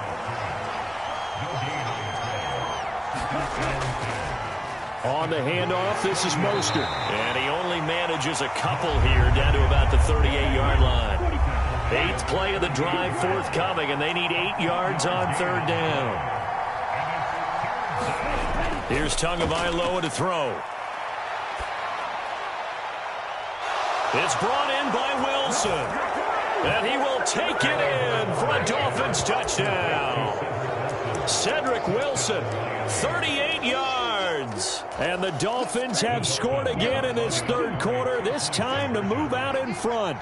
P: On the handoff, this is Mostert. And he only manages a couple here down to about the 38-yard line. 8th play of the drive forthcoming, and they need 8 yards on 3rd down. Here's Tagovailoa to throw. It's brought in by Wilson. And he will take it in for a Dolphins touchdown. Cedric Wilson, 38 yards. And the Dolphins have scored again in this 3rd quarter, this time to move out in front.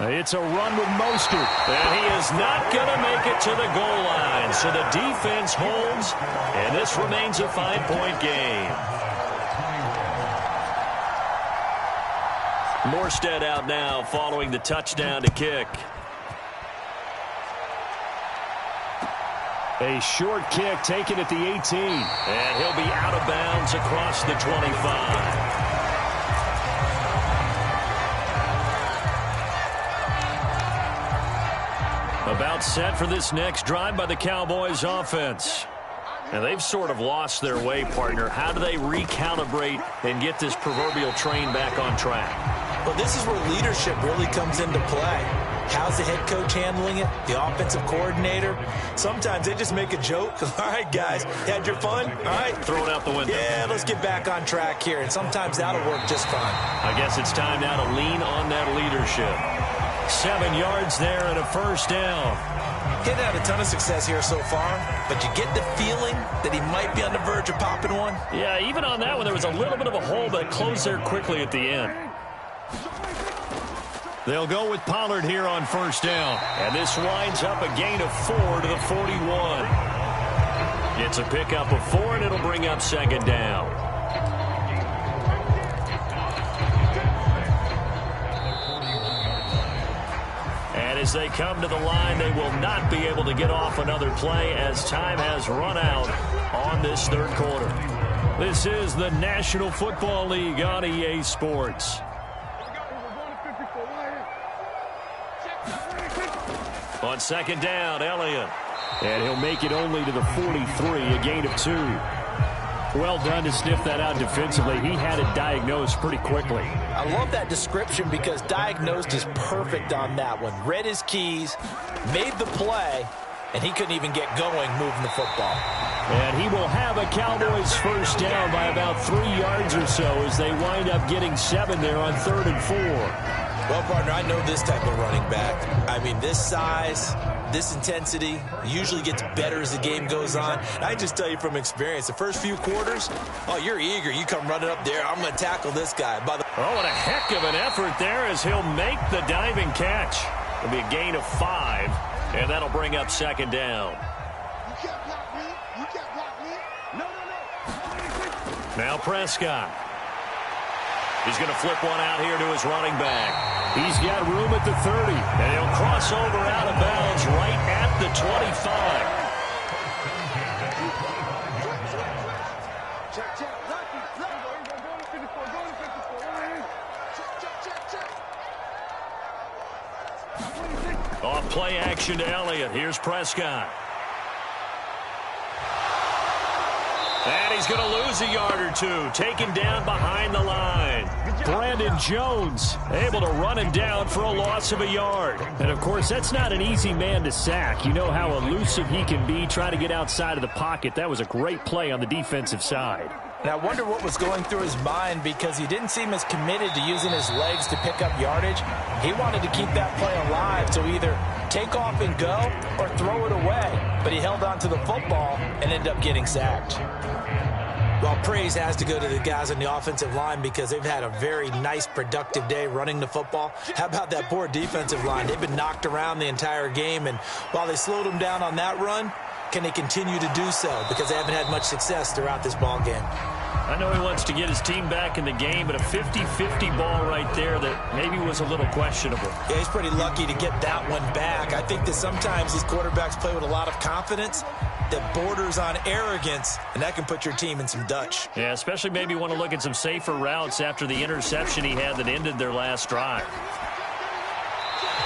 P: It's a run with Mostert, and he is not going to make it to the goal line. So the defense holds, and this remains a 5-point game. Morstead out now following the touchdown to kick. A short kick taken at the 18. And he'll be out of bounds across the 25. About set for this next drive by the Cowboys offense. And they've sort of lost their way, partner. How do they recalibrate and get this proverbial train back on track?
N: Well, this is where leadership really comes into play. How's the head coach handling it? The offensive coordinator? Sometimes they just make a joke. All right, guys, had your fun? All right.
P: Throw it out the window.
N: Yeah, let's get back on track here. And sometimes that'll work just fine.
P: I guess it's time now to lean on that leadership. 7 yards there and a first down.
N: He hadn't had a ton of success here so far, but you get the feeling that he might be on the verge of popping one.
P: Yeah, even on that one, there was a little bit of a hole, but it closed there quickly at the end. They'll go with Pollard here on first down. And this winds up a gain of 4 to the 41. It's a pickup of 4, and it'll bring up second down. And as they come to the line, they will not be able to get off another play as time has run out on this third quarter. This is the National Football League on EA Sports. On second down, Elliott. And he'll make it only to the 43, a gain of 2. Well done to sniff that out defensively. He had it diagnosed pretty quickly.
N: I love that description because diagnosed is perfect on that one. Read his keys, made the play, and he couldn't even get going moving the football.
P: And he will have a Cowboys first down by about 3 yards or so as they wind up getting 7 there on 3rd and 4.
N: Well, partner, I know this type of running back. I mean, this size, this intensity usually gets better as the game goes on. And I just tell you from experience, the first few quarters, oh, you're eager. You come running up there. I'm going to tackle this guy.
P: Oh, and a heck of an effort there as he'll make the diving catch. It'll be a gain of 5, and that'll bring up second down.
A: You can't block me. You can't block me. No.
P: Now Prescott. He's going to flip one out here to his running back. He's got room at the 30, and he'll cross over out of bounds right at the 25. Off play action to Elliott. Here's Prescott. And he's going to lose a yard or 2, taken down behind the line. Brandon Jones able to run him down for a loss of a yard. And, of course, that's not an easy man to sack. You know how elusive he can be trying to get outside of the pocket. That was a great play on the defensive side.
N: And I wonder what was going through his mind because he didn't seem as committed to using his legs to pick up yardage. He wanted to keep that play alive, so either take off and go or throw it away. But he held on to the football and ended up getting sacked. Well, praise has to go to the guys on the offensive line because they've had a very nice, productive day running the football. How about that poor defensive line? They've been knocked around the entire game, and while they slowed them down on that run, can they continue to do so? Because they haven't had much success throughout this ball game.
P: I know he wants to get his team back in the game, but a 50-50 ball right there that maybe was a little questionable.
N: Yeah, he's pretty lucky to get that one back. I think that sometimes these quarterbacks play with a lot of confidence that borders on arrogance, and that can put your team in some Dutch.
P: Yeah, especially maybe want to look at some safer routes after the interception he had that ended their last drive.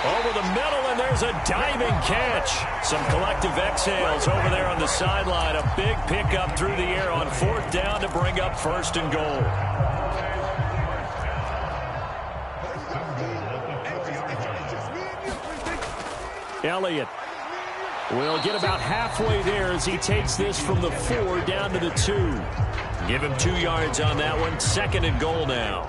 P: Over the middle, and there's a diving catch. Some collective exhales over there on the sideline. A big pickup through the air on 4th down to bring up 1st and goal. Elliott will get about halfway there as he takes this from the 4 down to the 2. Give him 2 yards on that one. 2nd and goal now.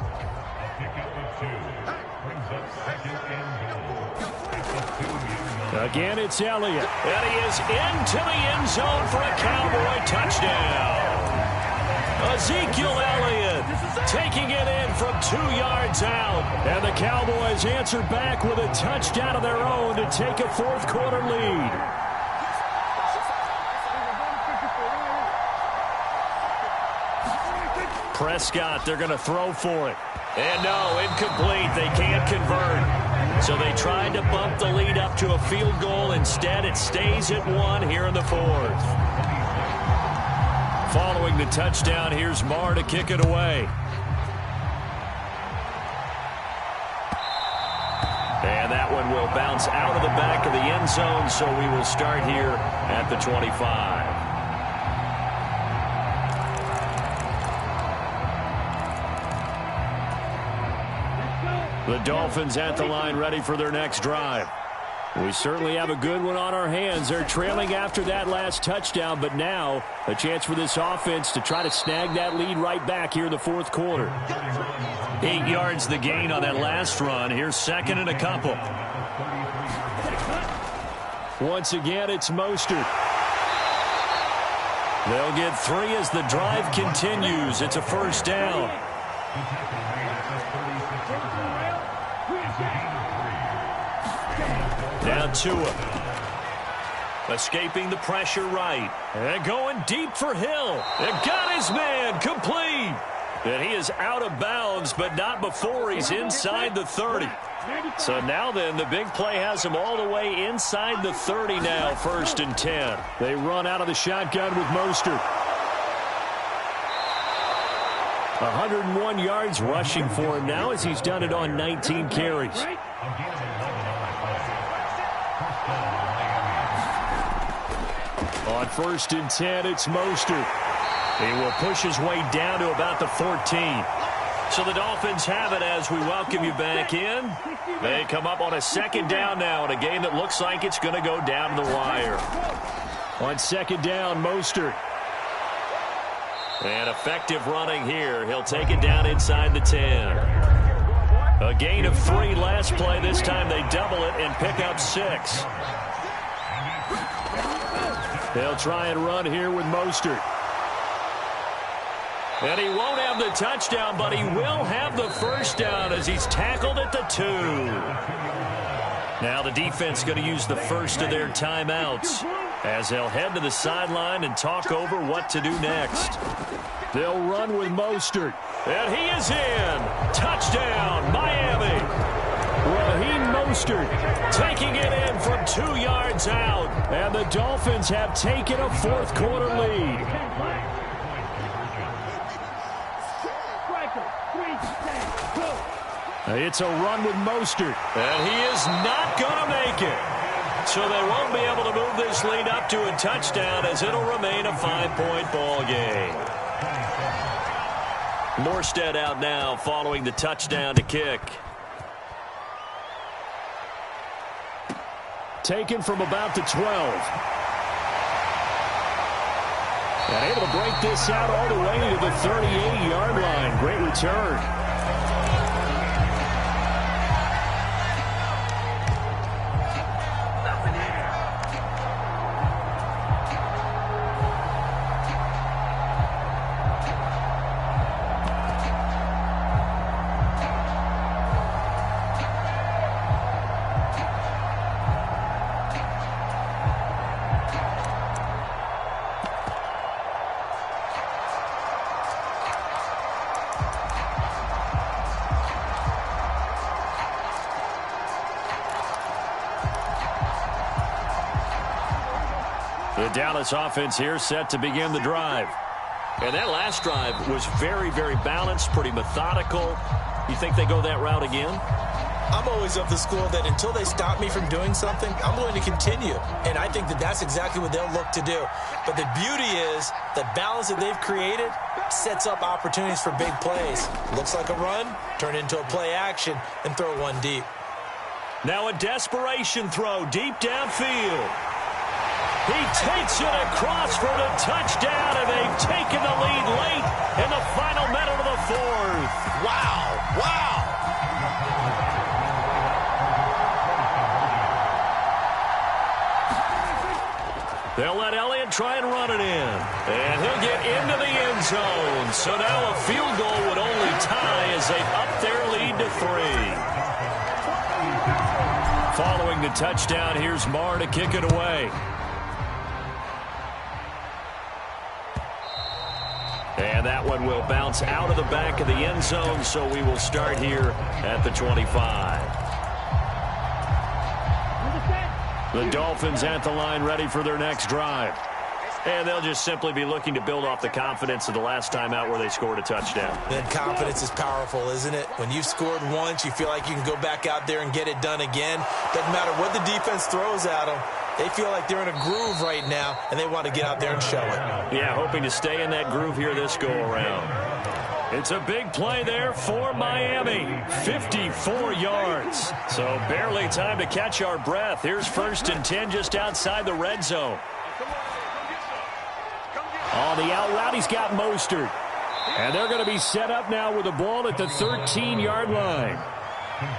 P: Again, it's Elliott. And he is into the end zone for a Cowboy touchdown. Ezekiel Elliott taking it in from 2 yards out. And the Cowboys answer back with a touchdown of their own to take a 4th quarter lead. Prescott, they're going to throw for it. And no, incomplete. They can't convert. So they tried to bump the lead up to a field goal. Instead, it stays at 1 here in the 4th. Following the touchdown, here's Marr to kick it away. And that that one will bounce out of the back of the end zone, so we will start here at the 25. The Dolphins at the line, ready for their next drive. We certainly have a good one on our hands. They're trailing after that last touchdown, but now a chance for this offense to try to snag that lead right back here in the fourth quarter.
L: 8 yards the gain on that last run. Here's second and a couple.
P: Once again, it's Mostert.
L: They'll get 3 as the drive continues. It's a first down. Now Tua. Escaping the pressure right. And going deep for Hill. And got his man complete. And he is out of bounds, but not before he's inside the 30. So now then, the big play has him all the way inside the 30 now, 1st and 10.
P: They run out of the shotgun with Mostert. 101 yards rushing for him now as he's done it on 19 carries. On 1st and 10, it's Mostert. He will push his way down to about the 14.
L: So the Dolphins have it as we welcome you back in. They come up on a 2nd down now in a game that looks like it's going to go down to the wire.
P: On 2nd down, Mostert.
L: And effective running here. He'll take it down inside the 10. A gain of 3 last play. This time they double it and pick up 6.
P: They'll try and run here with Mostert.
L: And he won't have the touchdown, but he will have the first down as he's tackled at the 2. Now the defense going to use the first of their timeouts as they'll head to the sideline and talk over what to do next.
P: They'll run with Mostert.
L: And he is in. Touchdown, Miami.
P: Raheem Mostert
L: taking it in from 2 yards out.
P: And the Dolphins have taken a fourth quarter lead. It's a run with Mostert.
L: And he is not going to make it. So they won't be able to move this lead up to a touchdown as it'll remain a 5-point ball game. Morstead out now following the touchdown to kick.
P: Taken from about the 12. And able to break this out all the way to the 38-yard line. Great return.
L: The Dallas offense here set to begin the drive. And that last drive was very, very balanced, pretty methodical. You think they go that route again?
N: I'm always of the school that until they stop me from doing something, I'm going to continue. And I think that that's exactly what they'll look to do. But the beauty is the balance that they've created sets up opportunities for big plays. Looks like a run, turn into a play action, and throw one deep.
L: Now a desperation throw deep downfield. He takes it across for the touchdown, and they've taken the lead late in the final minute of the fourth.
N: Wow, wow.
L: They'll let Elliott try and run it in. And he'll get into the end zone. So now a field goal would only tie as they up their lead to 3. Following the touchdown, here's Marr to kick it away. And that one will bounce out of the back of the end zone, so we will start here at the 25. The Dolphins at the line ready for their next drive. And they'll just simply be looking to build off the confidence of the last time out where they scored a touchdown.
N: Then confidence is powerful, isn't it? When you've scored once, you feel like you can go back out there and get it done again. Doesn't matter what the defense throws at them. They feel like they're in a groove right now, and they want to get out there and show it.
L: Yeah, hoping to stay in that groove here this go-around. It's a big play there for Miami. 54 yards. So barely time to catch our breath. Here's 1st and 10 just outside the red zone.
P: On the out route, he's got Mostert. And they're going to be set up now with the ball at the 13-yard line.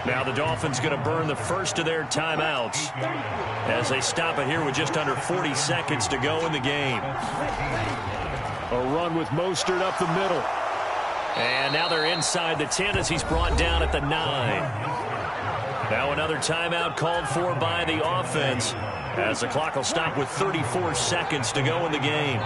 L: Now the Dolphins going to burn the first of their timeouts as they stop it here with just under 40 seconds to go in the game.
P: A run with Mostert up the middle.
L: And now they're inside the 10 as he's brought down at the 9. Now another timeout called for by the offense as the clock will stop with 34 seconds to go in the game.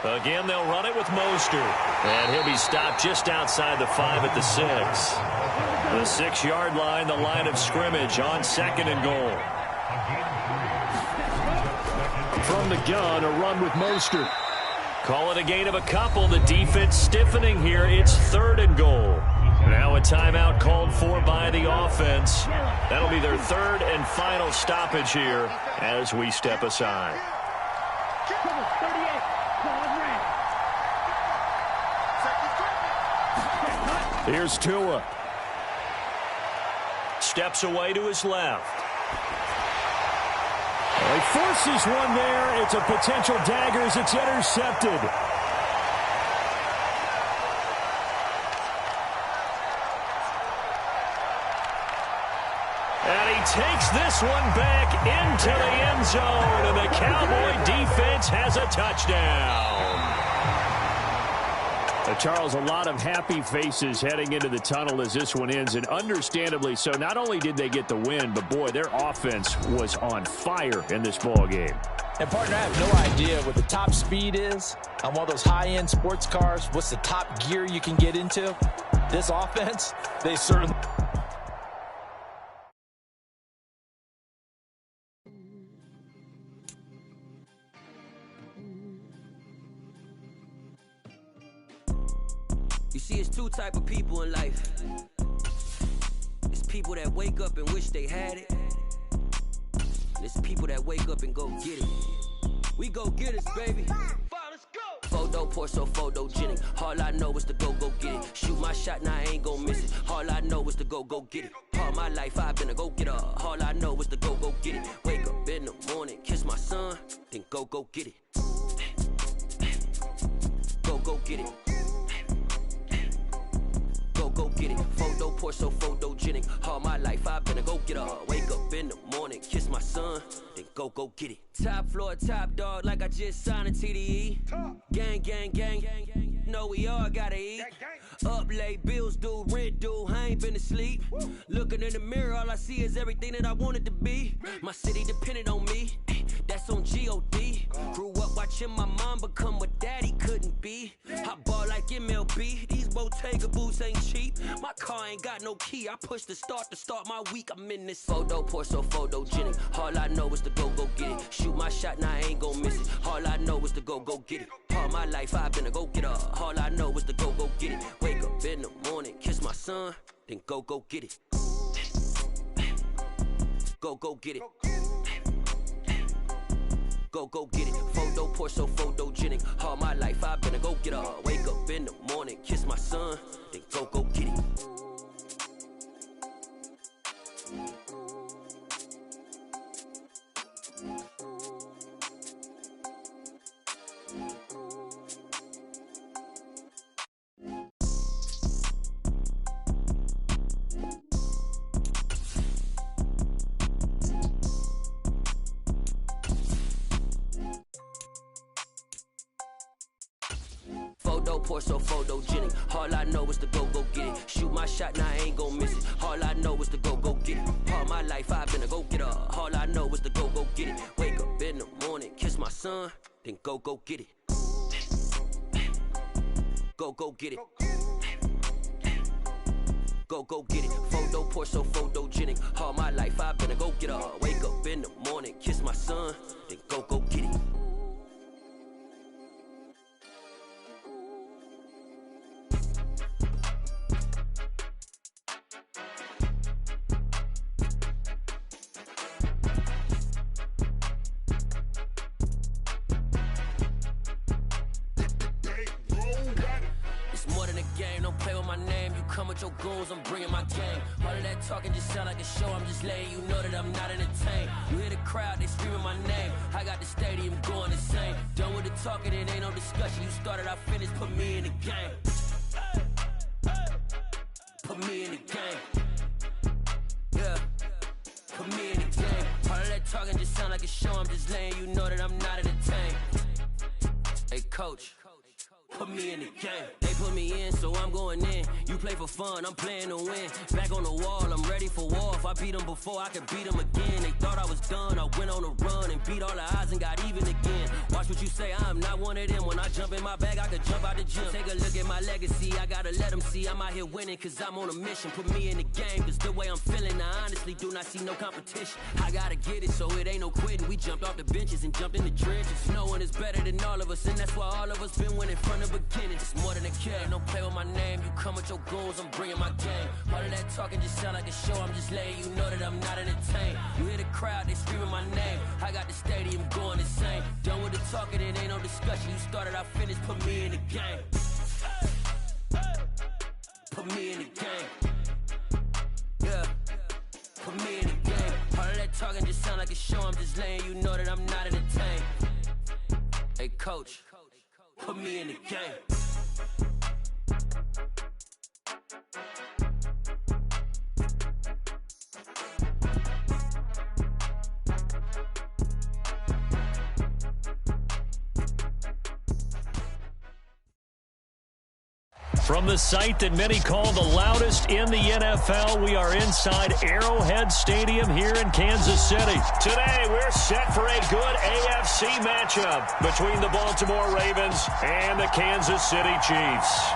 L: Again, they'll run it with Mostert. And he'll be stopped just outside the 5 at the 6. The 6-yard line, the line of scrimmage on 2nd and goal.
P: From the gun, a run with Mostert.
L: Call it a gain of a couple. The defense stiffening here. It's 3rd and goal. Now a timeout called for by the offense. That'll be their 3rd and final stoppage here as we step aside.
P: Here's Tua.
L: Steps away to his left.
P: Well, he forces one there. It's a potential dagger as it's intercepted.
L: And he takes this one back into the end zone, and the Cowboy defense has a touchdown.
P: Charles, a lot of happy faces heading into the tunnel as this one ends, and understandably so. Not only did they get the win, but, boy, their offense was on fire in this ball game.
N: And, partner, I have no idea what the top speed is on one of those high-end sports cars. What's the top gear you can get into? This offense, they certainly...
C: You see, it's two type of people in life. It's people that wake up and wish they had it. And it's people that wake up and go get it. We go get it, baby. Photo, Porso, photogenic. All I know is to go get it. Shoot my shot, now I ain't gon' miss it. All I know is to go get it. All my life I've been a go-getter. All I know is to go get it. Wake up in the morning, kiss my son, then go get it. Go get it. Go get it. Photo, Porso, photogenic. All my life I've been a go-getter. Wake up in the morning, kiss my son, then go get it. Top floor, top dog, like I just signed a TDE. Gang, gang, gang, gang, gang. Know we all gotta eat. Up late, bills due, rent due, I ain't been asleep. Looking in the mirror, all I see is everything that I wanted to be. My city depended on me, that's on G.O.D. Grew up watching my mom become what daddy couldn't be. I ball like MLB, these Bottega boots ain't cheap. My car ain't got no key, I push the start to start my week. I'm in this photo, Porso, photogenic. All I know is to go get it. Shoot my shot, now I ain't gon' miss it. All I know is to go get it. All my life I've been a go-getter. All I know is to go get it. Wake up in the morning, kiss my son, then go get it. Go get it. Go get it. Photo, Porso, photogenic. All my life I've been a go-getter. Wake up in the morning, kiss my son, then go get it. Porso, photogenic. All I know is to go get it. Shoot my shot, now I ain't gon' miss it. All I know is to go get it. All my life I've been a go-getter. All I know is to go get it. Wake up in the morning, kiss my son, then go get it. Go get it. Go get it. Photo, Porso, photogenic. All my life I've been a go-getter. Wake up in the morning, kiss my son, then go get it. Your goons, I'm bringing my gang. All of that talking just sound like a show. I'm just letting you know that I'm not entertained. You hear the crowd, they screaming my name. I got the stadium going insane. Done with the talking, it ain't no discussion. You started, I finished, put me in the game. Put me in the game. Yeah, put me in the game. All of that talking just sound like a show. I'm just letting you know that I'm not entertained. Hey, coach. Put me in the game. They put me in, so I'm going in. You play for fun, I'm playing to win. Back on the wall, I'm ready for war. If I beat them before, I can beat them again. They thought I was done, I went on a run and beat all the odds and got even again. Watch what you say, I'm not one of them. When I jump in my bag, I could jump out the gym. Take a look at my legacy, I gotta let them see I'm out here winning, cause I'm on a mission. Put me in the game, cause the way I'm feeling, I honestly do not see no competition. I gotta get it, so it ain't no quitting. We jumped off the benches and jumped in the trenches. No one is better than all of us, and that's why all of us been winning from the beginning. It's more than a game, don't play with my name. You come with your goons, I'm bringing my game. All of that talking just sound like a show. I'm just letting you know that I'm not entertained. You hear the crowd, they screaming my name. I got the stadium going insane. Done with the talking, it ain't no discussion. You started, I finished, put me in the game. Put me in the game. Yeah, put me in the game. All of that talking just sound like a show. I'm just letting you know that I'm not entertained. Hey, coach. Put me in the game.
L: From the site that many call the loudest in the NFL, we are inside Arrowhead Stadium here in Kansas City. Today, we're set for a good AFC matchup between the Baltimore Ravens and the Kansas City Chiefs.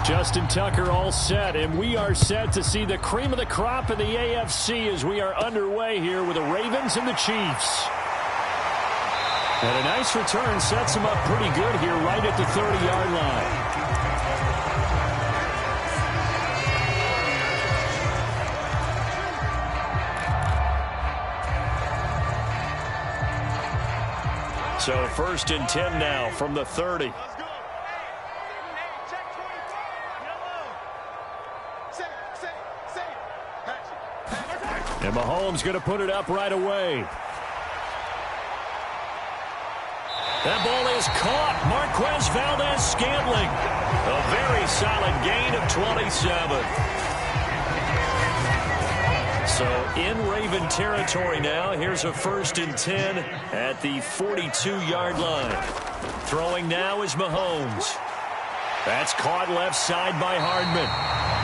L: Justin Tucker all set, and we are set to see the cream of the crop in the AFC as we are underway here with the Ravens and the Chiefs. And a nice return sets him up pretty good here right at the 30-yard line. So 1st and 10 now from the 30. And Mahomes going to put it up right away. That ball is caught. Marquez Valdez-Scantling. A very solid gain of 27. So in Raven territory now. Here's a 1st and 10 at the 42-yard line. Throwing now is Mahomes. That's caught left side by Hardman.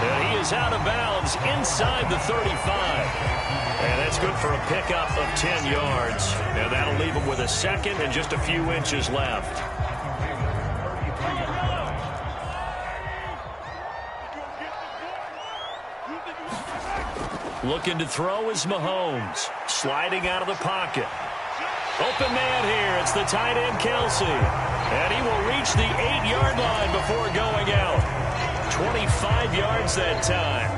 L: And he is out of bounds inside the 35. And that's good for a pickup of 10 yards. And that'll leave him with a second and just a few inches left. Looking to throw is Mahomes. Sliding out of the pocket. Open man here. It's the tight end, Kelsey. And he will reach the 8-yard line before going out. 25 yards that time.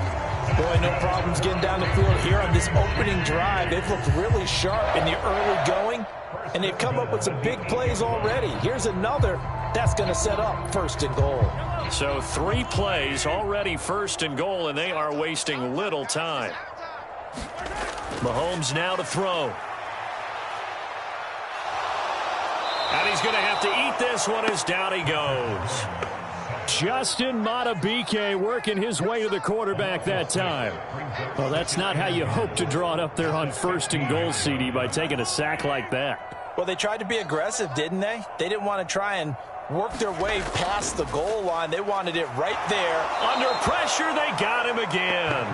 N: Boy, no problems getting down the field here on this opening drive. They've looked really sharp in the early going, and they've come up with some big plays already. Here's another that's going to set up 1st and goal.
L: So 3 plays already 1st and goal, and they are wasting little time. Mahomes now to throw. And he's going to have to eat this one as down he goes. Justin Madubuike working his way to the quarterback that time. Well, that's not how you hope to draw it up there on 1st and goal, CD, by taking a sack like that.
N: Well, they tried to be aggressive, didn't they? They didn't want to try and work their way past the goal line. They wanted it right there.
L: Under pressure, they got him again.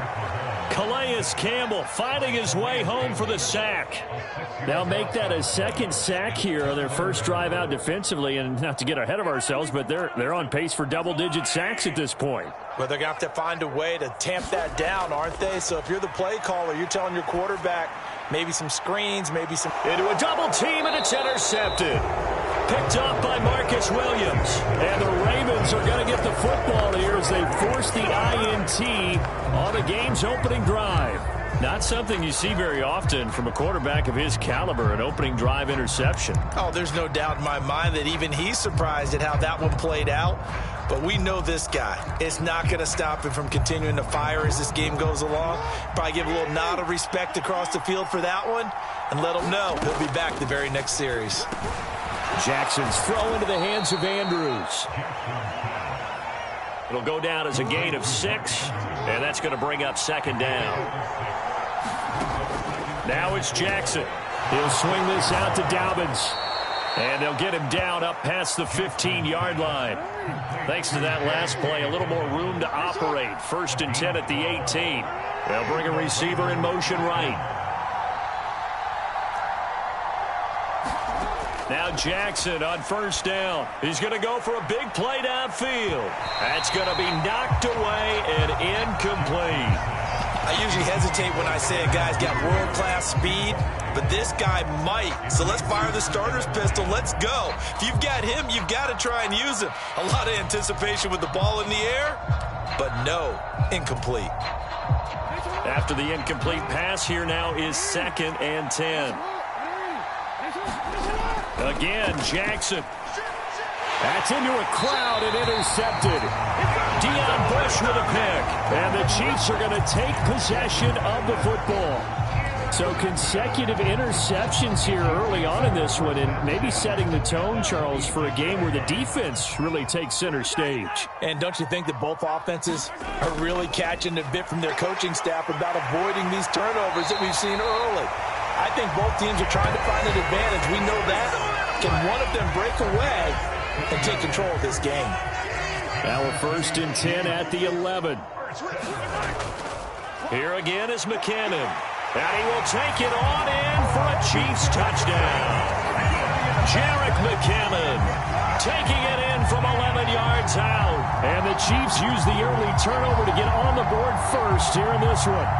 P: Calais Campbell finding his way home for the sack. They'll make that a second sack here on their first drive out defensively, and not to get ahead of ourselves, but they're on pace for double-digit sacks at this point.
N: Well, they're going to have to find a way to tamp that down, aren't they? So if you're the play caller, you're telling your quarterback maybe some screens, maybe some...
P: Into a double team, and it's intercepted. Picked up by Marcus Williams. And the Ravens are going to get the football here as they force the INT on the game's opening drive. Not something you see very often from a quarterback of his caliber, an opening drive interception.
N: Oh, there's no doubt in my mind that even he's surprised at how that one played out. But we know this guy. It's not going to stop him from continuing to fire as this game goes along. Probably give a little nod of respect across the field for that one and let him know he'll be back the very next series.
P: Jackson's throw into the hands of Andrews. It'll go down as a gain of 6, and that's going to bring up second down. Now it's Jackson. He'll swing this out to Dobbins. And they'll get him down up past the 15-yard line. Thanks to that last play, a little more room to operate. 1st and 10 at the 18. They'll bring a receiver in motion right. Now Jackson on 1st down. He's going to go for a big play downfield. That's going to be knocked away and incomplete.
N: I usually hesitate when I say a guy's got world-class speed, but this guy might. So let's fire the starter's pistol. Let's go. If you've got him, you've got to try and use him. A lot of anticipation with the ball in the air, but no, incomplete.
P: After the incomplete pass, here now is 2nd and 10. Again, Jackson. That's into a crowd and intercepted. Deion Bush with a pick. And the Chiefs are going to take possession of the football. So consecutive interceptions here early on in this one, and maybe setting the tone, Charles, for a game where the defense really takes center stage.
N: And don't you think that both offenses are really catching a bit from their coaching staff about avoiding these turnovers that we've seen early? I think both teams are trying to find an advantage. We know that. Can one of them break away and take control of this game?
P: Now a 1st and 10 at the 11. Here again is McKinnon. And he will take it on in for a Chiefs touchdown. Jerick McKinnon taking it in from 11 yards out. And the Chiefs use the early turnover to get on the board first here in this one.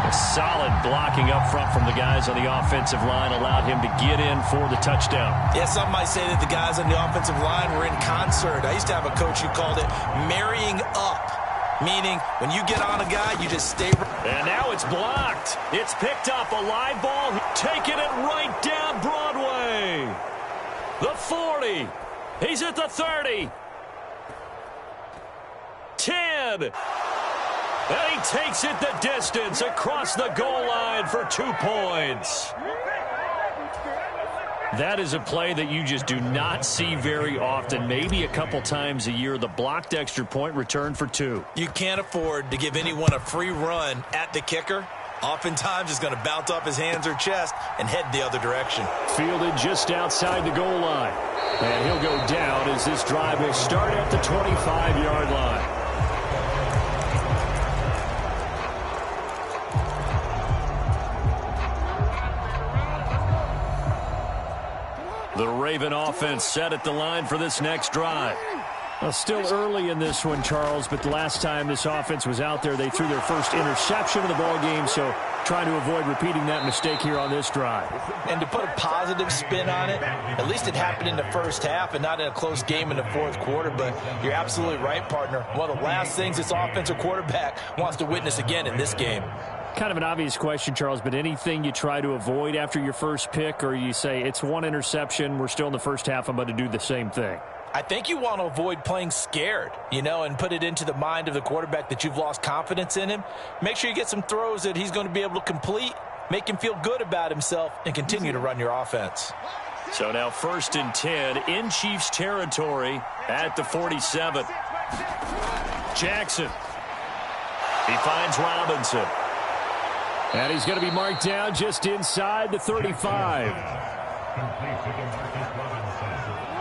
P: A solid blocking up front from the guys on the offensive line allowed him to get in for the touchdown.
N: Yeah, some might say that the guys on the offensive line were in concert. I used to have a coach who called it marrying up, meaning when you get on a guy, you just stay.
P: And now it's blocked. It's picked up, a live ball, taking it right down Broadway. The 40. He's at the 30. 10. And he takes it the distance across the goal line for 2 points. That is a play that you just do not see very often. Maybe a couple times a year, the blocked extra point return for 2.
N: You can't afford to give anyone a free run at the kicker. Oftentimes, he's going to bounce off his hands or chest and head the other direction.
P: Fielded just outside the goal line. And he'll go down as this drive will start at the 25-yard line. The Raven offense set at the line for this next drive. Well, still early in this one, Charles, but the last time this offense was out there, they threw their first interception of the ball game, so trying to avoid repeating that mistake here on this drive.
N: And to put a positive spin on it, at least it happened in the first half and not in a close game in the fourth quarter, but you're absolutely right, partner. One of the last things this offensive quarterback wants to witness again in this game.
P: Kind of an obvious question, Charles, but anything you try to avoid after your first pick, or you say it's one interception, we're still in the first half, I'm going to do the same thing?
N: I think you want to avoid playing scared, and put it into the mind of the quarterback that you've lost confidence in him. Make sure you get some throws that he's going to be able to complete, make him feel good about himself, and continue to run your offense.
P: So now 1st and 10 in Chiefs territory at the 47. Jackson. He finds Robinson. And he's going to be marked down just inside the 35.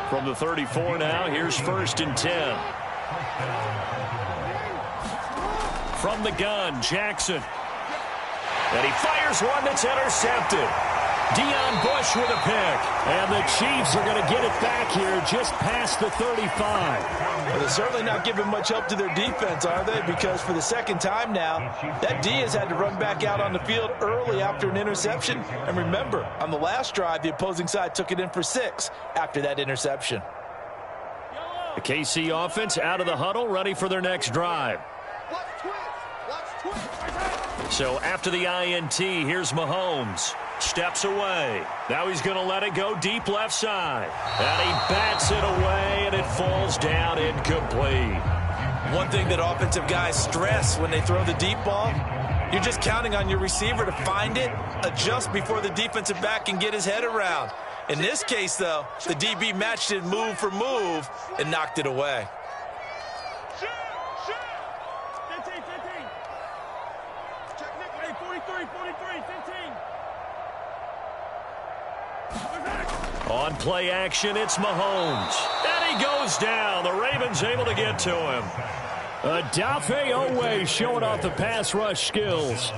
P: From the 34 now, here's 1st and 10. From the gun, Jackson. And he fires one that's intercepted. Deion Bush with a pick. And the Chiefs are going to get it back here just past the 35.
N: Well, they're certainly not giving much help to their defense, are they? Because for the second time now, that D has had to run back out on the field early after an interception. And remember, on the last drive, the opposing side took it in for 6 after that interception.
P: The KC offense out of the huddle, ready for their next drive. So after the INT, here's Mahomes. Steps away. Now he's going to let it go deep left side. And he bats it away, and it falls down incomplete.
N: One thing that offensive guys stress when they throw the deep ball, you're just counting on your receiver to find it, adjust before the defensive back can get his head around. In this case, though, the DB matched it move for move and knocked it away.
P: On play action, it's Mahomes. And he goes down. The Ravens able to get to him. Odafe Oweh showing off the pass rush skills.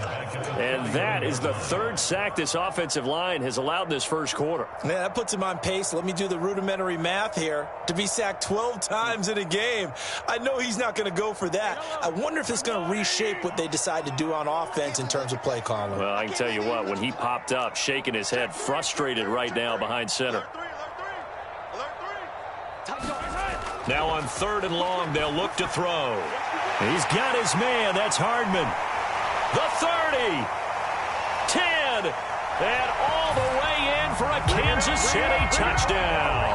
P: And that is the 3rd sack this offensive line has allowed in this first quarter.
N: Yeah, that puts him on pace. Let me do the rudimentary math here. To be sacked 12 times in a game. I know he's not going to go for that. I wonder if it's going to reshape what they decide to do on offense in terms of play calling.
P: Well, I can tell you what, when he popped up, shaking his head, frustrated right now behind center. Now on 3rd and long, they'll look to throw. He's got his man. That's Hardman. The 30. 10. And all the way in for a Kansas City touchdown.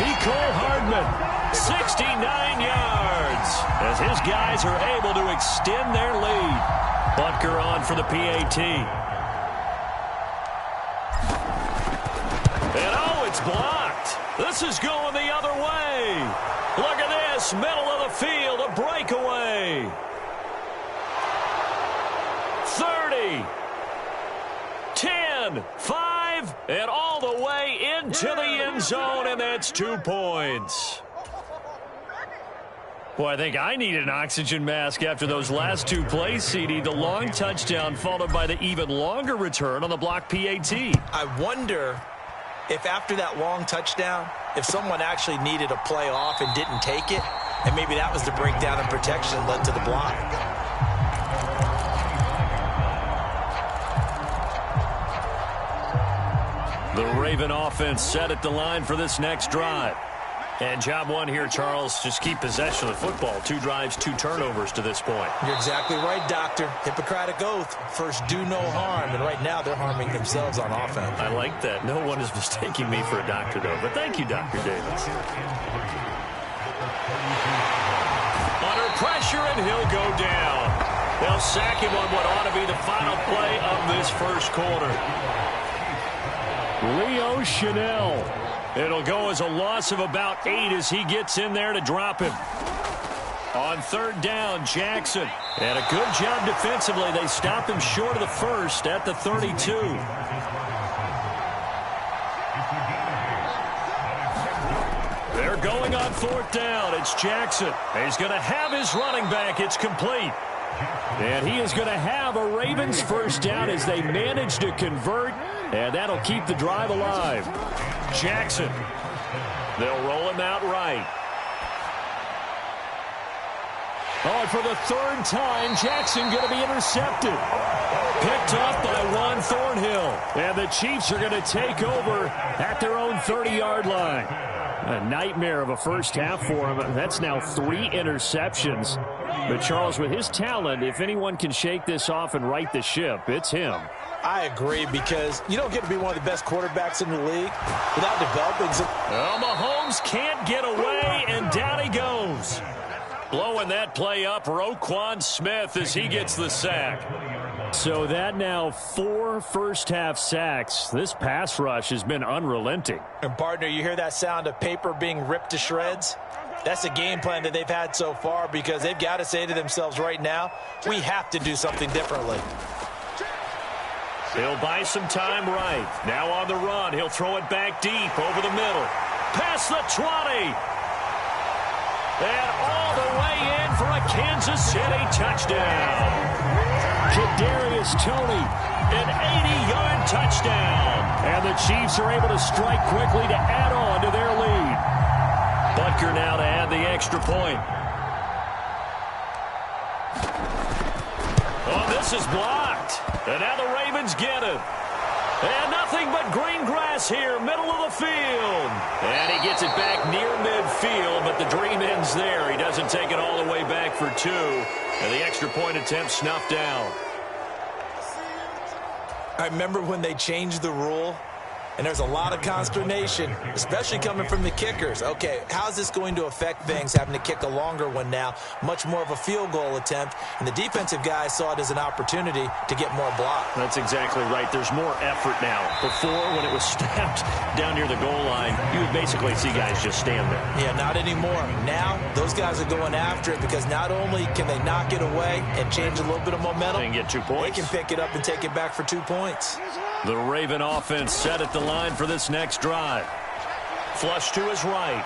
P: Mecole Hardman, 69 yards. As his guys are able to extend their lead. Butker on for the PAT. And oh, it's blocked. This is going the other way. Look at this, middle of the field, a breakaway. 30, 10, 5, and all the way into the end zone, and that's 2 points. Boy, I think I need an oxygen mask after those last 2 plays, CD. The long touchdown followed by the even longer return on the block PAT.
N: I wonder if after that long touchdown, if someone actually needed a play off and didn't take it, and maybe that was the breakdown in protection led to the block.
P: The Raven offense set at the line for this next drive. And job one here, Charles, just keep possession of the football. 2 drives, 2 turnovers to this point.
N: You're exactly right, Doctor. Hippocratic oath. First, do no harm. And right now, they're harming themselves on offense.
P: I like that. No one is mistaking me for a doctor, though. But thank you, Dr. Davis. Under pressure, and he'll go down. They'll sack him on what ought to be the final play of this first quarter. Leo Chanel. It'll go as a loss of about 8 as he gets in there to drop him. On 3rd down, Jackson. And a good job defensively. They stop him short of the first at the 32. They're going on 4th down. It's Jackson. He's going to have his running back. It's complete. And he is going to have a Ravens first down as they manage to convert. And that'll keep the drive alive. Jackson. They'll roll him out right. Oh, and for the 3rd time, Jackson going to be intercepted. Picked up by Juan Thornhill. And the Chiefs are going to take over at their own 30-yard line. A nightmare of a first half for him. That's now 3 interceptions. But Charles, with his talent, if anyone can shake this off and right the ship, it's him.
N: I agree, because you don't get to be one of the best quarterbacks in the league without developing some.
P: Well, Mahomes can't get away, and down he goes. Blowing that play up, Roquan Smith, as he gets the sack. So that now 4 first-half sacks. This pass rush has been unrelenting.
N: And, partner, you hear that sound of paper being ripped to shreds? That's a game plan that they've had so far, because they've got to say to themselves right now, we have to do something differently.
P: He'll buy some time right. Now on the run, he'll throw it back deep over the middle. Past the 20. And all the way in
L: for a Kansas City touchdown.
P: Kadarius Toney,
L: an 80-yard touchdown.
P: And the Chiefs are able to strike quickly to add on to their lead.
L: Butker now to add the extra point. Oh, this is blocked. And now the Ravens get it. And nothing but green grass here, middle of the field. And he gets it back near midfield, but the dream ends there. He doesn't take it all the way back for 2. And the extra point attempt snuffed down.
N: I remember when they changed the rule, and there's a lot of consternation, especially coming from the kickers. Okay, how's this going to affect things, having to kick a longer one now, much more of a field goal attempt, and the defensive guys saw it as an opportunity to get more block.
P: That's exactly right. There's more effort now. Before, when it was snapped down near the goal line, you would basically see guys just stand there.
N: Yeah, not anymore. Now, those guys are going after it because not only can they knock it away and change a little bit of momentum,
P: and get 2 points.
N: They can pick it up and take it back for 2 points.
L: The Raven offense set at the line for this next drive. Flush to his right.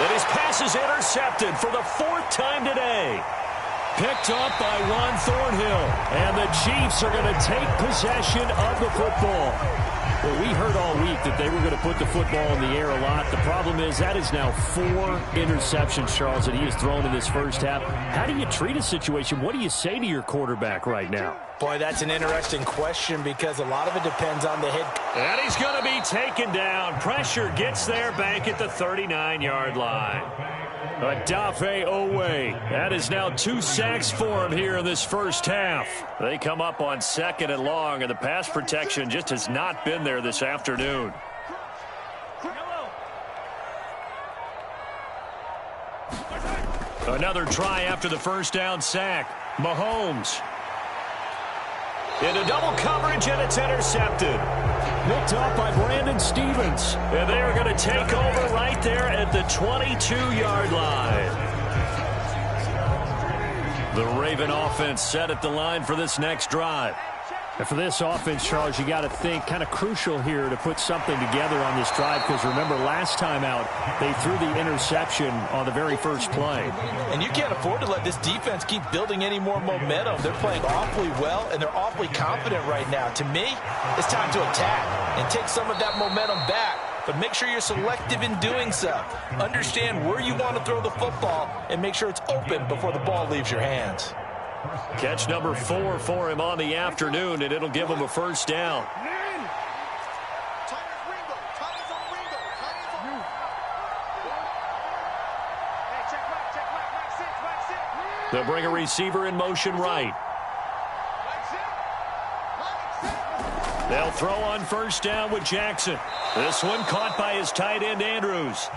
L: And his pass is intercepted for the 4th time today.
P: Picked up by Juan Thornhill. And the Chiefs are going to take possession of the football. Well, we heard all week that they were going to put the football in the air a lot. The problem is that is now 4 interceptions, Charles, that he has thrown in this first half. How do you treat a situation? What do you say to your quarterback right now?
N: Boy, that's an interesting question because a lot of it depends on the head.
L: And he's going to be taken down. Pressure gets there back at the 39-yard line.
P: Odafe Owe.
L: That is now 2 sacks for him here in this first half. They come up on 2nd and long, and the pass protection just has not been there this afternoon. Another try after the first down sack. Mahomes. Into double coverage, and it's intercepted.
P: Picked up by Brandon Stevens.
L: And they are going to take over right there at the 22-yard line. The Raven offense set at the line for this next drive.
P: And for this offense, Charles, you got to think kind of crucial here to put something together on this drive because remember last time out they threw the interception on the very first play.
N: And you can't afford to let this defense keep building any more momentum. They're playing awfully well and they're awfully confident right now. To me, it's time to attack and take some of that momentum back. But make sure you're selective in doing so. Understand where you want to throw the football and make sure it's open before the ball leaves your hands.
L: Catch number 4 for him on the afternoon, and it'll give him a first down. They'll bring a receiver in motion right. They'll throw on first down with Jackson. This one caught by his tight end, Andrews.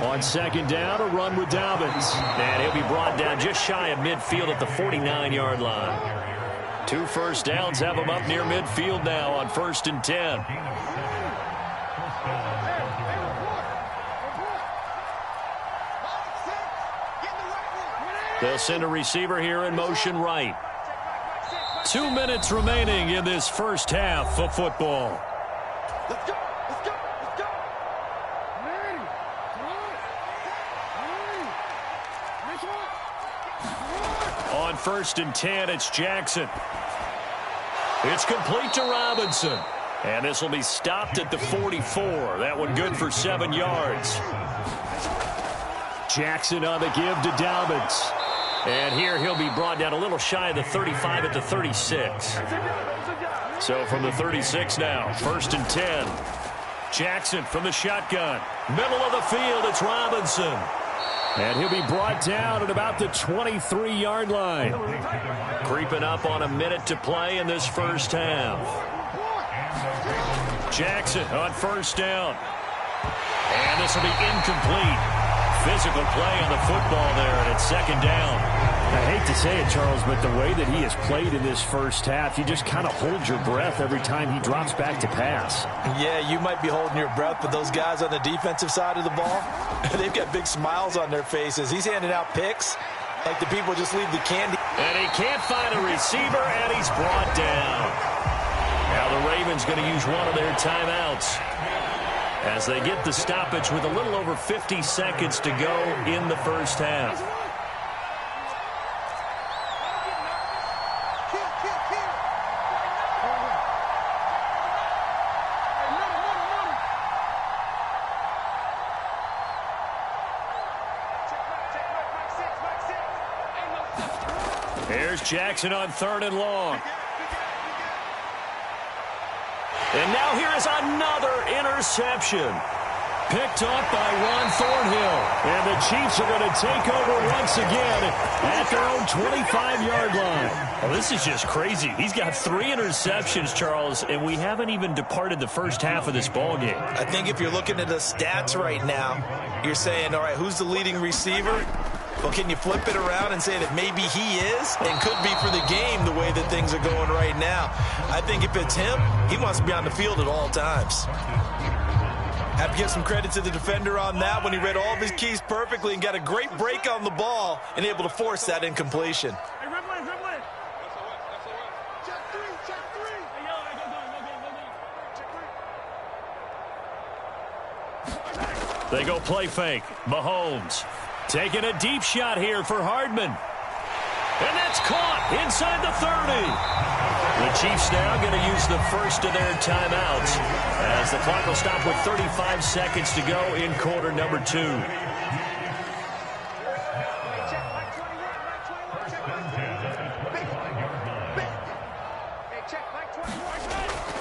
P: On second down, a run with Dobbins.
L: And he'll be brought down just shy of midfield at the 49-yard line. 2 first downs have him up near midfield now on 1st and 10. They'll send a receiver here in motion right. 2 minutes remaining in this first half of football.
A: Let's go.
L: On 1st and 10, it's Jackson. It's complete to Robinson. And this will be stopped at the 44. That one good for 7 yards.
P: Jackson on the give to Dobbins.
L: And here he'll be brought down a little shy of the 35 at the 36. So from the 36 now, 1st and 10. Jackson from the shotgun. Middle of the field, it's Robinson.
P: And he'll be brought down at about the 23-yard line.
L: Creeping up on a minute to play in this first half. Jackson on first down. And this will be incomplete. Physical play on the football there, and it's 2nd down.
P: I hate to say it, Charles, but the way that he has played in this first half, you just kind of hold your breath every time he drops back to pass.
N: Yeah, you might be holding your breath, but those guys on the defensive side of the ball, they've got big smiles on their faces. He's handing out picks like the people just leave the candy.
L: And he can't find a receiver, and he's brought down. Now the Ravens going to use one of their timeouts as they get the stoppage with a little over 50 seconds to go in the first half. Here's Jackson on 3rd and long. And now here is another interception. Picked up by Ron Thornhill. And the Chiefs are going to take over once again at their own 25-yard line. Well, this is just crazy. He's got 3 interceptions, Charles, and we haven't even departed the first half of this ballgame.
N: I think if you're looking at the stats right now, you're saying, all right, who's the leading receiver? Well, can you flip it around and say that maybe he is and could be for the game the way that things are going right now? I think if it's him, he wants to be on the field at all times. Have to give some credit to the defender on that when he read all of his keys perfectly and got a great break on the ball and able to force that incompletion.
L: They go play fake. Mahomes taking a deep shot here for Hardman. And that's caught inside the 30. The Chiefs now going to use the first of their timeouts as the clock will stop with 35 seconds to go in quarter number 2.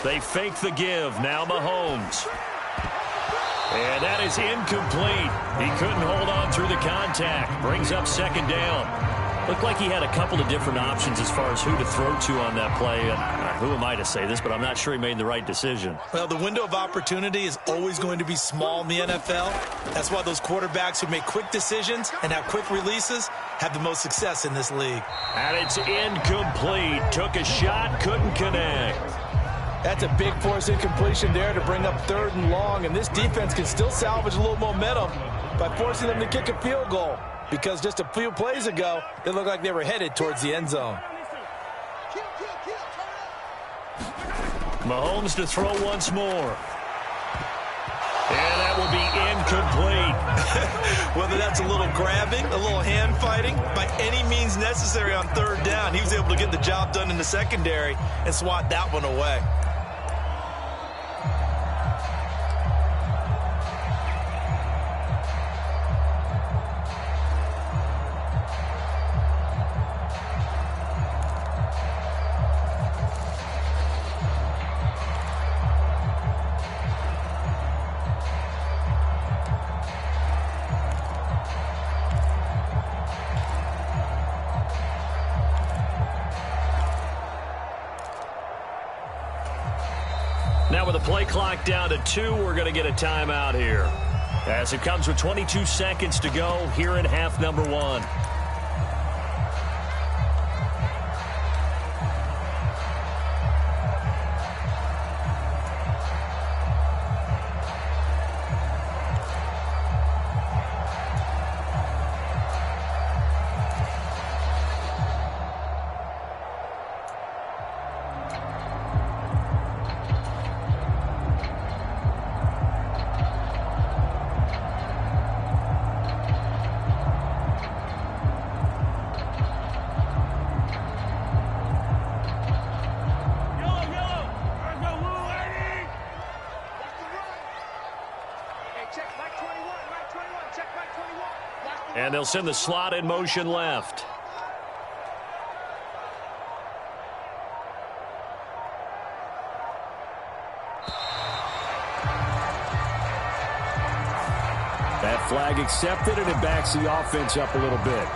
L: They fake the give. Now Mahomes. And that is incomplete. He couldn't hold on through the contact. Brings up 2nd down. Looked like he had a couple of different options as far as who to throw to on that play. And who am I to say this, but I'm not sure he made the right decision.
N: Well, the window of opportunity is always going to be small in the NFL. That's why those quarterbacks who make quick decisions and have quick releases have the most success in this league.
L: And it's incomplete. Took a shot, couldn't connect.
N: That's a big force incompletion there to bring up 3rd and long, and this defense can still salvage a little momentum by forcing them to kick a field goal, because just a few plays ago, they looked like they were headed towards the end zone.
L: Mahomes to throw once more. And that will be incomplete.
N: Whether that's a little grabbing, a little hand fighting, by any means necessary on 3rd down, he was able to get the job done in the secondary and swat that one away.
L: Now with the play clock down to 2, we're going to get a timeout here, as it comes with 22 seconds to go here in half number 1. And they'll send the slot in motion left.
P: That flag accepted, and it backs the offense up a little bit.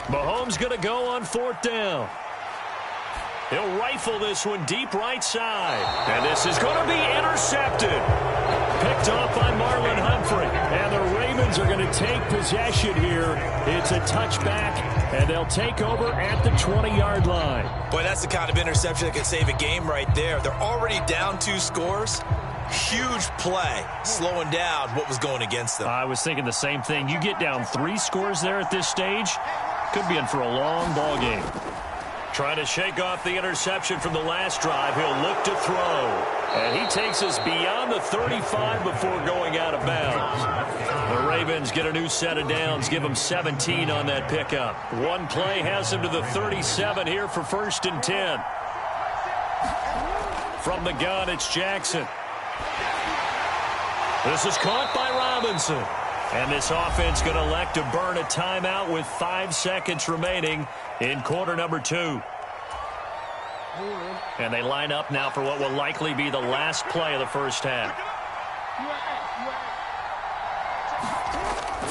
L: Mahomes going to go on 4th down. He'll rifle this one deep right side. And this is going to be intercepted. Picked off by Marlon Humphrey. And the Ravens are going to take possession here. It's a touchback, and they'll take over at the 20-yard line.
N: Boy, that's the kind of interception that could save a game right there. They're already down 2 scores. Huge play, slowing down what was going against them.
P: I was thinking the same thing. You get down 3 scores there at this stage, could be in for a long ball game.
L: Trying to shake off the interception from the last drive. He'll look to throw. And he takes us beyond the 35 before going out of bounds. The Ravens get a new set of downs. Give them 17 on that pickup. One play has them to the 37 here for 1st and 10. From the gun, it's Jackson. This is caught by Robinson. And this offense going to elect to burn a timeout with 5 seconds remaining in quarter number 2. And they line up now for what will likely be the last play of the first half.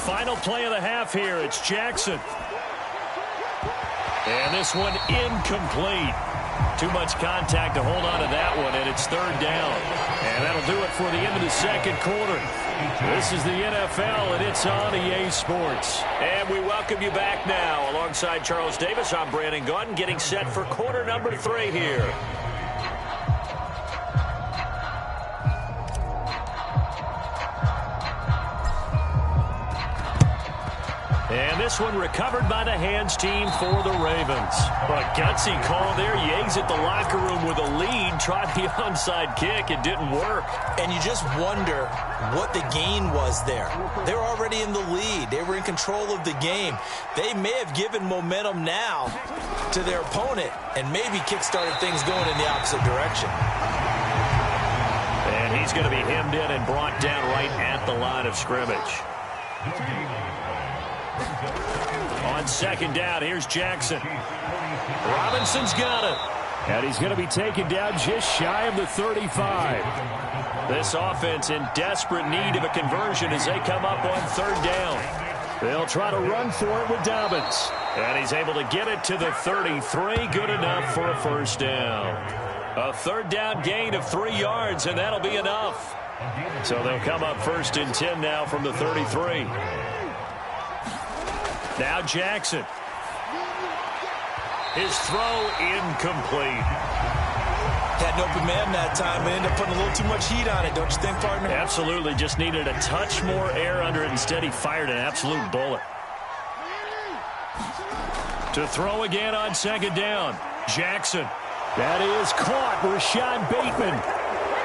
L: Final play of the half here. It's Jackson. And this one incomplete. Too much contact to hold on to that one, and it's 3rd down. And that'll do it for the end of the second quarter. This is the NFL, and it's on EA Sports. And we welcome you back now. Alongside Charles Davis, I'm Brandon Gaudin, getting set for quarter number 3 here. And this one recovered by the hands team for the Ravens. But gutsy call there. Yates at the locker room with a lead. Tried the onside kick. It didn't work.
N: And you just wonder what the gain was there. They were already in the lead. They were in control of the game. They may have given momentum now to their opponent and maybe kick-started things going in the opposite direction.
L: And he's going to be hemmed in and brought down right at the line of scrimmage. On 2nd down, here's Jackson. Robinson's got it.
P: And he's going to be taken down just shy of the 35.
L: This offense in desperate need of a conversion as they come up on 3rd down. They'll try to run for it with Dobbins. And he's able to get it to the 33. Good enough for a 1st down. A 3rd down gain of 3 yards, and that'll be enough. So they'll come up 1st and 10 now from the 33. Now Jackson. His throw incomplete.
N: Had an open man that time, but ended up putting a little too much heat on it, don't you think, partner?
L: Absolutely. Just needed a touch more air under it. Instead, he fired an absolute bullet. To throw again on 2nd down. Jackson.
P: That is caught. Rashad Bateman.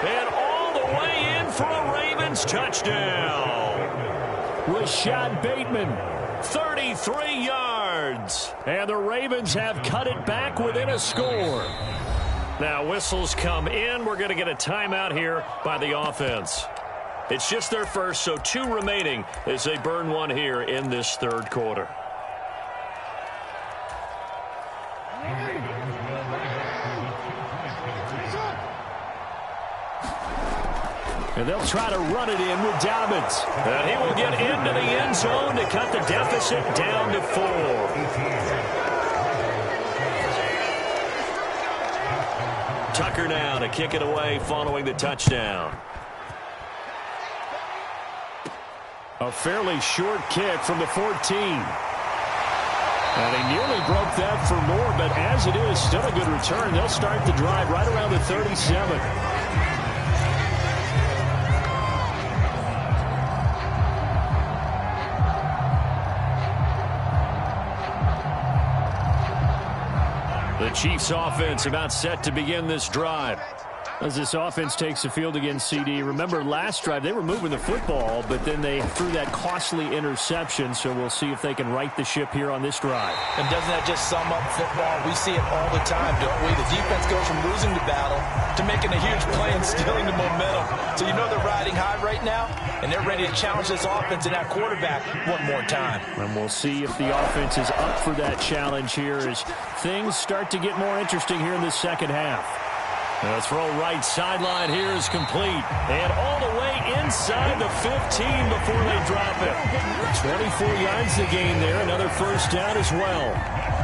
L: And all the way in for a Ravens touchdown.
P: Rashad Bateman.
L: 33 yards.
P: And the Ravens have cut it back within a score.
L: Now whistles come in. We're going to get a timeout here by the offense. It's just their first, so 2 remaining as they burn one here in this 3rd quarter.
P: And they'll try to run it in with Dobbins.
L: And he will get into the end zone to cut the deficit down to 4. Tucker now to kick it away following the touchdown.
P: A fairly short kick from the 14. And he nearly broke that for more, but as it is, still a good return. They'll start the drive right around the 37.
L: The Chiefs offense about set to begin this drive.
P: As this offense takes the field against CD, remember last drive they were moving the football, but then they threw that costly interception, so we'll see if they can right the ship here on this drive.
N: And doesn't that just sum up football? We see it all the time, don't we? The defense goes from losing the battle to making a huge play and stealing the momentum. So you know they're riding high right now, and they're ready to challenge this offense and that quarterback one more time.
P: And we'll see if the offense is up for that challenge here as things start to get more interesting here in the second half.
L: The throw right sideline here is complete. And all the way inside the 15 before they drop it. 24 yards to gain there. Another first down as well.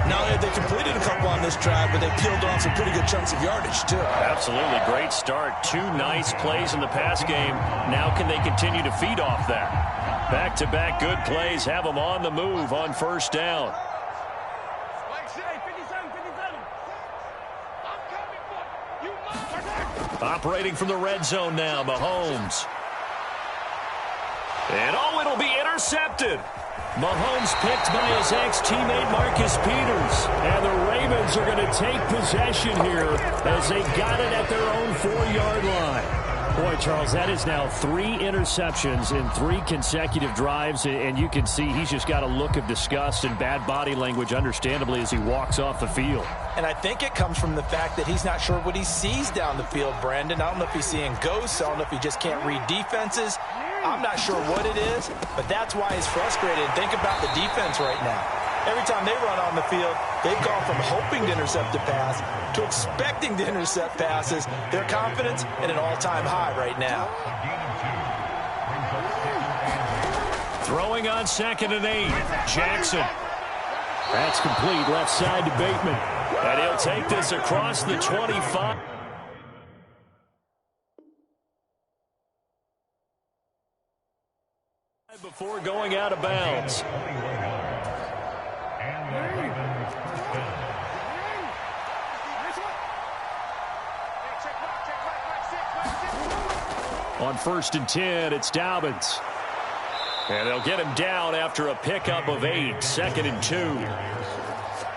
N: Now they completed a couple on this drive, but they peeled off some pretty good chunks of yardage, too.
L: Absolutely. Great start. 2 nice plays in the pass game. Now can they continue to feed off that? Back-to-back good plays have them on the move on first down. Operating from the red zone now, Mahomes. And it'll be intercepted. Mahomes picked by his ex-teammate Marcus Peters. And the Ravens are going to take possession here as they got it at their own 4-yard line. Boy, Charles, that is now 3 interceptions in 3 consecutive drives, and you can see he's just got a look of disgust and bad body language, understandably, as he walks off the field.
N: And I think it comes from the fact that he's not sure what he sees down the field, Brandon. I don't know if he's seeing ghosts. I don't know if he just can't read defenses. I'm not sure what it is, but that's why he's frustrated. Think about the defense right now. Every time they run on the field, they've gone from hoping to intercept a pass to expecting to intercept passes. Their confidence at an all-time high right now.
L: Throwing on 2nd and 8. Jackson. That's complete. Left side to Bateman. And he'll take this across the 25. Before going out of bounds. On 1st and 10, it's Dobbins. And they'll get him down after a pickup of 8, 2nd and 2.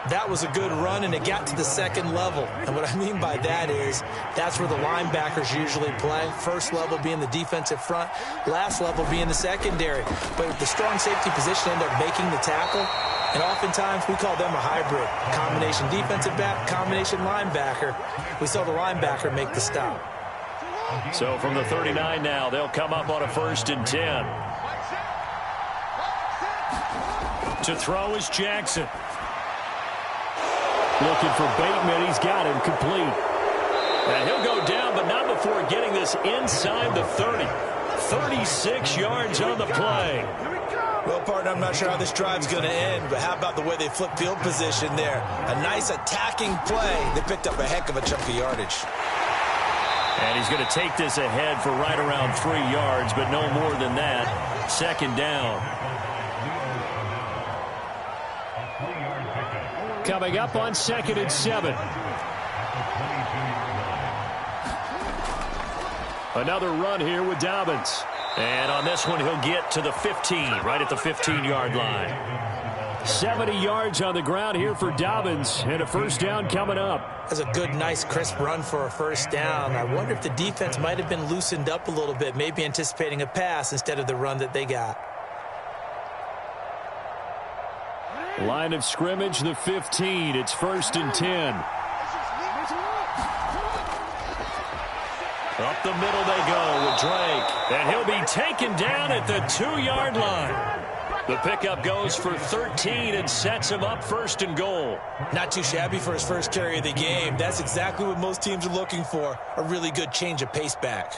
N: That was a good run, and it got to the 2nd level. And what I mean by that is that's where the linebackers usually play. First level being the defensive front, last level being the secondary. But the strong safety position ended up making the tackle. And oftentimes we call them a hybrid. Combination defensive back, combination linebacker. We saw the linebacker make the stop.
L: So from the 39 now, they'll come up on a 1st and 10. To throw is Jackson. Looking for Bateman. He's got him complete. And he'll go down, but not before getting this inside the 30. 36 yards on the play.
N: Well, partner, I'm not sure how this drive's going to end, but how about the way they flip field position there? A nice attacking play. They picked up a heck of a chunk of yardage.
L: And he's going to take this ahead for right around 3 yards, but no more than that. 2nd down. Coming up on 2nd and 7. Another run here with Dobbins. And on this one, he'll get to the 15, right at the 15-yard line. 70 yards on the ground here for Dobbins, and a first down coming up.
N: That's a good, nice, crisp run for a first down. I wonder if the defense might have been loosened up a little bit, maybe anticipating a pass instead of the run that they got.
L: Line of scrimmage, the 15. It's 1st and 10. Up the middle they go with Drake. And he'll be taken down at the 2-yard line. The pickup goes for 13 and sets him up 1st and goal.
N: Not too shabby for his first carry of the game. That's exactly what most teams are looking for. A really good change of pace back.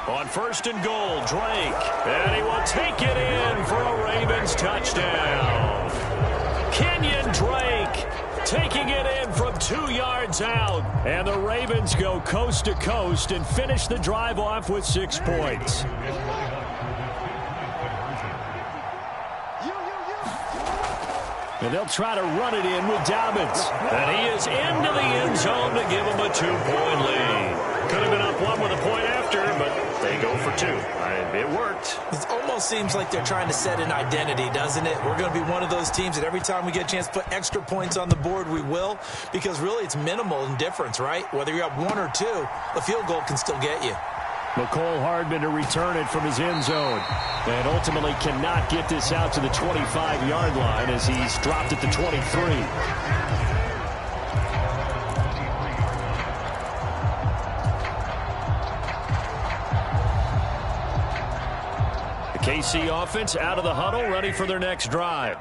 L: On 1st and goal, Drake. And he will take it in for a Ravens touchdown. Kenyon Drake taking it in from 2 yards out. And the Ravens go coast to coast and finish the drive off with 6 points. And they'll try to run it in with Dobbins. And he is into the end zone to give him a 2-point lead. Could have been up 1 with a point after, but they go for 2. It worked.
N: It almost seems like they're trying to set an identity, doesn't it? We're going to be one of those teams that every time we get a chance to put extra points on the board, we will. Because really it's minimal in difference, right? Whether you're up 1 or 2, a field goal can still get you.
L: McCole Hardman to return it from his end zone. And ultimately cannot get this out to the 25-yard line as he's dropped at the 23.
P: KC offense out of the huddle, ready for their next drive.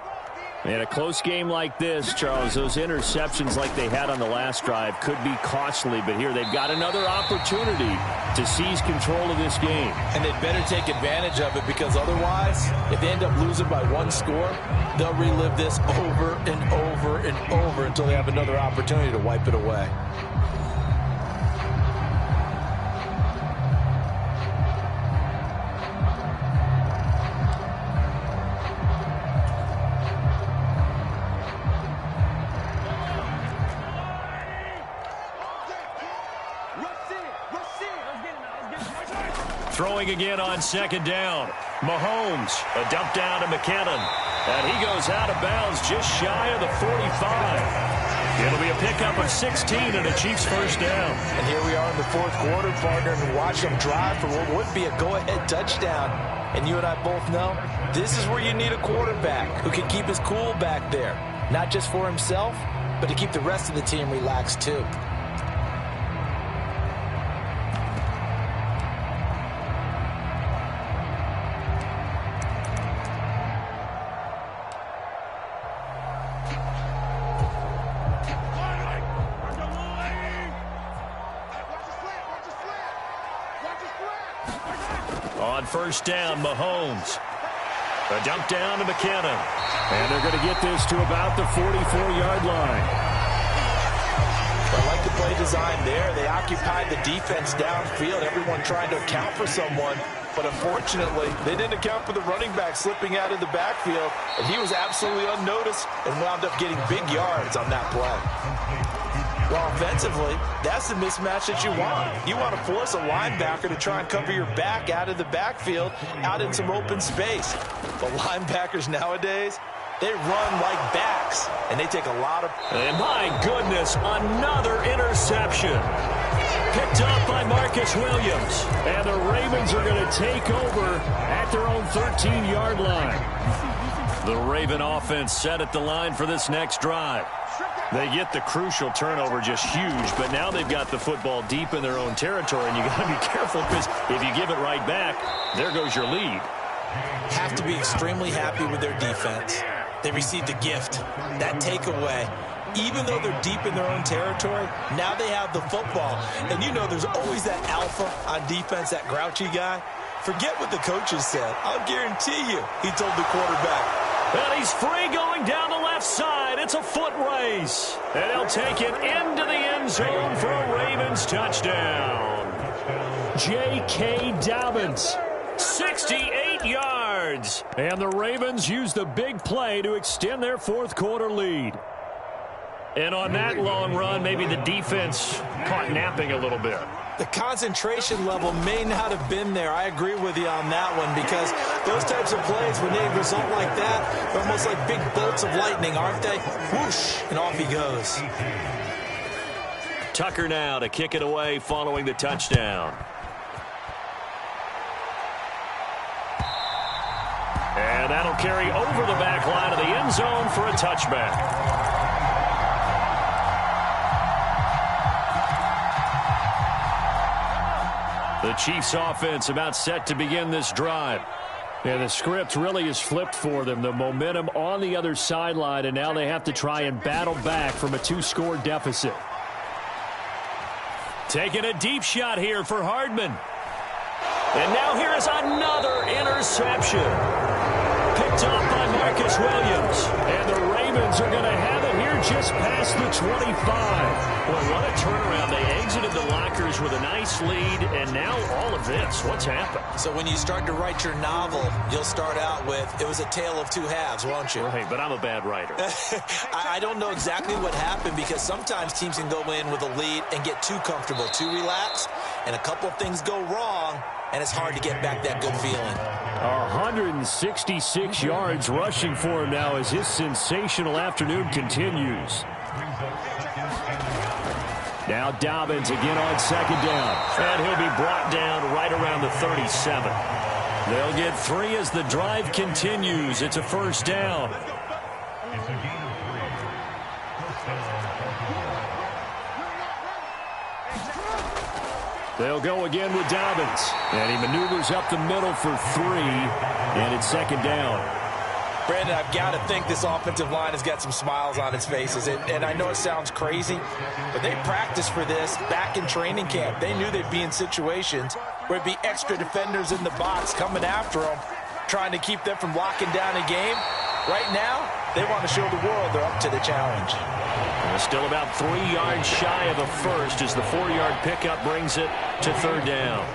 P: In a close game like this, Charles, those interceptions like they had on the last drive could be costly. But here they've got another opportunity to seize control of this game.
N: And they'd better take advantage of it, because otherwise, if they end up losing by one score, they'll relive this over and over and over until they have another opportunity to wipe it away.
P: Throwing again on second down. Mahomes, a dump down to McKinnon. And he goes out of bounds just shy of the 45. It'll be a pickup of 16 and a Chiefs first down.
N: And here we are in the fourth quarter, partner, and watch them drive for what would be a go-ahead touchdown. And you and I both know this is where you need a quarterback who can keep his cool back there. Not just for himself, but to keep the rest of the team relaxed too.
P: On first down, Mahomes. A dump down to McKinnon. And they're going to get this to about the 44-yard line.
N: I like the play design there. They occupied the defense downfield, everyone trying to account for someone. But unfortunately, they didn't account for the running back slipping out of the backfield. And he was absolutely unnoticed and wound up getting big yards on that play. Well, offensively, that's the mismatch that you want. You want to force a linebacker to try and cover your back out of the backfield, out in some open space. But linebackers nowadays, they run like backs, and they take a lot of...
P: And my goodness, another interception. Picked up by Marcus Williams. And the Ravens are going to take over at their own 13-yard line. The Raven offense set at the line for this next drive. They get the crucial turnover, just huge, but now they've got the football deep in their own territory, and you got to be careful, because if you give it right back, there goes your lead.
N: Have to be extremely happy with their defense. They received a gift, that takeaway. Even though they're deep in their own territory, now they have the football. And you know there's always that alpha on defense, that grouchy guy. Forget what the coaches said. I'll guarantee you, he told the quarterback.
P: And he's free going down the left side. It's a foot race. And he'll take it into the end zone for a Ravens touchdown. J.K. Dobbins, 68 yards. And the Ravens use the big play to extend their fourth quarter lead. And on that long run, maybe the defense caught napping a little bit.
N: The concentration level may not have been there. I agree with you on that one, because those types of plays, when they result like that, they're almost like big bolts of lightning, aren't they? Whoosh, and off he goes.
P: Tucker now to kick it away following the touchdown. And that'll carry over the back line of the end zone for a touchback. The Chiefs offense about set to begin this drive. And the script really is flipped for them. The momentum on the other sideline, and now they have to try and battle back from a 2-score deficit. Taking a deep shot here for Hardman. And now here is another interception. Picked up by Marcus Williams. And the Ravens are going to have it here just past the 25. Well, what a turnaround. They exited the lockers with a nice lead, and now all of this. What's happened?
N: So when you start to write your novel, you'll start out with, it was a tale of two halves, won't you?
P: Right, but I'm a bad writer.
N: I don't know exactly what happened, because sometimes teams can go in with a lead and get too comfortable, too relaxed, and a couple of things go wrong, and it's hard to get back that good feeling.
P: 166 yards rushing for him now as his sensational afternoon continues. Now Dobbins again on second down. And he'll be brought down right around the 37. They'll get 3 as the drive continues. It's a first down. They'll go again with Dobbins. And he maneuvers up the middle for 3. And it's second down.
N: Brandon, I've got to think this offensive line has got some smiles on its faces. And I know it sounds crazy, but they practiced for this back in training camp. They knew they'd be in situations where it'd be extra defenders in the box coming after them, trying to keep them from locking down a game. Right now, they want to show the world they're up to the challenge.
P: And still about 3 yards shy of a first as the 4-yard pickup brings it to third down.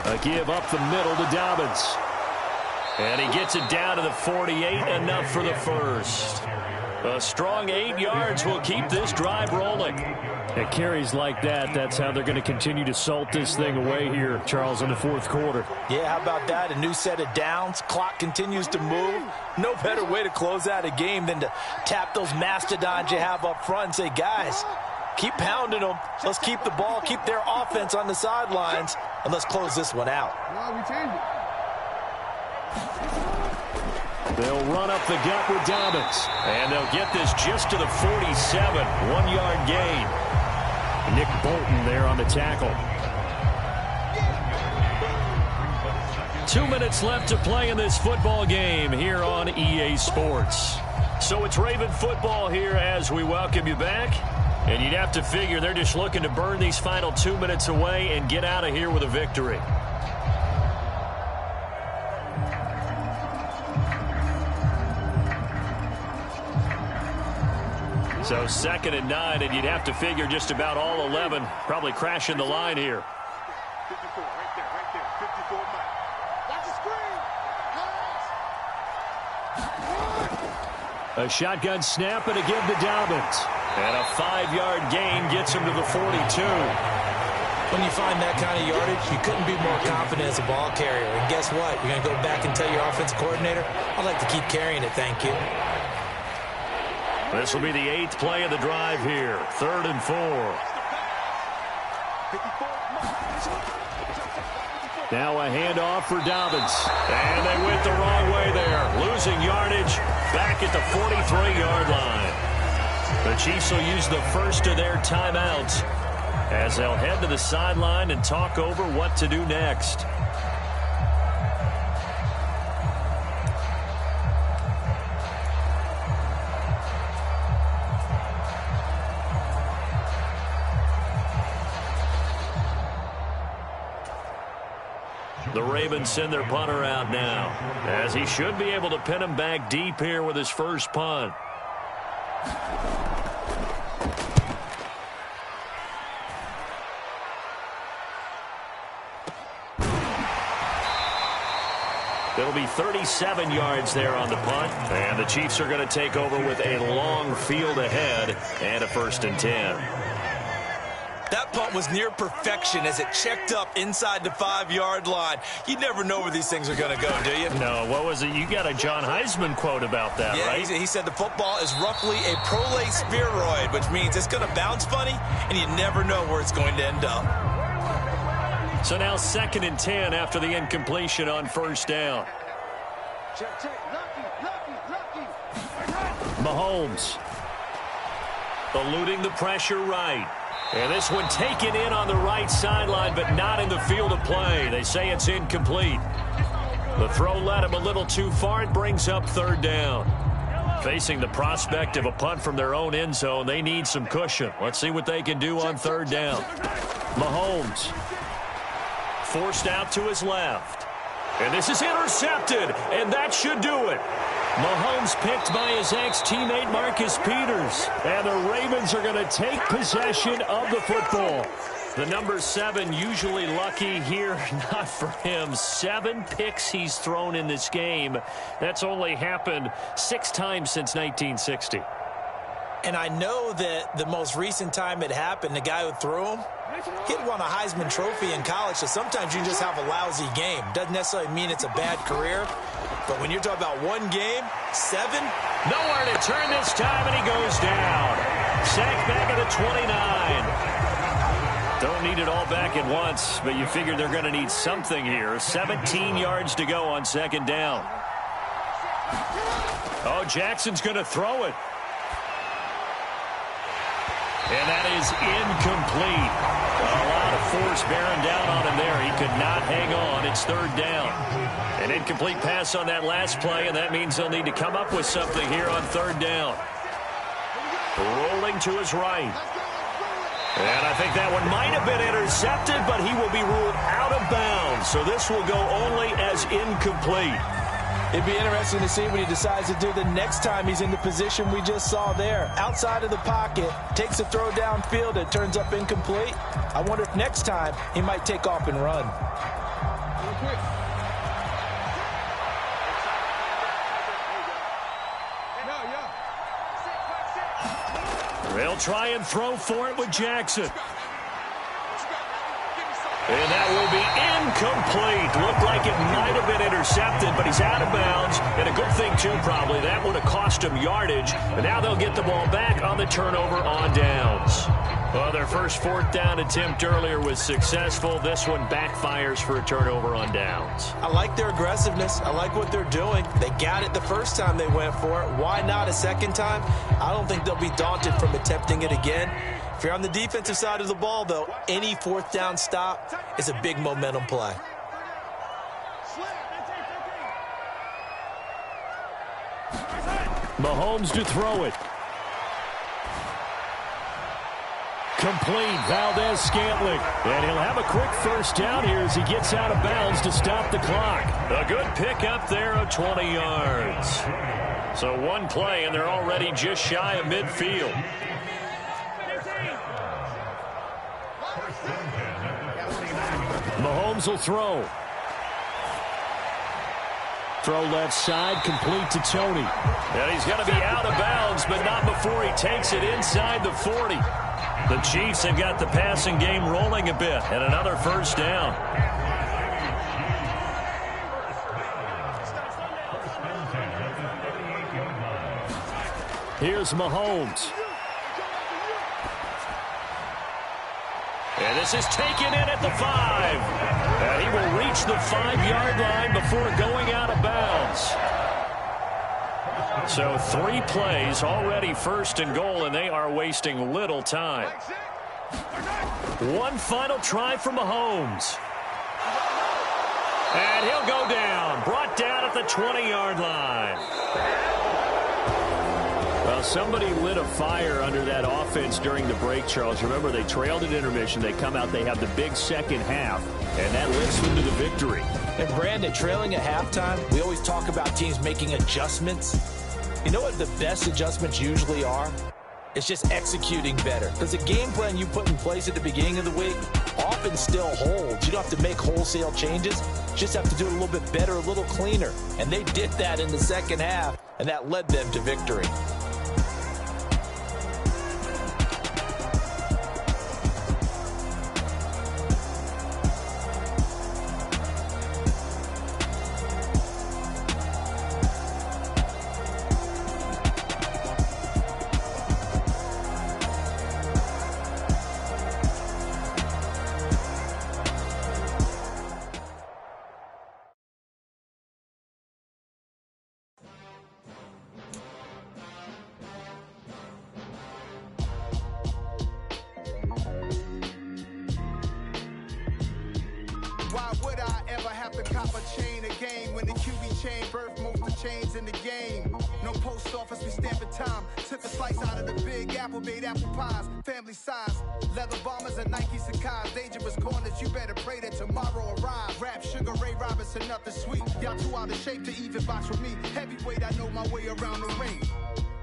P: A give up the middle to Dobbins. And he gets it down to the 48, enough for the first. A strong 8 yards will keep this drive rolling. At carries like that, that's how they're going to continue to salt this thing away here, Charles, in the fourth quarter.
N: Yeah, how about that? A new set of downs. Clock continues to move. No better way to close out a game than to tap those mastodons you have up front and say, guys, keep pounding them. Let's keep the ball, keep their offense on the sidelines, and let's close this one out.
P: They'll run up the gut with Dobbins. And they'll get this just to the 47. 1-yard gain. Nick Bolton there on the tackle. 2 minutes left to play in this football game here on EA Sports. So it's Raven football here as we welcome you back. And you'd have to figure they're just looking to burn these final 2 minutes away and get out of here with a victory. So 2nd and 9, and you'd have to figure just about all 11 probably crashing the line here.
A: 54, right there, 54 Mike. Watch the screen.
P: A shotgun snap and a give to Dobbins. And a 5-yard gain gets him to the 42.
N: When you find that kind of yardage, you couldn't be more confident as a ball carrier. And guess what? You're going to go back and tell your offensive coordinator, I'd like to keep carrying it, thank you.
P: This will be the 8th play of the drive here. 3rd and 4. Now a handoff for Dobbins. And they went the wrong way there. Losing yardage back at the 43-yard line. The Chiefs will use the first of their timeouts as they'll head to the sideline and talk over what to do next. The Ravens send their punter out now, as he should be able to pin him back deep here with his first punt. It'll be 37 yards there on the punt, and the Chiefs are going to take over with a long field ahead and a 1st and 10.
N: That punt was near perfection as it checked up inside the 5-yard line. You never know where these things are going to go, do you?
P: No, what was it? You got a John Heisman quote about that,
N: yeah,
P: right?
N: He said the football is roughly a prolate spheroid, which means it's going to bounce funny, and you never know where it's going to end up.
P: So now 2nd and 10 after the incompletion on 1st down.
A: Lucky.
P: Mahomes eluding the pressure right. And this one taken in on the right sideline, but not in the field of play. They say it's incomplete. The throw led him a little too far. It brings up 3rd down. Facing the prospect of a punt from their own end zone, they need some cushion. Let's see what they can do on 3rd down. Mahomes forced out to his left. And this is intercepted, and that should do it. Mahomes picked by his ex-teammate Marcus Peters. And the Ravens are going to take possession of the football. The number 7 usually lucky here, not for him. 7 picks he's thrown in this game. That's only happened 6 times since 1960.
N: And I know that the most recent time it happened, the guy who threw him, he'd won a Heisman Trophy in college, so sometimes you just have a lousy game. Doesn't necessarily mean it's a bad career, but when you're talking about one game, 7?
P: Nowhere to turn this time, and he goes down. Sacked back at the 29. Don't need it all back at once, but you figure they're going to need something here. 17 yards to go on 2nd down. Oh, Jackson's going to throw it.
L: And that is incomplete. A lot of force bearing down on him there. He could not hang on. It's third down. An incomplete pass on that last play, and that means they'll need to come up with something here on third down. Rolling to his right. And I think that one might have been intercepted, but he will be ruled out of bounds. So this will go only as incomplete.
N: It'd be interesting to see what he decides to do the next time he's in the position we just saw there. Outside of the pocket, takes a throw downfield, it turns up incomplete. I wonder if next time he might take off and run.
L: They'll try and throw for it with Jackson. And that will be incomplete. Looked like it might have been intercepted, but he's out of bounds. And a good thing, too, probably. That would have cost him yardage. And now they'll get the ball back on the turnover on downs. Well, their first fourth down attempt earlier was successful. This one backfires for a turnover on downs.
N: I like their aggressiveness. I like what they're doing. They got it the first time they went for it. Why not a second time? I don't think they'll be daunted from attempting it again. If you're on the defensive side of the ball, though, any fourth down stop is a big momentum play.
P: Mahomes to throw it. Complete, Valdez-Scantling. And he'll have a quick first down here as he gets out of bounds to stop the clock.
L: A good pickup there of 20 yards. So one play, and they're already just shy of midfield.
P: Mahomes will throw. Throw left side, complete to Tony.
L: And he's going to be out of bounds, but not before he takes it inside the 40. The Chiefs have got the passing game rolling a bit, and another first down.
P: Here's Mahomes.
L: And this is taken in at the 5. And he will reach the 5-yard line before going out of bounds. So 3 plays, already first and goal, and they are wasting little time. One final try for Mahomes. And he'll go down, brought down at the 20-yard line.
P: Well, somebody lit a fire under that offense during the break, Charles. Remember, they trailed at intermission. They come out, they have the big second half, and that lifts them to the victory.
N: And Brandon, trailing at halftime, we always talk about teams making adjustments. You know what the best adjustments usually are? It's just executing better. Because the game plan you put in place at the beginning of the week often still holds. You don't have to make wholesale changes. You just have to do it a little bit better, a little cleaner. And they did that in the second half, and that led them to victory.
M: Why would I ever have to cop a chain again when the QB chain birthed most of the chains in the game? No post office, we stamping time. Took a slice out of the big apple, made apple pies, family size. Leather bombers and Nike Sacai's. Dangerous corners, you better pray that tomorrow arrives. Rap, Sugar Ray Robinson, nothing sweet. Y'all too out of shape to even box with me. Heavyweight, I know my way around the ring.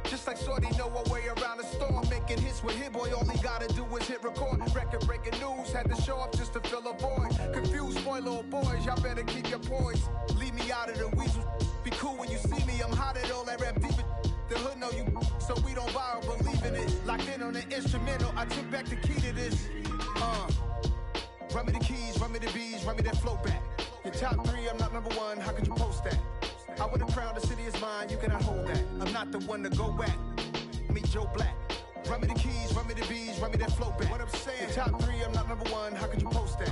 M: Just like Shorty know her way around the storm. Making hits with Hit Boy, all he gotta do is hit record. Record breaking news, had to show up just to fill a void. Confused, spoiled little boys, y'all better keep your poise. Leave me out of the weasel. Be cool when you see me, I'm hot at all that rap deep. The hood know you, so we don't borrow, believe in it. Locked in on the instrumental, I took back the key to this. Run me the keys, run me the bees, run me that flow back. Your top 3, I'm not number 1, how could you post that? I would have crowned the city is mine, you cannot hold that. I'm not the one to go at. Meet Joe Black. Run me the keys, run me the bees, run me that flow back. What I'm saying, top 3, I'm not number 1, how could you post that?